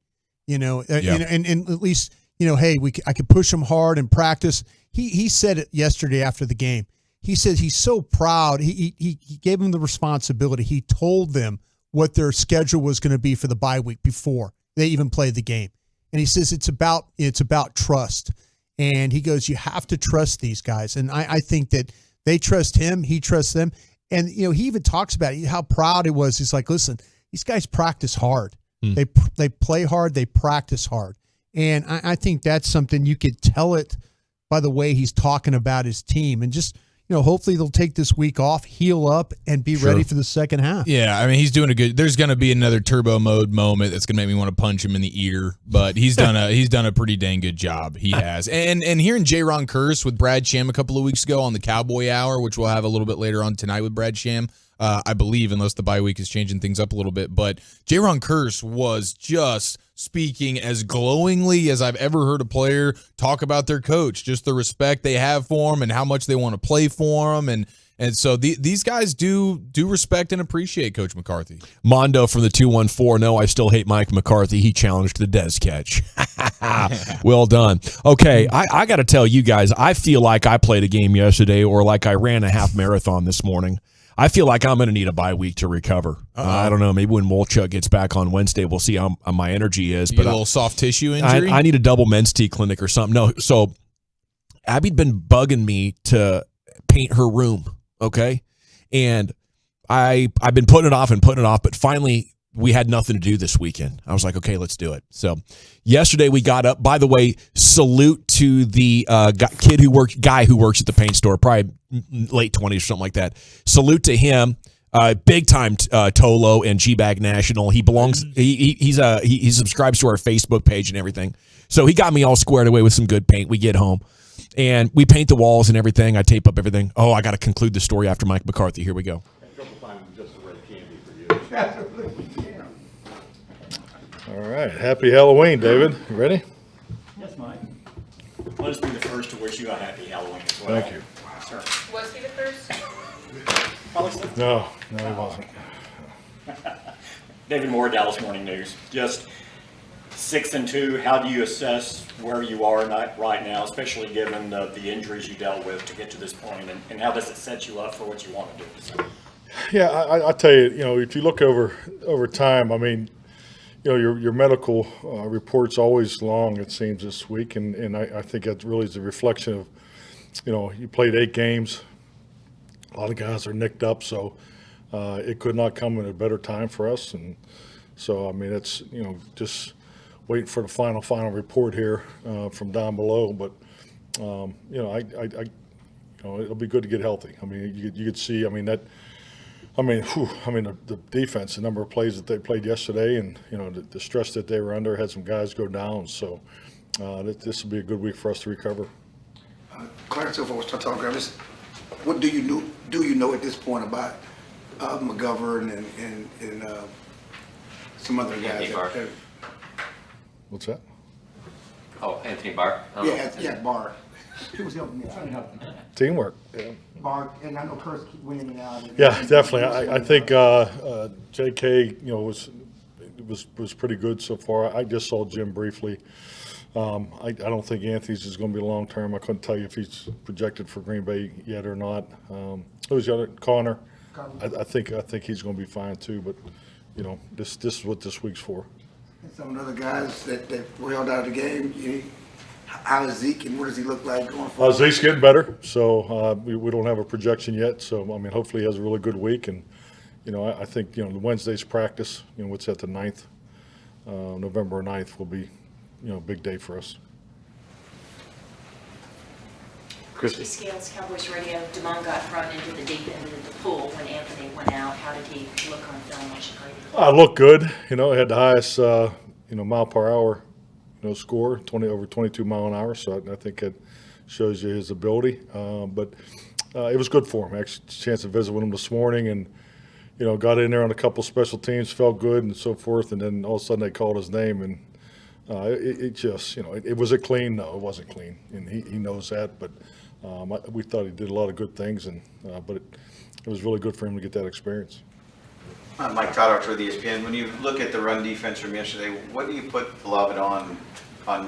and at least, hey, I could push them hard in practice. He said it yesterday after the game. He says he's so proud. He gave them the responsibility. He told them what their schedule was going to be for the bye week before they even played the game. And he says it's about trust. And he goes, you have to trust these guys. And I think that they trust him. He trusts them. And, he even talks about how proud he was. He's like, listen, these guys practice hard. They play hard. They practice hard. And I think that's something you could tell it by the way he's talking about his team. And just, hopefully they'll take this week off, heal up, and be ready for the second half. Yeah, I mean, he's doing a good – there's going to be another turbo mode moment that's going to make me want to punch him in the ear. But he's done a pretty dang good job. He has. And hearing J-Ron Curse with Brad Sham a couple of weeks ago on the Cowboy Hour, which we'll have a little bit later on tonight with Brad Sham, I believe, unless the bye week is changing things up a little bit. But J-Ron Curse was just speaking as glowingly as I've ever heard a player talk about their coach, just the respect they have for him and how much they want to play for him. And so these guys do respect and appreciate Coach McCarthy. Mondo from the 214, no, I still hate Mike McCarthy. He challenged the Dez catch. Well done. Okay, I got to tell you guys, I feel like I played a game yesterday or like I ran a half marathon this morning. I feel like I'm going to need a bye week to recover. I don't know. Maybe when Wolchuk gets back on Wednesday, we'll see how my energy is. But a little soft tissue injury? I need a double men's T clinic or something. No, so Abby'd been bugging me to paint her room, okay? And I've been putting it off, but finally we had nothing to do this weekend. I was like, okay, let's do it. So yesterday we got up. By the way, salute to the guy who works at the paint store, probably late 20s or something like that. Salute to him. Big time Tolo and G-Bag National. He belongs. He subscribes to our Facebook page and everything. So he got me all squared away with some good paint. We get home and we paint the walls and everything. I tape up everything. Oh, I got to conclude the story after Mike McCarthy. Here we go. All right. Happy Halloween, David. You ready? Yes, Mike. Let us be the first to wish you a happy Halloween as well. Thank you. Sir. Was he the first? No, he wasn't. David Moore, Dallas Morning News. Just 6-2. How do you assess where you are right now, especially given the injuries you dealt with to get to this point, and how does it set you up for what you want to do? Yeah, I tell you, if you look over time, I mean, your medical report's always long, it seems, this week, and I think that really is a reflection you played 8 games. A lot of guys are nicked up, so it could not come at a better time for us. And so, I mean, it's, just waiting for the final report here from down below. But, it'll be good to get healthy. I mean, you could see, the defense, the number of plays that they played yesterday, and, the stress that they were under, had some guys go down. So this will be a good week for us to recover. Clarence, if I was talking about this, what do you know at this point about McGovern and some other guys? What's that? Oh, Anthony Barr. Yeah, Barr. He was helping me. Trying to help him. Teamwork. Yeah. Barr, and I know Curtis keep winning and out. Yeah, definitely. I think J.K. was pretty good so far. I just saw Jim briefly. I don't think Anthony's is going to be long term. I couldn't tell you if he's projected for Green Bay yet or not. Who's the other? Connor. I think he's going to be fine too. But this is what this week's for. And some of the other guys that were held out of the game. How is Zeke, and what does he look like going forward? Zeke's getting better. So we don't have a projection yet. So hopefully he has a really good week. And I think the Wednesday's practice. What's that? The 9th, November 9th will be. A big day for us. Christy Scales, Cowboys Radio. Damon got thrown into the deep end of the pool when Anthony went out. How did he look on film? What should I looked good. He had the highest, mile per hour, score, over 22 mile an hour. So I think it shows you his ability. But it was good for him. Actually, chance to visit with him this morning, and got in there on a couple special teams, felt good and so forth. And then all of a sudden they called his name, and it just, was it clean? No, it wasn't clean, and he knows that. But we thought he did a lot of good things, and but it was really good for him to get that experience. Mike Toddart with ESPN. When you look at the run defense from yesterday, what do you put Beloved on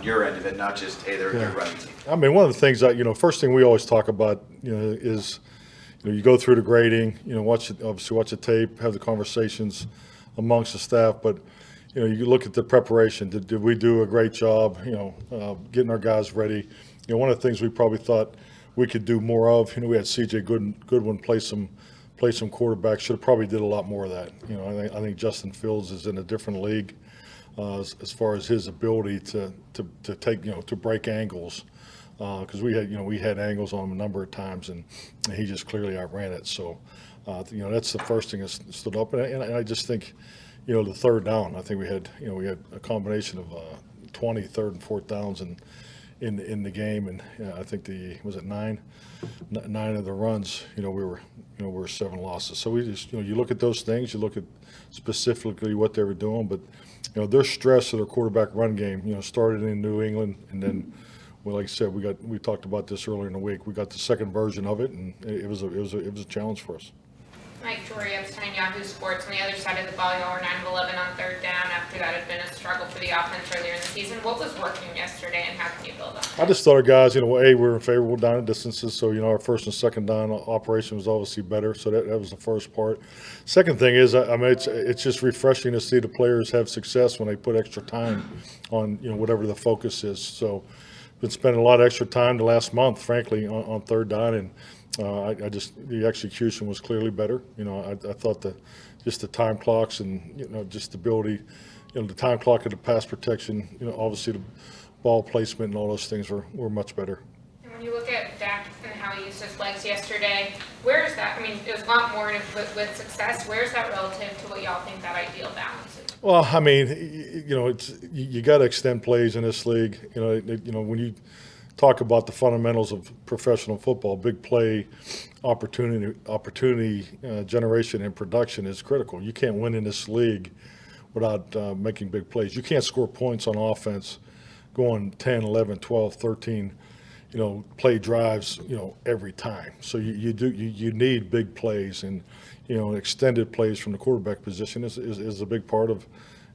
your end of it, not just they're running team? One of the things that first thing we always talk about, is you go through the grading, watch the tape, have the conversations amongst the staff, but. You look at the preparation. Did we do a great job, getting our guys ready? One of the things we probably thought we could do more of, we had C.J. Goodwin play some quarterback. Should have probably did a lot more of that. I think Justin Fields is in a different league as far as his ability to take, to break angles. Because we had angles on him a number of times, and he just clearly outran it. So, that's the first thing that stood up. And I just think, the third down, I think we had a combination of 20 third and fourth downs in the game, and I think was it nine of the runs, we were 7 losses. So we just, you look at those things, you look at specifically what they were doing, but their stress of their quarterback run game, started in New England, and then, well, like I said, we talked about this earlier in the week. We got the second version of it, and it was a challenge for us. Mike Torrey, Epstein, Yahoo Sports. On the other side of the ball, y'all were 9 of 11 on third down after that had been a struggle for the offense earlier in the season. What was working yesterday, and how can you build on that? I just thought our guys, we were in favorable down distances, so, our first and second down operation was obviously better, so that was the first part. Second thing is, it's just refreshing to see the players have success when they put extra time on, whatever the focus is. So, been spending a lot of extra time the last month, frankly, on third down, and the execution was clearly better. I thought just the time clocks and, just the ability, the time clock and the pass protection, obviously the ball placement and all those things were much better. And when you look at Dak and how he used his legs yesterday, where is that? It was a lot more with success. Where is that relative to what y'all think that ideal balance is? Well, you got to extend plays in this league. When you talk about the fundamentals of professional football, big play, opportunity generation and production is critical. You can't win in this league without making big plays. You can't score points on offense going 10, 11, 12, 13, play drives, every time. So you need big plays, and, extended plays from the quarterback position is a big part of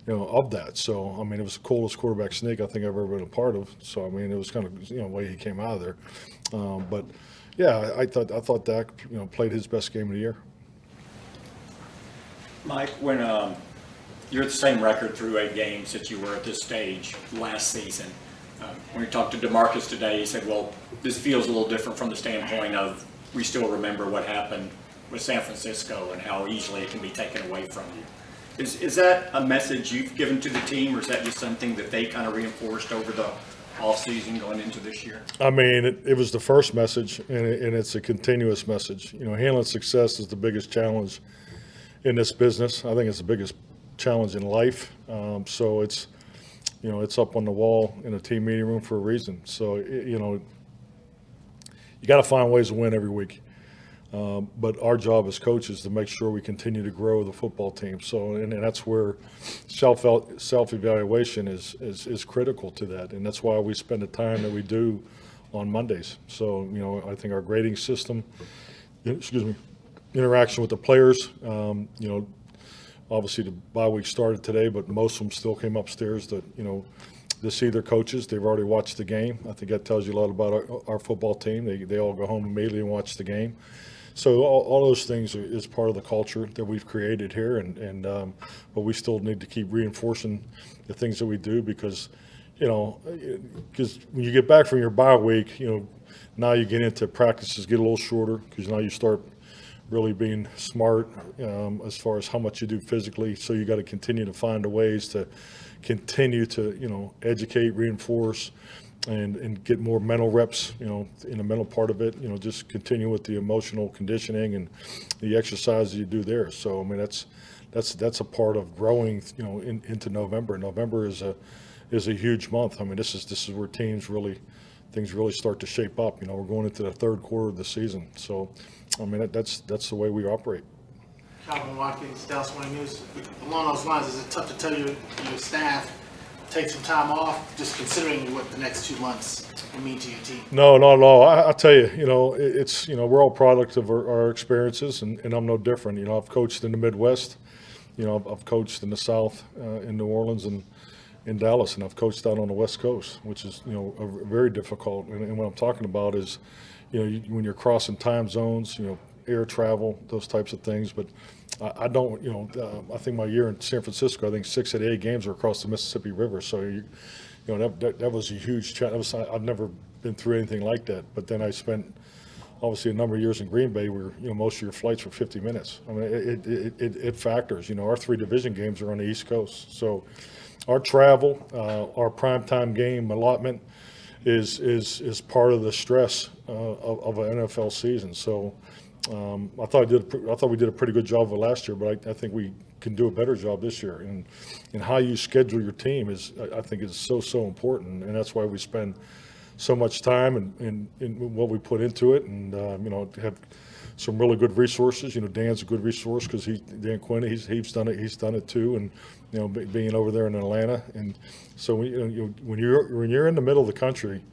that. So, it was the coolest quarterback sneak I think I've ever been a part of. So, it was kind of, the way he came out of there. But, yeah, I thought Dak, played his best game of the year. Mike, when you're at the same record through 8 games that you were at this stage last season, When we talked to DeMarcus today, he said, well, this feels a little different from the standpoint of we still remember what happened with San Francisco and how easily it can be taken away from you. Is that a message you've given to the team, or is that just something that they kind of reinforced over the offseason going into this year? I mean, it was the first message, and it's a continuous message. You know, handling success is the biggest challenge in this business. I think it's the biggest challenge in life. So it's, you know, it's up on the wall in a team meeting room for a reason. So, you know, you got to find ways to win every week. But our job as coaches is to make sure we continue to grow the football team. So, and that's where self-evaluation is critical to that. And that's why we spend the time that we do on Mondays. So, you know, I think our grading system, interaction with the players, you know, obviously the bye week started today, but most of them still came upstairs to, you know, to see their coaches. They've already watched the game. I think that tells you a lot about our football team. They all go home immediately and watch the game. So all those things is part of the culture that we've created here, but we still need to keep reinforcing the things that we do because, you know, because when you get back from your bye week, you know, now you get into practices get a little shorter because now you start really being smart as far as how much you do physically. So you got to continue to find ways to continue to, you know, educate, reinforce, and get more mental reps, you know, in the mental part of it, you know, just continue with the emotional conditioning and the exercise you do there. So, I mean, that's a part of growing, you know, into November. November is a huge month. I mean, this is where things really start to shape up. You know, we're going into the third quarter of the season. So, I mean, that's the way we operate. Calvin Watkins, Dallas Morning News. Along those lines, is it tough to tell your staff take some time off, just considering what the next 2 months will mean to your team? No. I tell you, you know, it's, you know, we're all product of our experiences, and I'm no different. You know, I've coached in the Midwest. You know, I've coached in the South, in New Orleans and in Dallas, and I've coached out on the West Coast, which is, you know, very difficult. And what I'm talking about is, you know, when you're crossing time zones, you know, air travel, those types of things. But I don't, you know, I think my year in San Francisco, I think 6 of the 8 games were across the Mississippi River. So, you know, that was a huge challenge. I've never been through anything like that. But then I spent, obviously, a number of years in Green Bay where, you know, most of your flights were 50 minutes. I mean, it factors. You know, our 3 division games are on the East Coast. So our travel, our primetime game allotment is part of the stress of an NFL season. So I thought we did a pretty good job of it last year, but I think we can do a better job this year. And how you schedule your team I think is so important, and that's why we spend so much time and what we put into it, and you know, have some really good resources. You know, Dan's a good resource because Dan Quinn, he's done it too, and you know, being over there in Atlanta, and so when you're in the middle of the country,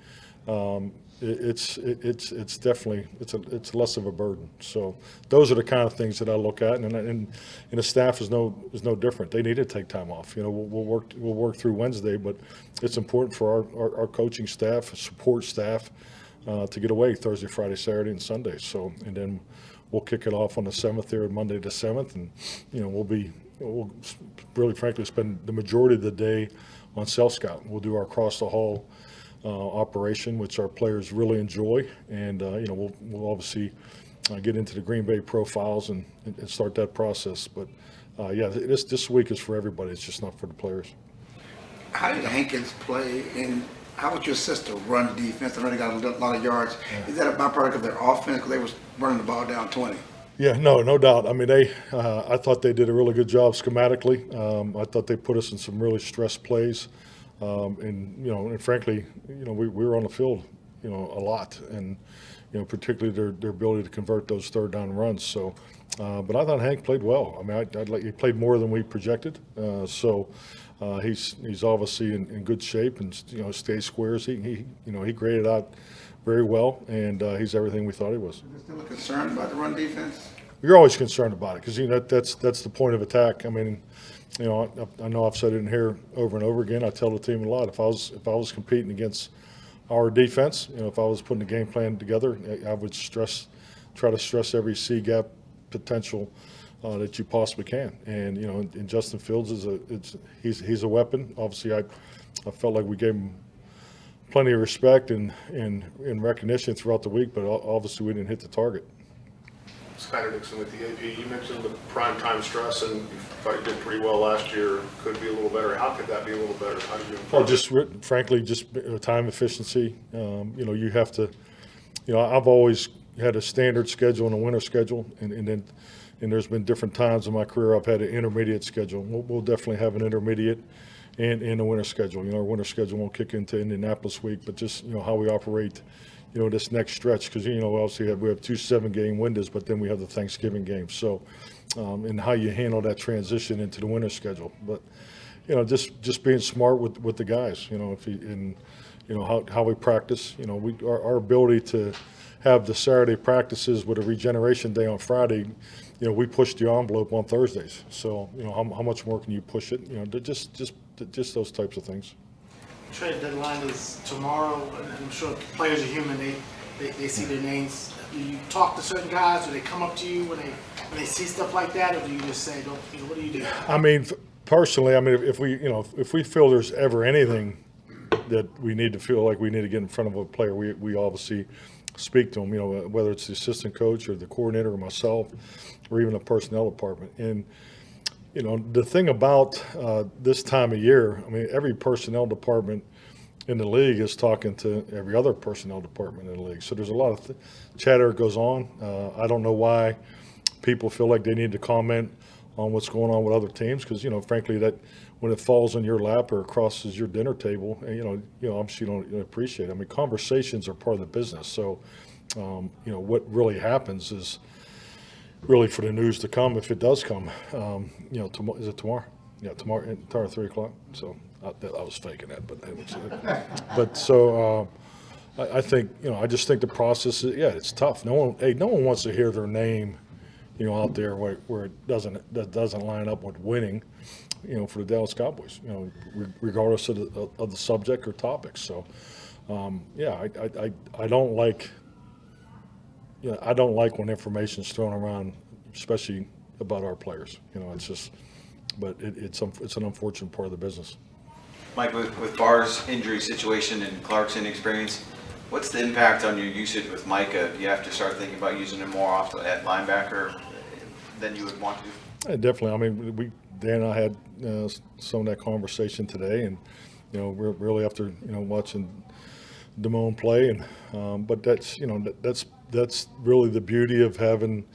it's definitely it's less of a burden. So those are the kind of things that I look at, and the staff is no different. They need to take time off. You know, we'll work through Wednesday, but it's important for our coaching staff, support staff, to get away Thursday, Friday, Saturday, and Sunday. So, and then we'll kick it off on the 7th there, Monday the 7th, and you know, we'll really frankly spend the majority of the day on self scout. We'll do our across the hall operation, which our players really enjoy, and you know, we'll obviously get into the Green Bay profiles and start that process. But yeah, this week is for everybody. It's just not for the players. How did Hankins play, and how would you assess the run defense? I know they got a lot of yards. Yeah. Is that a byproduct of their offense because they was running the ball down 20? Yeah, no doubt. I mean, I thought they did a really good job schematically. I thought they put us in some really stressed plays. And you know, and frankly, you know, we were on the field, you know, a lot, and you know, particularly their ability to convert those third down runs. So, but I thought Hank played well. I mean, he played more than we projected. So he's obviously in good shape, and you know, stays squares. He graded out very well, and he's everything we thought he was. Is there still a concern about the run defense? You're always concerned about it because you know that's the point of attack. I mean, you know, I know I've said it in here over and over again. I tell the team a lot. If I was competing against our defense, you know, if I was putting a game plan together, I would try to stress every C gap potential that you possibly can. And you know, and Justin Fields he's a weapon. Obviously, I felt like we gave him plenty of respect and recognition throughout the week, but obviously we didn't hit the target. Skyler Dixon with the AP. You mentioned the primetime stress, and you thought you did pretty well last year. Could be a little better. How could that be a little better? How do you improve? Well, just frankly, just time efficiency. You have to. I've always had a standard schedule and a winter schedule, and there's been different times in my career I've had an intermediate schedule. We'll definitely have an intermediate and a winter schedule. Our winter schedule won't kick into Indianapolis week, but just how we operate. This next stretch, because obviously we have 2 7-game windows, but then we have the Thanksgiving game. So, and how you handle that transition into the winter schedule. But just being smart with the guys. How we practice. Our ability to have the Saturday practices with a regeneration day on Friday. We push the envelope on Thursdays. So how much more can you push it? Just those types of things. Trade deadline is tomorrow, and I'm sure players are human. They see their names. Do you talk to certain guys? Do they come up to you when they see stuff like that, or do you just say, what do you do? I mean, personally, if we feel there's ever anything that we need to feel like we need to get in front of a player, we obviously speak to them. Whether it's the assistant coach or the coordinator or myself, or even the personnel department. And the thing about this time of year, every personnel department in the league is talking to every other personnel department in the league. So there's a lot of chatter that goes on. I don't know why people feel like they need to comment on what's going on with other teams, because frankly, that when it falls on your lap or crosses your dinner table, obviously you don't appreciate it. Conversations are part of the business. So what really happens is really for the news to come, if it does come. Is it tomorrow? Yeah, tomorrow at 3:00. So I was faking that, but so I think I just think the process is, it's tough. No one wants to hear their name, out there where it doesn't line up with winning, for the Dallas Cowboys. Regardless of the subject or topic. So I don't like. I don't like when information's thrown around, especially about our players. It's just, but it's an unfortunate part of the business. Mike, with Barr's injury situation and Clark's inexperience, what's the impact on your usage with Micah? Do you have to start thinking about using him more often at linebacker than you would want to? Definitely. Dan and I had some of that conversation today, and we're really after watching Damone play, and but that's really the beauty of having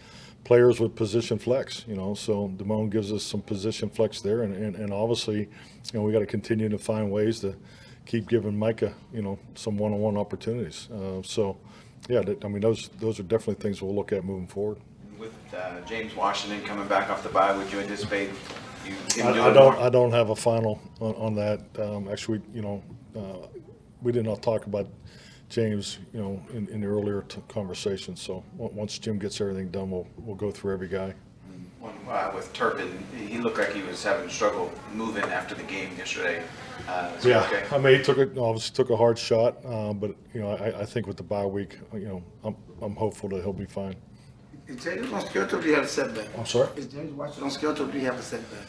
players with position flex. So Damone gives us some position flex there, and obviously, we got to continue to find ways to keep giving Micah, some one-on-one opportunities. Those are definitely things we'll look at moving forward. With James Washington coming back off the bye, would you anticipate I don't have a final on that. Actually, we did not talk about James, in the earlier conversation. So once Jim gets everything done, we'll go through every guy. With Turpin, he looked like he was having struggle moving after the game yesterday. Okay? He took a hard shot, but I think with the bye week, I'm hopeful that he'll be fine. Is James on schedule or do you have a setback? I'm sorry? Is James Washington on schedule or do you have a setback?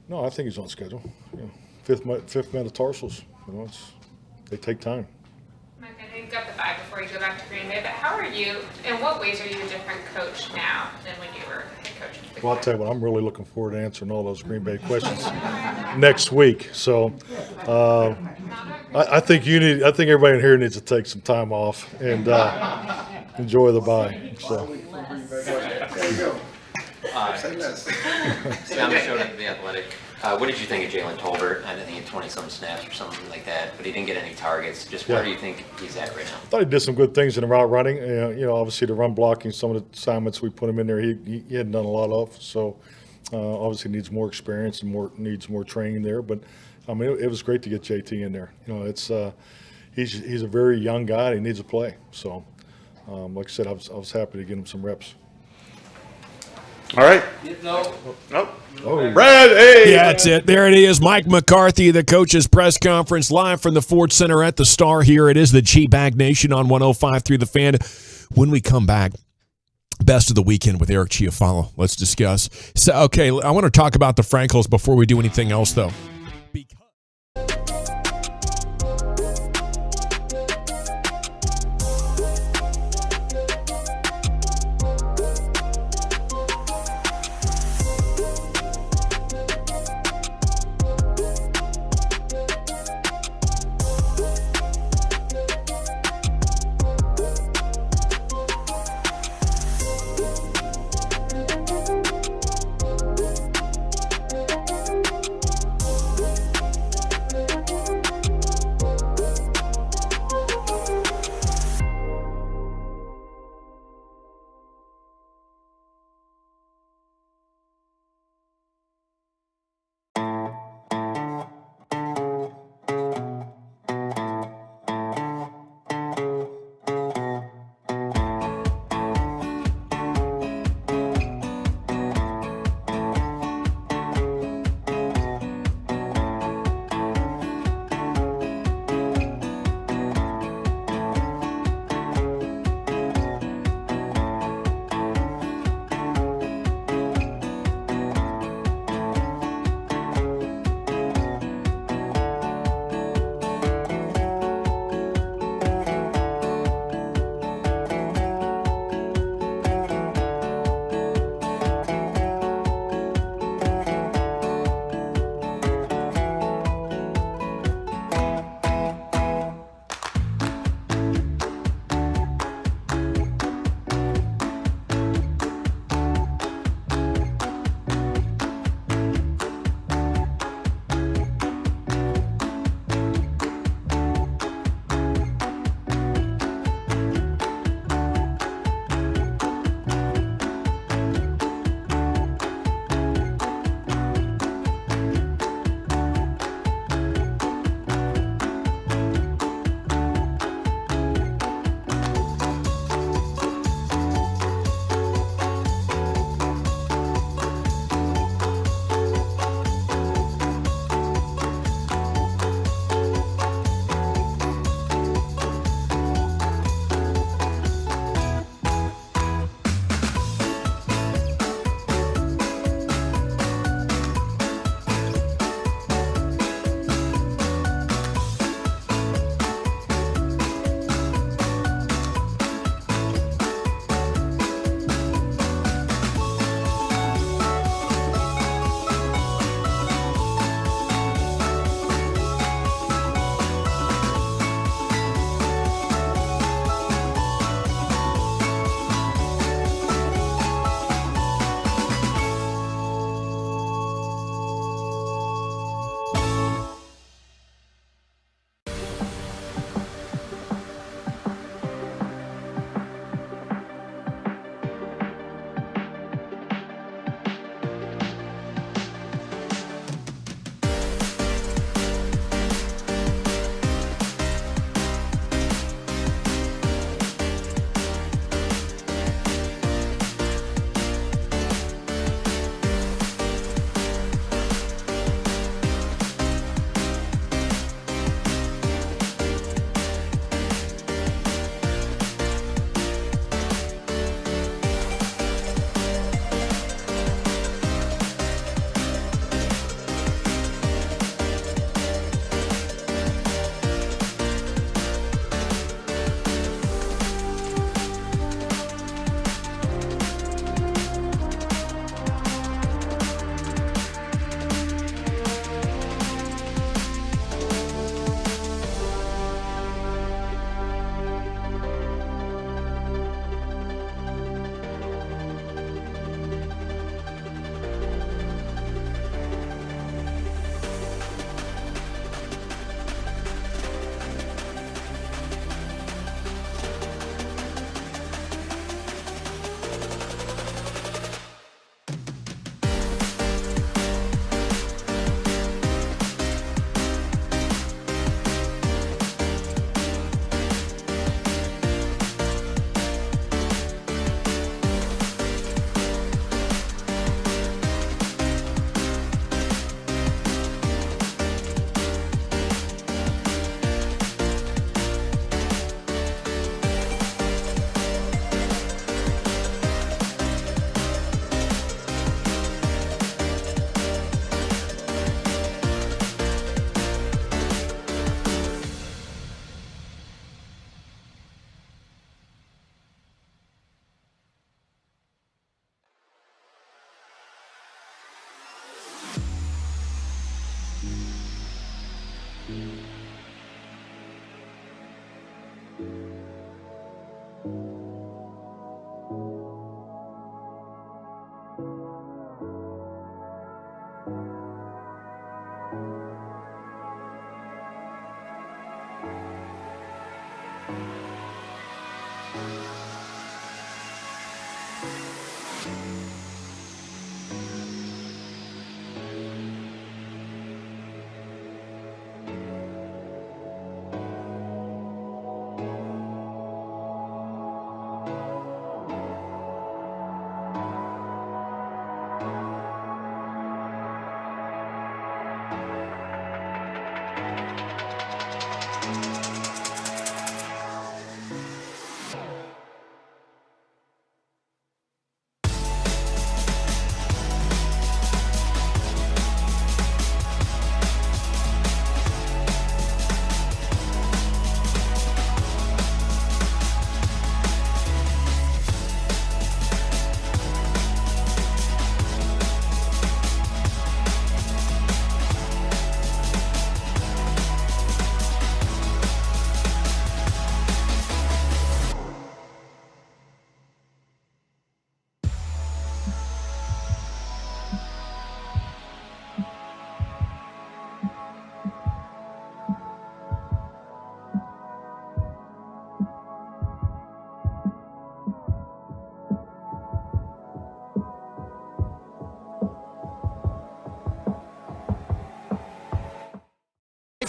No, I think he's on schedule. Fifth metatarsals. They take time. Mike, I know you've got the bye before you go back to Green Bay, but how are you, in what ways are you a different coach now than when you were head coach? Well, I'll tell you what, I'm really looking forward to answering all those Green Bay questions next week. So I think everybody in here needs to take some time off and enjoy the bye. So. There you go. Say less. Sam showed up at The Athletic. What did you think of Jalen Tolbert? I think he had 20-some snaps or something like that, but he didn't get any targets. Just where do you think he's at right now? I thought he did some good things in the route running. Obviously the run blocking, some of the assignments we put him in there, he hadn't done a lot of. So obviously needs more experience and needs more training there. But it was great to get JT in there. He's a very young guy. And he needs to play. So like I said, I was happy to get him some reps. All right. No. Nope. Oh. Brad, hey. Yeah, that's it. There it is. Mike McCarthy, the coach's press conference, live from the Ford Center at the Star here. It is the G-Bag Nation on 105.3 The Fan. When we come back, best of the weekend with Eric Chiafalo. Let's discuss. So, okay, I want to talk about the Frankels before we do anything else, though.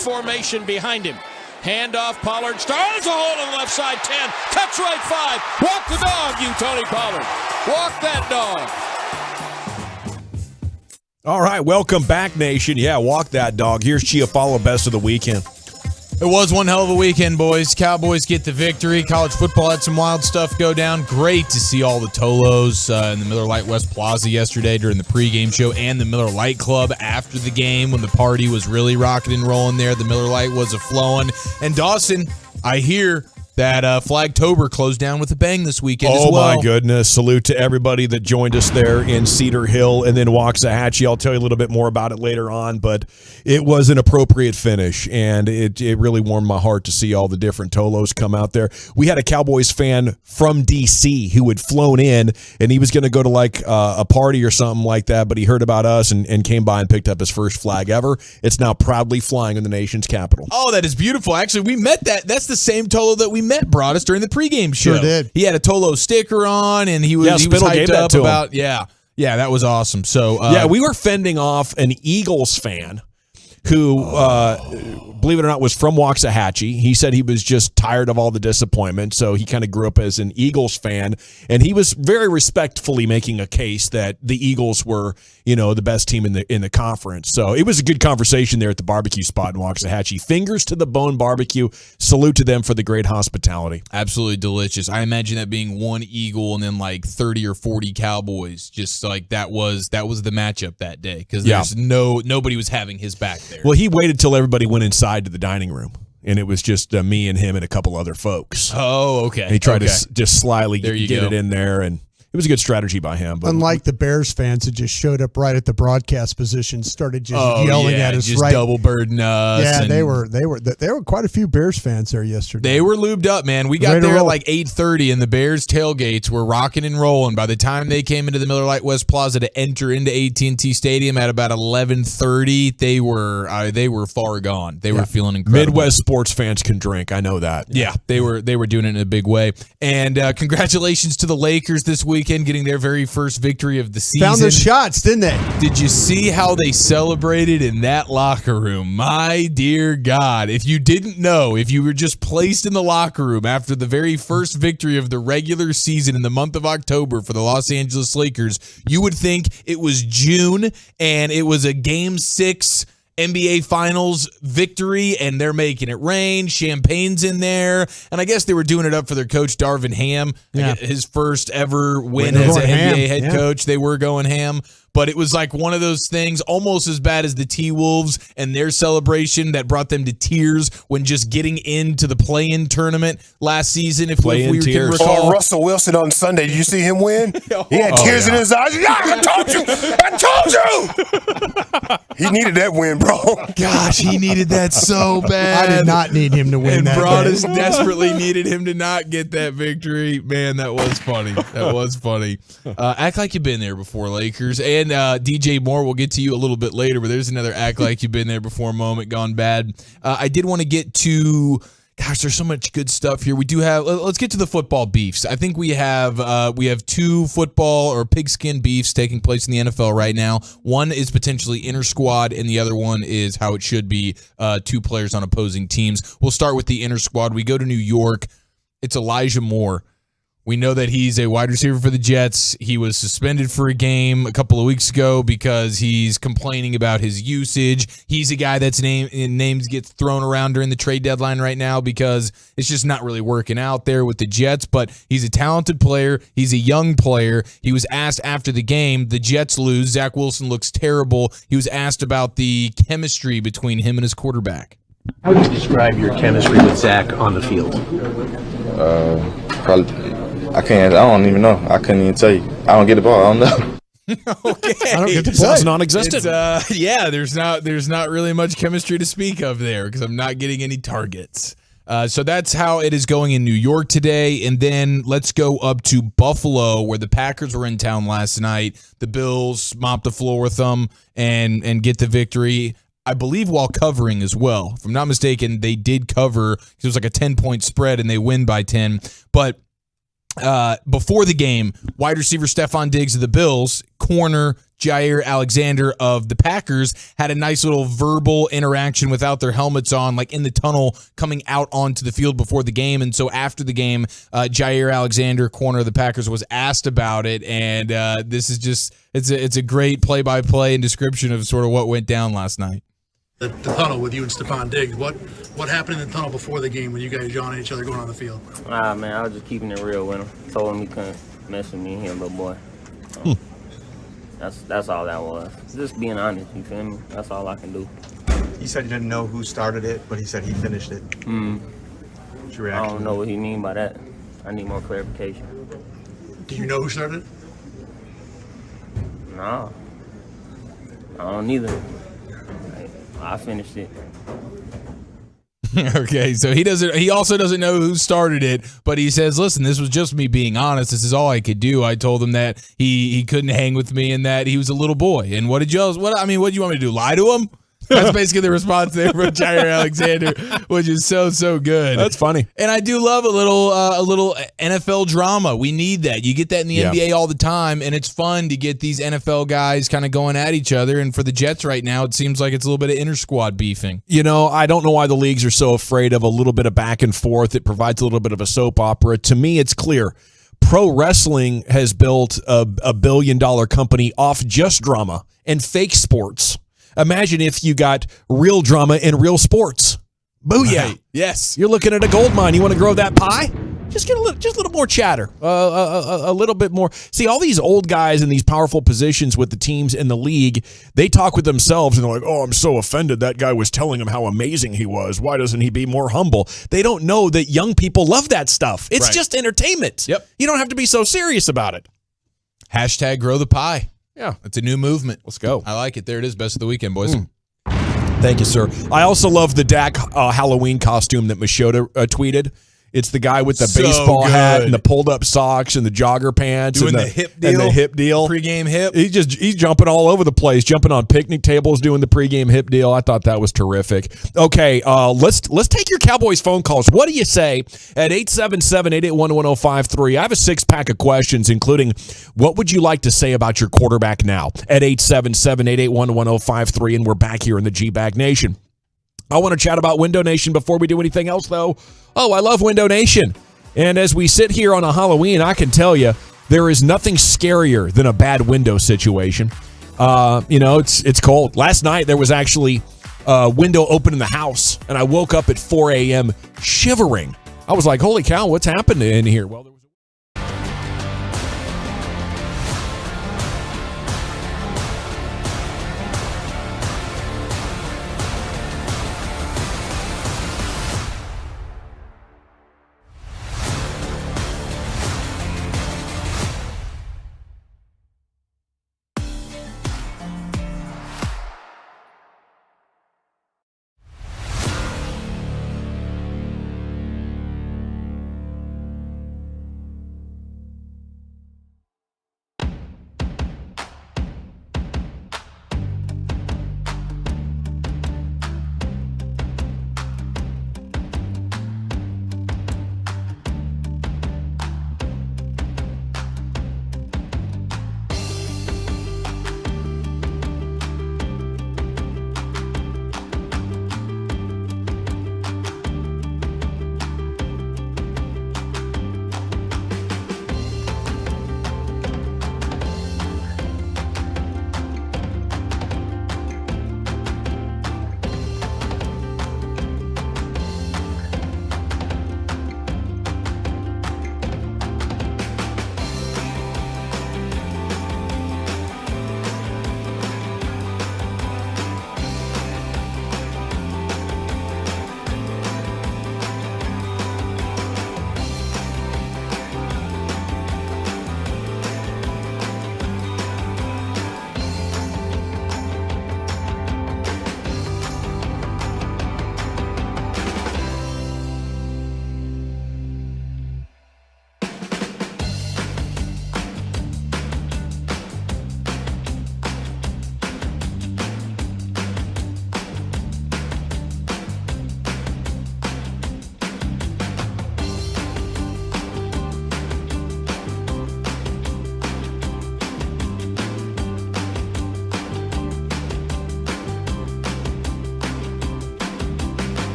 formation behind him. Handoff, Pollard starts a hole on the left side, 10, cuts right 5. Walk the dog, you Tony Pollard. Walk that dog. All right, welcome back, Nation. Yeah, walk that dog. Here's Chiafalo, best of the weekend. It was one hell of a weekend, boys. Cowboys get the victory. College football had some wild stuff go down. Great to see all the Tolos in the Miller Lite West Plaza yesterday during the pregame show, and the Miller Lite Club after the game when the party was really rocking and rolling there. The Miller Lite was a-flowing. And Dawson, I hear that Flagtober closed down with a bang this weekend as well. Oh, my goodness. Salute to everybody that joined us there in Cedar Hill and then Waxahachie. I'll tell you a little bit more about it later on, but it was an appropriate finish, and it really warmed my heart to see all the different Tolos come out there. We had a Cowboys fan from D.C. who had flown in, and he was going to go to like a party or something like that, but he heard about us and came by and picked up his first flag ever. It's now proudly flying in the nation's capital. Oh, that is beautiful. Actually, we met that. That's the same Tolo that we met brought us during the pregame show. Sure did. He had a Tolo sticker on, and he was hyped up about yeah, that was awesome. So we were fending off an Eagles fan who, believe it or not, was from Waxahachie. He said he was just tired of all the disappointment, so he kind of grew up as an Eagles fan, and he was very respectfully making a case that the Eagles were, the best team in the conference. So it was a good conversation there at the barbecue spot in Waxahachie. Fingers to the Bone Barbecue. Salute to them for the great hospitality. Absolutely delicious. I imagine that being one Eagle and then like 30 or 40 Cowboys, just like that was the matchup that day, because there's nobody was having his back there. Well, he waited till everybody went inside to the dining room, and it was just me and him and a couple other folks. Oh, okay. And he tried to just slyly get go. it in there, and it was a good strategy by him. But unlike the Bears fans that just showed up right at the broadcast position, started just yelling at us, just right? double burden us. Yeah, they were quite a few Bears fans there yesterday. They were lubed up, man. We got there at like 8:30, and the Bears tailgates were rocking and rolling. By the time they came into the Miller Lite West Plaza to enter into AT&T Stadium at about 11:30, they were far gone. They were feeling incredible. Midwest sports fans can drink. I know that. Yeah, they were doing it in a big way. And congratulations to the Lakers this weekend, getting their very first victory of the season. Found their shots, didn't they? Did you see how they celebrated in that locker room? My dear God, if you didn't know, if you were just placed in the locker room after the very first victory of the regular season in the month of October for the Los Angeles Lakers, you would think it was June and it was a Game 6 NBA Finals victory, and they're making it rain. Champagne's in there, and I guess they were doing it up for their coach Darvin Ham, his first ever win as an NBA head coach. They were going ham, but it was like one of those things, almost as bad as the T-Wolves and their celebration that brought them to tears when just getting into the play-in tournament last season. If we can recall, Russell Wilson on Sunday, did you see him win? He had tears in his eyes. Yeah, I told you. He needed that win, bro. Gosh, he needed that so bad. I did not need him to win and that. And Broadus desperately needed him to not get that victory. Man, that was funny. That was funny. Act like you've been there before, Lakers. And DJ Moore, we'll get to you a little bit later, but there's another act like you've been there before moment gone bad. I did want to get to, gosh, there's so much good stuff here. We do have, let's get to the football beefs. I think we have two football or pigskin beefs taking place in the NFL right now. One is potentially inter-squad, and the other one is how it should be two players on opposing teams. We'll start with the inter-squad. We go to New York. It's Elijah Moore. We know that he's a wide receiver for the Jets. He was suspended for a game a couple of weeks ago because he's complaining about his usage. He's a guy that's names get thrown around during the trade deadline right now because it's just not really working out there with the Jets, but he's a talented player. He's a young player. He was asked after the game, the Jets lose. Zach Wilson looks terrible. He was asked about the chemistry between him and his quarterback. How would you describe your chemistry with Zach on the field? Probably, I don't even know. I couldn't even tell you. I don't get the ball. I don't know. Okay. I don't get the play. Sounds non-existent. There's not really much chemistry to speak of there because I'm not getting any targets. So that's how it is going in New York today. And then let's go up to Buffalo, where the Packers were in town last night. The Bills mopped the floor with them and get the victory. I believe while covering as well. If I'm not mistaken, they did cover. It was like a 10-point spread, and they win by 10. But before the game, wide receiver Stephon Diggs of the Bills, corner Jair Alexander of the Packers had a nice little verbal interaction without their helmets on, like in the tunnel coming out onto the field before the game. And so after the game, Jair Alexander, corner of the Packers, was asked about it. And this is just, it's a great play-by-play and description of sort of what went down last night. The tunnel with you and Stephon Diggs. What happened in the tunnel before the game when you guys yawning at each other going on the field? Man, I was just keeping it real with him. Told him he couldn't mess with me and him, little boy. That's all that was. Just being honest, you feel me? That's all I can do. He said you didn't know who started it, but he said he finished it. What's your reaction? I don't know what he mean by that. I need more clarification. Do you know who started it? No. I don't either. I finished it. Okay, so he also doesn't know who started it, but he says, listen, this was just me being honest. This is all I could do. I told him that he couldn't hang with me and that he was a little boy. And what do you want me to do? Lie to him? That's basically the response there from Jair Alexander, which is so good. That's funny. And I do love a little NFL drama. We need that. You get that in the NBA all the time, and it's fun to get these NFL guys kind of going at each other. And for the Jets right now, it seems like it's a little bit of inter-squad beefing. You know, I don't know why the leagues are so afraid of a little bit of back and forth. It provides a little bit of a soap opera. To me, it's clear. Pro wrestling has built a $1 billion company off just drama and fake sports. Imagine if you got real drama in real sports. Booyah. Right. Yes. You're looking at a gold mine. You want to grow that pie? Just get a little more chatter, a little bit more. See, all these old guys in these powerful positions with the teams in the league, they talk with themselves and they're like, oh, I'm so offended that guy was telling him how amazing he was. Why doesn't he be more humble? They don't know that young people love that stuff. It's just entertainment. Yep. You don't have to be so serious about it. Hashtag grow the pie. Yeah. It's a new movement. Let's go. I like it. There it is. Best of the weekend, boys. Thank you, sir. I also love the Dak Halloween costume that Machota tweeted. It's the guy with the baseball hat and the pulled up socks and the jogger pants doing and the hip deal. And the hip deal. Pregame hip. He's jumping all over the place, jumping on picnic tables, doing the pregame hip deal. I thought that was terrific. Okay, let's take your Cowboys phone calls. What do you say at 877-881-1053? I have a 6-pack of questions, including what would you like to say about your quarterback now at 877-881-1053, and we're back here in the G-Bag Nation. I want to chat about Window Nation before we do anything else, though. Oh, I love Window Nation. And as we sit here on a Halloween, I can tell you there is nothing scarier than a bad window situation. It's cold. Last night there was actually a window open in the house, and I woke up at 4 a.m. shivering. I was like, holy cow, what's happened in here? Well, there was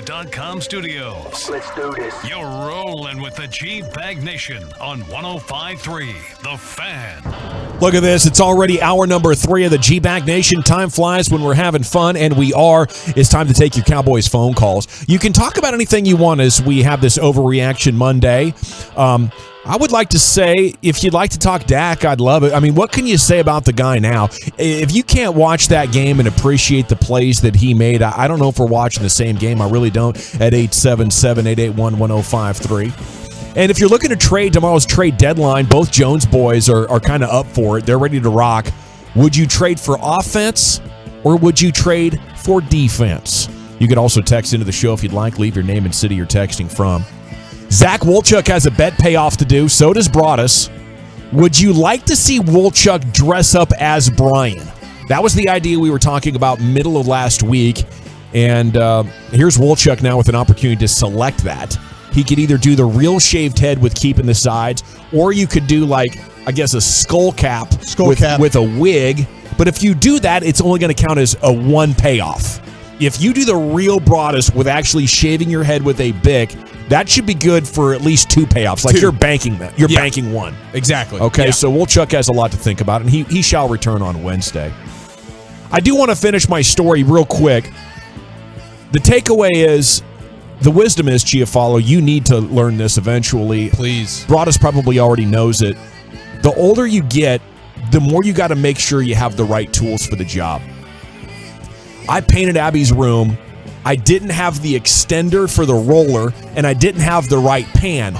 GettySport.com studios. Let's do this. You're rolling with the G-Bag Nation on 105.3 The Fan. Look at this. It's already hour number 3 of the G-Bag Nation. Time flies when we're having fun, and we are. It's time to take your Cowboys phone calls. You can talk about anything you want as we have this Overreaction Monday. I would like to say, if you'd like to talk Dak, I'd love it. I mean, what can you say about the guy now? If you can't watch that game and appreciate the plays that he made, I don't know if we're watching the same game. I really don't. At 877-881-1053. And if you're looking to trade tomorrow's trade deadline, both Jones boys are kind of up for it. They're ready to rock. Would you trade for offense or would you trade for defense? You could also text into the show if you'd like. Leave your name and city you're texting from. Zach Wolchuk has a bet payoff to do. So does Broadus. Would you like to see Wolchuk dress up as Brian? That was the idea we were talking about middle of last week. And here's Wolchuk now with an opportunity to select that. He could either do the real shaved head with keeping the sides, or you could do, like, I guess, a skull cap with a wig. But if you do that, it's only going to count as a one payoff. If you do the real Broadus with actually shaving your head with a Bic, that should be good for at least 2 payoffs. Like, you're banking that. You're banking one. Exactly. Okay, so Wolchuk has a lot to think about, and he shall return on Wednesday. I do want to finish my story real quick. The takeaway is, the wisdom is, Chiafalo, you need to learn this eventually. Please. Broadus probably already knows it. The older you get, the more you got to make sure you have the right tools for the job. I painted Abby's room. I didn't have the extender for the roller, and I didn't have the right pan.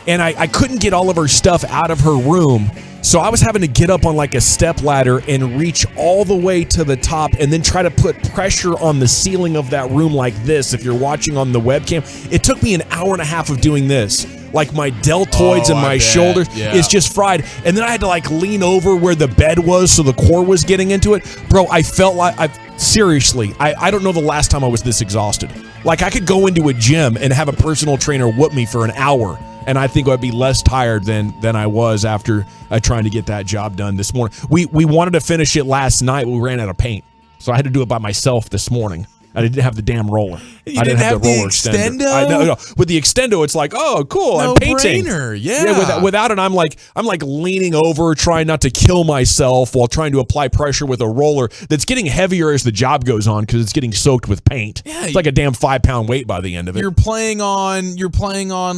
And I couldn't get all of her stuff out of her room, so I was having to get up on like a step ladder and reach all the way to the top and then try to put pressure on the ceiling of that room like this. If you're watching on the webcam, it took me an hour and a half of doing this. Like, my deltoids and my shoulders is just fried. And then I had to, like, lean over where the bed was so the core was getting into it. Bro, I felt like, seriously, I don't know the last time I was this exhausted. Like, I could go into a gym and have a personal trainer whoop me for an hour, and I think I'd be less tired than I was after trying to get that job done this morning. We wanted to finish it last night, but we ran out of paint. So I had to do it by myself this morning. I didn't have the damn roller. You didn't have the roller extendo? No. With the extendo, it's like, oh, cool. I'm painting. No-brainer, yeah. Without it, I'm like leaning over, trying not to kill myself while trying to apply pressure with a roller that's getting heavier as the job goes on because it's getting soaked with paint. Yeah, it's like a damn 5-pound weight by the end of it. You're playing on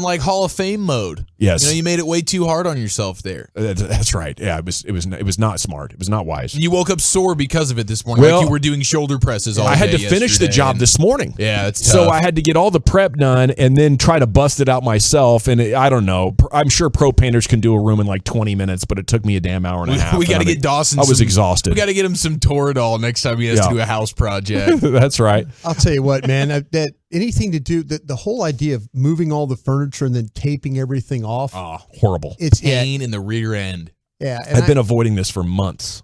like Hall of Fame mode. Yes. You made it way too hard on yourself there. That's right. Yeah, it was not smart. It was not wise. You woke up sore because of it this morning. Well, like you were doing shoulder presses all day. I had to finish the job this morning. Yeah, it's tough. So I had to get all the prep done and then try to bust it out myself. And I don't know. I'm sure pro painters can do a room in like 20 minutes, but it took me a damn hour and a half. We got to get Dawson. I was exhausted. We got to get him some Toradol next time he has to do a house project. That's right. I'll tell you what, man. That anything to do the whole idea of moving all the furniture and then taping everything off. Oh, horrible. It's pain in the rear end. Yeah, I've been avoiding this for months.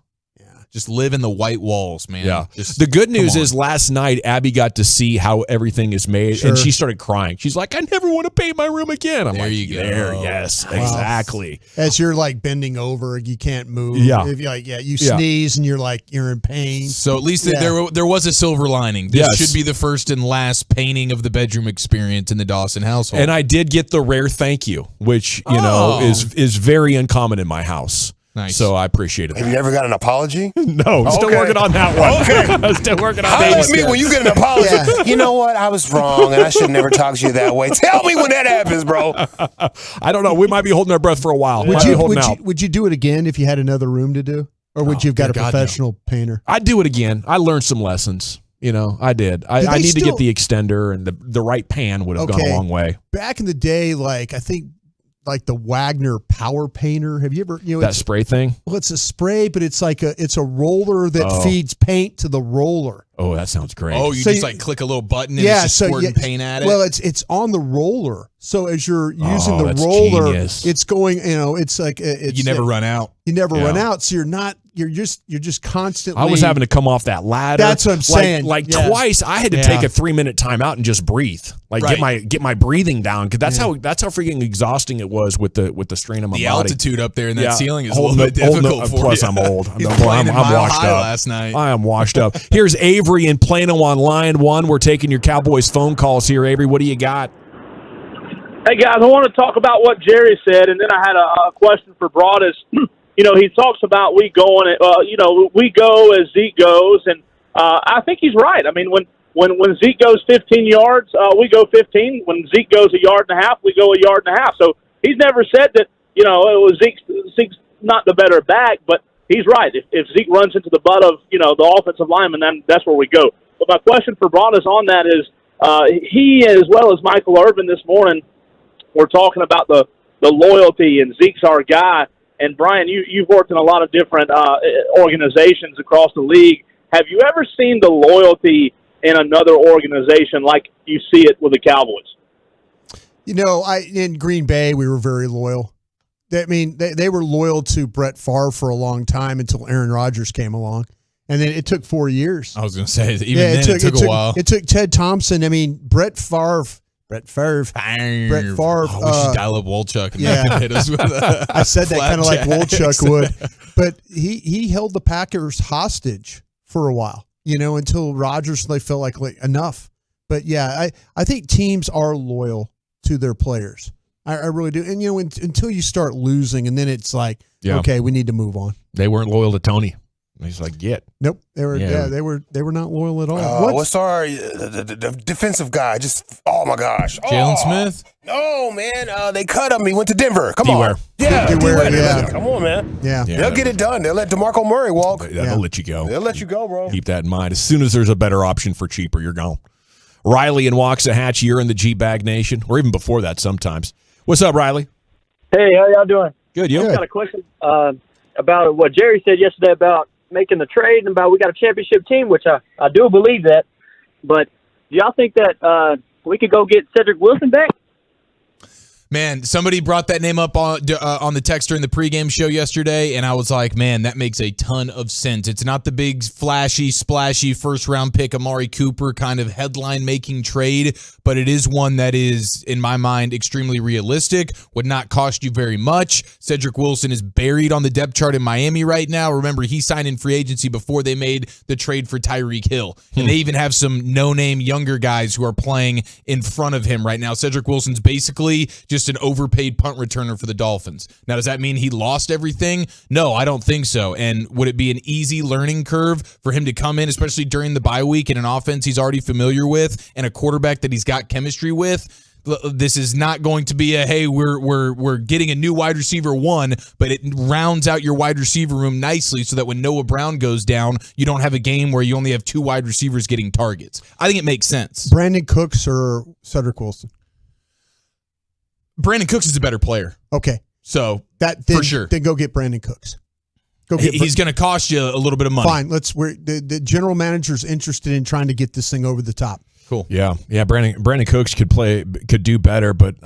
Just live in the white walls, man. Yeah. Just, the good news is last night, Abby got to see how everything is made, and she started crying. She's like, I never want to paint my room again. I'm there like, you go. There, yes, Wow. exactly. As you're like bending over, you can't move. Yeah. If you sneeze and you're in pain. So at least there was a silver lining. This should be the first and last painting of the bedroom experience in the Dawson household. And I did get the rare thank you, which is very uncommon in my house. Nice. So I appreciate it. Have you ever got an apology? No, still working on that one. Okay. Still working on How that. does me when you get an apology? You know what? I was wrong, and I should never talk to you that way. Tell me when that happens, bro. I don't know. We might be holding our breath for a while. Would you do it again if you had another room to do? Or would you have got a professional painter? I'd do it again. I learned some lessons. I did. I need to get the extender, and the right pan would have gone a long way. Back in the day, I think like the Wagner power painter. Have you ever that spray thing? Well, it's a spray, but it's like it's a roller that feeds paint to the roller. Oh, that sounds great. Oh, you just click a little button and it's just squirting paint at it? Well, it's on the roller. So as you're using the that's roller, genius. it's going, it's like... you never run out. You never run out, so you're not you're just constantly. I was having to come off that ladder. That's what I'm saying. Like twice, I had to take a 3-minute timeout and just breathe, like get my breathing down, because that's how freaking exhausting it was with the strain on my the body. Altitude up there in that ceiling is Holding a little bit difficult for plus you. I'm old. He's playing in Mile washed High up last night. I am washed up. Here's Avery in Plano on line 1. We're taking your Cowboys phone calls here. Avery, what do you got? Hey, guys, I want to talk about what Jerry said, and then I had a question for Broadus. He talks about we go as Zeke goes, and I think he's right. I mean, when Zeke goes 15 yards, we go 15. When Zeke goes a yard and a half, we go a yard and a half. So he's never said that, it was Zeke's not the better back, but he's right. If Zeke runs into the butt of, the offensive lineman, then that's where we go. But my question for Broadus on that is, he, as well as Michael Irvin this morning, we're talking about the loyalty, and Zeke's our guy. And, Brian, you've worked in a lot of different organizations across the league. Have you ever seen the loyalty in another organization like you see it with the Cowboys? In Green Bay, we were very loyal. They were loyal to Brett Favre for a long time until Aaron Rodgers came along. And then it took 4 years. I was going to say, it took a while. It took Ted Thompson. Brett Favre. I wish you dial up Wolchuk and hit us with I said that kind of like Wolchuk would. But he held the Packers hostage for a while, until Rodgers, they felt like enough. But, I think teams are loyal to their players. I really do. And, until you start losing, and then it's like, okay, we need to move on. They weren't loyal to Tony. He's like, nope. They were they were not loyal at all. What's our the defensive guy? Oh my gosh, Jalen Smith. No, man, they cut him. He went to Denver. Come D-Ware. on, D-Ware. Yeah. Come on, man. Yeah, they'll get it done. They'll let DeMarco Murray walk. They'll let you go. They'll let you go, bro. Keep that in mind. As soon as there's a better option for cheaper, you're gone. Riley in Waxahachie, you're in the G-Bag Nation, or even before that sometimes. What's up, Riley? Hey, how y'all doing? Good, you? I got a question about what Jerry said yesterday about making the trade and about we got a championship team, which I do believe that. But do y'all think that we could go get Cedric Wilson back? Man, somebody brought that name up on the text during the pregame show yesterday, and I was like, man, that makes a ton of sense. It's not the big, flashy, splashy first-round pick Amari Cooper kind of headline-making trade, but it is one that is, in my mind, extremely realistic, would not cost you very much. Cedric Wilson is buried on the depth chart in Miami right now. Remember, he signed in free agency before they made the trade for Tyreek Hill, and they even have some no-name younger guys who are playing in front of him right now. Cedric Wilson's basically just an overpaid punt returner for the Dolphins. Now, does that mean he lost everything? No, I don't think so. And would it be an easy learning curve for him to come in, especially during the bye week, in an offense he's already familiar with and a quarterback that he's got chemistry with? This is not going to be a, hey, we're getting a new wide receiver one, but it rounds out your wide receiver room nicely so that when Noah Brown goes down, you don't have a game where you only have two wide receivers getting targets. I think it makes sense. Brandon Cooks or Cedric Wilson? Brandon Cooks is a better player. Okay. So, for sure. Then go get Brandon Cooks. He's going to cost you a little bit of money. Fine. The general manager's interested in trying to get this thing over the top. Cool. Yeah. Brandon Cooks could do better, but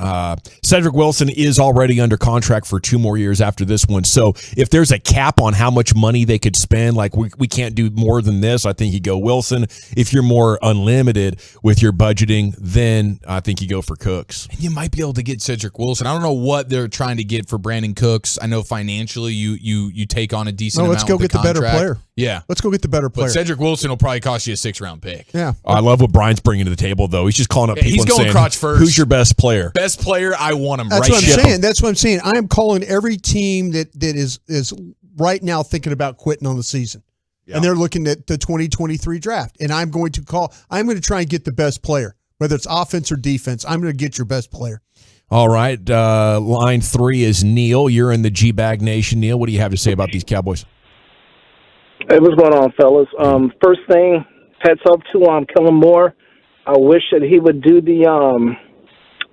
Cedric Wilson is already under contract for 2 more years after this one. So if there's a cap on how much money they could spend, like we can't do more than this, I think you go Wilson. If you're more unlimited with your budgeting, then I think you go for Cooks. And you might be able to get Cedric Wilson. I don't know what they're trying to get for Brandon Cooks. I know financially you take on a decent amount. Let's go get the better player. Yeah. Let's go get the better player. But Cedric Wilson will probably cost you a 6th-round pick. Yeah. I love what Brian's bringing to the table, though. He's just calling up people he's and going saying, crotch first. Who's your best player? Best player, I want him. That's what I'm saying. That's what I'm saying. I am calling every team that is right now thinking about quitting on the season. Yeah. And they're looking at the 2023 draft. And I'm going to try and get the best player, whether it's offense or defense. I'm going to get your best player. All right. Line 3 is Neil. You're in the G-Bag Nation. Neil, what do you have to say about these Cowboys? Hey, what's going on, fellas? First thing, hats off to Kellen Moore. I wish that he would do the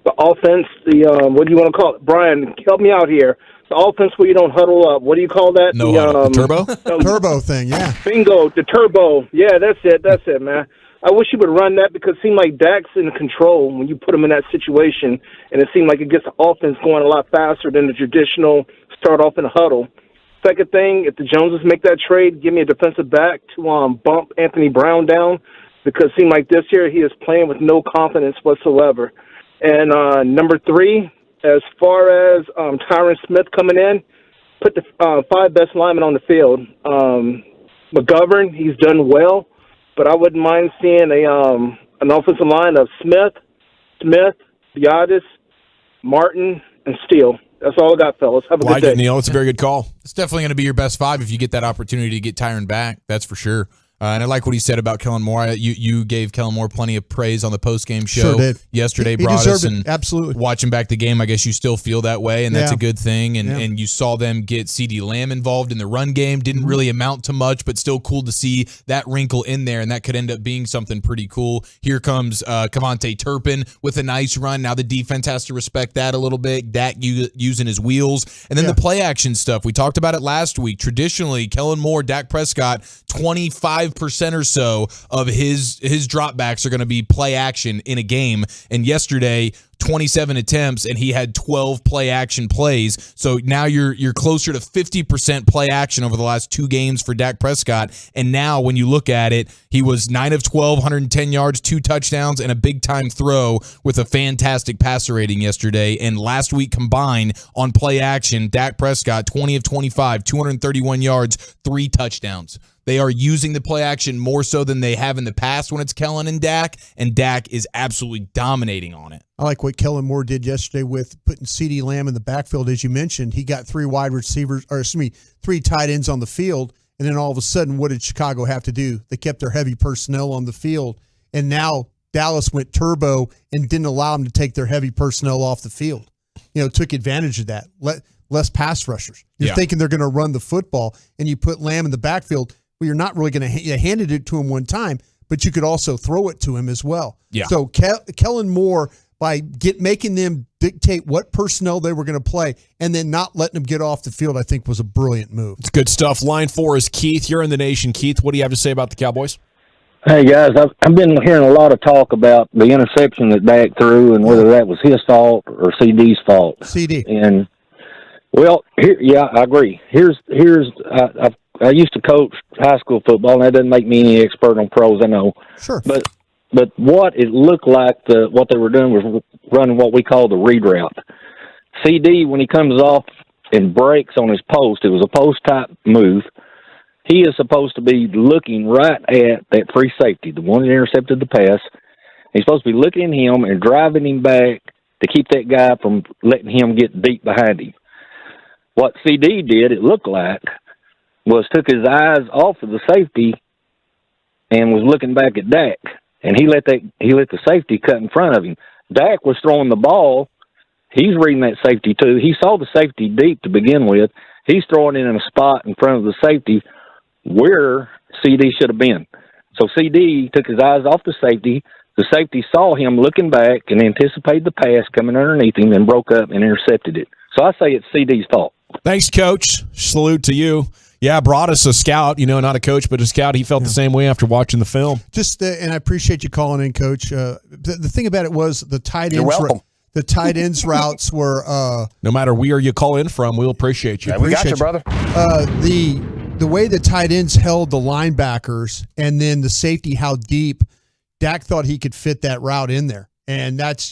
offense, what do you want to call it? Brian, help me out here. The offense where you don't huddle up. What do you call that? The turbo? Turbo thing, yeah. Bingo, the turbo. Yeah, that's it, man. I wish he would run that because it seemed like Dak's in control when you put him in that situation, and it seemed like it gets the offense going a lot faster than the traditional start off in a huddle. Second thing, if the Joneses make that trade, give me a defensive back to bump Anthony Brown down, because it seemed like this year he is playing with no confidence whatsoever. And number 3, as far as Tyron Smith coming in, put the 5 best linemen on the field. McGovern, he's done well, but I wouldn't mind seeing an offensive line of Smith, Biadis, Martin, and Steele. That's all I got, fellas. Have a good day. Neil. It's a very good call. It's definitely going to be your best 5 if you get that opportunity to get Tyron back. That's for sure. And I like what he said about Kellen Moore. You gave Kellen Moore plenty of praise on the post-game show yesterday. He deserved it. Absolutely. Watching back the game, I guess you still feel that way, and that's a good thing. And you saw them get CeeDee Lamb involved in the run game. Didn't really amount to much, but still cool to see that wrinkle in there, and that could end up being something pretty cool. Here comes Kevontae Turpin with a nice run. Now the defense has to respect that a little bit. Dak using his wheels. And then the play action stuff. We talked about it last week. Traditionally, Kellen Moore, Dak Prescott, 25% or so of his dropbacks are going to be play action in a game. And yesterday, 27 attempts, and he had 12 play action plays. So now you're closer to 50% play action over the last 2 games for Dak Prescott. And now when you look at it, he was 9 of 12, 110 yards, 2 touchdowns, and a big-time throw with a fantastic passer rating yesterday. And last week combined on play action, Dak Prescott, 20 of 25, 231 yards, 3 touchdowns. They are using the play action more so than they have in the past when it's Kellen and Dak is absolutely dominating on it. I like what Kellen Moore did yesterday with putting CeeDee Lamb in the backfield. As you mentioned, he got 3 tight ends on the field, and then all of a sudden, what did Chicago have to do? They kept their heavy personnel on the field, and now Dallas went turbo and didn't allow them to take their heavy personnel off the field. Took advantage of that. Less pass rushers. You're thinking they're going to run the football, and you put Lamb in the backfield. Well, you're not really going to hand it to him one time, but you could also throw it to him as well. Yeah. So Kellen Moore, by making them dictate what personnel they were going to play and then not letting them get off the field, I think was a brilliant move. It's good stuff. Line 4 is Keith. You're in the nation. Keith, what do you have to say about the Cowboys? Hey, guys, I've been hearing a lot of talk about the interception that Dak threw and whether that was his fault or CD's fault. CD. And, well, I agree. I used to coach high school football, and that doesn't make me any expert on pros, I know. Sure. But what it looked like, what they were doing was running what we call the read route. CD, when he comes off and breaks on his post, it was a post-type move. He is supposed to be looking right at that free safety, the one that intercepted the pass. He's supposed to be looking at him and driving him back to keep that guy from letting him get deep behind him. What CD did, it looked like, was took his eyes off of the safety and was looking back at Dak, and he let the safety cut in front of him. Dak was throwing the ball. He's reading that safety too. He saw the safety deep to begin with. He's throwing it in a spot in front of the safety where CD should have been. So CD took his eyes off the safety. The safety saw him looking back and anticipated the pass coming underneath him and broke up and intercepted it. So I say it's CD's fault. Thanks, Coach. Salute to you. Yeah, Broadus, a scout, not a coach, but a scout. He felt the same way after watching the film. And I appreciate you calling in, Coach. The thing about it was the tight ends. You're welcome. The tight ends routes were. No matter where you call in from, we'll appreciate you. Yeah, we got you, brother. The way the tight ends held the linebackers and then the safety, how deep, Dak thought he could fit that route in there, and that's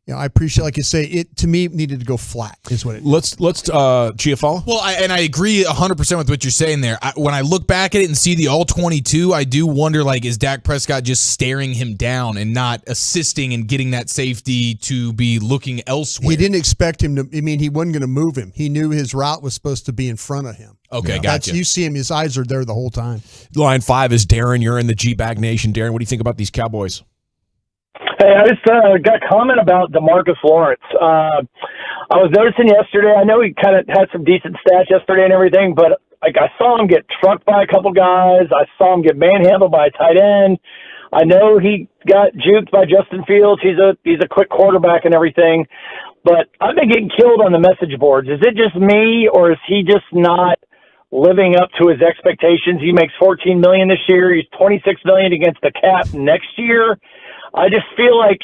I appreciate, like you say, it to me needed to go flat is what it. Let's Chiafalo. Well, I agree 100% with what you're saying there. When I look back at it and see the all 22, I do wonder, is Dak Prescott just staring him down and not assisting and getting that safety to be looking elsewhere? He didn't expect him to. He wasn't going to move him. He knew his route was supposed to be in front of him. Okay, gotcha. You see him; his eyes are there the whole time. Line 5 is Darren. You're in the G-Bag Nation. Darren, what do you think about these Cowboys? Hey, I just got a comment about DeMarcus Lawrence. I was noticing yesterday, I know he kind of had some decent stats yesterday and everything, but I saw him get trucked by a couple guys. I saw him get manhandled by a tight end. I know he got juked by Justin Fields. He's a quick quarterback and everything, but I've been getting killed on the message boards. Is it just me, or is he just not living up to his expectations? He makes $14 million this year. He's $26 million against the cap next year. I just feel like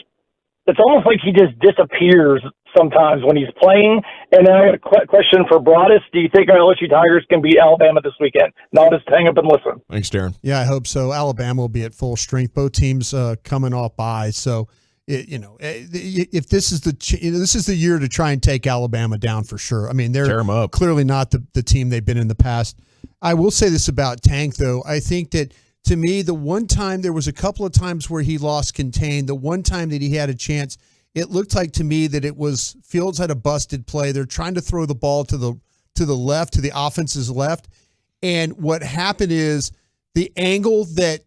it's almost like he just disappears sometimes when he's playing. And then I got a question for Broadus. Do you think our LSU Tigers can beat Alabama this weekend? No, just hang up and listen. Thanks, Darren. Yeah, I hope so. Alabama will be at full strength. Both teams coming off bye, so if this is this is the year to try and take Alabama down for sure. I mean, they're clearly not the team they've been in the past. I will say this about Tank, though. I think that, to me, the one time, there was a couple of times where he lost contain. The one time that he had a chance, it looked like to me that it was Fields had a busted play. They're trying to throw the ball to the left, to the offense's left. And what happened is the angle that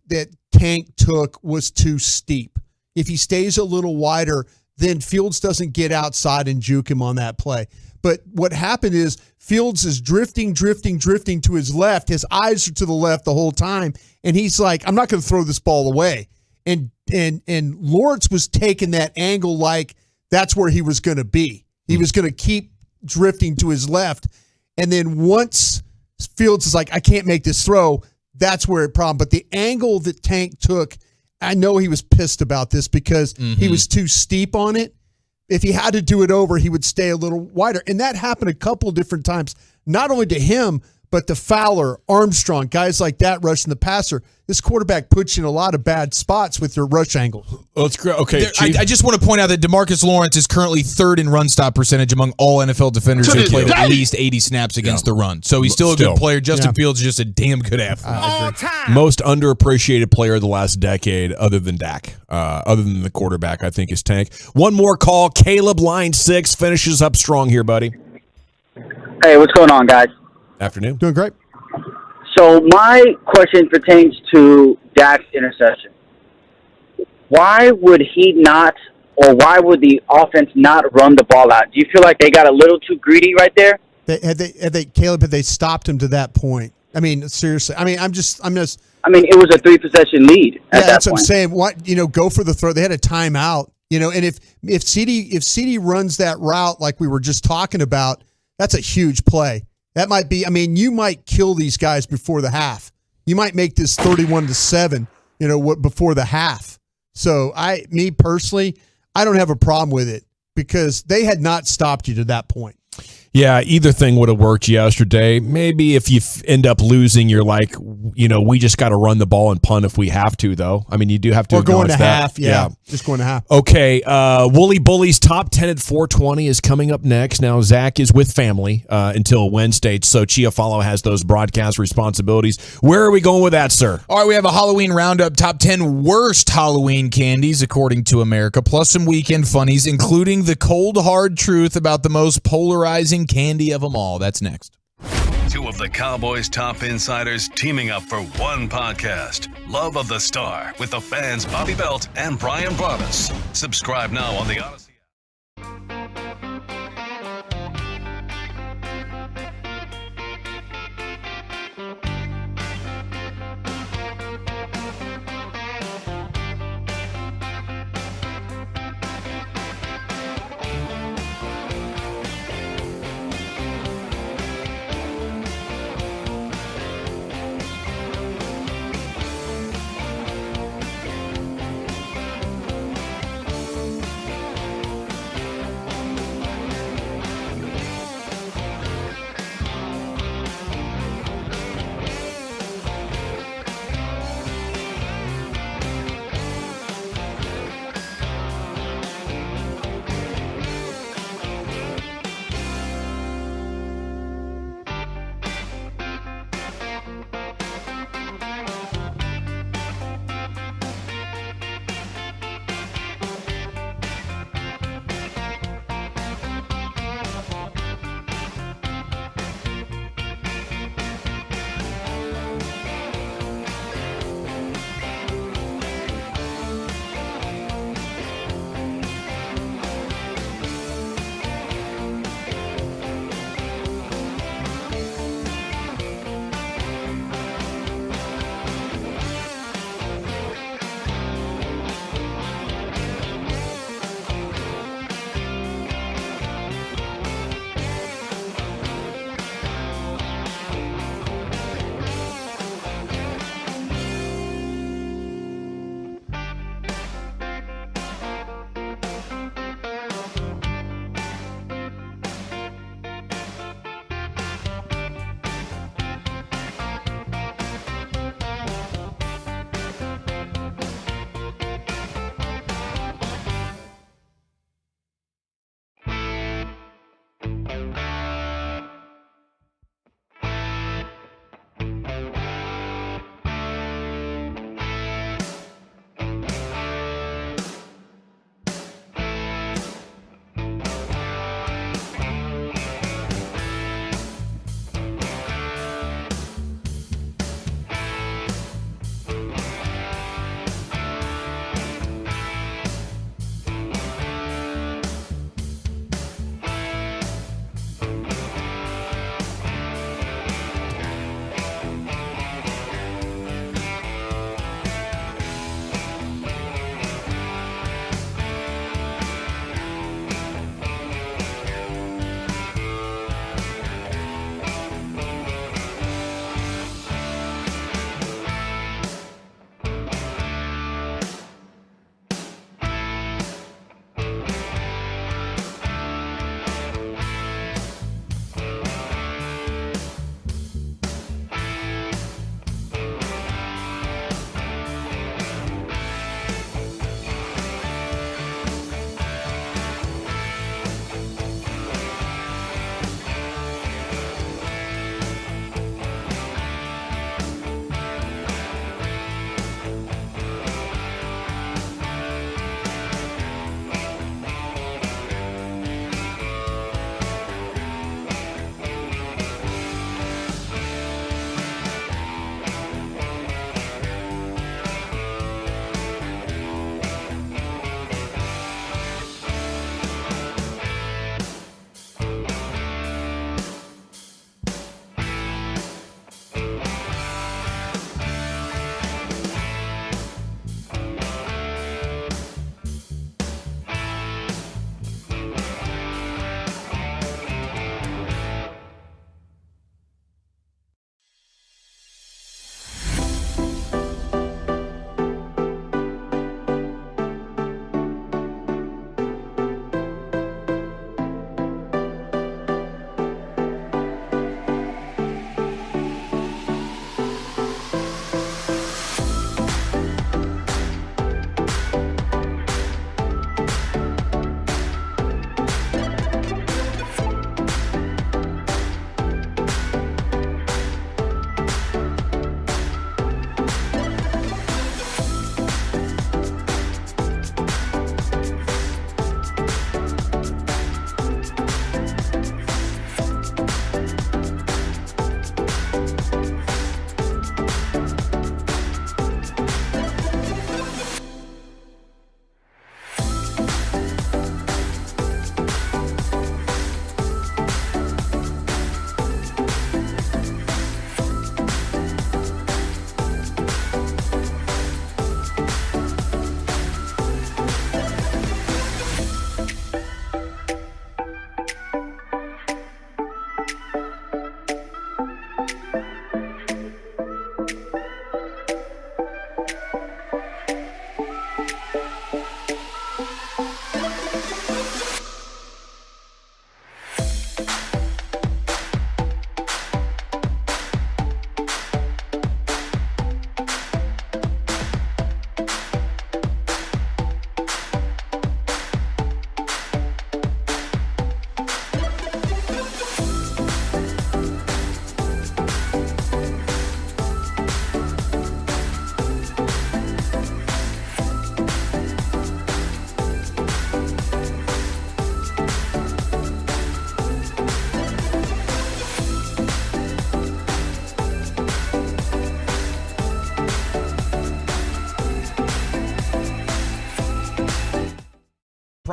Tank took was too steep. If he stays a little wider, then Fields doesn't get outside and juke him on that play. But what happened is Fields is drifting to his left. His eyes are to the left the whole time. And he's like, I'm not going to throw this ball away. And Lawrence was taking that angle like that's where he was going to be. He was going to keep drifting to his left. And then once Fields is like, I can't make this throw, that's where it problem. But the angle that Tank took, I know he was pissed about this because he was too steep on it. If he had to do it over, he would stay a little wider. And that happened a couple of different times, not only to him, but to Fowler, Armstrong, guys like that rushing the passer. This quarterback puts you in a lot of bad spots with your rush angles. Well, it's great. Okay, I just want to point out that DeMarcus Lawrence is currently third in run stop percentage among all NFL defenders who played at least 80 snaps against the run. So he's still a good player. Justin Fields is just a damn good athlete. Most underappreciated player of the last decade, other than Dak, other than the quarterback, I think is Tank. One more call. Caleb, line 6, finishes up strong here, buddy. Hey, what's going on, guys? Afternoon. Doing great. So my question pertains to Dak's interception. Why would he not, or why would the offense not run the ball out? Do you feel like they got a little too greedy right there? Caleb, had they stopped him to that point? I mean, seriously. I mean, I'm just. I mean, it was a 3-possession lead at that that's point. what I'm saying. What, go for the throw. They had a timeout. And if CD runs that route like we were just talking about, that's a huge play. That might be, you might kill these guys before the half. You might make this 31-7, before the half. So me personally, I don't have a problem with it because they had not stopped you to that point. Yeah, either thing would have worked yesterday. Maybe if you end up losing, you're like, we just got to run the ball and punt if we have to, though. I mean, you do have to. Or going to that. half, yeah. Just going to half. Okay, Wooly Bully's Top 10 at 420 is coming up next. Now, Zach is with family until Wednesday, so Chiafalo has those broadcast responsibilities. Where are we going with that, sir? All right, we have a Halloween roundup, top 10 worst Halloween candies, according to America, plus some weekend funnies, including the cold, hard truth about the most polarizing candy of them all. That's next. Two of the Cowboys' top insiders teaming up for one podcast. Love of the Star with the fans Bobby Belt and Brian Broaddus. Subscribe now on the Odyssey app.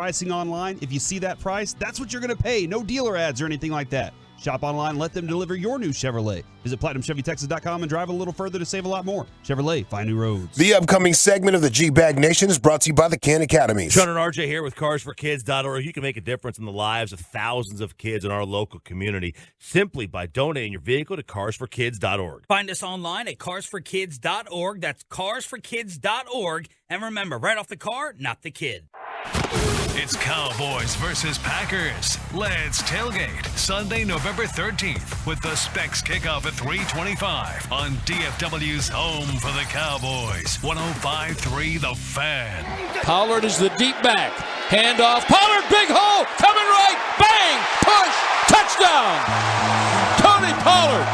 pricing online. If you see that price, that's what you're going to pay. No dealer ads or anything like that. Shop online, let them deliver your new Chevrolet. Visit PlatinumChevyTexas.com and drive a little further to save a lot more. Chevrolet, find new roads. The upcoming segment of the G-Bag Nation is brought to you by the Can Academies. Sean and RJ here with CarsForKids.org. You can make a difference in the lives of thousands of kids in our local community simply by donating your vehicle to CarsForKids.org. Find us online at CarsForKids.org. That's CarsForKids.org. And remember, right off the car, not the kid. It's Cowboys versus Packers. Let's tailgate Sunday, November 13th with the Specs kickoff at 3:25 on DFW's home for the Cowboys. 105.3 The Fan. Pollard is the deep back. Handoff. Pollard, big hole. Coming right. Bang. Push. Touchdown. Tony Pollard.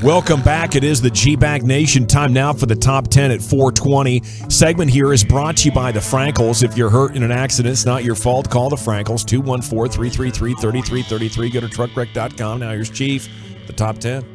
Welcome back. It is the G-Bag Nation. Time now for the top 10 at 4:20. Segment here is brought to you by the Frankels. If you're hurt in an accident, it's not your fault. Call the Frankels, 214-333-3333. Go to truckwreck.com. Now here's Chief, the top 10.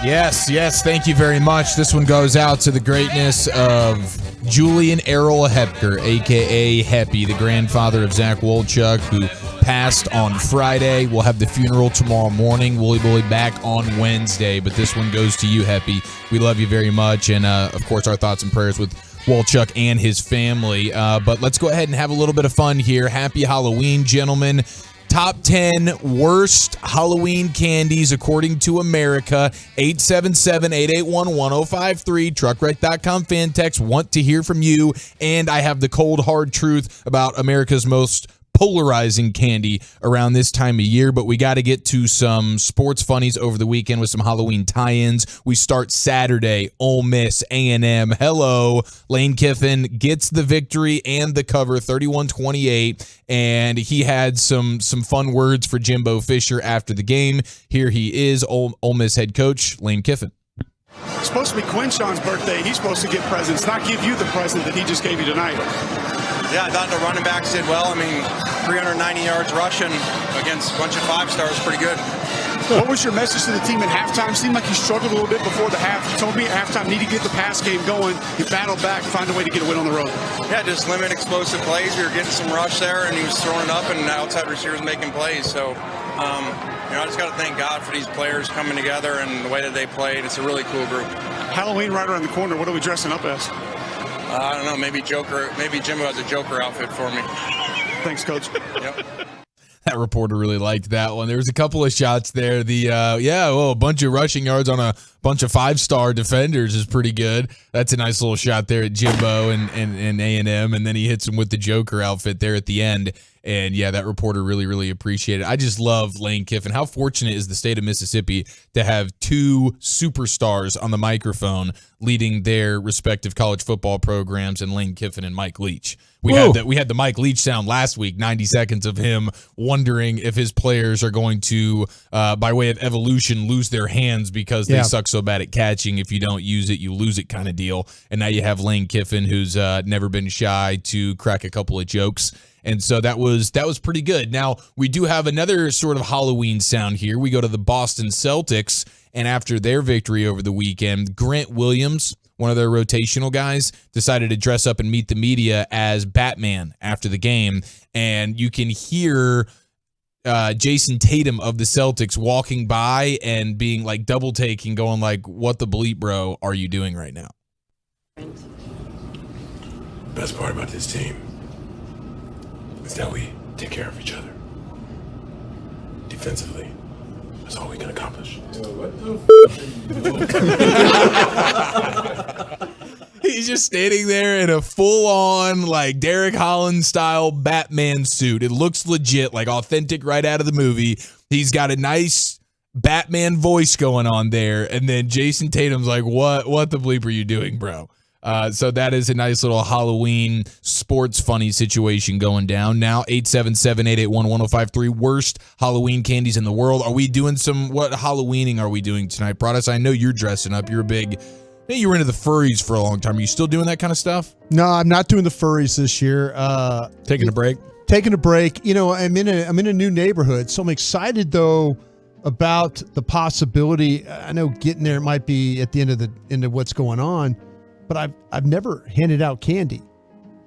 Yes, thank you very much. This one goes out to the greatness of Julian Errol Hepker, a.k.a. Heppy, the grandfather of Zach Wolchuk, who passed on Friday. We'll have the funeral tomorrow morning. We'll be back on Wednesday, but this one goes to you, Heppy. We love you very much, and of course, our thoughts and prayers with Wolchuk and his family. But let's go ahead and have a little bit of fun here. Happy Halloween, gentlemen. Top 10 worst Halloween candies according to America. 877-881-1053. Truckwreck.com fan text. Want to hear from you. And I have the cold, hard truth about America's most polarizing candy around this time of year, but we got to get to some sports funnies over the weekend with some Halloween tie-ins. We start Saturday, Ole Miss, A&M. Hello. Lane Kiffin gets the victory and the cover, 31-28, and he had some fun words for Jimbo Fisher after the game. Here he is, Ole Miss head coach Lane Kiffin. It's supposed to be Quinshawn's birthday. He's supposed to get presents, not give you the present that he just gave you tonight. Yeah, I thought the running backs did well. I mean, 390 yards rushing against a bunch of 5-stars, pretty good. What was your message to the team at halftime? Seemed like you struggled a little bit before the half. You told me at halftime, need to get the pass game going. You battled back, find a way to get a win on the road. Yeah, just limit explosive plays. We were getting some rush there, and he was throwing it up, and outside receivers making plays. So, I just got to thank God for these players coming together and the way that they played. It's a really cool group. Halloween right around the corner. What are we dressing up as? I don't know. Maybe Joker. Maybe Jimbo has a Joker outfit for me. Thanks, Coach. Yep. That reporter really liked that one. There was a couple of shots there. A bunch of rushing yards on a bunch of 5-star defenders is pretty good. That's a nice little shot there at Jimbo and A&M, and then he hits him with the Joker outfit there at the end. And yeah, that reporter really, really appreciated it. I just love Lane Kiffin. How fortunate is the state of Mississippi to have two superstars on the microphone leading their respective college football programs, and Lane Kiffin and Mike Leach. We had the Mike Leach sound last week, 90 seconds of him wondering if his players are going to, by way of evolution, lose their hands because they suck so bad at catching. If you don't use it, you lose it kind of deal. And now you have Lane Kiffin, who's never been shy to crack a couple of jokes. And so that was pretty good. Now, we do have another sort of Halloween sound here. We go to the Boston Celtics, and after their victory over the weekend, Grant Williams, one of their rotational guys, decided to dress up and meet the media as Batman after the game. And you can hear Jason Tatum of the Celtics walking by and being like double taking, going like, "What the bleep, bro, are you doing right now?" Best part about this team is that we take care of each other. Defensively, that's all we can accomplish. He's just standing there in a full-on, like, Derek Holland style Batman suit. It looks legit, like authentic right out of the movie. He's got a nice Batman voice going on there. And then Jason Tatum's like, what the bleep are you doing, bro? So that is a nice little Halloween sports funny situation going down. Now, 877-881-1053, worst Halloween candies in the world. Are we doing what Halloweening are we doing tonight? Broadus, I know you're dressing up. You were into the furries for a long time. Are you still doing that kind of stuff? No, I'm not doing the furries this year. Taking a break? Taking a break. You know, I'm in a new neighborhood, so I'm excited, though, about the possibility. I know getting there might be at the end of what's going on, but but I've never handed out candy.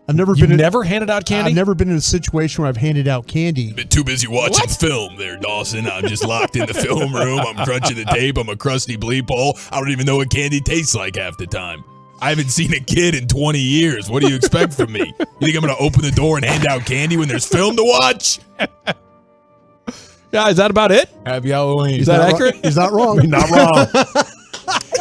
You've never handed out candy? I've never been in a situation where I've handed out candy. Been too busy watching film there, Dawson. I'm just locked in the film room. I'm crunching the tape. I'm a crusty bleep hole. I don't even know what candy tastes like half the time. I haven't seen a kid in 20 years. What do you expect from me? You think I'm going to open the door and hand out candy when there's film to watch? Yeah, is that about it? Happy Halloween. Is that accurate? He's not wrong. You're not wrong.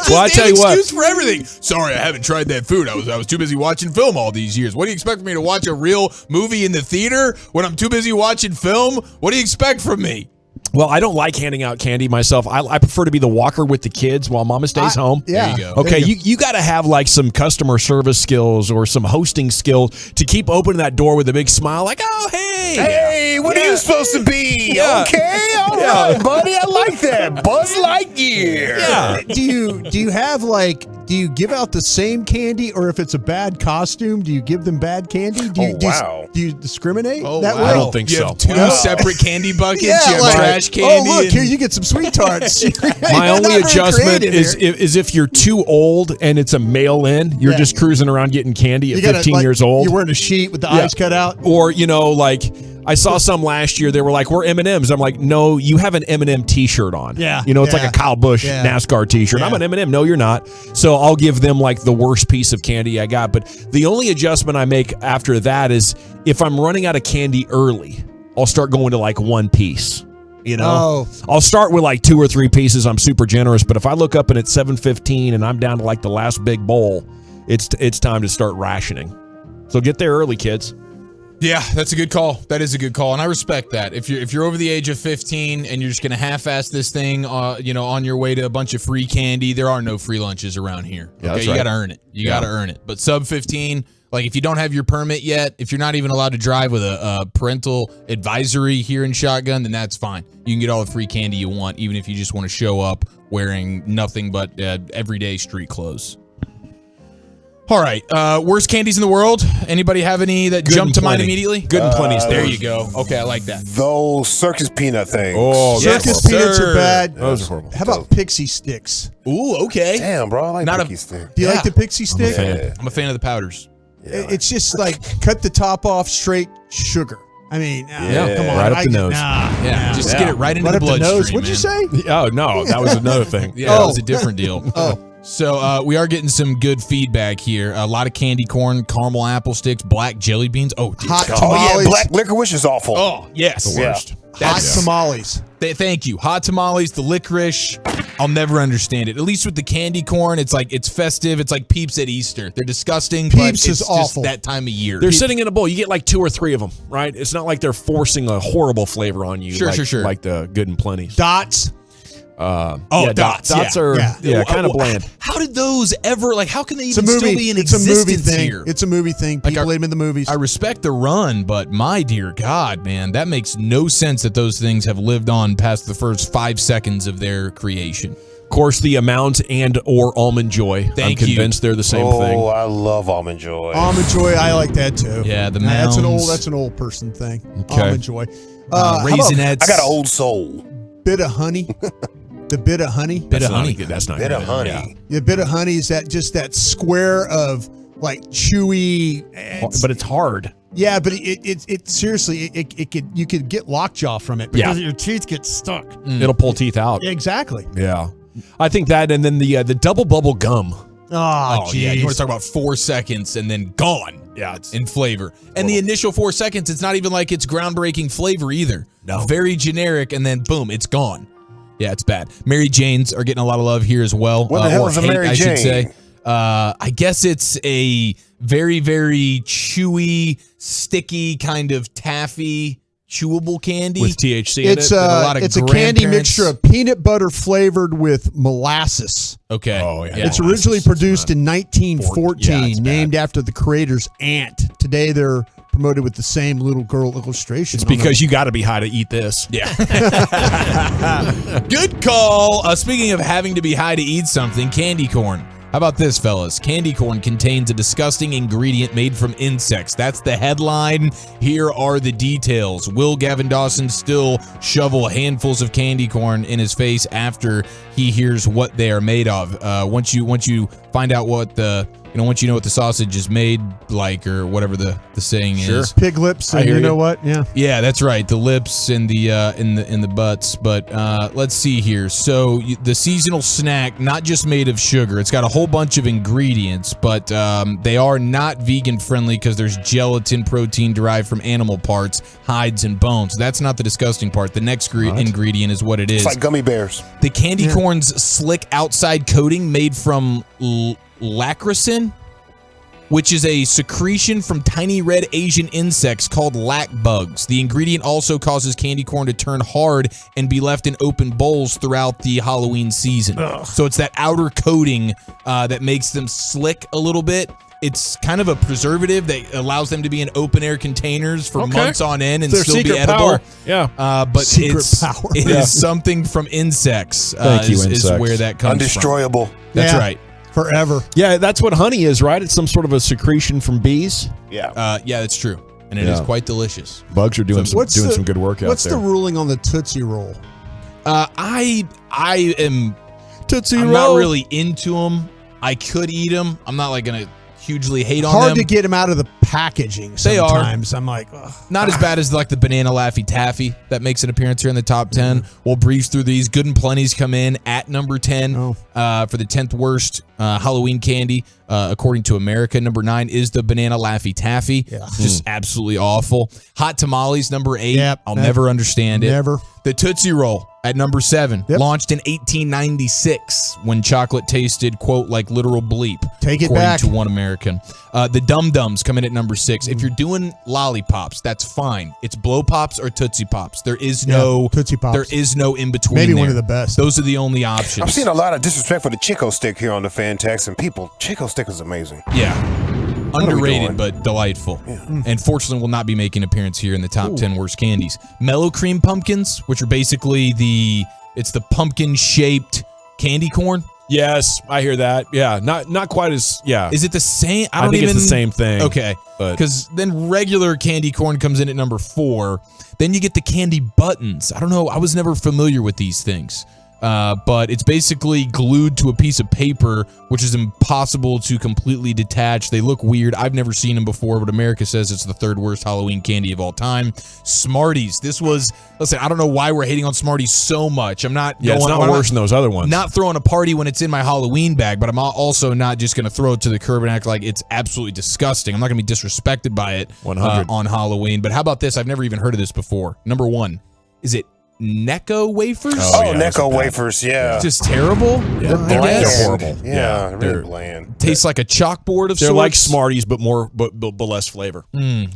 Well, I tell you what. Excuse for everything. Sorry, I haven't tried that food. I was too busy watching film all these years. What do you expect from me to watch a real movie in the theater when I'm too busy watching film? What do you expect from me? Well, I don't like handing out candy myself. I prefer to be the walker with the kids while Mama stays home. Yeah. There you go. Okay, you got to have like some customer service skills or some hosting skills to keep opening that door with a big smile, like, oh, hey. Hey, what are you supposed to be? Yeah. Okay, all right, buddy. I like that. Buzz Lightyear. Yeah. Do you have do you give out the same candy, or if it's a bad costume, do you give them bad candy? Do you discriminate that way? I don't think You so. have two separate candy buckets. Yeah, you have trash candy. Oh, look, and- here you get some sweet tarts. My You're only not very adjustment creative is here. if you're too old and it's a mail-in, you're Yeah. just cruising around getting candy at You gotta, 15 years old. You're wearing a sheet with the Yeah. eyes cut out. Or, I saw some last year. They were like, we're M&Ms. I'm like, no, you have an M&M T-shirt on. Yeah. It's like a Kyle Busch Yeah. NASCAR T-shirt. Yeah. I'm an M&M. No, you're not. So I'll give them like the worst piece of candy I got. But the only adjustment I make after that is if I'm running out of candy early, I'll start going to like one piece. Oh. I'll start with like 2 or 3 pieces. I'm super generous. But if I look up and it's 7:15 and I'm down to like the last big bowl, it's time to start rationing. So get there early, kids. Yeah, that's a good call. That is a good call, and I respect that. If you're over the age of 15 and you're just gonna half-ass this thing, on your way to a bunch of free candy, there are no free lunches around here. Yeah, Okay, that's you right. gotta earn it. You gotta earn it. But sub 15, like if you don't have your permit yet, if you're not even allowed to drive with a parental advisory here in Shotgun, then that's fine. You can get all the free candy you want, even if you just want to show up wearing nothing but everyday street clothes. All right, worst candies in the world. Anybody have any that jump to mind immediately? Good and plenty. There you go. Okay, I like that. Those circus peanut things. Oh, Circus Yes, peanuts sir. are bad. Those are horrible. How about pixie sticks? Ooh, okay. Damn, bro, I like Not a- Mickey stick. Do you like Yeah. the pixie stick? Yeah. I'm a fan of the powders. It's just like cut the top off, straight sugar. I mean, Yeah. come on. Right up the nose. Yeah, just to get it right into Right the up the bloodstream. nose. What'd you say? Oh, no, that was another thing. Yeah, that was a different deal. Oh. So we are getting some good feedback here. A lot of candy corn, caramel apple sticks, black jelly beans. Oh, dude. Hot Oh, tamales. yeah, black licorice is awful. Oh, yes. The worst. Hot tamales. Thank you. Hot tamales, the licorice. I'll never understand it. At least with the candy corn, it's like it's festive. It's like Peeps at Easter. They're disgusting, but Peeps it's is just awful. that time of year. They're sitting in a bowl. You get like 2 or 3 of them, right? It's not like they're forcing a horrible flavor on you. Sure, like, sure. Like the good and plenty. Dots. Dots. Dots yeah. are kind of Well, bland. How did those ever, how can they It's a even movie. still be in It's a movie existence thing. here? It's a movie thing. Like, People ate them in the movies. I respect the run, but my dear God, man, that makes no sense that those things have lived on past the first 5 seconds of their creation. Of course, the Amount and or Almond Joy. Thank I'm you. convinced they're the same thing. Oh, I love Almond Joy. Almond Joy, I like that too. Yeah, the That's Mounds. an old person thing. Okay. Almond Joy. How about Raisinets. I got an old soul. bit of honey. The bit of honey. Bit of honey. That's not Bit good. of honey. Yeah. The bit of honey is that square of like chewy. But it's hard. Yeah, but it seriously you could get lockjaw from it because your teeth get stuck. It'll pull teeth out. Exactly. Yeah. I think that, and then the double bubble gum. Oh, yeah. You geez. want to talk about 4 seconds and then gone. Yeah, it's in flavor. And the initial 4 seconds, it's not even like it's groundbreaking flavor either. No. Very generic, and then boom, it's gone. Yeah, it's bad. Mary Janes are getting a lot of love here as well. What the hell or is a hate, Mary I should Jane? say. I guess it's a very, very chewy, sticky kind of taffy, chewable candy with THC in It's it. it's a candy mixture of peanut butter flavored with molasses. Okay. Oh, yeah. It's originally produced in 1914, it's named after the creator's aunt. Today they're promoted with the same little girl illustration. It's because you got to be high to eat this. Yeah. Good call. Speaking of having to be high to eat something, candy corn. How about this, fellas? Candy corn contains a disgusting ingredient made from insects. That's the headline. Here are the details. Will Gavin Dawson still shovel handfuls of candy corn in his face after he hears what they are made of? Once you find out what the You know, once you know what the sausage is made like, or whatever the saying is. Pig lips, and you know what? Yeah. Yeah, that's right. The lips and the in the butts. But let's see here. So the seasonal snack, not just made of sugar. It's got a whole bunch of ingredients, but they are not vegan friendly because there's gelatin protein derived from animal parts, hides, and bones. That's not the disgusting part. The next ingredient is what it is. It's like gummy bears. The candy corn's slick outside coating made from lacricin, which is a secretion from tiny red Asian insects called lac bugs. The ingredient also causes candy corn to turn hard and be left in open bowls throughout the Halloween season. So it's that outer coating that makes them slick a little bit. It's kind of a preservative that allows them to be in open air containers for months on end and still be edible. Power. Yeah, but it is something from insects. Thank you, insects. Is where that comes Undestroyable. from. That's right. Forever. Yeah, that's what honey is, right? It's some sort of a secretion from bees. Yeah. Yeah, that's true. And it is quite delicious. Bugs are doing some good work out there. What's the ruling on the Tootsie Roll? I am Tootsie I'm Roll. not really into them. I could eat them. I'm not like gonna hugely hate on them. Hard to get them out of the packaging sometimes. I'm like, ugh. Not as bad as like the banana Laffy Taffy that makes an appearance here in the top 10. We'll breeze through these. Good and Plenty's come in at number 10 for the 10th worst Halloween candy. According to America, number 9 is the banana Laffy Taffy. Just absolutely awful. Hot Tamales, number 8. I'll never understand it. Never. The Tootsie Roll at number 7, launched in 1896 when chocolate tasted, quote, like literal bleep. Take it according back. to one American. The Dum Dums come in at number 6. If you're doing lollipops, that's fine. It's Blow Pops or Tootsie Pops. There is no Tootsie Pops. There is no in between. Maybe one there. of the best. Those are the only options. I'm seeing a lot of disrespect for the Chico Stick here on the fan text, and people, Chico Stick is amazing. Yeah. Underrated, but delightful. And fortunately will not be making an appearance here in the top 10 worst candies. Mellow Cream Pumpkins, which are basically the pumpkin-shaped candy corn. Yes, I hear that. Yeah, not quite as, Is it the same? I think it's the same thing. Okay. Because then regular candy corn comes in at number 4. Then you get the candy buttons. I don't know. I was never familiar with these things. But it's basically glued to a piece of paper, which is impossible to completely detach. They look weird. I've never seen them before, but America says it's the 3rd worst Halloween candy of all time. Smarties. Listen, I don't know why we're hating on Smarties so much. I'm not going, it's not worse than those other ones. Not throwing a party when it's in my Halloween bag, but I'm also not just going to throw it to the curb and act like it's absolutely disgusting. I'm not going to be disrespected by it 100 on Halloween. But how about this? I've never even heard of this before. Number 1. Is it Necco wafers? Necco wafers, yeah. Just terrible? Yeah, they're horrible. Yeah, really bland. Tastes like a chalkboard of They're sorts. like Smarties, but less flavor.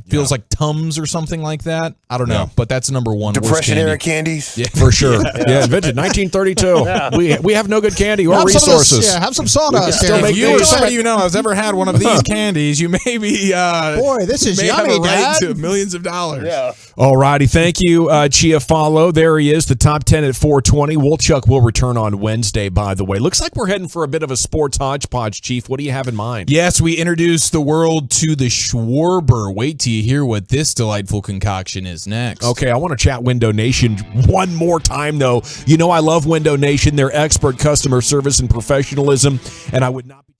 Feels like Tums or something like that. I don't know, but that's number 1. Depression worst era candies. Yeah, for sure. Invented 1932. We have no good candy or resources. Have some sawdust. If you or somebody you know has ever had one of these candies, you may be boy, this is may yummy, have a right Dad. to millions of dollars. Yeah. All righty. Thank you, Chiafalo. There he is, the top 10 at 420. Woolchuck will return on Wednesday, by the way. Looks like we're heading for a bit of a sports hodgepodge, Chief. What do you have in mind? Yes, we introduced the world to the Schwarber. Wait till you hear what this delightful concoction is next. Okay, I want to chat Window Nation one more time, though. You know I love Window Nation, their expert customer service and professionalism, and I would not be...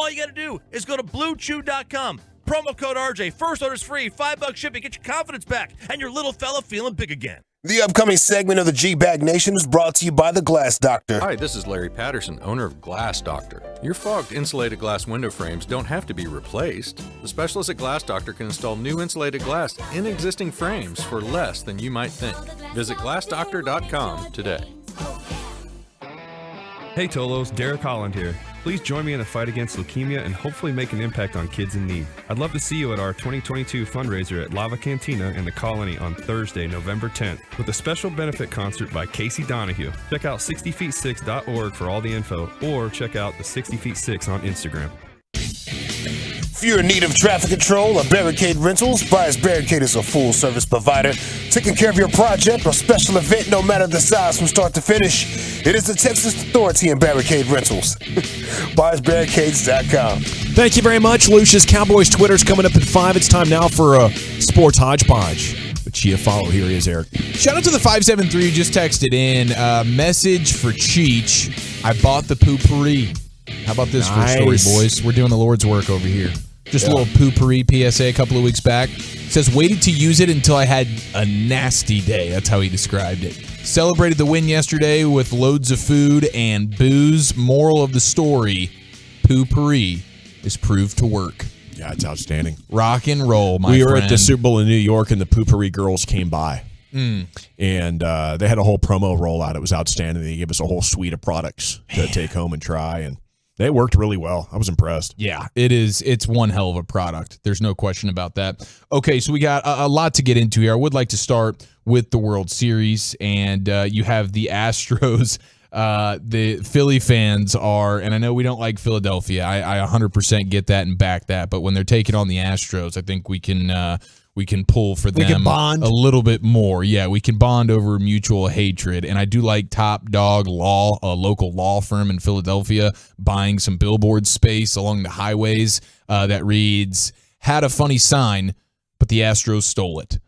all you got to do is go to BlueChew.com. Promo code RJ. First order's free. $5 shipping. Get your confidence back. And your little fella feeling big again. The upcoming segment of the G-Bag Nation is brought to you by The Glass Doctor. Hi, this is Larry Patterson, owner of Glass Doctor. Your fogged insulated glass window frames don't have to be replaced. The specialists at Glass Doctor can install new insulated glass in existing frames for less than you might think. Visit glassdoctor.com today. Hey Tolos, Derek Holland here. Please join me in the fight against leukemia and hopefully make an impact on kids in need. I'd love to see you at our 2022 fundraiser at Lava Cantina in the Colony on Thursday, November 10th, with a special benefit concert by Casey Donahue. Check out 60feet6.org for all the info, or check out the 60 Feet 6 on Instagram. If you're in need of traffic control or barricade rentals, Buyers Barricade is a full-service provider taking care of your project or special event, no matter the size from start to finish. It is the Texas Authority in Barricade Rentals. BuyersBarricades.com. Thank you very much, Lucius. Cowboys Twitter's coming up at 5. It's time now for Sports Hodgepodge. But Chia follow. Here he is, Eric. Shout out to the 573 who just texted in. Message for Cheech. I bought the poopery. How about this for a story, boys? We're doing the Lord's work over here. Just a little poopery PSA a couple of weeks back. It says, waited to use it until I had a nasty day. That's how he described it. Celebrated the win yesterday with loads of food and booze. Moral of the story, poopery is proved to work. Yeah, it's outstanding. Rock and roll, my friend. We were at the Super Bowl in New York, and the poopery girls came by. And they had a whole promo rollout. It was outstanding. They gave us a whole suite of products to take home and try, and they worked really well. I was impressed. Yeah, it is. It's one hell of a product. There's no question about that. Okay, so we got a lot to get into here. I would like to start with the World Series, and you have the Astros. The Philly fans are, and I know we don't like Philadelphia. I 100% get that and back that, but when they're taking on the Astros, I think we can pull for them. We can bond a little bit more. Yeah, we can bond over mutual hatred. And I do like Top Dog Law, a local law firm in Philadelphia, buying some billboard space along the highways that reads, "Had a funny sign, but the Astros stole it."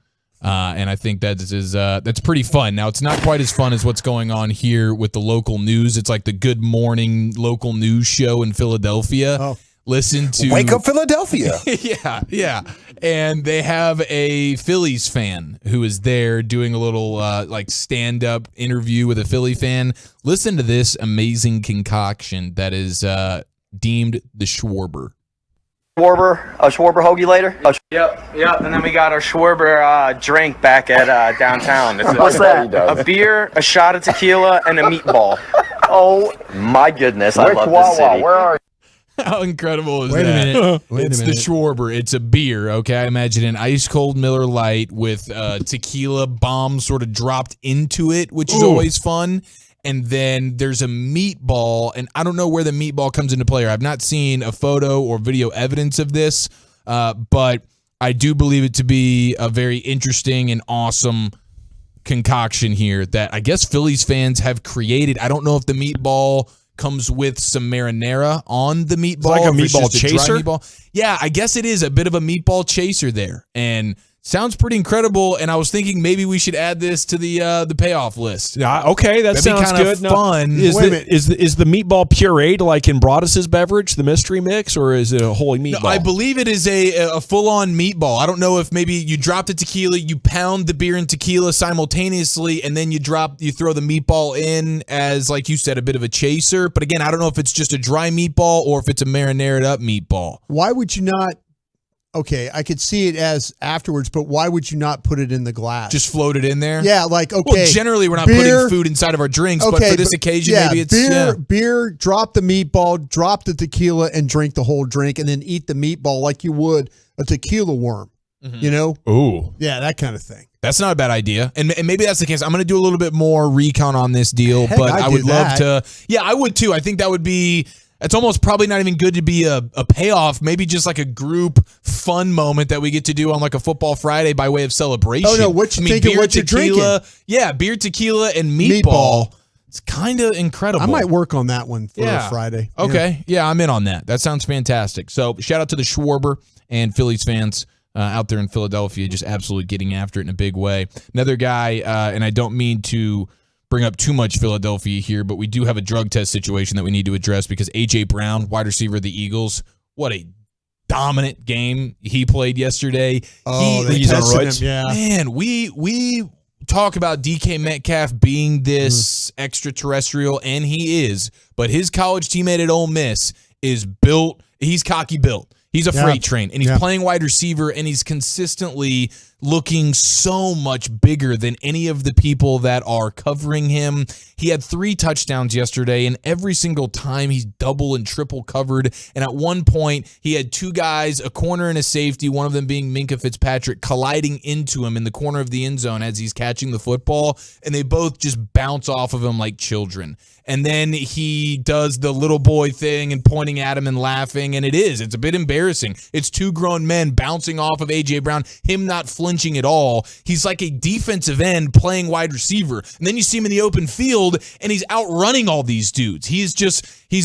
And I think that's pretty fun. Now, it's not quite as fun as what's going on here with the local news. It's like the Good Morning local news show in Philadelphia. Oh. Listen to Wake Up Philadelphia. yeah. And they have a Phillies fan who is there doing a little like stand-up interview with a Philly fan. Listen to this amazing concoction that is deemed the Schwarber. A Schwarber hoagie later? Yep. And then we got our Schwarber drink back at downtown. What's that? A beer, a shot of tequila, and a meatball. Oh my goodness, I love this city. Where are you? How incredible is that? Wait a minute. It's the Schwarber. It's a beer, okay? I imagine an ice-cold Miller Lite with tequila bomb sort of dropped into it, which is always fun. And then there's a meatball, and I don't know where the meatball comes into play. I've not seen a photo or video evidence of this, but I do believe it to be a very interesting and awesome concoction here that I guess Phillies fans have created. I don't know if the meatball comes with some marinara on the meatball. It's like a meatball chaser? Meatball. Yeah, I guess it is a bit of a meatball chaser there. And sounds pretty incredible, and I was thinking maybe we should add this to the payoff list. Yeah, okay, that sounds good. Fun. Is the meatball pureed like in Broadus's beverage, the mystery mix, or is it a whole meatball? No, I believe it is a full-on meatball. I don't know if maybe you drop the tequila, you pound the beer and tequila simultaneously, and then you throw the meatball in as, like you said, a bit of a chaser. But again, I don't know if it's just a dry meatball or if it's a marinated up meatball. Why would you not? Okay, I could see it as afterwards, but why would you not put it in the glass? Just float it in there? Yeah, like, okay. Well, generally, we're not putting food inside of our drinks, but for this occasion, maybe it's... Beer, drop the meatball, drop the tequila, and drink the whole drink, and then eat the meatball like you would a tequila worm, you know? Ooh. Yeah, that kind of thing. That's not a bad idea. And maybe that's the case. I'm going to do a little bit more recon on this deal, but I would love to... Yeah, I would too. I think that would be... It's almost probably not even good to be a payoff, maybe just like a group fun moment that we get to do on like a Football Friday by way of celebration. Oh, no, what you thinking, what you're drinking? Yeah, beer, tequila, and meatball. It's kind of incredible. I might work on that one for a Friday. Okay, yeah, I'm in on that. That sounds fantastic. So shout out to the Schwarber and Phillies fans out there in Philadelphia, just absolutely getting after it in a big way. Another guy, and I don't mean to bring up too much Philadelphia here, but we do have a drug test situation that we need to address because A.J. Brown, wide receiver of the Eagles, what a dominant game he played yesterday. He's on roids. Yeah. Man, we talk about DK Metcalf being this extraterrestrial, and he is, but his college teammate at Ole Miss is built. He's cocky built. He's a freight train, and he's playing wide receiver, and he's consistently looking so much bigger than any of the people that are covering him. He had 3 touchdowns yesterday, and every single time he's double and triple covered. And at one point, he had 2 guys, a corner and a safety, one of them being Minkah Fitzpatrick, colliding into him in the corner of the end zone as he's catching the football, and they both just bounce off of him like children. And then he does the little boy thing and pointing at him and laughing, and it's a bit embarrassing. It's 2 grown men bouncing off of A.J. Brown, him not flinching at all. He's like a defensive end playing wide receiver. And then you see him in the open field, and he's outrunning all these dudes. He's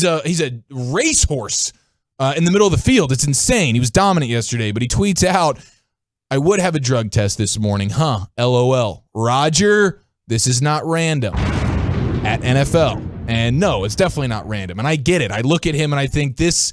a racehorse in the middle of the field. It's insane. He was dominant yesterday, but he tweets out, I would have a drug test this morning, LOL. Roger, this is not random. At NFL. And no, it's definitely not random. And I get it. I look at him and I think this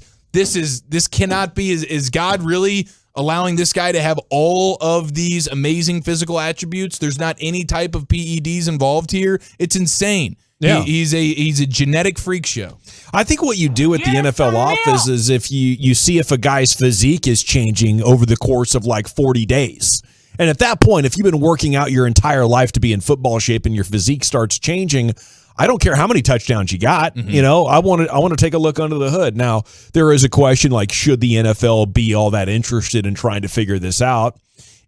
cannot be. Is God really allowing this guy to have all of these amazing physical attributes? There's not any type of PEDs involved here. It's insane. Yeah. He's a genetic freak show. I think what you do at the NFL office is if you see if a guy's physique is changing over the course of like 40 days. And at that point, if you've been working out your entire life to be in football shape and your physique starts changing, I don't care how many touchdowns you got. Mm-hmm. I want to take a look under the hood. Now, there is a question like, should the NFL be all that interested in trying to figure this out?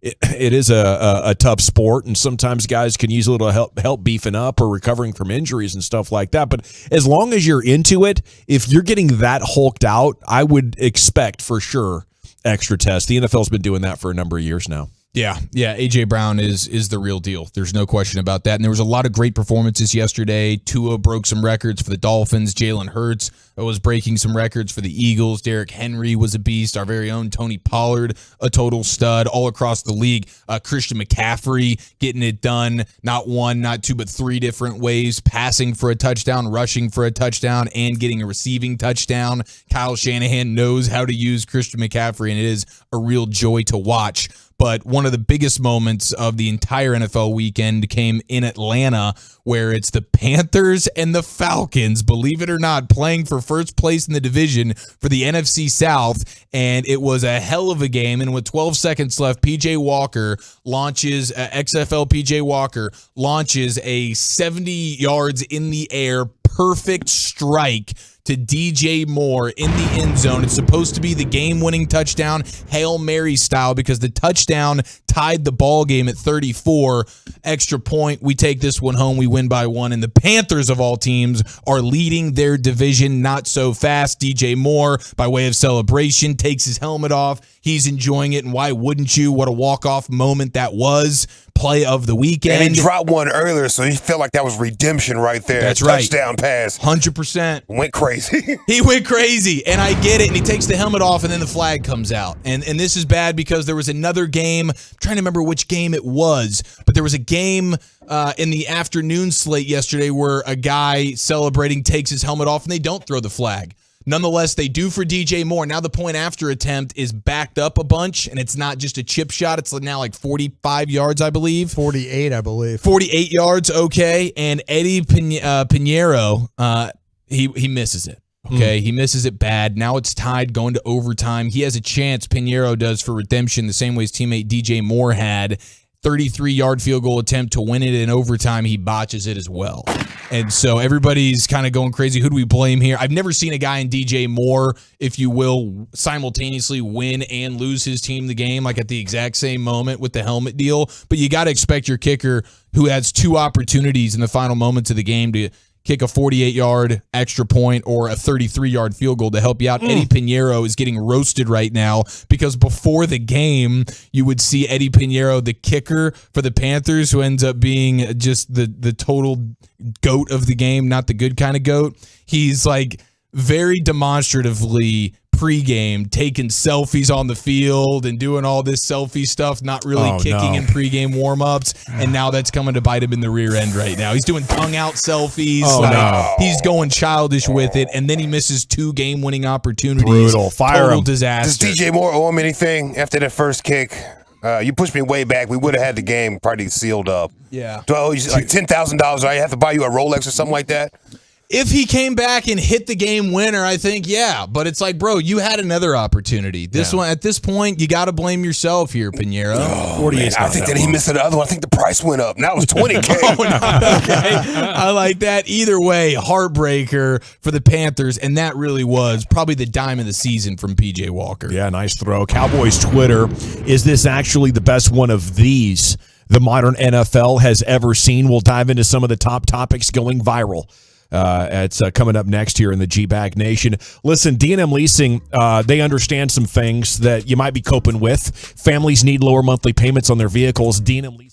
It is a tough sport, and sometimes guys can use a little help beefing up or recovering from injuries and stuff like that. But as long as you're into it, if you're getting that hulked out, I would expect for sure extra tests. The NFL's been doing that for a number of years now. Yeah, A.J. Brown is the real deal. There's no question about that. And there was a lot of great performances yesterday. Tua broke some records for the Dolphins. Jalen Hurts was breaking some records for the Eagles. Derrick Henry was a beast. Our very own Tony Pollard, a total stud all across the league. Christian McCaffrey getting it done, not 1, not 2, but 3 different ways, passing for a touchdown, rushing for a touchdown, and getting a receiving touchdown. Kyle Shanahan knows how to use Christian McCaffrey, and it is a real joy to watch. But one of the biggest moments of the entire NFL weekend came in Atlanta, where it's the Panthers and the Falcons, believe it or not, playing for first place in the division for the NFC South. And it was a hell of a game. And with 12 seconds left, XFL PJ Walker launches a 70 yards in the air, perfect strike to DJ Moore in the end zone. It's supposed to be the game-winning touchdown, Hail Mary style, because the touchdown tied the ball game at 34. Extra point, we take this one home, we win by 1, and the Panthers of all teams are leading their division not so fast. DJ Moore, by way of celebration, takes his helmet off. He's enjoying it, and why wouldn't you? What a walk-off moment that was. Play of the weekend. And he dropped one earlier, so he felt like that was redemption right there. That's right. Touchdown pass. 100%. Went crazy. He went crazy, and I get it, and he takes the helmet off, and then the flag comes out. And this is bad because there was another game. I'm trying to remember which game it was, but there was a game in the afternoon slate yesterday where a guy celebrating takes his helmet off, and they don't throw the flag. Nonetheless, they do for DJ Moore. Now the point after attempt is backed up a bunch, and it's not just a chip shot. It's now like 45 yards, I believe. 48, I believe. 48 yards, okay. And Eddie Pinheiro, he misses it. Okay, he misses it bad. Now it's tied going to overtime. He has a chance, Pinheiro does, for redemption the same way his teammate DJ Moore had. 33-yard field goal attempt to win it in overtime. He botches it as well. And so everybody's kind of going crazy. Who do we blame here? I've never seen a guy in DJ Moore, if you will, simultaneously win and lose his team the game, like at the exact same moment with the helmet deal. But you got to expect your kicker, who has 2 opportunities in the final moments of the game to kick a 48-yard extra point or a 33-yard field goal to help you out. Eddie Pinheiro is getting roasted right now because before the game, you would see Eddie Pinheiro, the kicker for the Panthers, who ends up being just the total goat of the game, not the good kind of goat. He's like very demonstratively pregame, taking selfies on the field and doing all this selfie stuff, not really kicking in pregame warm-ups, and now that's coming to bite him in the rear end right now. He's doing tongue-out selfies. He's going childish with it, and then he misses 2 game-winning opportunities. Brutal. Fire Total him. disaster. Does DJ Moore owe him anything after that first kick? You pushed me way back. We would have had the game probably sealed up. Yeah. Do I owe you like $10,000? I have to buy you a Rolex or something like that? If he came back and hit the game winner, I think, yeah. But it's like, bro, you had another opportunity. This one, at this point, you got to blame yourself here, Pinheiro. Oh, man. I think that he missed the other one. I think the price went up. Now it's $20K. Okay. I like that. Either way, heartbreaker for the Panthers, and that really was probably the dime of the season from P.J. Walker. Yeah, nice throw. Cowboys Twitter, is this actually the best one of these the modern NFL has ever seen? We'll dive into some of the top topics going viral. It's coming up next here in the G-Bag Nation. Listen, D&M Leasing, they understand some things that you might be coping with. Families need lower monthly payments on their vehicles. D&M Leasing.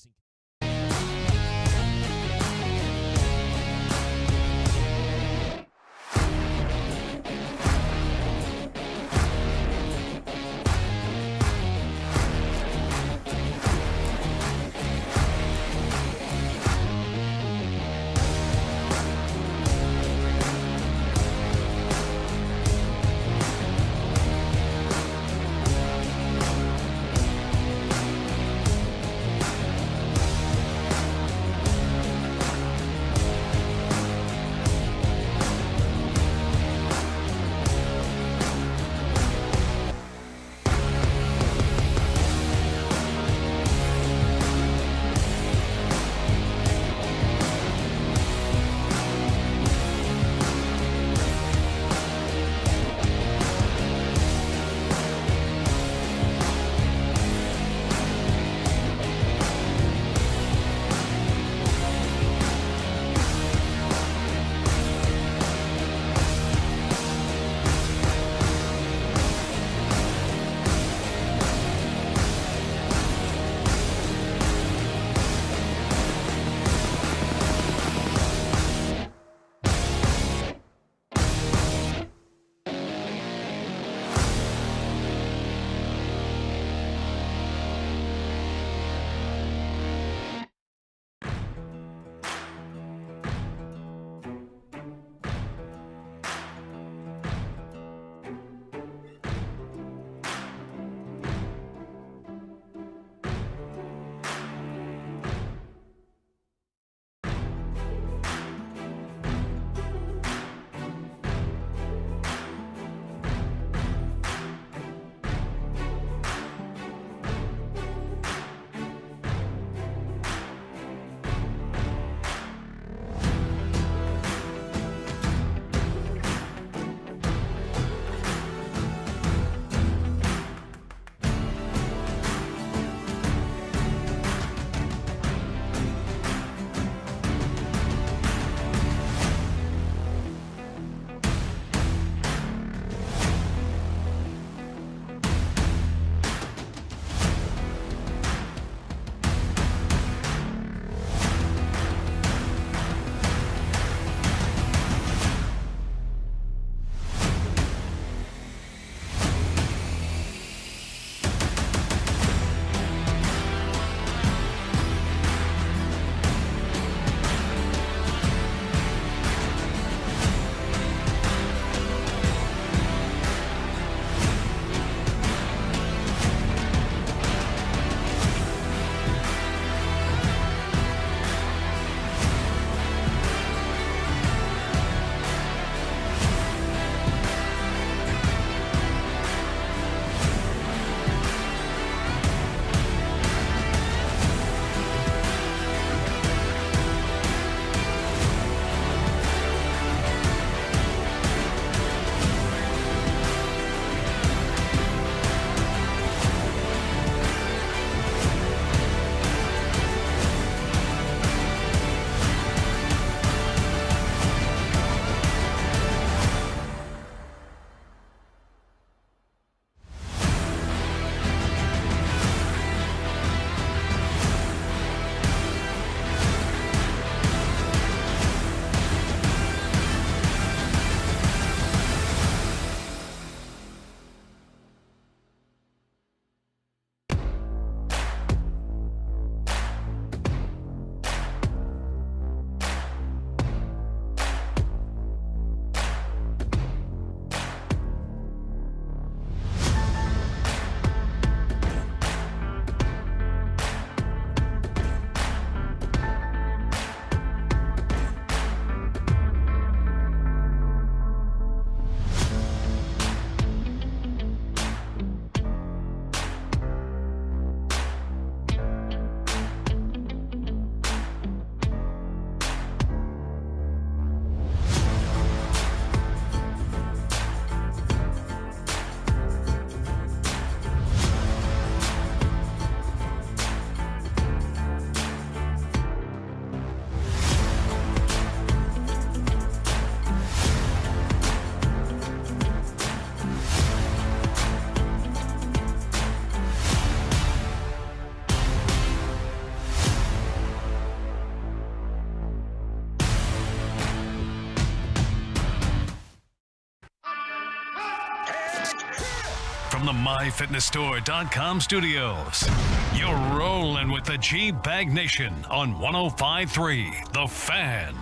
from the MyFitnessStore.com studios, you're rolling with the G-Bag Nation on 105.3 The Fan.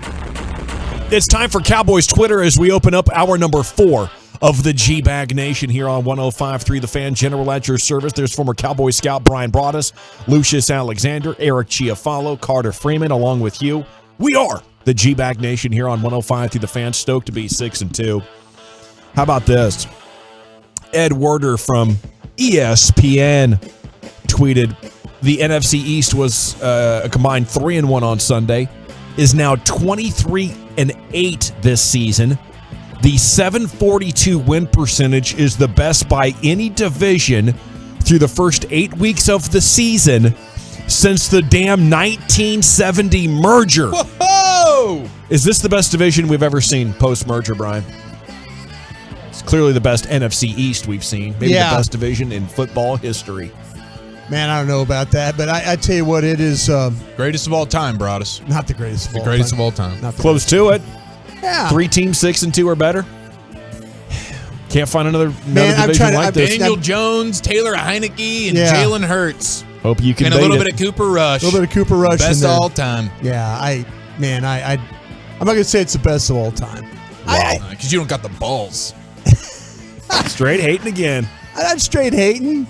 It's time for Cowboys Twitter as we open up hour number 4 of the G-Bag Nation here on 105.3 The Fan. General at your service. There's former Cowboy scout Brian Broaddus, Lucius Alexander, Eric Chiafalo, Carter Freeman, along with you. We are the G-Bag Nation here on 105.3 The Fan. Stoked to be 6-2. How about this? Ed Werder from ESPN tweeted the NFC East was a combined 3-1 on Sunday, is now 23-8 this season. The 742 win percentage is the best by any division through the first 8 weeks of the season since the damn 1970 merger. Whoa! Is this the best division we've ever seen post-merger, Brian? It's clearly the best NFC East we've seen. Maybe the best division in football history. Man, I don't know about that, but I tell you what, it is... greatest of all time, Broaddus. Not the greatest of all time. The greatest of all time. Close to it. Yeah. 3 teams 6-2 or better. Can't find another division like this. Daniel Jones, Taylor Heineke, and Jalen Hurts. Hope you can and a little bit of Cooper Rush. A little bit of Cooper Rush. Best of all time. Yeah, I'm not going to say it's the best of all time. Wow. Because you don't got the balls. Straight hating again. I'm not straight hating.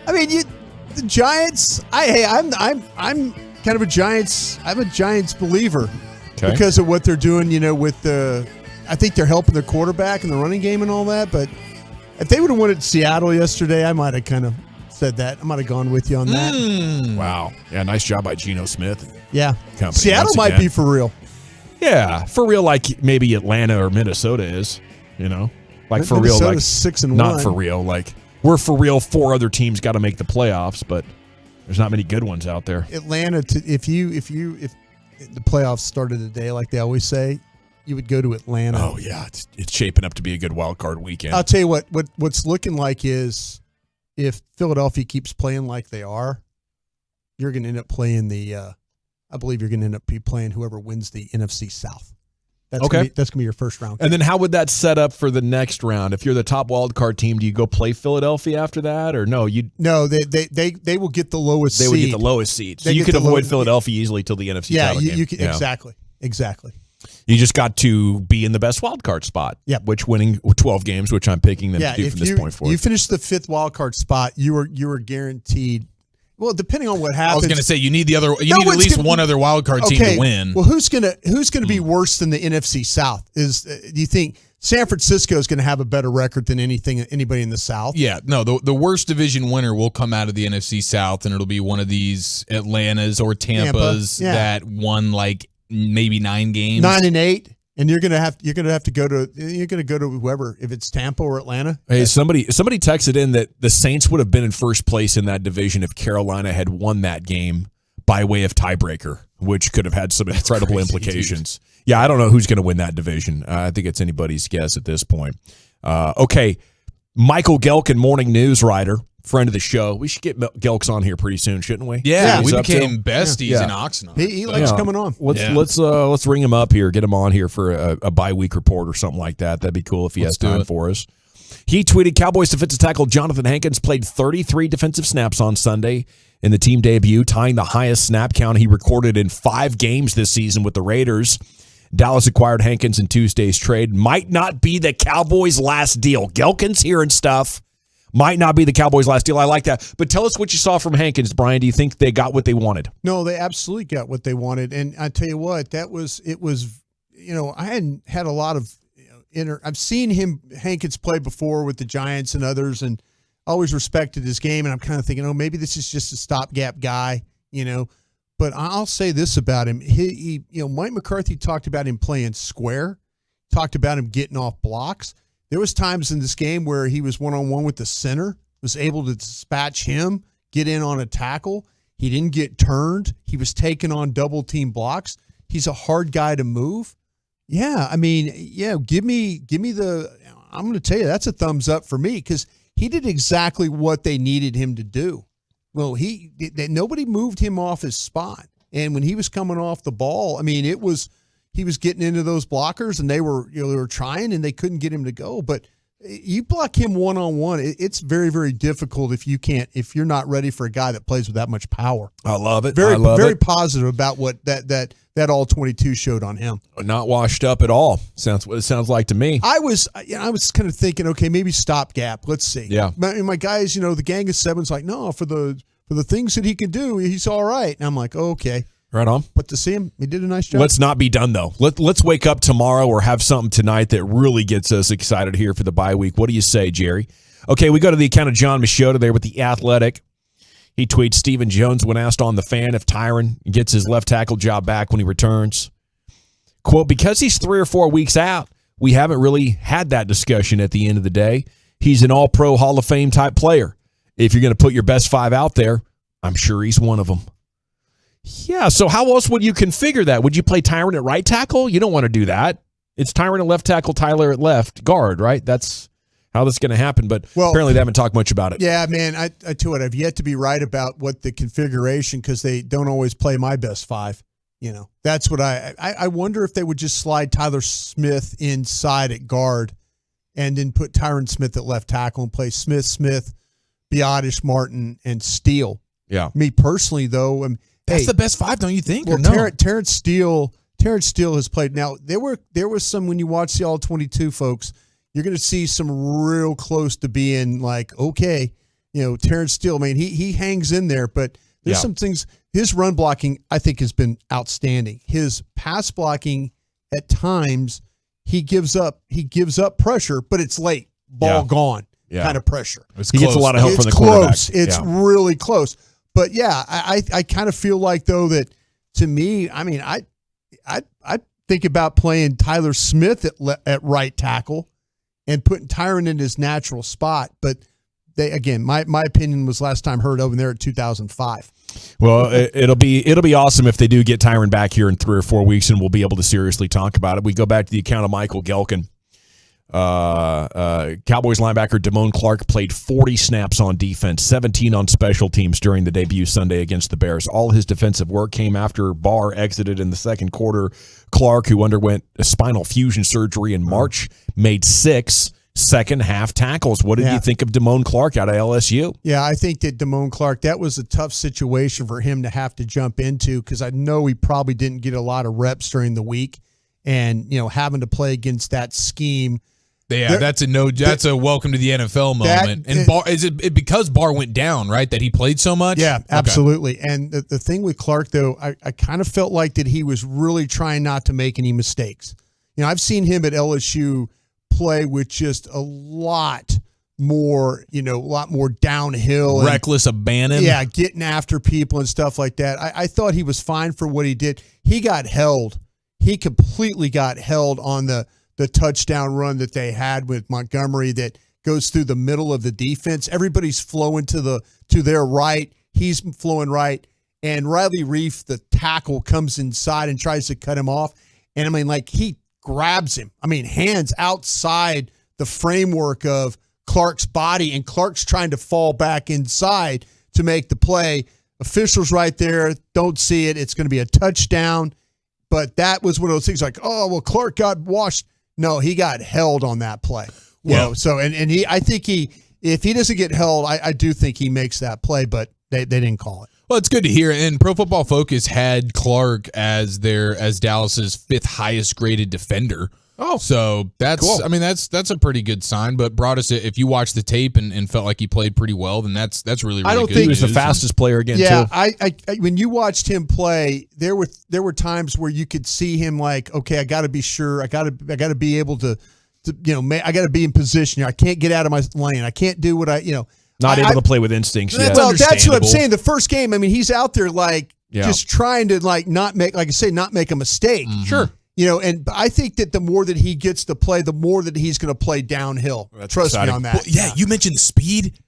I mean, the Giants. I'm kind of a Giants. I'm a Giants believer because of what they're doing. With the, I think they're helping their quarterback and the running game and all that. But if they would have won at Seattle yesterday, I might have kind of said that. I might have gone with you on that. Wow. Yeah, nice job by Geno Smith. Yeah. Company Seattle might be for real. Yeah, for real, like maybe Atlanta or Minnesota is. Like for real, like 6-1. Not for real, like we're for real. 4 other teams got to make the playoffs, but there's not many good ones out there. Atlanta, if the playoffs started today, like they always say, you would go to Atlanta. Oh yeah, it's shaping up to be a good wild card weekend. I'll tell you what's looking like is if Philadelphia keeps playing like they are, you're going to end up playing I believe you're going to end up playing whoever wins the NFC South. That's going to be your first round. And then how would that set up for the next round? If you're the top wild card team, do you go play Philadelphia after that, or no? No, they will get the lowest seed. They would get the lowest seed. So you could avoid Philadelphia easily till the NFC title game. You can, exactly. You just got to be in the best wild card spot. Yeah, which winning 12 games, which I'm picking them to do from this point forward. You finish the 5th wild card spot, you are guaranteed. Well, depending on what happens, I was going to say you need at least one other wild card team to win. Well, who's going to be worse than the NFC South? Do you think San Francisco is going to have a better record than anybody in the South? Yeah, no. The worst division winner will come out of the NFC South, and it'll be one of these Atlantas or Tampas that won like maybe 9 games, 9-8. And you're gonna have to go to whoever, if it's Tampa or Atlanta. Hey, somebody texted in that the Saints would have been in first place in that division if Carolina had won that game by way of tiebreaker, which could have had some incredible implications. Dude. Yeah, I don't know who's going to win that division. I think it's anybody's guess at this point. Okay, Michael Gelkin, morning news writer, friend of the show. We should get Gelks on here pretty soon, shouldn't we? Yeah, we became besties in Oxnard. He likes coming on. Let's ring him up here, get him on here for a bye-week report or something like that. That'd be cool if he has time for us. He tweeted, Cowboys defensive tackle Jonathan Hankins played 33 defensive snaps on Sunday in the team debut, tying the highest snap count he recorded in 5 games this season with the Raiders. Dallas acquired Hankins in Tuesday's trade. Might not be the Cowboys' last deal. Gelkin's hearing stuff. Might not be the Cowboys' last deal. I like that. But tell us what you saw from Hankins, Brian. Do you think they got what they wanted? No, they absolutely got what they wanted. And I tell you what, it was, I hadn't had a lot of, I've seen Hankins play before with the Giants and others, and always respected his game. And I'm kind of thinking, maybe this is just a stopgap guy, But I'll say this about him. He Mike McCarthy talked about him playing square, talked about him getting off blocks. There was times in this game where he was one-on-one with the center, was able to dispatch him, get in on a tackle. He didn't get turned. He was taking on double-team blocks. He's a hard guy to move. Yeah, I mean, give me the – I'm going to tell you, that's a thumbs up for me because he did exactly what they needed him to do. Well, nobody moved him off his spot. And when he was coming off the ball, I mean, he was getting into those blockers, and they were trying, and they couldn't get him to go. But You block him one-on-one, it's very, very difficult if you're not ready for a guy that plays with that much power. I love it. Very positive about what that all 22 showed on him. Not washed up at all. Sounds what it sounds like to me. I was kind of thinking, okay, maybe stopgap. Let's see. Yeah. My guys, the gang of seven's like, no, for the things that he can do, he's all right. And I'm like, oh, okay. Right on. But to see him, he did a nice job. Let's not be done, though. Let's wake up tomorrow or have something tonight that really gets us excited here for the bye week. What do you say, Jerry? Okay, we go to the account of John Machota there with The Athletic. He tweets, Stephen Jones, when asked on The Fan if Tyron gets his left tackle job back when he returns. Quote, because he's 3 or 4 weeks out, we haven't really had that discussion at the end of the day. He's an all-pro Hall of Fame type player. If you're going to put your best 5 out there, I'm sure he's one of them. Yeah, so how else would you configure that? Would you play Tyron at right tackle? You don't want to do that. It's Tyron at left tackle, Tyler at left guard, right? That's how that's going to happen, but apparently they haven't talked much about it. Yeah, man, I tell you what, I've yet to be right about what the configuration, because they don't always play my best 5. That's what I wonder if they would just slide Tyler Smith inside at guard and then put Tyron Smith at left tackle and play Smith, Biotish, Martin, and Steele. Yeah. Me personally, though, that's the best 5, don't you think? Well, or no? Terrence Steele has played. Now there was some, when you watch the all 22 folks, you're going to see some real close to being like, okay, Terrence Steele. I mean, he hangs in there, but there's some things. His run blocking, I think, has been outstanding. His pass blocking, at times, he gives up pressure, but it's late, ball gone, kind of pressure. He gets a lot of help from the quarterback. It's really close. But yeah, I kind of feel like, though, that to me, I mean, I think about playing Tyler Smith at right tackle and putting Tyron in his natural spot. But my opinion was last time heard over there at 2005. Well, it'll be awesome if they do get Tyron back here in 3 or 4 weeks, and we'll be able to seriously talk about it. We go back to the account of Michael Gelkin. Cowboys linebacker Damone Clark played 40 snaps on defense, 17 on special teams during the debut Sunday against the Bears. All his defensive work came after Barr exited in the second quarter. Clark, who underwent a spinal fusion surgery in March, made 6 second-half tackles. What did you think of Damone Clark out of LSU? Yeah, I think that Damone Clark, that was a tough situation for him to have to jump into, because I know he probably didn't get a lot of reps during the week, and having to play against that scheme. Yeah, that's a welcome to the NFL moment. And Barr, is it because Barr went down, right, that he played so much? Yeah, absolutely. Okay. And the thing with Clark, though, I kind of felt like that he was really trying not to make any mistakes. I've seen him at LSU play with just a lot more downhill. Reckless abandon. Yeah, getting after people and stuff like that. I thought he was fine for what he did. He got held. He completely got held on the touchdown run that they had with Montgomery that goes through the middle of the defense. Everybody's flowing to their right. He's flowing right. And Riley Reif, the tackle, comes inside and tries to cut him off. And I mean, like, he grabs him. I mean, hands outside the framework of Clark's body, and Clark's trying to fall back inside to make the play. Officials right there don't see it. It's going to be a touchdown. But that was one of those things like, oh, well, Clark got washed. No, he got held on that play. So I think if he doesn't get held, I do think he makes that play, but they didn't call it. Well, it's good to hear. And Pro Football Focus had Clark as Dallas's 5th highest graded defender. Oh, so that's cool. I mean, that's a pretty good sign. But brought us, if you watched the tape and felt like he played pretty well, then that's really I don't good. think he was the fastest player again. Yeah, too. I when you watched him play, there were times where you could see him like, okay, I got to be sure, I got to be able to I got to be in position here. I can't get out of my lane. I can't do what not able to play with instincts. Yeah. Well, that's what I'm saying. The first game, I mean, he's out there just trying to not make a mistake. Mm-hmm. Sure. And I think that the more that he gets to play, the more that he's going to play downhill. Trust me on that. Well, you mentioned the speed.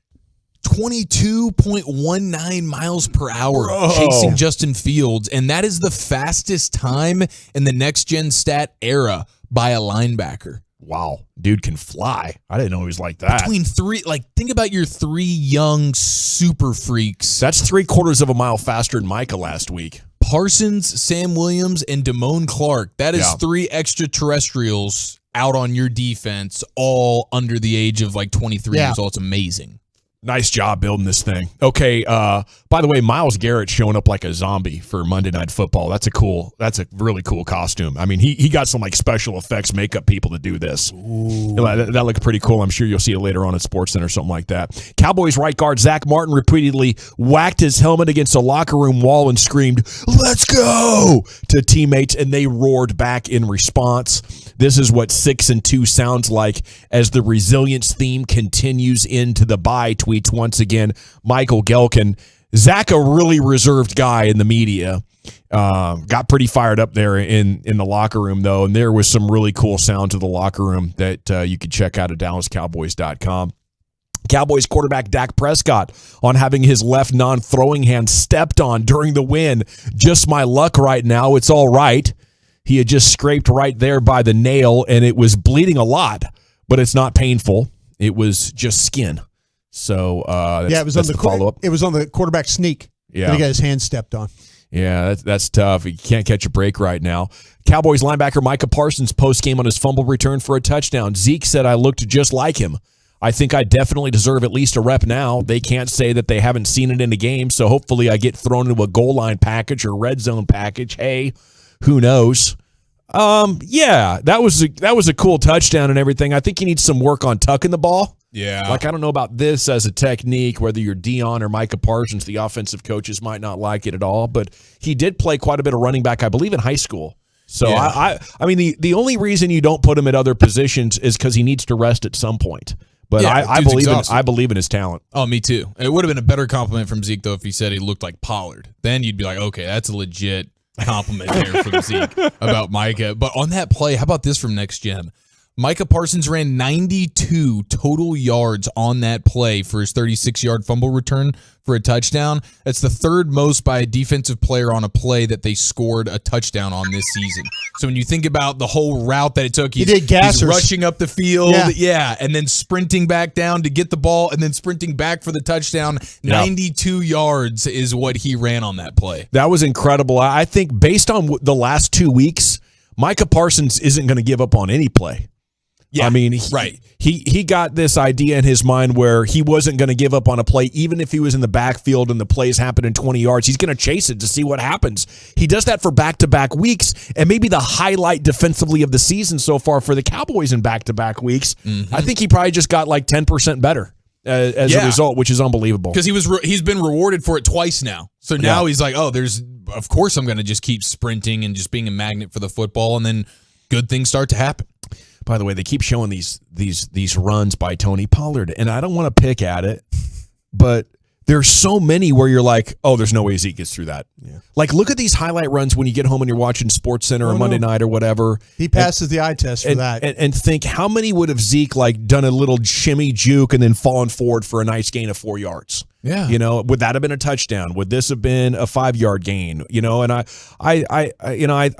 22.19 miles per hour chasing Justin Fields, and that is the fastest time in the next-gen stat era by a linebacker. Wow, dude can fly. I didn't know he was like that. Between 3, think about your 3 young super freaks. That's 3/4 of a mile faster than Micah last week. Parsons, Sam Williams, and Damone Clark. That is 3 extraterrestrials out on your defense, all under the age of like 23 years old. It's amazing. Nice job building this thing. Okay, by the way, Myles Garrett showing up like a zombie for Monday Night Football. That's a really cool costume. I mean, he got some like special effects makeup people to do this. That looked pretty cool. I'm sure you'll see it later on at SportsCenter or something like that. Cowboys right guard Zach Martin repeatedly whacked his helmet against a locker room wall and screamed, "Let's go!" to teammates, and they roared back in response. This is what 6-2 sounds like as the resilience theme continues into the bye. Tweets once again Michael Gelkin. Zach, a really reserved guy in the media, got pretty fired up there in the locker room, though, and there was some really cool sounds of the locker room that you could check out at DallasCowboys.com. Cowboys quarterback Dak Prescott on having his left non-throwing hand stepped on during the win. "Just my luck right now. It's all right." He had just scraped right there by the nail, and it was bleeding a lot, but it's not painful. It was just skin. So it was on the follow-up. It was on the quarterback sneak. Yeah, he got his hand stepped on. Yeah, that's tough. He can't catch a break right now. Cowboys linebacker Micah Parsons post-game on his fumble return for a touchdown. Zeke said, "I looked just like him. I think I definitely deserve at least a rep now. They can't say that they haven't seen it in the game, so hopefully I get thrown into a goal line package or red zone package. Hey, who knows?" That was a cool touchdown and everything. I think he needs some work on tucking the ball. Yeah. Like, I don't know about this as a technique, whether you're Dion or Micah Parsons, the offensive coaches might not like it at all, but he did play quite a bit of running back, I believe, in high school. So I mean, the only reason you don't put him at other positions is because he needs to rest at some point. But I believe in his talent. Oh, me too. It would have been a better compliment from Zeke, though, if he said he looked like Pollard. Then you'd be like, okay, that's a legit compliment there from Zeke about Micah. But on that play, how about this from Next Gen? Micah Parsons ran 92 total yards on that play for his 36-yard fumble return for a touchdown. That's the third most by a defensive player on a play that they scored a touchdown on this season. So when you think about the whole route that it took, he's rushing up the field, and then sprinting back down to get the ball, and then sprinting back for the touchdown. 92 yards is what he ran on that play. That was incredible. I think based on the last 2 weeks, Micah Parsons isn't going to give up on any play. Yeah, I mean, he got this idea in his mind where he wasn't going to give up on a play, even if he was in the backfield and the plays happen in 20 yards. He's going to chase it to see what happens. He does that for back-to-back weeks, and maybe the highlight defensively of the season so far for the Cowboys in back-to-back weeks. Mm-hmm. I think he probably just got like 10% better as a result, which is unbelievable. Because he's been rewarded for it twice now. So now he's like, of course I'm going to just keep sprinting and just being a magnet for the football, and then good things start to happen. By the way, they keep showing these runs by Tony Pollard, and I don't want to pick at it, but there's so many where you're like, oh, there's no way Zeke gets through that. Yeah. Like, look at these highlight runs when you get home and you're watching SportsCenter or Monday night or whatever. He passes the eye test for that. And think, how many would have Zeke like done a little shimmy juke and then fallen forward for a nice gain of 4 yards? Yeah. You know, would that have been a touchdown? Would this have been a 5-yard gain? You know, and I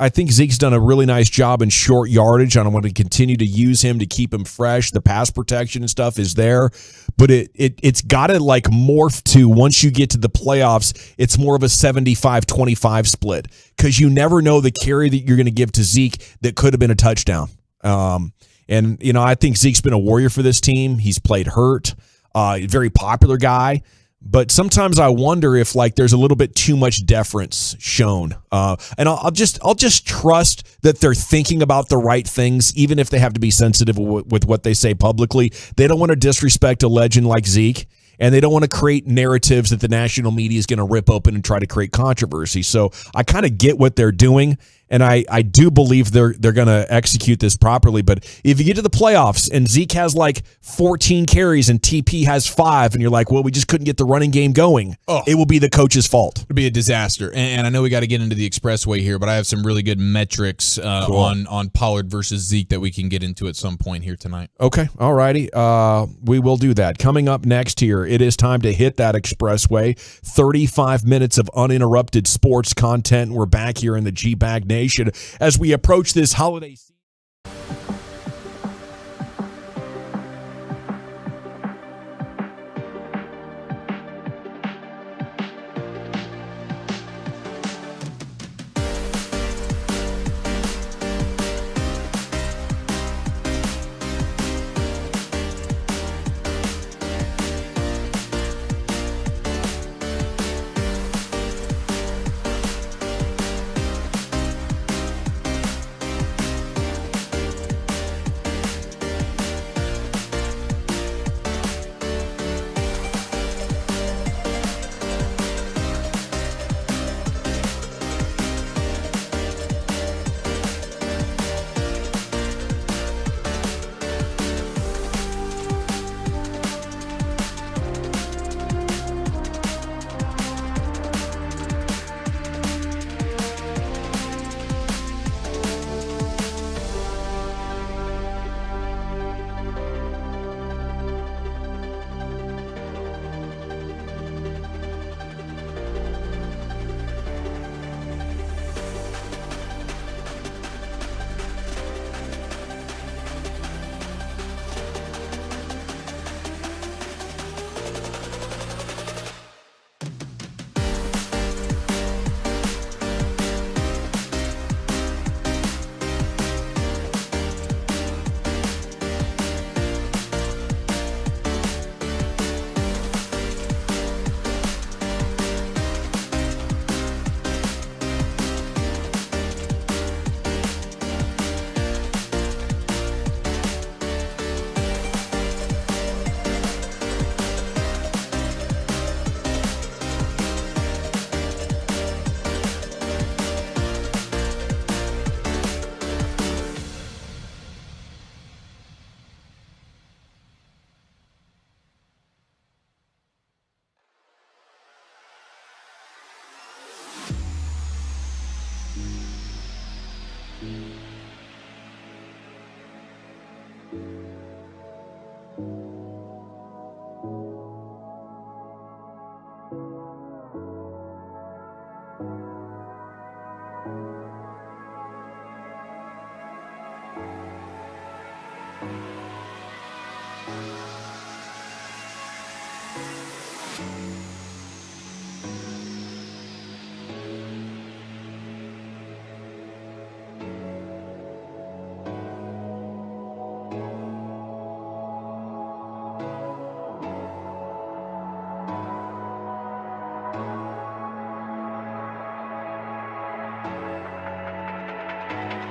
think Zeke's done a really nice job in short yardage. I don't want to continue to use him to keep him fresh. The pass protection and stuff is there, but it's got to like morph to, once you get to the playoffs, it's more of a 75-25 split, because you never know the carry that you're going to give to Zeke that could have been a touchdown. And, you know, I think Zeke's been a warrior for this team. He's played hurt, very popular guy. But sometimes I wonder if like there's a little bit too much deference shown, and I'll just trust that they're thinking about the right things, even if they have to be sensitive with what they say publicly. They don't want to disrespect a legend like Zeke, and they don't want to create narratives that the national media is going to rip open and try to create controversy. So I kind of get what they're doing, and I do believe they're going to execute this properly. But if you get to the playoffs and Zeke has like 14 carries and TP has 5, and you're like, well, we just couldn't get the running game going, it will be the coach's fault. It'll be a disaster. And I know we got to get into the expressway here, but I have some really good metrics on Pollard versus Zeke that we can get into at some point here tonight. Okay. All righty. We will do that. Coming up next here, it is time to hit that expressway. 35 minutes of uninterrupted sports content. We're back here in the G-Bag Nation as we approach this holiday season.